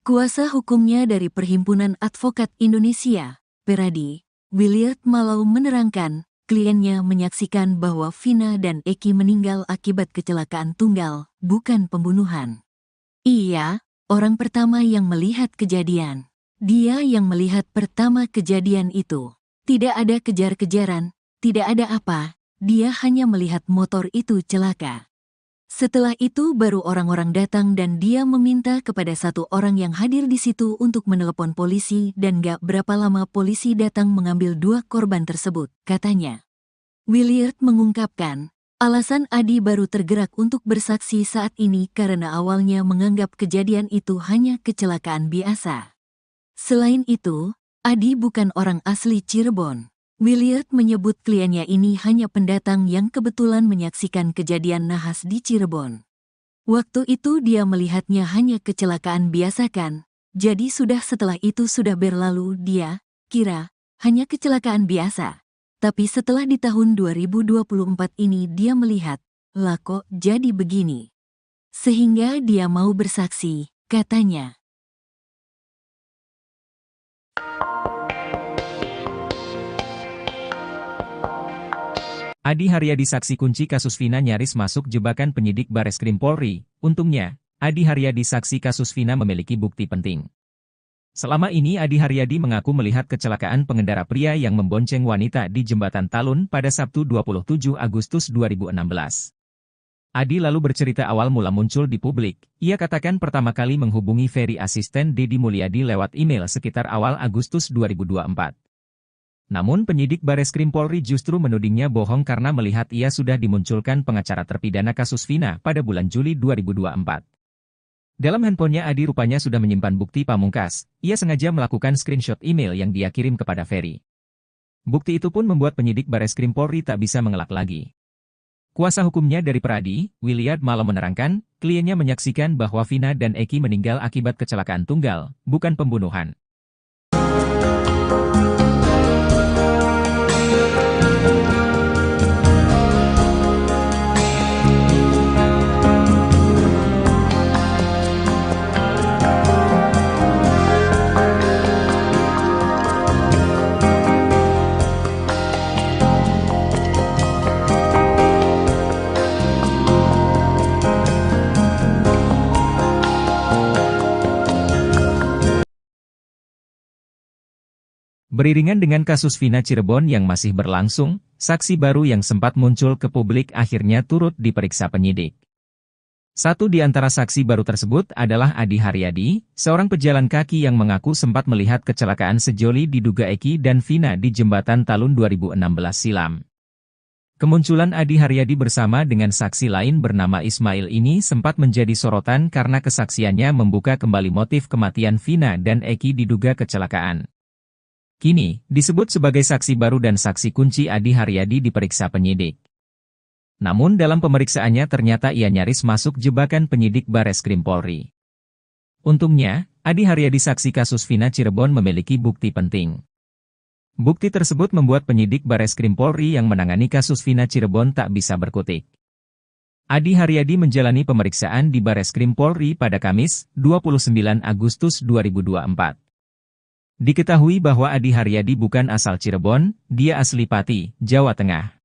Kuasa hukumnya dari Perhimpunan Advokat Indonesia, Peradi, Williard Malau menerangkan, kliennya menyaksikan bahwa Vina dan Eki meninggal akibat kecelakaan tunggal, bukan pembunuhan. Iya, orang pertama yang melihat kejadian. Dia yang melihat pertama kejadian itu. Tidak ada kejar-kejaran, tidak ada apa, dia hanya melihat motor itu celaka. Setelah itu baru orang-orang datang dan dia meminta kepada satu orang yang hadir di situ untuk menelepon polisi dan gak berapa lama polisi datang mengambil dua korban tersebut, katanya. Williard mengungkapkan, alasan Adi baru tergerak untuk bersaksi saat ini karena awalnya menganggap kejadian itu hanya kecelakaan biasa. Selain itu, Adi bukan orang asli Cirebon. Williard menyebut kliennya ini hanya pendatang yang kebetulan menyaksikan kejadian nahas di Cirebon. Waktu itu dia melihatnya hanya kecelakaan biasa kan, jadi setelah itu sudah berlalu dia kira hanya kecelakaan biasa. Tapi setelah di tahun 2024 ini dia melihat, lah kok jadi begini. Sehingga dia mau bersaksi, katanya. Adi Haryadi saksi kunci kasus Vina nyaris masuk jebakan penyidik Bareskrim Polri. Untungnya, Adi Haryadi saksi kasus Vina memiliki bukti penting. Selama ini Adi Haryadi mengaku melihat kecelakaan pengendara pria yang membonceng wanita di Jembatan Talun pada Sabtu 27 Agustus 2016. Adi lalu bercerita awal mula muncul di publik. Ia katakan pertama kali menghubungi Ferry asisten Deddy Mulyadi lewat email sekitar awal Agustus 2024. Namun penyidik Bareskrim Polri justru menudingnya bohong karena melihat ia sudah dimunculkan pengacara terpidana kasus Vina pada bulan Juli 2024. Dalam handphonenya Adi rupanya sudah menyimpan bukti pamungkas. Ia sengaja melakukan screenshot email yang dia kirim kepada Ferry. Bukti itu pun membuat penyidik Bareskrim Polri tak bisa mengelak lagi. Kuasa hukumnya dari Peradi, Williard malah menerangkan, kliennya menyaksikan bahwa Vina dan Eki meninggal akibat kecelakaan tunggal, bukan pembunuhan. Beriringan dengan kasus Vina Cirebon yang masih berlangsung, saksi baru yang sempat muncul ke publik akhirnya turut diperiksa penyidik. Satu di antara saksi baru tersebut adalah Adi Haryadi, seorang pejalan kaki yang mengaku sempat melihat kecelakaan sejoli diduga Eki dan Vina di Jembatan Talun 2016 silam. Kemunculan Adi Haryadi bersama dengan saksi lain bernama Ismail ini sempat menjadi sorotan karena kesaksiannya membuka kembali motif kematian Vina dan Eki diduga kecelakaan. Kini, disebut sebagai saksi baru dan saksi kunci Adi Haryadi diperiksa penyidik. Namun dalam pemeriksaannya ternyata ia nyaris masuk jebakan penyidik Bareskrim Polri. Untungnya, Adi Haryadi saksi kasus Vina Cirebon memiliki bukti penting. Bukti tersebut membuat penyidik Bareskrim Polri yang menangani kasus Vina Cirebon tak bisa berkutik. Adi Haryadi menjalani pemeriksaan di Bareskrim Polri pada Kamis, 29 Agustus 2024. Diketahui bahwa Adi Haryadi bukan asal Cirebon, dia asli Pati, Jawa Tengah.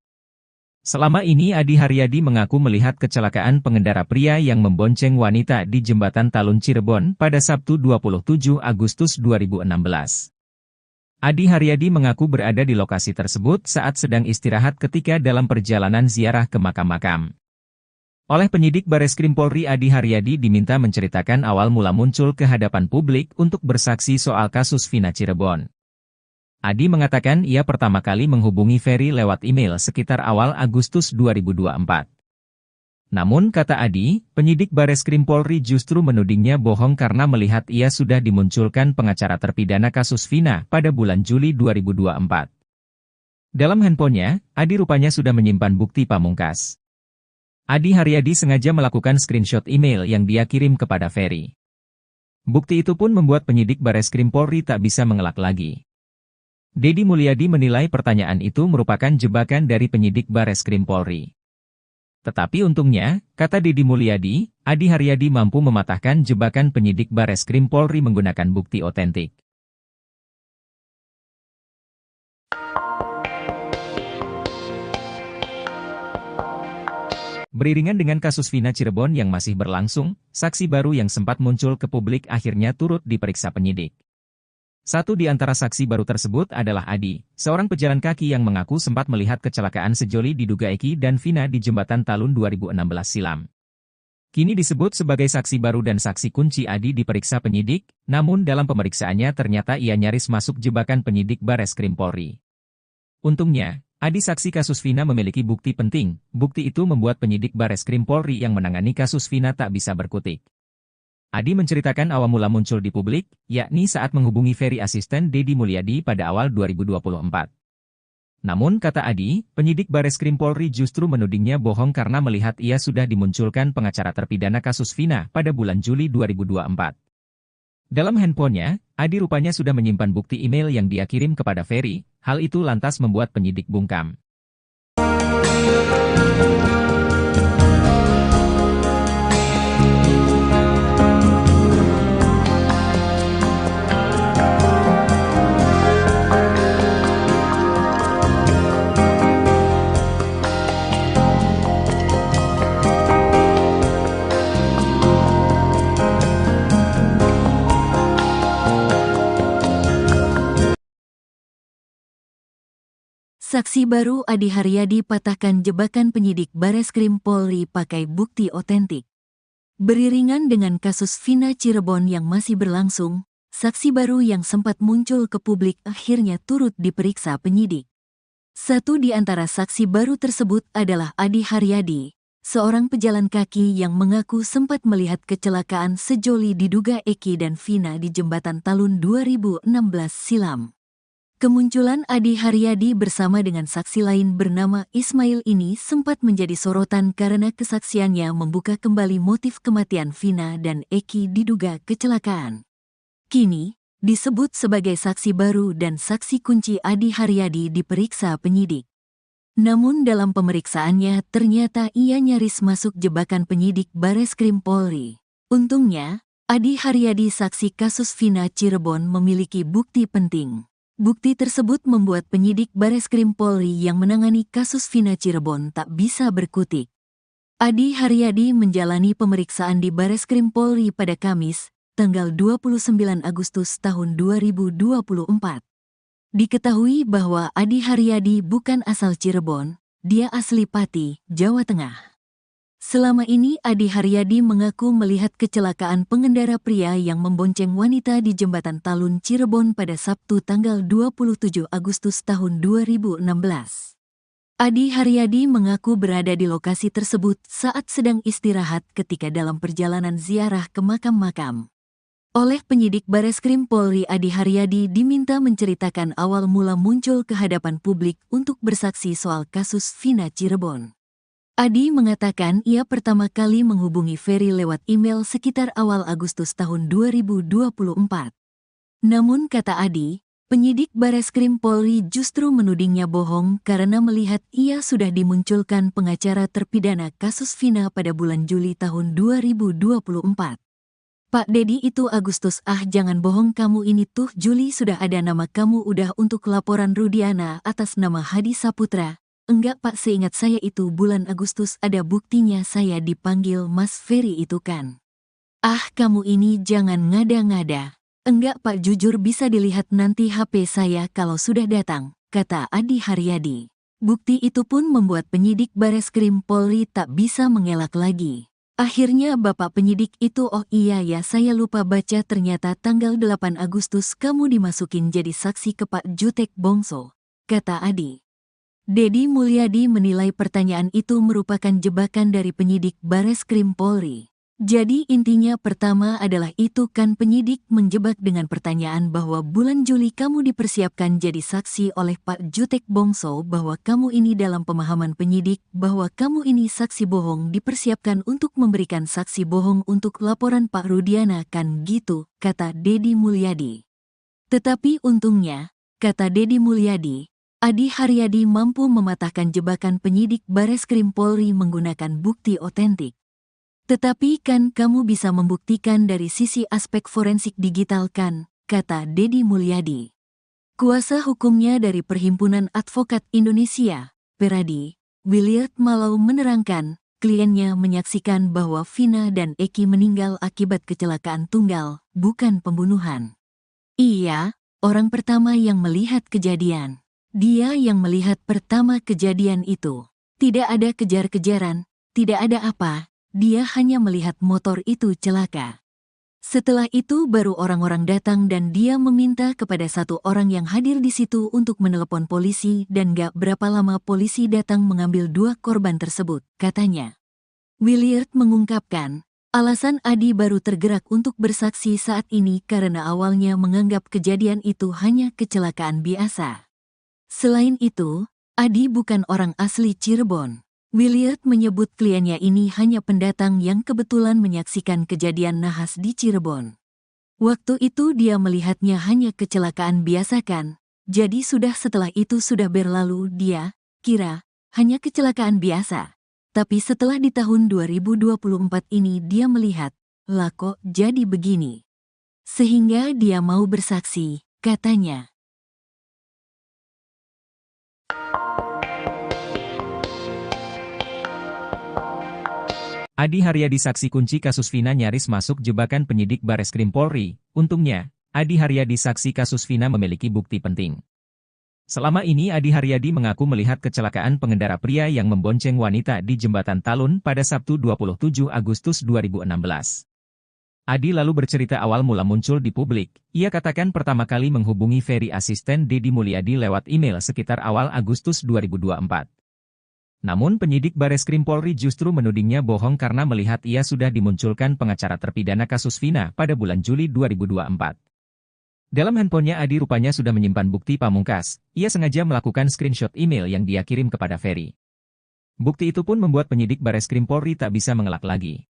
Selama ini Adi Haryadi mengaku melihat kecelakaan pengendara pria yang membonceng wanita di Jembatan Talun Cirebon pada Sabtu 27 Agustus 2016. Adi Haryadi mengaku berada di lokasi tersebut saat sedang istirahat ketika dalam perjalanan ziarah ke makam-makam. Oleh penyidik Bareskrim Polri Adi Haryadi diminta menceritakan awal mula muncul ke hadapan publik untuk bersaksi soal kasus Vina Cirebon. Adi mengatakan ia pertama kali menghubungi Ferry lewat email sekitar awal Agustus 2024. Namun kata Adi, penyidik Bareskrim Polri justru menudingnya bohong karena melihat ia sudah dimunculkan pengacara terpidana kasus Vina pada bulan Juli 2024. Dalam handphonenya, Adi rupanya sudah menyimpan bukti pamungkas. Adi Haryadi sengaja melakukan screenshot email yang dia kirim kepada Ferry. Bukti itu pun membuat penyidik Bareskrim Polri tak bisa mengelak lagi. Deddy Mulyadi menilai pertanyaan itu merupakan jebakan dari penyidik Bareskrim Polri. Tetapi untungnya, kata Deddy Mulyadi, Adi Haryadi mampu mematahkan jebakan penyidik Bareskrim Polri menggunakan bukti otentik. Beriringan dengan kasus Vina Cirebon yang masih berlangsung, saksi baru yang sempat muncul ke publik akhirnya turut diperiksa penyidik. Satu di antara saksi baru tersebut adalah Adi, seorang pejalan kaki yang mengaku sempat melihat kecelakaan sejoli diduga Eki dan Vina di Jembatan Talun 2016 silam. Kini disebut sebagai saksi baru dan saksi kunci Adi diperiksa penyidik, namun dalam pemeriksaannya ternyata ia nyaris masuk jebakan penyidik Bareskrim Polri. Untungnya, Adi saksi kasus Vina memiliki bukti penting. Bukti itu membuat penyidik Bareskrim Polri yang menangani kasus Vina tak bisa berkutik. Adi menceritakan awal mula muncul di publik, yakni saat menghubungi Ferry asisten Deddy Mulyadi pada awal 2024. Namun kata Adi, penyidik Bareskrim Polri justru menudingnya bohong karena melihat ia sudah dimunculkan pengacara terpidana kasus Vina pada bulan Juli 2024. Dalam handphonenya, Adi rupanya sudah menyimpan bukti email yang dia kirim kepada Ferry, hal itu lantas membuat penyidik bungkam. Saksi baru Adi Haryadi patahkan jebakan penyidik Bareskrim Polri pakai bukti otentik. Beriringan dengan kasus Vina Cirebon yang masih berlangsung, saksi baru yang sempat muncul ke publik akhirnya turut diperiksa penyidik. Satu di antara saksi baru tersebut adalah Adi Haryadi, seorang pejalan kaki yang mengaku sempat melihat kecelakaan sejoli diduga Eki dan Vina di jembatan Talun 2016 silam. Kemunculan Adi Haryadi bersama dengan saksi lain bernama Ismail ini sempat menjadi sorotan karena kesaksiannya membuka kembali motif kematian Vina dan Eki diduga kecelakaan. Kini, disebut sebagai saksi baru dan saksi kunci Adi Haryadi diperiksa penyidik. Namun dalam pemeriksaannya ternyata ia nyaris masuk jebakan penyidik Bareskrim Polri. Untungnya, Adi Haryadi saksi kasus Vina Cirebon memiliki bukti penting. Bukti tersebut membuat penyidik Bareskrim Polri yang menangani kasus Vina Cirebon tak bisa berkutik. Adi Haryadi menjalani pemeriksaan di Bareskrim Polri pada Kamis, tanggal 29 Agustus tahun 2024. Diketahui bahwa Adi Haryadi bukan asal Cirebon, dia asli Pati, Jawa Tengah. Selama ini Adi Haryadi mengaku melihat kecelakaan pengendara pria yang membonceng wanita di jembatan Talun Cirebon pada Sabtu tanggal 27 Agustus tahun 2016. Adi Haryadi mengaku berada di lokasi tersebut saat sedang istirahat ketika dalam perjalanan ziarah ke makam-makam. Oleh penyidik Bareskrim Polri, Adi Haryadi diminta menceritakan awal mula muncul ke hadapan publik untuk bersaksi soal kasus Vina Cirebon. Adi mengatakan ia pertama kali menghubungi Ferry lewat email sekitar awal Agustus tahun 2024. Namun kata Adi, penyidik Bareskrim Polri justru menudingnya bohong karena melihat ia sudah dimunculkan pengacara terpidana kasus Vina pada bulan Juli tahun 2024. Pak Dedi itu Agustus, jangan bohong kamu ini tuh Juli sudah ada nama kamu udah untuk laporan Rudiana atas nama Hadi Saputra. Enggak Pak, seingat saya itu bulan Agustus ada buktinya saya dipanggil Mas Ferry itu kan. Kamu ini jangan ngada-ngada. Enggak Pak, jujur bisa dilihat nanti HP saya kalau sudah datang, kata Adi Haryadi. Bukti itu pun membuat penyidik Bareskrim Polri tak bisa mengelak lagi. Akhirnya Bapak penyidik itu, oh iya ya saya lupa baca, ternyata tanggal 8 Agustus kamu dimasukin jadi saksi ke Pak Jutek Bongso, kata Adi. Dedi Mulyadi menilai pertanyaan itu merupakan jebakan dari penyidik Bareskrim Polri. Jadi intinya pertama adalah itu kan penyidik menjebak dengan pertanyaan bahwa bulan Juli kamu dipersiapkan jadi saksi oleh Pak Jutek Bongso, bahwa kamu ini dalam pemahaman penyidik bahwa kamu ini saksi bohong dipersiapkan untuk memberikan saksi bohong untuk laporan Pak Rudiana kan gitu, kata Dedi Mulyadi. Tetapi untungnya, kata Dedi Mulyadi, Adi Haryadi mampu mematahkan jebakan penyidik Bareskrim Polri menggunakan bukti otentik. Tetapi kan kamu bisa membuktikan dari sisi aspek forensik digital kan, kata Dedi Mulyadi. Kuasa hukumnya dari Perhimpunan Advokat Indonesia, Peradi, Williard Malau menerangkan, kliennya menyaksikan bahwa Vina dan Eki meninggal akibat kecelakaan tunggal, bukan pembunuhan. Iya, orang pertama yang melihat kejadian. Dia yang melihat pertama kejadian itu. Tidak ada kejar-kejaran, tidak ada apa, dia hanya melihat motor itu celaka. Setelah itu baru orang-orang datang dan dia meminta kepada satu orang yang hadir di situ untuk menelepon polisi dan gak berapa lama polisi datang mengambil dua korban tersebut, katanya. Williard mengungkapkan, alasan Adi baru tergerak untuk bersaksi saat ini karena awalnya menganggap kejadian itu hanya kecelakaan biasa. Selain itu, Adi bukan orang asli Cirebon. Williard menyebut kliennya ini hanya pendatang yang kebetulan menyaksikan kejadian nahas di Cirebon. Waktu itu dia melihatnya hanya kecelakaan biasa kan, jadi setelah itu sudah berlalu dia kira hanya kecelakaan biasa. Tapi setelah di tahun 2024 ini dia melihat, lah kok jadi begini. Sehingga dia mau bersaksi, katanya. Adi Haryadi saksi kunci kasus Vina nyaris masuk jebakan penyidik Bareskrim Polri. Untungnya, Adi Haryadi saksi kasus Vina memiliki bukti penting. Selama ini Adi Haryadi mengaku melihat kecelakaan pengendara pria yang membonceng wanita di Jembatan Talun pada Sabtu 27 Agustus 2016. Adi lalu bercerita awal mula muncul di publik. Ia katakan pertama kali menghubungi Ferry asisten Deddy Mulyadi lewat email sekitar awal Agustus 2024. Namun penyidik Bareskrim Polri justru menudingnya bohong karena melihat ia sudah dimunculkan pengacara terpidana kasus Vina pada bulan Juli 2024. Dalam handphonenya Adi rupanya sudah menyimpan bukti pamungkas. Ia sengaja melakukan screenshot email yang dia kirim kepada Ferry. Bukti itu pun membuat penyidik Bareskrim Polri tak bisa mengelak lagi.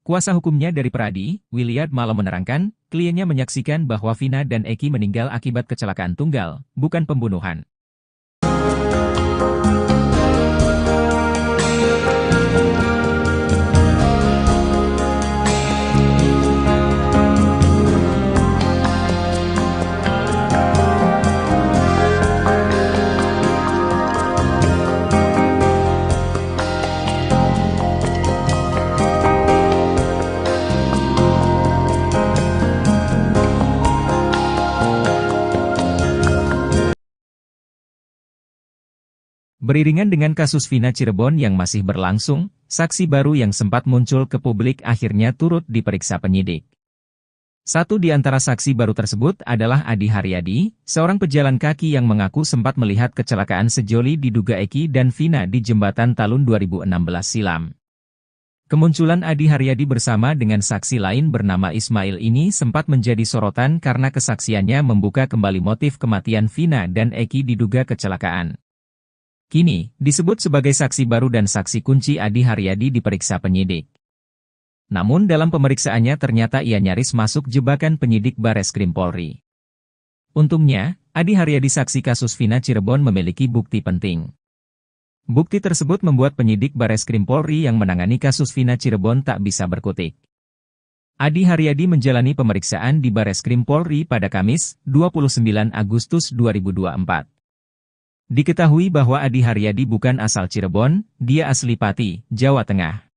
Kuasa hukumnya dari Pradi, Williard Malo menerangkan, kliennya menyaksikan bahwa Vina dan Eki meninggal akibat kecelakaan tunggal, bukan pembunuhan. Beriringan dengan kasus Vina Cirebon yang masih berlangsung, saksi baru yang sempat muncul ke publik akhirnya turut diperiksa penyidik. Satu di antara saksi baru tersebut adalah Adi Haryadi, seorang pejalan kaki yang mengaku sempat melihat kecelakaan sejoli diduga Eki dan Vina di Jembatan Talun 2016 silam. Kemunculan Adi Haryadi bersama dengan saksi lain bernama Ismail ini sempat menjadi sorotan karena kesaksiannya membuka kembali motif kematian Vina dan Eki diduga kecelakaan. Kini, disebut sebagai saksi baru dan saksi kunci Adi Haryadi diperiksa penyidik. Namun dalam pemeriksaannya ternyata ia nyaris masuk jebakan penyidik Bareskrim Polri. Untungnya, Adi Haryadi saksi kasus Vina Cirebon memiliki bukti penting. Bukti tersebut membuat penyidik Bareskrim Polri yang menangani kasus Vina Cirebon tak bisa berkutik. Adi Haryadi menjalani pemeriksaan di Bareskrim Polri pada Kamis, 29 Agustus 2024. Diketahui bahwa Adi Haryadi bukan asal Cirebon, dia asli Pati, Jawa Tengah.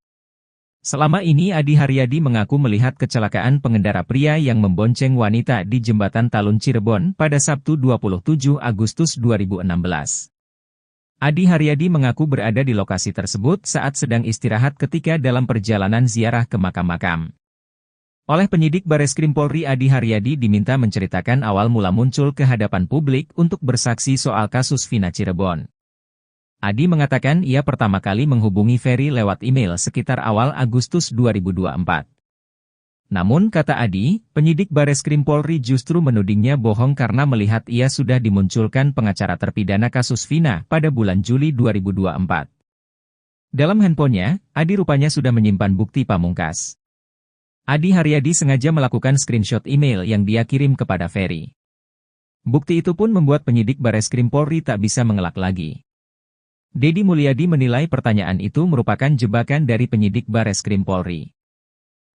Selama ini Adi Haryadi mengaku melihat kecelakaan pengendara pria yang membonceng wanita di Jembatan Talun Cirebon pada Sabtu 27 Agustus 2016. Adi Haryadi mengaku berada di lokasi tersebut saat sedang istirahat ketika dalam perjalanan ziarah ke makam-makam. Oleh penyidik Bareskrim Polri Adi Haryadi diminta menceritakan awal mula muncul ke hadapan publik untuk bersaksi soal kasus Vina Cirebon. Adi mengatakan ia pertama kali menghubungi Ferry lewat email sekitar awal Agustus 2024. Namun kata Adi, penyidik Bareskrim Polri justru menudingnya bohong karena melihat ia sudah dimunculkan pengacara terpidana kasus Vina pada bulan Juli 2024. Dalam handphonenya, Adi rupanya sudah menyimpan bukti pamungkas. Adi Haryadi sengaja melakukan screenshot email yang dia kirim kepada Ferry. Bukti itu pun membuat penyidik Bareskrim Polri tak bisa mengelak lagi. Deddy Mulyadi menilai pertanyaan itu merupakan jebakan dari penyidik Bareskrim Polri.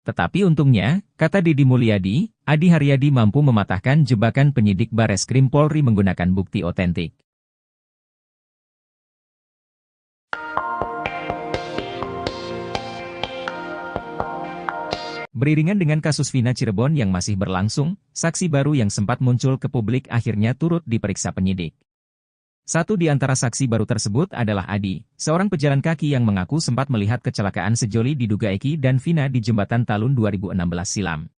Tetapi untungnya, kata Deddy Mulyadi, Adi Haryadi mampu mematahkan jebakan penyidik Bareskrim Polri menggunakan bukti otentik. Beriringan dengan kasus Vina Cirebon yang masih berlangsung, saksi baru yang sempat muncul ke publik akhirnya turut diperiksa penyidik. Satu di antara saksi baru tersebut adalah Adi, seorang pejalan kaki yang mengaku sempat melihat kecelakaan sejoli diduga Eki dan Vina di Jembatan Talun 2016 silam.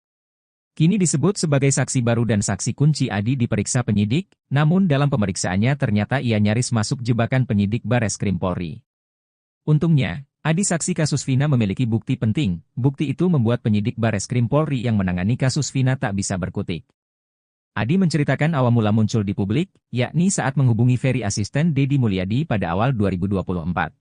Kini disebut sebagai saksi baru dan saksi kunci Adi diperiksa penyidik, namun dalam pemeriksaannya ternyata ia nyaris masuk jebakan penyidik Bareskrim Polri. Untungnya, Adi saksi kasus Vina memiliki bukti penting. Bukti itu membuat penyidik Bareskrim Polri yang menangani kasus Vina tak bisa berkutik. Adi menceritakan awal mula muncul di publik, yakni saat menghubungi Ferry asisten Deddy Mulyadi pada awal 2024.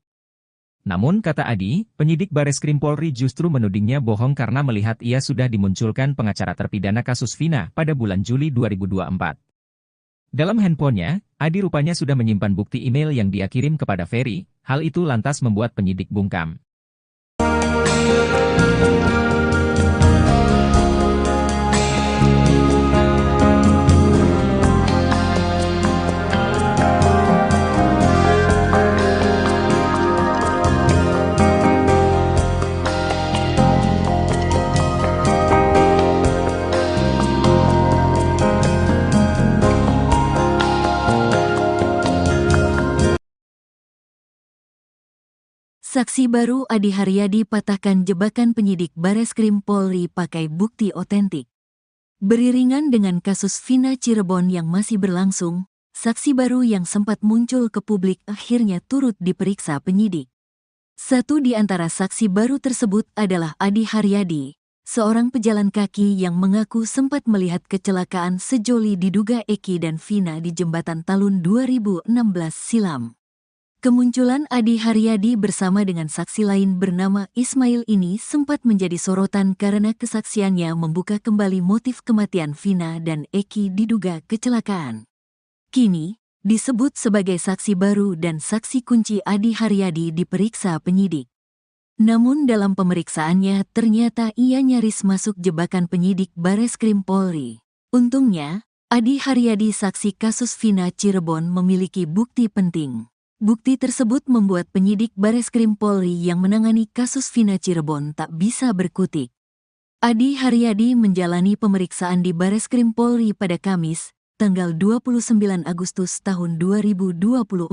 Namun kata Adi, penyidik Bareskrim Polri justru menudingnya bohong karena melihat ia sudah dimunculkan pengacara terpidana kasus Vina pada bulan Juli 2024. Dalam handphonenya, Adi rupanya sudah menyimpan bukti email yang dia kirim kepada Ferry. Hal itu lantas membuat penyidik bungkam. Saksi baru Adi Haryadi patahkan jebakan penyidik Bareskrim Polri pakai bukti otentik. Beriringan dengan kasus Vina Cirebon yang masih berlangsung, saksi baru yang sempat muncul ke publik akhirnya turut diperiksa penyidik. Satu di antara saksi baru tersebut adalah Adi Haryadi, seorang pejalan kaki yang mengaku sempat melihat kecelakaan sejoli diduga Eki dan Vina di jembatan Talun 2016 silam. Kemunculan Adi Haryadi bersama dengan saksi lain bernama Ismail ini sempat menjadi sorotan karena kesaksiannya membuka kembali motif kematian Vina dan Eki diduga kecelakaan. Kini, disebut sebagai saksi baru dan saksi kunci Adi Haryadi diperiksa penyidik. Namun dalam pemeriksaannya ternyata ia nyaris masuk jebakan penyidik Bareskrim Polri. Untungnya, Adi Haryadi saksi kasus Vina Cirebon memiliki bukti penting. Bukti tersebut membuat penyidik Bareskrim Polri yang menangani kasus Vina Cirebon tak bisa berkutik. Adi Haryadi menjalani pemeriksaan di Bareskrim Polri pada Kamis, tanggal 29 Agustus tahun 2024.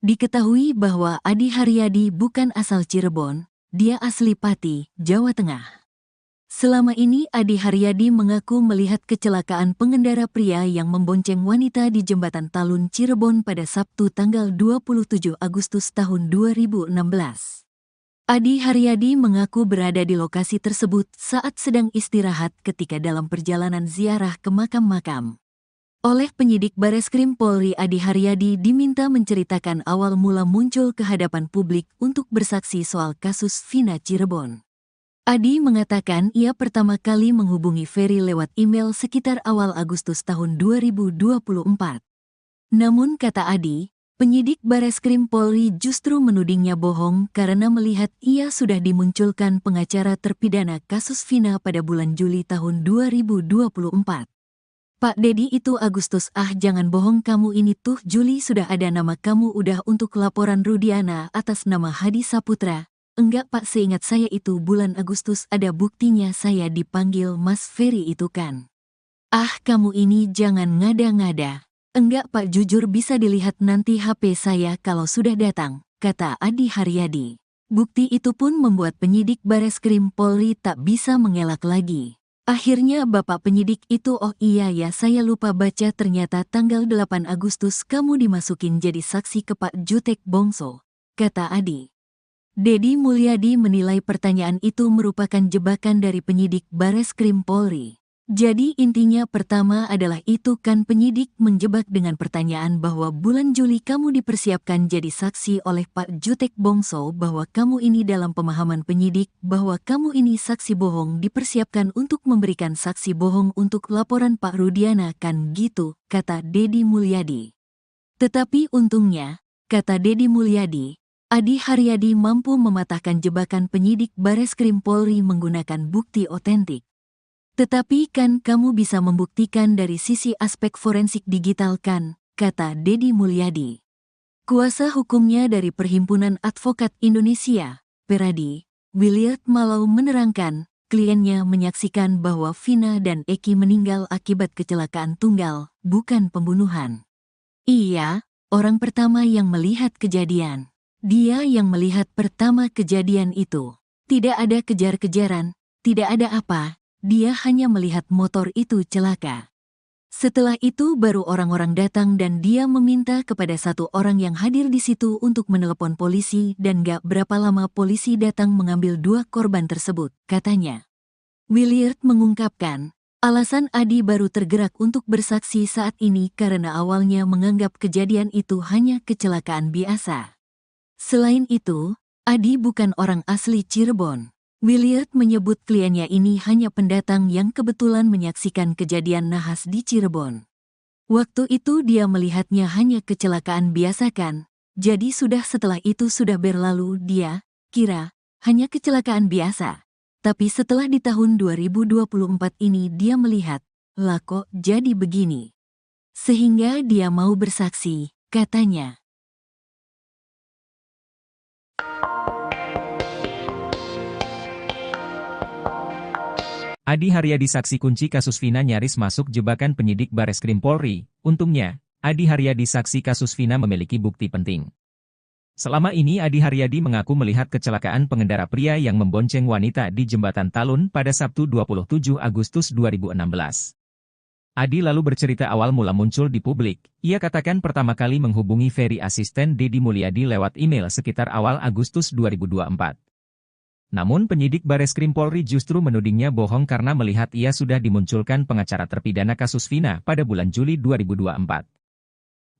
Diketahui bahwa Adi Haryadi bukan asal Cirebon, dia asli Pati, Jawa Tengah. Selama ini Adi Haryadi mengaku melihat kecelakaan pengendara pria yang membonceng wanita di jembatan Talun Cirebon pada Sabtu tanggal 27 Agustus tahun 2016. Adi Haryadi mengaku berada di lokasi tersebut saat sedang istirahat ketika dalam perjalanan ziarah ke makam-makam. Oleh penyidik Bareskrim Polri, Adi Haryadi diminta menceritakan awal mula muncul ke hadapan publik untuk bersaksi soal kasus Vina Cirebon. Adi mengatakan ia pertama kali menghubungi Ferry lewat email sekitar awal Agustus tahun 2024. Namun kata Adi, penyidik Bareskrim Polri justru menudingnya bohong karena melihat ia sudah dimunculkan pengacara terpidana kasus Vina pada bulan Juli tahun 2024. Pak Dedi itu Agustus, jangan bohong kamu ini tuh Juli sudah ada nama kamu udah untuk laporan Rudiana atas nama Hadi Saputra. Enggak Pak, seingat saya itu bulan Agustus ada buktinya saya dipanggil Mas Ferry itu kan. Kamu ini jangan ngada-ngada. Enggak Pak, jujur bisa dilihat nanti HP saya kalau sudah datang, kata Adi Haryadi. Bukti itu pun membuat penyidik Bareskrim Polri tak bisa mengelak lagi. Akhirnya Bapak penyidik itu, oh iya ya saya lupa baca, ternyata tanggal 8 Agustus kamu dimasukin jadi saksi ke Pak Jutek Bongso, kata Adi. Dedi Mulyadi menilai pertanyaan itu merupakan jebakan dari penyidik Bareskrim Polri. Jadi intinya pertama adalah itu kan penyidik menjebak dengan pertanyaan bahwa bulan Juli kamu dipersiapkan jadi saksi oleh Pak Jutek Bongso, bahwa kamu ini dalam pemahaman penyidik bahwa kamu ini saksi bohong dipersiapkan untuk memberikan saksi bohong untuk laporan Pak Rudiana kan gitu, kata Dedi Mulyadi. Tetapi untungnya, kata Dedi Mulyadi, Adi Haryadi mampu mematahkan jebakan penyidik Bareskrim Polri menggunakan bukti otentik. Tetapi kan kamu bisa membuktikan dari sisi aspek forensik digital kan, kata Dedi Mulyadi. Kuasa hukumnya dari Perhimpunan Advokat Indonesia, Peradi, Williard Malau menerangkan, kliennya menyaksikan bahwa Vina dan Eki meninggal akibat kecelakaan tunggal, bukan pembunuhan. Iya, orang pertama yang melihat kejadian. Dia yang melihat pertama kejadian itu. Tidak ada kejar-kejaran, tidak ada apa, dia hanya melihat motor itu celaka. Setelah itu baru orang-orang datang dan dia meminta kepada satu orang yang hadir di situ untuk menelepon polisi dan gak berapa lama polisi datang mengambil dua korban tersebut, katanya. Williard mengungkapkan, alasan Adi baru tergerak untuk bersaksi saat ini karena awalnya menganggap kejadian itu hanya kecelakaan biasa. Selain itu, Adi bukan orang asli Cirebon. Williard menyebut kliennya ini hanya pendatang yang kebetulan menyaksikan kejadian nahas di Cirebon. Waktu itu dia melihatnya hanya kecelakaan biasa kan, jadi setelah itu sudah berlalu dia kira hanya kecelakaan biasa. Tapi setelah di tahun 2024 ini dia melihat, lah kok jadi begini. Sehingga dia mau bersaksi, katanya. Adi Haryadi saksi kunci kasus Vina nyaris masuk jebakan penyidik Bareskrim Polri. Untungnya, Adi Haryadi saksi kasus Vina memiliki bukti penting. Selama ini Adi Haryadi mengaku melihat kecelakaan pengendara pria yang membonceng wanita di Jembatan Talun pada Sabtu 27 Agustus 2016. Adi lalu bercerita awal mula muncul di publik. Ia katakan pertama kali menghubungi Ferry asisten Deddy Mulyadi lewat email sekitar awal Agustus 2024. Namun penyidik Bareskrim Polri justru menudingnya bohong karena melihat ia sudah dimunculkan pengacara terpidana kasus Vina pada bulan Juli 2024.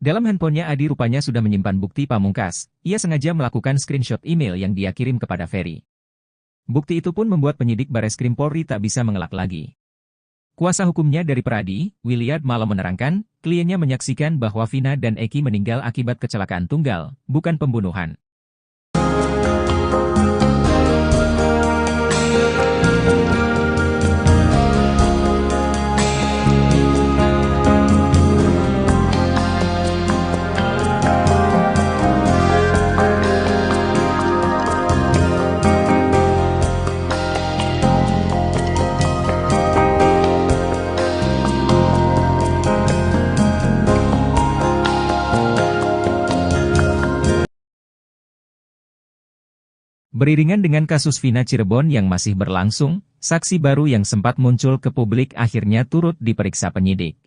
Dalam handphonenya Adi rupanya sudah menyimpan bukti pamungkas. Ia sengaja melakukan screenshot email yang dia kirim kepada Ferry. Bukti itu pun membuat penyidik Bareskrim Polri tak bisa mengelak lagi. Kuasa hukumnya dari Peradi, Williard malah menerangkan, kliennya menyaksikan bahwa Vina dan Eki meninggal akibat kecelakaan tunggal, bukan pembunuhan. Beriringan dengan kasus Vina Cirebon yang masih berlangsung, saksi baru yang sempat muncul ke publik akhirnya turut diperiksa penyidik.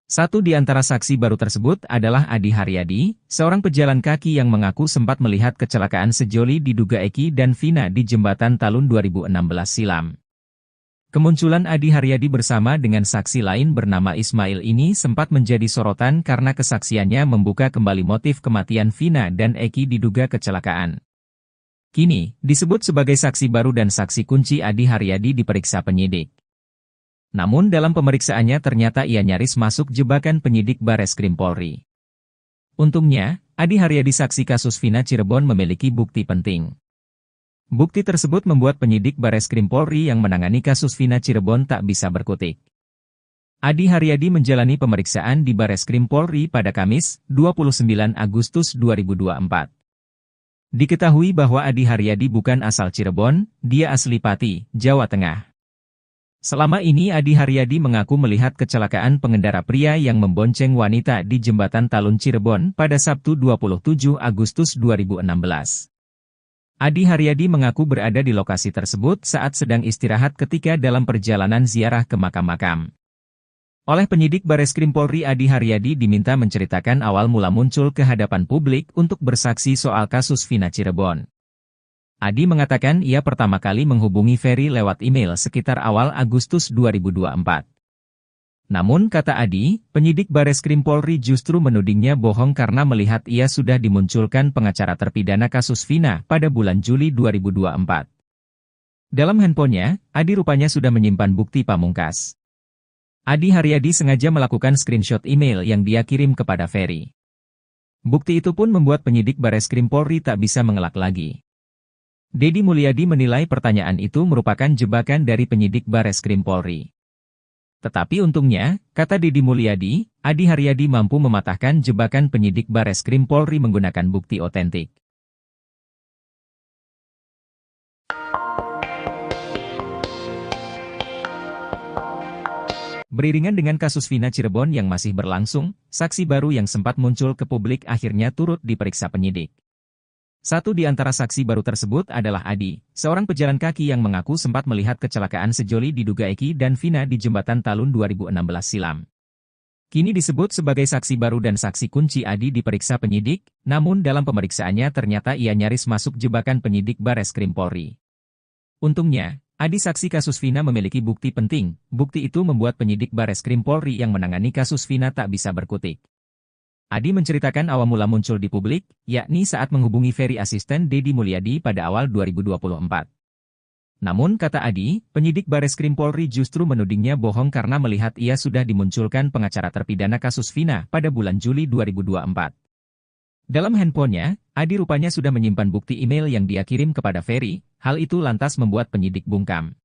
Satu di antara saksi baru tersebut adalah Adi Haryadi, seorang pejalan kaki yang mengaku sempat melihat kecelakaan sejoli diduga Eki dan Vina di Jembatan Talun 2016 silam. Kemunculan Adi Haryadi bersama dengan saksi lain bernama Ismail ini sempat menjadi sorotan karena kesaksiannya membuka kembali motif kematian Vina dan Eki diduga kecelakaan. Kini, disebut sebagai saksi baru dan saksi kunci Adi Haryadi diperiksa penyidik. Namun dalam pemeriksaannya ternyata ia nyaris masuk jebakan penyidik Bareskrim Polri. Untungnya, Adi Haryadi saksi kasus Vina Cirebon memiliki bukti penting. Bukti tersebut membuat penyidik Bareskrim Polri yang menangani kasus Vina Cirebon tak bisa berkutik. Adi Haryadi menjalani pemeriksaan di Bareskrim Polri pada Kamis, 29 Agustus 2024. Diketahui bahwa Adi Haryadi bukan asal Cirebon, dia asli Pati, Jawa Tengah. Selama ini Adi Haryadi mengaku melihat kecelakaan pengendara pria yang membonceng wanita di Jembatan Talun Cirebon pada Sabtu 27 Agustus 2016. Adi Haryadi mengaku berada di lokasi tersebut saat sedang istirahat ketika dalam perjalanan ziarah ke makam-makam. Oleh penyidik Bareskrim Polri Adi Haryadi diminta menceritakan awal mula muncul ke hadapan publik untuk bersaksi soal kasus Vina Cirebon. Adi mengatakan ia pertama kali menghubungi Ferry lewat email sekitar awal Agustus 2024. Namun kata Adi, penyidik Bareskrim Polri justru menudingnya bohong karena melihat ia sudah dimunculkan pengacara terpidana kasus Vina pada bulan Juli 2024. Dalam handphonenya, Adi rupanya sudah menyimpan bukti pamungkas. Adi Haryadi sengaja melakukan screenshot email yang dia kirim kepada Ferry. Bukti itu pun membuat penyidik Bareskrim Polri tak bisa mengelak lagi. Deddy Mulyadi menilai pertanyaan itu merupakan jebakan dari penyidik Bareskrim Polri. Tetapi untungnya, kata Deddy Mulyadi, Adi Haryadi mampu mematahkan jebakan penyidik Bareskrim Polri menggunakan bukti otentik. Beriringan dengan kasus Vina Cirebon yang masih berlangsung, saksi baru yang sempat muncul ke publik akhirnya turut diperiksa penyidik. Satu di antara saksi baru tersebut adalah Adi, seorang pejalan kaki yang mengaku sempat melihat kecelakaan sejoli diduga Eki dan Vina di Jembatan Talun 2016 silam. Kini disebut sebagai saksi baru dan saksi kunci Adi diperiksa penyidik, namun dalam pemeriksaannya ternyata ia nyaris masuk jebakan penyidik Bareskrim Polri. Untungnya, Adi saksi kasus Vina memiliki bukti penting. Bukti itu membuat penyidik Bareskrim Polri yang menangani kasus Vina tak bisa berkutik. Adi menceritakan awal mula muncul di publik, yakni saat menghubungi Ferry asisten Deddy Mulyadi pada awal 2024. Namun kata Adi, penyidik Bareskrim Polri justru menudingnya bohong karena melihat ia sudah dimunculkan pengacara terpidana kasus Vina pada bulan Juli 2024. Dalam handphonenya, Adi rupanya sudah menyimpan bukti email yang dia kirim kepada Ferry, hal itu lantas membuat penyidik bungkam.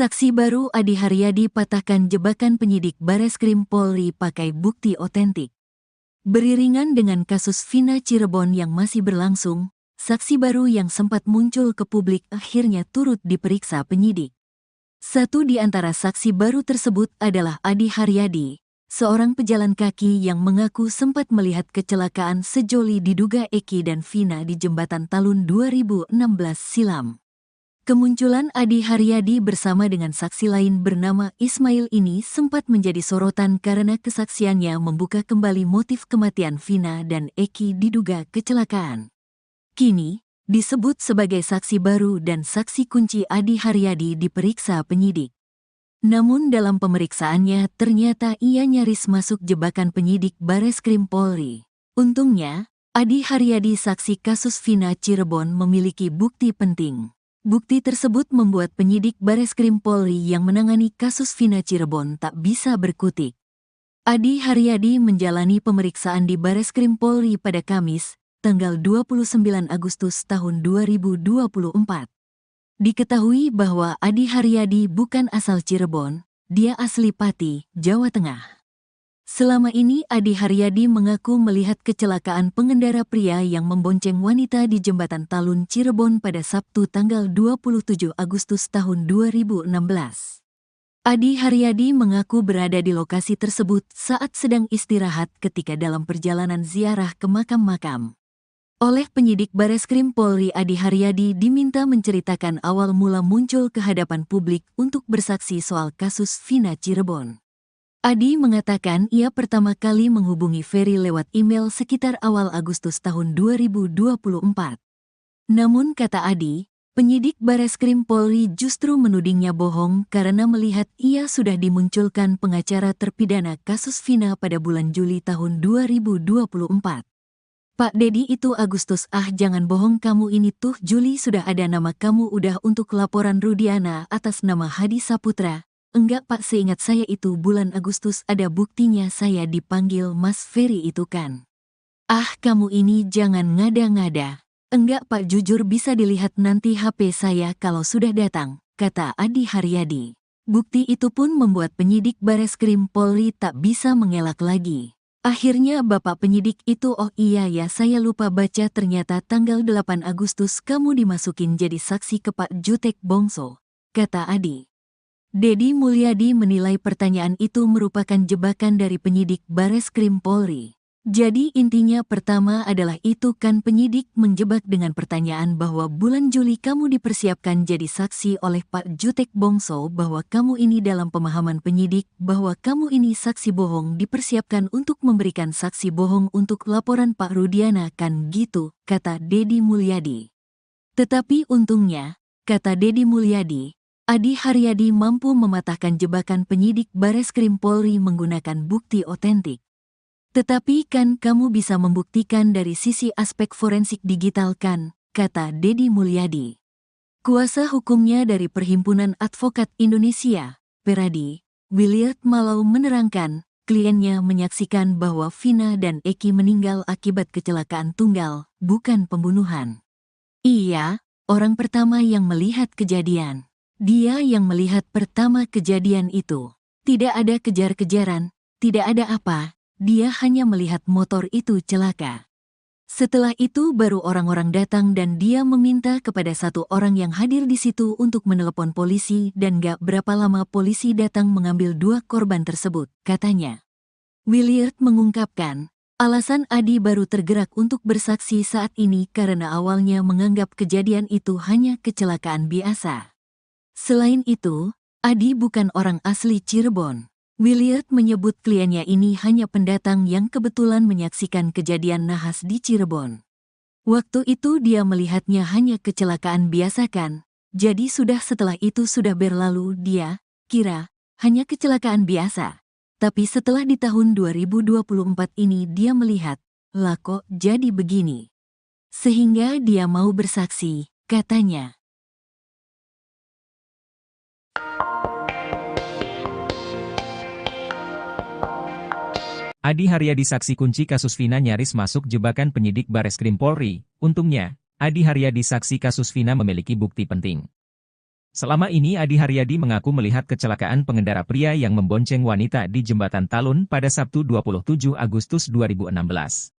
Saksi baru Adi Haryadi patahkan jebakan penyidik Bareskrim Polri pakai bukti otentik. Beriringan dengan kasus Vina Cirebon yang masih berlangsung, saksi baru yang sempat muncul ke publik akhirnya turut diperiksa penyidik. Satu di antara saksi baru tersebut adalah Adi Haryadi, seorang pejalan kaki yang mengaku sempat melihat kecelakaan sejoli diduga Eki dan Vina di jembatan Talun 2016 silam. Kemunculan Adi Haryadi bersama dengan saksi lain bernama Ismail ini sempat menjadi sorotan karena kesaksiannya membuka kembali motif kematian Vina dan Eki diduga kecelakaan. Kini, disebut sebagai saksi baru dan saksi kunci Adi Haryadi diperiksa penyidik. Namun dalam pemeriksaannya ternyata ia nyaris masuk jebakan penyidik Bareskrim Polri. Untungnya, Adi Haryadi saksi kasus Vina Cirebon memiliki bukti penting. Bukti tersebut membuat penyidik Bareskrim Polri yang menangani kasus Vina Cirebon tak bisa berkutik. Adi Haryadi menjalani pemeriksaan di Bareskrim Polri pada Kamis, tanggal 29 Agustus tahun 2024. Diketahui bahwa Adi Haryadi bukan asal Cirebon, dia asli Pati, Jawa Tengah. Selama ini Adi Haryadi mengaku melihat kecelakaan pengendara pria yang membonceng wanita di jembatan Talun Cirebon pada Sabtu tanggal 27 Agustus tahun 2016. Adi Haryadi mengaku berada di lokasi tersebut saat sedang istirahat ketika dalam perjalanan ziarah ke makam-makam. Oleh penyidik Bareskrim Polri, Adi Haryadi diminta menceritakan awal mula muncul ke hadapan publik untuk bersaksi soal kasus Vina Cirebon. Adi mengatakan ia pertama kali menghubungi Ferry lewat email sekitar awal Agustus tahun 2024. Namun kata Adi, penyidik Bareskrim Polri justru menudingnya bohong karena melihat ia sudah dimunculkan pengacara terpidana kasus Vina pada bulan Juli tahun 2024. Pak Dedi itu Agustus, jangan bohong kamu ini tuh Juli sudah ada nama kamu udah untuk laporan Rudiana atas nama Hadi Saputra. Enggak Pak, seingat saya itu bulan Agustus ada buktinya saya dipanggil Mas Ferry itu kan. Kamu ini jangan ngada-ngada. Enggak Pak, jujur bisa dilihat nanti HP saya kalau sudah datang, kata Adi Haryadi. Bukti itu pun membuat penyidik Bareskrim Polri tak bisa mengelak lagi. Akhirnya Bapak penyidik itu, oh iya ya saya lupa baca, ternyata tanggal 8 Agustus kamu dimasukin jadi saksi ke Pak Jutek Bongso, kata Adi. Dedi Mulyadi menilai pertanyaan itu merupakan jebakan dari penyidik Bareskrim Polri. Jadi intinya pertama adalah itu kan penyidik menjebak dengan pertanyaan bahwa bulan Juli kamu dipersiapkan jadi saksi oleh Pak Jutek Bongso, bahwa kamu ini dalam pemahaman penyidik bahwa kamu ini saksi bohong dipersiapkan untuk memberikan saksi bohong untuk laporan Pak Rudiana kan gitu, kata Dedi Mulyadi. Tetapi untungnya, kata Dedi Mulyadi, Adi Haryadi mampu mematahkan jebakan penyidik Bareskrim Polri menggunakan bukti otentik. Tetapi kan kamu bisa membuktikan dari sisi aspek forensik digital kan, kata Dedi Mulyadi. Kuasa hukumnya dari Perhimpunan Advokat Indonesia, Peradi, Williard Malau menerangkan, kliennya menyaksikan bahwa Vina dan Eki meninggal akibat kecelakaan tunggal, bukan pembunuhan. Iya, orang pertama yang melihat kejadian. Dia yang melihat pertama kejadian itu. Tidak ada kejar-kejaran, tidak ada apa, dia hanya melihat motor itu celaka. Setelah itu baru orang-orang datang dan dia meminta kepada satu orang yang hadir di situ untuk menelepon polisi dan gak berapa lama polisi datang mengambil dua korban tersebut, katanya. Williard mengungkapkan, alasan Adi baru tergerak untuk bersaksi saat ini karena awalnya menganggap kejadian itu hanya kecelakaan biasa. Selain itu, Adi bukan orang asli Cirebon. Williard menyebut kliennya ini hanya pendatang yang kebetulan menyaksikan kejadian nahas di Cirebon. Waktu itu dia melihatnya hanya kecelakaan biasa kan, jadi setelah itu sudah berlalu dia kira hanya kecelakaan biasa. Tapi setelah di tahun 2024 ini dia melihat, lah kok jadi begini. Sehingga dia mau bersaksi, katanya. Adi Haryadi saksi kunci kasus Vina nyaris masuk jebakan penyidik Bareskrim Polri. Untungnya, Adi Haryadi saksi kasus Vina memiliki bukti penting. Selama ini Adi Haryadi mengaku melihat kecelakaan pengendara pria yang membonceng wanita di Jembatan Talun pada Sabtu 27 Agustus 2016.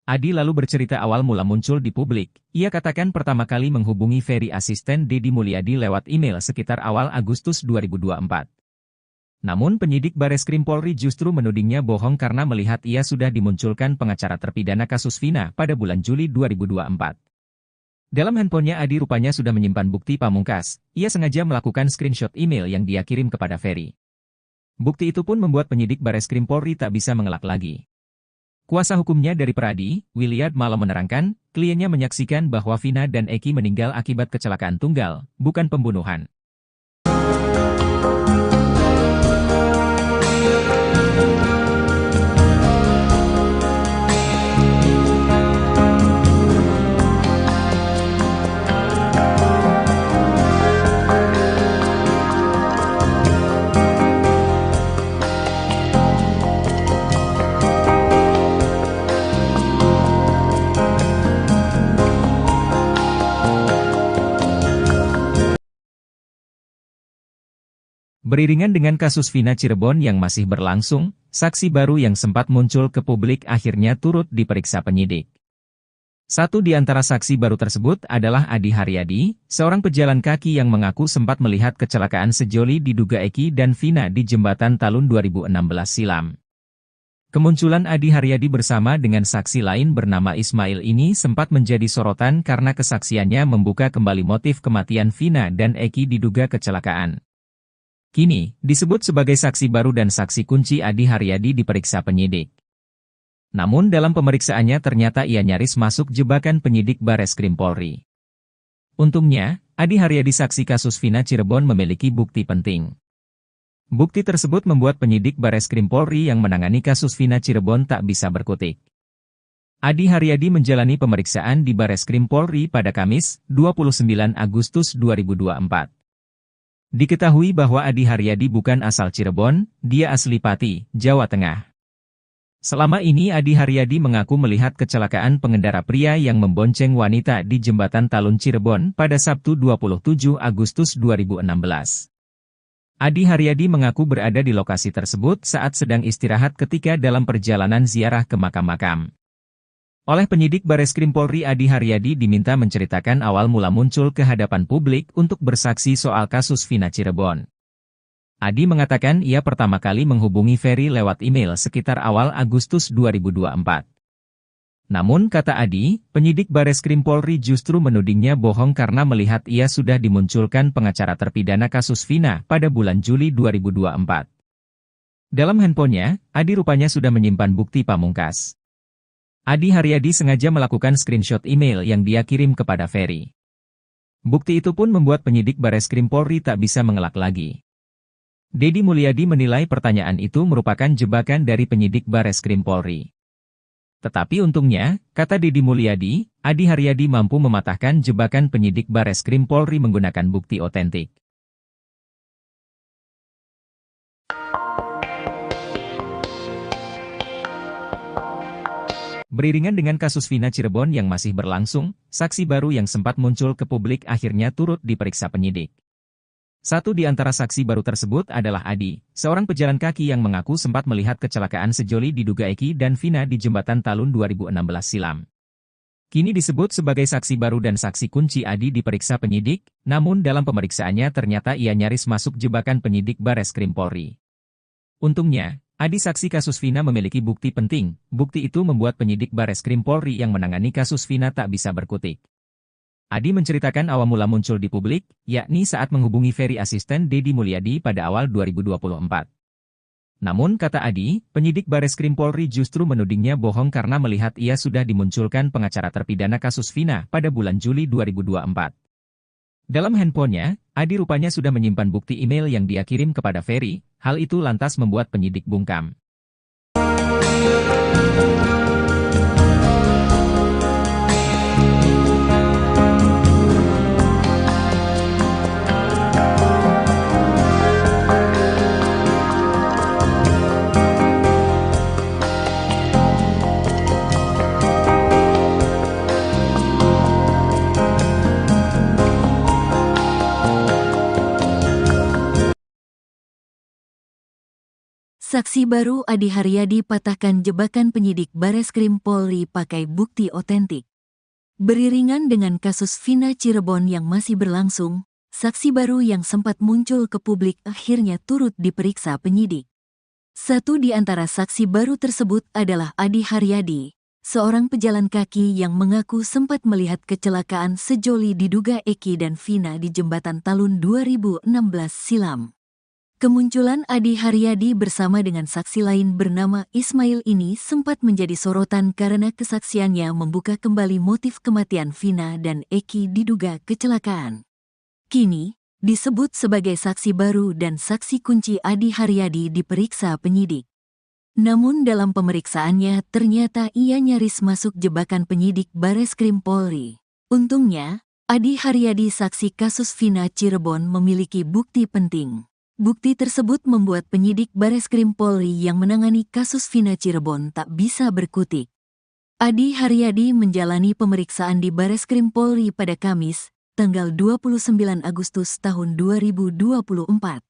Adi lalu bercerita awal mula muncul di publik. Ia katakan pertama kali menghubungi Ferry asisten Deddy Mulyadi lewat email sekitar awal Agustus 2024. Namun penyidik Bareskrim Polri justru menudingnya bohong karena melihat ia sudah dimunculkan pengacara terpidana kasus Vina pada bulan Juli 2024. Dalam handphonenya Adi rupanya sudah menyimpan bukti pamungkas. Ia sengaja melakukan screenshot email yang dia kirim kepada Ferry. Bukti itu pun membuat penyidik Bareskrim Polri tak bisa mengelak lagi. Kuasa hukumnya dari Peradi, Williard Malo menerangkan, kliennya menyaksikan bahwa Vina dan Eki meninggal akibat kecelakaan tunggal, bukan pembunuhan. Beriringan dengan kasus Vina Cirebon yang masih berlangsung, saksi baru yang sempat muncul ke publik akhirnya turut diperiksa penyidik. Satu di antara saksi baru tersebut adalah Adi Haryadi, seorang pejalan kaki yang mengaku sempat melihat kecelakaan sejoli diduga Eki dan Vina di Jembatan Talun 2016 silam. Kemunculan Adi Haryadi bersama dengan saksi lain bernama Ismail ini sempat menjadi sorotan karena kesaksiannya membuka kembali motif kematian Vina dan Eki diduga kecelakaan. Kini, disebut sebagai saksi baru dan saksi kunci Adi Haryadi diperiksa penyidik. Namun dalam pemeriksaannya ternyata ia nyaris masuk jebakan penyidik Bareskrim Polri. Untungnya, Adi Haryadi saksi kasus Vina Cirebon memiliki bukti penting. Bukti tersebut membuat penyidik Bareskrim Polri yang menangani kasus Vina Cirebon tak bisa berkutik. Adi Haryadi menjalani pemeriksaan di Bareskrim Polri pada Kamis, 29 Agustus 2024. Diketahui bahwa Adi Haryadi bukan asal Cirebon, dia asli Pati, Jawa Tengah. Selama ini Adi Haryadi mengaku melihat kecelakaan pengendara pria yang membonceng wanita di Jembatan Talun Cirebon pada Sabtu 27 Agustus 2016. Adi Haryadi mengaku berada di lokasi tersebut saat sedang istirahat ketika dalam perjalanan ziarah ke makam-makam. Oleh penyidik Bareskrim Polri Adi Haryadi diminta menceritakan awal mula muncul ke hadapan publik untuk bersaksi soal kasus Vina Cirebon. Adi mengatakan ia pertama kali menghubungi Ferry lewat email sekitar awal Agustus 2024. Namun kata Adi, penyidik Bareskrim Polri justru menudingnya bohong karena melihat ia sudah dimunculkan pengacara terpidana kasus Vina pada bulan Juli 2024. Dalam handphonenya, Adi rupanya sudah menyimpan bukti pamungkas. Adi Haryadi sengaja melakukan screenshot email yang dia kirim kepada Ferry. Bukti itu pun membuat penyidik Bareskrim Polri tak bisa mengelak lagi. Deddy Mulyadi menilai pertanyaan itu merupakan jebakan dari penyidik Bareskrim Polri. Tetapi untungnya, kata Deddy Mulyadi, Adi Haryadi mampu mematahkan jebakan penyidik Bareskrim Polri menggunakan bukti otentik. Beriringan dengan kasus Vina Cirebon yang masih berlangsung, saksi baru yang sempat muncul ke publik akhirnya turut diperiksa penyidik. Satu di antara saksi baru tersebut adalah Adi, seorang pejalan kaki yang mengaku sempat melihat kecelakaan sejoli diduga Eki dan Vina di Jembatan Talun 2016 silam. Kini disebut sebagai saksi baru dan saksi kunci Adi diperiksa penyidik, namun dalam pemeriksaannya ternyata ia nyaris masuk jebakan penyidik Bareskrim Polri. Untungnya, Adi saksi kasus Vina memiliki bukti penting. Bukti itu membuat penyidik Bareskrim Polri yang menangani kasus Vina tak bisa berkutik. Adi menceritakan awal mula muncul di publik, yakni saat menghubungi Ferry asisten Deddy Mulyadi pada awal 2024. Namun kata Adi, penyidik Bareskrim Polri justru menudingnya bohong karena melihat ia sudah dimunculkan pengacara terpidana kasus Vina pada bulan Juli 2024. Dalam handphonenya, Adi rupanya sudah menyimpan bukti email yang dia kirim kepada Ferry. Hal itu lantas membuat penyidik bungkam. Saksi baru Adi Haryadi patahkan jebakan penyidik Bareskrim Polri pakai bukti otentik. Beriringan dengan kasus Vina Cirebon yang masih berlangsung, saksi baru yang sempat muncul ke publik akhirnya turut diperiksa penyidik. Satu di antara saksi baru tersebut adalah Adi Haryadi, seorang pejalan kaki yang mengaku sempat melihat kecelakaan sejoli diduga Eki dan Vina di jembatan Talun 2016 silam. Kemunculan Adi Haryadi bersama dengan saksi lain bernama Ismail ini sempat menjadi sorotan karena kesaksiannya membuka kembali motif kematian Vina dan Eki diduga kecelakaan. Kini, disebut sebagai saksi baru dan saksi kunci Adi Haryadi diperiksa penyidik. Namun dalam pemeriksaannya ternyata ia nyaris masuk jebakan penyidik Bareskrim Polri. Untungnya, Adi Haryadi saksi kasus Vina Cirebon memiliki bukti penting. Bukti tersebut membuat penyidik Bareskrim Polri yang menangani kasus Vina Cirebon tak bisa berkutik. Adi Haryadi menjalani pemeriksaan di Bareskrim Polri pada Kamis, tanggal 29 Agustus tahun 2024.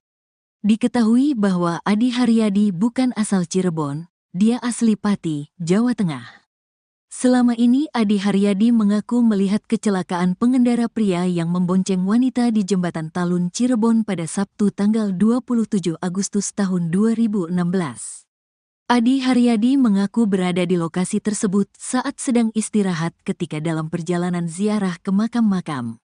Diketahui bahwa Adi Haryadi bukan asal Cirebon, dia asli Pati, Jawa Tengah. Selama ini Adi Haryadi mengaku melihat kecelakaan pengendara pria yang membonceng wanita di jembatan Talun Cirebon pada Sabtu tanggal 27 Agustus tahun 2016. Adi Haryadi mengaku berada di lokasi tersebut saat sedang istirahat ketika dalam perjalanan ziarah ke makam-makam.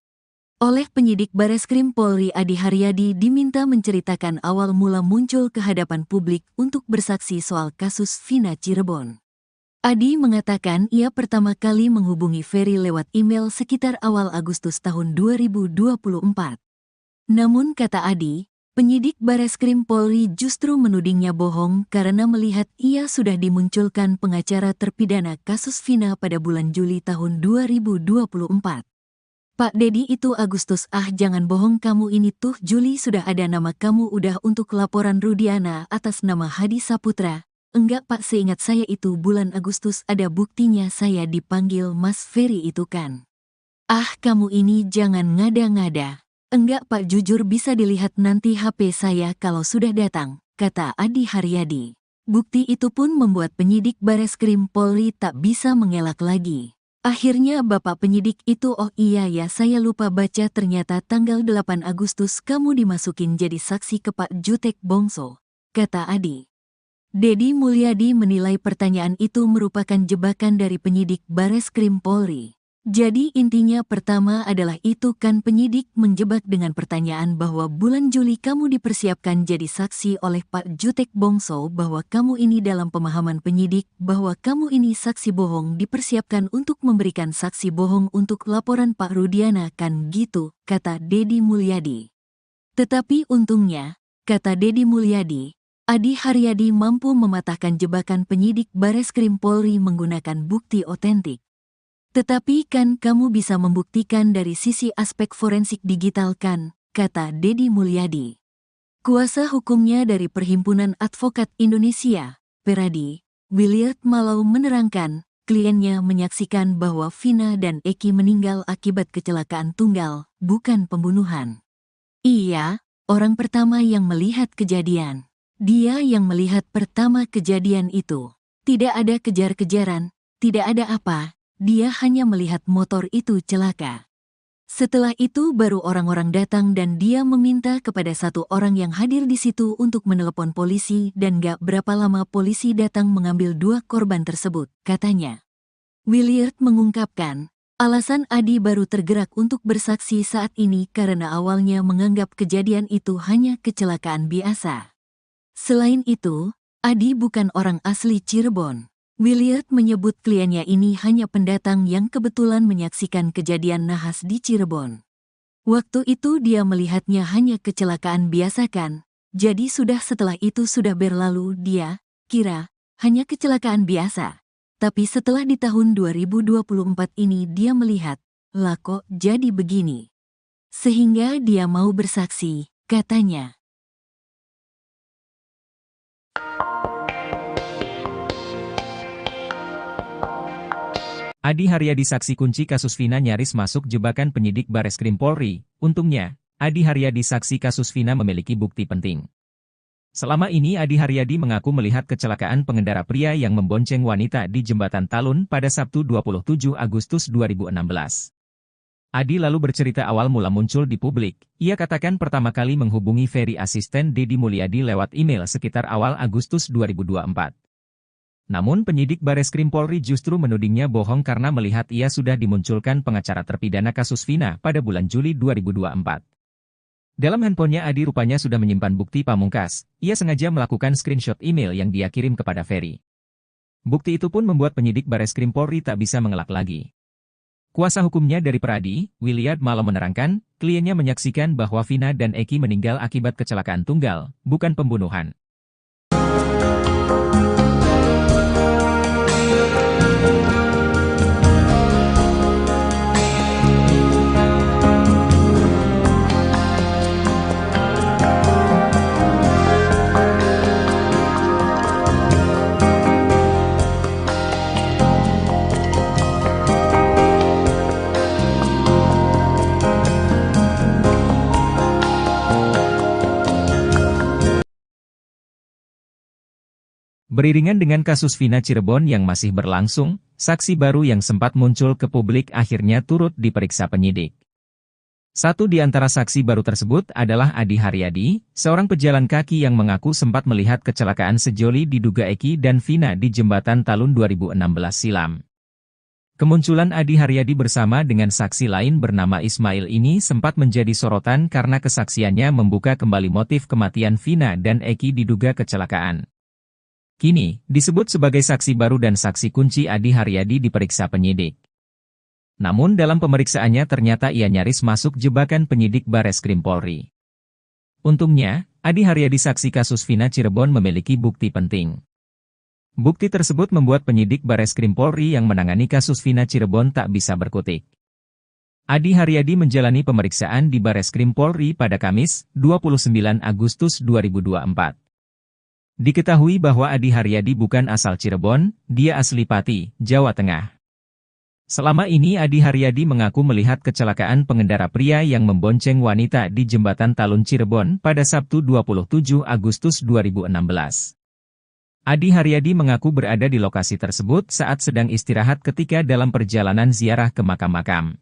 Oleh penyidik Bareskrim Polri, Adi Haryadi diminta menceritakan awal mula muncul ke hadapan publik untuk bersaksi soal kasus Vina Cirebon. Adi mengatakan ia pertama kali menghubungi Ferry lewat email sekitar awal Agustus tahun 2024. Namun kata Adi, penyidik Bareskrim Polri justru menudingnya bohong karena melihat ia sudah dimunculkan pengacara terpidana kasus Vina pada bulan Juli tahun 2024. Pak Dedi itu Agustus, jangan bohong kamu ini tuh Juli sudah ada nama kamu udah untuk laporan Rudiana atas nama Hadi Saputra. Enggak Pak, seingat saya itu bulan Agustus ada buktinya saya dipanggil Mas Ferry itu kan. Kamu ini jangan ngada-ngada. Enggak Pak, jujur bisa dilihat nanti HP saya kalau sudah datang, kata Adi Haryadi. Bukti itu pun membuat penyidik Bareskrim Polri tak bisa mengelak lagi. Akhirnya Bapak penyidik itu, oh iya ya saya lupa baca, ternyata tanggal 8 Agustus kamu dimasukin jadi saksi ke Pak Jutek Bongso, kata Adi. Dedi Mulyadi menilai pertanyaan itu merupakan jebakan dari penyidik Bareskrim Polri. Jadi intinya pertama adalah itu kan penyidik menjebak dengan pertanyaan bahwa bulan Juli kamu dipersiapkan jadi saksi oleh Pak Jutek Bongso, bahwa kamu ini dalam pemahaman penyidik bahwa kamu ini saksi bohong dipersiapkan untuk memberikan saksi bohong untuk laporan Pak Rudiana kan gitu, kata Dedi Mulyadi. Tetapi untungnya, kata Dedi Mulyadi, Adi Haryadi mampu mematahkan jebakan penyidik Bareskrim Polri menggunakan bukti otentik. Tetapi kan kamu bisa membuktikan dari sisi aspek forensik digital kan, kata Dedi Mulyadi. Kuasa hukumnya dari Perhimpunan Advokat Indonesia, Peradi, Williard Malau menerangkan, kliennya menyaksikan bahwa Vina dan Eki meninggal akibat kecelakaan tunggal, bukan pembunuhan. Iya, orang pertama yang melihat kejadian. Dia yang melihat pertama kejadian itu. Tidak ada kejar-kejaran, tidak ada apa, dia hanya melihat motor itu celaka. Setelah itu baru orang-orang datang dan dia meminta kepada satu orang yang hadir di situ untuk menelepon polisi dan gak berapa lama polisi datang mengambil dua korban tersebut, katanya. Williard mengungkapkan, alasan Adi baru tergerak untuk bersaksi saat ini karena awalnya menganggap kejadian itu hanya kecelakaan biasa. Selain itu, Adi bukan orang asli Cirebon. Williard menyebut kliennya ini hanya pendatang yang kebetulan menyaksikan kejadian nahas di Cirebon. Waktu itu dia melihatnya hanya kecelakaan biasa kan, jadi setelah itu sudah berlalu dia kira hanya kecelakaan biasa. Tapi setelah di tahun 2024 ini dia melihat, lah kok jadi begini. Sehingga dia mau bersaksi, katanya. Adi Haryadi saksi kunci kasus Vina nyaris masuk jebakan penyidik Bares Krim Polri. Untungnya, Adi Haryadi saksi kasus Vina memiliki bukti penting. Selama ini Adi Haryadi mengaku melihat kecelakaan pengendara pria yang membonceng wanita di Jembatan Talun pada Sabtu 27 Agustus 2016. Adi lalu bercerita awal mula muncul di publik. Ia katakan pertama kali menghubungi Ferry asisten Deddy Mulyadi lewat email sekitar awal Agustus 2024. Namun penyidik Bareskrim Polri justru menudingnya bohong karena melihat ia sudah dimunculkan pengacara terpidana kasus Vina pada bulan Juli 2024. Dalam handphonenya Adi rupanya sudah menyimpan bukti pamungkas. Ia sengaja melakukan screenshot email yang dia kirim kepada Ferry. Bukti itu pun membuat penyidik Bareskrim Polri tak bisa mengelak lagi. Kuasa hukumnya dari Peradi, Williard Malo menerangkan, kliennya menyaksikan bahwa Vina dan Eki meninggal akibat kecelakaan tunggal, bukan pembunuhan. Beriringan dengan kasus Vina Cirebon yang masih berlangsung, saksi baru yang sempat muncul ke publik akhirnya turut diperiksa penyidik. Satu di antara saksi baru tersebut adalah Adi Haryadi, seorang pejalan kaki yang mengaku sempat melihat kecelakaan sejoli diduga Eki dan Vina di Jembatan Talun 2016 silam. Kemunculan Adi Haryadi bersama dengan saksi lain bernama Ismail ini sempat menjadi sorotan karena kesaksiannya membuka kembali motif kematian Vina dan Eki diduga kecelakaan. Kini, disebut sebagai saksi baru dan saksi kunci Adi Haryadi diperiksa penyidik. Namun dalam pemeriksaannya ternyata ia nyaris masuk jebakan penyidik Bareskrim Polri. Untungnya, Adi Haryadi saksi kasus Vina Cirebon memiliki bukti penting. Bukti tersebut membuat penyidik Bareskrim Polri yang menangani kasus Vina Cirebon tak bisa berkutik. Adi Haryadi menjalani pemeriksaan di Bareskrim Polri pada Kamis, 29 Agustus 2024. Diketahui bahwa Adi Haryadi bukan asal Cirebon, dia asli Pati, Jawa Tengah. Selama ini Adi Haryadi mengaku melihat kecelakaan pengendara pria yang membonceng wanita di Jembatan Talun Cirebon pada Sabtu 27 Agustus 2016. Adi Haryadi mengaku berada di lokasi tersebut saat sedang istirahat ketika dalam perjalanan ziarah ke makam-makam.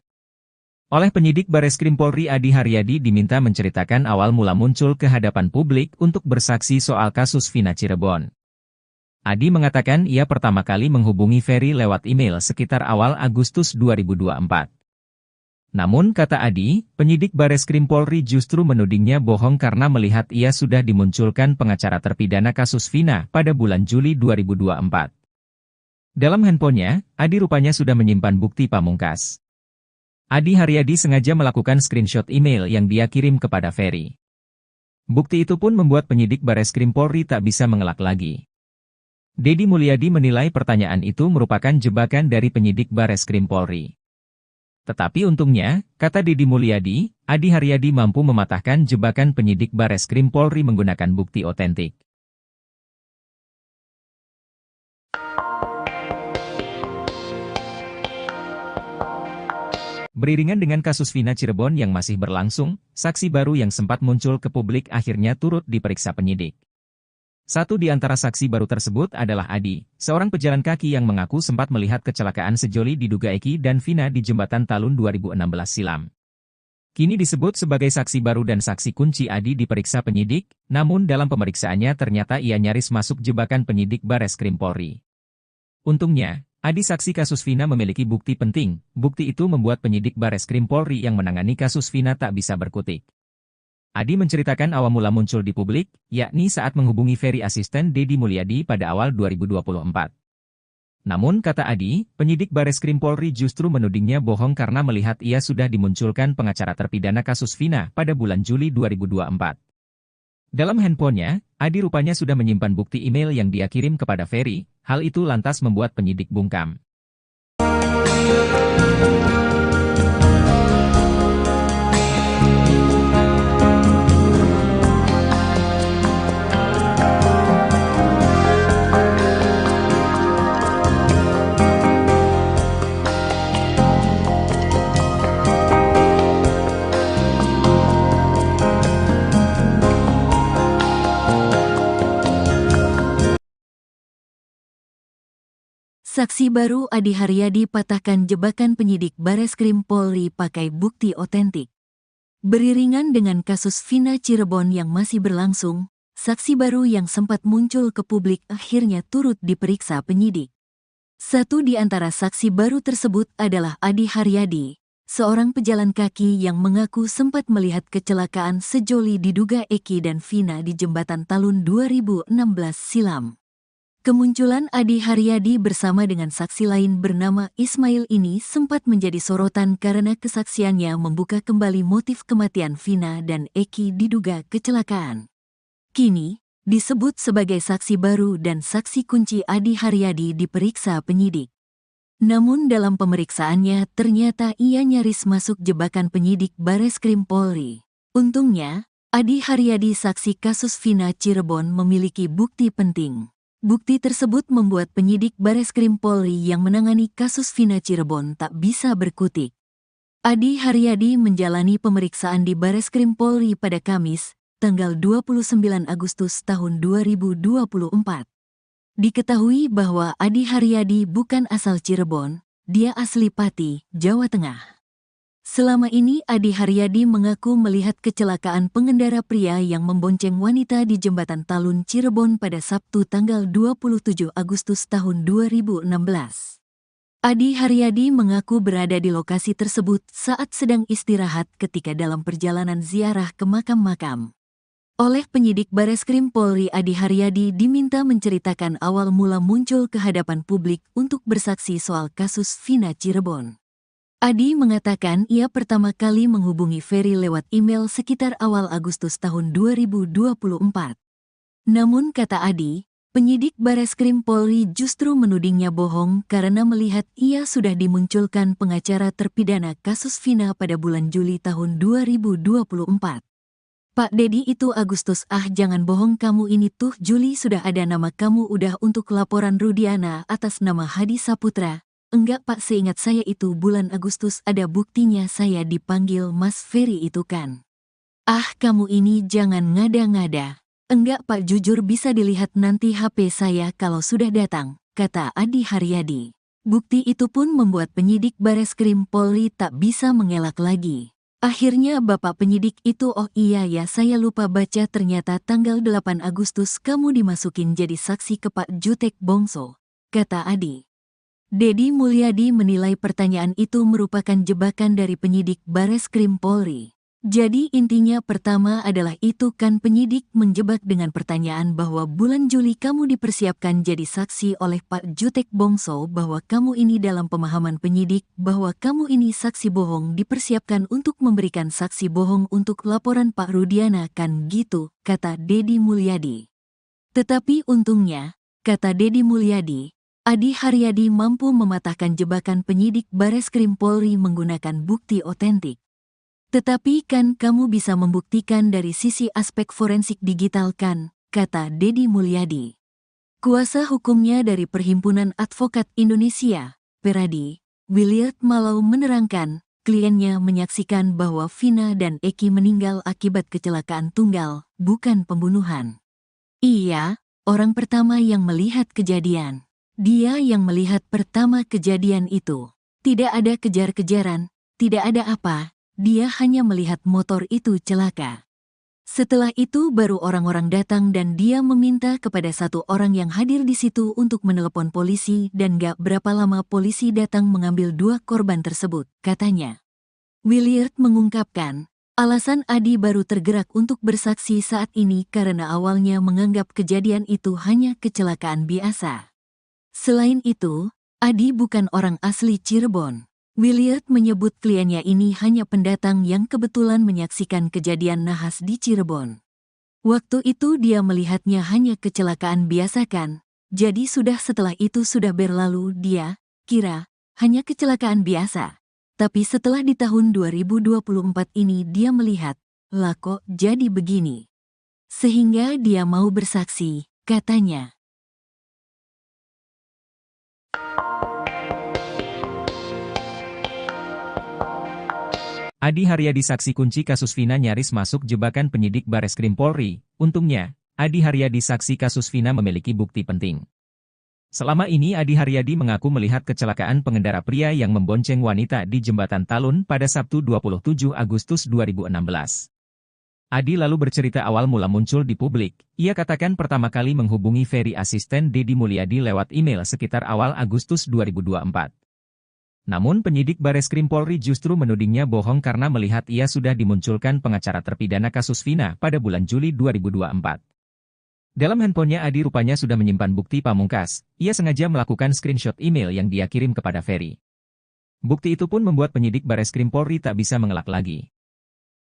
Oleh penyidik Bareskrim Polri Adi Haryadi diminta menceritakan awal mula muncul ke hadapan publik untuk bersaksi soal kasus Vina Cirebon. Adi mengatakan ia pertama kali menghubungi Ferry lewat email sekitar awal Agustus 2024. Namun kata Adi, penyidik Bareskrim Polri justru menudingnya bohong karena melihat ia sudah dimunculkan pengacara terpidana kasus Vina pada bulan Juli 2024. Dalam handphonenya, Adi rupanya sudah menyimpan bukti pamungkas. Adi Haryadi sengaja melakukan screenshot email yang dia kirim kepada Ferry. Bukti itu pun membuat penyidik Bareskrim Polri tak bisa mengelak lagi. Deddy Mulyadi menilai pertanyaan itu merupakan jebakan dari penyidik Bareskrim Polri. Tetapi untungnya, kata Deddy Mulyadi, Adi Haryadi mampu mematahkan jebakan penyidik Bareskrim Polri menggunakan bukti otentik. Beriringan dengan kasus Vina Cirebon yang masih berlangsung, saksi baru yang sempat muncul ke publik akhirnya turut diperiksa penyidik. Satu di antara saksi baru tersebut adalah Adi, seorang pejalan kaki yang mengaku sempat melihat kecelakaan sejoli diduga Eki dan Vina di Jembatan Talun 2016 silam. Kini disebut sebagai saksi baru dan saksi kunci Adi diperiksa penyidik, namun dalam pemeriksaannya ternyata ia nyaris masuk jebakan penyidik Bareskrim Polri. Untungnya, Adi saksi kasus Vina memiliki bukti penting. Bukti itu membuat penyidik Bareskrim Polri yang menangani kasus Vina tak bisa berkutik. Adi menceritakan awal mula muncul di publik, yakni saat menghubungi Ferry asisten Deddy Mulyadi pada awal 2024. Namun kata Adi, penyidik Bareskrim Polri justru menudingnya bohong karena melihat ia sudah dimunculkan pengacara terpidana kasus Vina pada bulan Juli 2024. Dalam handphonenya, Adi rupanya sudah menyimpan bukti email yang dia kirim kepada Ferry. Hal itu lantas membuat penyidik bungkam. Saksi baru Adi Haryadi patahkan jebakan penyidik Bareskrim Polri pakai bukti otentik. Beriringan dengan kasus Vina Cirebon yang masih berlangsung, saksi baru yang sempat muncul ke publik akhirnya turut diperiksa penyidik. Satu di antara saksi baru tersebut adalah Adi Haryadi, seorang pejalan kaki yang mengaku sempat melihat kecelakaan sejoli diduga Eki dan Vina di jembatan Talun 2016 silam. Kemunculan Adi Haryadi bersama dengan saksi lain bernama Ismail ini sempat menjadi sorotan karena kesaksiannya membuka kembali motif kematian Vina dan Eki diduga kecelakaan. Kini, disebut sebagai saksi baru dan saksi kunci Adi Haryadi diperiksa penyidik. Namun dalam pemeriksaannya ternyata ia nyaris masuk jebakan penyidik Bareskrim Polri. Untungnya, Adi Haryadi saksi kasus Vina Cirebon memiliki bukti penting. Bukti tersebut membuat penyidik Bareskrim Polri yang menangani kasus Vina Cirebon tak bisa berkutik. Adi Haryadi menjalani pemeriksaan di Bareskrim Polri pada Kamis, tanggal 29 Agustus tahun 2024. Diketahui bahwa Adi Haryadi bukan asal Cirebon, dia asli Pati, Jawa Tengah. Selama ini Adi Haryadi mengaku melihat kecelakaan pengendara pria yang membonceng wanita di jembatan Talun Cirebon pada Sabtu tanggal 27 Agustus tahun 2016. Adi Haryadi mengaku berada di lokasi tersebut saat sedang istirahat ketika dalam perjalanan ziarah ke makam-makam. Oleh penyidik Bareskrim Polri, Adi Haryadi diminta menceritakan awal mula muncul ke hadapan publik untuk bersaksi soal kasus Vina Cirebon. Adi mengatakan ia pertama kali menghubungi Ferry lewat email sekitar awal Agustus tahun 2024. Namun kata Adi, penyidik Bareskrim Polri justru menudingnya bohong karena melihat ia sudah dimunculkan pengacara terpidana kasus Vina pada bulan Juli tahun 2024. Pak Dedi itu Agustus, jangan bohong kamu ini tuh Juli sudah ada nama kamu udah untuk laporan Rudiana atas nama Hadi Saputra. Enggak Pak, seingat saya itu bulan Agustus ada buktinya saya dipanggil Mas Ferry itu kan. Kamu ini jangan ngada-ngada. Enggak Pak, jujur bisa dilihat nanti HP saya kalau sudah datang, kata Adi Haryadi. Bukti itu pun membuat penyidik Bareskrim Polri tak bisa mengelak lagi. Akhirnya Bapak penyidik itu, oh iya ya saya lupa baca, ternyata tanggal 8 Agustus kamu dimasukin jadi saksi ke Pak Jutek Bongso, kata Adi. Dedi Mulyadi menilai pertanyaan itu merupakan jebakan dari penyidik Bareskrim Polri. Jadi intinya pertama adalah itu kan penyidik menjebak dengan pertanyaan bahwa bulan Juli kamu dipersiapkan jadi saksi oleh Pak Jutek Bongso, bahwa kamu ini dalam pemahaman penyidik bahwa kamu ini saksi bohong dipersiapkan untuk memberikan saksi bohong untuk laporan Pak Rudiana kan gitu, kata Dedi Mulyadi. Tetapi untungnya, kata Dedi Mulyadi, Adi Haryadi mampu mematahkan jebakan penyidik Bareskrim Polri menggunakan bukti otentik. Tetapi kan kamu bisa membuktikan dari sisi aspek forensik digital kan, kata Dedi Mulyadi. Kuasa hukumnya dari Perhimpunan Advokat Indonesia, Peradi, Williard Malau menerangkan, kliennya menyaksikan bahwa Vina dan Eki meninggal akibat kecelakaan tunggal, bukan pembunuhan. Iya, orang pertama yang melihat kejadian. Dia yang melihat pertama kejadian itu. Tidak ada kejar-kejaran, tidak ada apa, dia hanya melihat motor itu celaka. Setelah itu baru orang-orang datang dan dia meminta kepada satu orang yang hadir di situ untuk menelepon polisi dan gak berapa lama polisi datang mengambil dua korban tersebut, katanya. Williard mengungkapkan, alasan Adi baru tergerak untuk bersaksi saat ini karena awalnya menganggap kejadian itu hanya kecelakaan biasa. Selain itu, Adi bukan orang asli Cirebon. Williard menyebut kliennya ini hanya pendatang yang kebetulan menyaksikan kejadian nahas di Cirebon. Waktu itu dia melihatnya hanya kecelakaan biasa kan, jadi setelah itu sudah berlalu dia kira hanya kecelakaan biasa. Tapi setelah di tahun 2024 ini dia melihat, lah kok jadi begini. Sehingga dia mau bersaksi, katanya. Adi Haryadi saksi kunci kasus Vina nyaris masuk jebakan penyidik Bareskrim Polri. Untungnya, Adi Haryadi saksi kasus Vina memiliki bukti penting. Selama ini Adi Haryadi mengaku melihat kecelakaan pengendara pria yang membonceng wanita di Jembatan Talun pada Sabtu 27 Agustus 2016. Adi lalu bercerita awal mula muncul di publik. Ia katakan pertama kali menghubungi Ferry asisten Deddy Mulyadi lewat email sekitar awal Agustus 2024. Namun penyidik Bareskrim Polri justru menudingnya bohong karena melihat ia sudah dimunculkan pengacara terpidana kasus Vina pada bulan Juli 2024. Dalam handphonenya Adi rupanya sudah menyimpan bukti pamungkas. Ia sengaja melakukan screenshot email yang dia kirim kepada Ferry. Bukti itu pun membuat penyidik Bareskrim Polri tak bisa mengelak lagi.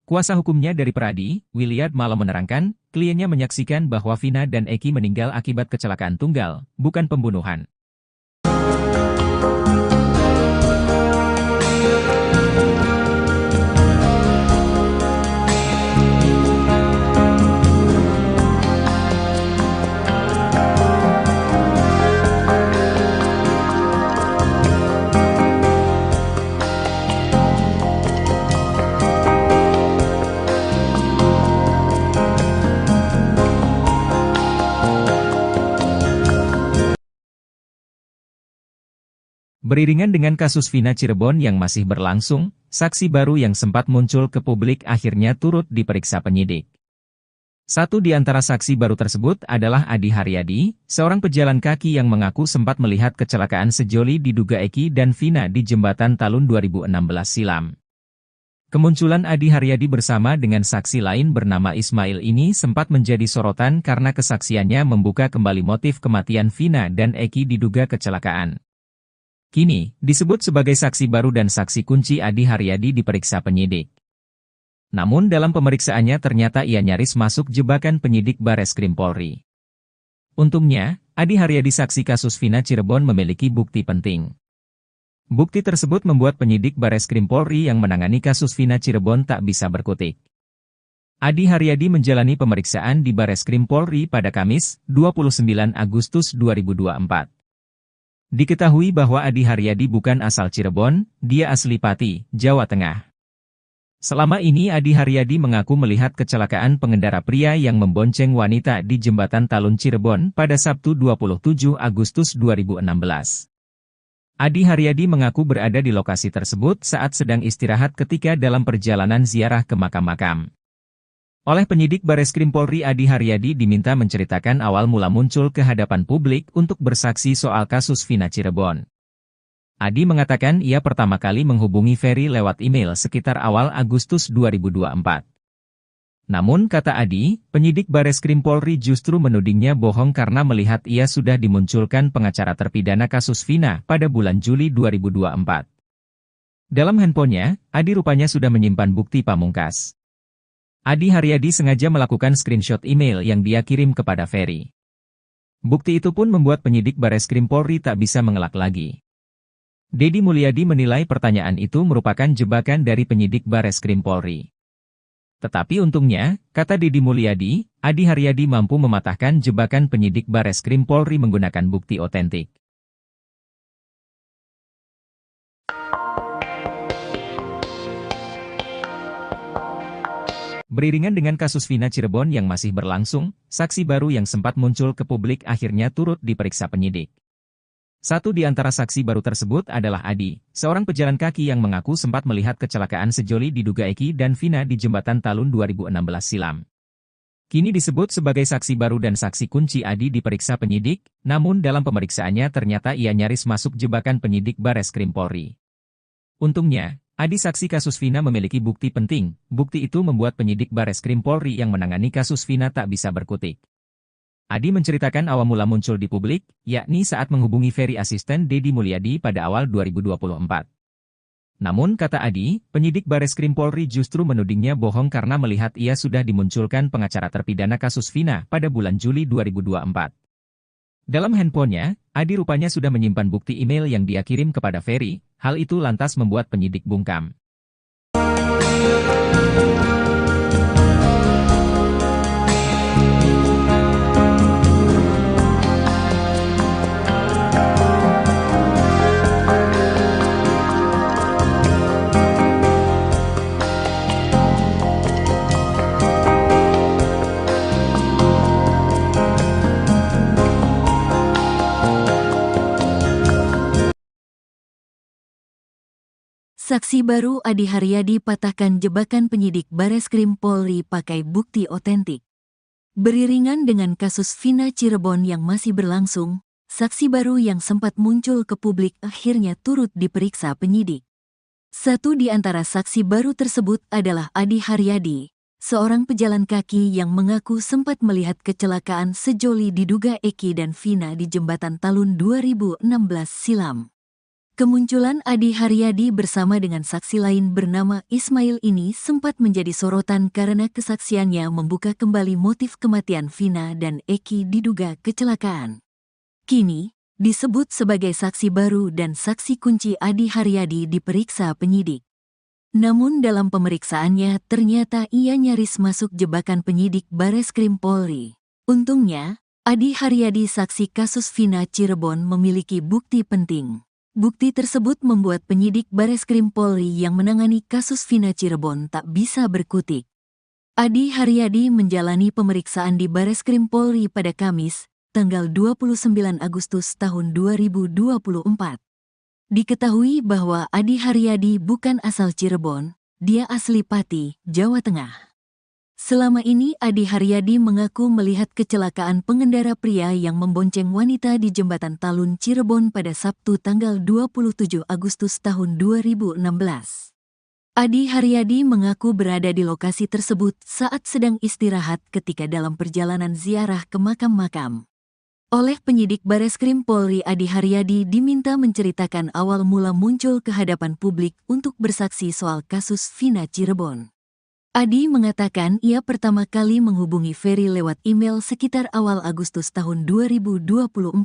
Kuasa hukumnya dari Peradi, Williard Malo menerangkan, kliennya menyaksikan bahwa Vina dan Eki meninggal akibat kecelakaan tunggal, bukan pembunuhan. Beriringan dengan kasus Vina Cirebon yang masih berlangsung, saksi baru yang sempat muncul ke publik akhirnya turut diperiksa penyidik. Satu di antara saksi baru tersebut adalah Adi Haryadi, seorang pejalan kaki yang mengaku sempat melihat kecelakaan sejoli diduga Eki dan Vina di Jembatan Talun 2016 silam. Kemunculan Adi Haryadi bersama dengan saksi lain bernama Ismail ini sempat menjadi sorotan karena kesaksiannya membuka kembali motif kematian Vina dan Eki diduga kecelakaan. Kini, disebut sebagai saksi baru dan saksi kunci Adi Haryadi diperiksa penyidik. Namun dalam pemeriksaannya ternyata ia nyaris masuk jebakan penyidik Bareskrim Polri. Untungnya, Adi Haryadi saksi kasus Vina Cirebon memiliki bukti penting. Bukti tersebut membuat penyidik Bareskrim Polri yang menangani kasus Vina Cirebon tak bisa berkutik. Adi Haryadi menjalani pemeriksaan di Bareskrim Polri pada Kamis, 29 Agustus 2024. Diketahui bahwa Adi Haryadi bukan asal Cirebon, dia asli Pati, Jawa Tengah. Selama ini Adi Haryadi mengaku melihat kecelakaan pengendara pria yang membonceng wanita di Jembatan Talun Cirebon pada Sabtu 27 Agustus 2016. Adi Haryadi mengaku berada di lokasi tersebut saat sedang istirahat ketika dalam perjalanan ziarah ke makam-makam. Oleh penyidik Bareskrim Polri Adi Haryadi diminta menceritakan awal mula muncul ke hadapan publik untuk bersaksi soal kasus Vina Cirebon. Adi mengatakan ia pertama kali menghubungi Ferry lewat email sekitar awal Agustus 2024. Namun kata Adi, penyidik Bareskrim Polri justru menudingnya bohong karena melihat ia sudah dimunculkan pengacara terpidana kasus Vina pada bulan Juli 2024. Dalam handphonenya, Adi rupanya sudah menyimpan bukti pamungkas. Adi Haryadi sengaja melakukan screenshot email yang dia kirim kepada Ferry. Bukti itu pun membuat penyidik Bareskrim Polri tak bisa mengelak lagi. Deddy Mulyadi menilai pertanyaan itu merupakan jebakan dari penyidik Bareskrim Polri. Tetapi untungnya, kata Deddy Mulyadi, Adi Haryadi mampu mematahkan jebakan penyidik Bareskrim Polri menggunakan bukti otentik. Beriringan dengan kasus Vina Cirebon yang masih berlangsung, saksi baru yang sempat muncul ke publik akhirnya turut diperiksa penyidik. Satu di antara saksi baru tersebut adalah Adi, seorang pejalan kaki yang mengaku sempat melihat kecelakaan sejoli diduga Eki dan Vina di Jembatan Talun 2016 silam. Kini disebut sebagai saksi baru dan saksi kunci Adi diperiksa penyidik, namun dalam pemeriksaannya ternyata ia nyaris masuk jebakan penyidik Bareskrim Polri. Untungnya, Adi saksi kasus Vina memiliki bukti penting. Bukti itu membuat penyidik Bareskrim Polri yang menangani kasus Vina tak bisa berkutik. Adi menceritakan awal mula muncul di publik, yakni saat menghubungi Ferry asisten Deddy Mulyadi pada awal 2024. Namun kata Adi, penyidik Bareskrim Polri justru menudingnya bohong karena melihat ia sudah dimunculkan pengacara terpidana kasus Vina pada bulan Juli 2024. Dalam handphonenya, Adi rupanya sudah menyimpan bukti email yang dia kirim kepada Ferry. Hal itu lantas membuat penyidik bungkam. Saksi baru Adi Haryadi patahkan jebakan penyidik Bareskrim Polri pakai bukti otentik. Beriringan dengan kasus Vina Cirebon yang masih berlangsung, saksi baru yang sempat muncul ke publik akhirnya turut diperiksa penyidik. Satu di antara saksi baru tersebut adalah Adi Haryadi, seorang pejalan kaki yang mengaku sempat melihat kecelakaan sejoli diduga Eki dan Vina di Jembatan Talun 2016 silam. Kemunculan Adi Haryadi bersama dengan saksi lain bernama Ismail ini sempat menjadi sorotan karena kesaksiannya membuka kembali motif kematian Vina dan Eki diduga kecelakaan. Kini, disebut sebagai saksi baru dan saksi kunci Adi Haryadi diperiksa penyidik. Namun dalam pemeriksaannya ternyata ia nyaris masuk jebakan penyidik Bareskrim Polri. Untungnya, Adi Haryadi saksi kasus Vina Cirebon memiliki bukti penting. Bukti tersebut membuat penyidik Bareskrim Polri yang menangani kasus Vina Cirebon tak bisa berkutik. Adi Haryadi menjalani pemeriksaan di Bareskrim Polri pada Kamis, tanggal 29 Agustus tahun 2024. Diketahui bahwa Adi Haryadi bukan asal Cirebon, dia asli Pati, Jawa Tengah. Selama ini Adi Haryadi mengaku melihat kecelakaan pengendara pria yang membonceng wanita di Jembatan Talun Cirebon pada Sabtu tanggal 27 Agustus tahun 2016. Adi Haryadi mengaku berada di lokasi tersebut saat sedang istirahat ketika dalam perjalanan ziarah ke makam-makam. Oleh penyidik Bareskrim Polri, Adi Haryadi diminta menceritakan awal mula muncul ke hadapan publik untuk bersaksi soal kasus Vina Cirebon. Adi mengatakan ia pertama kali menghubungi Ferry lewat email sekitar awal Agustus tahun 2024.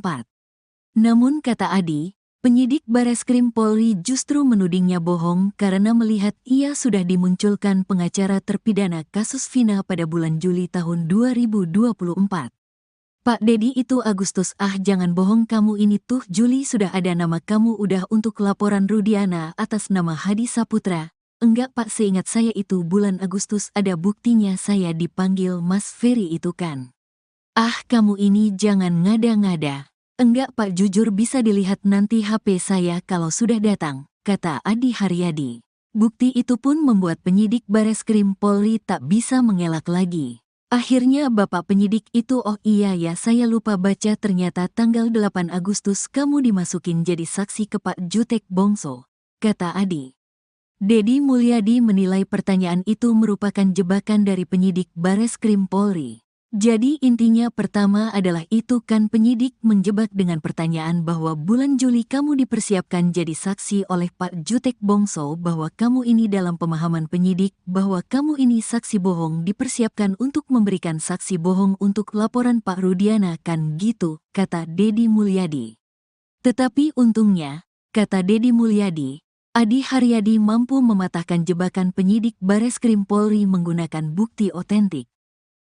Namun kata Adi, penyidik Bareskrim Polri justru menudingnya bohong karena melihat ia sudah dimunculkan pengacara terpidana kasus Vina pada bulan Juli tahun 2024. Pak Dedi itu Agustus, jangan bohong kamu ini tuh Juli sudah ada nama kamu udah untuk laporan Rudiana atas nama Hadi Saputra. Enggak Pak, seingat saya itu bulan Agustus ada buktinya saya dipanggil Mas Ferry itu kan. Kamu ini jangan ngada-ngada. Enggak Pak, jujur bisa dilihat nanti HP saya kalau sudah datang, kata Adi Haryadi. Bukti itu pun membuat penyidik Bareskrim Polri tak bisa mengelak lagi. Akhirnya Bapak penyidik itu, oh iya ya saya lupa baca, ternyata tanggal 8 Agustus kamu dimasukin jadi saksi ke Pak Jutek Bongso, kata Adi. Dedi Mulyadi menilai pertanyaan itu merupakan jebakan dari penyidik Bareskrim Polri. Jadi intinya pertama adalah itu kan penyidik menjebak dengan pertanyaan bahwa bulan Juli kamu dipersiapkan jadi saksi oleh Pak Jutek Bongso, bahwa kamu ini dalam pemahaman penyidik bahwa kamu ini saksi bohong dipersiapkan untuk memberikan saksi bohong untuk laporan Pak Rudiana kan gitu, kata Dedi Mulyadi. Tetapi untungnya, kata Dedi Mulyadi, Adi Haryadi mampu mematahkan jebakan penyidik Bareskrim Polri menggunakan bukti otentik.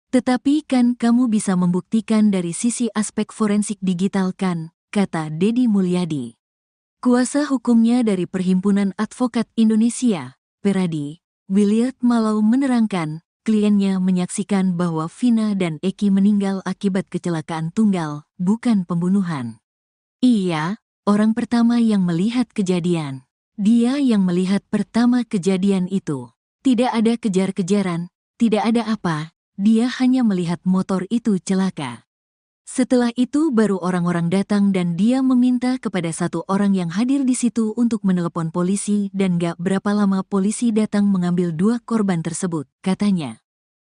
Tetapi kan kamu bisa membuktikan dari sisi aspek forensik digital kan, kata Dedi Mulyadi. Kuasa hukumnya dari Perhimpunan Advokat Indonesia, Peradi, Williard Malau menerangkan, kliennya menyaksikan bahwa Vina dan Eki meninggal akibat kecelakaan tunggal, bukan pembunuhan. Iya, orang pertama yang melihat kejadian. Dia yang melihat pertama kejadian itu. Tidak ada kejar-kejaran, tidak ada apa, dia hanya melihat motor itu celaka. Setelah itu baru orang-orang datang dan dia meminta kepada satu orang yang hadir di situ untuk menelepon polisi dan gak berapa lama polisi datang mengambil dua korban tersebut, katanya.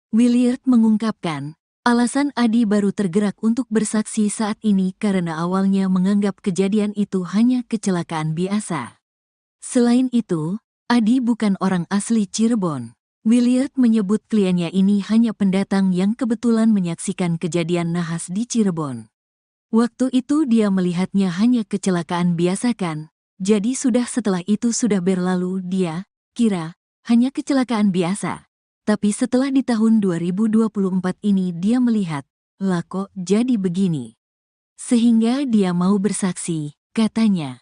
Williard mengungkapkan, alasan Adi baru tergerak untuk bersaksi saat ini karena awalnya menganggap kejadian itu hanya kecelakaan biasa. Selain itu, Adi bukan orang asli Cirebon. Williard menyebut kliennya ini hanya pendatang yang kebetulan menyaksikan kejadian nahas di Cirebon. Waktu itu dia melihatnya hanya kecelakaan biasa kan, jadi setelah itu sudah berlalu dia kira hanya kecelakaan biasa. Tapi setelah di tahun 2024 ini dia melihat, lah kok jadi begini. Sehingga dia mau bersaksi, katanya.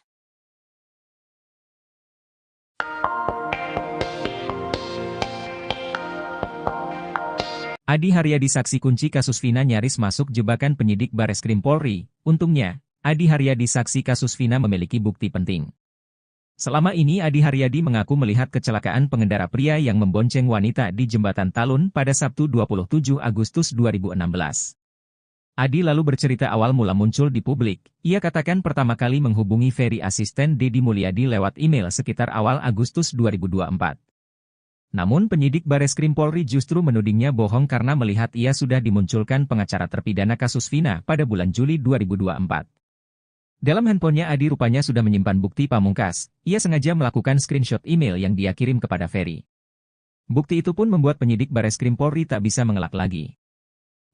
Adi Haryadi saksi kunci kasus Vina nyaris masuk jebakan penyidik Bareskrim Polri. Untungnya, Adi Haryadi saksi kasus Vina memiliki bukti penting. Selama ini Adi Haryadi mengaku melihat kecelakaan pengendara pria yang membonceng wanita di Jembatan Talun pada Sabtu 27 Agustus 2016. Adi lalu bercerita awal mula muncul di publik. Ia katakan pertama kali menghubungi Ferry asisten Deddy Mulyadi lewat email sekitar awal Agustus 2024. Namun penyidik Bareskrim Polri justru menudingnya bohong karena melihat ia sudah dimunculkan pengacara terpidana kasus Vina pada bulan Juli 2024. Dalam handphonenya Adi rupanya sudah menyimpan bukti pamungkas. Ia sengaja melakukan screenshot email yang dia kirim kepada Ferry. Bukti itu pun membuat penyidik Bareskrim Polri tak bisa mengelak lagi.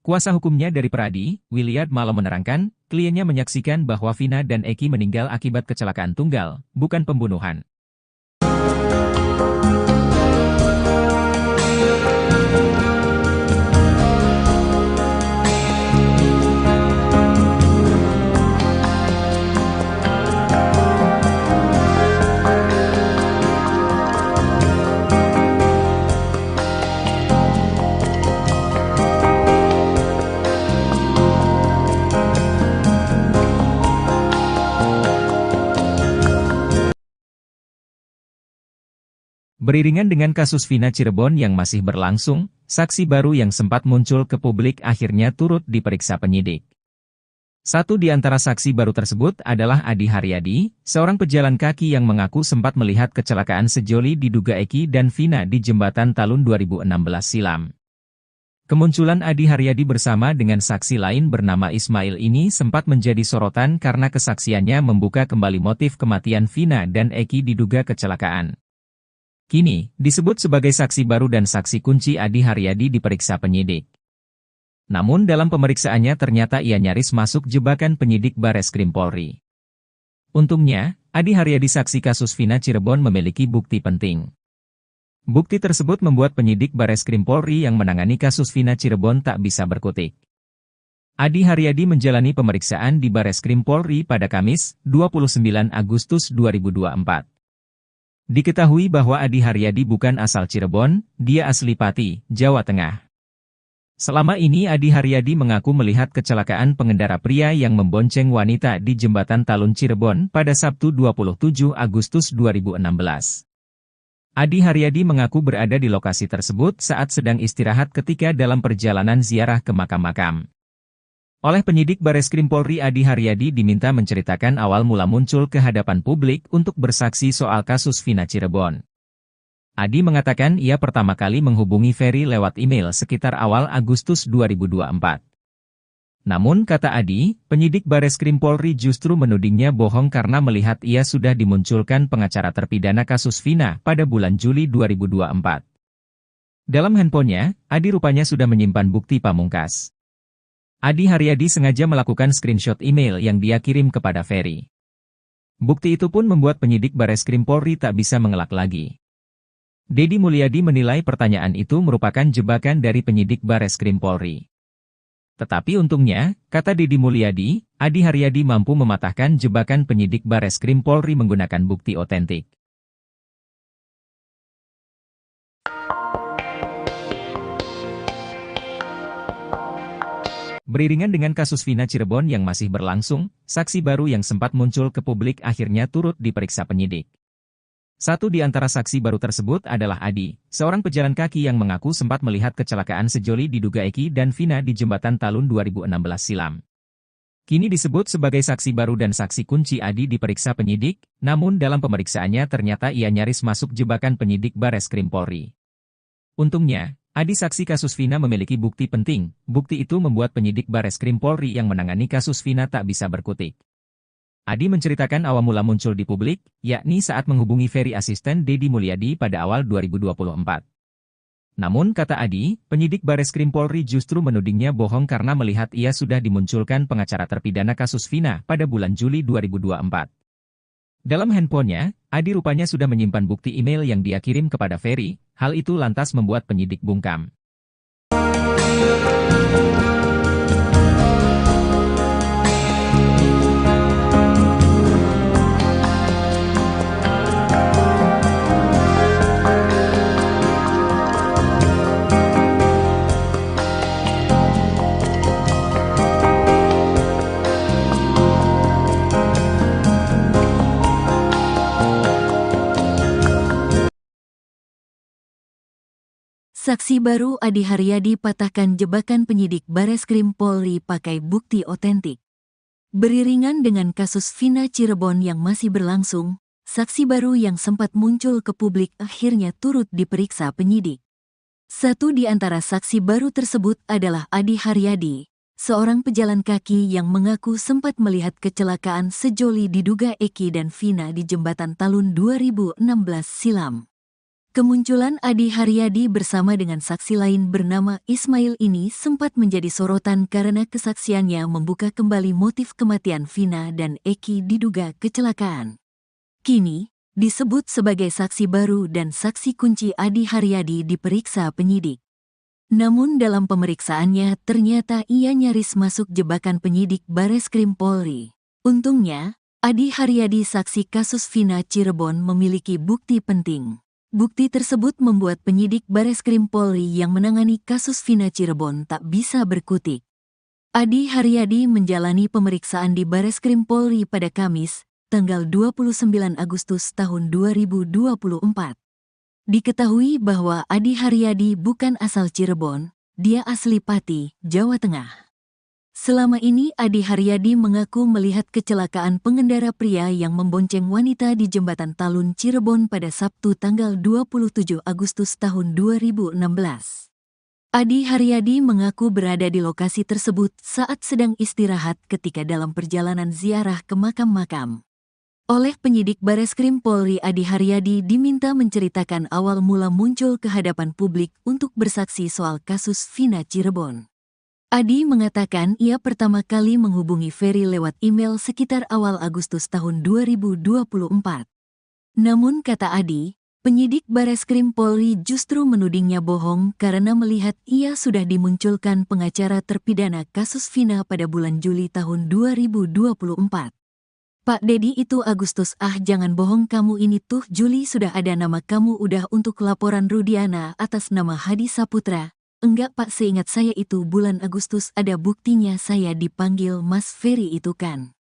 Kuasa hukumnya dari Pradi, Williard Malo menerangkan, kliennya menyaksikan bahwa Vina dan Eki meninggal akibat kecelakaan tunggal, bukan pembunuhan. Beriringan dengan kasus Vina Cirebon yang masih berlangsung, saksi baru yang sempat muncul ke publik akhirnya turut diperiksa penyidik. Satu di antara saksi baru tersebut adalah Adi Haryadi, seorang pejalan kaki yang mengaku sempat melihat kecelakaan sejoli diduga Eki dan Vina di Jembatan Talun 2016 silam. Kemunculan Adi Haryadi bersama dengan saksi lain bernama Ismail ini sempat menjadi sorotan karena kesaksiannya membuka kembali motif kematian Vina dan Eki diduga kecelakaan. Kini, disebut sebagai saksi baru dan saksi kunci Adi Haryadi diperiksa penyidik. Namun dalam pemeriksaannya ternyata ia nyaris masuk jebakan penyidik Bareskrim Polri. Untungnya, Adi Haryadi saksi kasus Vina Cirebon memiliki bukti penting. Bukti tersebut membuat penyidik Bareskrim Polri yang menangani kasus Vina Cirebon tak bisa berkutik. Adi Haryadi menjalani pemeriksaan di Bareskrim Polri pada Kamis, 29 Agustus 2024. Diketahui bahwa Adi Haryadi bukan asal Cirebon, dia asli Pati, Jawa Tengah. Selama ini Adi Haryadi mengaku melihat kecelakaan pengendara pria yang membonceng wanita di Jembatan Talun Cirebon pada Sabtu 27 Agustus 2016. Adi Haryadi mengaku berada di lokasi tersebut saat sedang istirahat ketika dalam perjalanan ziarah ke makam-makam. Oleh penyidik Bareskrim Polri Adi Haryadi diminta menceritakan awal mula muncul ke hadapan publik untuk bersaksi soal kasus Vina Cirebon. Adi mengatakan ia pertama kali menghubungi Ferry lewat email sekitar awal Agustus 2024. Namun kata Adi, penyidik Bareskrim Polri justru menudingnya bohong karena melihat ia sudah dimunculkan pengacara terpidana kasus Vina pada bulan Juli 2024. Dalam handphonenya, Adi rupanya sudah menyimpan bukti pamungkas. Adi Haryadi sengaja melakukan screenshot email yang dia kirim kepada Ferry. Bukti itu pun membuat penyidik Bareskrim Polri tak bisa mengelak lagi. Deddy Mulyadi menilai pertanyaan itu merupakan jebakan dari penyidik Bareskrim Polri. Tetapi untungnya, kata Deddy Mulyadi, Adi Haryadi mampu mematahkan jebakan penyidik Bareskrim Polri menggunakan bukti otentik. Beriringan dengan kasus Vina Cirebon yang masih berlangsung, saksi baru yang sempat muncul ke publik akhirnya turut diperiksa penyidik. Satu di antara saksi baru tersebut adalah Adi, seorang pejalan kaki yang mengaku sempat melihat kecelakaan sejoli diduga Eki dan Vina di Jembatan Talun 2016 silam. Kini disebut sebagai saksi baru dan saksi kunci Adi diperiksa penyidik, namun dalam pemeriksaannya ternyata ia nyaris masuk jebakan penyidik Bareskrim Polri. Untungnya, Adi saksi kasus Vina memiliki bukti penting. Bukti itu membuat penyidik Bareskrim Polri yang menangani kasus Vina tak bisa berkutik. Adi menceritakan awal mula muncul di publik, yakni saat menghubungi Ferry asisten Deddy Mulyadi pada awal 2024. Namun kata Adi, penyidik Bareskrim Polri justru menudingnya bohong karena melihat ia sudah dimunculkan pengacara terpidana kasus Vina pada bulan Juli 2024. Dalam handphonenya, Adi rupanya sudah menyimpan bukti email yang dia kirim kepada Ferry. Hal itu lantas membuat penyidik bungkam. Saksi baru Adi Haryadi patahkan jebakan penyidik Bareskrim Polri pakai bukti otentik. Beriringan dengan kasus Vina Cirebon yang masih berlangsung, saksi baru yang sempat muncul ke publik akhirnya turut diperiksa penyidik. Satu di antara saksi baru tersebut adalah Adi Haryadi, seorang pejalan kaki yang mengaku sempat melihat kecelakaan sejoli diduga Eki dan Vina di Jembatan Talun 2016 silam. Kemunculan Adi Haryadi bersama dengan saksi lain bernama Ismail ini sempat menjadi sorotan karena kesaksiannya membuka kembali motif kematian Vina dan Eki diduga kecelakaan. Kini, disebut sebagai saksi baru dan saksi kunci Adi Haryadi diperiksa penyidik. Namun dalam pemeriksaannya ternyata ia nyaris masuk jebakan penyidik Bareskrim Polri. Untungnya, Adi Haryadi saksi kasus Vina Cirebon memiliki bukti penting. Bukti tersebut membuat penyidik Bareskrim Polri yang menangani kasus Vina Cirebon tak bisa berkutik. Adi Haryadi menjalani pemeriksaan di Bareskrim Polri pada Kamis, tanggal 29 Agustus tahun 2024. Diketahui bahwa Adi Haryadi bukan asal Cirebon, dia asli Pati, Jawa Tengah. Selama ini Adi Haryadi mengaku melihat kecelakaan pengendara pria yang membonceng wanita di Jembatan Talun Cirebon pada Sabtu tanggal 27 Agustus tahun 2016. Adi Haryadi mengaku berada di lokasi tersebut saat sedang istirahat ketika dalam perjalanan ziarah ke makam-makam. Oleh penyidik Bareskrim Polri, Adi Haryadi diminta menceritakan awal mula muncul ke hadapan publik untuk bersaksi soal kasus Vina Cirebon. Adi mengatakan ia pertama kali menghubungi Ferry lewat email sekitar awal Agustus tahun 2024. Namun kata Adi, penyidik Bareskrim Polri justru menudingnya bohong karena melihat ia sudah dimunculkan pengacara terpidana kasus Vina pada bulan Juli tahun 2024. Pak Dedi itu Agustus, jangan bohong kamu ini tuh Juli sudah ada nama kamu udah untuk laporan Rudiana atas nama Hadi Saputra. Enggak Pak, seingat saya itu bulan Agustus ada buktinya saya dipanggil Mas Ferry itu kan.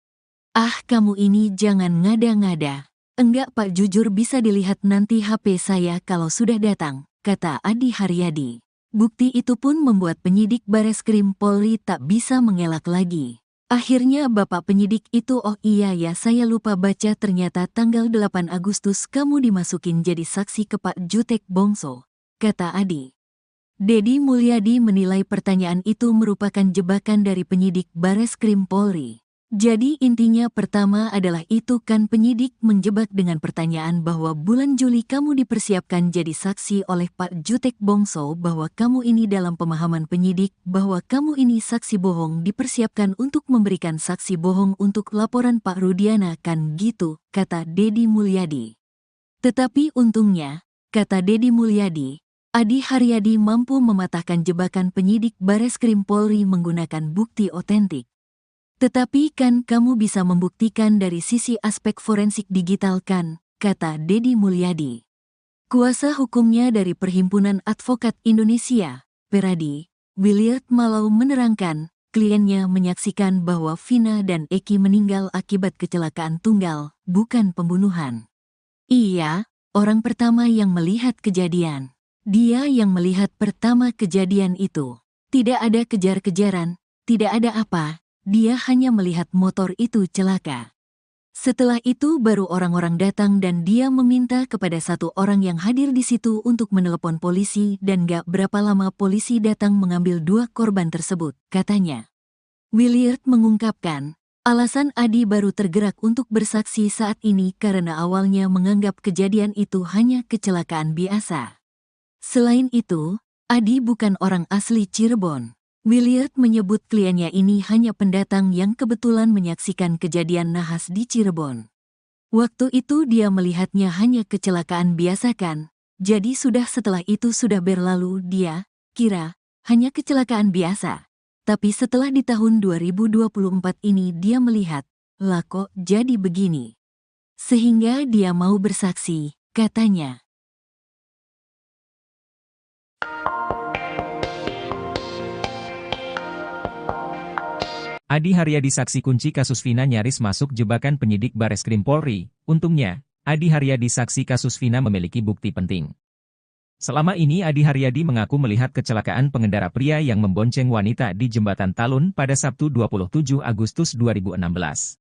Kamu ini jangan ngada-ngada. Enggak Pak, jujur bisa dilihat nanti HP saya kalau sudah datang, kata Adi Haryadi. Bukti itu pun membuat penyidik Bareskrim Polri tak bisa mengelak lagi. Akhirnya bapak penyidik itu, oh iya ya saya lupa baca, ternyata tanggal 8 Agustus kamu dimasukin jadi saksi ke Pak Jutek Bongso, kata Adi. Dedi Mulyadi menilai pertanyaan itu merupakan jebakan dari penyidik Bareskrim Polri. Jadi intinya pertama adalah itu kan penyidik menjebak dengan pertanyaan bahwa bulan Juli kamu dipersiapkan jadi saksi oleh Pak Jutek Bongso, bahwa kamu ini dalam pemahaman penyidik bahwa kamu ini saksi bohong dipersiapkan untuk memberikan saksi bohong untuk laporan Pak Rudiana kan gitu, kata Dedi Mulyadi. Tetapi untungnya, kata Dedi Mulyadi, Adi Haryadi mampu mematahkan jebakan penyidik Bareskrim Polri menggunakan bukti otentik. Tetapi kan kamu bisa membuktikan dari sisi aspek forensik digital kan, kata Dedi Mulyadi. Kuasa hukumnya dari Perhimpunan Advokat Indonesia, Peradi, Williard Malau menerangkan, kliennya menyaksikan bahwa Vina dan Eki meninggal akibat kecelakaan tunggal, bukan pembunuhan. Iya, orang pertama yang melihat kejadian. Dia yang melihat pertama kejadian itu. Tidak ada kejar-kejaran, tidak ada apa, dia hanya melihat motor itu celaka. Setelah itu baru orang-orang datang dan dia meminta kepada satu orang yang hadir di situ untuk menelepon polisi dan gak berapa lama polisi datang mengambil dua korban tersebut, katanya. Williard mengungkapkan, alasan Adi baru tergerak untuk bersaksi saat ini karena awalnya menganggap kejadian itu hanya kecelakaan biasa. Selain itu, Adi bukan orang asli Cirebon. Williard menyebut kliennya ini hanya pendatang yang kebetulan menyaksikan kejadian nahas di Cirebon. Waktu itu dia melihatnya hanya kecelakaan biasa kan, jadi setelah itu sudah berlalu dia kira hanya kecelakaan biasa. Tapi setelah di tahun 2024 ini dia melihat, lah kok jadi begini. Sehingga dia mau bersaksi, katanya. Adi Haryadi saksi kunci kasus Vina nyaris masuk jebakan penyidik Bareskrim Polri. Untungnya, Adi Haryadi saksi kasus Vina memiliki bukti penting. Selama ini Adi Haryadi mengaku melihat kecelakaan pengendara pria yang membonceng wanita di Jembatan Talun pada Sabtu 27 Agustus 2016.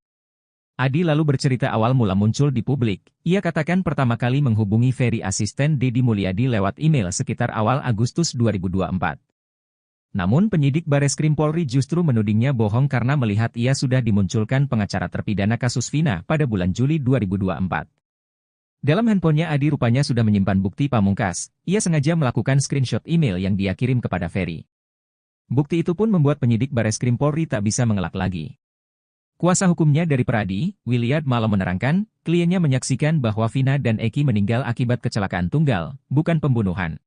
Adi lalu bercerita awal mula muncul di publik. Ia katakan pertama kali menghubungi Ferry asisten Deddy Mulyadi lewat email sekitar awal Agustus 2024. Namun penyidik Bareskrim Polri justru menudingnya bohong karena melihat ia sudah dimunculkan pengacara terpidana kasus Vina pada bulan Juli 2024. Dalam handphonenya Adi rupanya sudah menyimpan bukti pamungkas. Ia sengaja melakukan screenshot email yang dia kirim kepada Ferry. Bukti itu pun membuat penyidik Bareskrim Polri tak bisa mengelak lagi. Kuasa hukumnya dari Pradi, Williard malah menerangkan, kliennya menyaksikan bahwa Vina dan Eki meninggal akibat kecelakaan tunggal, bukan pembunuhan.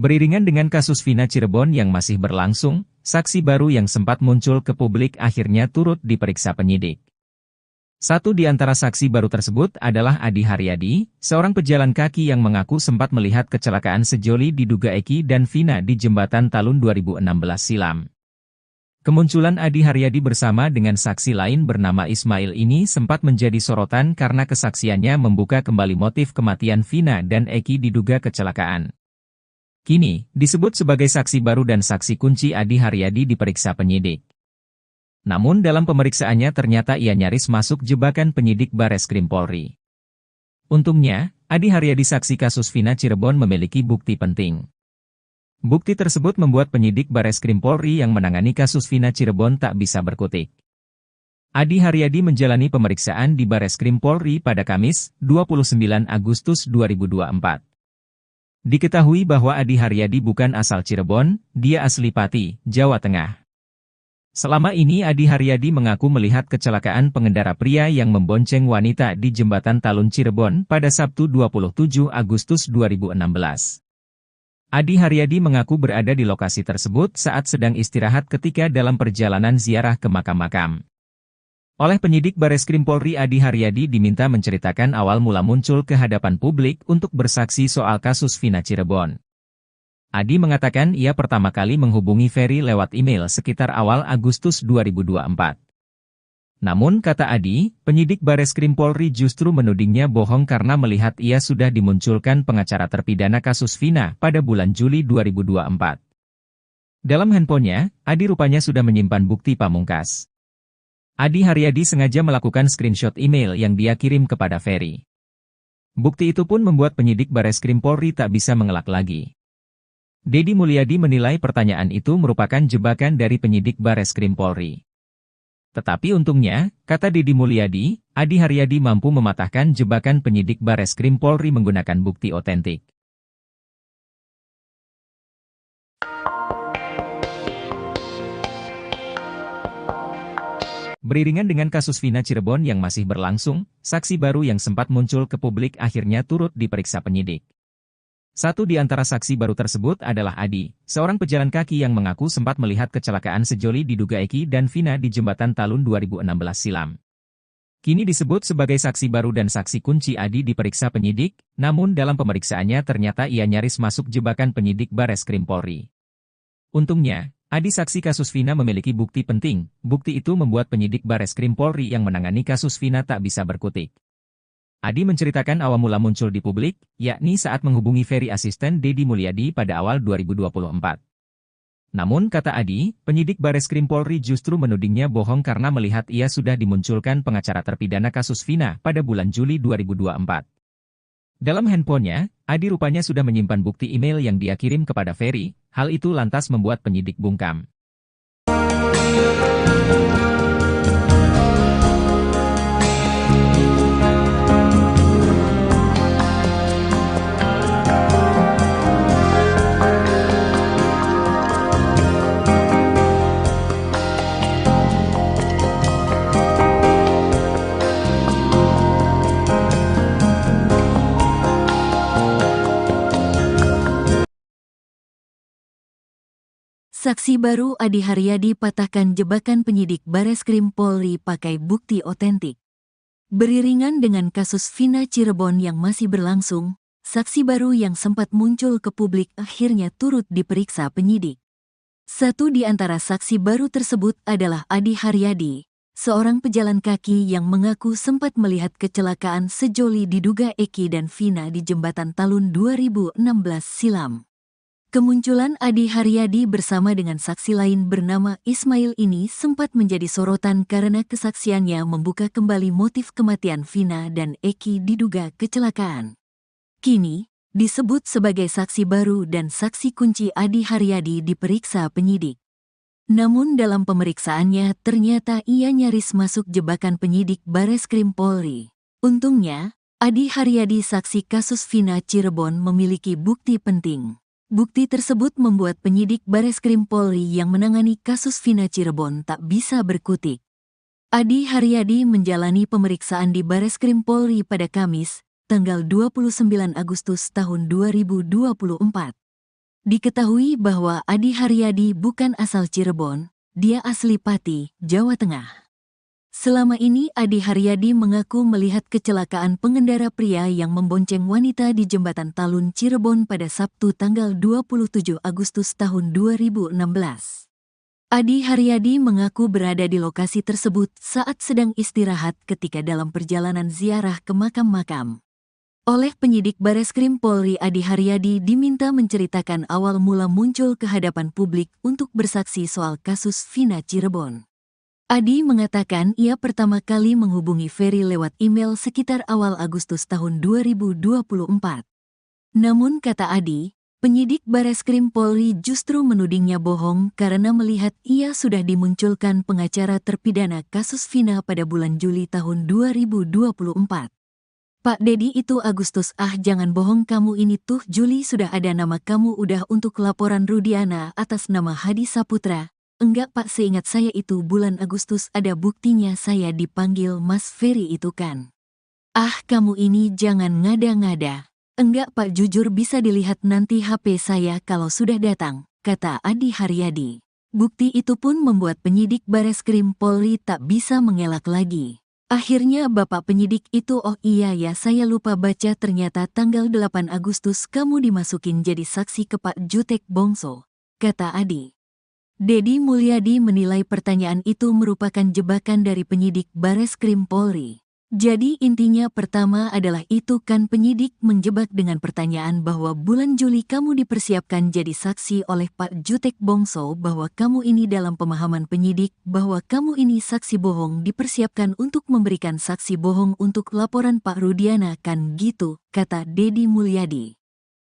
Beriringan dengan kasus Vina Cirebon yang masih berlangsung, saksi baru yang sempat muncul ke publik akhirnya turut diperiksa penyidik. Satu di antara saksi baru tersebut adalah Adi Haryadi, seorang pejalan kaki yang mengaku sempat melihat kecelakaan sejoli diduga Eki dan Vina di Jembatan Talun 2016 silam. Kemunculan Adi Haryadi bersama dengan saksi lain bernama Ismail ini sempat menjadi sorotan karena kesaksiannya membuka kembali motif kematian Vina dan Eki diduga kecelakaan. Kini, disebut sebagai saksi baru dan saksi kunci Adi Haryadi diperiksa penyidik. Namun dalam pemeriksaannya ternyata ia nyaris masuk jebakan penyidik Bareskrim Polri. Untungnya, Adi Haryadi saksi kasus Vina Cirebon memiliki bukti penting. Bukti tersebut membuat penyidik Bareskrim Polri yang menangani kasus Vina Cirebon tak bisa berkutik. Adi Haryadi menjalani pemeriksaan di Bareskrim Polri pada Kamis, 29 Agustus 2024. Diketahui bahwa Adi Haryadi bukan asal Cirebon, dia asli Pati, Jawa Tengah. Selama ini Adi Haryadi mengaku melihat kecelakaan pengendara pria yang membonceng wanita di Jembatan Talun Cirebon pada Sabtu 27 Agustus 2016. Adi Haryadi mengaku berada di lokasi tersebut saat sedang istirahat ketika dalam perjalanan ziarah ke makam-makam. Oleh penyidik Bareskrim Polri Adi Haryadi diminta menceritakan awal mula muncul ke hadapan publik untuk bersaksi soal kasus Vina Cirebon. Adi mengatakan ia pertama kali menghubungi Ferry lewat email sekitar awal Agustus 2024. Namun kata Adi, penyidik Bareskrim Polri justru menudingnya bohong karena melihat ia sudah dimunculkan pengacara terpidana kasus Vina pada bulan Juli 2024. Dalam handphonenya, Adi rupanya sudah menyimpan bukti pamungkas. Adi Haryadi sengaja melakukan screenshot email yang dia kirim kepada Ferry. Bukti itu pun membuat penyidik Bareskrim Polri tak bisa mengelak lagi. Deddy Mulyadi menilai pertanyaan itu merupakan jebakan dari penyidik Bareskrim Polri. Tetapi untungnya, kata Deddy Mulyadi, Adi Haryadi mampu mematahkan jebakan penyidik Bareskrim Polri menggunakan bukti otentik. Beriringan dengan kasus Vina Cirebon yang masih berlangsung, saksi baru yang sempat muncul ke publik akhirnya turut diperiksa penyidik. Satu di antara saksi baru tersebut adalah Adi, seorang pejalan kaki yang mengaku sempat melihat kecelakaan sejoli diduga Eki dan Vina di Jembatan Talun 2016 silam. Kini disebut sebagai saksi baru dan saksi kunci Adi diperiksa penyidik, namun dalam pemeriksaannya ternyata ia nyaris masuk jebakan penyidik Bareskrim Polri. Untungnya, Adi saksi kasus Vina memiliki bukti penting. Bukti itu membuat penyidik Bareskrim Polri yang menangani kasus Vina tak bisa berkutik. Adi menceritakan awal mula muncul di publik, yakni saat menghubungi Ferry asisten Deddy Mulyadi pada awal 2024. Namun kata Adi, penyidik Bareskrim Polri justru menudingnya bohong karena melihat ia sudah dimunculkan pengacara terpidana kasus Vina pada bulan Juli 2024. Dalam handphonenya, Adi rupanya sudah menyimpan bukti email yang dia kirim kepada Ferry, hal itu lantas membuat penyidik bungkam. Saksi baru Adi Haryadi patahkan jebakan penyidik Bareskrim Polri pakai bukti otentik. Beriringan dengan kasus Vina Cirebon yang masih berlangsung, saksi baru yang sempat muncul ke publik akhirnya turut diperiksa penyidik. Satu di antara saksi baru tersebut adalah Adi Haryadi, seorang pejalan kaki yang mengaku sempat melihat kecelakaan sejoli diduga Eki dan Vina di Jembatan Talun 2016 silam. Kemunculan Adi Haryadi bersama dengan saksi lain bernama Ismail ini sempat menjadi sorotan karena kesaksiannya membuka kembali motif kematian Vina dan Eki diduga kecelakaan. Kini, disebut sebagai saksi baru dan saksi kunci Adi Haryadi diperiksa penyidik. Namun dalam pemeriksaannya ternyata ia nyaris masuk jebakan penyidik Bareskrim Polri. Untungnya, Adi Haryadi saksi kasus Vina Cirebon memiliki bukti penting. Bukti tersebut membuat penyidik Bareskrim Polri yang menangani kasus Vina Cirebon tak bisa berkutik. Adi Haryadi menjalani pemeriksaan di Bareskrim Polri pada Kamis, tanggal 29 Agustus tahun 2024. Diketahui bahwa Adi Haryadi bukan asal Cirebon, dia asli Pati, Jawa Tengah. Selama ini Adi Haryadi mengaku melihat kecelakaan pengendara pria yang membonceng wanita di Jembatan Talun Cirebon pada Sabtu tanggal 27 Agustus tahun 2016. Adi Haryadi mengaku berada di lokasi tersebut saat sedang istirahat ketika dalam perjalanan ziarah ke makam-makam. Oleh penyidik Bareskrim Polri, Adi Haryadi diminta menceritakan awal mula muncul ke hadapan publik untuk bersaksi soal kasus Vina Cirebon. Adi mengatakan ia pertama kali menghubungi Ferry lewat email sekitar awal Agustus tahun 2024. Namun kata Adi, penyidik Bareskrim Polri justru menudingnya bohong karena melihat ia sudah dimunculkan pengacara terpidana kasus Vina pada bulan Juli tahun 2024. Pak Dedi itu Agustus, jangan bohong kamu ini tuh Juli sudah ada nama kamu udah untuk laporan Rudiana atas nama Hadi Saputra. Enggak Pak, seingat saya itu bulan Agustus ada buktinya saya dipanggil Mas Ferry itu kan. Kamu ini jangan ngada-ngada. Enggak Pak, jujur bisa dilihat nanti HP saya kalau sudah datang, kata Adi Haryadi. Bukti itu pun membuat penyidik Bareskrim Polri tak bisa mengelak lagi. Akhirnya bapak penyidik itu, oh iya ya saya lupa baca, ternyata tanggal 8 Agustus kamu dimasukin jadi saksi ke Pak Jutek Bongso, kata Adi. Dedi Mulyadi menilai pertanyaan itu merupakan jebakan dari penyidik Bareskrim Polri. Jadi intinya pertama adalah itu kan penyidik menjebak dengan pertanyaan bahwa bulan Juli kamu dipersiapkan jadi saksi oleh Pak Jutek Bongso, bahwa kamu ini dalam pemahaman penyidik bahwa kamu ini saksi bohong dipersiapkan untuk memberikan saksi bohong untuk laporan Pak Rudiana kan gitu, kata Dedi Mulyadi.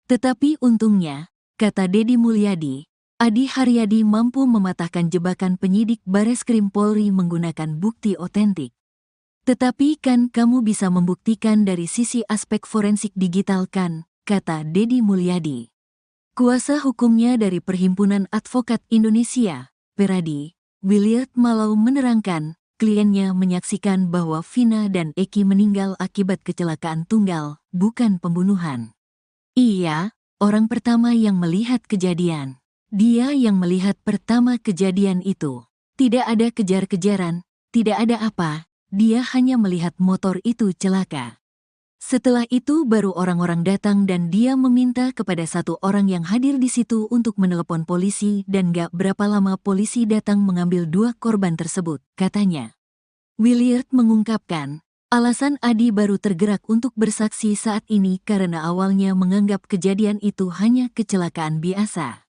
Tetapi untungnya, kata Dedi Mulyadi, Adi Haryadi mampu mematahkan jebakan penyidik Bareskrim Polri menggunakan bukti otentik. Tetapi kan kamu bisa membuktikan dari sisi aspek forensik digital kan, kata Dedi Mulyadi. Kuasa hukumnya dari Perhimpunan Advokat Indonesia, Peradi, Williard Malau menerangkan, kliennya menyaksikan bahwa Vina dan Eki meninggal akibat kecelakaan tunggal, bukan pembunuhan. Iya, orang pertama yang melihat kejadian. Dia yang melihat pertama kejadian itu. Tidak ada kejar-kejaran, tidak ada apa, dia hanya melihat motor itu celaka. Setelah itu baru orang-orang datang dan dia meminta kepada satu orang yang hadir di situ untuk menelepon polisi dan gak berapa lama polisi datang mengambil dua korban tersebut, katanya. Williard mengungkapkan, alasan Adi baru tergerak untuk bersaksi saat ini karena awalnya menganggap kejadian itu hanya kecelakaan biasa.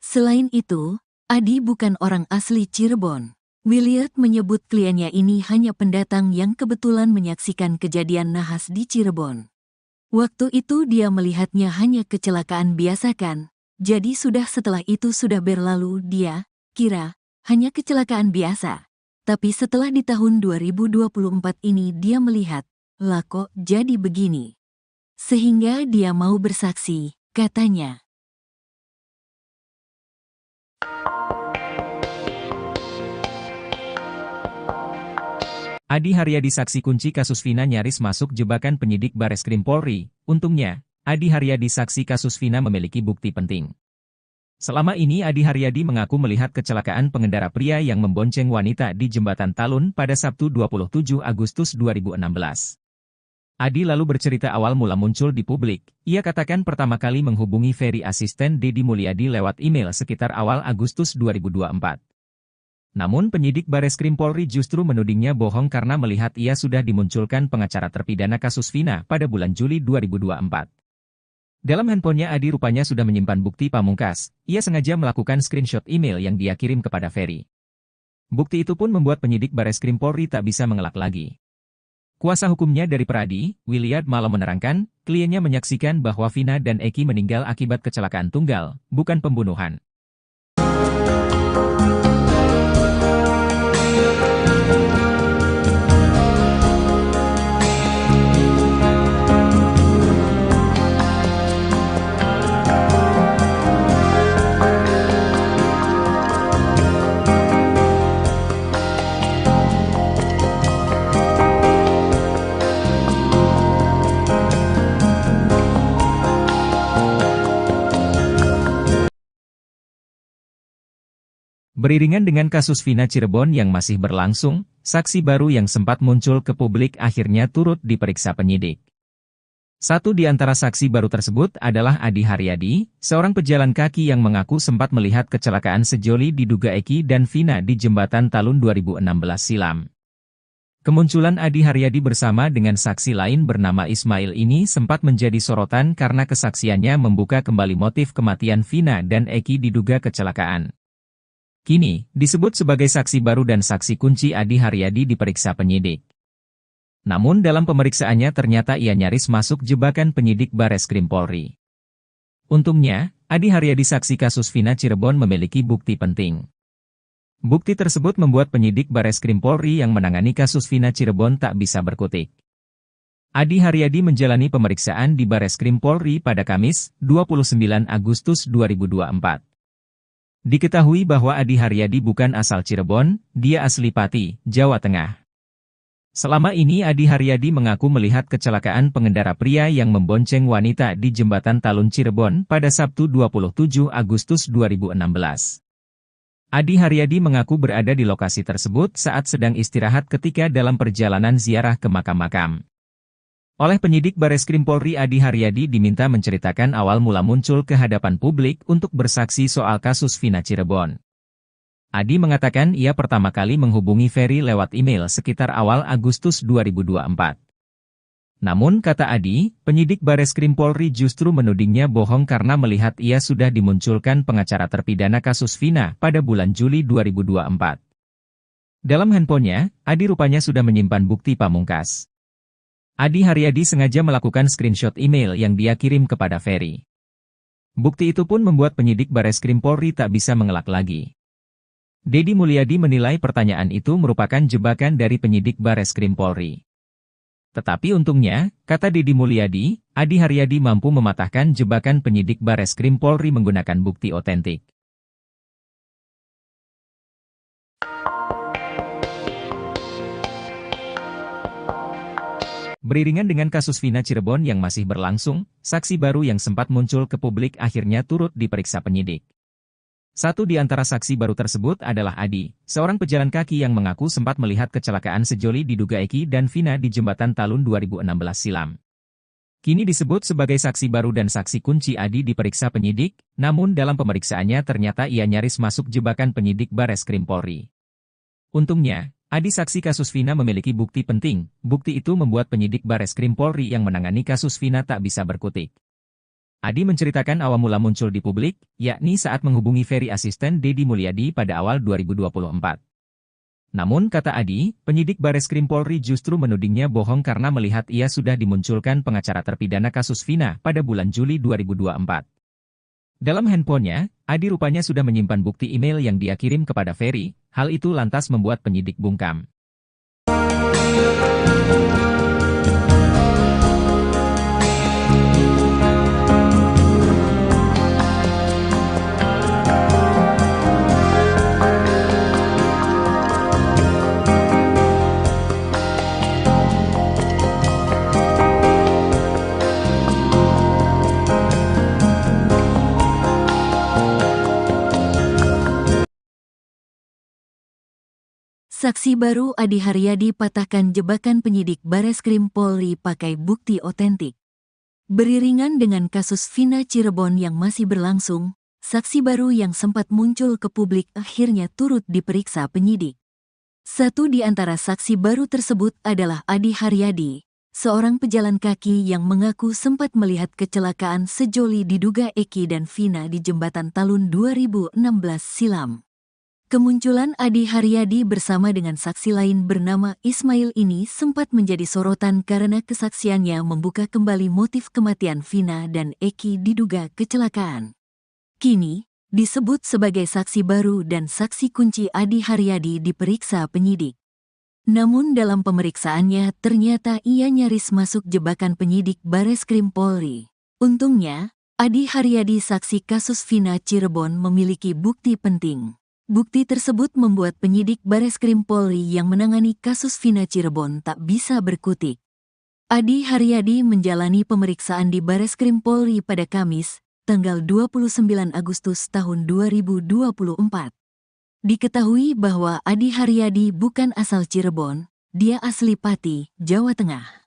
Selain itu, Adi bukan orang asli Cirebon. Williard menyebut kliennya ini hanya pendatang yang kebetulan menyaksikan kejadian nahas di Cirebon. Waktu itu dia melihatnya hanya kecelakaan biasa kan, jadi setelah itu sudah berlalu dia kira hanya kecelakaan biasa. Tapi setelah di tahun 2024 ini dia melihat, lah kok jadi begini. Sehingga dia mau bersaksi, katanya. Adi Haryadi saksi kunci kasus Vina nyaris masuk jebakan penyidik Bareskrim Polri. Untungnya, Adi Haryadi saksi kasus Vina memiliki bukti penting. Selama ini Adi Haryadi mengaku melihat kecelakaan pengendara pria yang membonceng wanita di Jembatan Talun pada Sabtu 27 Agustus 2016. Adi lalu bercerita awal mula muncul di publik. Ia katakan pertama kali menghubungi Ferry asisten Deddy Mulyadi lewat email sekitar awal Agustus 2024. Namun penyidik Bareskrim Polri justru menudingnya bohong karena melihat ia sudah dimunculkan pengacara terpidana kasus Vina pada bulan Juli 2024. Dalam handphonenya Adi rupanya sudah menyimpan bukti pamungkas. Ia sengaja melakukan screenshot email yang dia kirim kepada Ferry. Bukti itu pun membuat penyidik Bareskrim Polri tak bisa mengelak lagi. Kuasa hukumnya dari Peradi, Williard malah menerangkan, kliennya menyaksikan bahwa Vina dan Eki meninggal akibat kecelakaan tunggal, bukan pembunuhan. Beriringan dengan kasus Vina Cirebon yang masih berlangsung, saksi baru yang sempat muncul ke publik akhirnya turut diperiksa penyidik. Satu di antara saksi baru tersebut adalah Adi Haryadi, seorang pejalan kaki yang mengaku sempat melihat kecelakaan sejoli diduga Eki dan Vina di Jembatan Talun 2016 silam. Kemunculan Adi Haryadi bersama dengan saksi lain bernama Ismail ini sempat menjadi sorotan karena kesaksiannya membuka kembali motif kematian Vina dan Eki diduga kecelakaan. Kini, disebut sebagai saksi baru dan saksi kunci Adi Haryadi diperiksa penyidik. Namun dalam pemeriksaannya ternyata ia nyaris masuk jebakan penyidik Bareskrim Polri. Untungnya, Adi Haryadi saksi kasus Vina Cirebon memiliki bukti penting. Bukti tersebut membuat penyidik Bareskrim Polri yang menangani kasus Vina Cirebon tak bisa berkutik. Adi Haryadi menjalani pemeriksaan di Bareskrim Polri pada Kamis, 29 Agustus 2024. Diketahui bahwa Adi Haryadi bukan asal Cirebon, dia asli Pati, Jawa Tengah. Selama ini Adi Haryadi mengaku melihat kecelakaan pengendara pria yang membonceng wanita di Jembatan Talun Cirebon pada Sabtu 27 Agustus 2016. Adi Haryadi mengaku berada di lokasi tersebut saat sedang istirahat ketika dalam perjalanan ziarah ke makam-makam. Oleh penyidik Bareskrim Polri Adi Haryadi diminta menceritakan awal mula muncul ke hadapan publik untuk bersaksi soal kasus Vina Cirebon. Adi mengatakan ia pertama kali menghubungi Ferry lewat email sekitar awal Agustus 2024. Namun kata Adi, penyidik Bareskrim Polri justru menudingnya bohong karena melihat ia sudah dimunculkan pengacara terpidana kasus Vina pada bulan Juli 2024. Dalam handphonenya, Adi rupanya sudah menyimpan bukti pamungkas. Adi Haryadi sengaja melakukan screenshot email yang dia kirim kepada Ferry. Bukti itu pun membuat penyidik Bareskrim Polri tak bisa mengelak lagi. Deddy Mulyadi menilai pertanyaan itu merupakan jebakan dari penyidik Bareskrim Polri. Tetapi untungnya, kata Deddy Mulyadi, Adi Haryadi mampu mematahkan jebakan penyidik Bareskrim Polri menggunakan bukti otentik. Beriringan dengan kasus Vina Cirebon yang masih berlangsung, saksi baru yang sempat muncul ke publik akhirnya turut diperiksa penyidik. Satu di antara saksi baru tersebut adalah Adi, seorang pejalan kaki yang mengaku sempat melihat kecelakaan sejoli diduga Eki dan Vina di Jembatan Talun 2016 silam. Kini disebut sebagai saksi baru dan saksi kunci Adi diperiksa penyidik, namun dalam pemeriksaannya ternyata ia nyaris masuk jebakan penyidik Bareskrim Polri. Untungnya, Adi saksi kasus Vina memiliki bukti penting. Bukti itu membuat penyidik Bareskrim Polri yang menangani kasus Vina tak bisa berkutik. Adi menceritakan awal mula muncul di publik, yakni saat menghubungi Ferry asisten Deddy Mulyadi pada awal 2024. Namun kata Adi, penyidik Bareskrim Polri justru menudingnya bohong karena melihat ia sudah dimunculkan pengacara terpidana kasus Vina pada bulan Juli 2024. Dalam handphonenya, Adi rupanya sudah menyimpan bukti email yang dia kirim kepada Ferry, hal itu lantas membuat penyidik bungkam. Saksi baru Adi Haryadi patahkan jebakan penyidik Bareskrim Polri pakai bukti otentik. Beriringan dengan kasus Vina Cirebon yang masih berlangsung, saksi baru yang sempat muncul ke publik akhirnya turut diperiksa penyidik. Satu di antara saksi baru tersebut adalah Adi Haryadi, seorang pejalan kaki yang mengaku sempat melihat kecelakaan sejoli diduga Eki dan Vina di jembatan Talun 2016 silam. Kemunculan Adi Haryadi bersama dengan saksi lain bernama Ismail ini sempat menjadi sorotan karena kesaksiannya membuka kembali motif kematian Vina dan Eki diduga kecelakaan. Kini, disebut sebagai saksi baru dan saksi kunci Adi Haryadi diperiksa penyidik. Namun dalam pemeriksaannya ternyata ia nyaris masuk jebakan penyidik Bareskrim Polri. Untungnya, Adi Haryadi saksi kasus Vina Cirebon memiliki bukti penting. Bukti tersebut membuat penyidik Bareskrim Polri yang menangani kasus Vina Cirebon tak bisa berkutik. Adi Haryadi menjalani pemeriksaan di Bareskrim Polri pada Kamis, tanggal 29 Agustus tahun 2024. Diketahui bahwa Adi Haryadi bukan asal Cirebon, dia asli Pati, Jawa Tengah.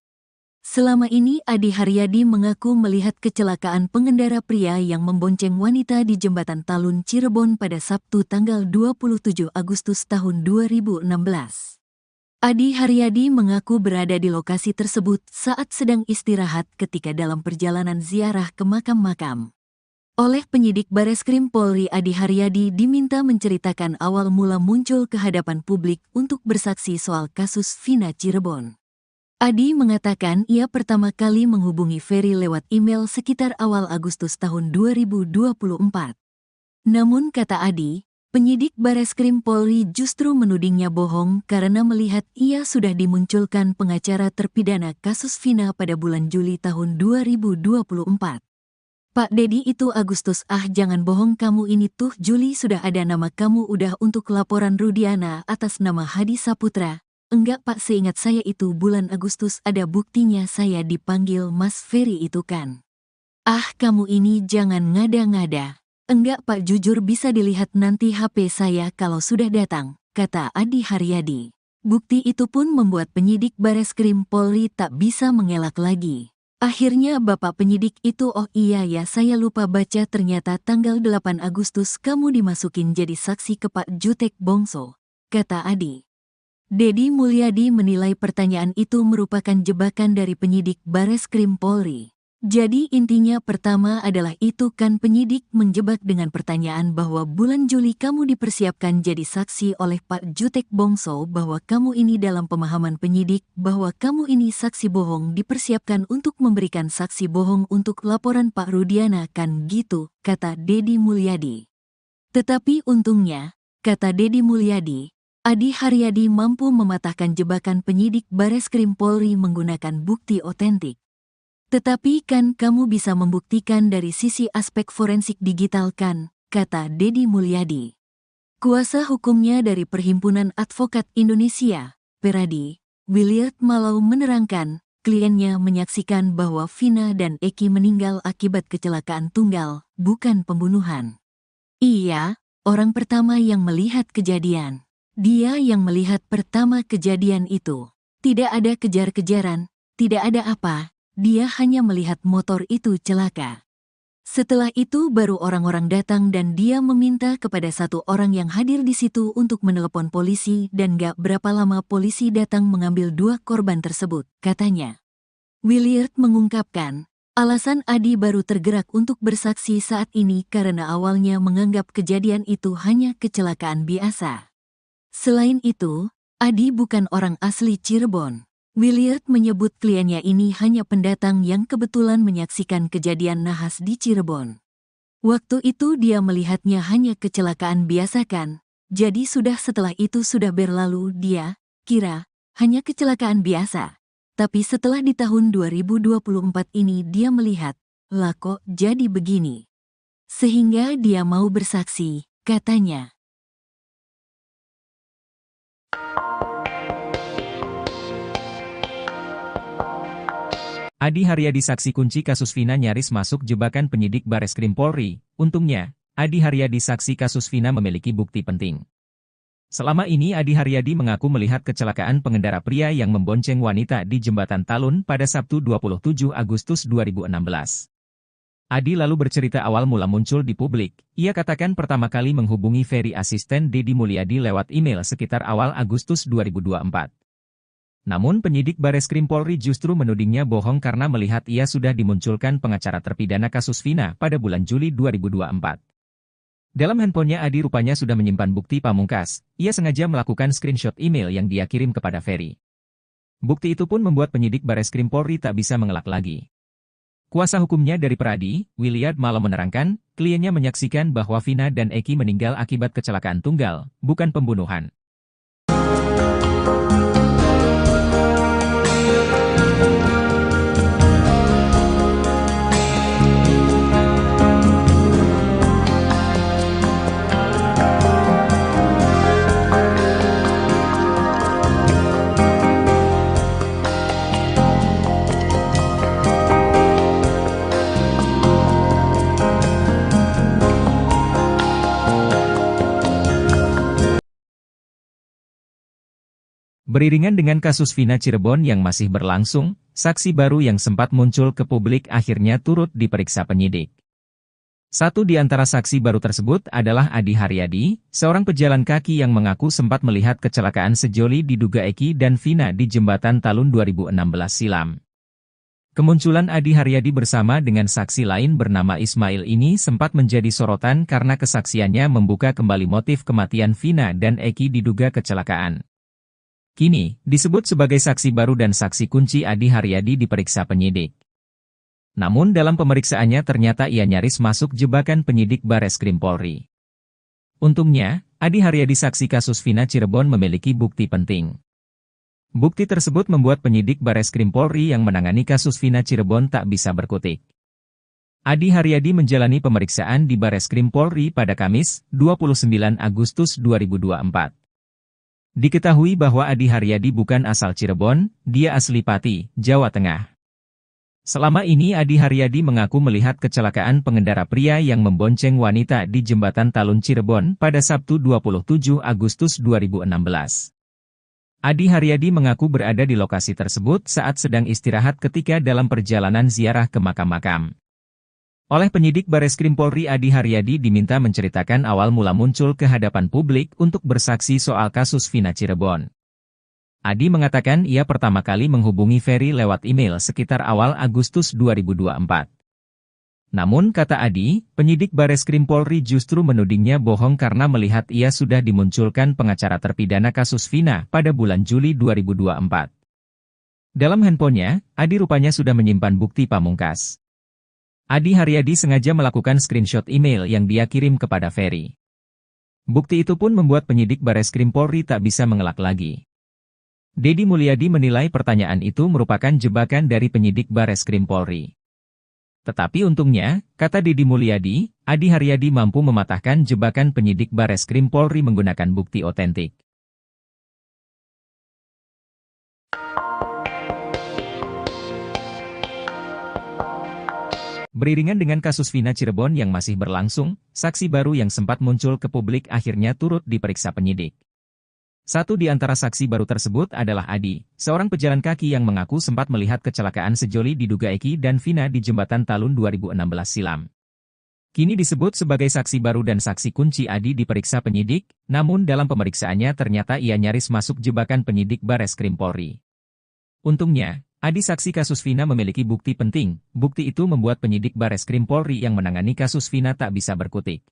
Selama ini Adi Haryadi mengaku melihat kecelakaan pengendara pria yang membonceng wanita di jembatan Talun Cirebon pada Sabtu tanggal 27 Agustus tahun 2016. Adi Haryadi mengaku berada di lokasi tersebut saat sedang istirahat ketika dalam perjalanan ziarah ke makam-makam. Oleh penyidik Bareskrim Polri, Adi Haryadi diminta menceritakan awal mula muncul ke hadapan publik untuk bersaksi soal kasus Vina Cirebon. Adi mengatakan ia pertama kali menghubungi Ferry lewat email sekitar awal Agustus tahun 2024. Namun kata Adi, penyidik Bareskrim Polri justru menudingnya bohong karena melihat ia sudah dimunculkan pengacara terpidana kasus Vina pada bulan Juli tahun 2024. Pak Dedi itu Agustus, jangan bohong kamu ini tuh Juli sudah ada nama kamu udah untuk laporan Rudiana atas nama Hadi Saputra. Enggak Pak, seingat saya itu bulan Agustus ada buktinya saya dipanggil Mas Ferry itu kan. Kamu ini jangan ngada-ngada. Enggak Pak, jujur bisa dilihat nanti HP saya kalau sudah datang, kata Adi Haryadi. Bukti itu pun membuat penyidik Bareskrim Polri tak bisa mengelak lagi. Akhirnya Bapak penyidik itu, oh iya ya saya lupa baca ternyata tanggal 8 Agustus kamu dimasukin jadi saksi ke Pak Jutek Bongso, kata Adi. Dedi Mulyadi menilai pertanyaan itu merupakan jebakan dari penyidik Bareskrim Polri. Jadi intinya pertama adalah itu kan penyidik menjebak dengan pertanyaan bahwa bulan Juli kamu dipersiapkan jadi saksi oleh Pak Jutek Bongso bahwa kamu ini dalam pemahaman penyidik bahwa kamu ini saksi bohong dipersiapkan untuk memberikan saksi bohong untuk laporan Pak Rudiana kan gitu, kata Dedi Mulyadi. Tetapi untungnya, kata Dedi Mulyadi, Adi Haryadi mampu mematahkan jebakan penyidik Bareskrim Polri menggunakan bukti otentik. Tetapi kan kamu bisa membuktikan dari sisi aspek forensik digital kan, kata Dedi Mulyadi. Kuasa hukumnya dari Perhimpunan Advokat Indonesia, Peradi, Williard Malau menerangkan, kliennya menyaksikan bahwa Vina dan Eki meninggal akibat kecelakaan tunggal, bukan pembunuhan. Iya, orang pertama yang melihat kejadian. Dia yang melihat pertama kejadian itu. Tidak ada kejar-kejaran, tidak ada apa, dia hanya melihat motor itu celaka. Setelah itu baru orang-orang datang dan dia meminta kepada satu orang yang hadir di situ untuk menelepon polisi dan gak berapa lama polisi datang mengambil dua korban tersebut, katanya. Williard mengungkapkan, alasan Adi baru tergerak untuk bersaksi saat ini karena awalnya menganggap kejadian itu hanya kecelakaan biasa. Selain itu, Adi bukan orang asli Cirebon. Williard menyebut kliennya ini hanya pendatang yang kebetulan menyaksikan kejadian nahas di Cirebon. Waktu itu dia melihatnya hanya kecelakaan biasa kan, jadi setelah itu sudah berlalu dia kira hanya kecelakaan biasa. Tapi setelah di tahun 2024 ini dia melihat, lah kok jadi begini. Sehingga dia mau bersaksi, katanya. Adi Haryadi saksi kunci kasus Vina nyaris masuk jebakan penyidik Bareskrim Polri. Untungnya, Adi Haryadi saksi kasus Vina memiliki bukti penting. Selama ini Adi Haryadi mengaku melihat kecelakaan pengendara pria yang membonceng wanita di Jembatan Talun pada Sabtu 27 Agustus 2016. Adi lalu bercerita awal mula muncul di publik. Ia katakan pertama kali menghubungi Ferry asisten Deddy Mulyadi lewat email sekitar awal Agustus 2024. Namun penyidik Bareskrim Polri justru menudingnya bohong karena melihat ia sudah dimunculkan pengacara terpidana kasus Vina pada bulan Juli 2024. Dalam handphonenya Adi rupanya sudah menyimpan bukti pamungkas. Ia sengaja melakukan screenshot email yang dia kirim kepada Ferry. Bukti itu pun membuat penyidik Bareskrim Polri tak bisa mengelak lagi. Kuasa hukumnya dari Pradi, Williard Malo menerangkan, kliennya menyaksikan bahwa Vina dan Eki meninggal akibat kecelakaan tunggal, bukan pembunuhan. Beriringan dengan kasus Vina Cirebon yang masih berlangsung, saksi baru yang sempat muncul ke publik akhirnya turut diperiksa penyidik. Satu di antara saksi baru tersebut adalah Adi Haryadi, seorang pejalan kaki yang mengaku sempat melihat kecelakaan sejoli diduga Eki dan Vina di Jembatan Talun 2016 silam. Kemunculan Adi Haryadi bersama dengan saksi lain bernama Ismail ini sempat menjadi sorotan karena kesaksiannya membuka kembali motif kematian Vina dan Eki diduga kecelakaan. Kini, disebut sebagai saksi baru dan saksi kunci Adi Haryadi diperiksa penyidik. Namun dalam pemeriksaannya ternyata ia nyaris masuk jebakan penyidik Bareskrim Polri. Untungnya, Adi Haryadi saksi kasus Vina Cirebon memiliki bukti penting. Bukti tersebut membuat penyidik Bareskrim Polri yang menangani kasus Vina Cirebon tak bisa berkutik. Adi Haryadi menjalani pemeriksaan di Bareskrim Polri pada Kamis, 29 Agustus 2024. Diketahui bahwa Adi Haryadi bukan asal Cirebon, dia asli Pati, Jawa Tengah. Selama ini Adi Haryadi mengaku melihat kecelakaan pengendara pria yang membonceng wanita di Jembatan Talun Cirebon pada Sabtu 27 Agustus 2016. Adi Haryadi mengaku berada di lokasi tersebut saat sedang istirahat ketika dalam perjalanan ziarah ke makam-makam. Oleh penyidik Bareskrim Polri Adi Haryadi diminta menceritakan awal mula muncul ke hadapan publik untuk bersaksi soal kasus Vina Cirebon. Adi mengatakan ia pertama kali menghubungi Ferry lewat email sekitar awal Agustus 2024. Namun kata Adi, penyidik Bareskrim Polri justru menudingnya bohong karena melihat ia sudah dimunculkan pengacara terpidana kasus Vina pada bulan Juli 2024. Dalam handphonenya, Adi rupanya sudah menyimpan bukti pamungkas. Adi Haryadi sengaja melakukan screenshot email yang dia kirim kepada Ferry. Bukti itu pun membuat penyidik Bareskrim Polri tak bisa mengelak lagi. Deddy Mulyadi menilai pertanyaan itu merupakan jebakan dari penyidik Bareskrim Polri. Tetapi untungnya, kata Deddy Mulyadi, Adi Haryadi mampu mematahkan jebakan penyidik Bareskrim Polri menggunakan bukti otentik. Beriringan dengan kasus Vina Cirebon yang masih berlangsung, saksi baru yang sempat muncul ke publik akhirnya turut diperiksa penyidik. Satu di antara saksi baru tersebut adalah Adi, seorang pejalan kaki yang mengaku sempat melihat kecelakaan sejoli diduga Eki dan Vina di Jembatan Talun 2016 silam. Kini disebut sebagai saksi baru dan saksi kunci Adi diperiksa penyidik, namun dalam pemeriksaannya ternyata ia nyaris masuk jebakan penyidik Bareskrim Polri. Untungnya, Adi saksi kasus Vina memiliki bukti penting. Bukti itu membuat penyidik Bareskrim Polri yang menangani kasus Vina tak bisa berkutik.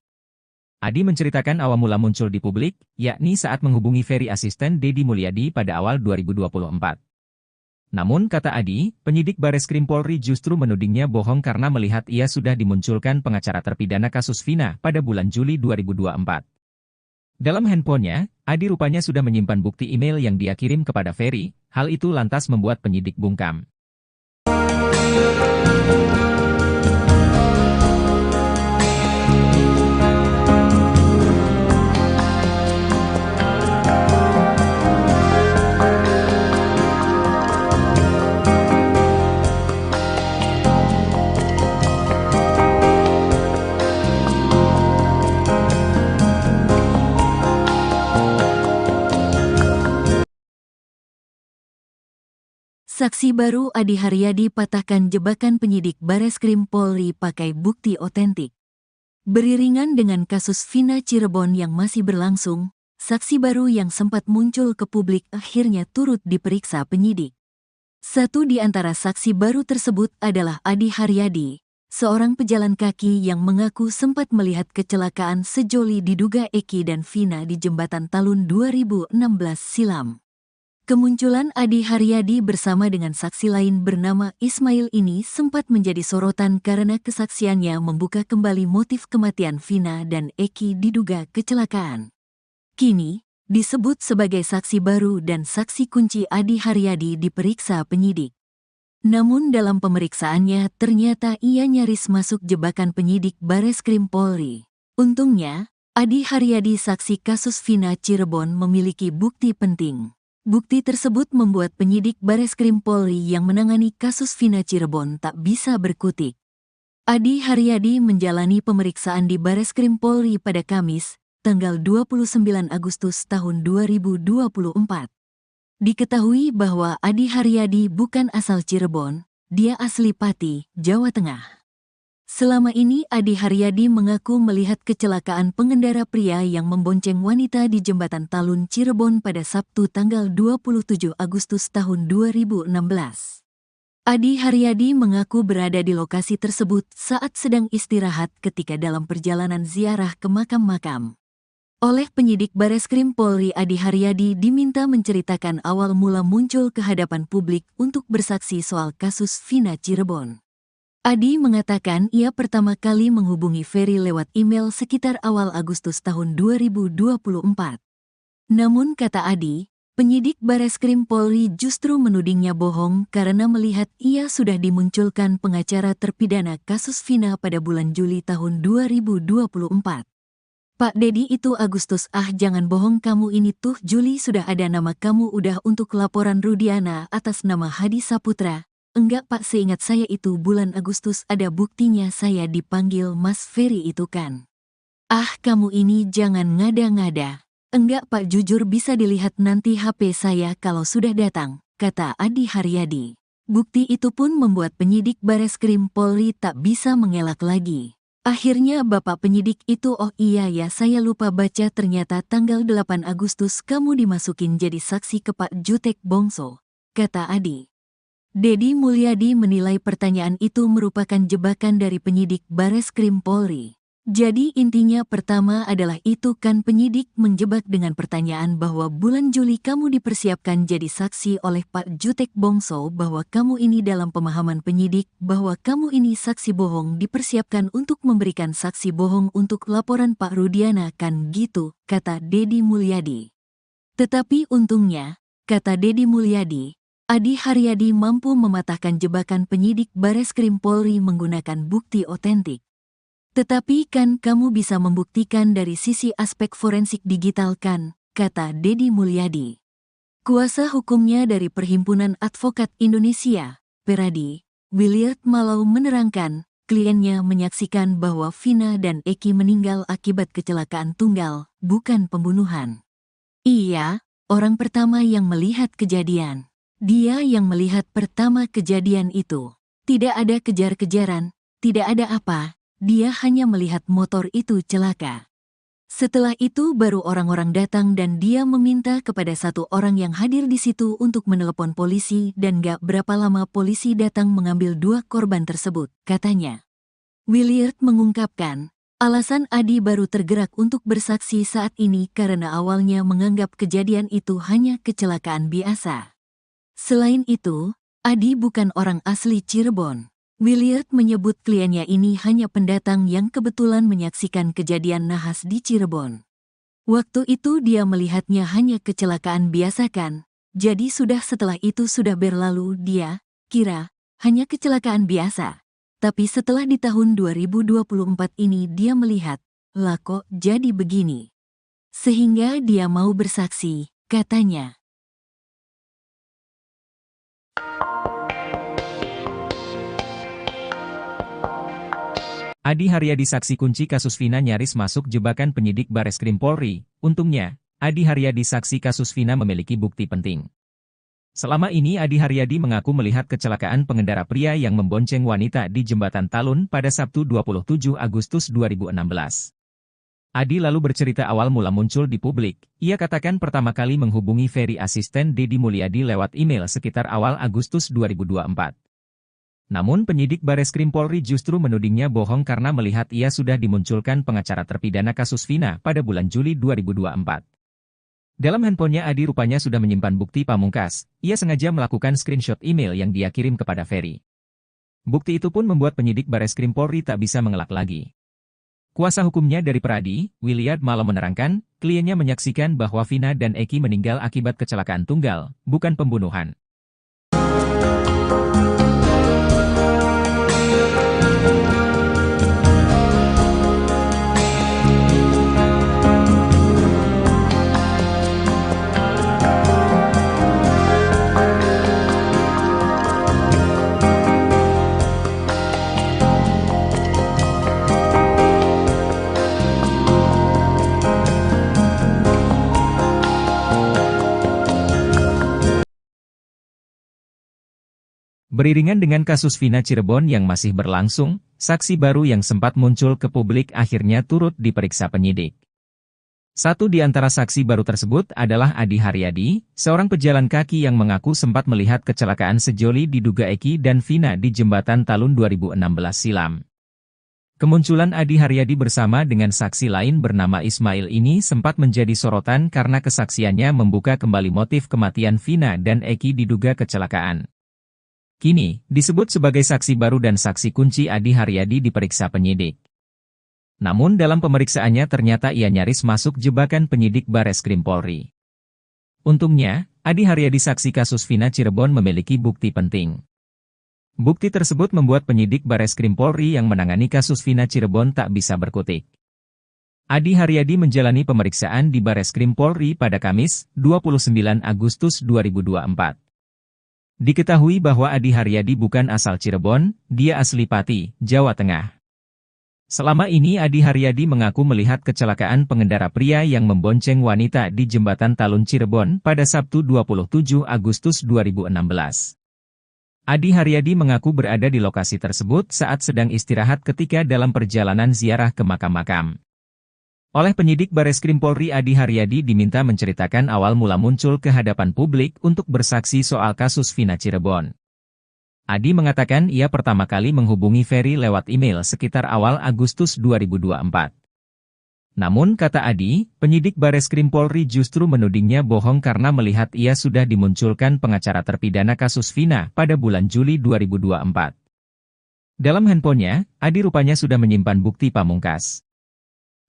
Adi menceritakan awal mula muncul di publik, yakni saat menghubungi Ferry asisten Deddy Mulyadi pada awal 2024. Namun kata Adi, penyidik Bareskrim Polri justru menudingnya bohong karena melihat ia sudah dimunculkan pengacara terpidana kasus Vina pada bulan Juli 2024. Dalam handphonenya, Adi rupanya sudah menyimpan bukti email yang dia kirim kepada Ferry, hal itu lantas membuat penyidik bungkam. Saksi baru Adi Haryadi patahkan jebakan penyidik Bareskrim Polri pakai bukti otentik. Beriringan dengan kasus Vina Cirebon yang masih berlangsung, saksi baru yang sempat muncul ke publik akhirnya turut diperiksa penyidik. Satu di antara saksi baru tersebut adalah Adi Haryadi, seorang pejalan kaki yang mengaku sempat melihat kecelakaan sejoli diduga Eki dan Vina di jembatan Talun 2016 silam. Kemunculan Adi Haryadi bersama dengan saksi lain bernama Ismail ini sempat menjadi sorotan karena kesaksiannya membuka kembali motif kematian Vina dan Eki diduga kecelakaan. Kini, disebut sebagai saksi baru dan saksi kunci Adi Haryadi diperiksa penyidik. Namun dalam pemeriksaannya ternyata ia nyaris masuk jebakan penyidik Bareskrim Polri. Untungnya, Adi Haryadi saksi kasus Vina Cirebon memiliki bukti penting. Bukti tersebut membuat penyidik Bareskrim Polri yang menangani kasus Vina Cirebon tak bisa berkutik. Adi Haryadi menjalani pemeriksaan di Bareskrim Polri pada Kamis, tanggal 29 Agustus tahun 2024. Diketahui bahwa Adi Haryadi bukan asal Cirebon, dia asli Pati, Jawa Tengah. Selama ini Adi Haryadi mengaku melihat kecelakaan pengendara pria yang membonceng wanita di jembatan Talun Cirebon pada Sabtu tanggal 27 Agustus tahun 2016. Adi Haryadi mengaku berada di lokasi tersebut saat sedang istirahat ketika dalam perjalanan ziarah ke makam-makam. Oleh penyidik Bareskrim Polri, Adi Haryadi diminta menceritakan awal mula muncul ke hadapan publik untuk bersaksi soal kasus Vina Cirebon. Adi mengatakan ia pertama kali menghubungi Ferry lewat email sekitar awal Agustus tahun 2024. Namun kata Adi, penyidik Bareskrim Polri justru menudingnya bohong karena melihat ia sudah dimunculkan pengacara terpidana kasus Vina pada bulan Juli tahun 2024. Pak Dedi itu Agustus, jangan bohong kamu ini tuh Juli sudah ada nama kamu udah untuk laporan Rudiana atas nama Hadi Saputra. Enggak Pak, seingat saya itu bulan Agustus ada buktinya saya dipanggil Mas Ferry itu kan. Kamu ini jangan ngada-ngada. Enggak Pak, jujur bisa dilihat nanti HP saya kalau sudah datang, kata Adi Haryadi. Bukti itu pun membuat penyidik Bareskrim Polri tak bisa mengelak lagi. Akhirnya Bapak penyidik itu, oh iya ya saya lupa baca, ternyata tanggal 8 Agustus kamu dimasukin jadi saksi ke Pak Jutek Bongso, kata Adi. Dedi Mulyadi menilai pertanyaan itu merupakan jebakan dari penyidik Bareskrim Polri. Jadi intinya pertama adalah itu kan penyidik menjebak dengan pertanyaan bahwa bulan Juli kamu dipersiapkan jadi saksi oleh Pak Jutek Bongso, bahwa kamu ini dalam pemahaman penyidik bahwa kamu ini saksi bohong dipersiapkan untuk memberikan saksi bohong untuk laporan Pak Rudiana kan gitu, kata Dedi Mulyadi. Tetapi untungnya, kata Dedi Mulyadi, Adi Haryadi mampu mematahkan jebakan penyidik Bareskrim Polri menggunakan bukti otentik. Tetapi kan kamu bisa membuktikan dari sisi aspek forensik digital kan, kata Dedi Mulyadi. Kuasa hukumnya dari Perhimpunan Advokat Indonesia, Peradi, Williard Malau menerangkan, kliennya menyaksikan bahwa Vina dan Eki meninggal akibat kecelakaan tunggal, bukan pembunuhan. Iya, orang pertama yang melihat kejadian. Dia yang melihat pertama kejadian itu. Tidak ada kejar-kejaran, tidak ada apa, dia hanya melihat motor itu celaka. Setelah itu baru orang-orang datang dan dia meminta kepada satu orang yang hadir di situ untuk menelepon polisi dan gak berapa lama polisi datang mengambil dua korban tersebut, katanya. Williard mengungkapkan, alasan Adi baru tergerak untuk bersaksi saat ini karena awalnya menganggap kejadian itu hanya kecelakaan biasa. Selain itu, Adi bukan orang asli Cirebon. Williard menyebut kliennya ini hanya pendatang yang kebetulan menyaksikan kejadian nahas di Cirebon. Waktu itu dia melihatnya hanya kecelakaan biasa kan, jadi setelah itu sudah berlalu dia kira hanya kecelakaan biasa. Tapi setelah di tahun 2024 ini dia melihat, lah kok jadi begini. Sehingga dia mau bersaksi, katanya. Adi Haryadi saksi kunci kasus Vina nyaris masuk jebakan penyidik Bareskrim Polri. Untungnya, Adi Haryadi saksi kasus Vina memiliki bukti penting. Selama ini Adi Haryadi mengaku melihat kecelakaan pengendara pria yang membonceng wanita di Jembatan Talun pada Sabtu 27 Agustus 2016. Adi lalu bercerita awal mula muncul di publik. Ia katakan pertama kali menghubungi Ferry asisten Deddy Mulyadi lewat email sekitar awal Agustus 2024. Namun penyidik Bareskrim Polri justru menudingnya bohong karena melihat ia sudah dimunculkan pengacara terpidana kasus Vina pada bulan Juli 2024. Dalam handphonenya Adi rupanya sudah menyimpan bukti pamungkas. Ia sengaja melakukan screenshot email yang dia kirim kepada Ferry. Bukti itu pun membuat penyidik Bareskrim Polri tak bisa mengelak lagi. Kuasa hukumnya dari Peradi, Williard Malo menerangkan, kliennya menyaksikan bahwa Vina dan Eki meninggal akibat kecelakaan tunggal, bukan pembunuhan. Beriringan dengan kasus Vina Cirebon yang masih berlangsung, saksi baru yang sempat muncul ke publik akhirnya turut diperiksa penyidik. Satu di antara saksi baru tersebut adalah Adi Haryadi, seorang pejalan kaki yang mengaku sempat melihat kecelakaan sejoli diduga Eki dan Vina di Jembatan Talun 2016 silam. Kemunculan Adi Haryadi bersama dengan saksi lain bernama Ismail ini sempat menjadi sorotan karena kesaksiannya membuka kembali motif kematian Vina dan Eki diduga kecelakaan. Kini, disebut sebagai saksi baru dan saksi kunci Adi Haryadi diperiksa penyidik. Namun dalam pemeriksaannya ternyata ia nyaris masuk jebakan penyidik Bareskrim Polri. Untungnya, Adi Haryadi saksi kasus Vina Cirebon memiliki bukti penting. Bukti tersebut membuat penyidik Bareskrim Polri yang menangani kasus Vina Cirebon tak bisa berkutik. Adi Haryadi menjalani pemeriksaan di Bareskrim Polri pada Kamis, 29 Agustus 2024. Diketahui bahwa Adi Haryadi bukan asal Cirebon, dia asli Pati, Jawa Tengah. Selama ini Adi Haryadi mengaku melihat kecelakaan pengendara pria yang membonceng wanita di Jembatan Talun Cirebon pada Sabtu 27 Agustus 2016. Adi Haryadi mengaku berada di lokasi tersebut saat sedang istirahat ketika dalam perjalanan ziarah ke makam-makam. Oleh penyidik Bareskrim Polri Adi Haryadi diminta menceritakan awal mula muncul ke hadapan publik untuk bersaksi soal kasus Vina Cirebon. Adi mengatakan ia pertama kali menghubungi Ferry lewat email sekitar awal Agustus 2024. Namun kata Adi, penyidik Bareskrim Polri justru menudingnya bohong karena melihat ia sudah dimunculkan pengacara terpidana kasus Vina pada bulan Juli 2024. Dalam handphonenya, Adi rupanya sudah menyimpan bukti pamungkas.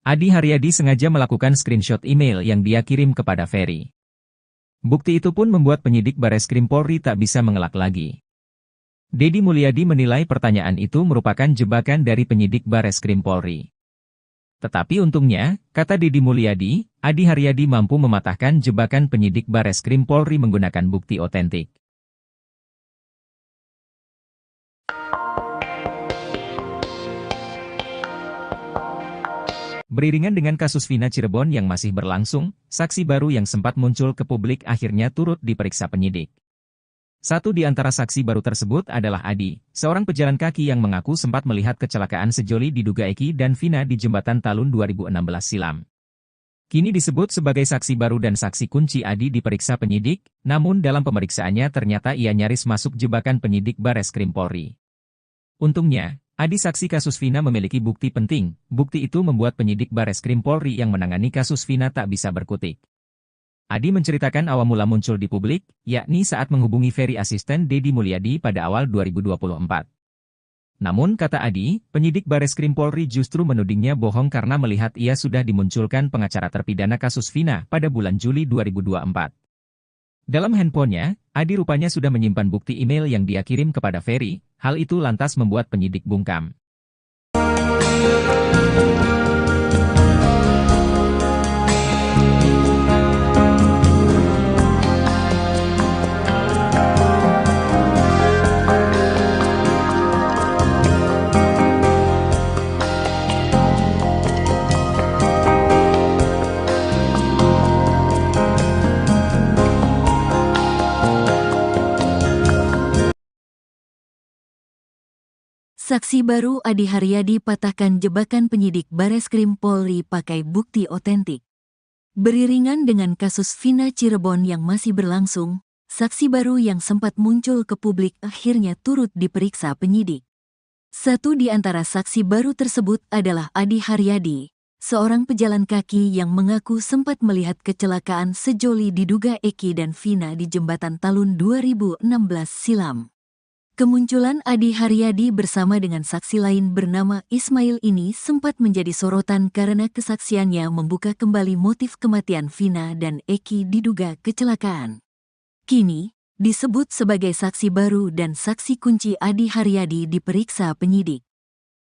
Adi Haryadi sengaja melakukan screenshot email yang dia kirim kepada Ferry. Bukti itu pun membuat penyidik Bareskrim Polri tak bisa mengelak lagi. Deddy Mulyadi menilai pertanyaan itu merupakan jebakan dari penyidik Bareskrim Polri. Tetapi untungnya, kata Deddy Mulyadi, Adi Haryadi mampu mematahkan jebakan penyidik Bareskrim Polri menggunakan bukti otentik. Beriringan dengan kasus Vina Cirebon yang masih berlangsung, saksi baru yang sempat muncul ke publik akhirnya turut diperiksa penyidik. Satu di antara saksi baru tersebut adalah Adi, seorang pejalan kaki yang mengaku sempat melihat kecelakaan sejoli diduga Eki dan Vina di Jembatan Talun 2016 silam. Kini disebut sebagai saksi baru dan saksi kunci Adi diperiksa penyidik, namun dalam pemeriksaannya ternyata ia nyaris masuk jebakan penyidik Bareskrim Polri. Untungnya, Adi saksi kasus Vina memiliki bukti penting. Bukti itu membuat penyidik Bareskrim Polri yang menangani kasus Vina tak bisa berkutik. Adi menceritakan awal mula muncul di publik, yakni saat menghubungi Ferry asisten Deddy Mulyadi pada awal 2024. Namun kata Adi, penyidik Bareskrim Polri justru menudingnya bohong karena melihat ia sudah dimunculkan pengacara terpidana kasus Vina pada bulan Juli 2024. Dalam handphonenya, Adi rupanya sudah menyimpan bukti email yang dia kirim kepada Ferry. Hal itu lantas membuat penyidik bungkam. Saksi baru Adi Haryadi patahkan jebakan penyidik Bareskrim Polri pakai bukti otentik. Beriringan dengan kasus Vina Cirebon yang masih berlangsung, saksi baru yang sempat muncul ke publik akhirnya turut diperiksa penyidik. Satu di antara saksi baru tersebut adalah Adi Haryadi, seorang pejalan kaki yang mengaku sempat melihat kecelakaan sejoli diduga Eki dan Vina di Jembatan Talun 2016 silam. Kemunculan Adi Haryadi bersama dengan saksi lain bernama Ismail ini sempat menjadi sorotan karena kesaksiannya membuka kembali motif kematian Vina dan Eki diduga kecelakaan. Kini, disebut sebagai saksi baru dan saksi kunci Adi Haryadi diperiksa penyidik.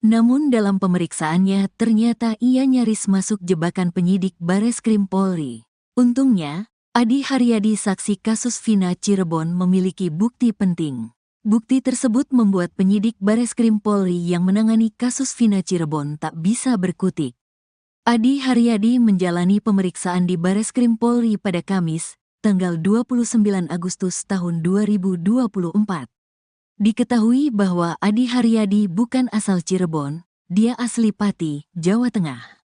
Namun dalam pemeriksaannya ternyata ia nyaris masuk jebakan penyidik Bareskrim Polri. Untungnya, Adi Haryadi saksi kasus Vina Cirebon memiliki bukti penting. Bukti tersebut membuat penyidik Bareskrim Polri yang menangani kasus Vina Cirebon tak bisa berkutik. Adi Haryadi menjalani pemeriksaan di Bareskrim Polri pada Kamis, tanggal 29 Agustus tahun 2024. Diketahui bahwa Adi Haryadi bukan asal Cirebon, dia asli Pati, Jawa Tengah.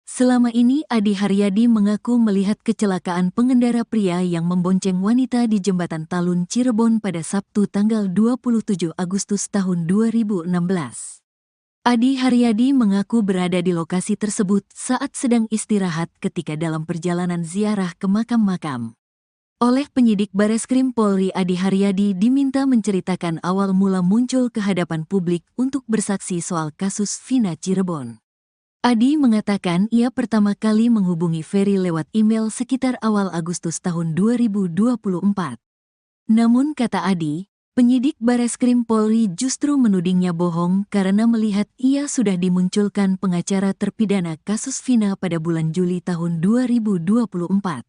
Selama ini Adi Haryadi mengaku melihat kecelakaan pengendara pria yang membonceng wanita di Jembatan Talun Cirebon pada Sabtu tanggal 27 Agustus tahun 2016. Adi Haryadi mengaku berada di lokasi tersebut saat sedang istirahat ketika dalam perjalanan ziarah ke makam-makam. Oleh penyidik Bareskrim Polri, Adi Haryadi diminta menceritakan awal mula muncul ke hadapan publik untuk bersaksi soal kasus Vina Cirebon. Adi mengatakan ia pertama kali menghubungi Ferry lewat email sekitar awal Agustus tahun 2024. Namun kata Adi, penyidik Bareskrim Polri justru menudingnya bohong karena melihat ia sudah dimunculkan pengacara terpidana kasus Vina pada bulan Juli tahun 2024.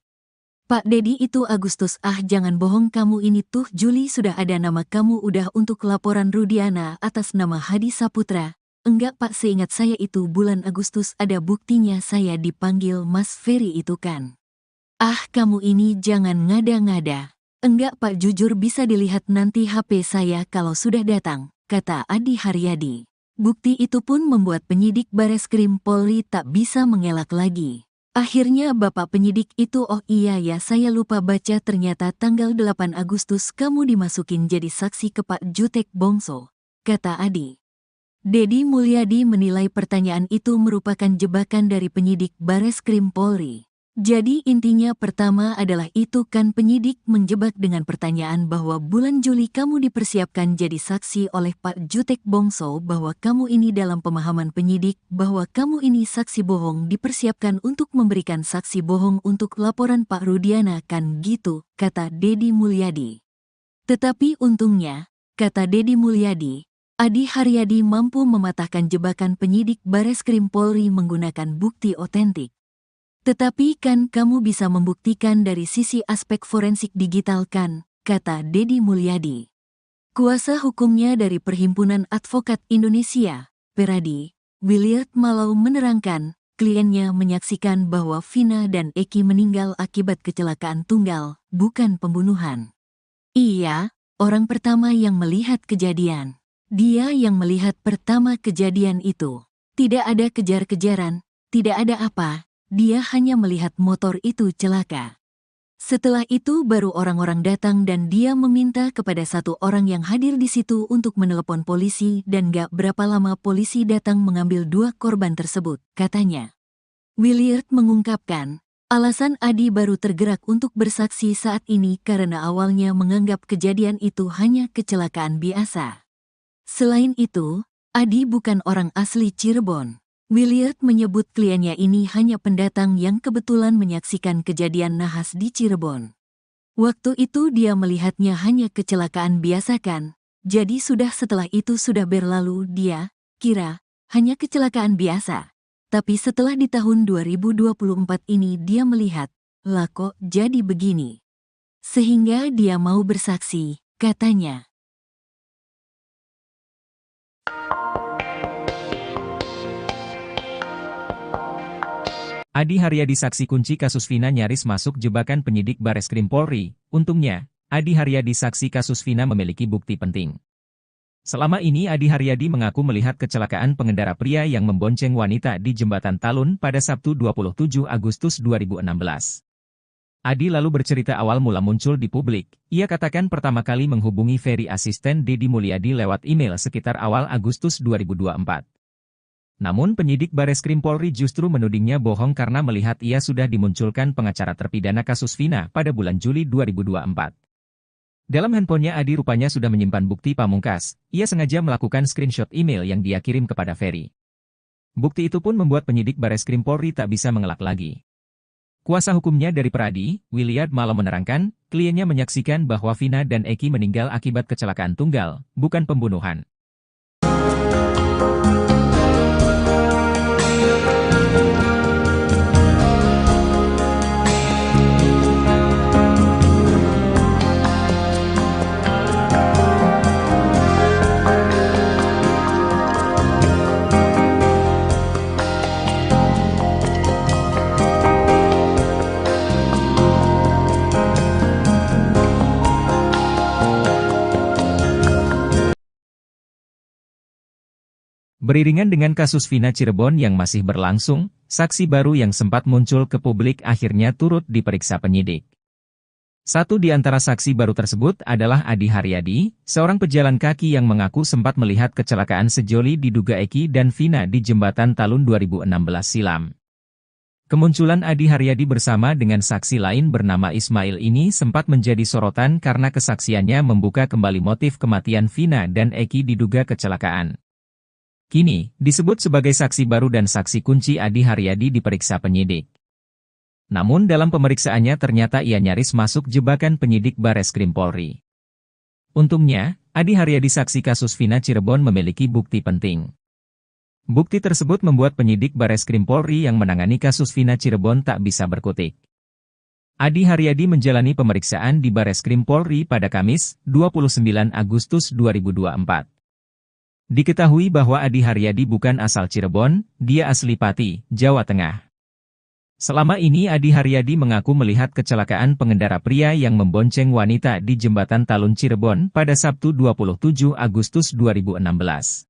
Pak Dedi itu Agustus, jangan bohong kamu ini tuh Juli sudah ada nama kamu udah untuk laporan Rudiana atas nama Hadi Saputra. Enggak Pak, seingat saya itu bulan Agustus ada buktinya saya dipanggil Mas Ferry itu kan. Kamu ini jangan ngada-ngada. Enggak Pak, jujur bisa dilihat nanti HP saya kalau sudah datang, kata Adi Haryadi. Bukti itu pun membuat penyidik Bareskrim Polri tak bisa mengelak lagi. Akhirnya Bapak penyidik itu, oh iya ya saya lupa baca, ternyata tanggal 8 Agustus kamu dimasukin jadi saksi ke Pak Jutek Bongso, kata Adi. Dedi Mulyadi menilai pertanyaan itu merupakan jebakan dari penyidik Bareskrim Polri. Jadi intinya pertama adalah itu kan penyidik menjebak dengan pertanyaan bahwa bulan Juli kamu dipersiapkan jadi saksi oleh Pak Jutek Bongso, bahwa kamu ini dalam pemahaman penyidik bahwa kamu ini saksi bohong dipersiapkan untuk memberikan saksi bohong untuk laporan Pak Rudiana kan gitu, kata Dedi Mulyadi. Tetapi untungnya, kata Dedi Mulyadi, Adi Haryadi mampu mematahkan jebakan penyidik Bareskrim Polri menggunakan bukti otentik. Tetapi kan kamu bisa membuktikan dari sisi aspek forensik digital kan, kata Dedi Mulyadi. Kuasa hukumnya dari Perhimpunan Advokat Indonesia, Peradi, Williard Malau menerangkan, kliennya menyaksikan bahwa Vina dan Eki meninggal akibat kecelakaan tunggal, bukan pembunuhan. Iya, orang pertama yang melihat kejadian. Dia yang melihat pertama kejadian itu. Tidak ada kejar-kejaran, tidak ada apa, dia hanya melihat motor itu celaka. Setelah itu baru orang-orang datang dan dia meminta kepada satu orang yang hadir di situ untuk menelepon polisi dan gak berapa lama polisi datang mengambil dua korban tersebut, katanya. Williard mengungkapkan, alasan Adi baru tergerak untuk bersaksi saat ini karena awalnya menganggap kejadian itu hanya kecelakaan biasa. Selain itu, Adi bukan orang asli Cirebon. Williard menyebut kliennya ini hanya pendatang yang kebetulan menyaksikan kejadian nahas di Cirebon. Waktu itu dia melihatnya hanya kecelakaan biasa kan, jadi setelah itu sudah berlalu dia kira hanya kecelakaan biasa. Tapi setelah di tahun 2024 ini dia melihat, lah kok jadi begini. Sehingga dia mau bersaksi, katanya. Adi Haryadi saksi kunci kasus Vina nyaris masuk jebakan penyidik Bareskrim Polri. Untungnya, Adi Haryadi saksi kasus Vina memiliki bukti penting. Selama ini Adi Haryadi mengaku melihat kecelakaan pengendara pria yang membonceng wanita di Jembatan Talun pada Sabtu 27 Agustus 2016. Adi lalu bercerita awal mula muncul di publik. Ia katakan pertama kali menghubungi Ferry asisten Deddy Mulyadi lewat email sekitar awal Agustus 2024. Namun penyidik Bareskrim Polri justru menudingnya bohong karena melihat ia sudah dimunculkan pengacara terpidana kasus Vina pada bulan Juli 2024. Dalam handphonenya Adi rupanya sudah menyimpan bukti pamungkas. Ia sengaja melakukan screenshot email yang dia kirim kepada Ferry. Bukti itu pun membuat penyidik Bareskrim Polri tak bisa mengelak lagi. Kuasa hukumnya dari Pradi, Williard Malo menerangkan, kliennya menyaksikan bahwa Vina dan Eki meninggal akibat kecelakaan tunggal, bukan pembunuhan. Beriringan dengan kasus Vina Cirebon yang masih berlangsung, saksi baru yang sempat muncul ke publik akhirnya turut diperiksa penyidik. Satu di antara saksi baru tersebut adalah Adi Haryadi, seorang pejalan kaki yang mengaku sempat melihat kecelakaan sejoli diduga Eki dan Vina di Jembatan Talun 2016 silam. Kemunculan Adi Haryadi bersama dengan saksi lain bernama Ismail ini sempat menjadi sorotan karena kesaksiannya membuka kembali motif kematian Vina dan Eki diduga kecelakaan. Kini, disebut sebagai saksi baru dan saksi kunci Adi Haryadi diperiksa penyidik. Namun dalam pemeriksaannya ternyata ia nyaris masuk jebakan penyidik Bareskrim Polri. Untungnya, Adi Haryadi saksi kasus Vina Cirebon memiliki bukti penting. Bukti tersebut membuat penyidik Bareskrim Polri yang menangani kasus Vina Cirebon tak bisa berkutik. Adi Haryadi menjalani pemeriksaan di Bareskrim Polri pada Kamis, 29 Agustus 2024. Diketahui bahwa Adi Haryadi bukan asal Cirebon, dia asli Pati, Jawa Tengah. Selama ini Adi Haryadi mengaku melihat kecelakaan pengendara pria yang membonceng wanita di Jembatan Talun Cirebon pada Sabtu 27 Agustus 2016.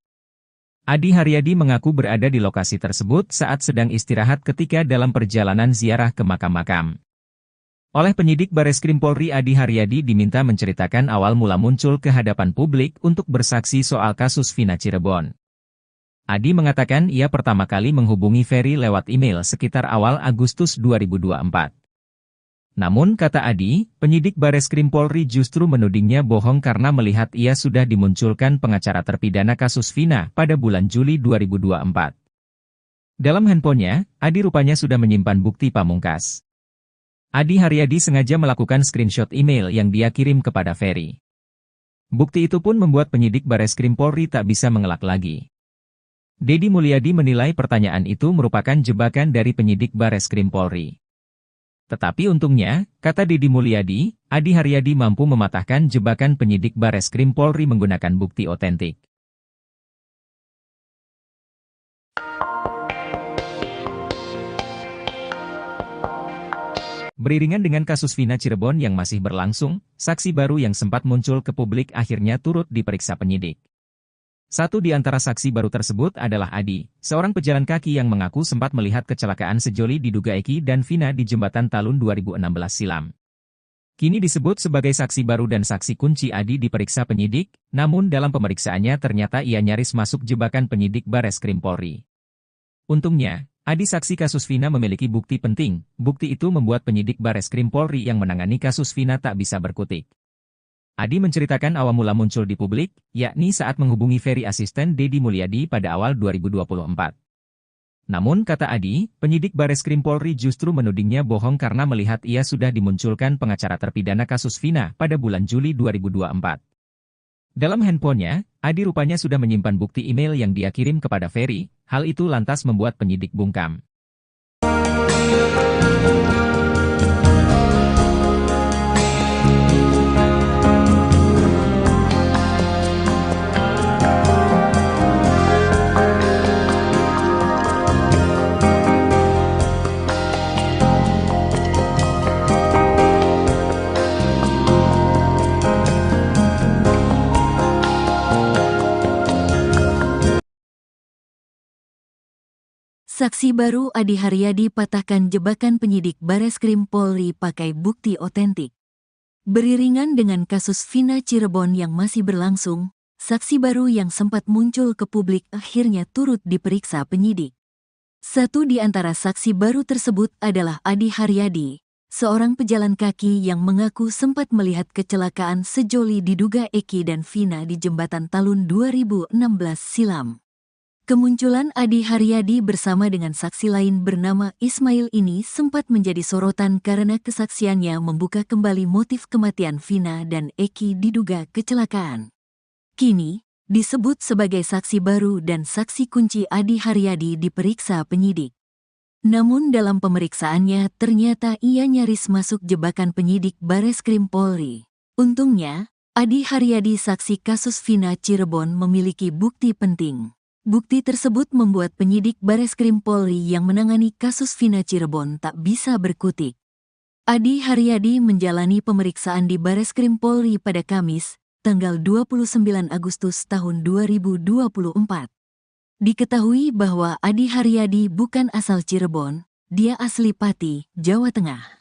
Adi Haryadi mengaku berada di lokasi tersebut saat sedang istirahat ketika dalam perjalanan ziarah ke makam-makam. Oleh penyidik Bareskrim Polri Adi Haryadi diminta menceritakan awal mula muncul ke hadapan publik untuk bersaksi soal kasus Vina Cirebon. Adi mengatakan ia pertama kali menghubungi Ferry lewat email sekitar awal Agustus 2024. Namun kata Adi, penyidik Bareskrim Polri justru menudingnya bohong karena melihat ia sudah dimunculkan pengacara terpidana kasus Vina pada bulan Juli 2024. Dalam handphonenya, Adi rupanya sudah menyimpan bukti pamungkas. Adi Haryadi sengaja melakukan screenshot email yang dia kirim kepada Ferry. Bukti itu pun membuat penyidik Bareskrim Polri tak bisa mengelak lagi. Deddy Mulyadi menilai pertanyaan itu merupakan jebakan dari penyidik Bareskrim Polri. Tetapi untungnya, kata Deddy Mulyadi, Adi Haryadi mampu mematahkan jebakan penyidik Bareskrim Polri menggunakan bukti otentik. Beriringan dengan kasus Vina Cirebon yang masih berlangsung, saksi baru yang sempat muncul ke publik akhirnya turut diperiksa penyidik. Satu di antara saksi baru tersebut adalah Adi, seorang pejalan kaki yang mengaku sempat melihat kecelakaan sejoli diduga Eki dan Vina di Jembatan Talun 2016 silam. Kini disebut sebagai saksi baru dan saksi kunci Adi diperiksa penyidik, namun dalam pemeriksaannya ternyata ia nyaris masuk jebakan penyidik Bareskrim Polri. Untungnya, Adi saksi kasus Vina memiliki bukti penting. Bukti itu membuat penyidik Bareskrim Polri yang menangani kasus Vina tak bisa berkutik. Adi menceritakan awal mula muncul di publik, yakni saat menghubungi Ferry asisten Deddy Mulyadi pada awal 2024. Namun kata Adi, penyidik Bareskrim Polri justru menudingnya bohong karena melihat ia sudah dimunculkan pengacara terpidana kasus Vina pada bulan Juli 2024. Dalam handphonenya, Adi rupanya sudah menyimpan bukti email yang dia kirim kepada Ferry. Hal itu lantas membuat penyidik bungkam. Saksi baru Adi Haryadi patahkan jebakan penyidik Bareskrim Polri pakai bukti otentik. Beriringan dengan kasus Vina Cirebon yang masih berlangsung, saksi baru yang sempat muncul ke publik akhirnya turut diperiksa penyidik. Satu di antara saksi baru tersebut adalah Adi Haryadi, seorang pejalan kaki yang mengaku sempat melihat kecelakaan sejoli diduga Eki dan Vina di Jembatan Talun 2016 silam. Kemunculan Adi Haryadi bersama dengan saksi lain bernama Ismail ini sempat menjadi sorotan karena kesaksiannya membuka kembali motif kematian Vina dan Eki diduga kecelakaan. Kini, disebut sebagai saksi baru dan saksi kunci Adi Haryadi diperiksa penyidik. Namun dalam pemeriksaannya ternyata ia nyaris masuk jebakan penyidik Bareskrim Polri. Untungnya, Adi Haryadi saksi kasus Vina Cirebon memiliki bukti penting. Bukti tersebut membuat penyidik Bareskrim Polri yang menangani kasus Vina Cirebon tak bisa berkutik. Adi Haryadi menjalani pemeriksaan di Bareskrim Polri pada Kamis, tanggal 29 Agustus tahun 2024. Diketahui bahwa Adi Haryadi bukan asal Cirebon, dia asli Pati, Jawa Tengah.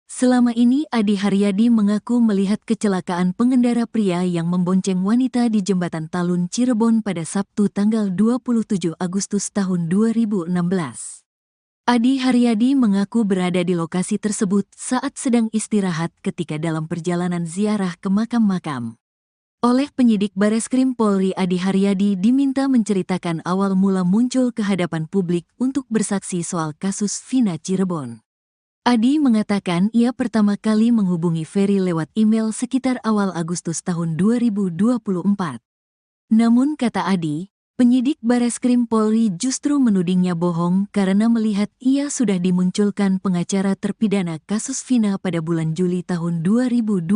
Selama ini Adi Haryadi mengaku melihat kecelakaan pengendara pria yang membonceng wanita di Jembatan Talun Cirebon pada Sabtu tanggal 27 Agustus tahun 2016. Adi Haryadi mengaku berada di lokasi tersebut saat sedang istirahat ketika dalam perjalanan ziarah ke makam-makam. Oleh penyidik Bareskrim Polri, Adi Haryadi diminta menceritakan awal mula muncul ke hadapan publik untuk bersaksi soal kasus Vina Cirebon. Adi mengatakan ia pertama kali menghubungi Ferry lewat email sekitar awal Agustus tahun 2024. Namun kata Adi, penyidik Bareskrim Polri justru menudingnya bohong karena melihat ia sudah dimunculkan pengacara terpidana kasus Vina pada bulan Juli tahun 2024.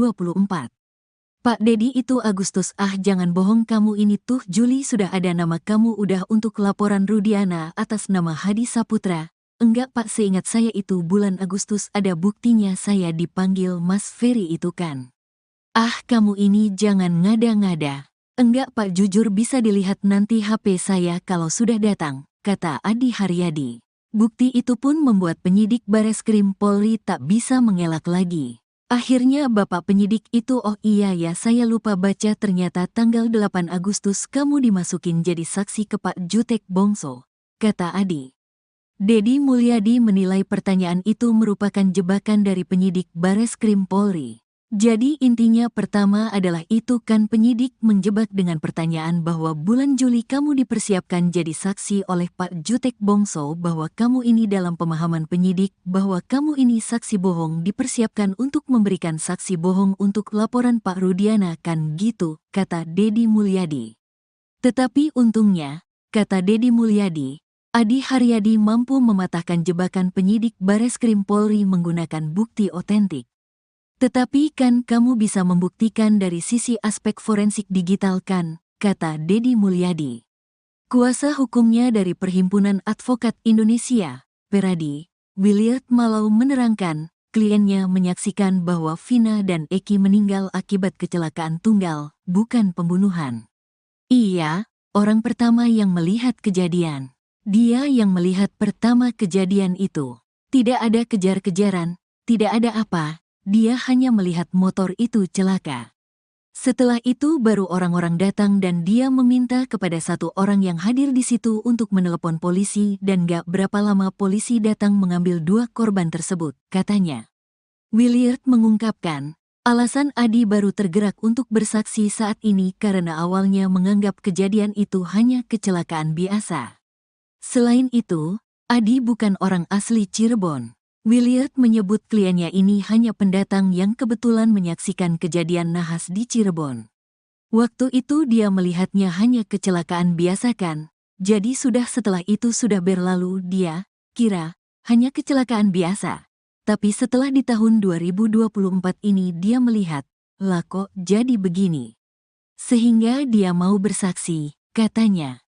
Pak Dedi itu Agustus, jangan bohong kamu ini tuh Juli sudah ada nama kamu udah untuk laporan Rudiana atas nama Hadi Saputra. Enggak Pak, seingat saya itu bulan Agustus ada buktinya saya dipanggil Mas Ferry itu kan. Kamu ini jangan ngada-ngada. Enggak Pak, jujur bisa dilihat nanti HP saya kalau sudah datang, kata Adi Haryadi. Bukti itu pun membuat penyidik Bareskrim Polri tak bisa mengelak lagi. Akhirnya Bapak penyidik itu, oh iya ya saya lupa baca, ternyata tanggal 8 Agustus kamu dimasukin jadi saksi ke Pak Jutek Bongso, kata Adi. Dedi Mulyadi menilai pertanyaan itu merupakan jebakan dari penyidik Bareskrim Polri. Jadi intinya pertama adalah itu kan penyidik menjebak dengan pertanyaan bahwa bulan Juli kamu dipersiapkan jadi saksi oleh Pak Jutek Bongso, bahwa kamu ini dalam pemahaman penyidik bahwa kamu ini saksi bohong dipersiapkan untuk memberikan saksi bohong untuk laporan Pak Rudiana kan gitu, kata Dedi Mulyadi. Tetapi untungnya, kata Dedi Mulyadi, Adi Haryadi mampu mematahkan jebakan penyidik Bareskrim Polri menggunakan bukti otentik. Tetapi kan kamu bisa membuktikan dari sisi aspek forensik digital kan, kata Dedi Mulyadi. Kuasa hukumnya dari Perhimpunan Advokat Indonesia, Peradi, Williard Malau menerangkan, kliennya menyaksikan bahwa Vina dan Eki meninggal akibat kecelakaan tunggal, bukan pembunuhan. Iya, orang pertama yang melihat kejadian. Dia yang melihat pertama kejadian itu. Tidak ada kejar-kejaran, tidak ada apa, dia hanya melihat motor itu celaka. Setelah itu baru orang-orang datang dan dia meminta kepada satu orang yang hadir di situ untuk menelepon polisi dan gak berapa lama polisi datang mengambil dua korban tersebut, katanya. Williard mengungkapkan, alasan Adi baru tergerak untuk bersaksi saat ini karena awalnya menganggap kejadian itu hanya kecelakaan biasa. Selain itu, Adi bukan orang asli Cirebon. Williard menyebut kliennya ini hanya pendatang yang kebetulan menyaksikan kejadian nahas di Cirebon. Waktu itu dia melihatnya hanya kecelakaan biasa kan, jadi setelah itu sudah berlalu dia kira hanya kecelakaan biasa. Tapi setelah di tahun 2024 ini dia melihat, lah kok jadi begini. Sehingga dia mau bersaksi, katanya.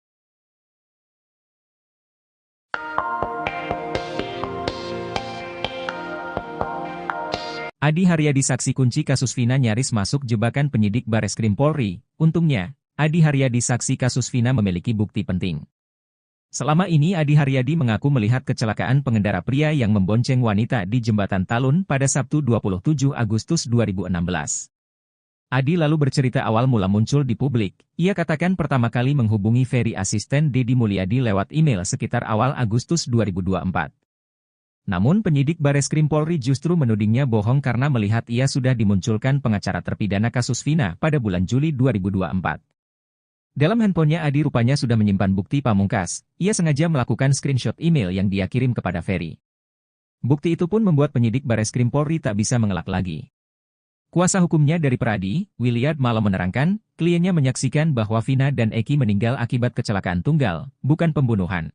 Adi Haryadi saksi kunci kasus Vina nyaris masuk jebakan penyidik Bareskrim Polri. Untungnya, Adi Haryadi saksi kasus Vina memiliki bukti penting. Selama ini Adi Haryadi mengaku melihat kecelakaan pengendara pria yang membonceng wanita di Jembatan Talun pada Sabtu 27 Agustus 2016. Adi lalu bercerita awal mula muncul di publik. Ia katakan pertama kali menghubungi Ferry asisten Deddy Mulyadi lewat email sekitar awal Agustus 2024. Namun penyidik Bareskrim Polri justru menudingnya bohong karena melihat ia sudah dimunculkan pengacara terpidana kasus Vina pada bulan Juli 2024. Dalam handphonenya Adi rupanya sudah menyimpan bukti pamungkas. Ia sengaja melakukan screenshot email yang dia kirim kepada Ferry. Bukti itu pun membuat penyidik Bareskrim Polri tak bisa mengelak lagi. Kuasa hukumnya dari Pradi, Williard malah menerangkan, kliennya menyaksikan bahwa Vina dan Eki meninggal akibat kecelakaan tunggal, bukan pembunuhan.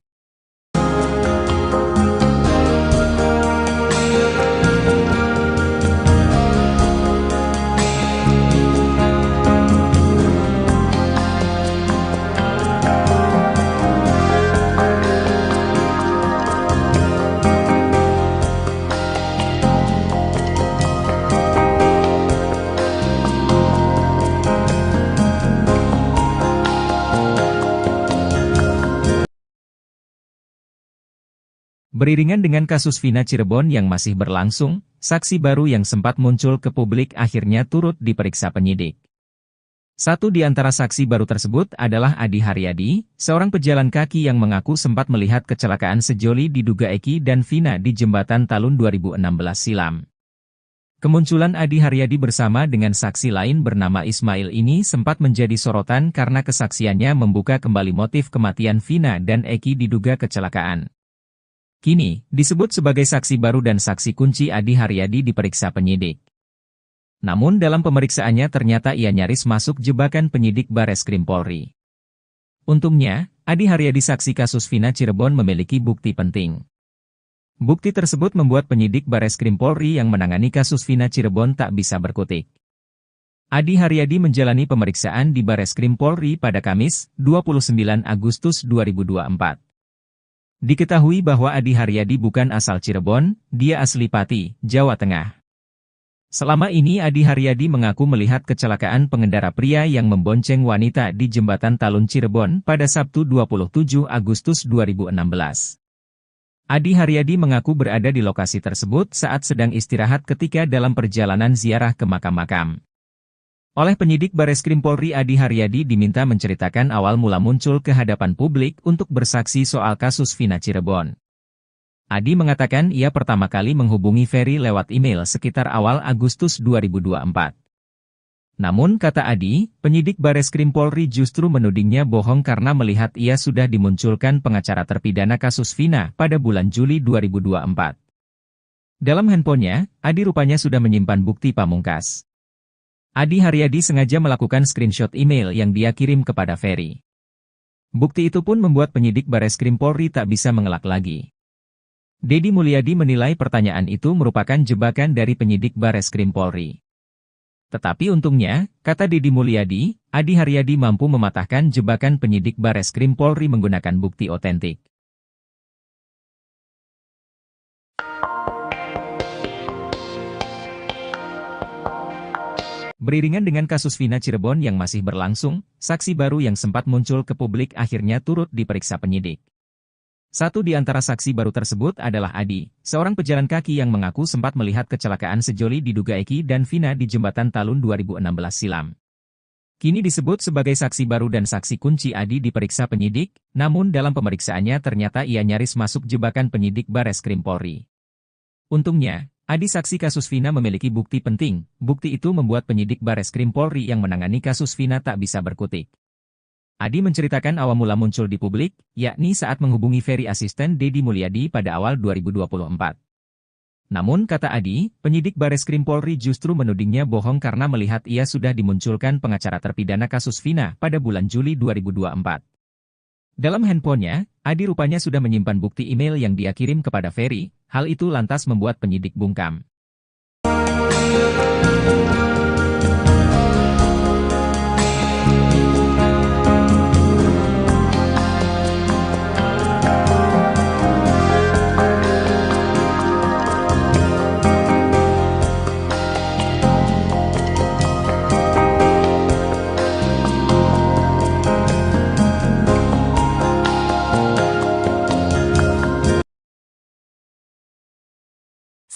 Beriringan dengan kasus Vina Cirebon yang masih berlangsung, saksi baru yang sempat muncul ke publik akhirnya turut diperiksa penyidik. Satu di antara saksi baru tersebut adalah Adi Haryadi, seorang pejalan kaki yang mengaku sempat melihat kecelakaan sejoli diduga Eki dan Vina di Jembatan Talun 2016 silam. Kemunculan Adi Haryadi bersama dengan saksi lain bernama Ismail ini sempat menjadi sorotan karena kesaksiannya membuka kembali motif kematian Vina dan Eki diduga kecelakaan. Kini, disebut sebagai saksi baru dan saksi kunci Adi Haryadi diperiksa penyidik. Namun dalam pemeriksaannya ternyata ia nyaris masuk jebakan penyidik Bareskrim Polri. Untungnya, Adi Haryadi saksi kasus Vina Cirebon memiliki bukti penting. Bukti tersebut membuat penyidik Bareskrim Polri yang menangani kasus Vina Cirebon tak bisa berkutik. Adi Haryadi menjalani pemeriksaan di Bareskrim Polri pada Kamis, 29 Agustus 2024. Diketahui bahwa Adi Haryadi bukan asal Cirebon, dia asli Pati, Jawa Tengah. Selama ini Adi Haryadi mengaku melihat kecelakaan pengendara pria yang membonceng wanita di Jembatan Talun Cirebon pada Sabtu 27 Agustus 2016. Adi Haryadi mengaku berada di lokasi tersebut saat sedang istirahat ketika dalam perjalanan ziarah ke makam-makam. Oleh penyidik Bareskrim Polri Adi Haryadi diminta menceritakan awal mula muncul ke hadapan publik untuk bersaksi soal kasus Vina Cirebon. Adi mengatakan ia pertama kali menghubungi Ferry lewat email sekitar awal Agustus 2024. Namun kata Adi, penyidik Bareskrim Polri justru menudingnya bohong karena melihat ia sudah dimunculkan pengacara terpidana kasus Vina pada bulan Juli 2024. Dalam handphonenya, Adi rupanya sudah menyimpan bukti pamungkas. Adi Haryadi sengaja melakukan screenshot email yang dia kirim kepada Ferry. Bukti itu pun membuat penyidik Bareskrim Polri tak bisa mengelak lagi. Deddy Mulyadi menilai pertanyaan itu merupakan jebakan dari penyidik Bareskrim Polri. Tetapi untungnya, kata Deddy Mulyadi, Adi Haryadi mampu mematahkan jebakan penyidik Bareskrim Polri menggunakan bukti otentik. Beriringan dengan kasus Vina Cirebon yang masih berlangsung, saksi baru yang sempat muncul ke publik akhirnya turut diperiksa penyidik. Satu di antara saksi baru tersebut adalah Adi, seorang pejalan kaki yang mengaku sempat melihat kecelakaan sejoli diduga Eki dan Vina di Jembatan Talun 2016 silam. Kini disebut sebagai saksi baru dan saksi kunci Adi diperiksa penyidik, namun dalam pemeriksaannya ternyata ia nyaris masuk jebakan penyidik Bareskrim Polri. Untungnya, Adi saksi kasus Vina memiliki bukti penting. Bukti itu membuat penyidik Bareskrim Polri yang menangani kasus Vina tak bisa berkutik. Adi menceritakan awal mula muncul di publik, yakni saat menghubungi Ferry asisten Deddy Mulyadi pada awal 2024. Namun kata Adi, penyidik Bareskrim Polri justru menudingnya bohong karena melihat ia sudah dimunculkan pengacara terpidana kasus Vina pada bulan Juli 2024. Dalam handphonenya, Adi rupanya sudah menyimpan bukti email yang dia kirim kepada Ferry. Hal itu lantas membuat penyidik bungkam.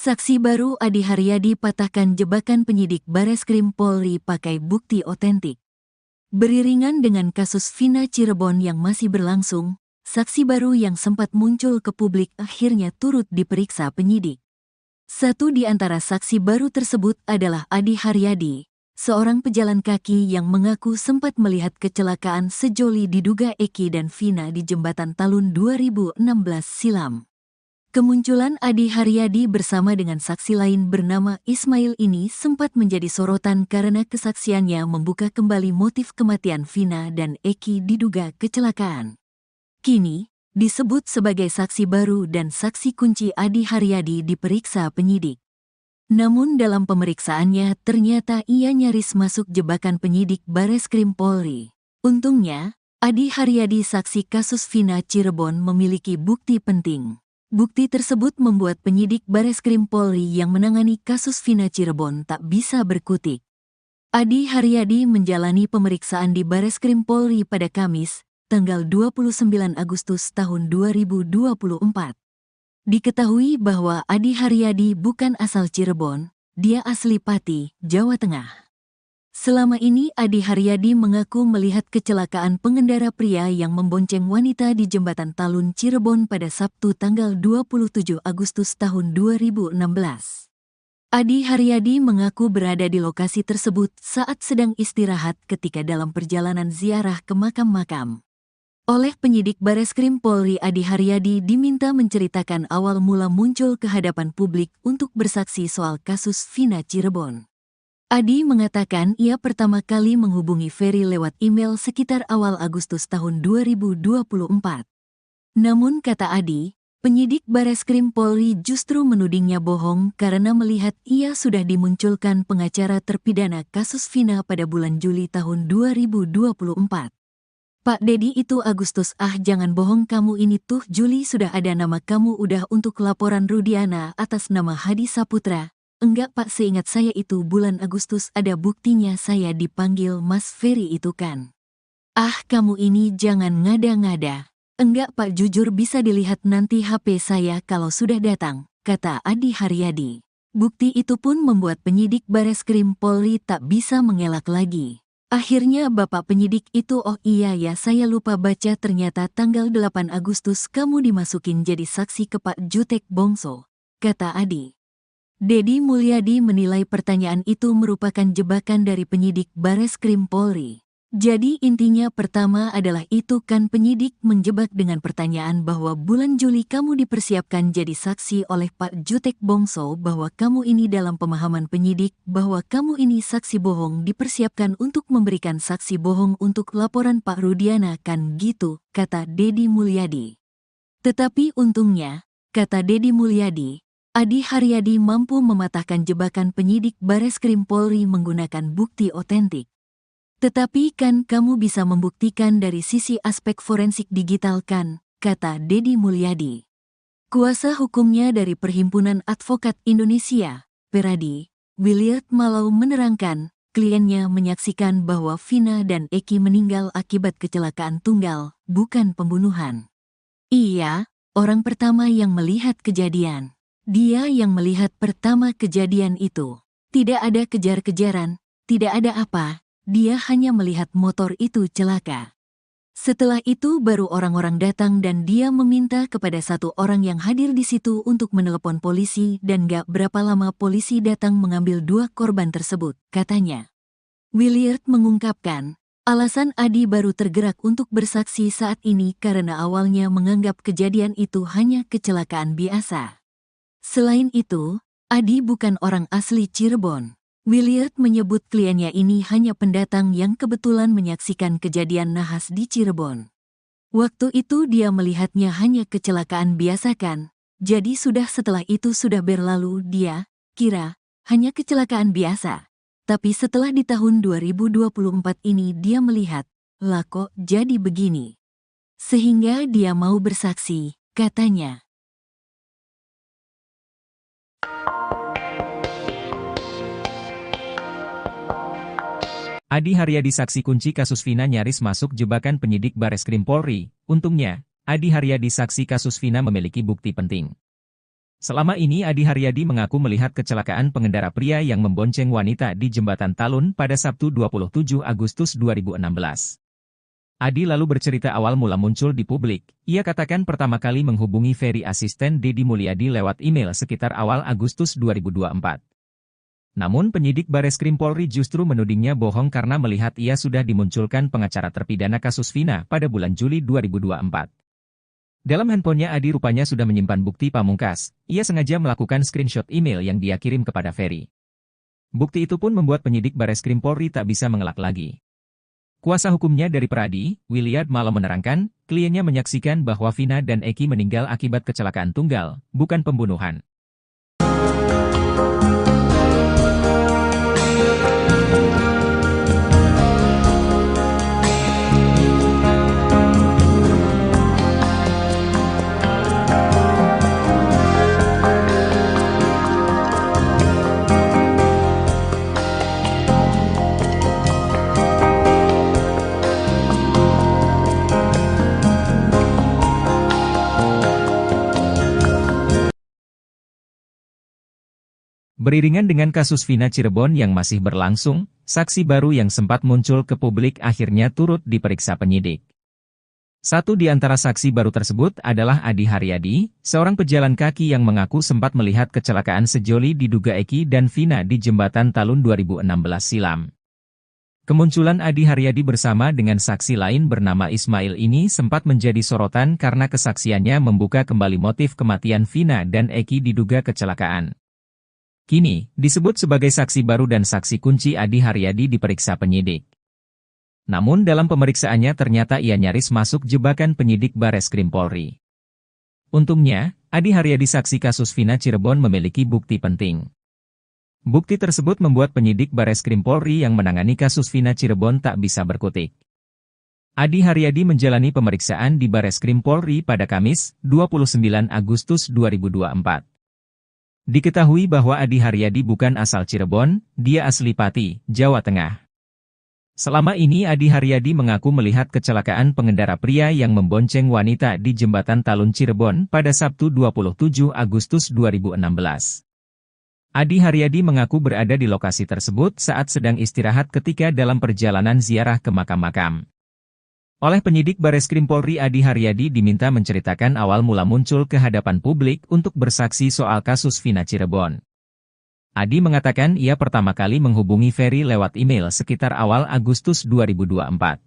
Saksi baru Adi Haryadi patahkan jebakan penyidik Bareskrim Polri pakai bukti otentik. Beriringan dengan kasus Vina Cirebon yang masih berlangsung, saksi baru yang sempat muncul ke publik akhirnya turut diperiksa penyidik. Satu di antara saksi baru tersebut adalah Adi Haryadi, seorang pejalan kaki yang mengaku sempat melihat kecelakaan sejoli diduga Eki dan Vina di Jembatan Talun 2016 silam. Kemunculan Adi Haryadi bersama dengan saksi lain bernama Ismail ini sempat menjadi sorotan karena kesaksiannya membuka kembali motif kematian Vina dan Eki diduga kecelakaan. Kini, disebut sebagai saksi baru dan saksi kunci Adi Haryadi diperiksa penyidik. Namun dalam pemeriksaannya ternyata ia nyaris masuk jebakan penyidik Bareskrim Polri. Untungnya, Adi Haryadi saksi kasus Vina Cirebon memiliki bukti penting. Bukti tersebut membuat penyidik Bareskrim Polri yang menangani kasus Vina Cirebon tak bisa berkutik. Adi Haryadi menjalani pemeriksaan di Bareskrim Polri pada Kamis, tanggal 29 Agustus tahun 2024. Diketahui bahwa Adi Haryadi bukan asal Cirebon, dia asli Pati, Jawa Tengah. Selama ini Adi Haryadi mengaku melihat kecelakaan pengendara pria yang membonceng wanita di Jembatan Talun Cirebon pada Sabtu tanggal 27 Agustus tahun 2016. Adi Haryadi mengaku berada di lokasi tersebut saat sedang istirahat ketika dalam perjalanan ziarah ke makam-makam. Oleh penyidik Bareskrim Polri, Adi Haryadi diminta menceritakan awal mula muncul ke hadapan publik untuk bersaksi soal kasus Vina Cirebon. Adi mengatakan ia pertama kali menghubungi Ferry lewat email sekitar awal Agustus tahun 2024. Namun kata Adi, penyidik Bareskrim Polri justru menudingnya bohong karena melihat ia sudah dimunculkan pengacara terpidana kasus Vina pada bulan Juli tahun 2024. Pak Dedi itu Agustus, jangan bohong kamu ini tuh Juli sudah ada nama kamu udah untuk laporan Rudiana atas nama Hadi Saputra. Enggak Pak, seingat saya itu bulan Agustus ada buktinya saya dipanggil Mas Ferry itu kan. Kamu ini jangan ngada-ngada. Enggak Pak, jujur bisa dilihat nanti HP saya kalau sudah datang, kata Adi Haryadi. Bukti itu pun membuat penyidik Bareskrim Polri tak bisa mengelak lagi. Akhirnya Bapak penyidik itu, oh iya ya saya lupa baca, ternyata tanggal 8 Agustus kamu dimasukin jadi saksi ke Pak Jutek Bongso, kata Adi. Dedi Mulyadi menilai pertanyaan itu merupakan jebakan dari penyidik Bareskrim Polri. Jadi intinya pertama adalah itu kan penyidik menjebak dengan pertanyaan bahwa bulan Juli kamu dipersiapkan jadi saksi oleh Pak Jutek Bongso, bahwa kamu ini dalam pemahaman penyidik bahwa kamu ini saksi bohong dipersiapkan untuk memberikan saksi bohong untuk laporan Pak Rudiana kan gitu, kata Dedi Mulyadi. Tetapi untungnya, kata Dedi Mulyadi, Adi Haryadi mampu mematahkan jebakan penyidik Bareskrim Polri menggunakan bukti otentik. Tetapi kan kamu bisa membuktikan dari sisi aspek forensik digital kan, kata Dedi Mulyadi. Kuasa hukumnya dari Perhimpunan Advokat Indonesia, Peradi, Williard Malau menerangkan, kliennya menyaksikan bahwa Vina dan Eki meninggal akibat kecelakaan tunggal, bukan pembunuhan. Iya, orang pertama yang melihat kejadian. Dia yang melihat pertama kejadian itu. Tidak ada kejar-kejaran, tidak ada apa, dia hanya melihat motor itu celaka. Setelah itu baru orang-orang datang dan dia meminta kepada satu orang yang hadir di situ untuk menelepon polisi dan gak berapa lama polisi datang mengambil dua korban tersebut, katanya. Williard mengungkapkan, alasan Adi baru tergerak untuk bersaksi saat ini karena awalnya menganggap kejadian itu hanya kecelakaan biasa. Selain itu, Adi bukan orang asli Cirebon. Williard menyebut kliennya ini hanya pendatang yang kebetulan menyaksikan kejadian nahas di Cirebon. Waktu itu dia melihatnya hanya kecelakaan biasa kan, jadi setelah itu sudah berlalu dia kira hanya kecelakaan biasa. Tapi setelah di tahun 2024 ini dia melihat, lah kok jadi begini. Sehingga dia mau bersaksi, katanya. Adi Haryadi saksi kunci kasus Vina nyaris masuk jebakan penyidik Bareskrim Polri. Untungnya, Adi Haryadi saksi kasus Vina memiliki bukti penting. Selama ini Adi Haryadi mengaku melihat kecelakaan pengendara pria yang membonceng wanita di Jembatan Talun pada Sabtu 27 Agustus 2016. Adi lalu bercerita awal mula muncul di publik. Ia katakan pertama kali menghubungi Ferry asisten Deddy Mulyadi lewat email sekitar awal Agustus 2024. Namun penyidik Bareskrim Polri justru menudingnya bohong karena melihat ia sudah dimunculkan pengacara terpidana kasus Vina pada bulan Juli 2024. Dalam handphonenya Adi rupanya sudah menyimpan bukti pamungkas. Ia sengaja melakukan screenshot email yang dia kirim kepada Ferry. Bukti itu pun membuat penyidik Bareskrim Polri tak bisa mengelak lagi. Kuasa hukumnya dari Pradi, Williard Malo menerangkan, kliennya menyaksikan bahwa Vina dan Eki meninggal akibat kecelakaan tunggal, bukan pembunuhan. Beriringan dengan kasus Vina Cirebon yang masih berlangsung, saksi baru yang sempat muncul ke publik akhirnya turut diperiksa penyidik. Satu di antara saksi baru tersebut adalah Adi Haryadi, seorang pejalan kaki yang mengaku sempat melihat kecelakaan sejoli diduga Eki dan Vina di Jembatan Talun 2016 silam. Kemunculan Adi Haryadi bersama dengan saksi lain bernama Ismail ini sempat menjadi sorotan karena kesaksiannya membuka kembali motif kematian Vina dan Eki diduga kecelakaan. Kini, disebut sebagai saksi baru dan saksi kunci Adi Haryadi diperiksa penyidik. Namun dalam pemeriksaannya ternyata ia nyaris masuk jebakan penyidik Bareskrim Polri. Untungnya, Adi Haryadi saksi kasus Vina Cirebon memiliki bukti penting. Bukti tersebut membuat penyidik Bareskrim Polri yang menangani kasus Vina Cirebon tak bisa berkutik. Adi Haryadi menjalani pemeriksaan di Bareskrim Polri pada Kamis, 29 Agustus 2024. Diketahui bahwa Adi Haryadi bukan asal Cirebon, dia asli Pati, Jawa Tengah. Selama ini Adi Haryadi mengaku melihat kecelakaan pengendara pria yang membonceng wanita di Jembatan Talun Cirebon pada Sabtu 27 Agustus 2016. Adi Haryadi mengaku berada di lokasi tersebut saat sedang istirahat ketika dalam perjalanan ziarah ke makam-makam. Oleh penyidik Bareskrim Polri Adi Haryadi diminta menceritakan awal mula muncul ke hadapan publik untuk bersaksi soal kasus Vina Cirebon. Adi mengatakan ia pertama kali menghubungi Ferry lewat email sekitar awal Agustus 2024.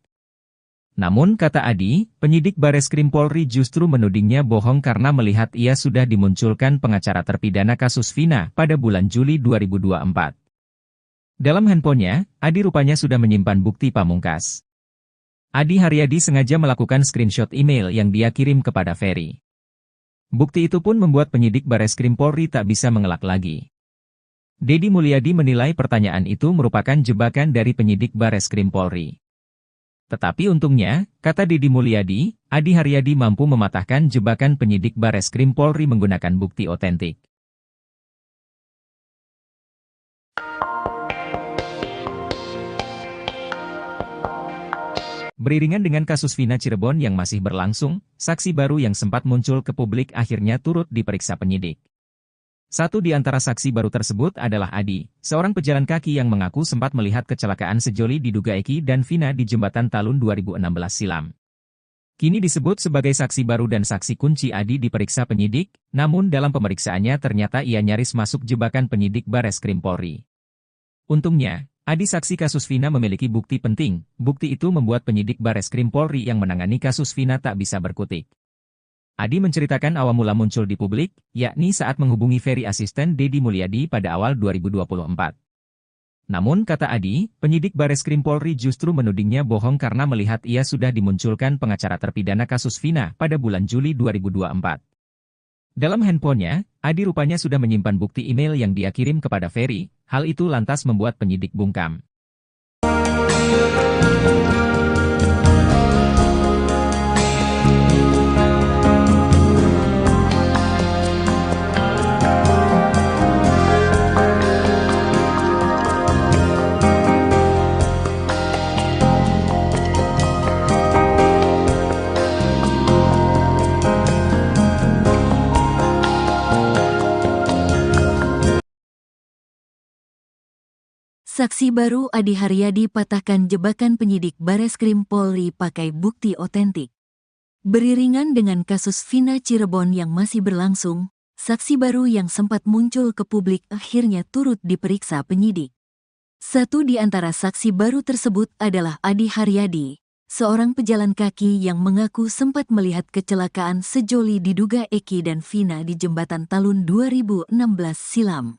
Namun kata Adi, penyidik Bareskrim Polri justru menudingnya bohong karena melihat ia sudah dimunculkan pengacara terpidana kasus Vina pada bulan Juli 2024. Dalam handphonenya, Adi rupanya sudah menyimpan bukti pamungkas. Adi Haryadi sengaja melakukan screenshot email yang dia kirim kepada Ferry. Bukti itu pun membuat penyidik Bareskrim Polri tak bisa mengelak lagi. Deddy Mulyadi menilai pertanyaan itu merupakan jebakan dari penyidik Bareskrim Polri. Tetapi untungnya, kata Deddy Mulyadi, Adi Haryadi mampu mematahkan jebakan penyidik Bareskrim Polri menggunakan bukti otentik. Beriringan dengan kasus Vina Cirebon yang masih berlangsung, saksi baru yang sempat muncul ke publik akhirnya turut diperiksa penyidik. Satu di antara saksi baru tersebut adalah Adi, seorang pejalan kaki yang mengaku sempat melihat kecelakaan sejoli diduga Eki dan Vina di Jembatan Talun 2016 silam. Kini disebut sebagai saksi baru dan saksi kunci Adi diperiksa penyidik, namun dalam pemeriksaannya ternyata ia nyaris masuk jebakan penyidik Bareskrim Polri. Untungnya, Adi saksi kasus Vina memiliki bukti penting. Bukti itu membuat penyidik Bareskrim Polri yang menangani kasus Vina tak bisa berkutik. Adi menceritakan awal mula muncul di publik, yakni saat menghubungi Ferry asisten Deddy Mulyadi pada awal 2024. Namun kata Adi, penyidik Bareskrim Polri justru menudingnya bohong karena melihat ia sudah dimunculkan pengacara terpidana kasus Vina pada bulan Juli 2024. Dalam handphonenya, Adi rupanya sudah menyimpan bukti email yang dia kirim kepada Ferry. Hal itu lantas membuat penyidik bungkam. Saksi baru Adi Haryadi patahkan jebakan penyidik Bareskrim Polri pakai bukti otentik. Beriringan dengan kasus Vina Cirebon yang masih berlangsung, saksi baru yang sempat muncul ke publik akhirnya turut diperiksa penyidik. Satu di antara saksi baru tersebut adalah Adi Haryadi, seorang pejalan kaki yang mengaku sempat melihat kecelakaan sejoli diduga Eki dan Vina di Jembatan Talun 2016 silam.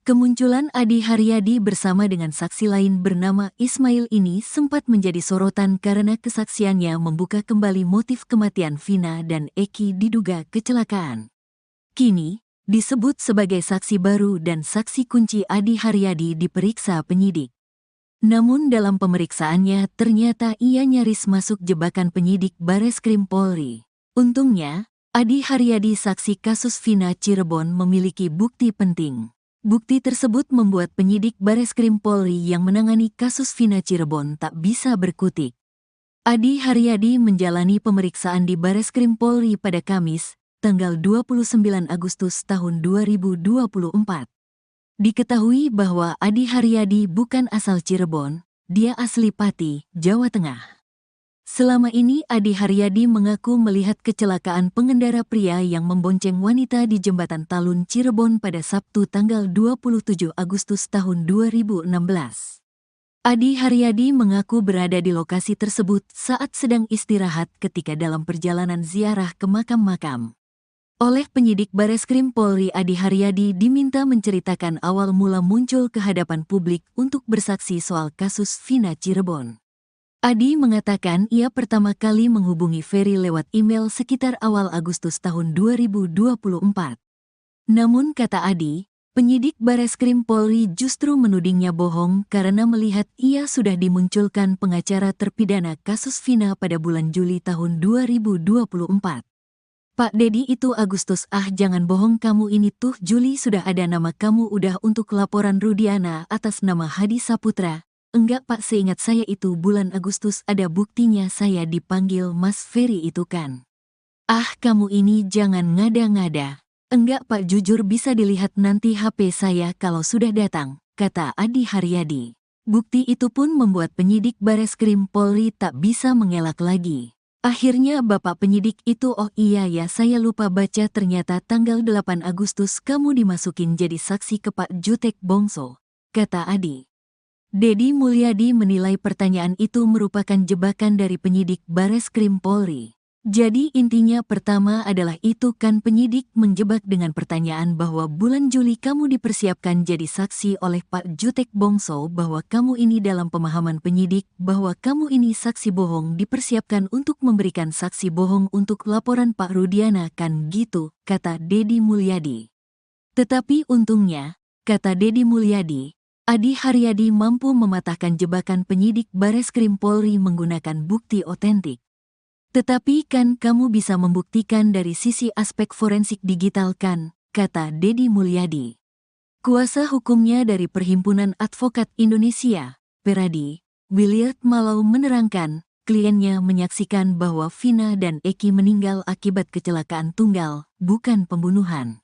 Kemunculan Adi Haryadi bersama dengan saksi lain bernama Ismail ini sempat menjadi sorotan karena kesaksiannya membuka kembali motif kematian Vina dan Eki diduga kecelakaan. Kini, disebut sebagai saksi baru dan saksi kunci Adi Haryadi diperiksa penyidik. Namun dalam pemeriksaannya ternyata ia nyaris masuk jebakan penyidik Bareskrim Polri. Untungnya, Adi Haryadi saksi kasus Vina Cirebon memiliki bukti penting. Bukti tersebut membuat penyidik Bareskrim Polri yang menangani kasus Vina Cirebon tak bisa berkutik. Adi Haryadi menjalani pemeriksaan di Bareskrim Polri pada Kamis, tanggal 29 Agustus tahun 2024. Diketahui bahwa Adi Haryadi bukan asal Cirebon, dia asli Pati, Jawa Tengah. Selama ini Adi Haryadi mengaku melihat kecelakaan pengendara pria yang membonceng wanita di Jembatan Talun Cirebon pada Sabtu tanggal 27 Agustus tahun 2016. Adi Haryadi mengaku berada di lokasi tersebut saat sedang istirahat ketika dalam perjalanan ziarah ke makam-makam. Oleh penyidik Bareskrim Polri, Adi Haryadi diminta menceritakan awal mula muncul ke hadapan publik untuk bersaksi soal kasus Vina Cirebon. Adi mengatakan ia pertama kali menghubungi Ferry lewat email sekitar awal Agustus tahun 2024. Namun kata Adi, penyidik Bareskrim Polri justru menudingnya bohong karena melihat ia sudah dimunculkan pengacara terpidana kasus Vina pada bulan Juli tahun 2024. Pak Dedi itu Agustus, jangan bohong kamu, ini tuh Juli sudah ada nama kamu udah untuk laporan Rudiana atas nama Hadi Saputra. Enggak Pak, seingat saya itu bulan Agustus ada buktinya saya dipanggil Mas Ferry itu kan. Kamu ini jangan ngada-ngada. Enggak Pak, jujur bisa dilihat nanti HP saya kalau sudah datang, kata Adi Haryadi. Bukti itu pun membuat penyidik Bareskrim Polri tak bisa mengelak lagi. Akhirnya Bapak penyidik itu, oh iya ya saya lupa baca, ternyata tanggal 8 Agustus kamu dimasukin jadi saksi ke Pak Jutek Bongso, kata Adi. Dedi Mulyadi menilai pertanyaan itu merupakan jebakan dari penyidik Bareskrim Polri. Jadi intinya pertama adalah itu kan penyidik menjebak dengan pertanyaan bahwa bulan Juli kamu dipersiapkan jadi saksi oleh Pak Jutek Bongso, bahwa kamu ini dalam pemahaman penyidik bahwa kamu ini saksi bohong dipersiapkan untuk memberikan saksi bohong untuk laporan Pak Rudiana kan gitu, kata Dedi Mulyadi. Tetapi untungnya, kata Dedi Mulyadi, Adi Haryadi mampu mematahkan jebakan penyidik Bareskrim Polri menggunakan bukti otentik. Tetapi kan kamu bisa membuktikan dari sisi aspek forensik digital kan, kata Dedi Mulyadi. Kuasa hukumnya dari Perhimpunan Advokat Indonesia, Peradi, Williard Malau menerangkan, kliennya menyaksikan bahwa Vina dan Eki meninggal akibat kecelakaan tunggal, bukan pembunuhan.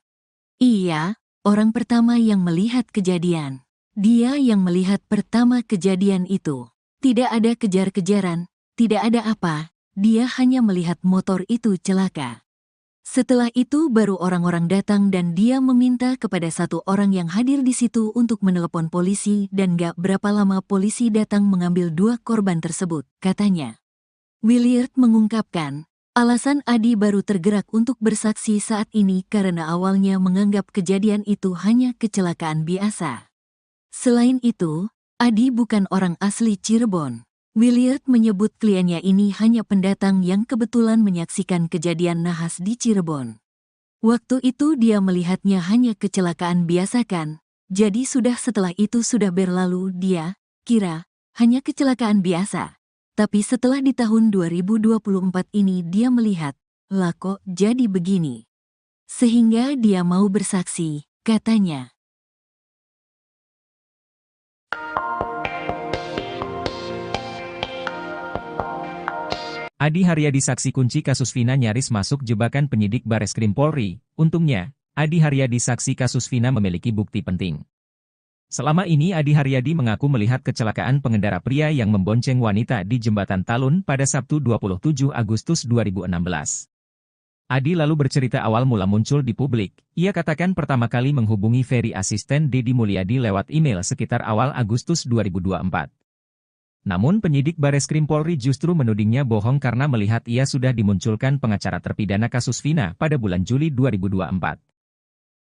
Iya, orang pertama yang melihat kejadian. Dia yang melihat pertama kejadian itu. Tidak ada kejar-kejaran, tidak ada apa, dia hanya melihat motor itu celaka. Setelah itu baru orang-orang datang dan dia meminta kepada satu orang yang hadir di situ untuk menelepon polisi dan gak berapa lama polisi datang mengambil dua korban tersebut, katanya. Williard mengungkapkan, alasan Adi baru tergerak untuk bersaksi saat ini karena awalnya menganggap kejadian itu hanya kecelakaan biasa. Selain itu, Adi bukan orang asli Cirebon. Williard menyebut kliennya ini hanya pendatang yang kebetulan menyaksikan kejadian nahas di Cirebon. Waktu itu dia melihatnya hanya kecelakaan biasa kan, jadi setelah itu sudah berlalu dia kira hanya kecelakaan biasa. Tapi setelah di tahun 2024 ini dia melihat, lah kok jadi begini. Sehingga dia mau bersaksi, katanya. Adi Haryadi saksi kunci kasus Vina nyaris masuk jebakan penyidik Bareskrim Polri. Untungnya, Adi Haryadi saksi kasus Vina memiliki bukti penting. Selama ini Adi Haryadi mengaku melihat kecelakaan pengendara pria yang membonceng wanita di Jembatan Talun pada Sabtu 27 Agustus 2016. Adi lalu bercerita awal mula muncul di publik. Ia katakan pertama kali menghubungi Ferry asisten Deddy Mulyadi lewat email sekitar awal Agustus 2024. Namun penyidik Bareskrim Polri justru menudingnya bohong karena melihat ia sudah dimunculkan pengacara terpidana kasus Vina pada bulan Juli 2024.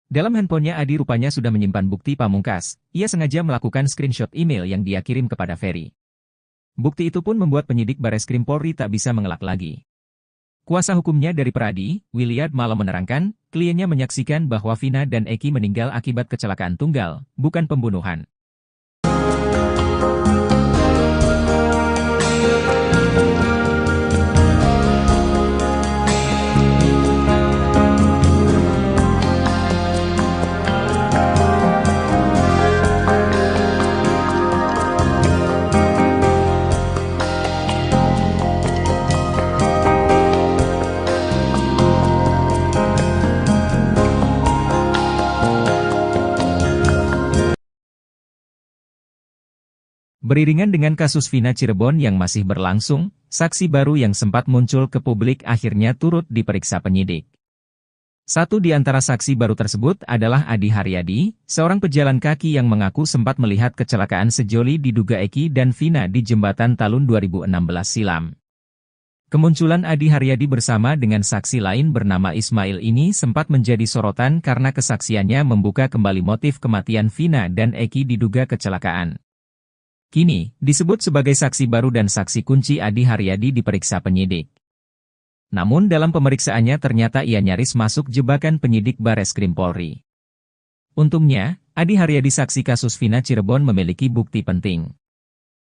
Dalam handphonenya Adi rupanya sudah menyimpan bukti pamungkas. Ia sengaja melakukan screenshot email yang dia kirim kepada Ferry. Bukti itu pun membuat penyidik Bareskrim Polri tak bisa mengelak lagi. Kuasa hukumnya dari Pradi, Williard Malam menerangkan, kliennya menyaksikan bahwa Vina dan Eki meninggal akibat kecelakaan tunggal, bukan pembunuhan. Beriringan dengan kasus Vina Cirebon yang masih berlangsung, saksi baru yang sempat muncul ke publik akhirnya turut diperiksa penyidik. Satu di antara saksi baru tersebut adalah Adi Haryadi, seorang pejalan kaki yang mengaku sempat melihat kecelakaan sejoli diduga Eki dan Vina di Jembatan Talun 2016 silam. Kemunculan Adi Haryadi bersama dengan saksi lain bernama Ismail ini sempat menjadi sorotan karena kesaksiannya membuka kembali motif kematian Vina dan Eki diduga kecelakaan. Kini, disebut sebagai saksi baru dan saksi kunci Adi Haryadi diperiksa penyidik. Namun dalam pemeriksaannya ternyata ia nyaris masuk jebakan penyidik Bareskrim Polri. Untungnya, Adi Haryadi saksi kasus Vina Cirebon memiliki bukti penting.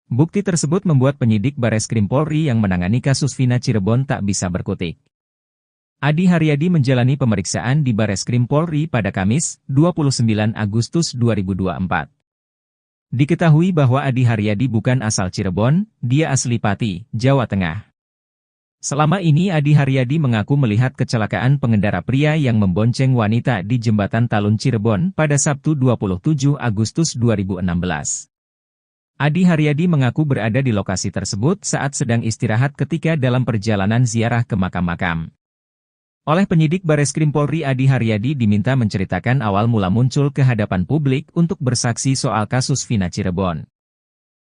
Bukti tersebut membuat penyidik Bareskrim Polri yang menangani kasus Vina Cirebon tak bisa berkutik. Adi Haryadi menjalani pemeriksaan di Bareskrim Polri pada Kamis, 29 Agustus 2024. Diketahui bahwa Adi Haryadi bukan asal Cirebon, dia asli Pati, Jawa Tengah. Selama ini Adi Haryadi mengaku melihat kecelakaan pengendara pria yang membonceng wanita di Jembatan Talun Cirebon pada Sabtu 27 Agustus 2016. Adi Haryadi mengaku berada di lokasi tersebut saat sedang istirahat ketika dalam perjalanan ziarah ke makam-makam. Oleh penyidik Bareskrim Polri Adi Haryadi diminta menceritakan awal mula muncul ke hadapan publik untuk bersaksi soal kasus Vina Cirebon.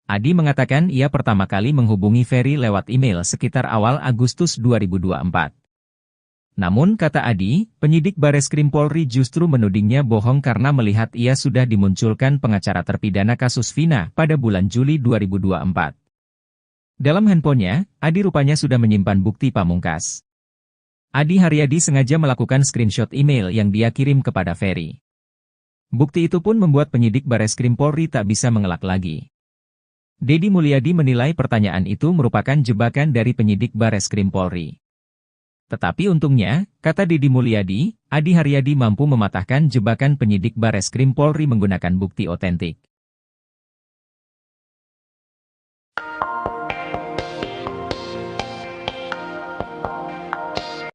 Adi mengatakan ia pertama kali menghubungi Ferry lewat email sekitar awal Agustus 2024. Namun kata Adi, penyidik Bareskrim Polri justru menudingnya bohong karena melihat ia sudah dimunculkan pengacara terpidana kasus Vina pada bulan Juli 2024. Dalam handphonenya, Adi rupanya sudah menyimpan bukti pamungkas. Adi Haryadi sengaja melakukan screenshot email yang dia kirim kepada Ferry. Bukti itu pun membuat penyidik Bareskrim Polri tak bisa mengelak lagi. Deddy Mulyadi menilai pertanyaan itu merupakan jebakan dari penyidik Bareskrim Polri. Tetapi untungnya, kata Deddy Mulyadi, Adi Haryadi mampu mematahkan jebakan penyidik Bareskrim Polri menggunakan bukti otentik.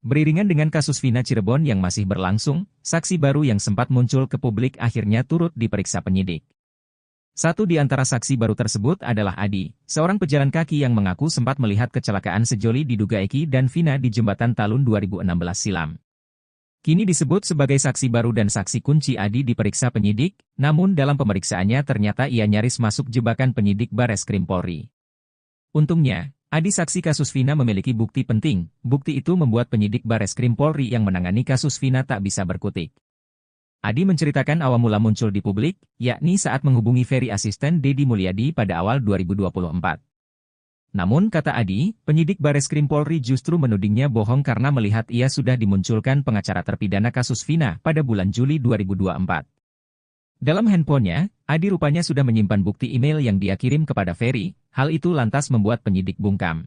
Beriringan dengan kasus Vina Cirebon yang masih berlangsung, saksi baru yang sempat muncul ke publik akhirnya turut diperiksa penyidik. Satu di antara saksi baru tersebut adalah Adi, seorang pejalan kaki yang mengaku sempat melihat kecelakaan sejoli diduga Eki dan Vina di Jembatan Talun 2016 silam. Kini disebut sebagai saksi baru dan saksi kunci Adi diperiksa penyidik, namun dalam pemeriksaannya ternyata ia nyaris masuk jebakan penyidik Bareskrim Polri. Untungnya, Adi saksi kasus Vina memiliki bukti penting. Bukti itu membuat penyidik Bareskrim Polri yang menangani kasus Vina tak bisa berkutik. Adi menceritakan awal mula muncul di publik, yakni saat menghubungi Ferry asisten Deddy Mulyadi pada awal 2024. Namun kata Adi, penyidik Bareskrim Polri justru menudingnya bohong karena melihat ia sudah dimunculkan pengacara terpidana kasus Vina pada bulan Juli 2024. Dalam handphonenya, Adi rupanya sudah menyimpan bukti email yang dia kirim kepada Ferry, hal itu lantas membuat penyidik bungkam.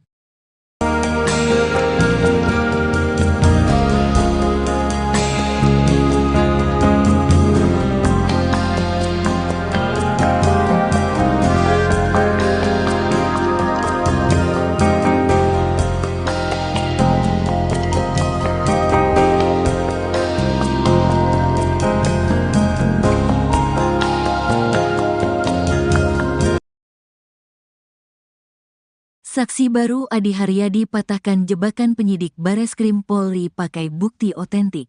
Saksi baru Adi Haryadi patahkan jebakan penyidik Bareskrim Polri pakai bukti otentik.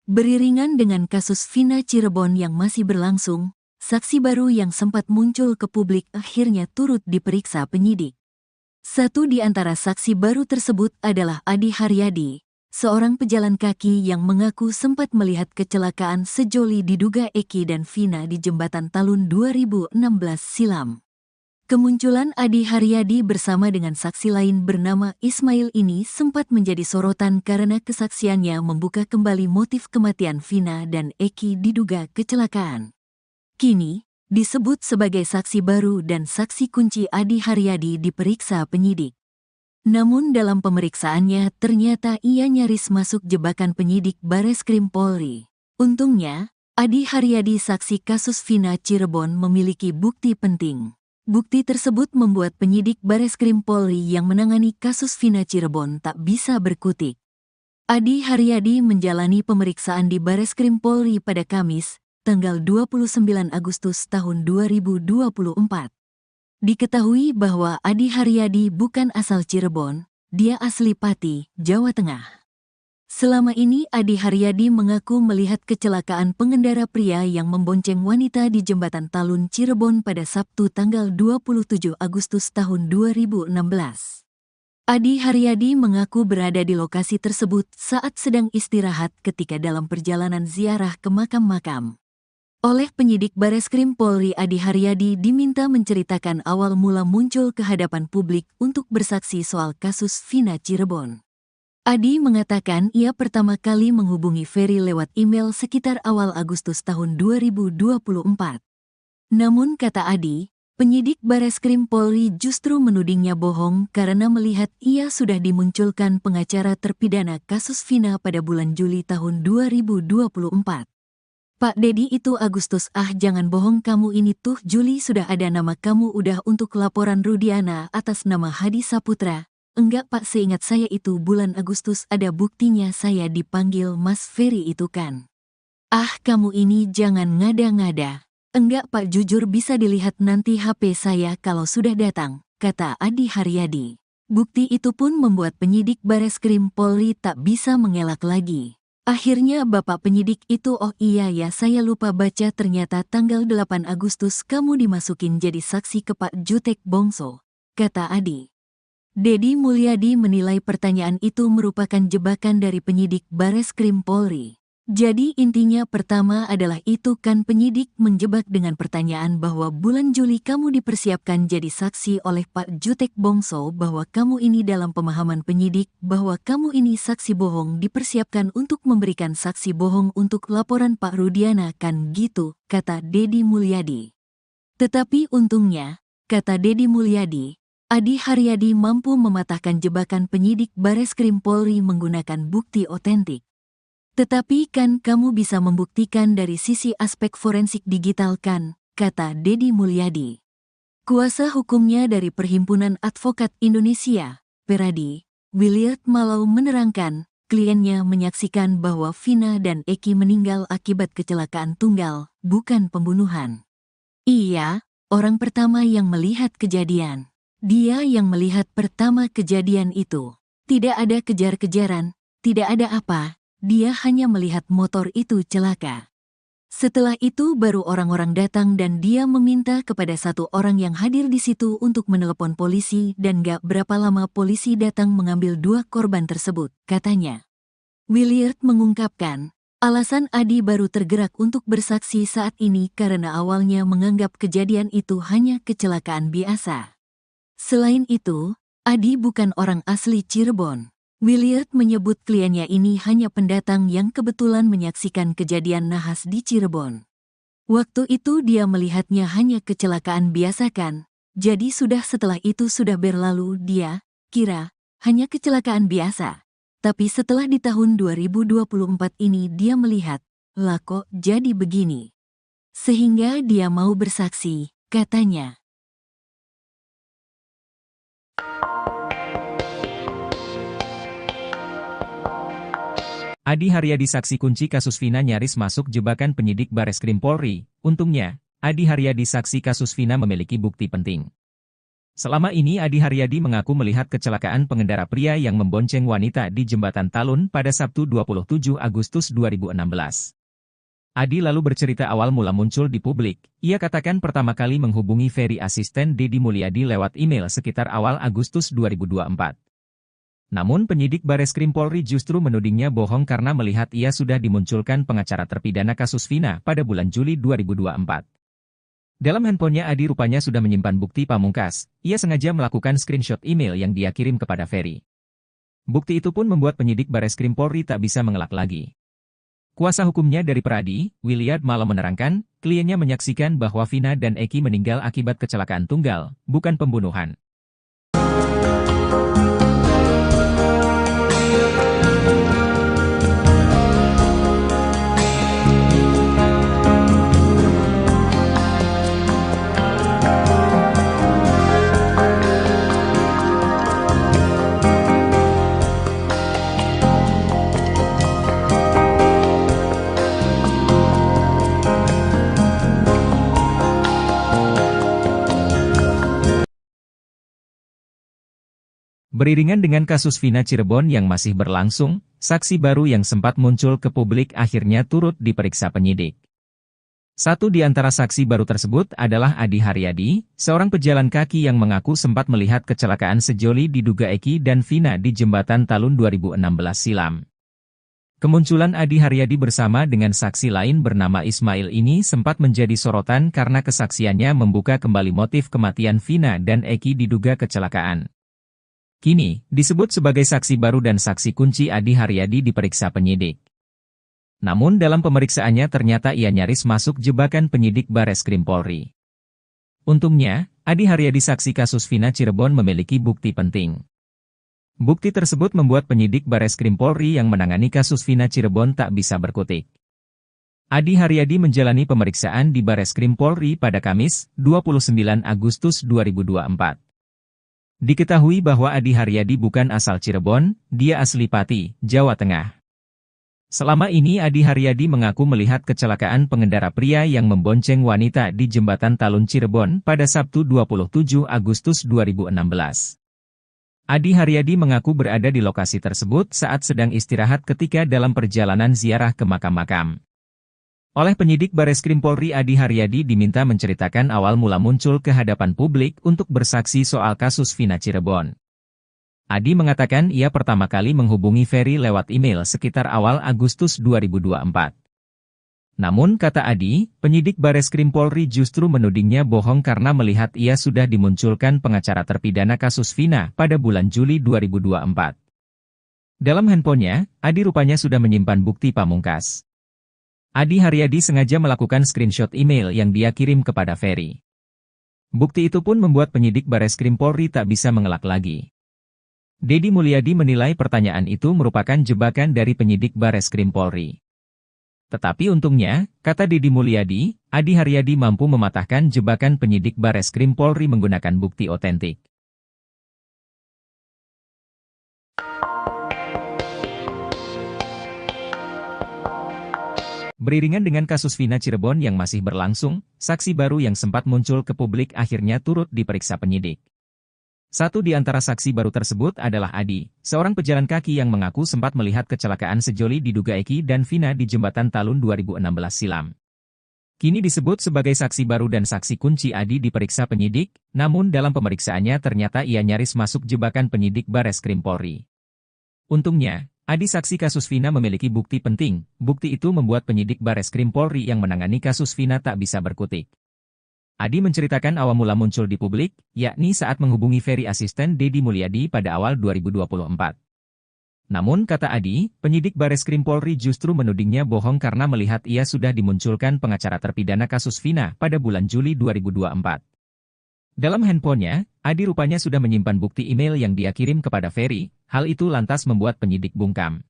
Beriringan dengan kasus Vina Cirebon yang masih berlangsung, saksi baru yang sempat muncul ke publik akhirnya turut diperiksa penyidik. Satu di antara saksi baru tersebut adalah Adi Haryadi, seorang pejalan kaki yang mengaku sempat melihat kecelakaan sejoli diduga Eki dan Vina di Jembatan Talun 2016 silam. Kemunculan Adi Haryadi bersama dengan saksi lain bernama Ismail ini sempat menjadi sorotan karena kesaksiannya membuka kembali motif kematian Vina dan Eki diduga kecelakaan. Kini, disebut sebagai saksi baru dan saksi kunci Adi Haryadi diperiksa penyidik. Namun dalam pemeriksaannya ternyata ia nyaris masuk jebakan penyidik Bareskrim Polri. Untungnya, Adi Haryadi saksi kasus Vina Cirebon memiliki bukti penting. Bukti tersebut membuat penyidik Bareskrim Polri yang menangani kasus Vina Cirebon tak bisa berkutik. Adi Haryadi menjalani pemeriksaan di Bareskrim Polri pada Kamis, tanggal 29 Agustus tahun 2024. Diketahui bahwa Adi Haryadi bukan asal Cirebon, dia asli Pati, Jawa Tengah. Selama ini Adi Haryadi mengaku melihat kecelakaan pengendara pria yang membonceng wanita di Jembatan Talun Cirebon pada Sabtu tanggal 27 Agustus tahun 2016. Adi Haryadi mengaku berada di lokasi tersebut saat sedang istirahat ketika dalam perjalanan ziarah ke makam-makam. Oleh penyidik Bareskrim Polri, Adi Haryadi diminta menceritakan awal mula muncul ke hadapan publik untuk bersaksi soal kasus Vina Cirebon. Adi mengatakan ia pertama kali menghubungi Ferry lewat email sekitar awal Agustus tahun 2024. Namun kata Adi, penyidik Bareskrim Polri justru menudingnya bohong karena melihat ia sudah dimunculkan pengacara terpidana kasus Vina pada bulan Juli tahun 2024. Pak Dedi itu Agustus, jangan bohong kamu ini tuh Juli sudah ada nama kamu udah untuk laporan Rudiana atas nama Hadi Saputra. Enggak Pak, seingat saya itu bulan Agustus ada buktinya saya dipanggil Mas Ferry itu kan. Kamu ini jangan ngada-ngada. Enggak Pak, jujur bisa dilihat nanti HP saya kalau sudah datang, kata Adi Haryadi. Bukti itu pun membuat penyidik Bareskrim Polri tak bisa mengelak lagi. Akhirnya Bapak penyidik itu, oh iya ya saya lupa baca ternyata tanggal 8 Agustus kamu dimasukin jadi saksi ke Pak Jutek Bongso, kata Adi. Dedi Mulyadi menilai pertanyaan itu merupakan jebakan dari penyidik Bareskrim Polri. Jadi intinya pertama adalah itu kan penyidik menjebak dengan pertanyaan bahwa bulan Juli kamu dipersiapkan jadi saksi oleh Pak Jutek Bongso, bahwa kamu ini dalam pemahaman penyidik bahwa kamu ini saksi bohong dipersiapkan untuk memberikan saksi bohong untuk laporan Pak Rudiana kan gitu, kata Dedi Mulyadi. Tetapi untungnya, kata Dedi Mulyadi, Adi Haryadi mampu mematahkan jebakan penyidik Bareskrim Polri menggunakan bukti otentik. Tetapi kan kamu bisa membuktikan dari sisi aspek forensik digital kan, kata Dedi Mulyadi. Kuasa hukumnya dari Perhimpunan Advokat Indonesia, Peradi, Williard Malau menerangkan, kliennya menyaksikan bahwa Vina dan Eki meninggal akibat kecelakaan tunggal, bukan pembunuhan. Iya, orang pertama yang melihat kejadian. Dia yang melihat pertama kejadian itu. Tidak ada kejar-kejaran, tidak ada apa, dia hanya melihat motor itu celaka. Setelah itu baru orang-orang datang dan dia meminta kepada satu orang yang hadir di situ untuk menelepon polisi dan gak berapa lama polisi datang mengambil dua korban tersebut, katanya. Williard mengungkapkan, alasan Adi baru tergerak untuk bersaksi saat ini karena awalnya menganggap kejadian itu hanya kecelakaan biasa. Selain itu, Adi bukan orang asli Cirebon. Williard menyebut kliennya ini hanya pendatang yang kebetulan menyaksikan kejadian nahas di Cirebon. Waktu itu dia melihatnya hanya kecelakaan biasa kan, jadi setelah itu sudah berlalu dia kira hanya kecelakaan biasa. Tapi setelah di tahun 2024 ini dia melihat, lah kok jadi begini. Sehingga dia mau bersaksi, katanya. Adi Haryadi saksi kunci kasus Vina nyaris masuk jebakan penyidik Bareskrim Polri. Untungnya, Adi Haryadi saksi kasus Vina memiliki bukti penting. Selama ini Adi Haryadi mengaku melihat kecelakaan pengendara pria yang membonceng wanita di Jembatan Talun pada Sabtu 27 Agustus 2016. Adi lalu bercerita awal mula muncul di publik. Ia katakan pertama kali menghubungi Ferry asisten Deddy Mulyadi lewat email sekitar awal Agustus 2024. Namun penyidik Bareskrim Polri justru menudingnya bohong karena melihat ia sudah dimunculkan pengacara terpidana kasus Vina pada bulan Juli 2024. Dalam handphonenya Adi rupanya sudah menyimpan bukti pamungkas. Ia sengaja melakukan screenshot email yang dia kirim kepada Ferry. Bukti itu pun membuat penyidik Bareskrim Polri tak bisa mengelak lagi. Kuasa hukumnya dari Pradi, Williard malah menerangkan, kliennya menyaksikan bahwa Vina dan Eki meninggal akibat kecelakaan tunggal, bukan pembunuhan. Beriringan dengan kasus Vina Cirebon yang masih berlangsung, saksi baru yang sempat muncul ke publik akhirnya turut diperiksa penyidik. Satu di antara saksi baru tersebut adalah Adi Haryadi, seorang pejalan kaki yang mengaku sempat melihat kecelakaan sejoli diduga Eki dan Vina di Jembatan Talun 2016 silam. Kemunculan Adi Haryadi bersama dengan saksi lain bernama Ismail ini sempat menjadi sorotan karena kesaksiannya membuka kembali motif kematian Vina dan Eki diduga kecelakaan. Kini, disebut sebagai saksi baru dan saksi kunci Adi Haryadi diperiksa penyidik. Namun dalam pemeriksaannya ternyata ia nyaris masuk jebakan penyidik Bareskrim Polri. Untungnya, Adi Haryadi saksi kasus Vina Cirebon memiliki bukti penting. Bukti tersebut membuat penyidik Bareskrim Polri yang menangani kasus Vina Cirebon tak bisa berkutik. Adi Haryadi menjalani pemeriksaan di Bareskrim Polri pada Kamis, 29 Agustus 2024. Diketahui bahwa Adi Haryadi bukan asal Cirebon, dia asli Pati, Jawa Tengah. Selama ini Adi Haryadi mengaku melihat kecelakaan pengendara pria yang membonceng wanita di Jembatan Talun Cirebon pada Sabtu 27 Agustus 2016. Adi Haryadi mengaku berada di lokasi tersebut saat sedang istirahat ketika dalam perjalanan ziarah ke makam-makam. Oleh penyidik Bareskrim Polri Adi Haryadi diminta menceritakan awal mula muncul ke hadapan publik untuk bersaksi soal kasus Vina Cirebon. Adi mengatakan ia pertama kali menghubungi Ferry lewat email sekitar awal Agustus 2024. Namun kata Adi, penyidik Bareskrim Polri justru menudingnya bohong karena melihat ia sudah dimunculkan pengacara terpidana kasus Vina pada bulan Juli 2024. Dalam handphonenya, Adi rupanya sudah menyimpan bukti pamungkas. Adi Haryadi sengaja melakukan screenshot email yang dia kirim kepada Ferry. Bukti itu pun membuat penyidik Bareskrim Polri tak bisa mengelak lagi. Deddy Mulyadi menilai pertanyaan itu merupakan jebakan dari penyidik Bareskrim Polri. Tetapi untungnya, kata Deddy Mulyadi, Adi Haryadi mampu mematahkan jebakan penyidik Bareskrim Polri menggunakan bukti otentik. Beriringan dengan kasus Vina Cirebon yang masih berlangsung, saksi baru yang sempat muncul ke publik akhirnya turut diperiksa penyidik. Satu di antara saksi baru tersebut adalah Adi, seorang pejalan kaki yang mengaku sempat melihat kecelakaan sejoli diduga Eki dan Vina di Jembatan Talun 2016 silam. Kini disebut sebagai saksi baru dan saksi kunci Adi diperiksa penyidik, namun dalam pemeriksaannya ternyata ia nyaris masuk jebakan penyidik Bareskrim Polri. Untungnya, Adi saksi kasus Vina memiliki bukti penting. Bukti itu membuat penyidik Bareskrim Polri yang menangani kasus Vina tak bisa berkutik. Adi menceritakan awal mula muncul di publik, yakni saat menghubungi Ferry asisten Deddy Mulyadi pada awal 2024. Namun kata Adi, penyidik Bareskrim Polri justru menudingnya bohong karena melihat ia sudah dimunculkan pengacara terpidana kasus Vina pada bulan Juli 2024. Dalam handphonenya, Adi rupanya sudah menyimpan bukti email yang dia kirim kepada Ferry, hal itu lantas membuat penyidik bungkam.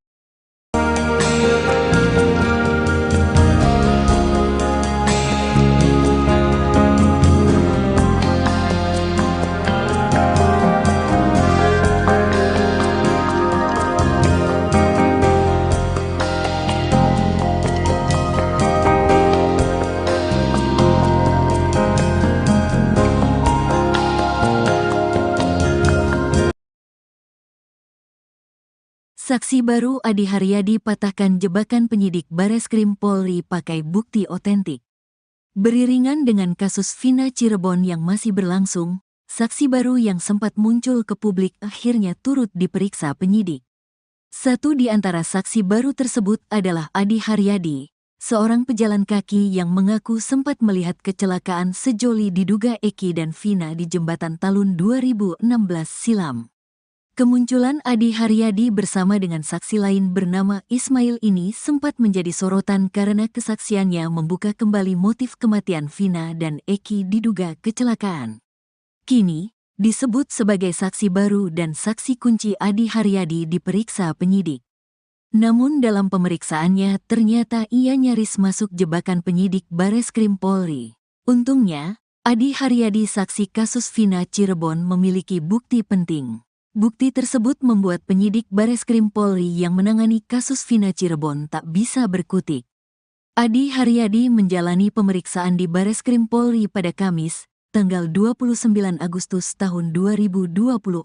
Saksi baru Adi Haryadi patahkan jebakan penyidik Bareskrim Polri pakai bukti otentik. Beriringan dengan kasus Vina Cirebon yang masih berlangsung, saksi baru yang sempat muncul ke publik akhirnya turut diperiksa penyidik. Satu di antara saksi baru tersebut adalah Adi Haryadi, seorang pejalan kaki yang mengaku sempat melihat kecelakaan sejoli diduga Eki dan Vina di jembatan Talun 2016 silam. Kemunculan Adi Haryadi bersama dengan saksi lain bernama Ismail ini sempat menjadi sorotan karena kesaksiannya membuka kembali motif kematian Vina dan Eki diduga kecelakaan. Kini, disebut sebagai saksi baru dan saksi kunci Adi Haryadi diperiksa penyidik. Namun dalam pemeriksaannya ternyata ia nyaris masuk jebakan penyidik Bareskrim Polri. Untungnya, Adi Haryadi saksi kasus Vina Cirebon memiliki bukti penting. Bukti tersebut membuat penyidik Bareskrim Polri yang menangani kasus Vina Cirebon tak bisa berkutik. Adi Haryadi menjalani pemeriksaan di Bareskrim Polri pada Kamis, tanggal 29 Agustus tahun 2024.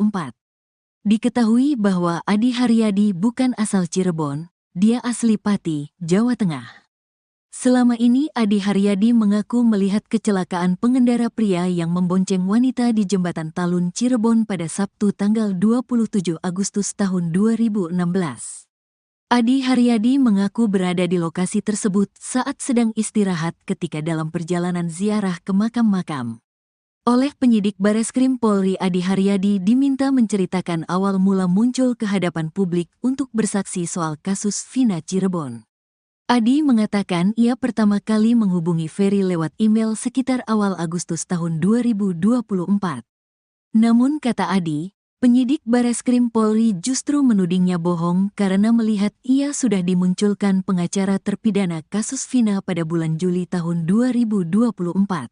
Diketahui bahwa Adi Haryadi bukan asal Cirebon, dia asli Pati, Jawa Tengah. Selama ini Adi Haryadi mengaku melihat kecelakaan pengendara pria yang membonceng wanita di jembatan Talun Cirebon pada Sabtu tanggal 27 Agustus tahun 2016. Adi Haryadi mengaku berada di lokasi tersebut saat sedang istirahat ketika dalam perjalanan ziarah ke makam-makam. Oleh penyidik Bareskrim Polri, Adi Haryadi diminta menceritakan awal mula muncul ke hadapan publik untuk bersaksi soal kasus Vina Cirebon. Adi mengatakan ia pertama kali menghubungi Ferry lewat email sekitar awal Agustus tahun 2024. Namun kata Adi, penyidik Bareskrim Polri justru menudingnya bohong karena melihat ia sudah dimunculkan pengacara terpidana kasus Vina pada bulan Juli tahun 2024.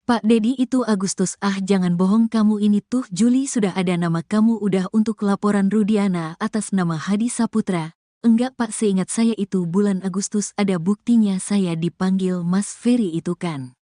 Pak Dedi itu Agustus, jangan bohong kamu ini tuh Juli sudah ada nama kamu udah untuk laporan Rudiana atas nama Hadi Saputra. Enggak Pak, seingat saya itu bulan Agustus ada buktinya saya dipanggil Mas Ferry itu kan.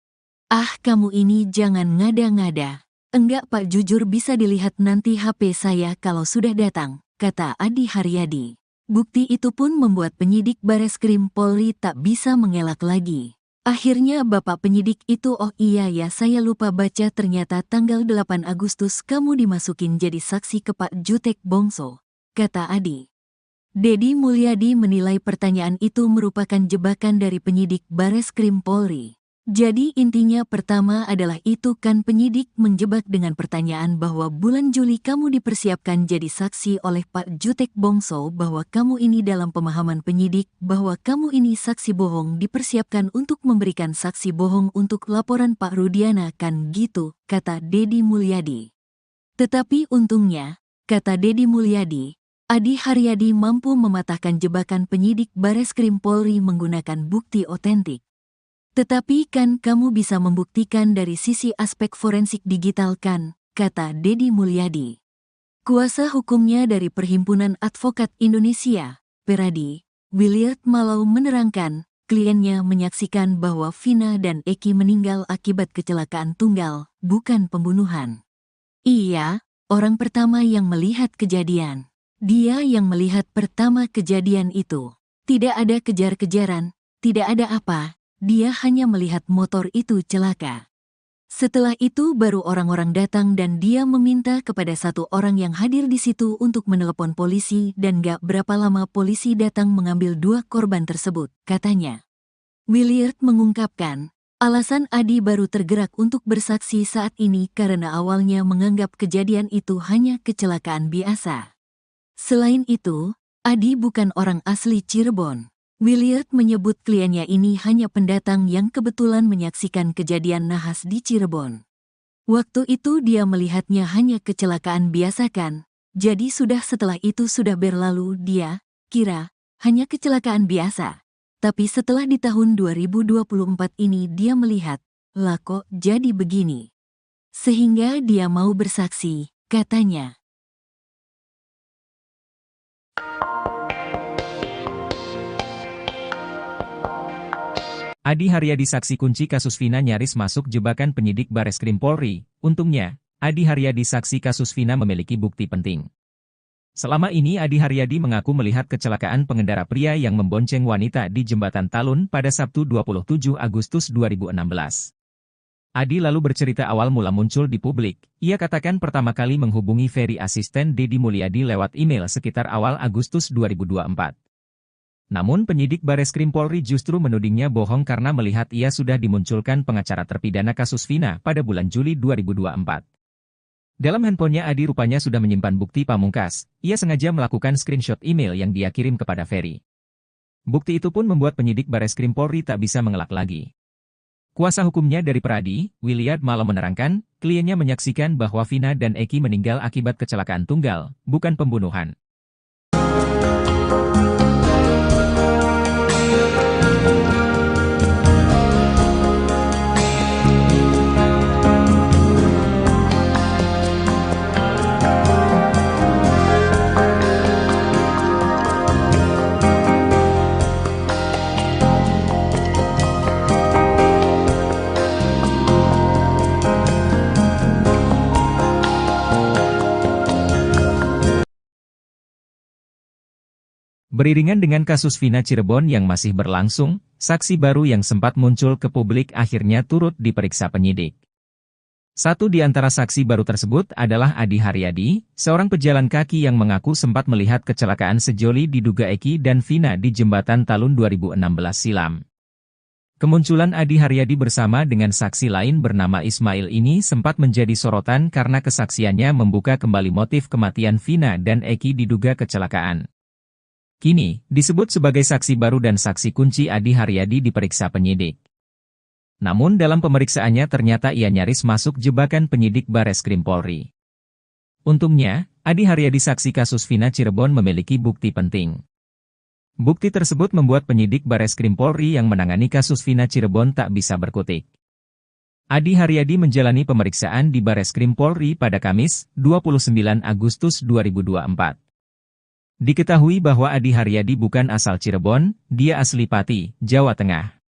Kamu ini jangan ngada-ngada. Enggak Pak, jujur bisa dilihat nanti HP saya kalau sudah datang, kata Adi Haryadi. Bukti itu pun membuat penyidik Bareskrim Polri tak bisa mengelak lagi. Akhirnya Bapak penyidik itu, oh iya ya saya lupa baca, ternyata tanggal 8 Agustus kamu dimasukin jadi saksi ke Pak Jutek Bongso, kata Adi. Dedi Mulyadi menilai pertanyaan itu merupakan jebakan dari penyidik Bareskrim Polri. Jadi intinya pertama adalah itu kan penyidik menjebak dengan pertanyaan bahwa bulan Juli kamu dipersiapkan jadi saksi oleh Pak Jutek Bongso, bahwa kamu ini dalam pemahaman penyidik bahwa kamu ini saksi bohong dipersiapkan untuk memberikan saksi bohong untuk laporan Pak Rudiana kan gitu, kata Dedi Mulyadi. Tetapi untungnya, kata Dedi Mulyadi, Adi Haryadi mampu mematahkan jebakan penyidik Bareskrim Polri menggunakan bukti otentik. Tetapi kan kamu bisa membuktikan dari sisi aspek forensik digital kan, kata Dedi Mulyadi. Kuasa hukumnya dari Perhimpunan Advokat Indonesia, Peradi, Williard Malau menerangkan, kliennya menyaksikan bahwa Vina dan Eki meninggal akibat kecelakaan tunggal, bukan pembunuhan. Iya, orang pertama yang melihat kejadian. Dia yang melihat pertama kejadian itu. Tidak ada kejar-kejaran, tidak ada apa, dia hanya melihat motor itu celaka. Setelah itu baru orang-orang datang dan dia meminta kepada satu orang yang hadir di situ untuk menelepon polisi dan gak berapa lama polisi datang mengambil dua korban tersebut, katanya. Williard mengungkapkan, alasan Adi baru tergerak untuk bersaksi saat ini karena awalnya menganggap kejadian itu hanya kecelakaan biasa. Selain itu, Adi bukan orang asli Cirebon. Williard menyebut kliennya ini hanya pendatang yang kebetulan menyaksikan kejadian nahas di Cirebon. Waktu itu dia melihatnya hanya kecelakaan biasa kan, jadi setelah itu sudah berlalu dia kira hanya kecelakaan biasa. Tapi setelah di tahun 2024 ini dia melihat, lah kok jadi begini. Sehingga dia mau bersaksi, katanya. Adi Haryadi saksi kunci kasus Vina nyaris masuk jebakan penyidik Bareskrim Polri. Untungnya, Adi Haryadi saksi kasus Vina memiliki bukti penting. Selama ini Adi Haryadi mengaku melihat kecelakaan pengendara pria yang membonceng wanita di Jembatan Talun pada Sabtu 27 Agustus 2016. Adi lalu bercerita awal mula muncul di publik. Ia katakan pertama kali menghubungi Ferry asisten Deddy Mulyadi lewat email sekitar awal Agustus 2024. Namun penyidik Bareskrim Polri justru menudingnya bohong karena melihat ia sudah dimunculkan pengacara terpidana kasus Vina pada bulan Juli 2024. Dalam handphonenya Adi rupanya sudah menyimpan bukti pamungkas. Ia sengaja melakukan screenshot email yang dia kirim kepada Ferry. Bukti itu pun membuat penyidik Bareskrim Polri tak bisa mengelak lagi. Kuasa hukumnya dari Pradi, Williard Malo menerangkan, kliennya menyaksikan bahwa Vina dan Eki meninggal akibat kecelakaan tunggal, bukan pembunuhan. Beriringan dengan kasus Vina Cirebon yang masih berlangsung, saksi baru yang sempat muncul ke publik akhirnya turut diperiksa penyidik. Satu di antara saksi baru tersebut adalah Adi Haryadi, seorang pejalan kaki yang mengaku sempat melihat kecelakaan sejoli diduga Eki dan Vina di Jembatan Talun 2016 silam. Kemunculan Adi Haryadi bersama dengan saksi lain bernama Ismail ini sempat menjadi sorotan karena kesaksiannya membuka kembali motif kematian Vina dan Eki diduga kecelakaan. Kini, disebut sebagai saksi baru dan saksi kunci Adi Haryadi diperiksa penyidik. Namun dalam pemeriksaannya ternyata ia nyaris masuk jebakan penyidik Bareskrim Polri. Untungnya, Adi Haryadi saksi kasus Vina Cirebon memiliki bukti penting. Bukti tersebut membuat penyidik Bareskrim Polri yang menangani kasus Vina Cirebon tak bisa berkutik. Adi Haryadi menjalani pemeriksaan di Bareskrim Polri pada Kamis, 29 Agustus 2024. Diketahui bahwa Adi Haryadi bukan asal Cirebon, dia asli Pati, Jawa Tengah.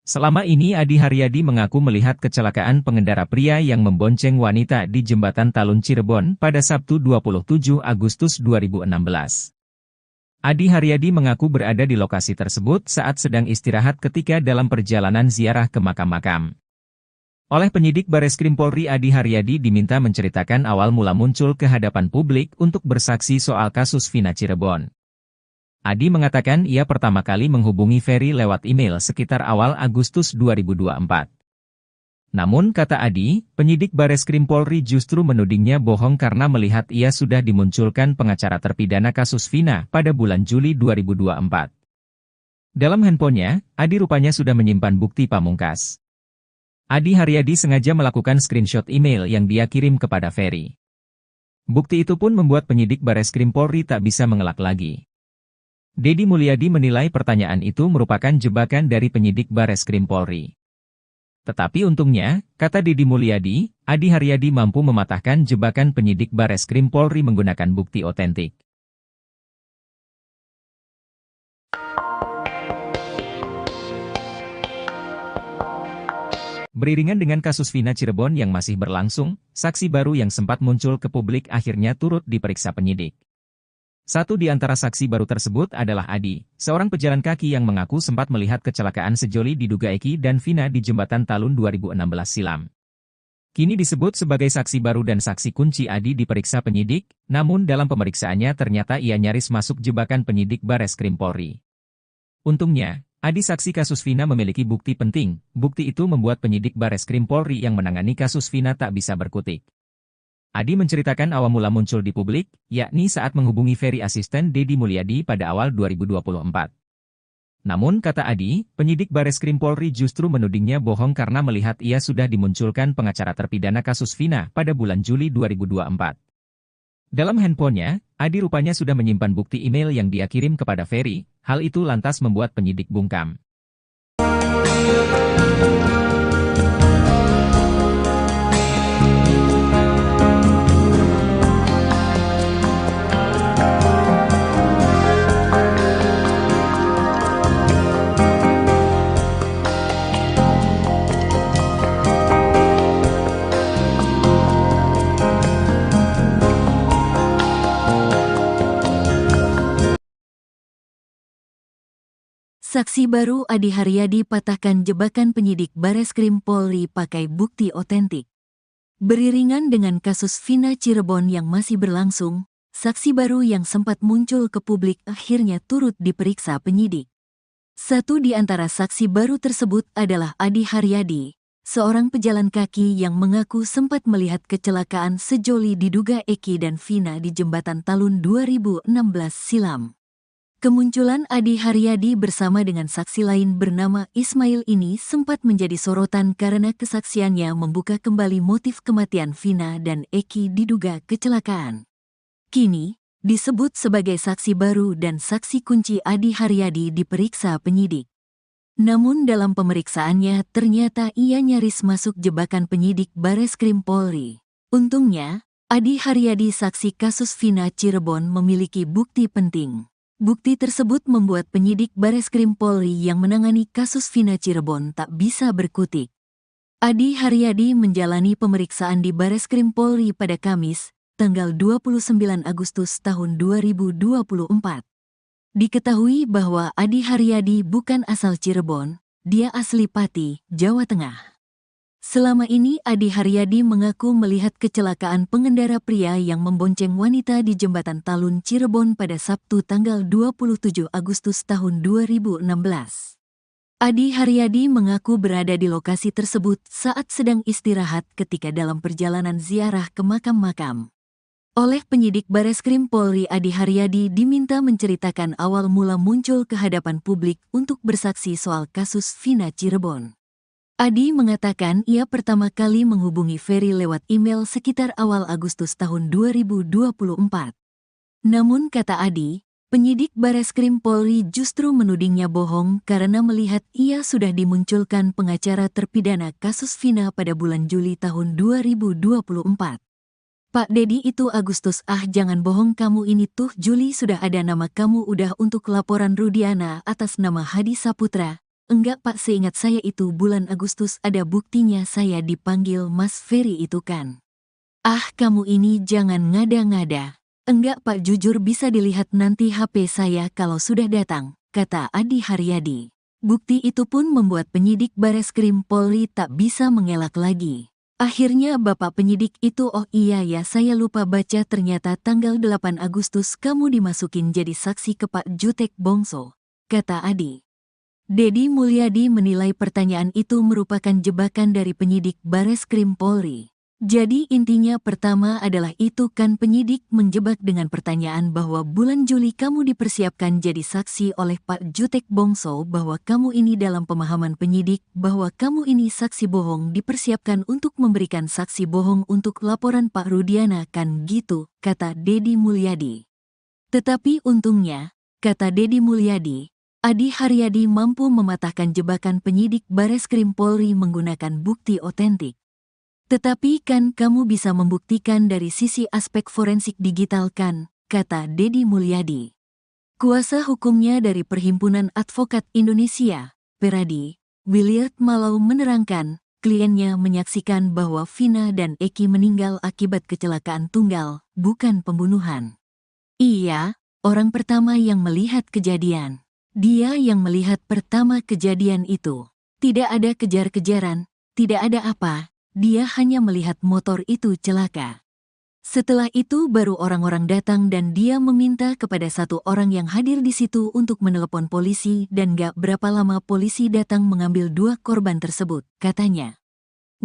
Selama ini Adi Haryadi mengaku melihat kecelakaan pengendara pria yang membonceng wanita di Jembatan Talun Cirebon pada Sabtu 27 Agustus 2016. Adi Haryadi mengaku berada di lokasi tersebut saat sedang istirahat ketika dalam perjalanan ziarah ke makam-makam. Oleh penyidik Bareskrim Polri Adi Haryadi diminta menceritakan awal mula muncul ke hadapan publik untuk bersaksi soal kasus Vina Cirebon. Adi mengatakan ia pertama kali menghubungi Ferry lewat email sekitar awal Agustus 2024. Namun kata Adi, penyidik Bareskrim Polri justru menudingnya bohong karena melihat ia sudah dimunculkan pengacara terpidana kasus Vina pada bulan Juli 2024. Dalam handphonenya, Adi rupanya sudah menyimpan bukti pamungkas. Adi Haryadi sengaja melakukan screenshot email yang dia kirim kepada Ferry. Bukti itu pun membuat penyidik Bareskrim Polri tak bisa mengelak lagi. Deddy Mulyadi menilai pertanyaan itu merupakan jebakan dari penyidik Bareskrim Polri. Tetapi untungnya, kata Deddy Mulyadi, Adi Haryadi mampu mematahkan jebakan penyidik Bareskrim Polri menggunakan bukti otentik. Beriringan dengan kasus Vina Cirebon yang masih berlangsung, saksi baru yang sempat muncul ke publik akhirnya turut diperiksa penyidik. Satu di antara saksi baru tersebut adalah Adi, seorang pejalan kaki yang mengaku sempat melihat kecelakaan sejoli diduga Eki dan Vina di Jembatan Talun 2016 silam. Kini disebut sebagai saksi baru dan saksi kunci Adi diperiksa penyidik, namun dalam pemeriksaannya ternyata ia nyaris masuk jebakan penyidik Bareskrim Polri. Untungnya, Adi saksi kasus Vina memiliki bukti penting. Bukti itu membuat penyidik Bareskrim Polri yang menangani kasus Vina tak bisa berkutik. Adi menceritakan awal mula muncul di publik, yakni saat menghubungi Ferry asisten Deddy Mulyadi pada awal 2024. Namun kata Adi, penyidik Bareskrim Polri justru menudingnya bohong karena melihat ia sudah dimunculkan pengacara terpidana kasus Vina pada bulan Juli 2024. Dalam handphonenya, Adi rupanya sudah menyimpan bukti email yang dia kirim kepada Ferry. Hal itu lantas membuat penyidik bungkam. Saksi baru Adi Haryadi patahkan jebakan penyidik Bareskrim Polri pakai bukti otentik. Beriringan dengan kasus Vina Cirebon yang masih berlangsung, saksi baru yang sempat muncul ke publik akhirnya turut diperiksa penyidik. Satu di antara saksi baru tersebut adalah Adi Haryadi, seorang pejalan kaki yang mengaku sempat melihat kecelakaan sejoli diduga Eki dan Vina di jembatan Talun 2016 silam. Kemunculan Adi Haryadi bersama dengan saksi lain bernama Ismail ini sempat menjadi sorotan karena kesaksiannya membuka kembali motif kematian Vina dan Eki diduga kecelakaan. Kini, disebut sebagai saksi baru dan saksi kunci Adi Haryadi diperiksa penyidik. Namun dalam pemeriksaannya ternyata ia nyaris masuk jebakan penyidik Bareskrim Polri. Untungnya, Adi Haryadi saksi kasus Vina Cirebon memiliki bukti penting. Bukti tersebut membuat penyidik Bareskrim Polri yang menangani kasus Vina Cirebon tak bisa berkutik. Adi Haryadi menjalani pemeriksaan di Bareskrim Polri pada Kamis, tanggal 29 Agustus tahun 2024. Diketahui bahwa Adi Haryadi bukan asal Cirebon, dia asli Pati, Jawa Tengah. Selama ini Adi Haryadi mengaku melihat kecelakaan pengendara pria yang membonceng wanita di jembatan Talun Cirebon pada Sabtu tanggal 27 Agustus tahun 2016. Adi Haryadi mengaku berada di lokasi tersebut saat sedang istirahat ketika dalam perjalanan ziarah ke makam-makam. Oleh penyidik Bareskrim Polri, Adi Haryadi diminta menceritakan awal mula muncul ke hadapan publik untuk bersaksi soal kasus Vina Cirebon. Adi mengatakan ia pertama kali menghubungi Ferry lewat email sekitar awal Agustus tahun 2024. Namun kata Adi, penyidik Bareskrim Polri justru menudingnya bohong karena melihat ia sudah dimunculkan pengacara terpidana kasus Vina pada bulan Juli tahun 2024. Pak Dedi itu Agustus, jangan bohong kamu ini tuh Juli sudah ada nama kamu udah untuk laporan Rudiana atas nama Hadi Saputra. Enggak Pak, seingat saya itu bulan Agustus ada buktinya saya dipanggil Mas Ferry itu kan. Kamu ini jangan ngada-ngada. Enggak Pak, jujur bisa dilihat nanti HP saya kalau sudah datang, kata Adi Haryadi. Bukti itu pun membuat penyidik Bareskrim Polri tak bisa mengelak lagi. Akhirnya Bapak penyidik itu, oh iya ya saya lupa baca, ternyata tanggal 8 Agustus kamu dimasukin jadi saksi ke Pak Jutek Bongso, kata Adi. Dedi Mulyadi menilai pertanyaan itu merupakan jebakan dari penyidik Bareskrim Polri. Jadi intinya pertama adalah itu kan penyidik menjebak dengan pertanyaan bahwa bulan Juli kamu dipersiapkan jadi saksi oleh Pak Jutek Bongso, bahwa kamu ini dalam pemahaman penyidik bahwa kamu ini saksi bohong dipersiapkan untuk memberikan saksi bohong untuk laporan Pak Rudiana kan gitu, kata Dedi Mulyadi. Tetapi untungnya, kata Dedi Mulyadi, Adi Haryadi mampu mematahkan jebakan penyidik Bareskrim Polri menggunakan bukti otentik. Tetapi kan kamu bisa membuktikan dari sisi aspek forensik digital kan, kata Dedi Mulyadi. Kuasa hukumnya dari Perhimpunan Advokat Indonesia, Peradi, Williard Malau menerangkan, kliennya menyaksikan bahwa Vina dan Eki meninggal akibat kecelakaan tunggal, bukan pembunuhan. Iya, orang pertama yang melihat kejadian. Dia yang melihat pertama kejadian itu. Tidak ada kejar-kejaran, tidak ada apa, dia hanya melihat motor itu celaka. Setelah itu baru orang-orang datang dan dia meminta kepada satu orang yang hadir di situ untuk menelepon polisi dan gak berapa lama polisi datang mengambil dua korban tersebut, katanya.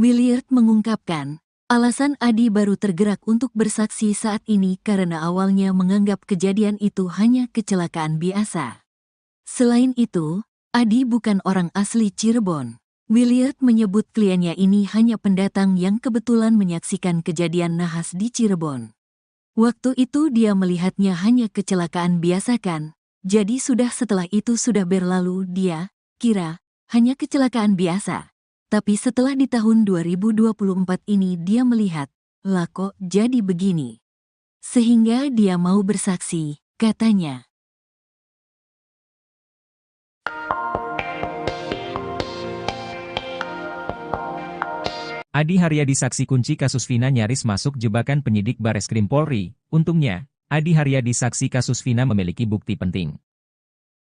Williard mengungkapkan, alasan Adi baru tergerak untuk bersaksi saat ini karena awalnya menganggap kejadian itu hanya kecelakaan biasa. Selain itu, Adi bukan orang asli Cirebon. Williard menyebut kliennya ini hanya pendatang yang kebetulan menyaksikan kejadian nahas di Cirebon. Waktu itu dia melihatnya hanya kecelakaan biasa kan, jadi setelah itu sudah berlalu dia kira hanya kecelakaan biasa. Tapi setelah di tahun 2024 ini dia melihat, lah kok jadi begini. Sehingga dia mau bersaksi, katanya. Adi Haryadi saksi kunci kasus Vina nyaris masuk jebakan penyidik Bareskrim Polri. Untungnya, Adi Haryadi saksi kasus Vina memiliki bukti penting.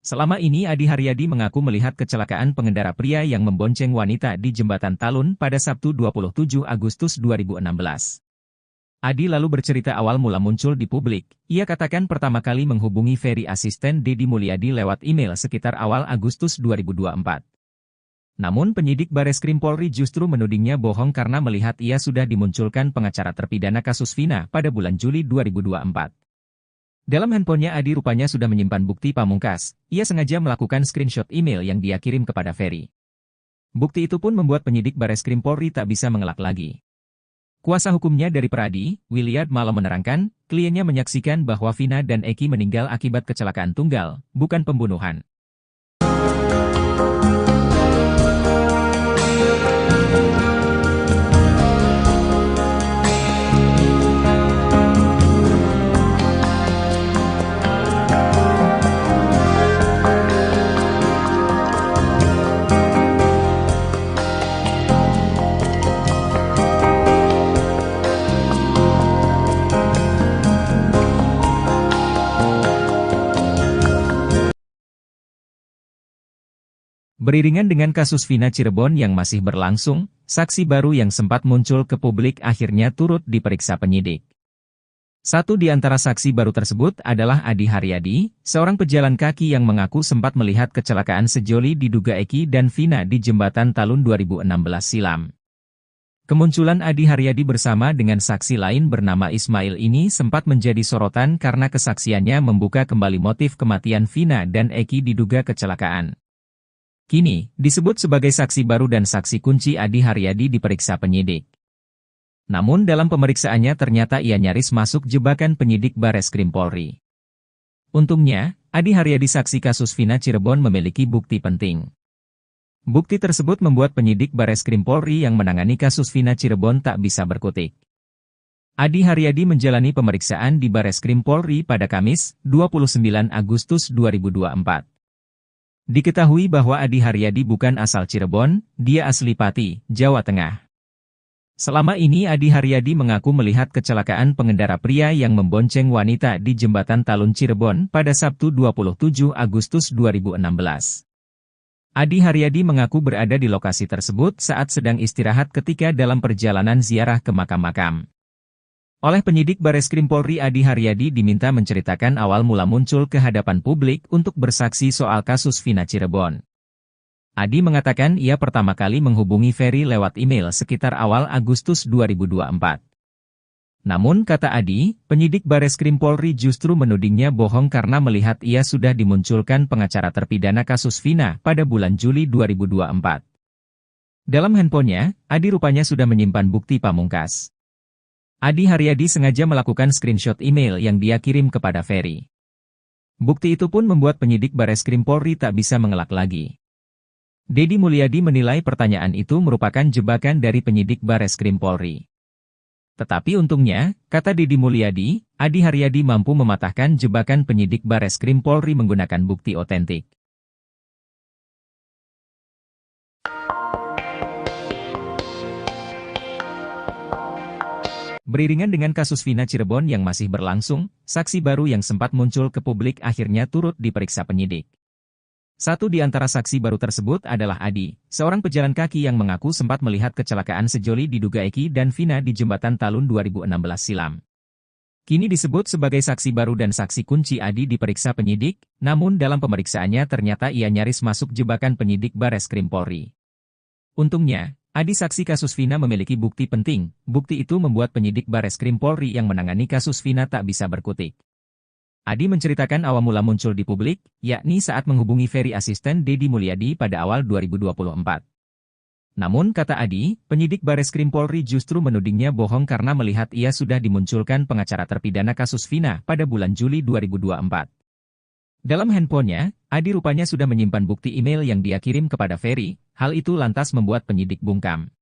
Selama ini Adi Haryadi mengaku melihat kecelakaan pengendara pria yang membonceng wanita di Jembatan Talun pada Sabtu 27 Agustus 2016. Adi lalu bercerita awal mula muncul di publik. Ia katakan pertama kali menghubungi Ferry asisten Deddy Mulyadi lewat email sekitar awal Agustus 2024. Namun penyidik Bareskrim Polri justru menudingnya bohong karena melihat ia sudah dimunculkan pengacara terpidana kasus Vina pada bulan Juli 2024. Dalam handphonenya Adi rupanya sudah menyimpan bukti pamungkas. Ia sengaja melakukan screenshot email yang dia kirim kepada Ferry. Bukti itu pun membuat penyidik Bareskrim Polri tak bisa mengelak lagi. Kuasa hukumnya dari Peradi, Williard Malo menerangkan, kliennya menyaksikan bahwa Vina dan Eki meninggal akibat kecelakaan tunggal, bukan pembunuhan. Beriringan dengan kasus Vina Cirebon yang masih berlangsung, saksi baru yang sempat muncul ke publik akhirnya turut diperiksa penyidik. Satu di antara saksi baru tersebut adalah Adi Haryadi, seorang pejalan kaki yang mengaku sempat melihat kecelakaan sejoli diduga Eki dan Vina di Jembatan Talun 2016 silam. Kemunculan Adi Haryadi bersama dengan saksi lain bernama Ismail ini sempat menjadi sorotan karena kesaksiannya membuka kembali motif kematian Vina dan Eki diduga kecelakaan. Kini, disebut sebagai saksi baru dan saksi kunci Adi Haryadi diperiksa penyidik. Namun dalam pemeriksaannya ternyata ia nyaris masuk jebakan penyidik Bareskrim Polri. Untungnya, Adi Haryadi saksi kasus Vina Cirebon memiliki bukti penting. Bukti tersebut membuat penyidik Bareskrim Polri yang menangani kasus Vina Cirebon tak bisa berkutik. Adi Haryadi menjalani pemeriksaan di Bareskrim Polri pada Kamis, 29 Agustus 2024. Diketahui bahwa Adi Haryadi bukan asal Cirebon, dia asli Pati, Jawa Tengah. Selama ini Adi Haryadi mengaku melihat kecelakaan pengendara pria yang membonceng wanita di Jembatan Talun Cirebon pada Sabtu 27 Agustus 2016. Adi Haryadi mengaku berada di lokasi tersebut saat sedang istirahat ketika dalam perjalanan ziarah ke makam-makam. Oleh penyidik Bareskrim Polri Adi Haryadi diminta menceritakan awal mula muncul ke hadapan publik untuk bersaksi soal kasus Vina Cirebon. Adi mengatakan ia pertama kali menghubungi Ferry lewat email sekitar awal Agustus 2024. Namun kata Adi, penyidik Bareskrim Polri justru menudingnya bohong karena melihat ia sudah dimunculkan pengacara terpidana kasus Vina pada bulan Juli 2024. Dalam handphonenya, Adi rupanya sudah menyimpan bukti pamungkas. Adi Haryadi sengaja melakukan screenshot email yang dia kirim kepada Ferry. Bukti itu pun membuat penyidik Bareskrim Polri tak bisa mengelak lagi. Deddy Mulyadi menilai pertanyaan itu merupakan jebakan dari penyidik Bareskrim Polri. Tetapi untungnya, kata Deddy Mulyadi, Adi Haryadi mampu mematahkan jebakan penyidik Bareskrim Polri menggunakan bukti otentik. Beriringan dengan kasus Vina Cirebon yang masih berlangsung, saksi baru yang sempat muncul ke publik akhirnya turut diperiksa penyidik. Satu di antara saksi baru tersebut adalah Adi, seorang pejalan kaki yang mengaku sempat melihat kecelakaan sejoli diduga Eki dan Vina di Jembatan Talun 2016 silam. Kini disebut sebagai saksi baru dan saksi kunci Adi diperiksa penyidik, namun dalam pemeriksaannya ternyata ia nyaris masuk jebakan penyidik Bareskrim Polri. Untungnya, Adi saksi kasus Vina memiliki bukti penting. Bukti itu membuat penyidik Bareskrim Polri yang menangani kasus Vina tak bisa berkutik. Adi menceritakan awal mula muncul di publik, yakni saat menghubungi Ferry asisten Deddy Mulyadi pada awal 2024. Namun kata Adi, penyidik Bareskrim Polri justru menudingnya bohong karena melihat ia sudah dimunculkan pengacara terpidana kasus Vina pada bulan Juli 2024. Dalam handphonenya, Adi rupanya sudah menyimpan bukti email yang dia kirim kepada Ferry. Hal itu lantas membuat penyidik bungkam.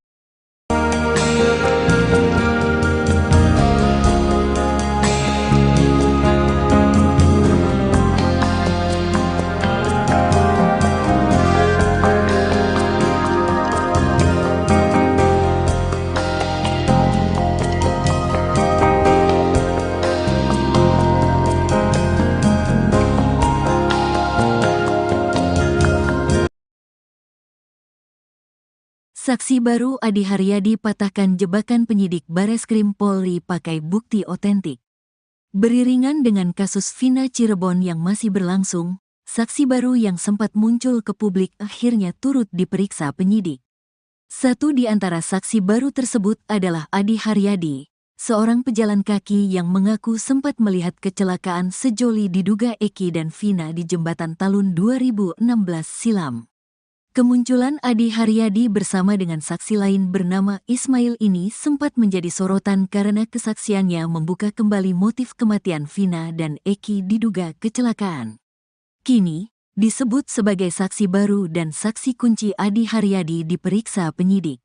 Saksi baru Adi Haryadi patahkan jebakan penyidik Bareskrim Polri pakai bukti otentik. Beriringan dengan kasus Vina Cirebon yang masih berlangsung, saksi baru yang sempat muncul ke publik akhirnya turut diperiksa penyidik. Satu di antara saksi baru tersebut adalah Adi Haryadi, seorang pejalan kaki yang mengaku sempat melihat kecelakaan sejoli diduga Eki dan Vina di jembatan Talun 2016 silam. Kemunculan Adi Haryadi bersama dengan saksi lain bernama Ismail ini sempat menjadi sorotan karena kesaksiannya membuka kembali motif kematian Vina dan Eki diduga kecelakaan. Kini, disebut sebagai saksi baru dan saksi kunci Adi Haryadi diperiksa penyidik.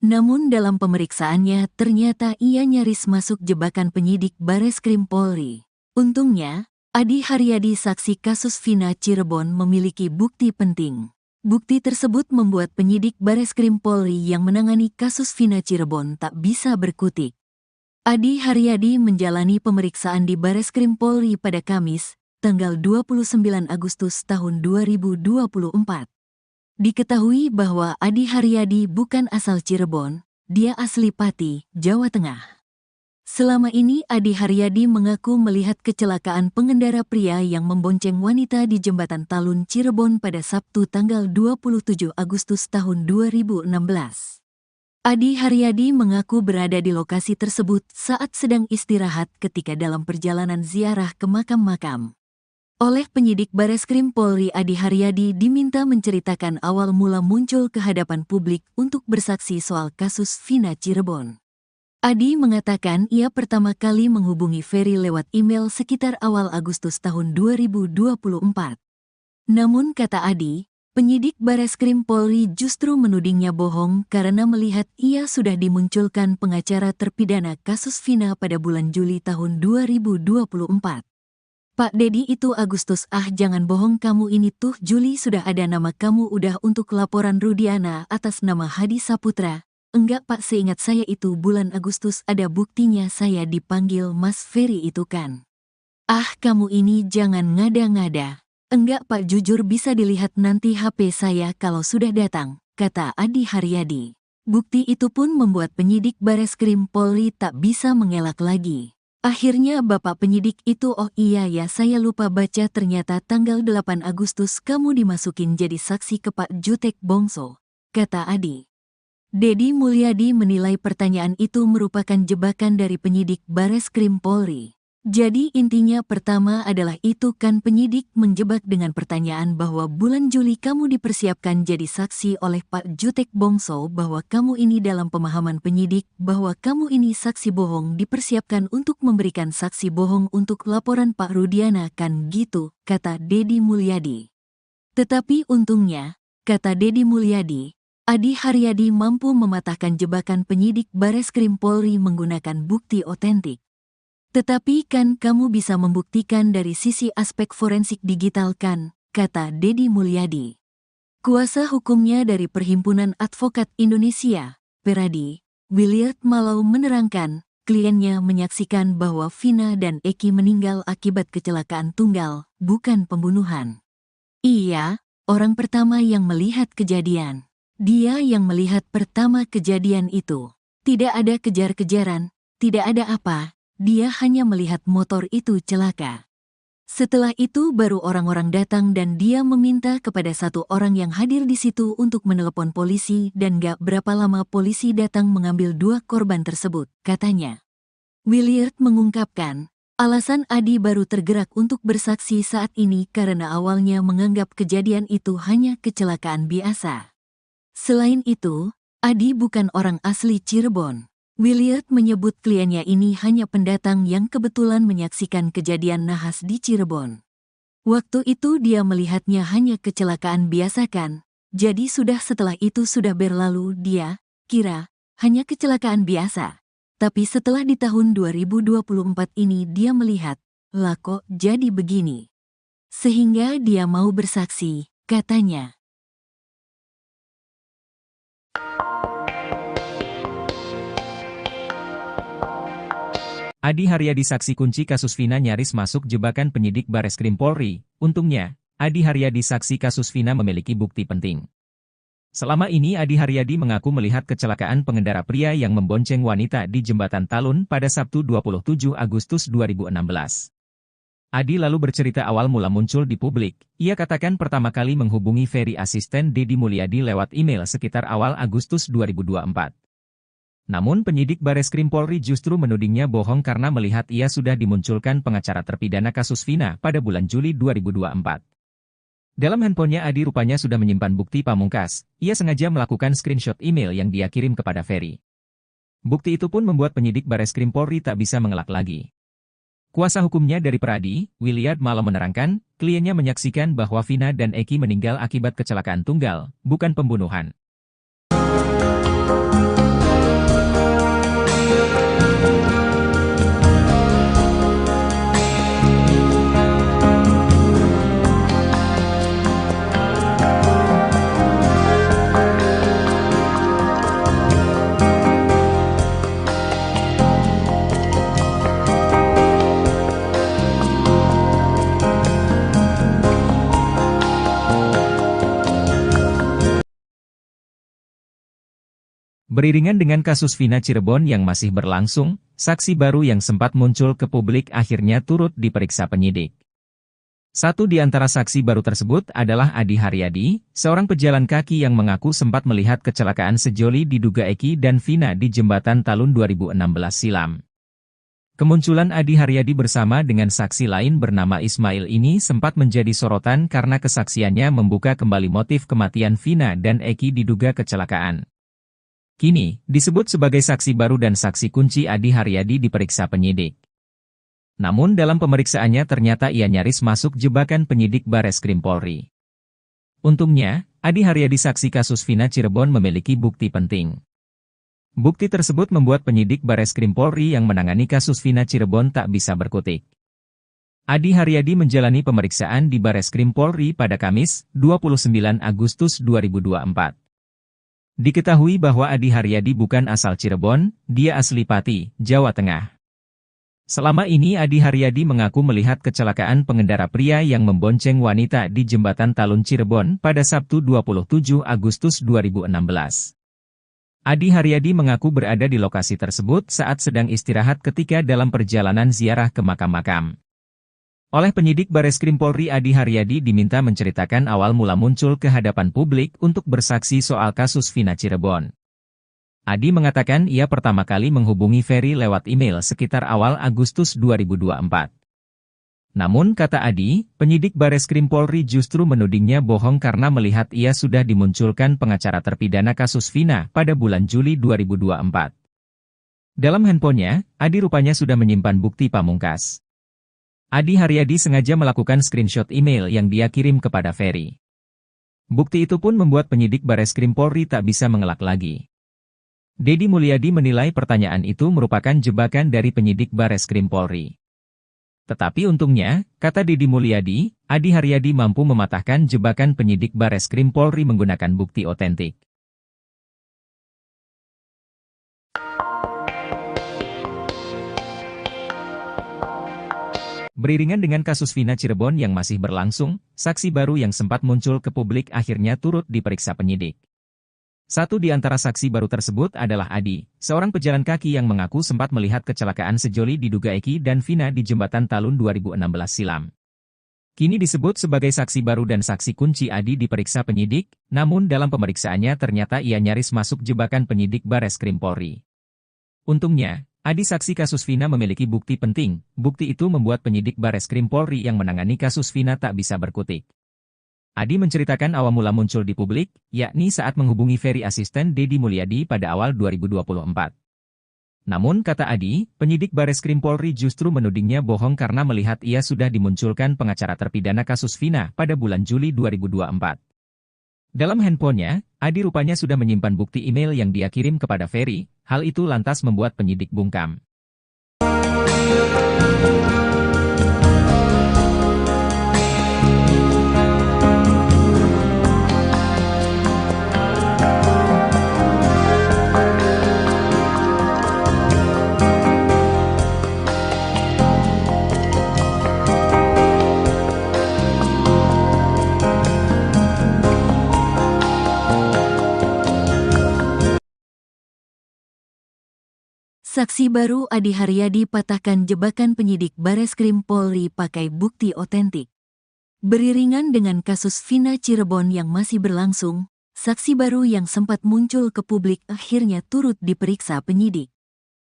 Namun dalam pemeriksaannya ternyata ia nyaris masuk jebakan penyidik Bareskrim Polri. Untungnya, Adi Haryadi saksi kasus Vina Cirebon memiliki bukti penting. Bukti tersebut membuat penyidik Bareskrim Polri yang menangani kasus Vina Cirebon tak bisa berkutik. Adi Haryadi menjalani pemeriksaan di Bareskrim Polri pada Kamis, tanggal 29 Agustus tahun 2024. Diketahui bahwa Adi Haryadi bukan asal Cirebon, dia asli Pati, Jawa Tengah. Selama ini Adi Haryadi mengaku melihat kecelakaan pengendara pria yang membonceng wanita di jembatan Talun Cirebon pada Sabtu tanggal 27 Agustus tahun 2016. Adi Haryadi mengaku berada di lokasi tersebut saat sedang istirahat ketika dalam perjalanan ziarah ke makam-makam. Oleh penyidik Bareskrim Polri, Adi Haryadi diminta menceritakan awal mula muncul ke hadapan publik untuk bersaksi soal kasus Vina Cirebon. Adi mengatakan ia pertama kali menghubungi Ferry lewat email sekitar awal Agustus tahun 2024. Namun kata Adi, penyidik Bareskrim Polri justru menudingnya bohong karena melihat ia sudah dimunculkan pengacara terpidana kasus Vina pada bulan Juli tahun 2024. Pak Dedi itu Agustus, jangan bohong kamu ini tuh Juli sudah ada nama kamu udah untuk laporan Rudiana atas nama Hadi Saputra. Enggak Pak, seingat saya itu bulan Agustus ada buktinya saya dipanggil Mas Ferry itu kan. Kamu ini jangan ngada-ngada. Enggak Pak, jujur bisa dilihat nanti HP saya kalau sudah datang, kata Adi Haryadi. Bukti itu pun membuat penyidik Bareskrim Polri tak bisa mengelak lagi. Akhirnya Bapak penyidik itu, oh iya ya saya lupa baca, ternyata tanggal 8 Agustus kamu dimasukin jadi saksi ke Pak Jutek Bongso, kata Adi. Dedi Mulyadi menilai pertanyaan itu merupakan jebakan dari penyidik Bareskrim Polri. Jadi intinya pertama adalah itu kan penyidik menjebak dengan pertanyaan bahwa bulan Juli kamu dipersiapkan jadi saksi oleh Pak Jutek Bongso, bahwa kamu ini dalam pemahaman penyidik bahwa kamu ini saksi bohong dipersiapkan untuk memberikan saksi bohong untuk laporan Pak Rudiana kan gitu, kata Dedi Mulyadi. Tetapi untungnya, kata Dedi Mulyadi, Adi Haryadi mampu mematahkan jebakan penyidik Bareskrim Polri menggunakan bukti otentik. Tetapi kan kamu bisa membuktikan dari sisi aspek forensik digital kan, kata Dedi Mulyadi. Kuasa hukumnya dari Perhimpunan Advokat Indonesia, Peradi, Williard Malau menerangkan, kliennya menyaksikan bahwa Vina dan Eki meninggal akibat kecelakaan tunggal, bukan pembunuhan. Iya, orang pertama yang melihat kejadian. Dia yang melihat pertama kejadian itu. Tidak ada kejar-kejaran, tidak ada apa, dia hanya melihat motor itu celaka. Setelah itu baru orang-orang datang dan dia meminta kepada satu orang yang hadir di situ untuk menelepon polisi dan gak berapa lama polisi datang mengambil dua korban tersebut, katanya. Williard mengungkapkan, alasan Adi baru tergerak untuk bersaksi saat ini karena awalnya menganggap kejadian itu hanya kecelakaan biasa. Selain itu, Adi bukan orang asli Cirebon. Williard menyebut kliennya ini hanya pendatang yang kebetulan menyaksikan kejadian nahas di Cirebon. Waktu itu dia melihatnya hanya kecelakaan biasa kan, jadi setelah itu sudah berlalu dia kira hanya kecelakaan biasa. Tapi setelah di tahun 2024 ini dia melihat, lah kok jadi begini. Sehingga dia mau bersaksi, katanya. Adi Haryadi saksi kunci kasus Vina nyaris masuk jebakan penyidik Bareskrim Polri. Untungnya, Adi Haryadi saksi kasus Vina memiliki bukti penting. Selama ini Adi Haryadi mengaku melihat kecelakaan pengendara pria yang membonceng wanita di Jembatan Talun pada Sabtu 27 Agustus 2016. Adi lalu bercerita awal mula muncul di publik. Ia katakan pertama kali menghubungi Ferry asisten Deddy Mulyadi lewat email sekitar awal Agustus 2024. Namun penyidik Bareskrim Polri justru menudingnya bohong karena melihat ia sudah dimunculkan pengacara terpidana kasus Vina pada bulan Juli 2024. Dalam handphonenya Adi rupanya sudah menyimpan bukti pamungkas. Ia sengaja melakukan screenshot email yang dia kirim kepada Ferry. Bukti itu pun membuat penyidik Bareskrim Polri tak bisa mengelak lagi. Kuasa hukumnya dari Peradi, Williard Malo menerangkan, kliennya menyaksikan bahwa Vina dan Eki meninggal akibat kecelakaan tunggal, bukan pembunuhan. Beriringan dengan kasus Vina Cirebon yang masih berlangsung, saksi baru yang sempat muncul ke publik akhirnya turut diperiksa penyidik. Satu di antara saksi baru tersebut adalah Adi Haryadi, seorang pejalan kaki yang mengaku sempat melihat kecelakaan sejoli diduga Eki dan Vina di Jembatan Talun 2016 silam. Kemunculan Adi Haryadi bersama dengan saksi lain bernama Ismail ini sempat menjadi sorotan karena kesaksiannya membuka kembali motif kematian Vina dan Eki diduga kecelakaan. Kini, disebut sebagai saksi baru dan saksi kunci Adi Haryadi diperiksa penyidik. Namun dalam pemeriksaannya ternyata ia nyaris masuk jebakan penyidik Bareskrim Polri. Untungnya, Adi Haryadi saksi kasus Vina Cirebon memiliki bukti penting. Bukti tersebut membuat penyidik Bareskrim Polri yang menangani kasus Vina Cirebon tak bisa berkutik. Adi Haryadi menjalani pemeriksaan di Bareskrim Polri pada Kamis, 29 Agustus 2024. Diketahui bahwa Adi Haryadi bukan asal Cirebon, dia asli Pati, Jawa Tengah. Selama ini Adi Haryadi mengaku melihat kecelakaan pengendara pria yang membonceng wanita di Jembatan Talun Cirebon pada Sabtu 27 Agustus 2016. Adi Haryadi mengaku berada di lokasi tersebut saat sedang istirahat ketika dalam perjalanan ziarah ke makam-makam. Oleh penyidik Bareskrim Polri Adi Haryadi diminta menceritakan awal mula muncul ke hadapan publik untuk bersaksi soal kasus Vina Cirebon. Adi mengatakan ia pertama kali menghubungi Ferry lewat email sekitar awal Agustus 2024. Namun kata Adi, penyidik Bareskrim Polri justru menudingnya bohong karena melihat ia sudah dimunculkan pengacara terpidana kasus Vina pada bulan Juli 2024. Dalam handphonenya, Adi rupanya sudah menyimpan bukti pamungkas. Adi Haryadi sengaja melakukan screenshot email yang dia kirim kepada Ferry. Bukti itu pun membuat penyidik Bareskrim Polri tak bisa mengelak lagi. Deddy Mulyadi menilai pertanyaan itu merupakan jebakan dari penyidik Bareskrim Polri. Tetapi untungnya, kata Deddy Mulyadi, Adi Haryadi mampu mematahkan jebakan penyidik Bareskrim Polri menggunakan bukti otentik. Beriringan dengan kasus Vina Cirebon yang masih berlangsung, saksi baru yang sempat muncul ke publik akhirnya turut diperiksa penyidik. Satu di antara saksi baru tersebut adalah Adi, seorang pejalan kaki yang mengaku sempat melihat kecelakaan sejoli diduga Eki dan Vina di Jembatan Talun 2016 silam. Kini disebut sebagai saksi baru dan saksi kunci Adi diperiksa penyidik, namun dalam pemeriksaannya ternyata ia nyaris masuk jebakan penyidik Bareskrim Polri. Untungnya, Adi saksi kasus Vina memiliki bukti penting. Bukti itu membuat penyidik Bareskrim Polri yang menangani kasus Vina tak bisa berkutik. Adi menceritakan awal mula muncul di publik, yakni saat menghubungi Ferry asisten Deddy Mulyadi pada awal 2024. Namun kata Adi, penyidik Bareskrim Polri justru menudingnya bohong karena melihat ia sudah dimunculkan pengacara terpidana kasus Vina pada bulan Juli 2024. Dalam handphonenya, Adi rupanya sudah menyimpan bukti email yang dia kirim kepada Ferry. Hal itu lantas membuat penyidik bungkam. Saksi baru Adi Haryadi patahkan jebakan penyidik Bareskrim Polri pakai bukti otentik. Beriringan dengan kasus Vina Cirebon yang masih berlangsung, saksi baru yang sempat muncul ke publik akhirnya turut diperiksa penyidik.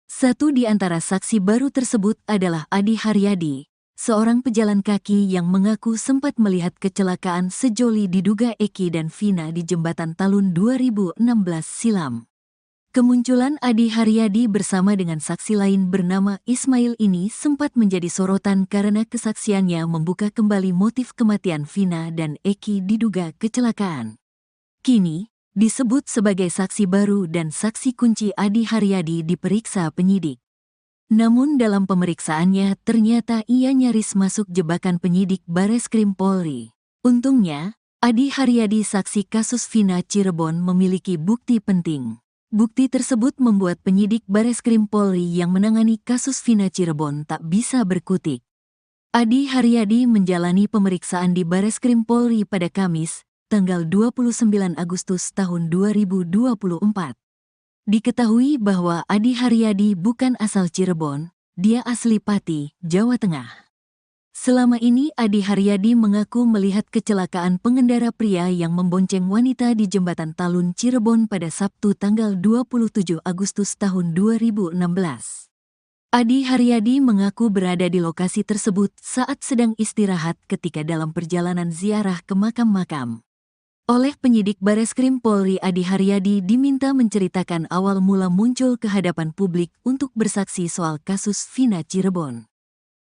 Satu di antara saksi baru tersebut adalah Adi Haryadi, seorang pejalan kaki yang mengaku sempat melihat kecelakaan sejoli diduga Eki dan Vina di Jembatan Talun 2016 silam. Kemunculan Adi Haryadi bersama dengan saksi lain bernama Ismail ini sempat menjadi sorotan karena kesaksiannya membuka kembali motif kematian Vina dan Eki diduga kecelakaan. Kini, disebut sebagai saksi baru dan saksi kunci Adi Haryadi diperiksa penyidik. Namun dalam pemeriksaannya ternyata ia nyaris masuk jebakan penyidik Bareskrim Polri. Untungnya, Adi Haryadi saksi kasus Vina Cirebon memiliki bukti penting. Bukti tersebut membuat penyidik Bareskrim Polri yang menangani kasus Vina Cirebon tak bisa berkutik. Adi Haryadi menjalani pemeriksaan di Bareskrim Polri pada Kamis, tanggal 29 Agustus tahun 2024. Diketahui bahwa Adi Haryadi bukan asal Cirebon, dia asli Pati, Jawa Tengah. Selama ini Adi Haryadi mengaku melihat kecelakaan pengendara pria yang membonceng wanita di Jembatan Talun Cirebon pada Sabtu tanggal 27 Agustus tahun 2016. Adi Haryadi mengaku berada di lokasi tersebut saat sedang istirahat ketika dalam perjalanan ziarah ke makam-makam. Oleh penyidik Bareskrim Polri, Adi Haryadi diminta menceritakan awal mula muncul ke hadapan publik untuk bersaksi soal kasus Vina Cirebon.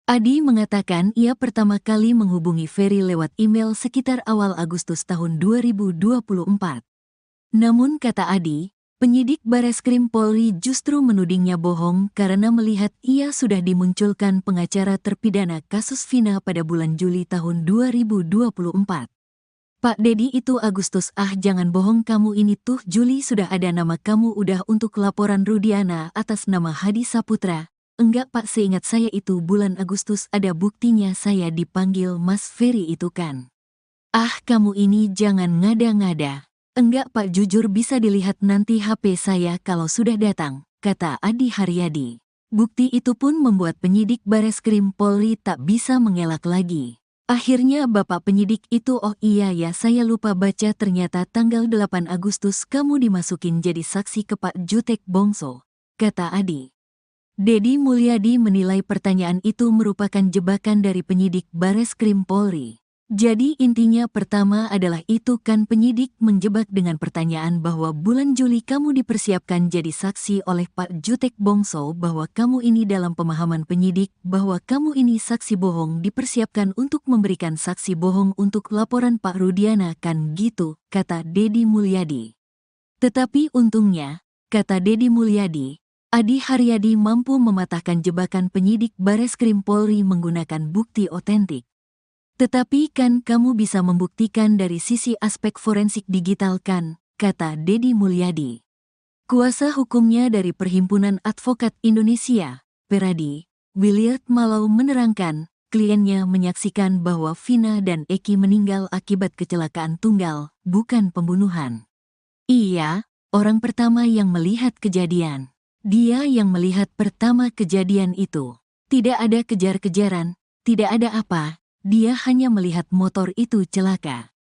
Adi mengatakan ia pertama kali menghubungi Ferry lewat email sekitar awal Agustus tahun 2024. Namun kata Adi, penyidik Bareskrim Polri justru menudingnya bohong karena melihat ia sudah dimunculkan pengacara terpidana kasus Vina pada bulan Juli tahun 2024. Pak Dedi itu Agustus, jangan bohong kamu ini tuh Juli sudah ada nama kamu udah untuk laporan Rudiana atas nama Hadi Saputra. Enggak Pak, seingat saya itu bulan Agustus ada buktinya saya dipanggil Mas Ferry itu kan. Kamu ini jangan ngada-ngada. Enggak Pak, jujur bisa dilihat nanti HP saya kalau sudah datang, kata Adi Haryadi. Bukti itu pun membuat penyidik Bareskrim Polri tak bisa mengelak lagi. Akhirnya Bapak penyidik itu, oh iya ya saya lupa baca, ternyata tanggal 8 Agustus kamu dimasukin jadi saksi ke Pak Jutek Bongso, kata Adi. Dedi Mulyadi menilai pertanyaan itu merupakan jebakan dari penyidik Bareskrim Polri. Jadi intinya pertama adalah itu kan penyidik menjebak dengan pertanyaan bahwa bulan Juli kamu dipersiapkan jadi saksi oleh Pak Jutek Bongso, bahwa kamu ini dalam pemahaman penyidik bahwa kamu ini saksi bohong dipersiapkan untuk memberikan saksi bohong untuk laporan Pak Rudiana kan gitu, kata Dedi Mulyadi. Tetapi untungnya, kata Dedi Mulyadi, Adi Haryadi mampu mematahkan jebakan penyidik Bareskrim Polri menggunakan bukti otentik. Tetapi kan kamu bisa membuktikan dari sisi aspek forensik digital kan, kata Dedi Mulyadi. Kuasa hukumnya dari Perhimpunan Advokat Indonesia, Peradi, Williard Malau menerangkan, kliennya menyaksikan bahwa Vina dan Eki meninggal akibat kecelakaan tunggal, bukan pembunuhan. Iya, orang pertama yang melihat kejadian. Dia yang melihat pertama kejadian itu. Tidak ada kejar-kejaran, tidak ada apa, dia hanya melihat motor itu celaka.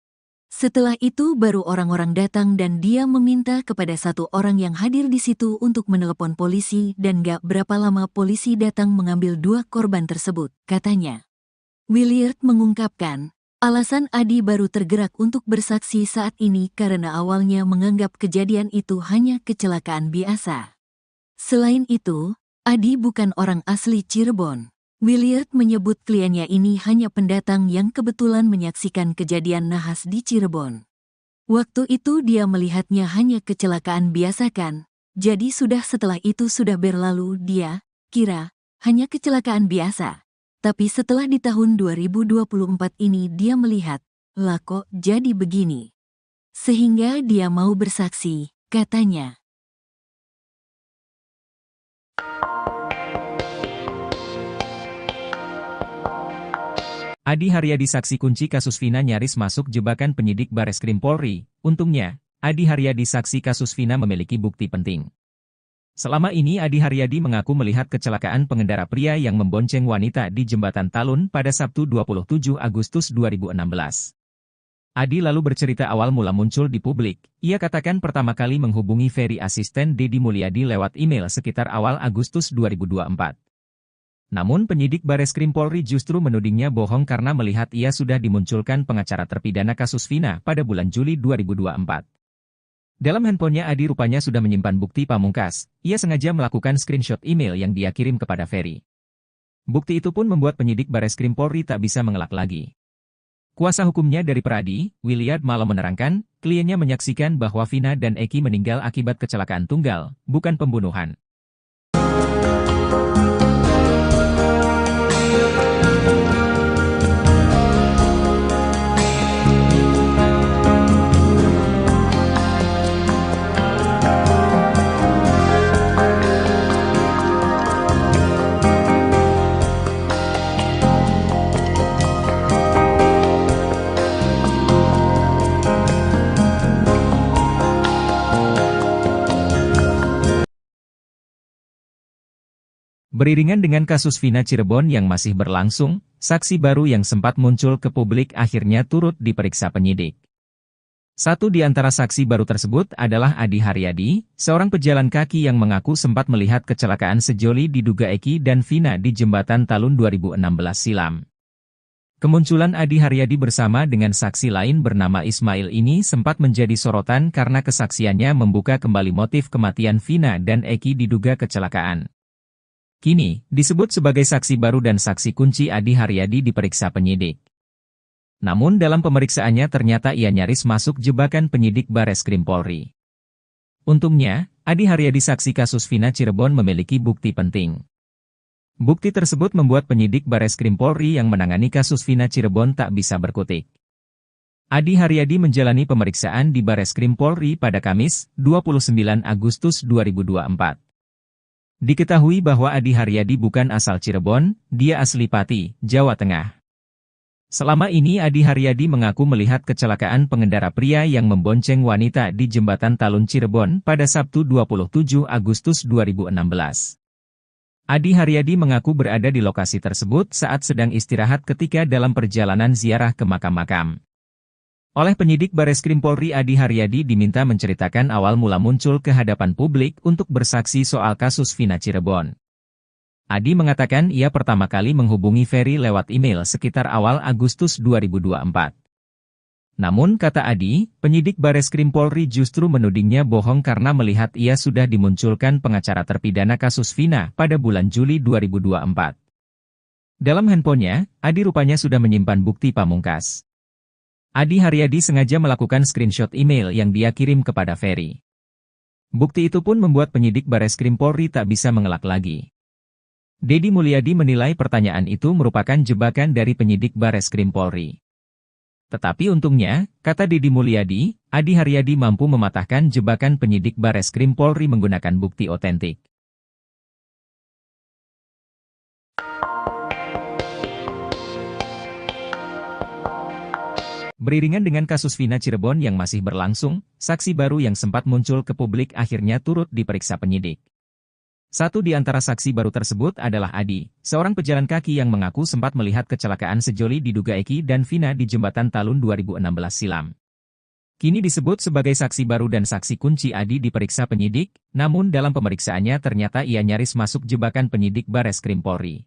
Setelah itu baru orang-orang datang dan dia meminta kepada satu orang yang hadir di situ untuk menelepon polisi dan gak berapa lama polisi datang mengambil dua korban tersebut, katanya. Williard mengungkapkan, alasan Adi baru tergerak untuk bersaksi saat ini karena awalnya menganggap kejadian itu hanya kecelakaan biasa. Selain itu, Adi bukan orang asli Cirebon. Williard menyebut kliennya ini hanya pendatang yang kebetulan menyaksikan kejadian nahas di Cirebon. Waktu itu dia melihatnya hanya kecelakaan biasa kan, jadi setelah itu sudah berlalu dia kira hanya kecelakaan biasa. Tapi setelah di tahun 2024 ini dia melihat, lah kok jadi begini. Sehingga dia mau bersaksi, katanya. Adi Haryadi saksi kunci kasus Vina nyaris masuk jebakan penyidik Bareskrim Polri. Untungnya, Adi Haryadi saksi kasus Vina memiliki bukti penting. Selama ini Adi Haryadi mengaku melihat kecelakaan pengendara pria yang membonceng wanita di Jembatan Talun pada Sabtu 27 Agustus 2016. Adi lalu bercerita awal mula muncul di publik. Ia katakan pertama kali menghubungi Ferry asisten Deddy Mulyadi lewat email sekitar awal Agustus 2024. Namun penyidik Bareskrim Polri justru menudingnya bohong karena melihat ia sudah dimunculkan pengacara terpidana kasus Vina pada bulan Juli 2024. Dalam handphonenya Adi rupanya sudah menyimpan bukti pamungkas. Ia sengaja melakukan screenshot email yang dia kirim kepada Ferry. Bukti itu pun membuat penyidik Bareskrim Polri tak bisa mengelak lagi. Kuasa hukumnya dari Peradi, Williard Malo menerangkan, kliennya menyaksikan bahwa Vina dan Eki meninggal akibat kecelakaan tunggal, bukan pembunuhan. Beriringan dengan kasus Vina Cirebon yang masih berlangsung, saksi baru yang sempat muncul ke publik akhirnya turut diperiksa penyidik. Satu di antara saksi baru tersebut adalah Adi Haryadi, seorang pejalan kaki yang mengaku sempat melihat kecelakaan sejoli diduga Eki dan Vina di Jembatan Talun 2016 silam. Kemunculan Adi Haryadi bersama dengan saksi lain bernama Ismail ini sempat menjadi sorotan karena kesaksiannya membuka kembali motif kematian Vina dan Eki diduga kecelakaan. Kini, disebut sebagai saksi baru dan saksi kunci Adi Haryadi diperiksa penyidik. Namun dalam pemeriksaannya ternyata ia nyaris masuk jebakan penyidik Bareskrim Polri. Untungnya, Adi Haryadi saksi kasus Vina Cirebon memiliki bukti penting. Bukti tersebut membuat penyidik Bareskrim Polri yang menangani kasus Vina Cirebon tak bisa berkutik. Adi Haryadi menjalani pemeriksaan di Bareskrim Polri pada Kamis, 29 Agustus 2024. Diketahui bahwa Adi Haryadi bukan asal Cirebon, dia asli Pati, Jawa Tengah. Selama ini Adi Haryadi mengaku melihat kecelakaan pengendara pria yang membonceng wanita di Jembatan Talun Cirebon pada Sabtu 27 Agustus 2016. Adi Haryadi mengaku berada di lokasi tersebut saat sedang istirahat ketika dalam perjalanan ziarah ke makam-makam. Oleh penyidik Bareskrim Polri Adi Haryadi diminta menceritakan awal mula muncul ke hadapan publik untuk bersaksi soal kasus Vina Cirebon. Adi mengatakan ia pertama kali menghubungi Ferry lewat email sekitar awal Agustus 2024. Namun kata Adi, penyidik Bareskrim Polri justru menudingnya bohong karena melihat ia sudah dimunculkan pengacara terpidana kasus Vina pada bulan Juli 2024. Dalam handphonenya, Adi rupanya sudah menyimpan bukti pamungkas. Adi Haryadi sengaja melakukan screenshot email yang dia kirim kepada Ferry. Bukti itu pun membuat penyidik Bareskrim Polri tak bisa mengelak lagi. Deddy Mulyadi menilai pertanyaan itu merupakan jebakan dari penyidik Bareskrim Polri. Tetapi untungnya, kata Deddy Mulyadi, Adi Haryadi mampu mematahkan jebakan penyidik Bareskrim Polri menggunakan bukti otentik. Beriringan dengan kasus Vina Cirebon yang masih berlangsung, saksi baru yang sempat muncul ke publik akhirnya turut diperiksa penyidik. Satu di antara saksi baru tersebut adalah Adi, seorang pejalan kaki yang mengaku sempat melihat kecelakaan sejoli diduga Eki dan Vina di Jembatan Talun 2016 silam. Kini disebut sebagai saksi baru dan saksi kunci Adi diperiksa penyidik, namun dalam pemeriksaannya ternyata ia nyaris masuk jebakan penyidik Bareskrim Polri.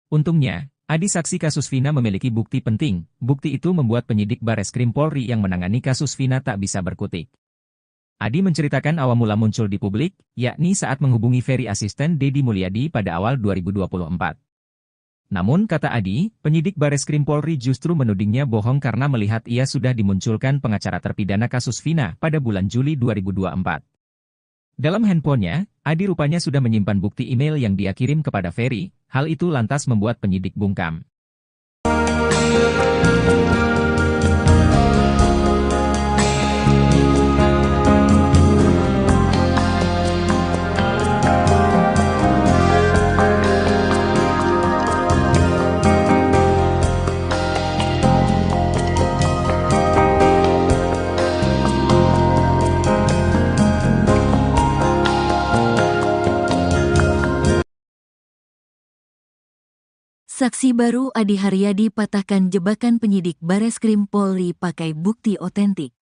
Untungnya, Adi saksi kasus Vina memiliki bukti penting. Bukti itu membuat penyidik Bareskrim Polri yang menangani kasus Vina tak bisa berkutik. Adi menceritakan awal mula muncul di publik, yakni saat menghubungi Ferry asisten Deddy Mulyadi pada awal 2024. Namun kata Adi, penyidik Bareskrim Polri justru menudingnya bohong karena melihat ia sudah dimunculkan pengacara terpidana kasus Vina pada bulan Juli 2024. Dalam handphonenya, Adi rupanya sudah menyimpan bukti email yang dia kirim kepada Ferry. Hal itu lantas membuat penyidik bungkam. Saksi baru Adi Haryadi patahkan jebakan penyidik Bareskrim Polri pakai bukti otentik.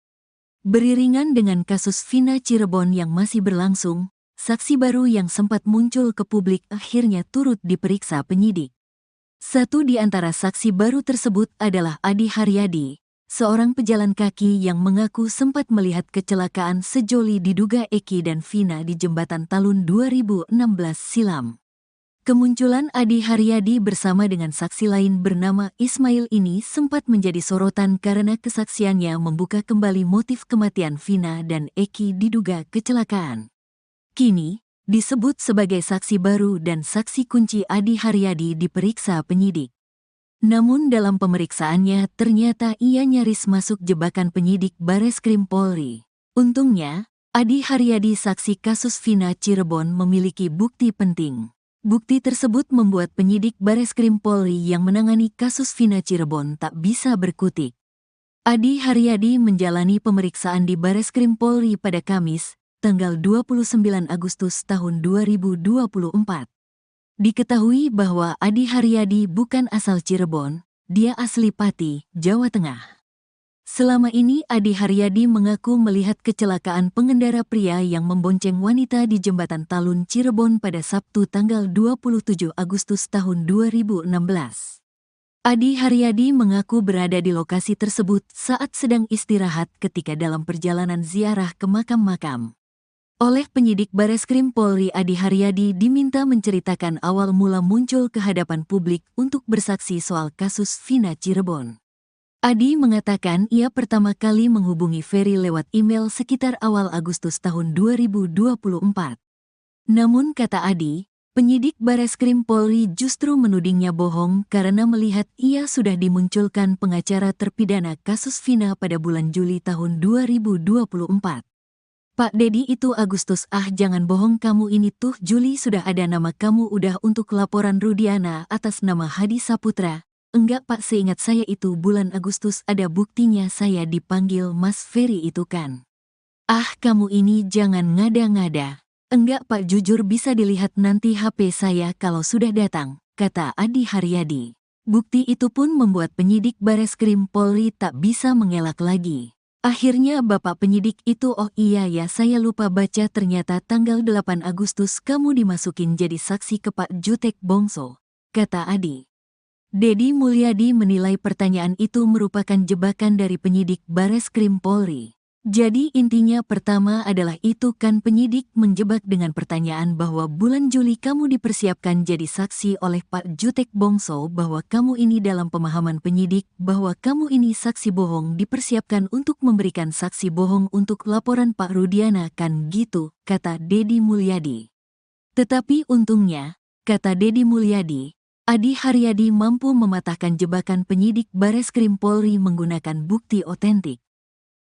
Beriringan dengan kasus Vina Cirebon yang masih berlangsung, saksi baru yang sempat muncul ke publik akhirnya turut diperiksa penyidik. Satu di antara saksi baru tersebut adalah Adi Haryadi, seorang pejalan kaki yang mengaku sempat melihat kecelakaan sejoli diduga Eki dan Vina di Jembatan Talun 2016 silam. Kemunculan Adi Haryadi bersama dengan saksi lain bernama Ismail ini sempat menjadi sorotan karena kesaksiannya membuka kembali motif kematian Vina dan Eki diduga kecelakaan. Kini, disebut sebagai saksi baru dan saksi kunci Adi Haryadi diperiksa penyidik. Namun dalam pemeriksaannya ternyata ia nyaris masuk jebakan penyidik Bareskrim Polri. Untungnya, Adi Haryadi saksi kasus Vina Cirebon memiliki bukti penting. Bukti tersebut membuat penyidik Bareskrim Polri yang menangani kasus Vina Cirebon tak bisa berkutik. Adi Haryadi menjalani pemeriksaan di Bareskrim Polri pada Kamis, tanggal 29 Agustus tahun 2024. Diketahui bahwa Adi Haryadi bukan asal Cirebon, dia asli Pati, Jawa Tengah. Selama ini Adi Haryadi mengaku melihat kecelakaan pengendara pria yang membonceng wanita di Jembatan Talun Cirebon pada Sabtu tanggal 27 Agustus tahun 2016. Adi Haryadi mengaku berada di lokasi tersebut saat sedang istirahat ketika dalam perjalanan ziarah ke makam-makam. Oleh penyidik Bareskrim Polri, Adi Haryadi diminta menceritakan awal mula muncul ke hadapan publik untuk bersaksi soal kasus Vina Cirebon. Adi mengatakan ia pertama kali menghubungi Ferry lewat email sekitar awal Agustus tahun 2024. Namun kata Adi, penyidik Bareskrim Polri justru menudingnya bohong karena melihat ia sudah dimunculkan pengacara terpidana kasus Vina pada bulan Juli tahun 2024. Pak Dedi itu Agustus, jangan bohong kamu, ini tuh Juli sudah ada nama kamu udah untuk laporan Rudiana atas nama Hadi Saputra. Enggak Pak, seingat saya itu bulan Agustus ada buktinya saya dipanggil Mas Ferry itu kan. Kamu ini jangan ngada-ngada. Enggak Pak, jujur bisa dilihat nanti HP saya kalau sudah datang, kata Adi Haryadi. Bukti itu pun membuat penyidik Bareskrim Polri tak bisa mengelak lagi. Akhirnya bapak penyidik itu, oh iya ya saya lupa baca, ternyata tanggal 8 Agustus kamu dimasukin jadi saksi ke Pak Jutek Bongso, kata Adi. Dedi Mulyadi menilai pertanyaan itu merupakan jebakan dari penyidik Bareskrim Polri. Jadi intinya pertama adalah itu kan penyidik menjebak dengan pertanyaan bahwa bulan Juli kamu dipersiapkan jadi saksi oleh Pak Jutek Bongso, bahwa kamu ini dalam pemahaman penyidik bahwa kamu ini saksi bohong dipersiapkan untuk memberikan saksi bohong untuk laporan Pak Rudiana kan gitu, kata Dedi Mulyadi. Tetapi untungnya, kata Dedi Mulyadi, Adi Haryadi mampu mematahkan jebakan penyidik Bareskrim Polri menggunakan bukti otentik.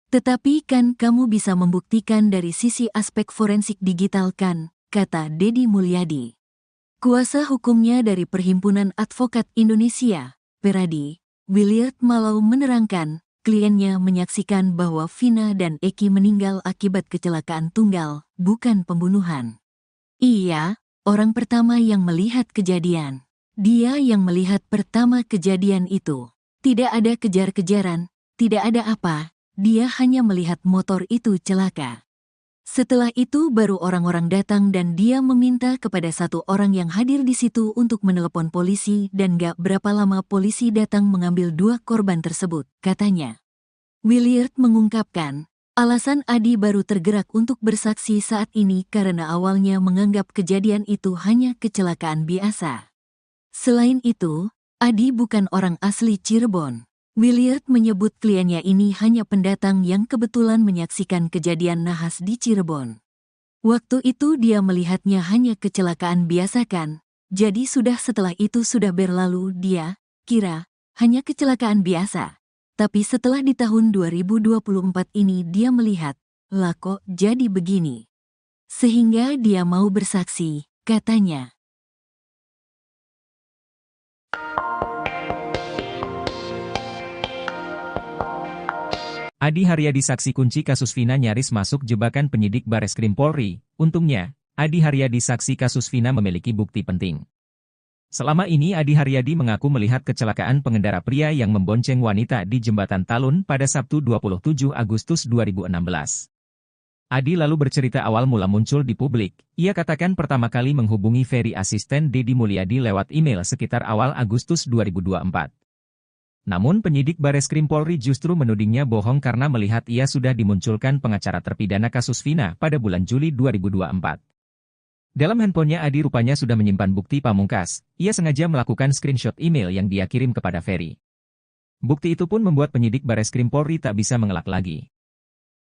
Tetapi kan kamu bisa membuktikan dari sisi aspek forensik digital kan, kata Dedi Mulyadi. Kuasa hukumnya dari Perhimpunan Advokat Indonesia, Peradi, Williard Malau menerangkan, kliennya menyaksikan bahwa Vina dan Eki meninggal akibat kecelakaan tunggal, bukan pembunuhan. Iya, orang pertama yang melihat kejadian. Dia yang melihat pertama kejadian itu. Tidak ada kejar-kejaran, tidak ada apa, dia hanya melihat motor itu celaka. Setelah itu baru orang-orang datang dan dia meminta kepada satu orang yang hadir di situ untuk menelepon polisi dan gak berapa lama polisi datang mengambil dua korban tersebut, katanya. Williard mengungkapkan, alasan Adi baru tergerak untuk bersaksi saat ini karena awalnya menganggap kejadian itu hanya kecelakaan biasa. Selain itu, Adi bukan orang asli Cirebon. Williard menyebut kliennya ini hanya pendatang yang kebetulan menyaksikan kejadian nahas di Cirebon. Waktu itu dia melihatnya hanya kecelakaan biasa kan, jadi setelah itu sudah berlalu dia kira hanya kecelakaan biasa. Tapi setelah di tahun 2024 ini dia melihat, lah kok jadi begini. Sehingga dia mau bersaksi, katanya. Adi Haryadi saksi kunci kasus Vina nyaris masuk jebakan penyidik Bareskrim Polri. Untungnya, Adi Haryadi saksi kasus Vina memiliki bukti penting. Selama ini Adi Haryadi mengaku melihat kecelakaan pengendara pria yang membonceng wanita di Jembatan Talun pada Sabtu 27 Agustus 2016. Adi lalu bercerita awal mula muncul di publik. Ia katakan pertama kali menghubungi Ferry asisten Deddy Mulyadi lewat email sekitar awal Agustus 2024. Namun penyidik Bareskrim Polri justru menudingnya bohong karena melihat ia sudah dimunculkan pengacara terpidana kasus Vina pada bulan Juli 2024. Dalam handphonenya Adi rupanya sudah menyimpan bukti pamungkas. Ia sengaja melakukan screenshot email yang dia kirim kepada Ferry. Bukti itu pun membuat penyidik Bareskrim Polri tak bisa mengelak lagi.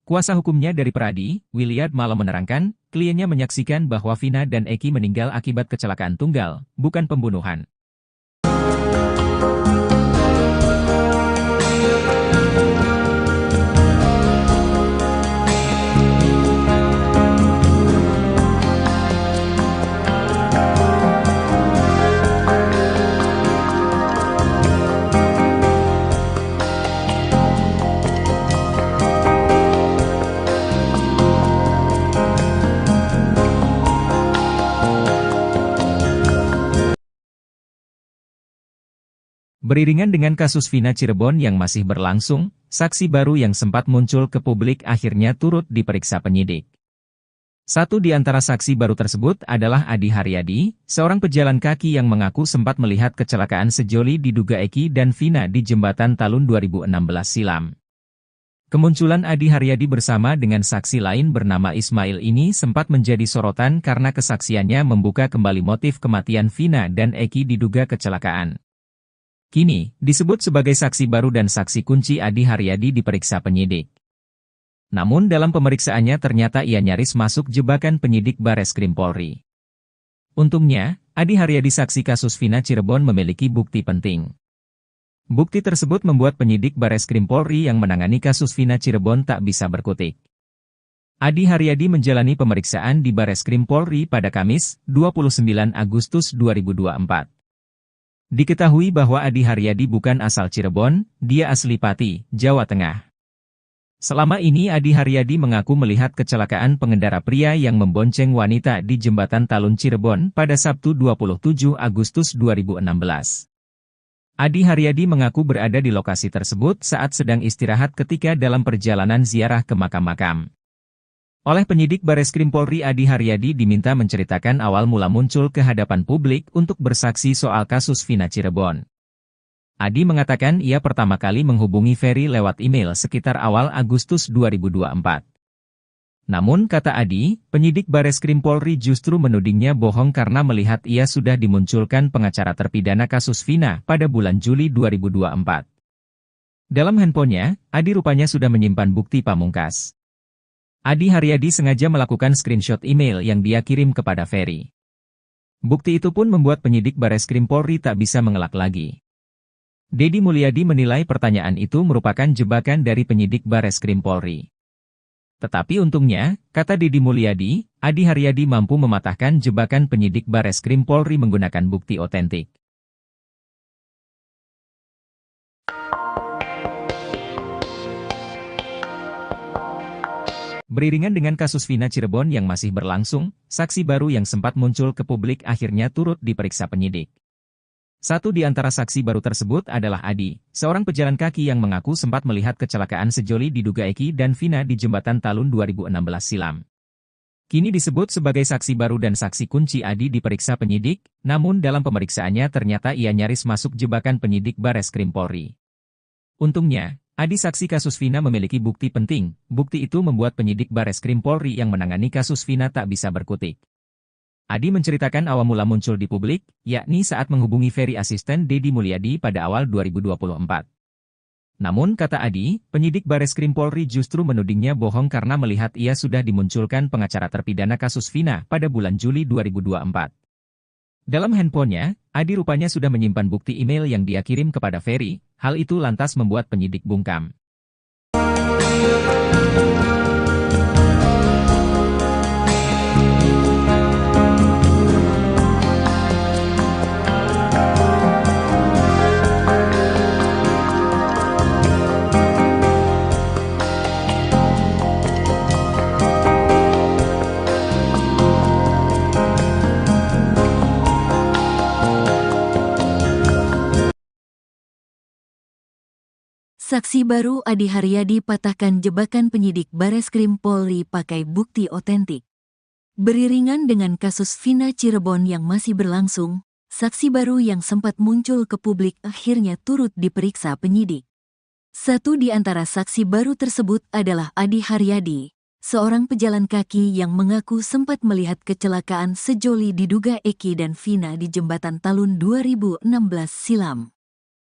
Kuasa hukumnya dari Pradi, Williard Malam menerangkan, kliennya menyaksikan bahwa Vina dan Eki meninggal akibat kecelakaan tunggal, bukan pembunuhan. Beriringan dengan kasus Vina Cirebon yang masih berlangsung, saksi baru yang sempat muncul ke publik akhirnya turut diperiksa penyidik. Satu di antara saksi baru tersebut adalah Adi Haryadi, seorang pejalan kaki yang mengaku sempat melihat kecelakaan sejoli diduga Eki dan Vina di Jembatan Talun 2016 silam. Kemunculan Adi Haryadi bersama dengan saksi lain bernama Ismail ini sempat menjadi sorotan karena kesaksiannya membuka kembali motif kematian Vina dan Eki diduga kecelakaan. Kini, disebut sebagai saksi baru dan saksi kunci Adi Haryadi diperiksa penyidik. Namun dalam pemeriksaannya ternyata ia nyaris masuk jebakan penyidik Bareskrim Polri. Untungnya, Adi Haryadi saksi kasus Vina Cirebon memiliki bukti penting. Bukti tersebut membuat penyidik Bareskrim Polri yang menangani kasus Vina Cirebon tak bisa berkutik. Adi Haryadi menjalani pemeriksaan di Bareskrim Polri pada Kamis, 29 Agustus 2024. Diketahui bahwa Adi Haryadi bukan asal Cirebon, dia asli Pati, Jawa Tengah. Selama ini Adi Haryadi mengaku melihat kecelakaan pengendara pria yang membonceng wanita di Jembatan Talun Cirebon pada Sabtu 27 Agustus 2016. Adi Haryadi mengaku berada di lokasi tersebut saat sedang istirahat ketika dalam perjalanan ziarah ke makam-makam. Oleh penyidik Bareskrim Polri Adi Haryadi diminta menceritakan awal mula muncul ke hadapan publik untuk bersaksi soal kasus Vina Cirebon. Adi mengatakan ia pertama kali menghubungi Ferry lewat email sekitar awal Agustus 2024. Namun kata Adi, penyidik Bareskrim Polri justru menudingnya bohong karena melihat ia sudah dimunculkan pengacara terpidana kasus Vina pada bulan Juli 2024. Dalam handphonenya, Adi rupanya sudah menyimpan bukti pamungkas. Adi Haryadi sengaja melakukan screenshot email yang dia kirim kepada Ferry. Bukti itu pun membuat penyidik Bareskrim Polri tak bisa mengelak lagi. Deddy Mulyadi menilai pertanyaan itu merupakan jebakan dari penyidik Bareskrim Polri. Tetapi untungnya, kata Deddy Mulyadi, Adi Haryadi mampu mematahkan jebakan penyidik Bareskrim Polri menggunakan bukti otentik. Beriringan dengan kasus Vina Cirebon yang masih berlangsung, saksi baru yang sempat muncul ke publik akhirnya turut diperiksa penyidik. Satu di antara saksi baru tersebut adalah Adi, seorang pejalan kaki yang mengaku sempat melihat kecelakaan sejoli diduga Eki dan Vina di Jembatan Talun 2016 silam. Kini disebut sebagai saksi baru dan saksi kunci Adi diperiksa penyidik, namun dalam pemeriksaannya ternyata ia nyaris masuk jebakan penyidik Bareskrim Polri. Untungnya, Adi saksi kasus Vina memiliki bukti penting. Bukti itu membuat penyidik Bareskrim Polri yang menangani kasus Vina tak bisa berkutik. Adi menceritakan awal mula muncul di publik, yakni saat menghubungi Ferry asisten Deddy Mulyadi pada awal 2024. Namun kata Adi, penyidik Bareskrim Polri justru menudingnya bohong karena melihat ia sudah dimunculkan pengacara terpidana kasus Vina pada bulan Juli 2024. Dalam handphonenya, Adi rupanya sudah menyimpan bukti email yang dia kirim kepada Ferry, hal itu lantas membuat penyidik bungkam. Saksi baru Adi Haryadi patahkan jebakan penyidik Bareskrim Polri pakai bukti otentik. Beriringan dengan kasus Vina Cirebon yang masih berlangsung, saksi baru yang sempat muncul ke publik akhirnya turut diperiksa penyidik. Satu di antara saksi baru tersebut adalah Adi Haryadi, seorang pejalan kaki yang mengaku sempat melihat kecelakaan sejoli diduga Eki dan Vina di Jembatan Talun 2016 silam.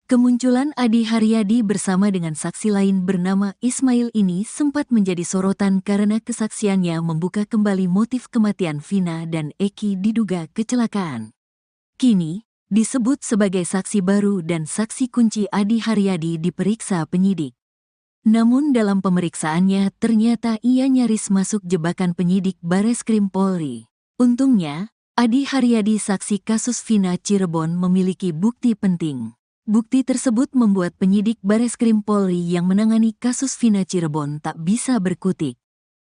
Kemunculan Adi Haryadi bersama dengan saksi lain bernama Ismail ini sempat menjadi sorotan karena kesaksiannya membuka kembali motif kematian Vina dan Eki diduga kecelakaan. Kini, disebut sebagai saksi baru dan saksi kunci Adi Haryadi diperiksa penyidik. Namun dalam pemeriksaannya ternyata ia nyaris masuk jebakan penyidik Bareskrim Polri. Untungnya, Adi Haryadi saksi kasus Vina Cirebon memiliki bukti penting. Bukti tersebut membuat penyidik Bareskrim Polri yang menangani kasus Vina Cirebon tak bisa berkutik.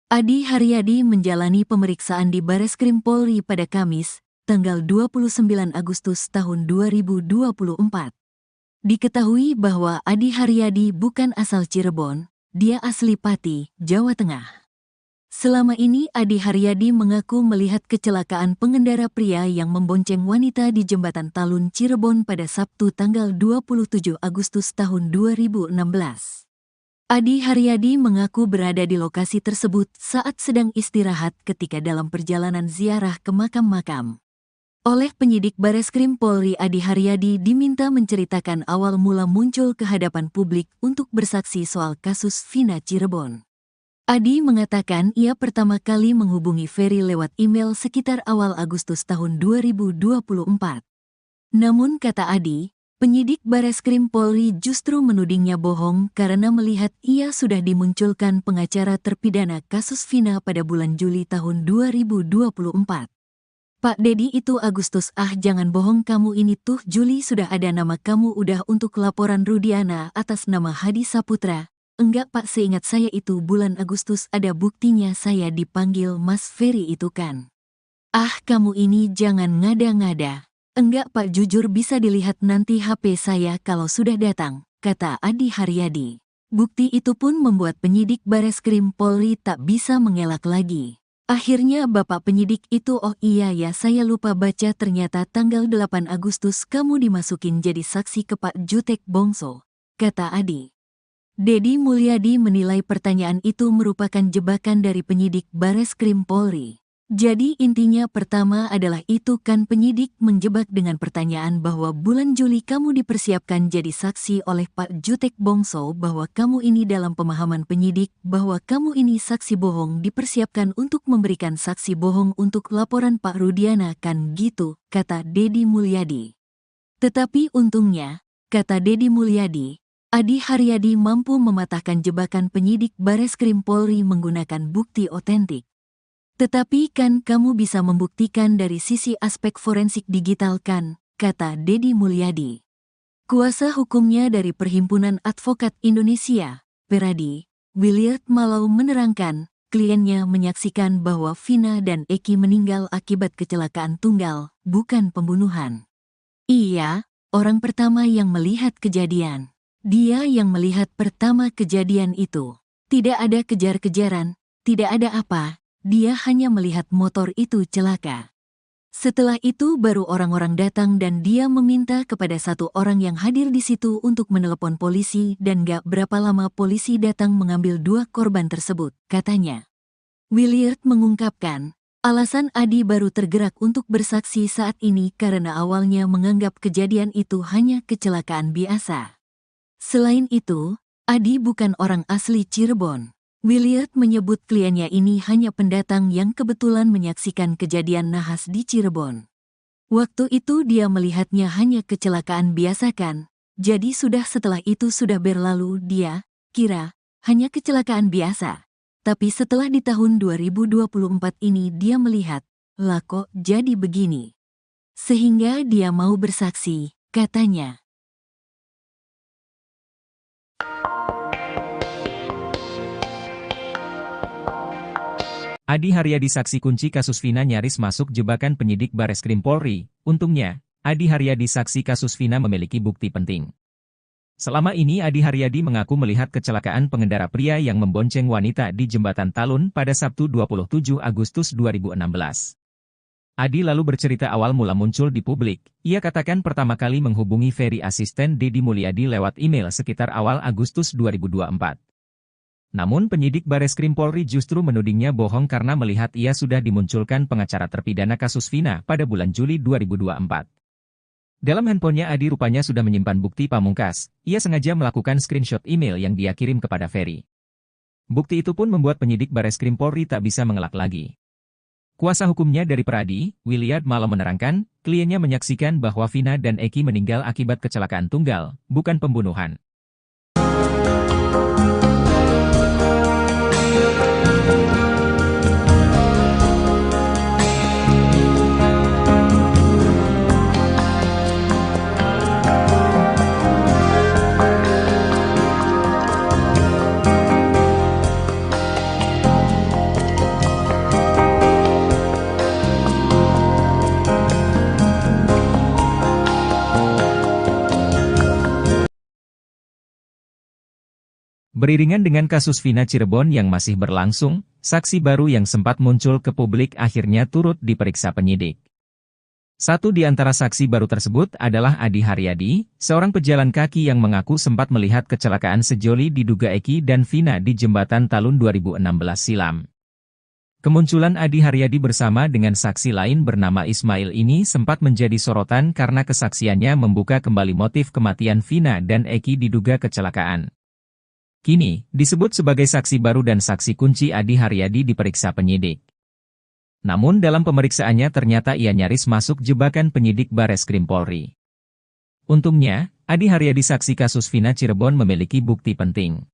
Adi Haryadi menjalani pemeriksaan di Bareskrim Polri pada Kamis, tanggal 29 Agustus tahun 2024. Diketahui bahwa Adi Haryadi bukan asal Cirebon, dia asli Pati, Jawa Tengah. Selama ini Adi Haryadi mengaku melihat kecelakaan pengendara pria yang membonceng wanita di Jembatan Talun Cirebon pada Sabtu tanggal 27 Agustus tahun 2016. Adi Haryadi mengaku berada di lokasi tersebut saat sedang istirahat ketika dalam perjalanan ziarah ke makam-makam. Oleh penyidik Bareskrim Polri, Adi Haryadi diminta menceritakan awal mula muncul ke hadapan publik untuk bersaksi soal kasus Vina Cirebon. Adi mengatakan ia pertama kali menghubungi Ferry lewat email sekitar awal Agustus tahun 2024. Namun kata Adi, penyidik Bareskrim Polri justru menudingnya bohong karena melihat ia sudah dimunculkan pengacara terpidana kasus Vina pada bulan Juli tahun 2024. Pak Dedi itu Agustus, jangan bohong kamu ini tuh Juli sudah ada nama kamu udah untuk laporan Rudiana atas nama Hadi Saputra. Enggak Pak, seingat saya itu bulan Agustus ada buktinya saya dipanggil Mas Ferry itu kan. Kamu ini jangan ngada-ngada. Enggak Pak, jujur bisa dilihat nanti HP saya kalau sudah datang, kata Adi Haryadi. Bukti itu pun membuat penyidik Bareskrim Polri tak bisa mengelak lagi. Akhirnya Bapak penyidik itu, oh iya ya saya lupa baca, ternyata tanggal 8 Agustus kamu dimasukin jadi saksi ke Pak Jutek Bongso, kata Adi. Dedi Mulyadi menilai pertanyaan itu merupakan jebakan dari penyidik Bareskrim Polri. Jadi intinya pertama adalah itu kan penyidik menjebak dengan pertanyaan bahwa bulan Juli kamu dipersiapkan jadi saksi oleh Pak Jutek Bongso, bahwa kamu ini dalam pemahaman penyidik bahwa kamu ini saksi bohong dipersiapkan untuk memberikan saksi bohong untuk laporan Pak Rudiana kan gitu, kata Dedi Mulyadi. Tetapi untungnya, kata Dedi Mulyadi, Adi Haryadi mampu mematahkan jebakan penyidik Bareskrim Polri menggunakan bukti otentik. Tetapi kan kamu bisa membuktikan dari sisi aspek forensik digital kan, kata Dedi Mulyadi. Kuasa hukumnya dari Perhimpunan Advokat Indonesia, Peradi, Williard Malau menerangkan, kliennya menyaksikan bahwa Vina dan Eki meninggal akibat kecelakaan tunggal, bukan pembunuhan. Iya, orang pertama yang melihat kejadian. Dia yang melihat pertama kejadian itu. Tidak ada kejar-kejaran, tidak ada apa, dia hanya melihat motor itu celaka. Setelah itu baru orang-orang datang dan dia meminta kepada satu orang yang hadir di situ untuk menelepon polisi dan gak berapa lama polisi datang mengambil dua korban tersebut, katanya. Williard mengungkapkan, alasan Adi baru tergerak untuk bersaksi saat ini karena awalnya menganggap kejadian itu hanya kecelakaan biasa. Selain itu, Adi bukan orang asli Cirebon. Williard menyebut kliennya ini hanya pendatang yang kebetulan menyaksikan kejadian nahas di Cirebon. Waktu itu dia melihatnya hanya kecelakaan biasa kan, jadi setelah itu sudah berlalu dia kira hanya kecelakaan biasa. Tapi setelah di tahun 2024 ini dia melihat, lah kok jadi begini. Sehingga dia mau bersaksi, katanya. Adi Haryadi saksi kunci kasus Vina nyaris masuk jebakan penyidik Bareskrim Polri. Untungnya, Adi Haryadi saksi kasus Vina memiliki bukti penting. Selama ini Adi Haryadi mengaku melihat kecelakaan pengendara pria yang membonceng wanita di Jembatan Talun pada Sabtu 27 Agustus 2016. Adi lalu bercerita awal mula muncul di publik. Ia katakan pertama kali menghubungi Ferry asisten Deddy Mulyadi lewat email sekitar awal Agustus 2024. Namun penyidik Bareskrim Polri justru menudingnya bohong karena melihat ia sudah dimunculkan pengacara terpidana kasus Vina pada bulan Juli 2024. Dalam handphonenya Adi rupanya sudah menyimpan bukti pamungkas. Ia sengaja melakukan screenshot email yang dia kirim kepada Ferry. Bukti itu pun membuat penyidik Bareskrim Polri tak bisa mengelak lagi. Kuasa hukumnya dari Pradi, Williard Malam menerangkan, kliennya menyaksikan bahwa Vina dan Eki meninggal akibat kecelakaan tunggal, bukan pembunuhan. Beriringan dengan kasus Vina Cirebon yang masih berlangsung, saksi baru yang sempat muncul ke publik akhirnya turut diperiksa penyidik. Satu di antara saksi baru tersebut adalah Adi Haryadi, seorang pejalan kaki yang mengaku sempat melihat kecelakaan sejoli diduga Eki dan Vina di Jembatan Talun 2016 silam. Kemunculan Adi Haryadi bersama dengan saksi lain bernama Ismail ini sempat menjadi sorotan karena kesaksiannya membuka kembali motif kematian Vina dan Eki diduga kecelakaan. Kini, disebut sebagai saksi baru dan saksi kunci Adi Haryadi diperiksa penyidik. Namun dalam pemeriksaannya ternyata ia nyaris masuk jebakan penyidik Bareskrim Polri. Untungnya, Adi Haryadi saksi kasus Vina Cirebon memiliki bukti penting.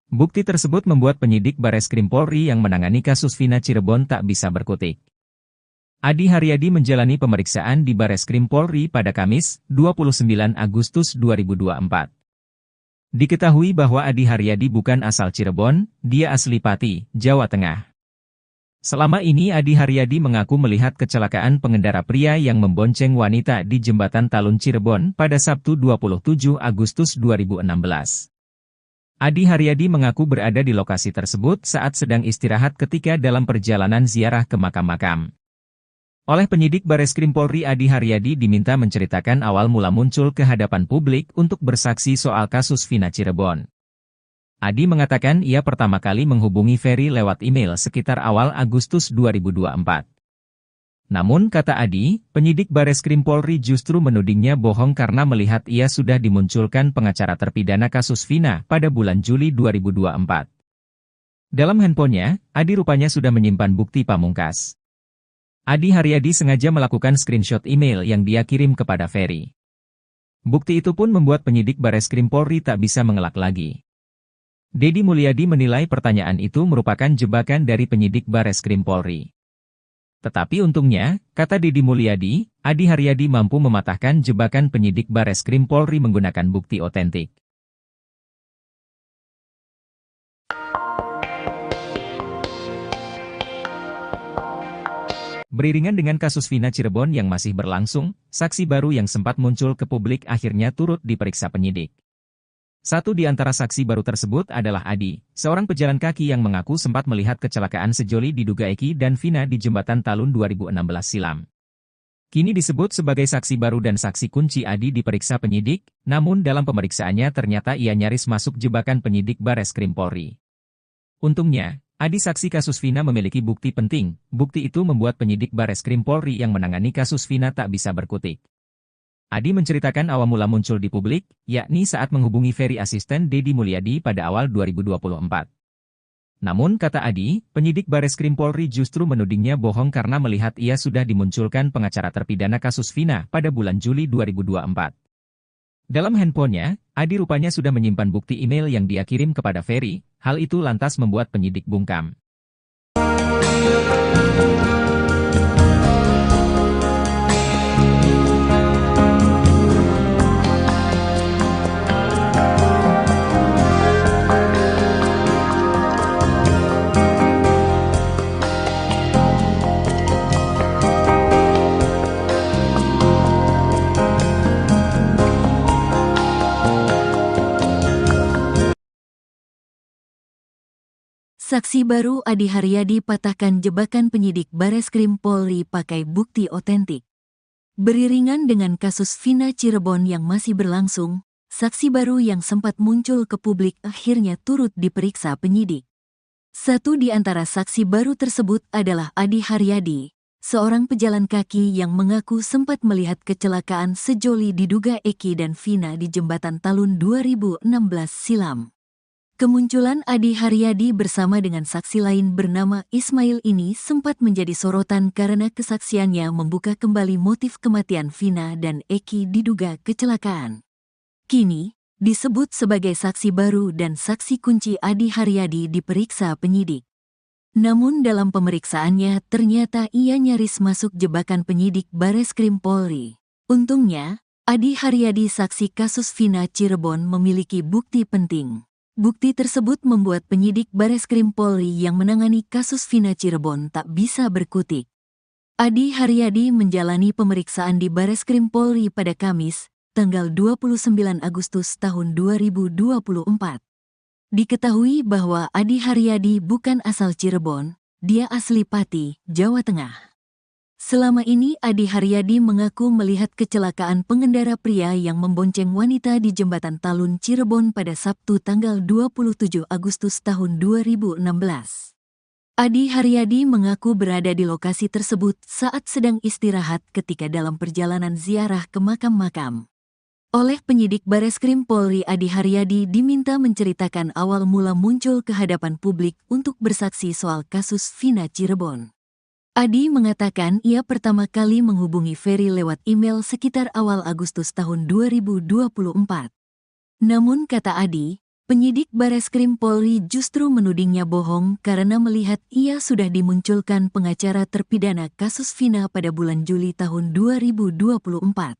Bukti tersebut membuat penyidik Bareskrim Polri yang menangani kasus Vina Cirebon tak bisa berkutik. Adi Haryadi menjalani pemeriksaan di Bareskrim Polri pada Kamis, 29 Agustus 2024. Diketahui bahwa Adi Haryadi bukan asal Cirebon, dia asli Pati, Jawa Tengah. Selama ini Adi Haryadi mengaku melihat kecelakaan pengendara pria yang membonceng wanita di Jembatan Talun Cirebon pada Sabtu 27 Agustus 2016. Adi Haryadi mengaku berada di lokasi tersebut saat sedang istirahat ketika dalam perjalanan ziarah ke makam-makam. Oleh penyidik Bareskrim Polri Adi Haryadi diminta menceritakan awal mula muncul ke hadapan publik untuk bersaksi soal kasus Vina Cirebon. Adi mengatakan ia pertama kali menghubungi Ferry lewat email sekitar awal Agustus 2024. Namun kata Adi, penyidik Bareskrim Polri justru menudingnya bohong karena melihat ia sudah dimunculkan pengacara terpidana kasus Vina pada bulan Juli 2024. Dalam handphonenya, Adi rupanya sudah menyimpan bukti pamungkas. Adi Haryadi sengaja melakukan screenshot email yang dia kirim kepada Ferry. Bukti itu pun membuat penyidik Bareskrim Polri tak bisa mengelak lagi. Deddy Mulyadi menilai pertanyaan itu merupakan jebakan dari penyidik Bareskrim Polri. Tetapi untungnya, kata Deddy Mulyadi, Adi Haryadi mampu mematahkan jebakan penyidik Bareskrim Polri menggunakan bukti otentik. Beriringan dengan kasus Vina Cirebon yang masih berlangsung, saksi baru yang sempat muncul ke publik akhirnya turut diperiksa penyidik. Satu di antara saksi baru tersebut adalah Adi, seorang pejalan kaki yang mengaku sempat melihat kecelakaan sejoli diduga Eki dan Vina di Jembatan Talun 2016 silam. Kini disebut sebagai saksi baru dan saksi kunci Adi diperiksa penyidik, namun dalam pemeriksaannya ternyata ia nyaris masuk jebakan penyidik Bareskrim Polri. Untungnya, Adi saksi kasus Vina memiliki bukti penting. Bukti itu membuat penyidik Bareskrim Polri yang menangani kasus Vina tak bisa berkutik. Adi menceritakan awal mula muncul di publik, yakni saat menghubungi Ferry asisten Deddy Mulyadi pada awal 2024. Namun kata Adi, penyidik Bareskrim Polri justru menudingnya bohong karena melihat ia sudah dimunculkan pengacara terpidana kasus Vina pada bulan Juli 2024. Dalam handphonenya, Adi rupanya sudah menyimpan bukti email yang dia kirim kepada Ferry, hal itu lantas membuat penyidik bungkam. Saksi baru Adi Haryadi patahkan jebakan penyidik Bareskrim Polri pakai bukti otentik. Beriringan dengan kasus Vina Cirebon yang masih berlangsung, saksi baru yang sempat muncul ke publik akhirnya turut diperiksa penyidik. Satu di antara saksi baru tersebut adalah Adi Haryadi, seorang pejalan kaki yang mengaku sempat melihat kecelakaan sejoli diduga Eki dan Vina di Jembatan Talun 2016 silam. Kemunculan Adi Haryadi bersama dengan saksi lain bernama Ismail ini sempat menjadi sorotan karena kesaksiannya membuka kembali motif kematian Vina dan Eki diduga kecelakaan. Kini, disebut sebagai saksi baru dan saksi kunci Adi Haryadi diperiksa penyidik. Namun dalam pemeriksaannya ternyata ia nyaris masuk jebakan penyidik Bareskrim Polri. Untungnya, Adi Haryadi saksi kasus Vina Cirebon memiliki bukti penting. Bukti tersebut membuat penyidik Bareskrim Polri yang menangani kasus Vina Cirebon tak bisa berkutik. Adi Haryadi menjalani pemeriksaan di Bareskrim Polri pada Kamis, tanggal 29 Agustus tahun 2024. Diketahui bahwa Adi Haryadi bukan asal Cirebon, dia asli Pati, Jawa Tengah. Selama ini Adi Haryadi mengaku melihat kecelakaan pengendara pria yang membonceng wanita di Jembatan Talun Cirebon pada Sabtu tanggal 27 Agustus tahun 2016. Adi Haryadi mengaku berada di lokasi tersebut saat sedang istirahat ketika dalam perjalanan ziarah ke makam-makam. Oleh penyidik Bareskrim Polri, Adi Haryadi diminta menceritakan awal mula muncul ke hadapan publik untuk bersaksi soal kasus Vina Cirebon. Adi mengatakan ia pertama kali menghubungi Ferry lewat email sekitar awal Agustus tahun 2024. Namun kata Adi, penyidik Bareskrim Polri justru menudingnya bohong karena melihat ia sudah dimunculkan pengacara terpidana kasus Vina pada bulan Juli tahun 2024.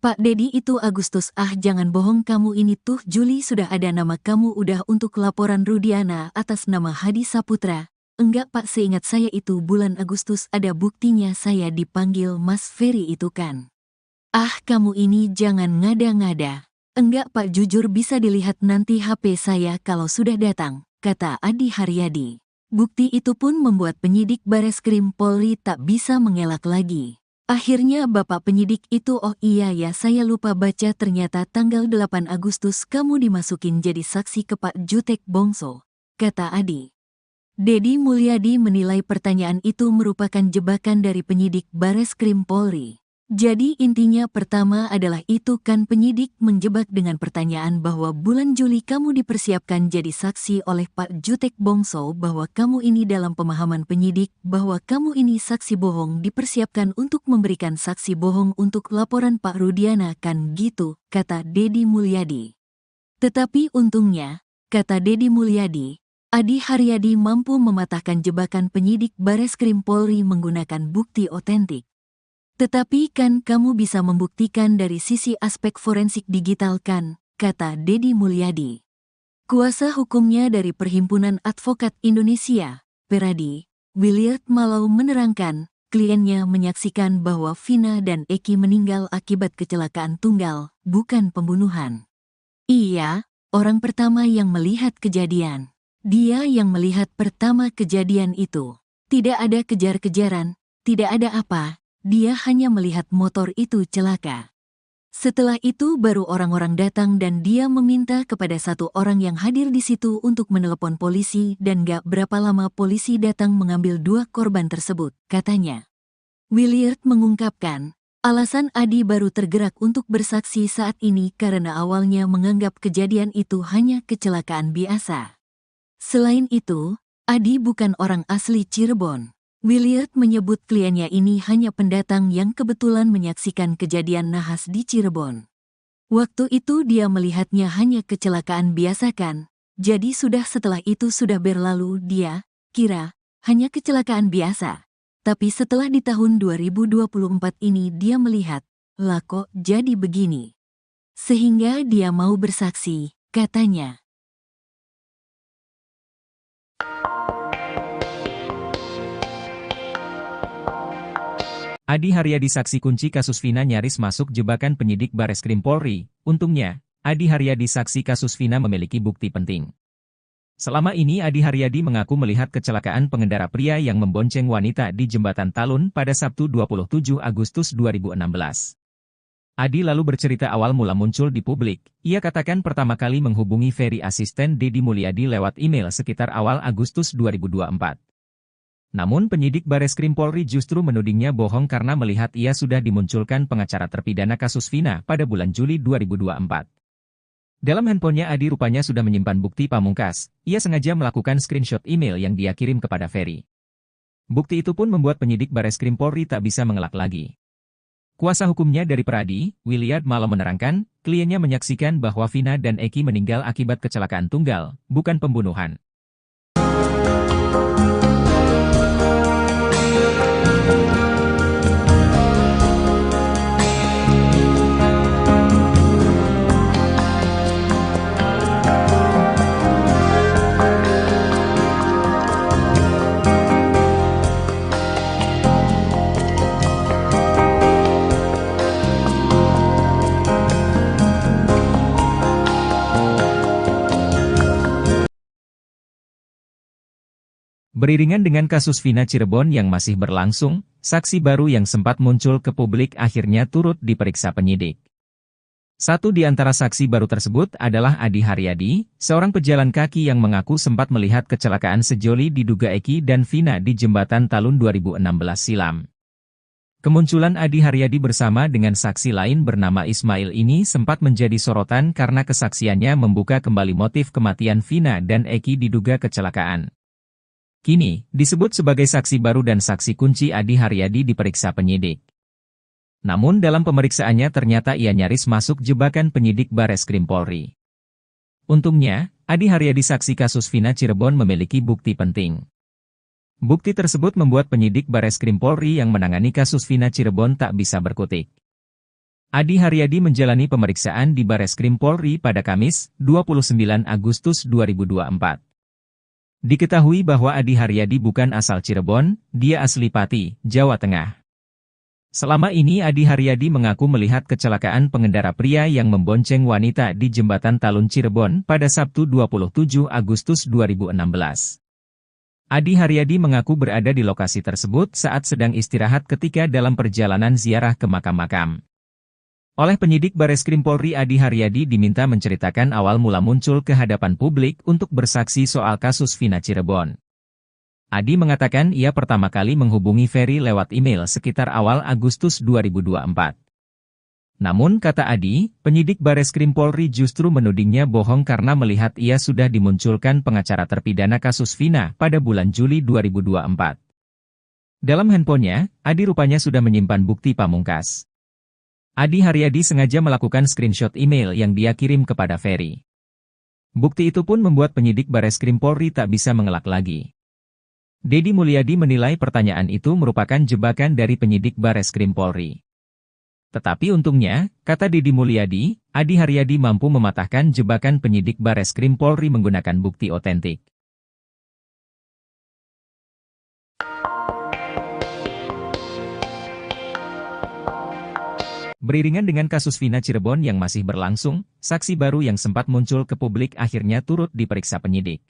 Pak Dedi itu Agustus, jangan bohong kamu, ini tuh Juli sudah ada nama kamu udah untuk laporan Rudiana atas nama Hadi Saputra. Enggak Pak, seingat saya itu bulan Agustus ada buktinya saya dipanggil Mas Ferry itu kan. Kamu ini jangan ngada-ngada. Enggak Pak, jujur bisa dilihat nanti HP saya kalau sudah datang, kata Adi Haryadi. Bukti itu pun membuat penyidik Bareskrim Polri tak bisa mengelak lagi. Akhirnya bapak penyidik itu, oh iya ya saya lupa baca, ternyata tanggal 8 Agustus kamu dimasukin jadi saksi ke Pak Jutek Bongso, kata Adi. Dedi Mulyadi menilai pertanyaan itu merupakan jebakan dari penyidik Bareskrim Polri. Jadi intinya pertama adalah itu kan penyidik menjebak dengan pertanyaan bahwa bulan Juli kamu dipersiapkan jadi saksi oleh Pak Jutek Bongso, bahwa kamu ini dalam pemahaman penyidik bahwa kamu ini saksi bohong dipersiapkan untuk memberikan saksi bohong untuk laporan Pak Rudiana kan gitu, kata Dedi Mulyadi. Tetapi untungnya, kata Dedi Mulyadi, Adi Haryadi mampu mematahkan jebakan penyidik Bareskrim Polri menggunakan bukti otentik. Tetapi kan kamu bisa membuktikan dari sisi aspek forensik digital kan, kata Dedi Mulyadi. Kuasa hukumnya dari Perhimpunan Advokat Indonesia, Peradi, Williard Malau menerangkan, kliennya menyaksikan bahwa Vina dan Eki meninggal akibat kecelakaan tunggal, bukan pembunuhan. Iya, orang pertama yang melihat kejadian. Dia yang melihat pertama kejadian itu. Tidak ada kejar-kejaran, tidak ada apa, dia hanya melihat motor itu celaka. Setelah itu baru orang-orang datang dan dia meminta kepada satu orang yang hadir di situ untuk menelepon polisi dan gak berapa lama polisi datang mengambil dua korban tersebut, katanya. Williard mengungkapkan, alasan Adi baru tergerak untuk bersaksi saat ini karena awalnya menganggap kejadian itu hanya kecelakaan biasa. Selain itu, Adi bukan orang asli Cirebon. Williard menyebut kliennya ini hanya pendatang yang kebetulan menyaksikan kejadian nahas di Cirebon. Waktu itu dia melihatnya hanya kecelakaan biasa kan, jadi setelah itu sudah berlalu dia kira hanya kecelakaan biasa. Tapi setelah di tahun 2024 ini dia melihat, lah kok jadi begini. Sehingga dia mau bersaksi, katanya. Adi Haryadi saksi kunci kasus Vina nyaris masuk jebakan penyidik Bareskrim Polri. Untungnya, Adi Haryadi saksi kasus Vina memiliki bukti penting. Selama ini Adi Haryadi mengaku melihat kecelakaan pengendara pria yang membonceng wanita di Jembatan Talun pada Sabtu 27 Agustus 2016. Adi lalu bercerita awal mula muncul di publik. Ia katakan pertama kali menghubungi Ferry asisten Deddy Mulyadi lewat email sekitar awal Agustus 2024. Namun penyidik Bareskrim Polri justru menudingnya bohong karena melihat ia sudah dimunculkan pengacara terpidana kasus Vina pada bulan Juli 2024. Dalam handphonenya Adi rupanya sudah menyimpan bukti pamungkas. Ia sengaja melakukan screenshot email yang dia kirim kepada Ferry. Bukti itu pun membuat penyidik Bareskrim Polri tak bisa mengelak lagi. Kuasa hukumnya dari Pradi, Williard Malo menerangkan, kliennya menyaksikan bahwa Vina dan Eki meninggal akibat kecelakaan tunggal, bukan pembunuhan. Beriringan dengan kasus Vina Cirebon yang masih berlangsung, saksi baru yang sempat muncul ke publik akhirnya turut diperiksa penyidik. Satu di antara saksi baru tersebut adalah Adi Haryadi, seorang pejalan kaki yang mengaku sempat melihat kecelakaan sejoli diduga Eki dan Vina di Jembatan Talun 2016 silam. Kemunculan Adi Haryadi bersama dengan saksi lain bernama Ismail ini sempat menjadi sorotan karena kesaksiannya membuka kembali motif kematian Vina dan Eki diduga kecelakaan. Kini, disebut sebagai saksi baru dan saksi kunci Adi Haryadi diperiksa penyidik. Namun dalam pemeriksaannya ternyata ia nyaris masuk jebakan penyidik Bareskrim Polri. Untungnya, Adi Haryadi saksi kasus Vina Cirebon memiliki bukti penting. Bukti tersebut membuat penyidik Bareskrim Polri yang menangani kasus Vina Cirebon tak bisa berkutik. Adi Haryadi menjalani pemeriksaan di Bareskrim Polri pada Kamis, 29 Agustus 2024. Diketahui bahwa Adi Haryadi bukan asal Cirebon, dia asli Pati, Jawa Tengah. Selama ini Adi Haryadi mengaku melihat kecelakaan pengendara pria yang membonceng wanita di Jembatan Talun Cirebon pada Sabtu 27 Agustus 2016. Adi Haryadi mengaku berada di lokasi tersebut saat sedang istirahat ketika dalam perjalanan ziarah ke makam-makam. Oleh penyidik Bareskrim Polri Adi Haryadi diminta menceritakan awal mula muncul ke hadapan publik untuk bersaksi soal kasus Vina Cirebon. Adi mengatakan ia pertama kali menghubungi Ferry lewat email sekitar awal Agustus 2024. Namun kata Adi, penyidik Bareskrim Polri justru menudingnya bohong karena melihat ia sudah dimunculkan pengacara terpidana kasus Vina pada bulan Juli 2024. Dalam handphonenya, Adi rupanya sudah menyimpan bukti pamungkas. Adi Haryadi sengaja melakukan screenshot email yang dia kirim kepada Ferry. Bukti itu pun membuat penyidik Bareskrim Polri tak bisa mengelak lagi. Deddy Mulyadi menilai pertanyaan itu merupakan jebakan dari penyidik Bareskrim Polri. Tetapi untungnya, kata Deddy Mulyadi, Adi Haryadi mampu mematahkan jebakan penyidik Bareskrim Polri menggunakan bukti otentik. Beriringan dengan kasus Vina Cirebon yang masih berlangsung, saksi baru yang sempat muncul ke publik akhirnya turut diperiksa penyidik.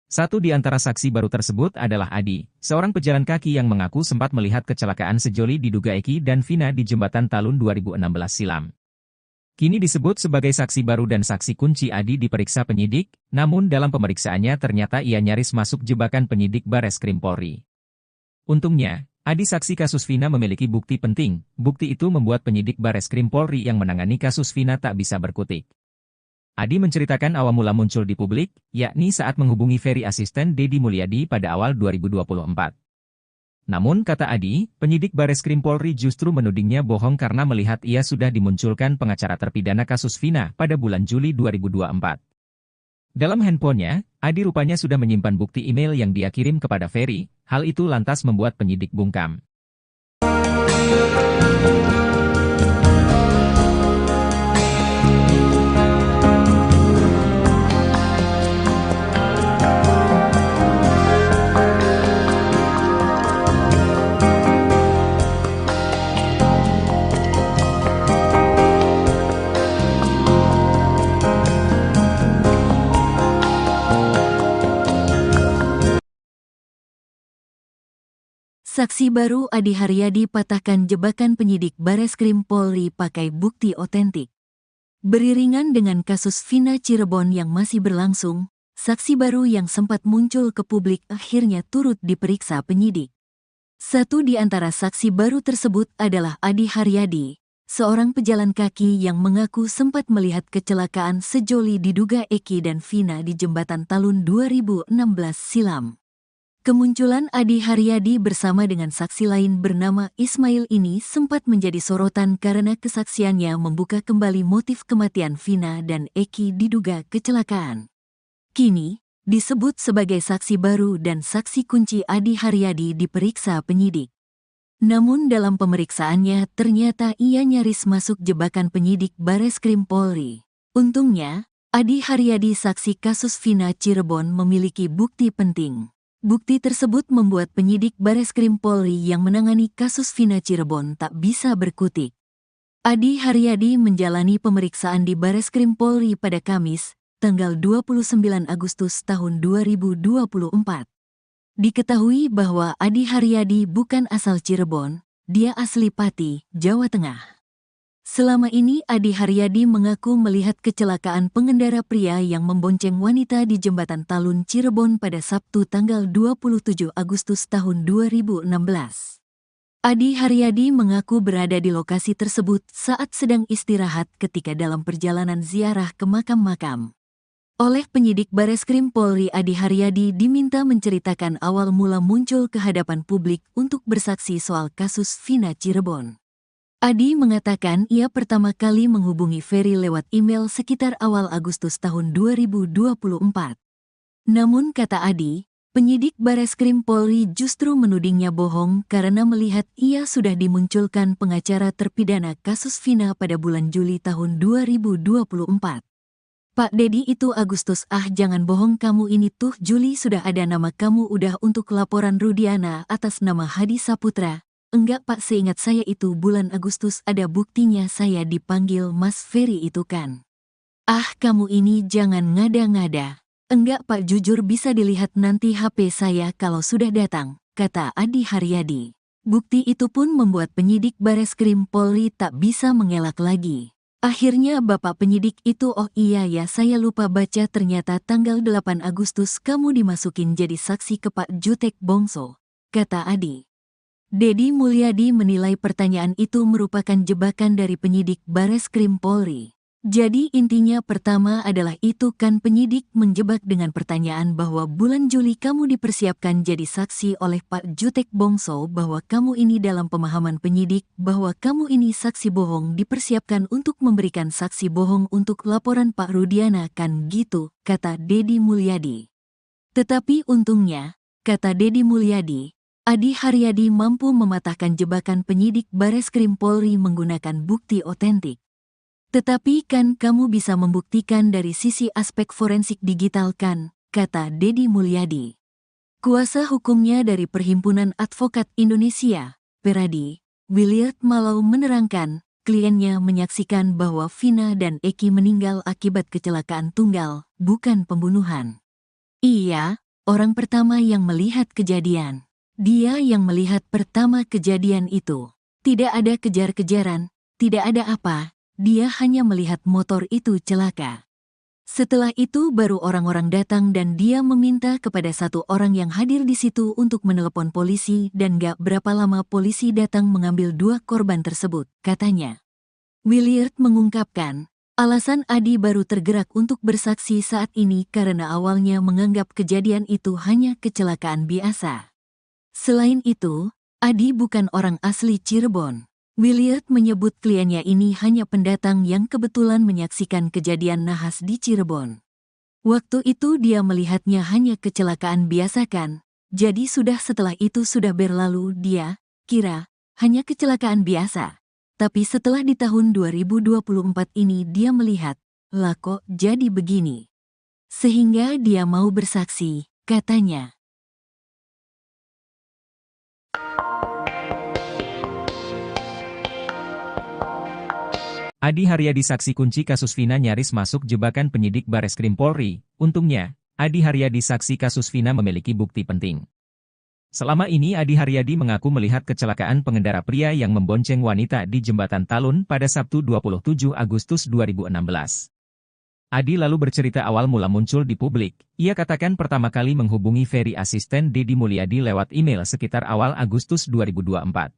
Satu di antara saksi baru tersebut adalah Adi, seorang pejalan kaki yang mengaku sempat melihat kecelakaan sejoli diduga Eki dan Vina di Jembatan Talun 2016 silam. Kini disebut sebagai saksi baru dan saksi kunci Adi diperiksa penyidik, namun dalam pemeriksaannya ternyata ia nyaris masuk jebakan penyidik Bareskrim Polri. Untungnya, Adi saksi kasus Vina memiliki bukti penting. Bukti itu membuat penyidik Bareskrim Polri yang menangani kasus Vina tak bisa berkutik. Adi menceritakan awal mula muncul di publik, yakni saat menghubungi Ferry asisten Deddy Mulyadi pada awal 2024. Namun kata Adi, penyidik Bareskrim Polri justru menudingnya bohong karena melihat ia sudah dimunculkan pengacara terpidana kasus Vina pada bulan Juli 2024. Dalam handphonenya, Adi rupanya sudah menyimpan bukti email yang dia kirim kepada Ferry, hal itu lantas membuat penyidik bungkam. Saksi baru Adi Haryadi patahkan jebakan penyidik Bareskrim Polri pakai bukti otentik. Beriringan dengan kasus Vina Cirebon yang masih berlangsung, saksi baru yang sempat muncul ke publik akhirnya turut diperiksa penyidik. Satu di antara saksi baru tersebut adalah Adi Haryadi, seorang pejalan kaki yang mengaku sempat melihat kecelakaan sejoli diduga Eki dan Vina di jembatan Talun 2016 silam. Kemunculan Adi Haryadi bersama dengan saksi lain bernama Ismail ini sempat menjadi sorotan karena kesaksiannya membuka kembali motif kematian Vina dan Eki diduga kecelakaan. Kini, disebut sebagai saksi baru dan saksi kunci Adi Haryadi diperiksa penyidik. Namun dalam pemeriksaannya ternyata ia nyaris masuk jebakan penyidik Bareskrim Polri. Untungnya, Adi Haryadi saksi kasus Vina Cirebon memiliki bukti penting. Bukti tersebut membuat penyidik Bareskrim Polri yang menangani kasus Vina Cirebon tak bisa berkutik. Adi Haryadi menjalani pemeriksaan di Bareskrim Polri pada Kamis, tanggal 29 Agustus tahun 2024. Diketahui bahwa Adi Haryadi bukan asal Cirebon, dia asli Pati, Jawa Tengah. Selama ini Adi Haryadi mengaku melihat kecelakaan pengendara pria yang membonceng wanita di jembatan Talun Cirebon pada Sabtu tanggal 27 Agustus tahun 2016. Adi Haryadi mengaku berada di lokasi tersebut saat sedang istirahat ketika dalam perjalanan ziarah ke makam-makam. Oleh penyidik Bareskrim Polri, Adi Haryadi diminta menceritakan awal mula muncul ke hadapan publik untuk bersaksi soal kasus Vina Cirebon. Adi mengatakan ia pertama kali menghubungi Ferry lewat email sekitar awal Agustus tahun 2024. Namun kata Adi, penyidik Bareskrim Polri justru menudingnya bohong karena melihat ia sudah dimunculkan pengacara terpidana kasus Vina pada bulan Juli tahun 2024. Pak Dedi itu Agustus, jangan bohong kamu ini tuh Juli sudah ada nama kamu udah untuk laporan Rudiana atas nama Hadi Saputra. Enggak Pak, seingat saya itu bulan Agustus ada buktinya saya dipanggil Mas Ferry itu kan. Kamu ini jangan ngada-ngada. Enggak Pak, jujur bisa dilihat nanti HP saya kalau sudah datang, kata Adi Haryadi. Bukti itu pun membuat penyidik Bareskrim Polri tak bisa mengelak lagi. Akhirnya Bapak penyidik itu, oh iya ya saya lupa baca, ternyata tanggal 8 Agustus kamu dimasukin jadi saksi ke Pak Jutek Bongso, kata Adi. Dedi Mulyadi menilai pertanyaan itu merupakan jebakan dari penyidik Bareskrim Polri. Jadi intinya pertama adalah itu kan penyidik menjebak dengan pertanyaan bahwa bulan Juli kamu dipersiapkan jadi saksi oleh Pak Jutek Bongso, bahwa kamu ini dalam pemahaman penyidik bahwa kamu ini saksi bohong dipersiapkan untuk memberikan saksi bohong untuk laporan Pak Rudiana kan gitu, kata Dedi Mulyadi. Tetapi untungnya, kata Dedi Mulyadi, Adi Haryadi mampu mematahkan jebakan penyidik Bareskrim Polri menggunakan bukti otentik. Tetapi kan kamu bisa membuktikan dari sisi aspek forensik digital kan, kata Dedi Mulyadi. Kuasa hukumnya dari Perhimpunan Advokat Indonesia, Peradi, Williard Malau menerangkan, kliennya menyaksikan bahwa Vina dan Eki meninggal akibat kecelakaan tunggal, bukan pembunuhan. Iya, orang pertama yang melihat kejadian. Dia yang melihat pertama kejadian itu. Tidak ada kejar-kejaran, tidak ada apa, dia hanya melihat motor itu celaka. Setelah itu baru orang-orang datang dan dia meminta kepada satu orang yang hadir di situ untuk menelepon polisi dan gak berapa lama polisi datang mengambil dua korban tersebut, katanya. Williard mengungkapkan, alasan Adi baru tergerak untuk bersaksi saat ini karena awalnya menganggap kejadian itu hanya kecelakaan biasa. Selain itu, Adi bukan orang asli Cirebon. Williard menyebut kliennya ini hanya pendatang yang kebetulan menyaksikan kejadian nahas di Cirebon. Waktu itu dia melihatnya hanya kecelakaan biasa kan, jadi setelah itu sudah berlalu dia kira hanya kecelakaan biasa. Tapi setelah di tahun 2024 ini dia melihat, lah kok jadi begini. Sehingga dia mau bersaksi, katanya. Adi Haryadi saksi kunci kasus Vina nyaris masuk jebakan penyidik Bareskrim Polri. Untungnya, Adi Haryadi saksi kasus Vina memiliki bukti penting. Selama ini Adi Haryadi mengaku melihat kecelakaan pengendara pria yang membonceng wanita di Jembatan Talun pada Sabtu 27 Agustus 2016. Adi lalu bercerita awal mula muncul di publik. Ia katakan pertama kali menghubungi Ferry asisten Deddy Mulyadi lewat email sekitar awal Agustus 2024.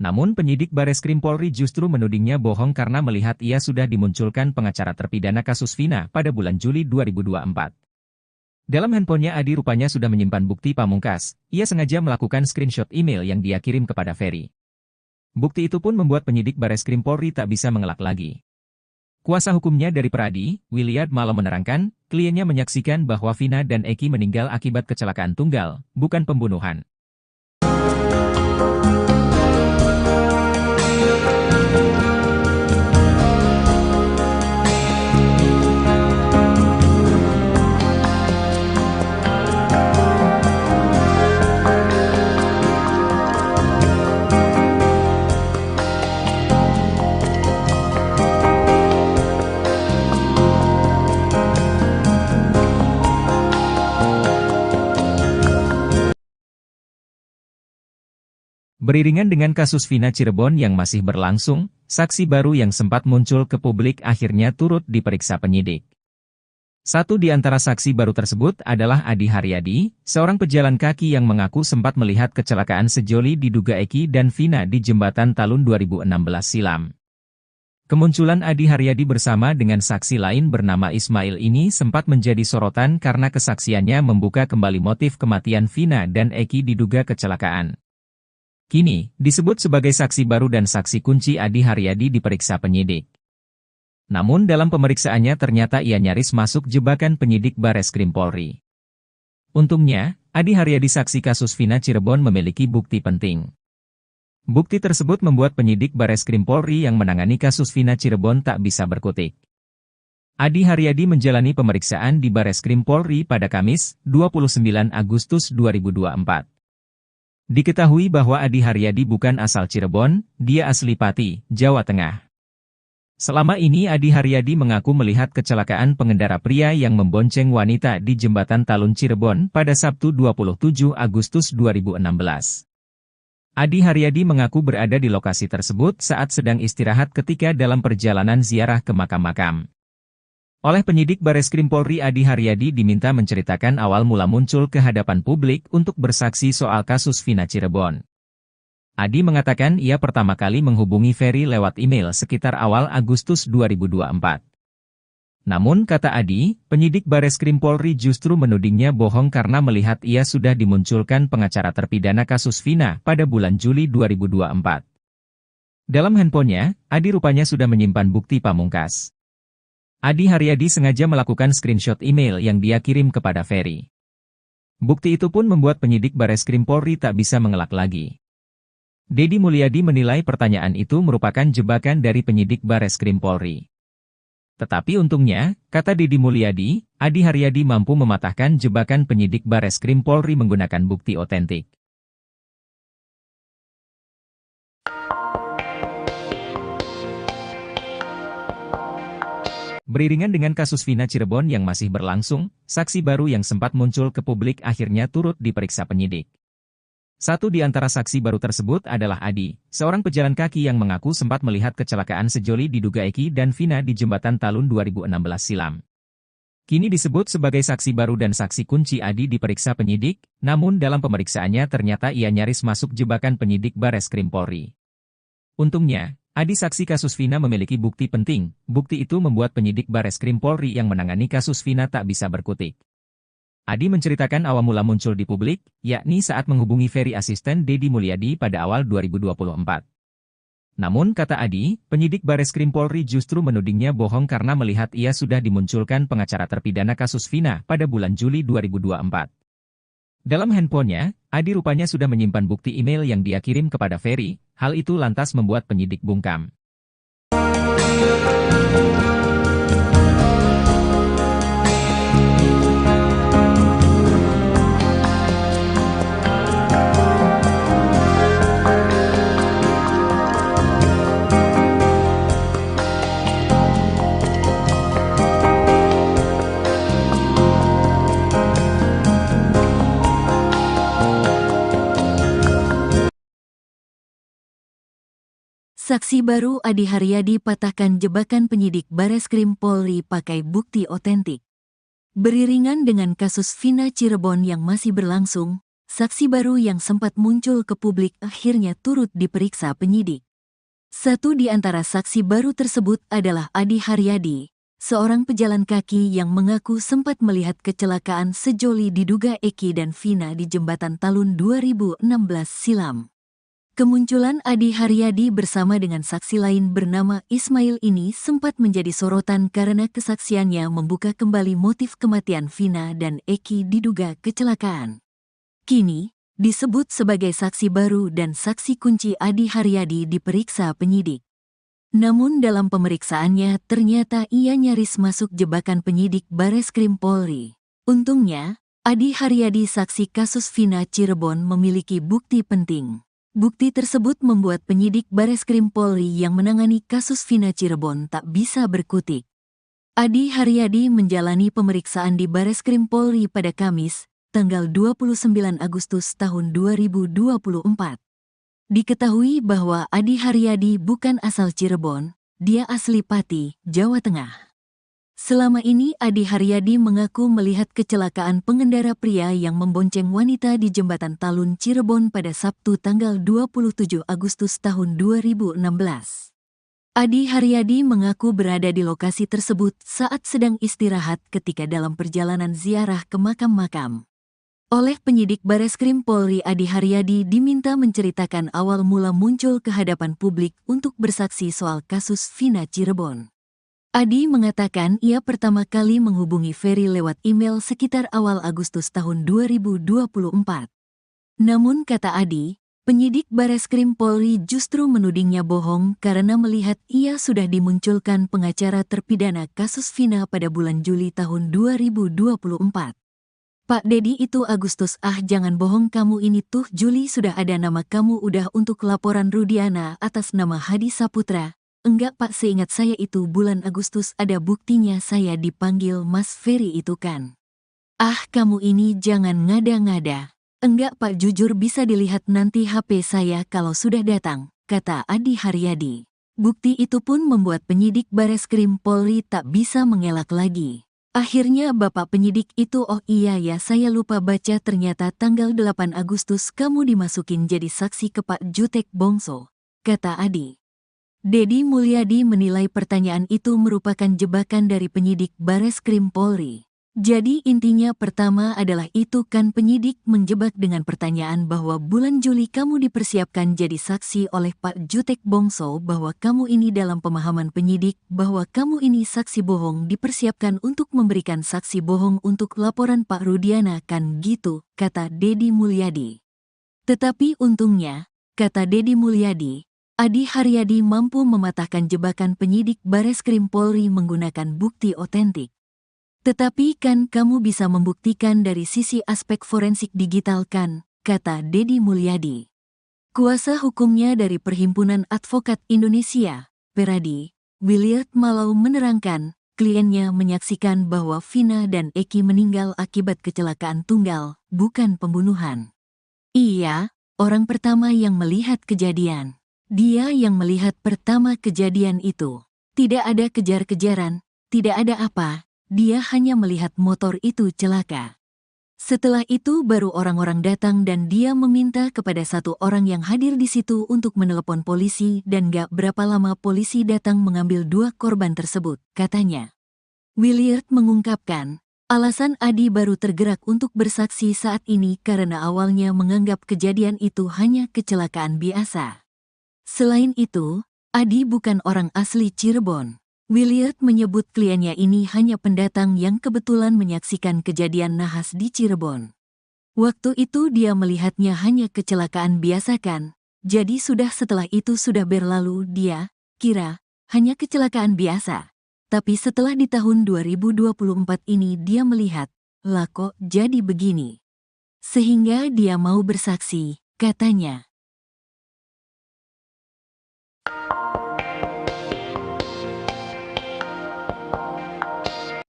Namun penyidik Bareskrim Polri justru menudingnya bohong karena melihat ia sudah dimunculkan pengacara terpidana kasus Vina pada bulan Juli 2024. Dalam handphonenya Adi rupanya sudah menyimpan bukti pamungkas. Ia sengaja melakukan screenshot email yang dia kirim kepada Ferry. Bukti itu pun membuat penyidik Bareskrim Polri tak bisa mengelak lagi. Kuasa hukumnya dari Pradi, Williard Malo menerangkan, kliennya menyaksikan bahwa Vina dan Eki meninggal akibat kecelakaan tunggal, bukan pembunuhan. Beriringan dengan kasus Vina Cirebon yang masih berlangsung, saksi baru yang sempat muncul ke publik akhirnya turut diperiksa penyidik. Satu di antara saksi baru tersebut adalah Adi Haryadi, seorang pejalan kaki yang mengaku sempat melihat kecelakaan sejoli diduga Eki dan Vina di Jembatan Talun 2016 silam. Kemunculan Adi Haryadi bersama dengan saksi lain bernama Ismail ini sempat menjadi sorotan karena kesaksiannya membuka kembali motif kematian Vina dan Eki diduga kecelakaan. Kini, disebut sebagai saksi baru dan saksi kunci Adi Haryadi diperiksa penyidik. Namun dalam pemeriksaannya ternyata ia nyaris masuk jebakan penyidik Bareskrim Polri. Untungnya, Adi Haryadi saksi kasus Vina Cirebon memiliki bukti penting. Bukti tersebut membuat penyidik Bareskrim Polri yang menangani kasus Vina Cirebon tak bisa berkutik. Adi Haryadi menjalani pemeriksaan di Bareskrim Polri pada Kamis, 29 Agustus 2024. Diketahui bahwa Adi Haryadi bukan asal Cirebon, dia asli Pati, Jawa Tengah. Selama ini Adi Haryadi mengaku melihat kecelakaan pengendara pria yang membonceng wanita di Jembatan Talun Cirebon pada Sabtu 27 Agustus 2016. Adi Haryadi mengaku berada di lokasi tersebut saat sedang istirahat ketika dalam perjalanan ziarah ke makam-makam. Oleh penyidik Bareskrim Polri Adi Haryadi diminta menceritakan awal mula muncul ke hadapan publik untuk bersaksi soal kasus Vina Cirebon. Adi mengatakan ia pertama kali menghubungi Ferry lewat email sekitar awal Agustus 2024. Namun kata Adi, penyidik Bareskrim Polri justru menudingnya bohong karena melihat ia sudah dimunculkan pengacara terpidana kasus Vina pada bulan Juli 2024. Dalam handphonenya, Adi rupanya sudah menyimpan bukti pamungkas. Adi Haryadi sengaja melakukan screenshot email yang dia kirim kepada Ferry. Bukti itu pun membuat penyidik Bareskrim Polri tak bisa mengelak lagi. Deddy Mulyadi menilai pertanyaan itu merupakan jebakan dari penyidik Bareskrim Polri. Tetapi untungnya, kata Deddy Mulyadi, Adi Haryadi mampu mematahkan jebakan penyidik Bareskrim Polri menggunakan bukti otentik. Beriringan dengan kasus Vina Cirebon yang masih berlangsung, saksi baru yang sempat muncul ke publik akhirnya turut diperiksa penyidik. Satu di antara saksi baru tersebut adalah Adi, seorang pejalan kaki yang mengaku sempat melihat kecelakaan sejoli diduga Eki dan Vina di Jembatan Talun 2016 silam. Kini disebut sebagai saksi baru dan saksi kunci Adi diperiksa penyidik, namun dalam pemeriksaannya ternyata ia nyaris masuk jebakan penyidik Bareskrim Polri. Untungnya, Adi saksi kasus Vina memiliki bukti penting. Bukti itu membuat penyidik Bareskrim Polri yang menangani kasus Vina tak bisa berkutik. Adi menceritakan awal mula muncul di publik, yakni saat menghubungi Ferry asisten Deddy Mulyadi pada awal 2024. Namun kata Adi, penyidik Bareskrim Polri justru menudingnya bohong karena melihat ia sudah dimunculkan pengacara terpidana kasus Vina pada bulan Juli 2024. Dalam handphonenya, Adi rupanya sudah menyimpan bukti email yang dia kirim kepada Ferry. Hal itu lantas membuat penyidik bungkam. Saksi baru Adi Haryadi patahkan jebakan penyidik Bareskrim Polri pakai bukti otentik. Beriringan dengan kasus Vina Cirebon yang masih berlangsung, saksi baru yang sempat muncul ke publik akhirnya turut diperiksa penyidik. Satu di antara saksi baru tersebut adalah Adi Haryadi, seorang pejalan kaki yang mengaku sempat melihat kecelakaan sejoli diduga Eki dan Vina di jembatan Talun 2016 silam. Kemunculan Adi Haryadi bersama dengan saksi lain bernama Ismail ini sempat menjadi sorotan karena kesaksiannya membuka kembali motif kematian Vina dan Eki diduga kecelakaan. Kini, disebut sebagai saksi baru dan saksi kunci Adi Haryadi diperiksa penyidik. Namun dalam pemeriksaannya ternyata ia nyaris masuk jebakan penyidik Bareskrim Polri. Untungnya, Adi Haryadi saksi kasus Vina Cirebon memiliki bukti penting. Bukti tersebut membuat penyidik Bareskrim Polri yang menangani kasus Vina Cirebon tak bisa berkutik. Adi Haryadi menjalani pemeriksaan di Bareskrim Polri pada Kamis, tanggal 29 Agustus tahun 2024. Diketahui bahwa Adi Haryadi bukan asal Cirebon, dia asli Pati, Jawa Tengah. Selama ini Adi Haryadi mengaku melihat kecelakaan pengendara pria yang membonceng wanita di jembatan Talun Cirebon pada Sabtu tanggal 27 Agustus tahun 2016. Adi Haryadi mengaku berada di lokasi tersebut saat sedang istirahat ketika dalam perjalanan ziarah ke makam-makam. Oleh penyidik Bareskrim Polri, Adi Haryadi diminta menceritakan awal mula muncul ke hadapan publik untuk bersaksi soal kasus Vina Cirebon. Adi mengatakan ia pertama kali menghubungi Ferry lewat email sekitar awal Agustus tahun 2024. Namun kata Adi, penyidik Bareskrim Polri justru menudingnya bohong karena melihat ia sudah dimunculkan pengacara terpidana kasus Vina pada bulan Juli tahun 2024. Pak Dedi itu Agustus, jangan bohong kamu ini tuh Juli sudah ada nama kamu udah untuk laporan Rudiana atas nama Hadi Saputra. Enggak Pak, seingat saya itu bulan Agustus ada buktinya saya dipanggil Mas Ferry itu kan. Kamu ini jangan ngada-ngada. Enggak Pak, jujur bisa dilihat nanti HP saya kalau sudah datang, kata Adi Haryadi. Bukti itu pun membuat penyidik Bareskrim Polri tak bisa mengelak lagi. Akhirnya Bapak penyidik itu, oh iya ya saya lupa baca, ternyata tanggal 8 Agustus kamu dimasukin jadi saksi ke Pak Jutek Bongso, kata Adi. Dedi Mulyadi menilai pertanyaan itu merupakan jebakan dari penyidik Bareskrim Polri. Jadi intinya pertama adalah itu kan penyidik menjebak dengan pertanyaan bahwa bulan Juli kamu dipersiapkan jadi saksi oleh Pak Jutek Bongso, bahwa kamu ini dalam pemahaman penyidik bahwa kamu ini saksi bohong dipersiapkan untuk memberikan saksi bohong untuk laporan Pak Rudiana kan gitu, kata Dedi Mulyadi. Tetapi untungnya, kata Dedi Mulyadi, Adi Haryadi mampu mematahkan jebakan penyidik Bareskrim Polri menggunakan bukti otentik. Tetapi kan kamu bisa membuktikan dari sisi aspek forensik digital kan, kata Dedi Mulyadi. Kuasa hukumnya dari Perhimpunan Advokat Indonesia, Peradi, Williard Malau menerangkan, kliennya menyaksikan bahwa Vina dan Eki meninggal akibat kecelakaan tunggal, bukan pembunuhan. Iya, orang pertama yang melihat kejadian. Dia yang melihat pertama kejadian itu. Tidak ada kejar-kejaran, tidak ada apa, dia hanya melihat motor itu celaka. Setelah itu baru orang-orang datang dan dia meminta kepada satu orang yang hadir di situ untuk menelepon polisi dan gak berapa lama polisi datang mengambil dua korban tersebut, katanya. Williard mengungkapkan, alasan Adi baru tergerak untuk bersaksi saat ini karena awalnya menganggap kejadian itu hanya kecelakaan biasa. Selain itu, Adi bukan orang asli Cirebon. Williard menyebut kliennya ini hanya pendatang yang kebetulan menyaksikan kejadian nahas di Cirebon. Waktu itu dia melihatnya hanya kecelakaan biasa kan, jadi setelah itu sudah berlalu dia kira hanya kecelakaan biasa. Tapi setelah di tahun 2024 ini dia melihat, lah kok jadi begini. Sehingga dia mau bersaksi, katanya.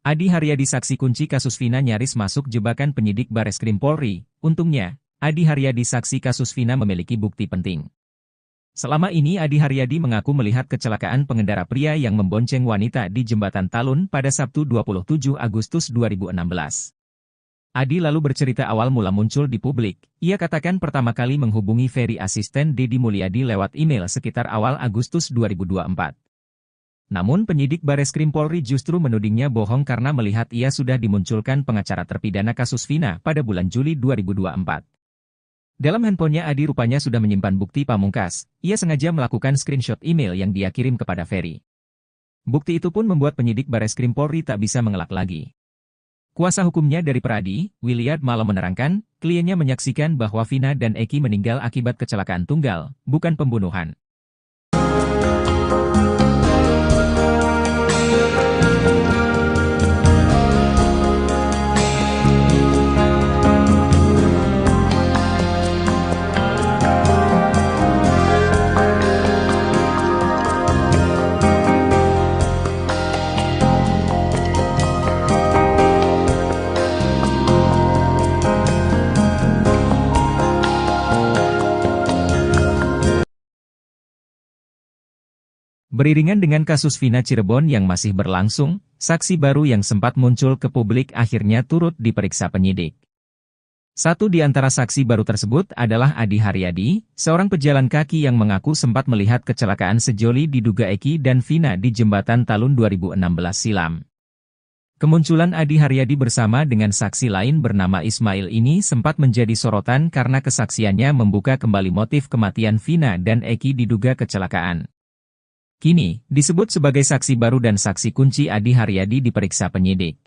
Adi Haryadi saksi kunci kasus Vina nyaris masuk jebakan penyidik Bareskrim Polri. Untungnya, Adi Haryadi saksi kasus Vina memiliki bukti penting. Selama ini Adi Haryadi mengaku melihat kecelakaan pengendara pria yang membonceng wanita di Jembatan Talun pada Sabtu 27 Agustus 2016. Adi lalu bercerita awal mula muncul di publik. Ia katakan pertama kali menghubungi Ferry asisten Deddy Mulyadi lewat email sekitar awal Agustus 2024. Namun penyidik Bareskrim Polri justru menudingnya bohong karena melihat ia sudah dimunculkan pengacara terpidana kasus Vina pada bulan Juli 2024. Dalam handphonenya Adi rupanya sudah menyimpan bukti pamungkas. Ia sengaja melakukan screenshot email yang dia kirim kepada Ferry. Bukti itu pun membuat penyidik Bareskrim Polri tak bisa mengelak lagi. Kuasa hukumnya dari Pradi, Williard Malo menerangkan, kliennya menyaksikan bahwa Vina dan Eki meninggal akibat kecelakaan tunggal, bukan pembunuhan. Beriringan dengan kasus Vina Cirebon yang masih berlangsung, saksi baru yang sempat muncul ke publik akhirnya turut diperiksa penyidik. Satu di antara saksi baru tersebut adalah Adi Haryadi, seorang pejalan kaki yang mengaku sempat melihat kecelakaan sejoli diduga Eki dan Vina di Jembatan Talun 2016 silam. Kemunculan Adi Haryadi bersama dengan saksi lain bernama Ismail ini sempat menjadi sorotan karena kesaksiannya membuka kembali motif kematian Vina dan Eki diduga kecelakaan. Kini, disebut sebagai saksi baru dan saksi kunci Adi Haryadi diperiksa penyidik.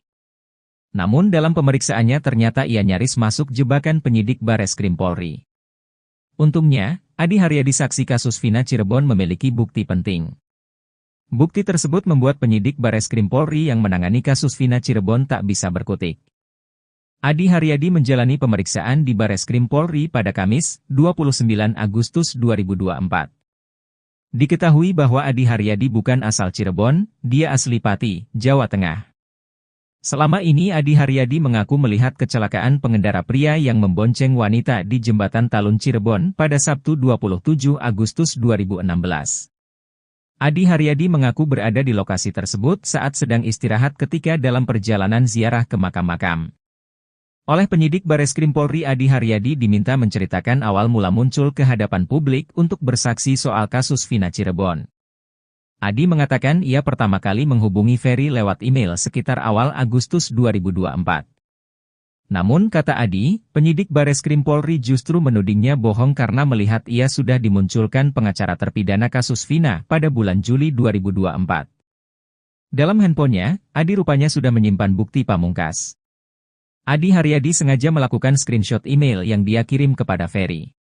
Namun dalam pemeriksaannya ternyata ia nyaris masuk jebakan penyidik Bareskrim Polri. Untungnya, Adi Haryadi saksi kasus Vina Cirebon memiliki bukti penting. Bukti tersebut membuat penyidik Bareskrim Polri yang menangani kasus Vina Cirebon tak bisa berkutik. Adi Haryadi menjalani pemeriksaan di Bareskrim Polri pada Kamis, 29 Agustus 2024. Diketahui bahwa Adi Haryadi bukan asal Cirebon, dia asli Pati, Jawa Tengah. Selama ini Adi Haryadi mengaku melihat kecelakaan pengendara pria yang membonceng wanita di Jembatan Talun Cirebon pada Sabtu 27 Agustus 2016. Adi Haryadi mengaku berada di lokasi tersebut saat sedang istirahat ketika dalam perjalanan ziarah ke makam-makam. Oleh penyidik Bareskrim Polri Adi Haryadi diminta menceritakan awal mula muncul ke hadapan publik untuk bersaksi soal kasus Vina Cirebon. Adi mengatakan ia pertama kali menghubungi Ferry lewat email sekitar awal Agustus 2024. Namun kata Adi, penyidik Bareskrim Polri justru menudingnya bohong karena melihat ia sudah dimunculkan pengacara terpidana kasus Vina pada bulan Juli 2024. Dalam handphonenya, Adi rupanya sudah menyimpan bukti pamungkas. Adi Haryadi sengaja melakukan screenshot email yang dia kirim kepada Ferry.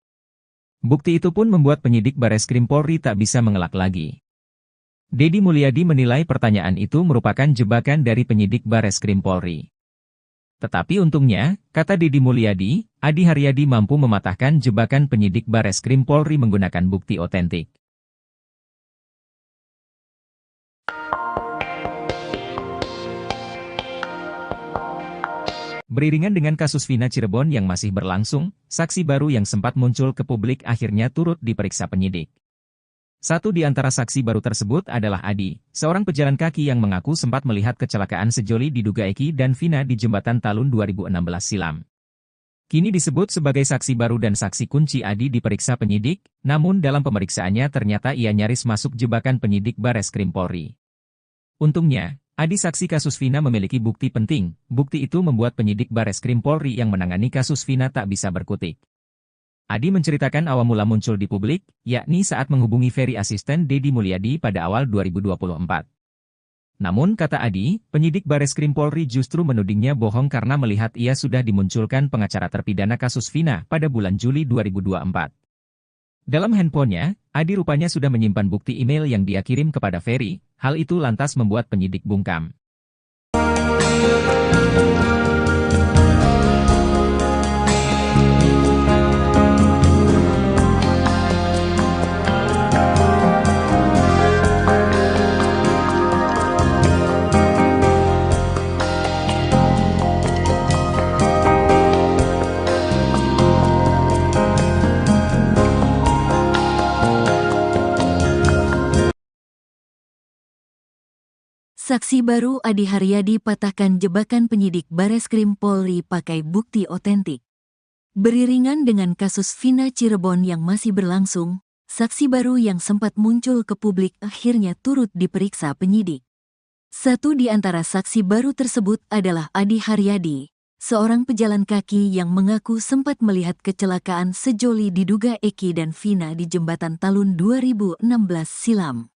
Bukti itu pun membuat penyidik Bareskrim Polri tak bisa mengelak lagi. Deddy Mulyadi menilai pertanyaan itu merupakan jebakan dari penyidik Bareskrim Polri. Tetapi untungnya, kata Deddy Mulyadi, Adi Haryadi mampu mematahkan jebakan penyidik Bareskrim Polri menggunakan bukti otentik. Beriringan dengan kasus Vina Cirebon yang masih berlangsung, saksi baru yang sempat muncul ke publik akhirnya turut diperiksa penyidik. Satu di antara saksi baru tersebut adalah Adi, seorang pejalan kaki yang mengaku sempat melihat kecelakaan sejoli diduga Eki dan Vina di Jembatan Talun 2016 silam. Kini disebut sebagai saksi baru dan saksi kunci Adi diperiksa penyidik, namun dalam pemeriksaannya ternyata ia nyaris masuk jebakan penyidik Bareskrim Polri. Untungnya, Adi saksi kasus Vina memiliki bukti penting. Bukti itu membuat penyidik Bareskrim Polri yang menangani kasus Vina tak bisa berkutik. Adi menceritakan awal mula muncul di publik, yakni saat menghubungi Ferry asisten Deddy Mulyadi pada awal 2024. Namun kata Adi, penyidik Bareskrim Polri justru menudingnya bohong karena melihat ia sudah dimunculkan pengacara terpidana kasus Vina pada bulan Juli 2024. Dalam handphonenya, Adi rupanya sudah menyimpan bukti email yang dia kirim kepada Ferry. Hal itu lantas membuat penyidik bungkam. Saksi baru Adi Haryadi patahkan jebakan penyidik Bareskrim Polri pakai bukti otentik. Beriringan dengan kasus Vina Cirebon yang masih berlangsung, saksi baru yang sempat muncul ke publik akhirnya turut diperiksa penyidik. Satu di antara saksi baru tersebut adalah Adi Haryadi, seorang pejalan kaki yang mengaku sempat melihat kecelakaan sejoli diduga Eki dan Vina di jembatan Talun 2016 silam.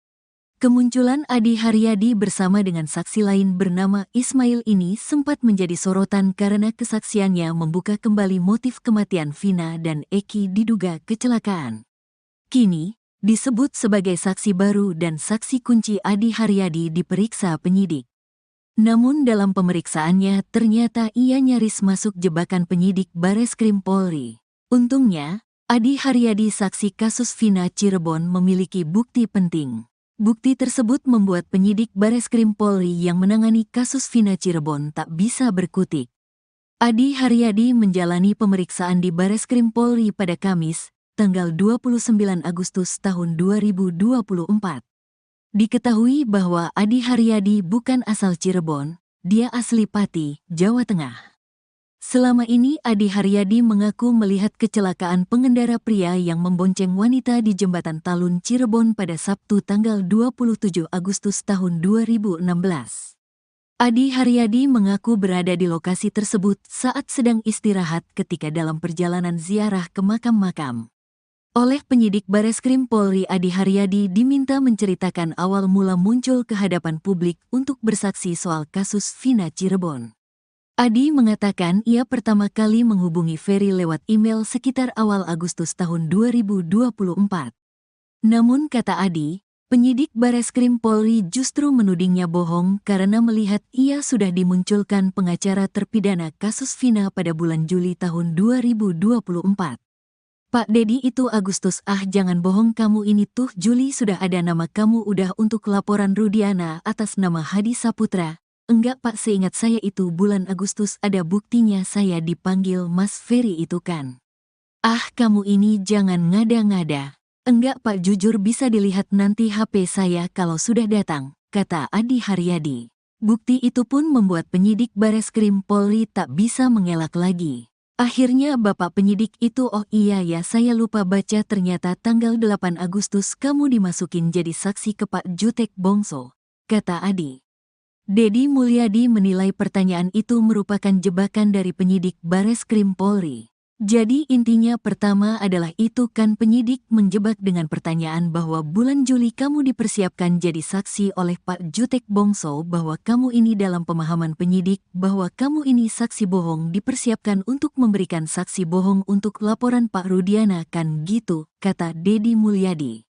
Kemunculan Adi Haryadi bersama dengan saksi lain bernama Ismail ini sempat menjadi sorotan karena kesaksiannya membuka kembali motif kematian Vina dan Eki diduga kecelakaan. Kini, disebut sebagai saksi baru dan saksi kunci Adi Haryadi diperiksa penyidik. Namun dalam pemeriksaannya ternyata ia nyaris masuk jebakan penyidik Bareskrim Polri. Untungnya, Adi Haryadi saksi kasus Vina Cirebon memiliki bukti penting. Bukti tersebut membuat penyidik Bareskrim Polri yang menangani kasus Vina Cirebon tak bisa berkutik. Adi Haryadi menjalani pemeriksaan di Bareskrim Polri pada Kamis, tanggal 29 Agustus tahun 2024. Diketahui bahwa Adi Haryadi bukan asal Cirebon, dia asli Pati, Jawa Tengah. Selama ini Adi Haryadi mengaku melihat kecelakaan pengendara pria yang membonceng wanita di jembatan Talun Cirebon pada Sabtu tanggal 27 Agustus tahun 2016. Adi Haryadi mengaku berada di lokasi tersebut saat sedang istirahat ketika dalam perjalanan ziarah ke makam-makam. Oleh penyidik Bareskrim Polri, Adi Haryadi diminta menceritakan awal mula muncul ke hadapan publik untuk bersaksi soal kasus Vina Cirebon. Adi mengatakan ia pertama kali menghubungi Ferry lewat email sekitar awal Agustus tahun 2024. Namun kata Adi, penyidik Bareskrim Polri justru menudingnya bohong karena melihat ia sudah dimunculkan pengacara terpidana kasus Vina pada bulan Juli tahun 2024. Pak Dedi itu Agustus, jangan bohong kamu ini tuh Juli sudah ada nama kamu udah untuk laporan Rudiana atas nama Hadi Saputra. Enggak Pak, seingat saya itu bulan Agustus ada buktinya saya dipanggil Mas Ferry itu kan. Kamu ini jangan ngada-ngada. Enggak Pak, jujur bisa dilihat nanti HP saya kalau sudah datang, kata Adi Haryadi. Bukti itu pun membuat penyidik Bareskrim Polri tak bisa mengelak lagi. Akhirnya Bapak penyidik itu, oh iya ya saya lupa baca, ternyata tanggal 8 Agustus kamu dimasukin jadi saksi ke Pak Jutek Bongso, kata Adi. Dedi Mulyadi menilai pertanyaan itu merupakan jebakan dari penyidik Bareskrim Polri. Jadi intinya pertama adalah itu kan penyidik menjebak dengan pertanyaan bahwa bulan Juli kamu dipersiapkan jadi saksi oleh Pak Jutek Bongso, bahwa kamu ini dalam pemahaman penyidik bahwa kamu ini saksi bohong dipersiapkan untuk memberikan saksi bohong untuk laporan Pak Rudiana kan gitu, kata Dedi Mulyadi.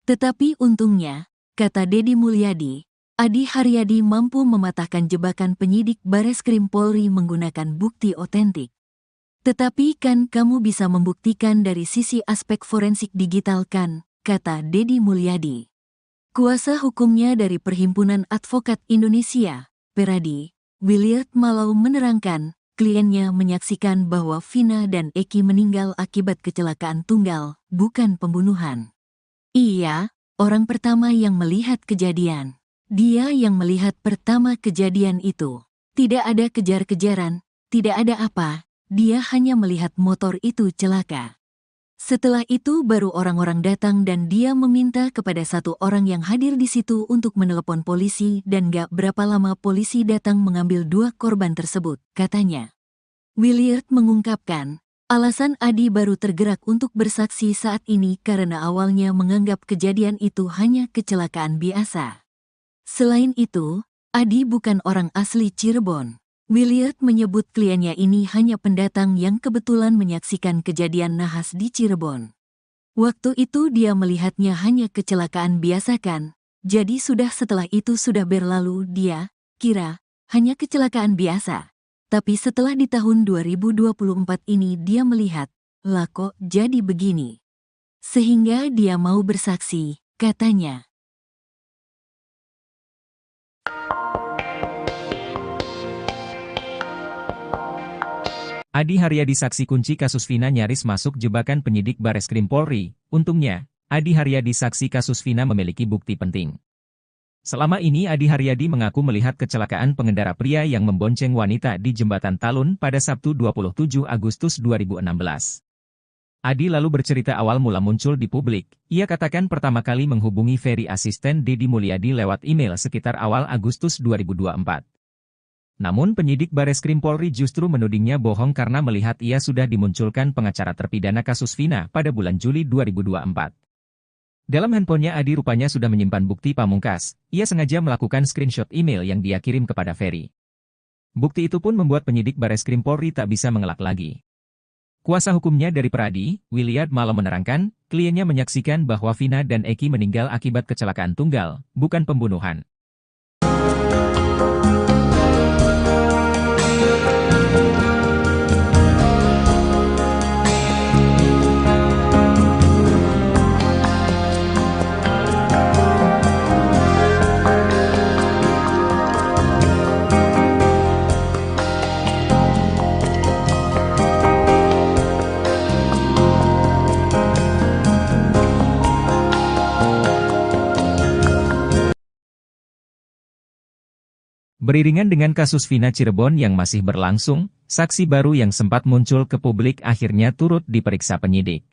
Tetapi untungnya, kata Dedi Mulyadi, Adi Haryadi mampu mematahkan jebakan penyidik Bareskrim Polri menggunakan bukti otentik. Tetapi kan kamu bisa membuktikan dari sisi aspek forensik digital kan, kata Dedi Mulyadi. Kuasa hukumnya dari Perhimpunan Advokat Indonesia, Peradi, Williard Malau menerangkan, kliennya menyaksikan bahwa Vina dan Eki meninggal akibat kecelakaan tunggal, bukan pembunuhan. Iya, orang pertama yang melihat kejadian. Dia yang melihat pertama kejadian itu. Tidak ada kejar-kejaran, tidak ada apa, dia hanya melihat motor itu celaka. Setelah itu baru orang-orang datang dan dia meminta kepada satu orang yang hadir di situ untuk menelepon polisi dan gak berapa lama polisi datang mengambil dua korban tersebut, katanya. Williard mengungkapkan, alasan Adi baru tergerak untuk bersaksi saat ini karena awalnya menganggap kejadian itu hanya kecelakaan biasa. Selain itu, Adi bukan orang asli Cirebon. Williard menyebut kliennya ini hanya pendatang yang kebetulan menyaksikan kejadian nahas di Cirebon. Waktu itu dia melihatnya hanya kecelakaan biasa kan, jadi setelah itu sudah berlalu dia kira hanya kecelakaan biasa. Tapi setelah di tahun 2024 ini dia melihat, lah kok jadi begini. Sehingga dia mau bersaksi, katanya. Adi Haryadi saksi kunci kasus Vina nyaris masuk jebakan penyidik Bareskrim Polri. Untungnya, Adi Haryadi saksi kasus Vina memiliki bukti penting. Selama ini Adi Haryadi mengaku melihat kecelakaan pengendara pria yang membonceng wanita di Jembatan Talun pada Sabtu 27 Agustus 2016. Adi lalu bercerita awal mula muncul di publik. Ia katakan pertama kali menghubungi Ferry asisten Deddy Mulyadi lewat email sekitar awal Agustus 2024. Namun penyidik Bareskrim Polri justru menudingnya bohong karena melihat ia sudah dimunculkan pengacara terpidana kasus Vina pada bulan Juli 2024. Dalam handphonenya Adi rupanya sudah menyimpan bukti pamungkas. Ia sengaja melakukan screenshot email yang dia kirim kepada Ferry. Bukti itu pun membuat penyidik Bareskrim Polri tak bisa mengelak lagi. Kuasa hukumnya dari Peradi, Williard Malo menerangkan, kliennya menyaksikan bahwa Vina dan Eki meninggal akibat kecelakaan tunggal, bukan pembunuhan. Beriringan dengan kasus Vina Cirebon yang masih berlangsung, saksi baru yang sempat muncul ke publik akhirnya turut diperiksa penyidik.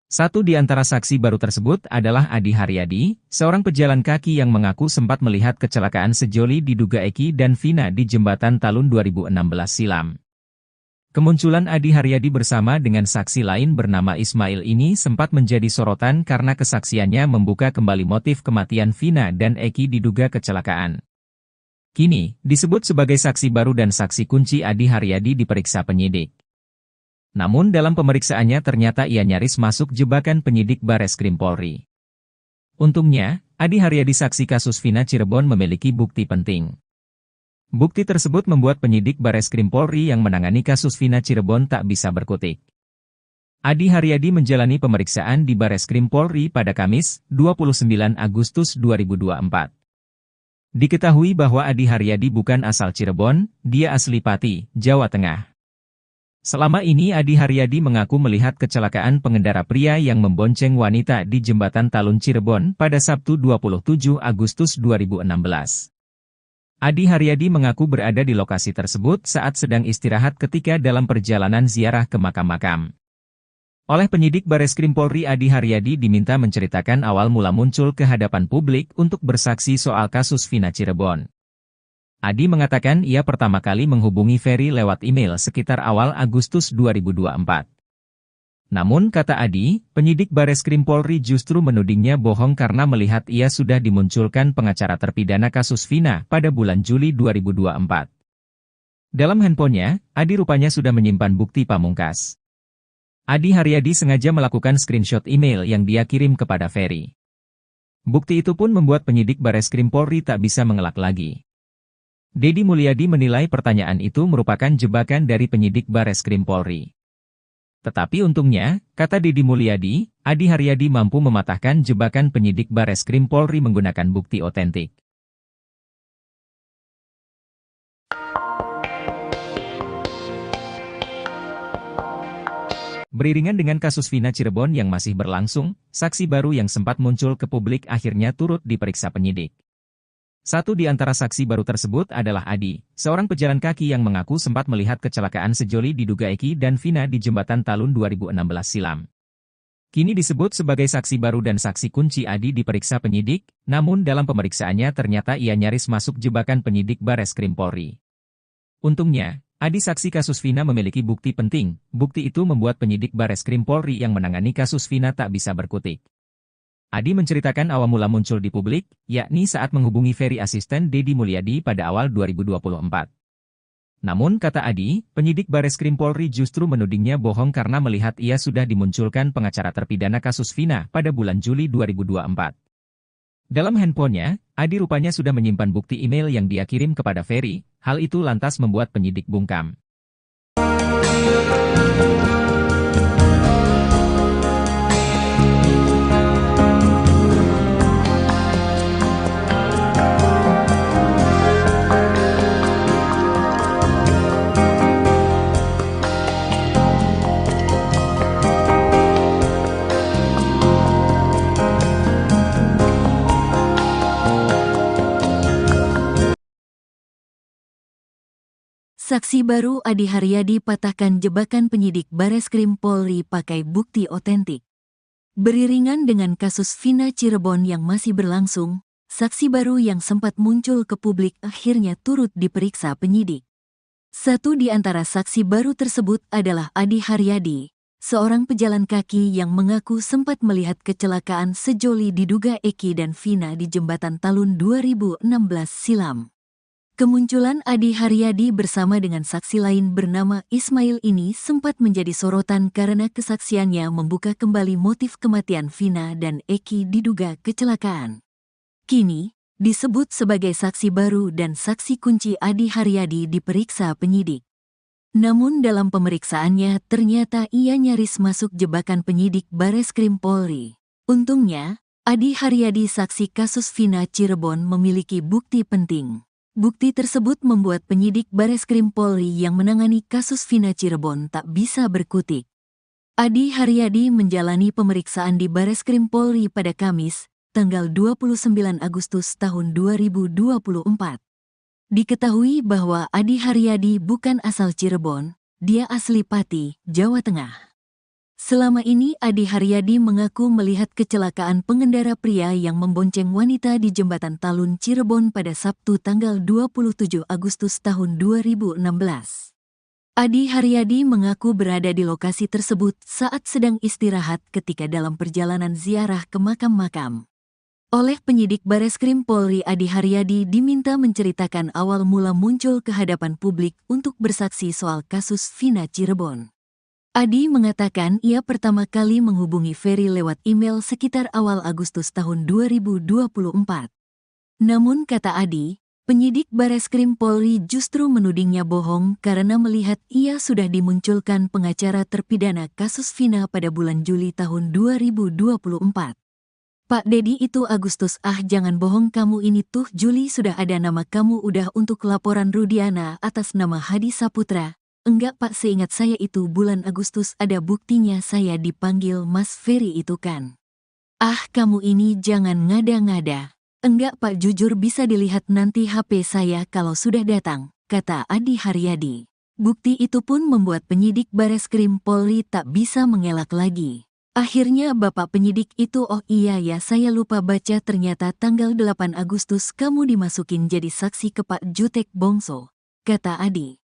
Satu di antara saksi baru tersebut adalah Adi Haryadi, seorang pejalan kaki yang mengaku sempat melihat kecelakaan sejoli diduga Eki dan Vina di Jembatan Talun 2016 silam. Kemunculan Adi Haryadi bersama dengan saksi lain bernama Ismail ini sempat menjadi sorotan karena kesaksiannya membuka kembali motif kematian Vina dan Eki diduga kecelakaan. Kini, disebut sebagai saksi baru dan saksi kunci Adi Haryadi diperiksa penyidik. Namun dalam pemeriksaannya ternyata ia nyaris masuk jebakan penyidik Bareskrim Polri. Untungnya, Adi Haryadi saksi kasus Vina Cirebon memiliki bukti penting. Bukti tersebut membuat penyidik Bareskrim Polri yang menangani kasus Vina Cirebon tak bisa berkutik. Adi Haryadi menjalani pemeriksaan di Bareskrim Polri pada Kamis, 29 Agustus 2024. Diketahui bahwa Adi Haryadi bukan asal Cirebon, dia asli Pati, Jawa Tengah. Selama ini Adi Haryadi mengaku melihat kecelakaan pengendara pria yang membonceng wanita di Jembatan Talun Cirebon pada Sabtu 27 Agustus 2016. Adi Haryadi mengaku berada di lokasi tersebut saat sedang istirahat ketika dalam perjalanan ziarah ke makam-makam. Oleh penyidik Bareskrim Polri Adi Haryadi diminta menceritakan awal mula muncul ke hadapan publik untuk bersaksi soal kasus Vina Cirebon. Adi mengatakan ia pertama kali menghubungi Ferry lewat email sekitar awal Agustus 2024. Namun kata Adi, penyidik Bareskrim Polri justru menudingnya bohong karena melihat ia sudah dimunculkan pengacara terpidana kasus Vina pada bulan Juli 2024. Dalam handphonenya, Adi rupanya sudah menyimpan bukti pamungkas. Adi Haryadi sengaja melakukan screenshot email yang dia kirim kepada Ferry. Bukti itu pun membuat penyidik Bareskrim Polri tak bisa mengelak lagi. Deddy Mulyadi menilai pertanyaan itu merupakan jebakan dari penyidik Bareskrim Polri. Tetapi untungnya, kata Deddy Mulyadi, Adi Haryadi mampu mematahkan jebakan penyidik Bareskrim Polri menggunakan bukti otentik. Beriringan dengan kasus Vina Cirebon yang masih berlangsung, saksi baru yang sempat muncul ke publik akhirnya turut diperiksa penyidik. Satu di antara saksi baru tersebut adalah Adi, seorang pejalan kaki yang mengaku sempat melihat kecelakaan sejoli diduga Eki dan Vina di Jembatan Talun 2016 silam. Kini disebut sebagai saksi baru dan saksi kunci Adi diperiksa penyidik, namun dalam pemeriksaannya ternyata ia nyaris masuk jebakan penyidik Bareskrim Polri. Untungnya, Adi saksi kasus Vina memiliki bukti penting. Bukti itu membuat penyidik Bareskrim Polri yang menangani kasus Vina tak bisa berkutik. Adi menceritakan awal mula muncul di publik, yakni saat menghubungi Ferry asisten Deddy Mulyadi pada awal 2024. Namun kata Adi, penyidik Bareskrim Polri justru menudingnya bohong karena melihat ia sudah dimunculkan pengacara terpidana kasus Vina pada bulan Juli 2024. Dalam handphonenya, Adi rupanya sudah menyimpan bukti email yang dia kirim kepada Ferry. Hal itu lantas membuat penyidik bungkam. Saksi baru Adi Haryadi patahkan jebakan penyidik Bareskrim Polri pakai bukti otentik. Beriringan dengan kasus Vina Cirebon yang masih berlangsung, saksi baru yang sempat muncul ke publik akhirnya turut diperiksa penyidik. Satu di antara saksi baru tersebut adalah Adi Haryadi, seorang pejalan kaki yang mengaku sempat melihat kecelakaan sejoli diduga Eki dan Vina di Jembatan Talun 2016 silam. Kemunculan Adi Haryadi bersama dengan saksi lain bernama Ismail ini sempat menjadi sorotan karena kesaksiannya membuka kembali motif kematian Vina dan Eki diduga kecelakaan. Kini, disebut sebagai saksi baru dan saksi kunci Adi Haryadi diperiksa penyidik. Namun dalam pemeriksaannya ternyata ia nyaris masuk jebakan penyidik Bareskrim Polri. Untungnya, Adi Haryadi saksi kasus Vina Cirebon memiliki bukti penting. Bukti tersebut membuat penyidik Bareskrim Polri yang menangani kasus Vina Cirebon tak bisa berkutik. Adi Haryadi menjalani pemeriksaan di Bareskrim Polri pada Kamis, tanggal 29 Agustus tahun 2024. Diketahui bahwa Adi Haryadi bukan asal Cirebon, dia asli Pati, Jawa Tengah. Selama ini Adi Haryadi mengaku melihat kecelakaan pengendara pria yang membonceng wanita di Jembatan Talun Cirebon pada Sabtu tanggal 27 Agustus tahun 2016. Adi Haryadi mengaku berada di lokasi tersebut saat sedang istirahat ketika dalam perjalanan ziarah ke makam-makam. Oleh penyidik Bareskrim Polri, Adi Haryadi diminta menceritakan awal mula muncul ke hadapan publik untuk bersaksi soal kasus Vina Cirebon. Adi mengatakan ia pertama kali menghubungi Ferry lewat email sekitar awal Agustus tahun 2024. Namun kata Adi, penyidik Bareskrim Polri justru menudingnya bohong karena melihat ia sudah dimunculkan pengacara terpidana kasus Vina pada bulan Juli tahun 2024. Pak Dedi itu Agustus, jangan bohong kamu, ini tuh Juli sudah ada nama kamu udah untuk laporan Rudiana atas nama Hadi Saputra. Enggak Pak, seingat saya itu bulan Agustus ada buktinya saya dipanggil Mas Ferry itu kan. Kamu ini jangan ngada-ngada. Enggak Pak, jujur bisa dilihat nanti HP saya kalau sudah datang, kata Adi Haryadi. Bukti itu pun membuat penyidik Bareskrim Polri tak bisa mengelak lagi. Akhirnya Bapak penyidik itu, oh iya ya saya lupa baca, ternyata tanggal 8 Agustus kamu dimasukin jadi saksi ke Pak Jutek Bongso, kata Adi.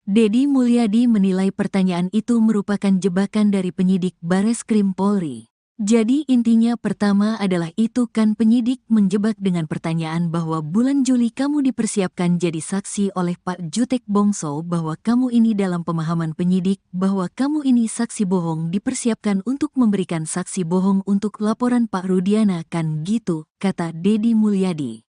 Dedi Mulyadi menilai pertanyaan itu merupakan jebakan dari penyidik Bareskrim Polri. Jadi intinya pertama adalah itu kan penyidik menjebak dengan pertanyaan bahwa bulan Juli kamu dipersiapkan jadi saksi oleh Pak Jutek Bongso, bahwa kamu ini dalam pemahaman penyidik bahwa kamu ini saksi bohong dipersiapkan untuk memberikan saksi bohong untuk laporan Pak Rudiana kan gitu, kata Dedi Mulyadi.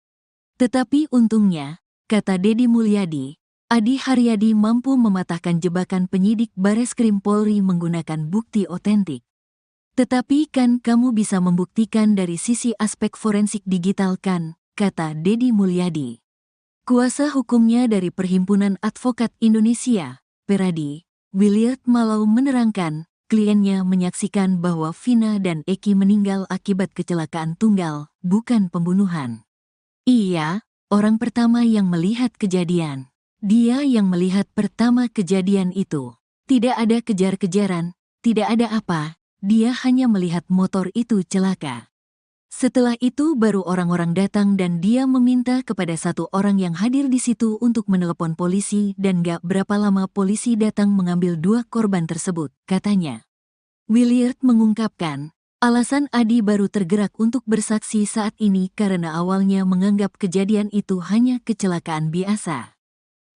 Tetapi untungnya, kata Dedi Mulyadi, Adi Haryadi mampu mematahkan jebakan penyidik Bareskrim Polri menggunakan bukti otentik. Tetapi kan kamu bisa membuktikan dari sisi aspek forensik digital kan, kata Dedi Mulyadi. Kuasa hukumnya dari Perhimpunan Advokat Indonesia, Peradi, Williard Malau menerangkan, kliennya menyaksikan bahwa Vina dan Eki meninggal akibat kecelakaan tunggal, bukan pembunuhan. Iya, orang pertama yang melihat kejadian. Dia yang melihat pertama kejadian itu. Tidak ada kejar-kejaran, tidak ada apa, dia hanya melihat motor itu celaka. Setelah itu baru orang-orang datang dan dia meminta kepada satu orang yang hadir di situ untuk menelepon polisi dan gak berapa lama polisi datang mengambil dua korban tersebut, katanya. Williard mengungkapkan, alasan Adi baru tergerak untuk bersaksi saat ini karena awalnya menganggap kejadian itu hanya kecelakaan biasa.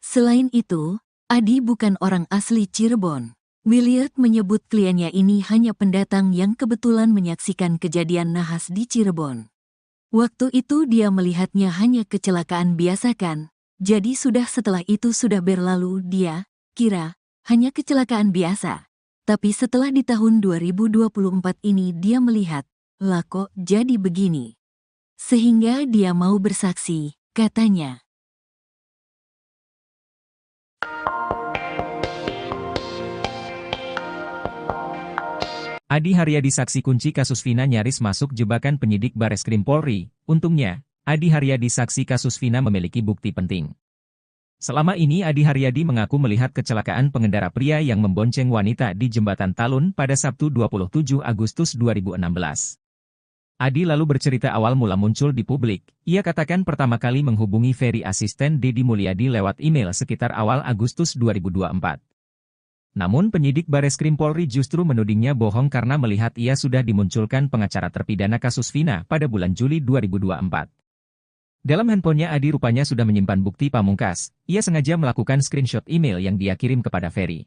Selain itu, Adi bukan orang asli Cirebon. Williard menyebut kliennya ini hanya pendatang yang kebetulan menyaksikan kejadian nahas di Cirebon. Waktu itu dia melihatnya hanya kecelakaan biasa kan, jadi setelah itu sudah berlalu dia kira hanya kecelakaan biasa. Tapi setelah di tahun 2024 ini dia melihat, lah kok jadi begini. Sehingga dia mau bersaksi, katanya. Adi Haryadi saksi kunci kasus Vina nyaris masuk jebakan penyidik Bareskrim Polri. Untungnya, Adi Haryadi saksi kasus Vina memiliki bukti penting. Selama ini Adi Haryadi mengaku melihat kecelakaan pengendara pria yang membonceng wanita di Jembatan Talun pada Sabtu 27 Agustus 2016. Adi lalu bercerita awal mula muncul di publik. Ia katakan pertama kali menghubungi Ferry asisten Deddy Mulyadi lewat email sekitar awal Agustus 2024. Namun penyidik Bareskrim Polri justru menudingnya bohong karena melihat ia sudah dimunculkan pengacara terpidana kasus Vina pada bulan Juli 2024. Dalam handphonenya Adi rupanya sudah menyimpan bukti pamungkas. Ia sengaja melakukan screenshot email yang dia kirim kepada Ferry.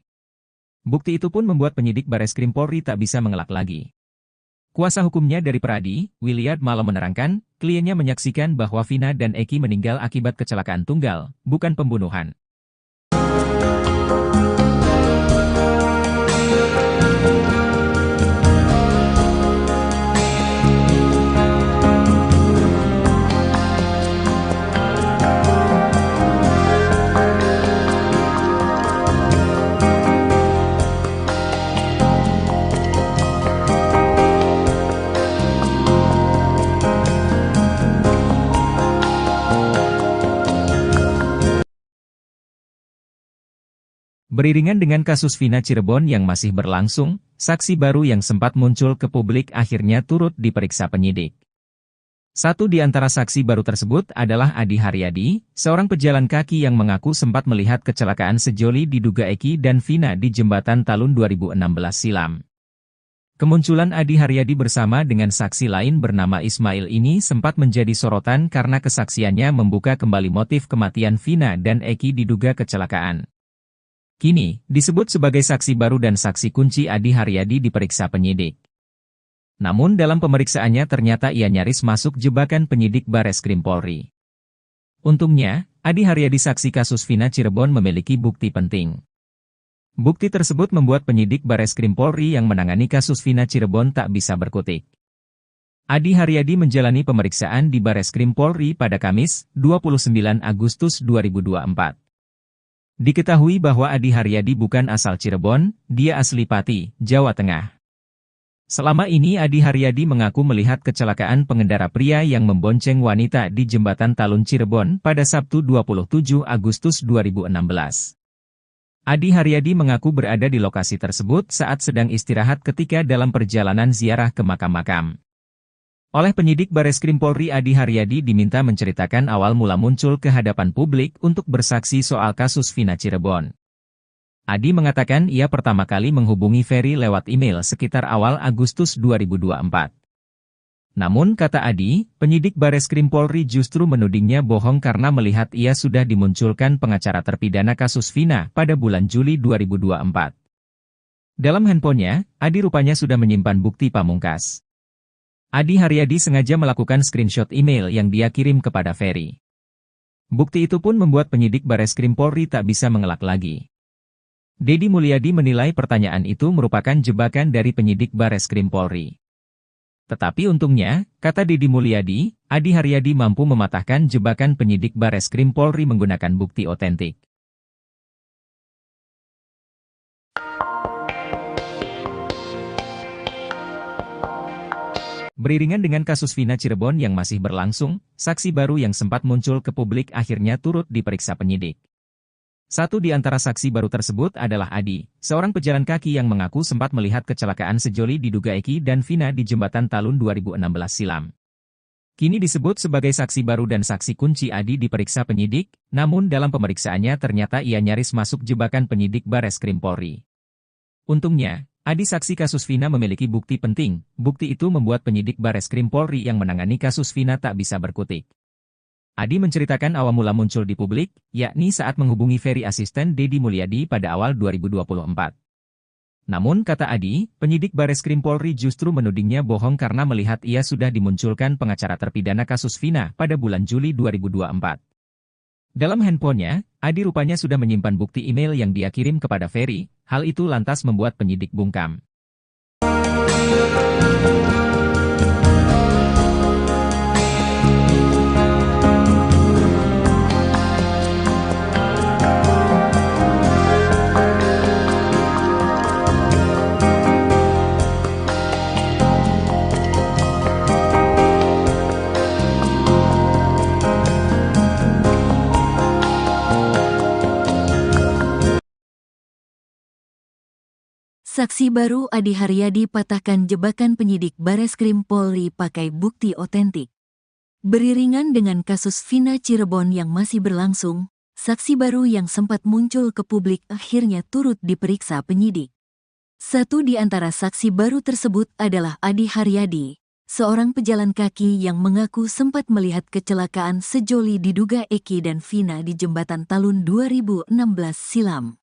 Bukti itu pun membuat penyidik Bareskrim Polri tak bisa mengelak lagi. Kuasa hukumnya dari Pradi, Williard Malam menerangkan, kliennya menyaksikan bahwa Vina dan Eki meninggal akibat kecelakaan tunggal, bukan pembunuhan. Beriringan dengan kasus Vina Cirebon yang masih berlangsung, saksi baru yang sempat muncul ke publik akhirnya turut diperiksa penyidik. Satu di antara saksi baru tersebut adalah Adi Haryadi, seorang pejalan kaki yang mengaku sempat melihat kecelakaan sejoli diduga Eki dan Vina di Jembatan Talun 2016 silam. Kemunculan Adi Haryadi bersama dengan saksi lain bernama Ismail ini sempat menjadi sorotan karena kesaksiannya membuka kembali motif kematian Vina dan Eki diduga kecelakaan. Kini, disebut sebagai saksi baru dan saksi kunci Adi Haryadi diperiksa penyidik. Namun dalam pemeriksaannya ternyata ia nyaris masuk jebakan penyidik Bareskrim Polri. Untungnya, Adi Haryadi saksi kasus Vina Cirebon memiliki bukti penting. Bukti tersebut membuat penyidik Bareskrim Polri yang menangani kasus Vina Cirebon tak bisa berkutik. Adi Haryadi menjalani pemeriksaan di Bareskrim Polri pada Kamis, 29 Agustus 2024. Diketahui bahwa Adi Haryadi bukan asal Cirebon, dia asli Pati, Jawa Tengah. Selama ini Adi Haryadi mengaku melihat kecelakaan pengendara pria yang membonceng wanita di Jembatan Talun Cirebon pada Sabtu 27 Agustus 2016. Adi Haryadi mengaku berada di lokasi tersebut saat sedang istirahat ketika dalam perjalanan ziarah ke makam-makam. Oleh penyidik Bareskrim Polri Adi Haryadi diminta menceritakan awal mula muncul ke hadapan publik untuk bersaksi soal kasus Vina Cirebon. Adi mengatakan ia pertama kali menghubungi Ferry lewat email sekitar awal Agustus 2024. Namun kata Adi, penyidik Bareskrim Polri justru menudingnya bohong karena melihat ia sudah dimunculkan pengacara terpidana kasus Vina pada bulan Juli 2024. Dalam handphonenya, Adi rupanya sudah menyimpan bukti pamungkas. Adi Haryadi sengaja melakukan screenshot email yang dia kirim kepada Ferry. Bukti itu pun membuat penyidik Bareskrim Polri tak bisa mengelak lagi. Deddy Mulyadi menilai pertanyaan itu merupakan jebakan dari penyidik Bareskrim Polri. Tetapi untungnya, kata Deddy Mulyadi, Adi Haryadi mampu mematahkan jebakan penyidik Bareskrim Polri menggunakan bukti otentik. Beriringan dengan kasus Vina Cirebon yang masih berlangsung, saksi baru yang sempat muncul ke publik akhirnya turut diperiksa penyidik. Satu di antara saksi baru tersebut adalah Adi, seorang pejalan kaki yang mengaku sempat melihat kecelakaan sejoli diduga Eki dan Vina di Jembatan Talun 2016 silam. Kini disebut sebagai saksi baru dan saksi kunci Adi diperiksa penyidik, namun dalam pemeriksaannya ternyata ia nyaris masuk jebakan penyidik Bareskrim Polri. Untungnya, Adi saksi kasus Vina memiliki bukti penting. Bukti itu membuat penyidik Bareskrim Polri yang menangani kasus Vina tak bisa berkutik. Adi menceritakan awal mula muncul di publik, yakni saat menghubungi Ferry asisten Deddy Mulyadi pada awal 2024. Namun kata Adi, penyidik Bareskrim Polri justru menudingnya bohong karena melihat ia sudah dimunculkan pengacara terpidana kasus Vina pada bulan Juli 2024. Dalam handphonenya, Adi rupanya sudah menyimpan bukti email yang dia kirim kepada Ferry, hal itu lantas membuat penyidik bungkam. Saksi baru Adi Haryadi patahkan jebakan penyidik Bareskrim Polri pakai bukti otentik. Beriringan dengan kasus Vina Cirebon yang masih berlangsung, saksi baru yang sempat muncul ke publik akhirnya turut diperiksa penyidik. Satu di antara saksi baru tersebut adalah Adi Haryadi, seorang pejalan kaki yang mengaku sempat melihat kecelakaan sejoli diduga Eki dan Vina di Jembatan Talun 2016 silam.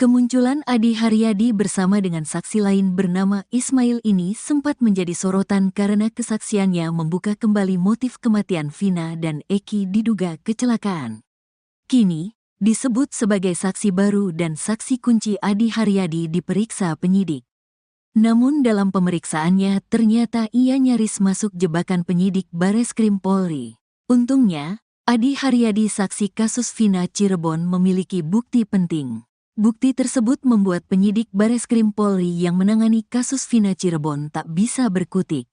Kemunculan Adi Haryadi bersama dengan saksi lain bernama Ismail ini sempat menjadi sorotan karena kesaksiannya membuka kembali motif kematian Vina dan Eki diduga kecelakaan. Kini, disebut sebagai saksi baru dan saksi kunci Adi Haryadi diperiksa penyidik. Namun dalam pemeriksaannya ternyata ia nyaris masuk jebakan penyidik Bareskrim Polri. Untungnya, Adi Haryadi saksi kasus Vina Cirebon memiliki bukti penting. Bukti tersebut membuat penyidik Bareskrim Polri yang menangani kasus Vina Cirebon tak bisa berkutik.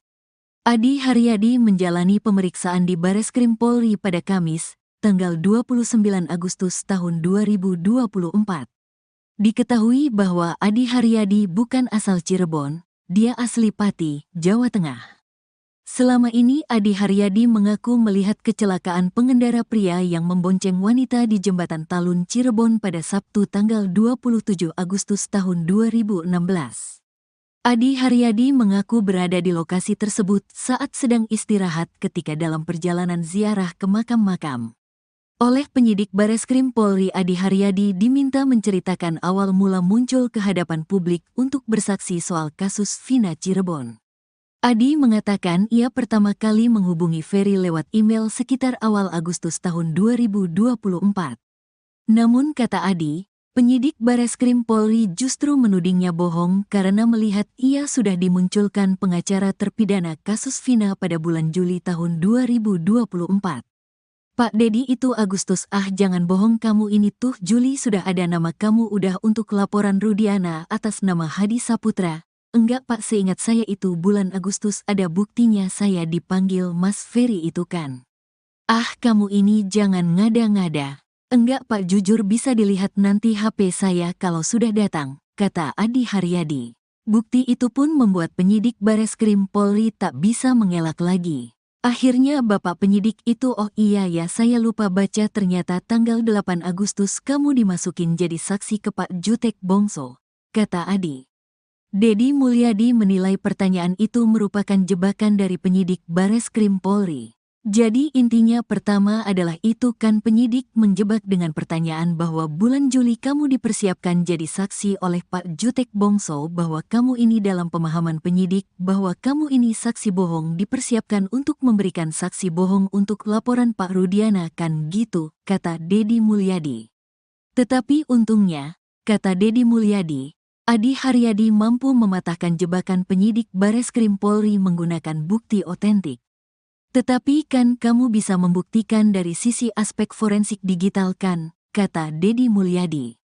Adi Haryadi menjalani pemeriksaan di Bareskrim Polri pada Kamis, tanggal 29 Agustus tahun 2024. Diketahui bahwa Adi Haryadi bukan asal Cirebon, dia asli Pati, Jawa Tengah. Selama ini Adi Haryadi mengaku melihat kecelakaan pengendara pria yang membonceng wanita di Jembatan Talun Cirebon pada Sabtu tanggal 27 Agustus tahun 2016. Adi Haryadi mengaku berada di lokasi tersebut saat sedang istirahat ketika dalam perjalanan ziarah ke makam-makam. Oleh penyidik Bareskrim Polri, Adi Haryadi diminta menceritakan awal mula muncul ke hadapan publik untuk bersaksi soal kasus Vina Cirebon. Adi mengatakan ia pertama kali menghubungi Ferry lewat email sekitar awal Agustus tahun 2024. Namun kata Adi, penyidik Bareskrim Polri justru menudingnya bohong karena melihat ia sudah dimunculkan pengacara terpidana kasus Vina pada bulan Juli tahun 2024. Pak Dedi itu Agustus, jangan bohong kamu, ini tuh Juli sudah ada nama kamu udah untuk laporan Rudiana atas nama Hadi Saputra. Enggak Pak, seingat saya itu bulan Agustus ada buktinya saya dipanggil Mas Ferry itu kan. Kamu ini jangan ngada-ngada. Enggak Pak, jujur bisa dilihat nanti HP saya kalau sudah datang, kata Adi Haryadi. Bukti itu pun membuat penyidik Bareskrim Polri tak bisa mengelak lagi. Akhirnya Bapak penyidik itu, oh iya ya saya lupa baca, ternyata tanggal 8 Agustus kamu dimasukin jadi saksi ke Pak Jutek Bongso, kata Adi. Dedi Mulyadi menilai pertanyaan itu merupakan jebakan dari penyidik Bareskrim Polri. Jadi intinya pertama adalah itu kan penyidik menjebak dengan pertanyaan bahwa bulan Juli kamu dipersiapkan jadi saksi oleh Pak Jutek Bongso, bahwa kamu ini dalam pemahaman penyidik bahwa kamu ini saksi bohong, dipersiapkan untuk memberikan saksi bohong untuk laporan Pak Rudiana kan gitu, kata Dedi Mulyadi. Tetapi untungnya, kata Dedi Mulyadi, Adi Haryadi mampu mematahkan jebakan penyidik Bareskrim Polri menggunakan bukti otentik. Tetapi kan kamu bisa membuktikan dari sisi aspek forensik digital kan, kata Dedi Mulyadi.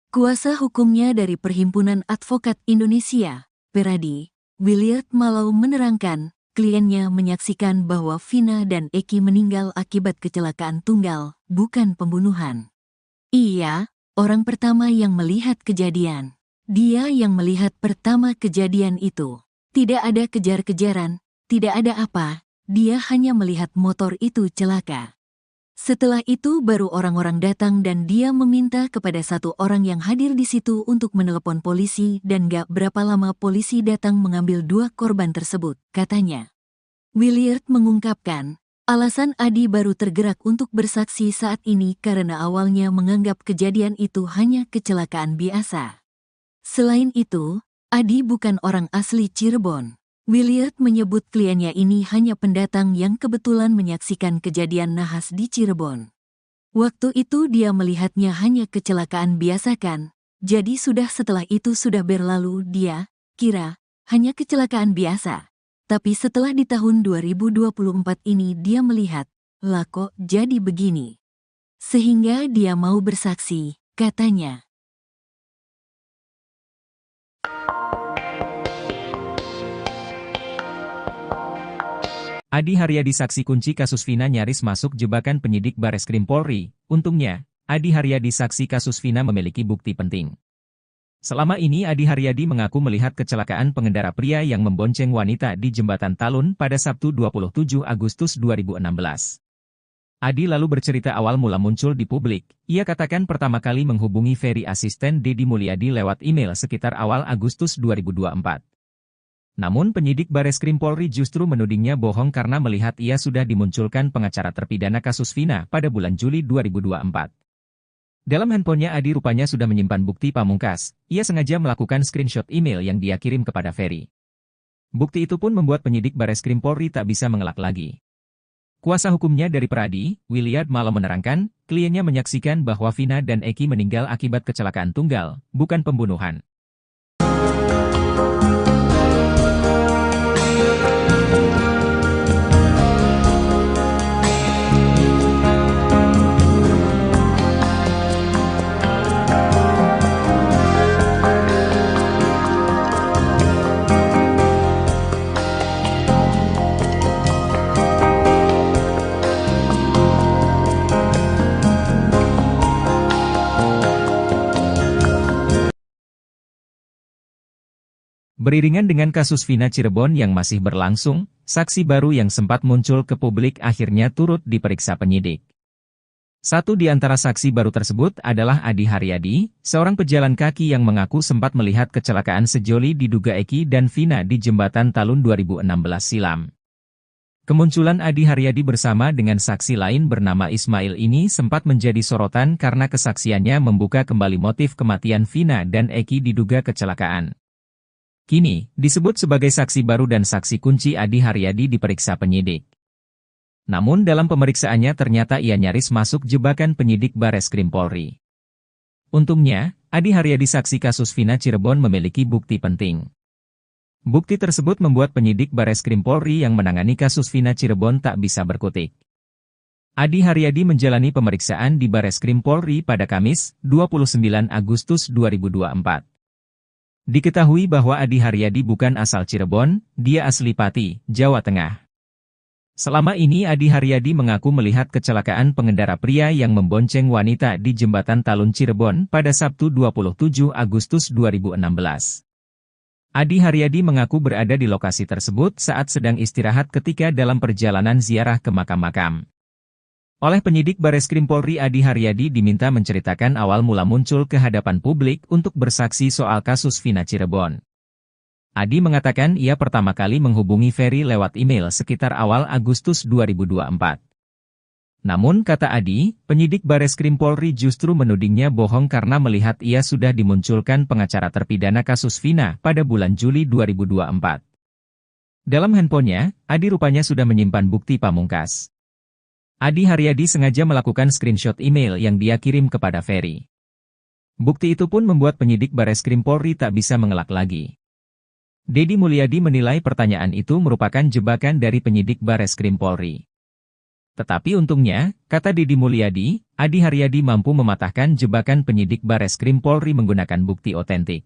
Kuasa hukumnya dari Perhimpunan Advokat Indonesia, Peradi, Williard Malau menerangkan, kliennya menyaksikan bahwa Vina dan Eki meninggal akibat kecelakaan tunggal, bukan pembunuhan. Iya, orang pertama yang melihat kejadian. Dia yang melihat pertama kejadian itu. Tidak ada kejar-kejaran, tidak ada apa, dia hanya melihat motor itu celaka. Setelah itu baru orang-orang datang dan dia meminta kepada satu orang yang hadir di situ untuk menelepon polisi dan gak berapa lama polisi datang mengambil dua korban tersebut, katanya. Williard mengungkapkan, alasan Adi baru tergerak untuk bersaksi saat ini karena awalnya menganggap kejadian itu hanya kecelakaan biasa. Selain itu, Adi bukan orang asli Cirebon. Williard menyebut kliennya ini hanya pendatang yang kebetulan menyaksikan kejadian nahas di Cirebon. Waktu itu dia melihatnya hanya kecelakaan biasa kan, jadi setelah itu sudah berlalu dia kira hanya kecelakaan biasa. Tapi setelah di tahun 2024 ini dia melihat, lah kok jadi begini. Sehingga dia mau bersaksi, katanya. Adi Haryadi saksi kunci kasus Vina nyaris masuk jebakan penyidik Bareskrim Polri. Untungnya, Adi Haryadi saksi kasus Vina memiliki bukti penting. Selama ini Adi Haryadi mengaku melihat kecelakaan pengendara pria yang membonceng wanita di Jembatan Talun pada Sabtu 27 Agustus 2016. Adi lalu bercerita awal mula muncul di publik. Ia katakan pertama kali menghubungi Ferry asisten Deddy Mulyadi lewat email sekitar awal Agustus 2024. Namun penyidik Bareskrim Polri justru menudingnya bohong karena melihat ia sudah dimunculkan pengacara terpidana kasus Vina pada bulan Juli 2024. Dalam handphonenya Adi rupanya sudah menyimpan bukti pamungkas. Ia sengaja melakukan screenshot email yang dia kirim kepada Ferry. Bukti itu pun membuat penyidik Bareskrim Polri tak bisa mengelak lagi. Kuasa hukumnya dari Pradi, Williard Malo menerangkan, kliennya menyaksikan bahwa Vina dan Eki meninggal akibat kecelakaan tunggal, bukan pembunuhan. Beriringan dengan kasus Vina Cirebon yang masih berlangsung, saksi baru yang sempat muncul ke publik akhirnya turut diperiksa penyidik. Satu di antara saksi baru tersebut adalah Adi Haryadi, seorang pejalan kaki yang mengaku sempat melihat kecelakaan sejoli diduga Eki dan Vina di Jembatan Talun 2016 silam. Kemunculan Adi Haryadi bersama dengan saksi lain bernama Ismail ini sempat menjadi sorotan karena kesaksiannya membuka kembali motif kematian Vina dan Eki diduga kecelakaan. Kini, disebut sebagai saksi baru dan saksi kunci Adi Haryadi diperiksa penyidik. Namun dalam pemeriksaannya ternyata ia nyaris masuk jebakan penyidik Bareskrim Polri. Untungnya, Adi Haryadi saksi kasus Vina Cirebon memiliki bukti penting. Bukti tersebut membuat penyidik Bareskrim Polri yang menangani kasus Vina Cirebon tak bisa berkutik. Adi Haryadi menjalani pemeriksaan di Bareskrim Polri pada Kamis, 29 Agustus 2024. Diketahui bahwa Adi Haryadi bukan asal Cirebon, dia asli Pati, Jawa Tengah. Selama ini Adi Haryadi mengaku melihat kecelakaan pengendara pria yang membonceng wanita di Jembatan Talun Cirebon pada Sabtu 27 Agustus 2016. Adi Haryadi mengaku berada di lokasi tersebut saat sedang istirahat ketika dalam perjalanan ziarah ke makam-makam. Oleh penyidik Bareskrim Polri Adi Haryadi diminta menceritakan awal mula muncul ke hadapan publik untuk bersaksi soal kasus Vina Cirebon. Adi mengatakan ia pertama kali menghubungi Ferry lewat email sekitar awal Agustus 2024. Namun kata Adi, penyidik Bareskrim Polri justru menudingnya bohong karena melihat ia sudah dimunculkan pengacara terpidana kasus Vina pada bulan Juli 2024. Dalam handphonenya, Adi rupanya sudah menyimpan bukti pamungkas. Adi Haryadi sengaja melakukan screenshot email yang dia kirim kepada Ferry. Bukti itu pun membuat penyidik Bareskrim Polri tak bisa mengelak lagi. Deddy Mulyadi menilai pertanyaan itu merupakan jebakan dari penyidik Bareskrim Polri. Tetapi untungnya, kata Deddy Mulyadi, Adi Haryadi mampu mematahkan jebakan penyidik Bareskrim Polri menggunakan bukti otentik.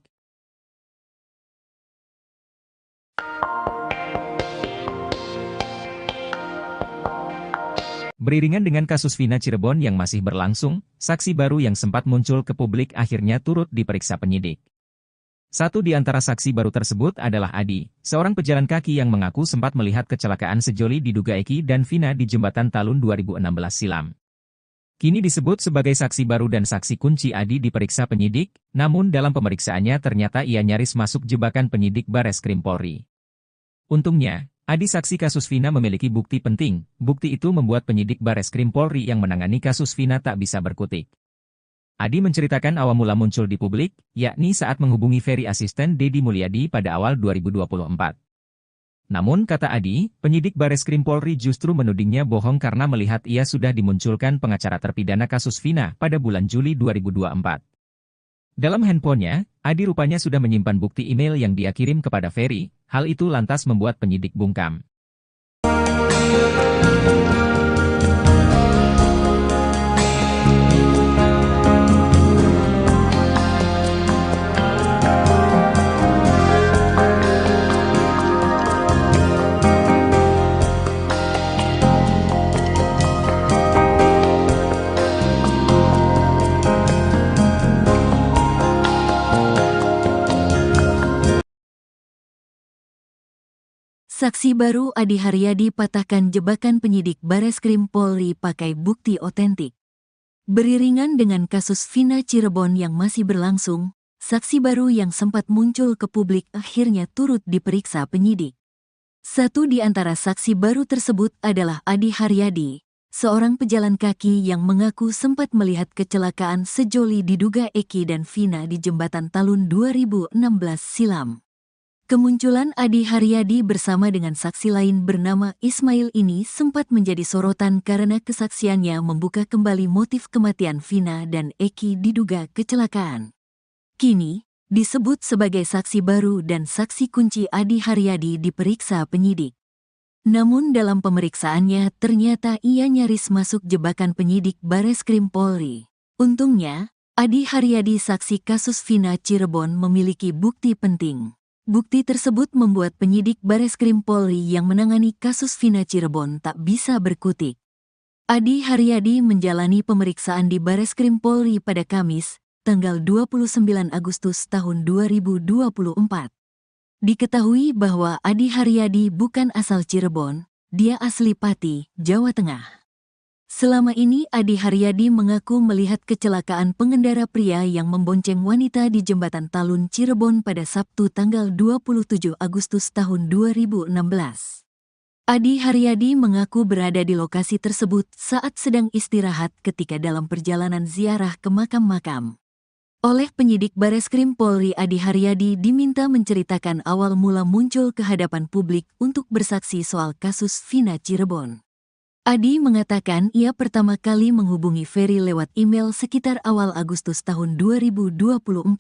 Beriringan dengan kasus Vina Cirebon yang masih berlangsung, saksi baru yang sempat muncul ke publik akhirnya turut diperiksa penyidik. Satu di antara saksi baru tersebut adalah Adi, seorang pejalan kaki yang mengaku sempat melihat kecelakaan sejoli diduga Eki dan Vina di Jembatan Talun 2016 silam. Kini disebut sebagai saksi baru dan saksi kunci Adi diperiksa penyidik, namun dalam pemeriksaannya ternyata ia nyaris masuk jebakan penyidik Bareskrim Polri. Untungnya, Adi saksi kasus Vina memiliki bukti penting. Bukti itu membuat penyidik Bareskrim Polri yang menangani kasus Vina tak bisa berkutik. Adi menceritakan awal mula muncul di publik, yakni saat menghubungi Ferry asisten Deddy Mulyadi pada awal 2024. Namun kata Adi, penyidik Bareskrim Polri justru menudingnya bohong karena melihat ia sudah dimunculkan pengacara terpidana kasus Vina pada bulan Juli 2024. Dalam handphonenya, Adi rupanya sudah menyimpan bukti email yang dia kirim kepada Ferry, hal itu lantas membuat penyidik bungkam. Saksi baru Adi Haryadi patahkan jebakan penyidik Bareskrim Polri pakai bukti otentik. Beriringan dengan kasus Vina Cirebon yang masih berlangsung, saksi baru yang sempat muncul ke publik akhirnya turut diperiksa penyidik. Satu di antara saksi baru tersebut adalah Adi Haryadi, seorang pejalan kaki yang mengaku sempat melihat kecelakaan sejoli diduga Eki dan Vina di Jembatan Talun 2016 silam. Kemunculan Adi Haryadi bersama dengan saksi lain bernama Ismail ini sempat menjadi sorotan karena kesaksiannya membuka kembali motif kematian Vina dan Eki diduga kecelakaan. Kini, disebut sebagai saksi baru dan saksi kunci Adi Haryadi diperiksa penyidik. Namun dalam pemeriksaannya ternyata ia nyaris masuk jebakan penyidik Bareskrim Polri. Untungnya, Adi Haryadi saksi kasus Vina Cirebon memiliki bukti penting. Bukti tersebut membuat penyidik Bareskrim Polri yang menangani kasus Vina Cirebon tak bisa berkutik. Adi Haryadi menjalani pemeriksaan di Bareskrim Polri pada Kamis, tanggal 29 Agustus tahun 2024. Diketahui bahwa Adi Haryadi bukan asal Cirebon, dia asli Pati, Jawa Tengah. Selama ini Adi Haryadi mengaku melihat kecelakaan pengendara pria yang membonceng wanita di Jembatan Talun Cirebon pada Sabtu tanggal 27 Agustus tahun 2016. Adi Haryadi mengaku berada di lokasi tersebut saat sedang istirahat ketika dalam perjalanan ziarah ke makam-makam. Oleh penyidik Bareskrim Polri, Adi Haryadi diminta menceritakan awal mula muncul ke hadapan publik untuk bersaksi soal kasus Vina Cirebon. Adi mengatakan ia pertama kali menghubungi Ferry lewat email sekitar awal Agustus tahun 2024.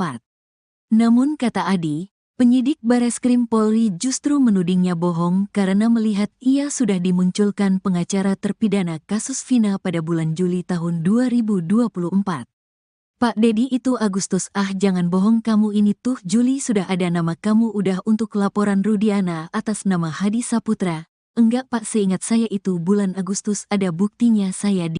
Namun kata Adi, penyidik Bareskrim Polri justru menudingnya bohong karena melihat ia sudah dimunculkan pengacara terpidana kasus Vina pada bulan Juli tahun 2024. Pak Dedi itu Agustus, jangan bohong kamu, ini tuh Juli sudah ada nama kamu udah untuk laporan Rudiana atas nama Hadi Saputra. Enggak Pak, seingat saya itu bulan Agustus, ada buktinya saya di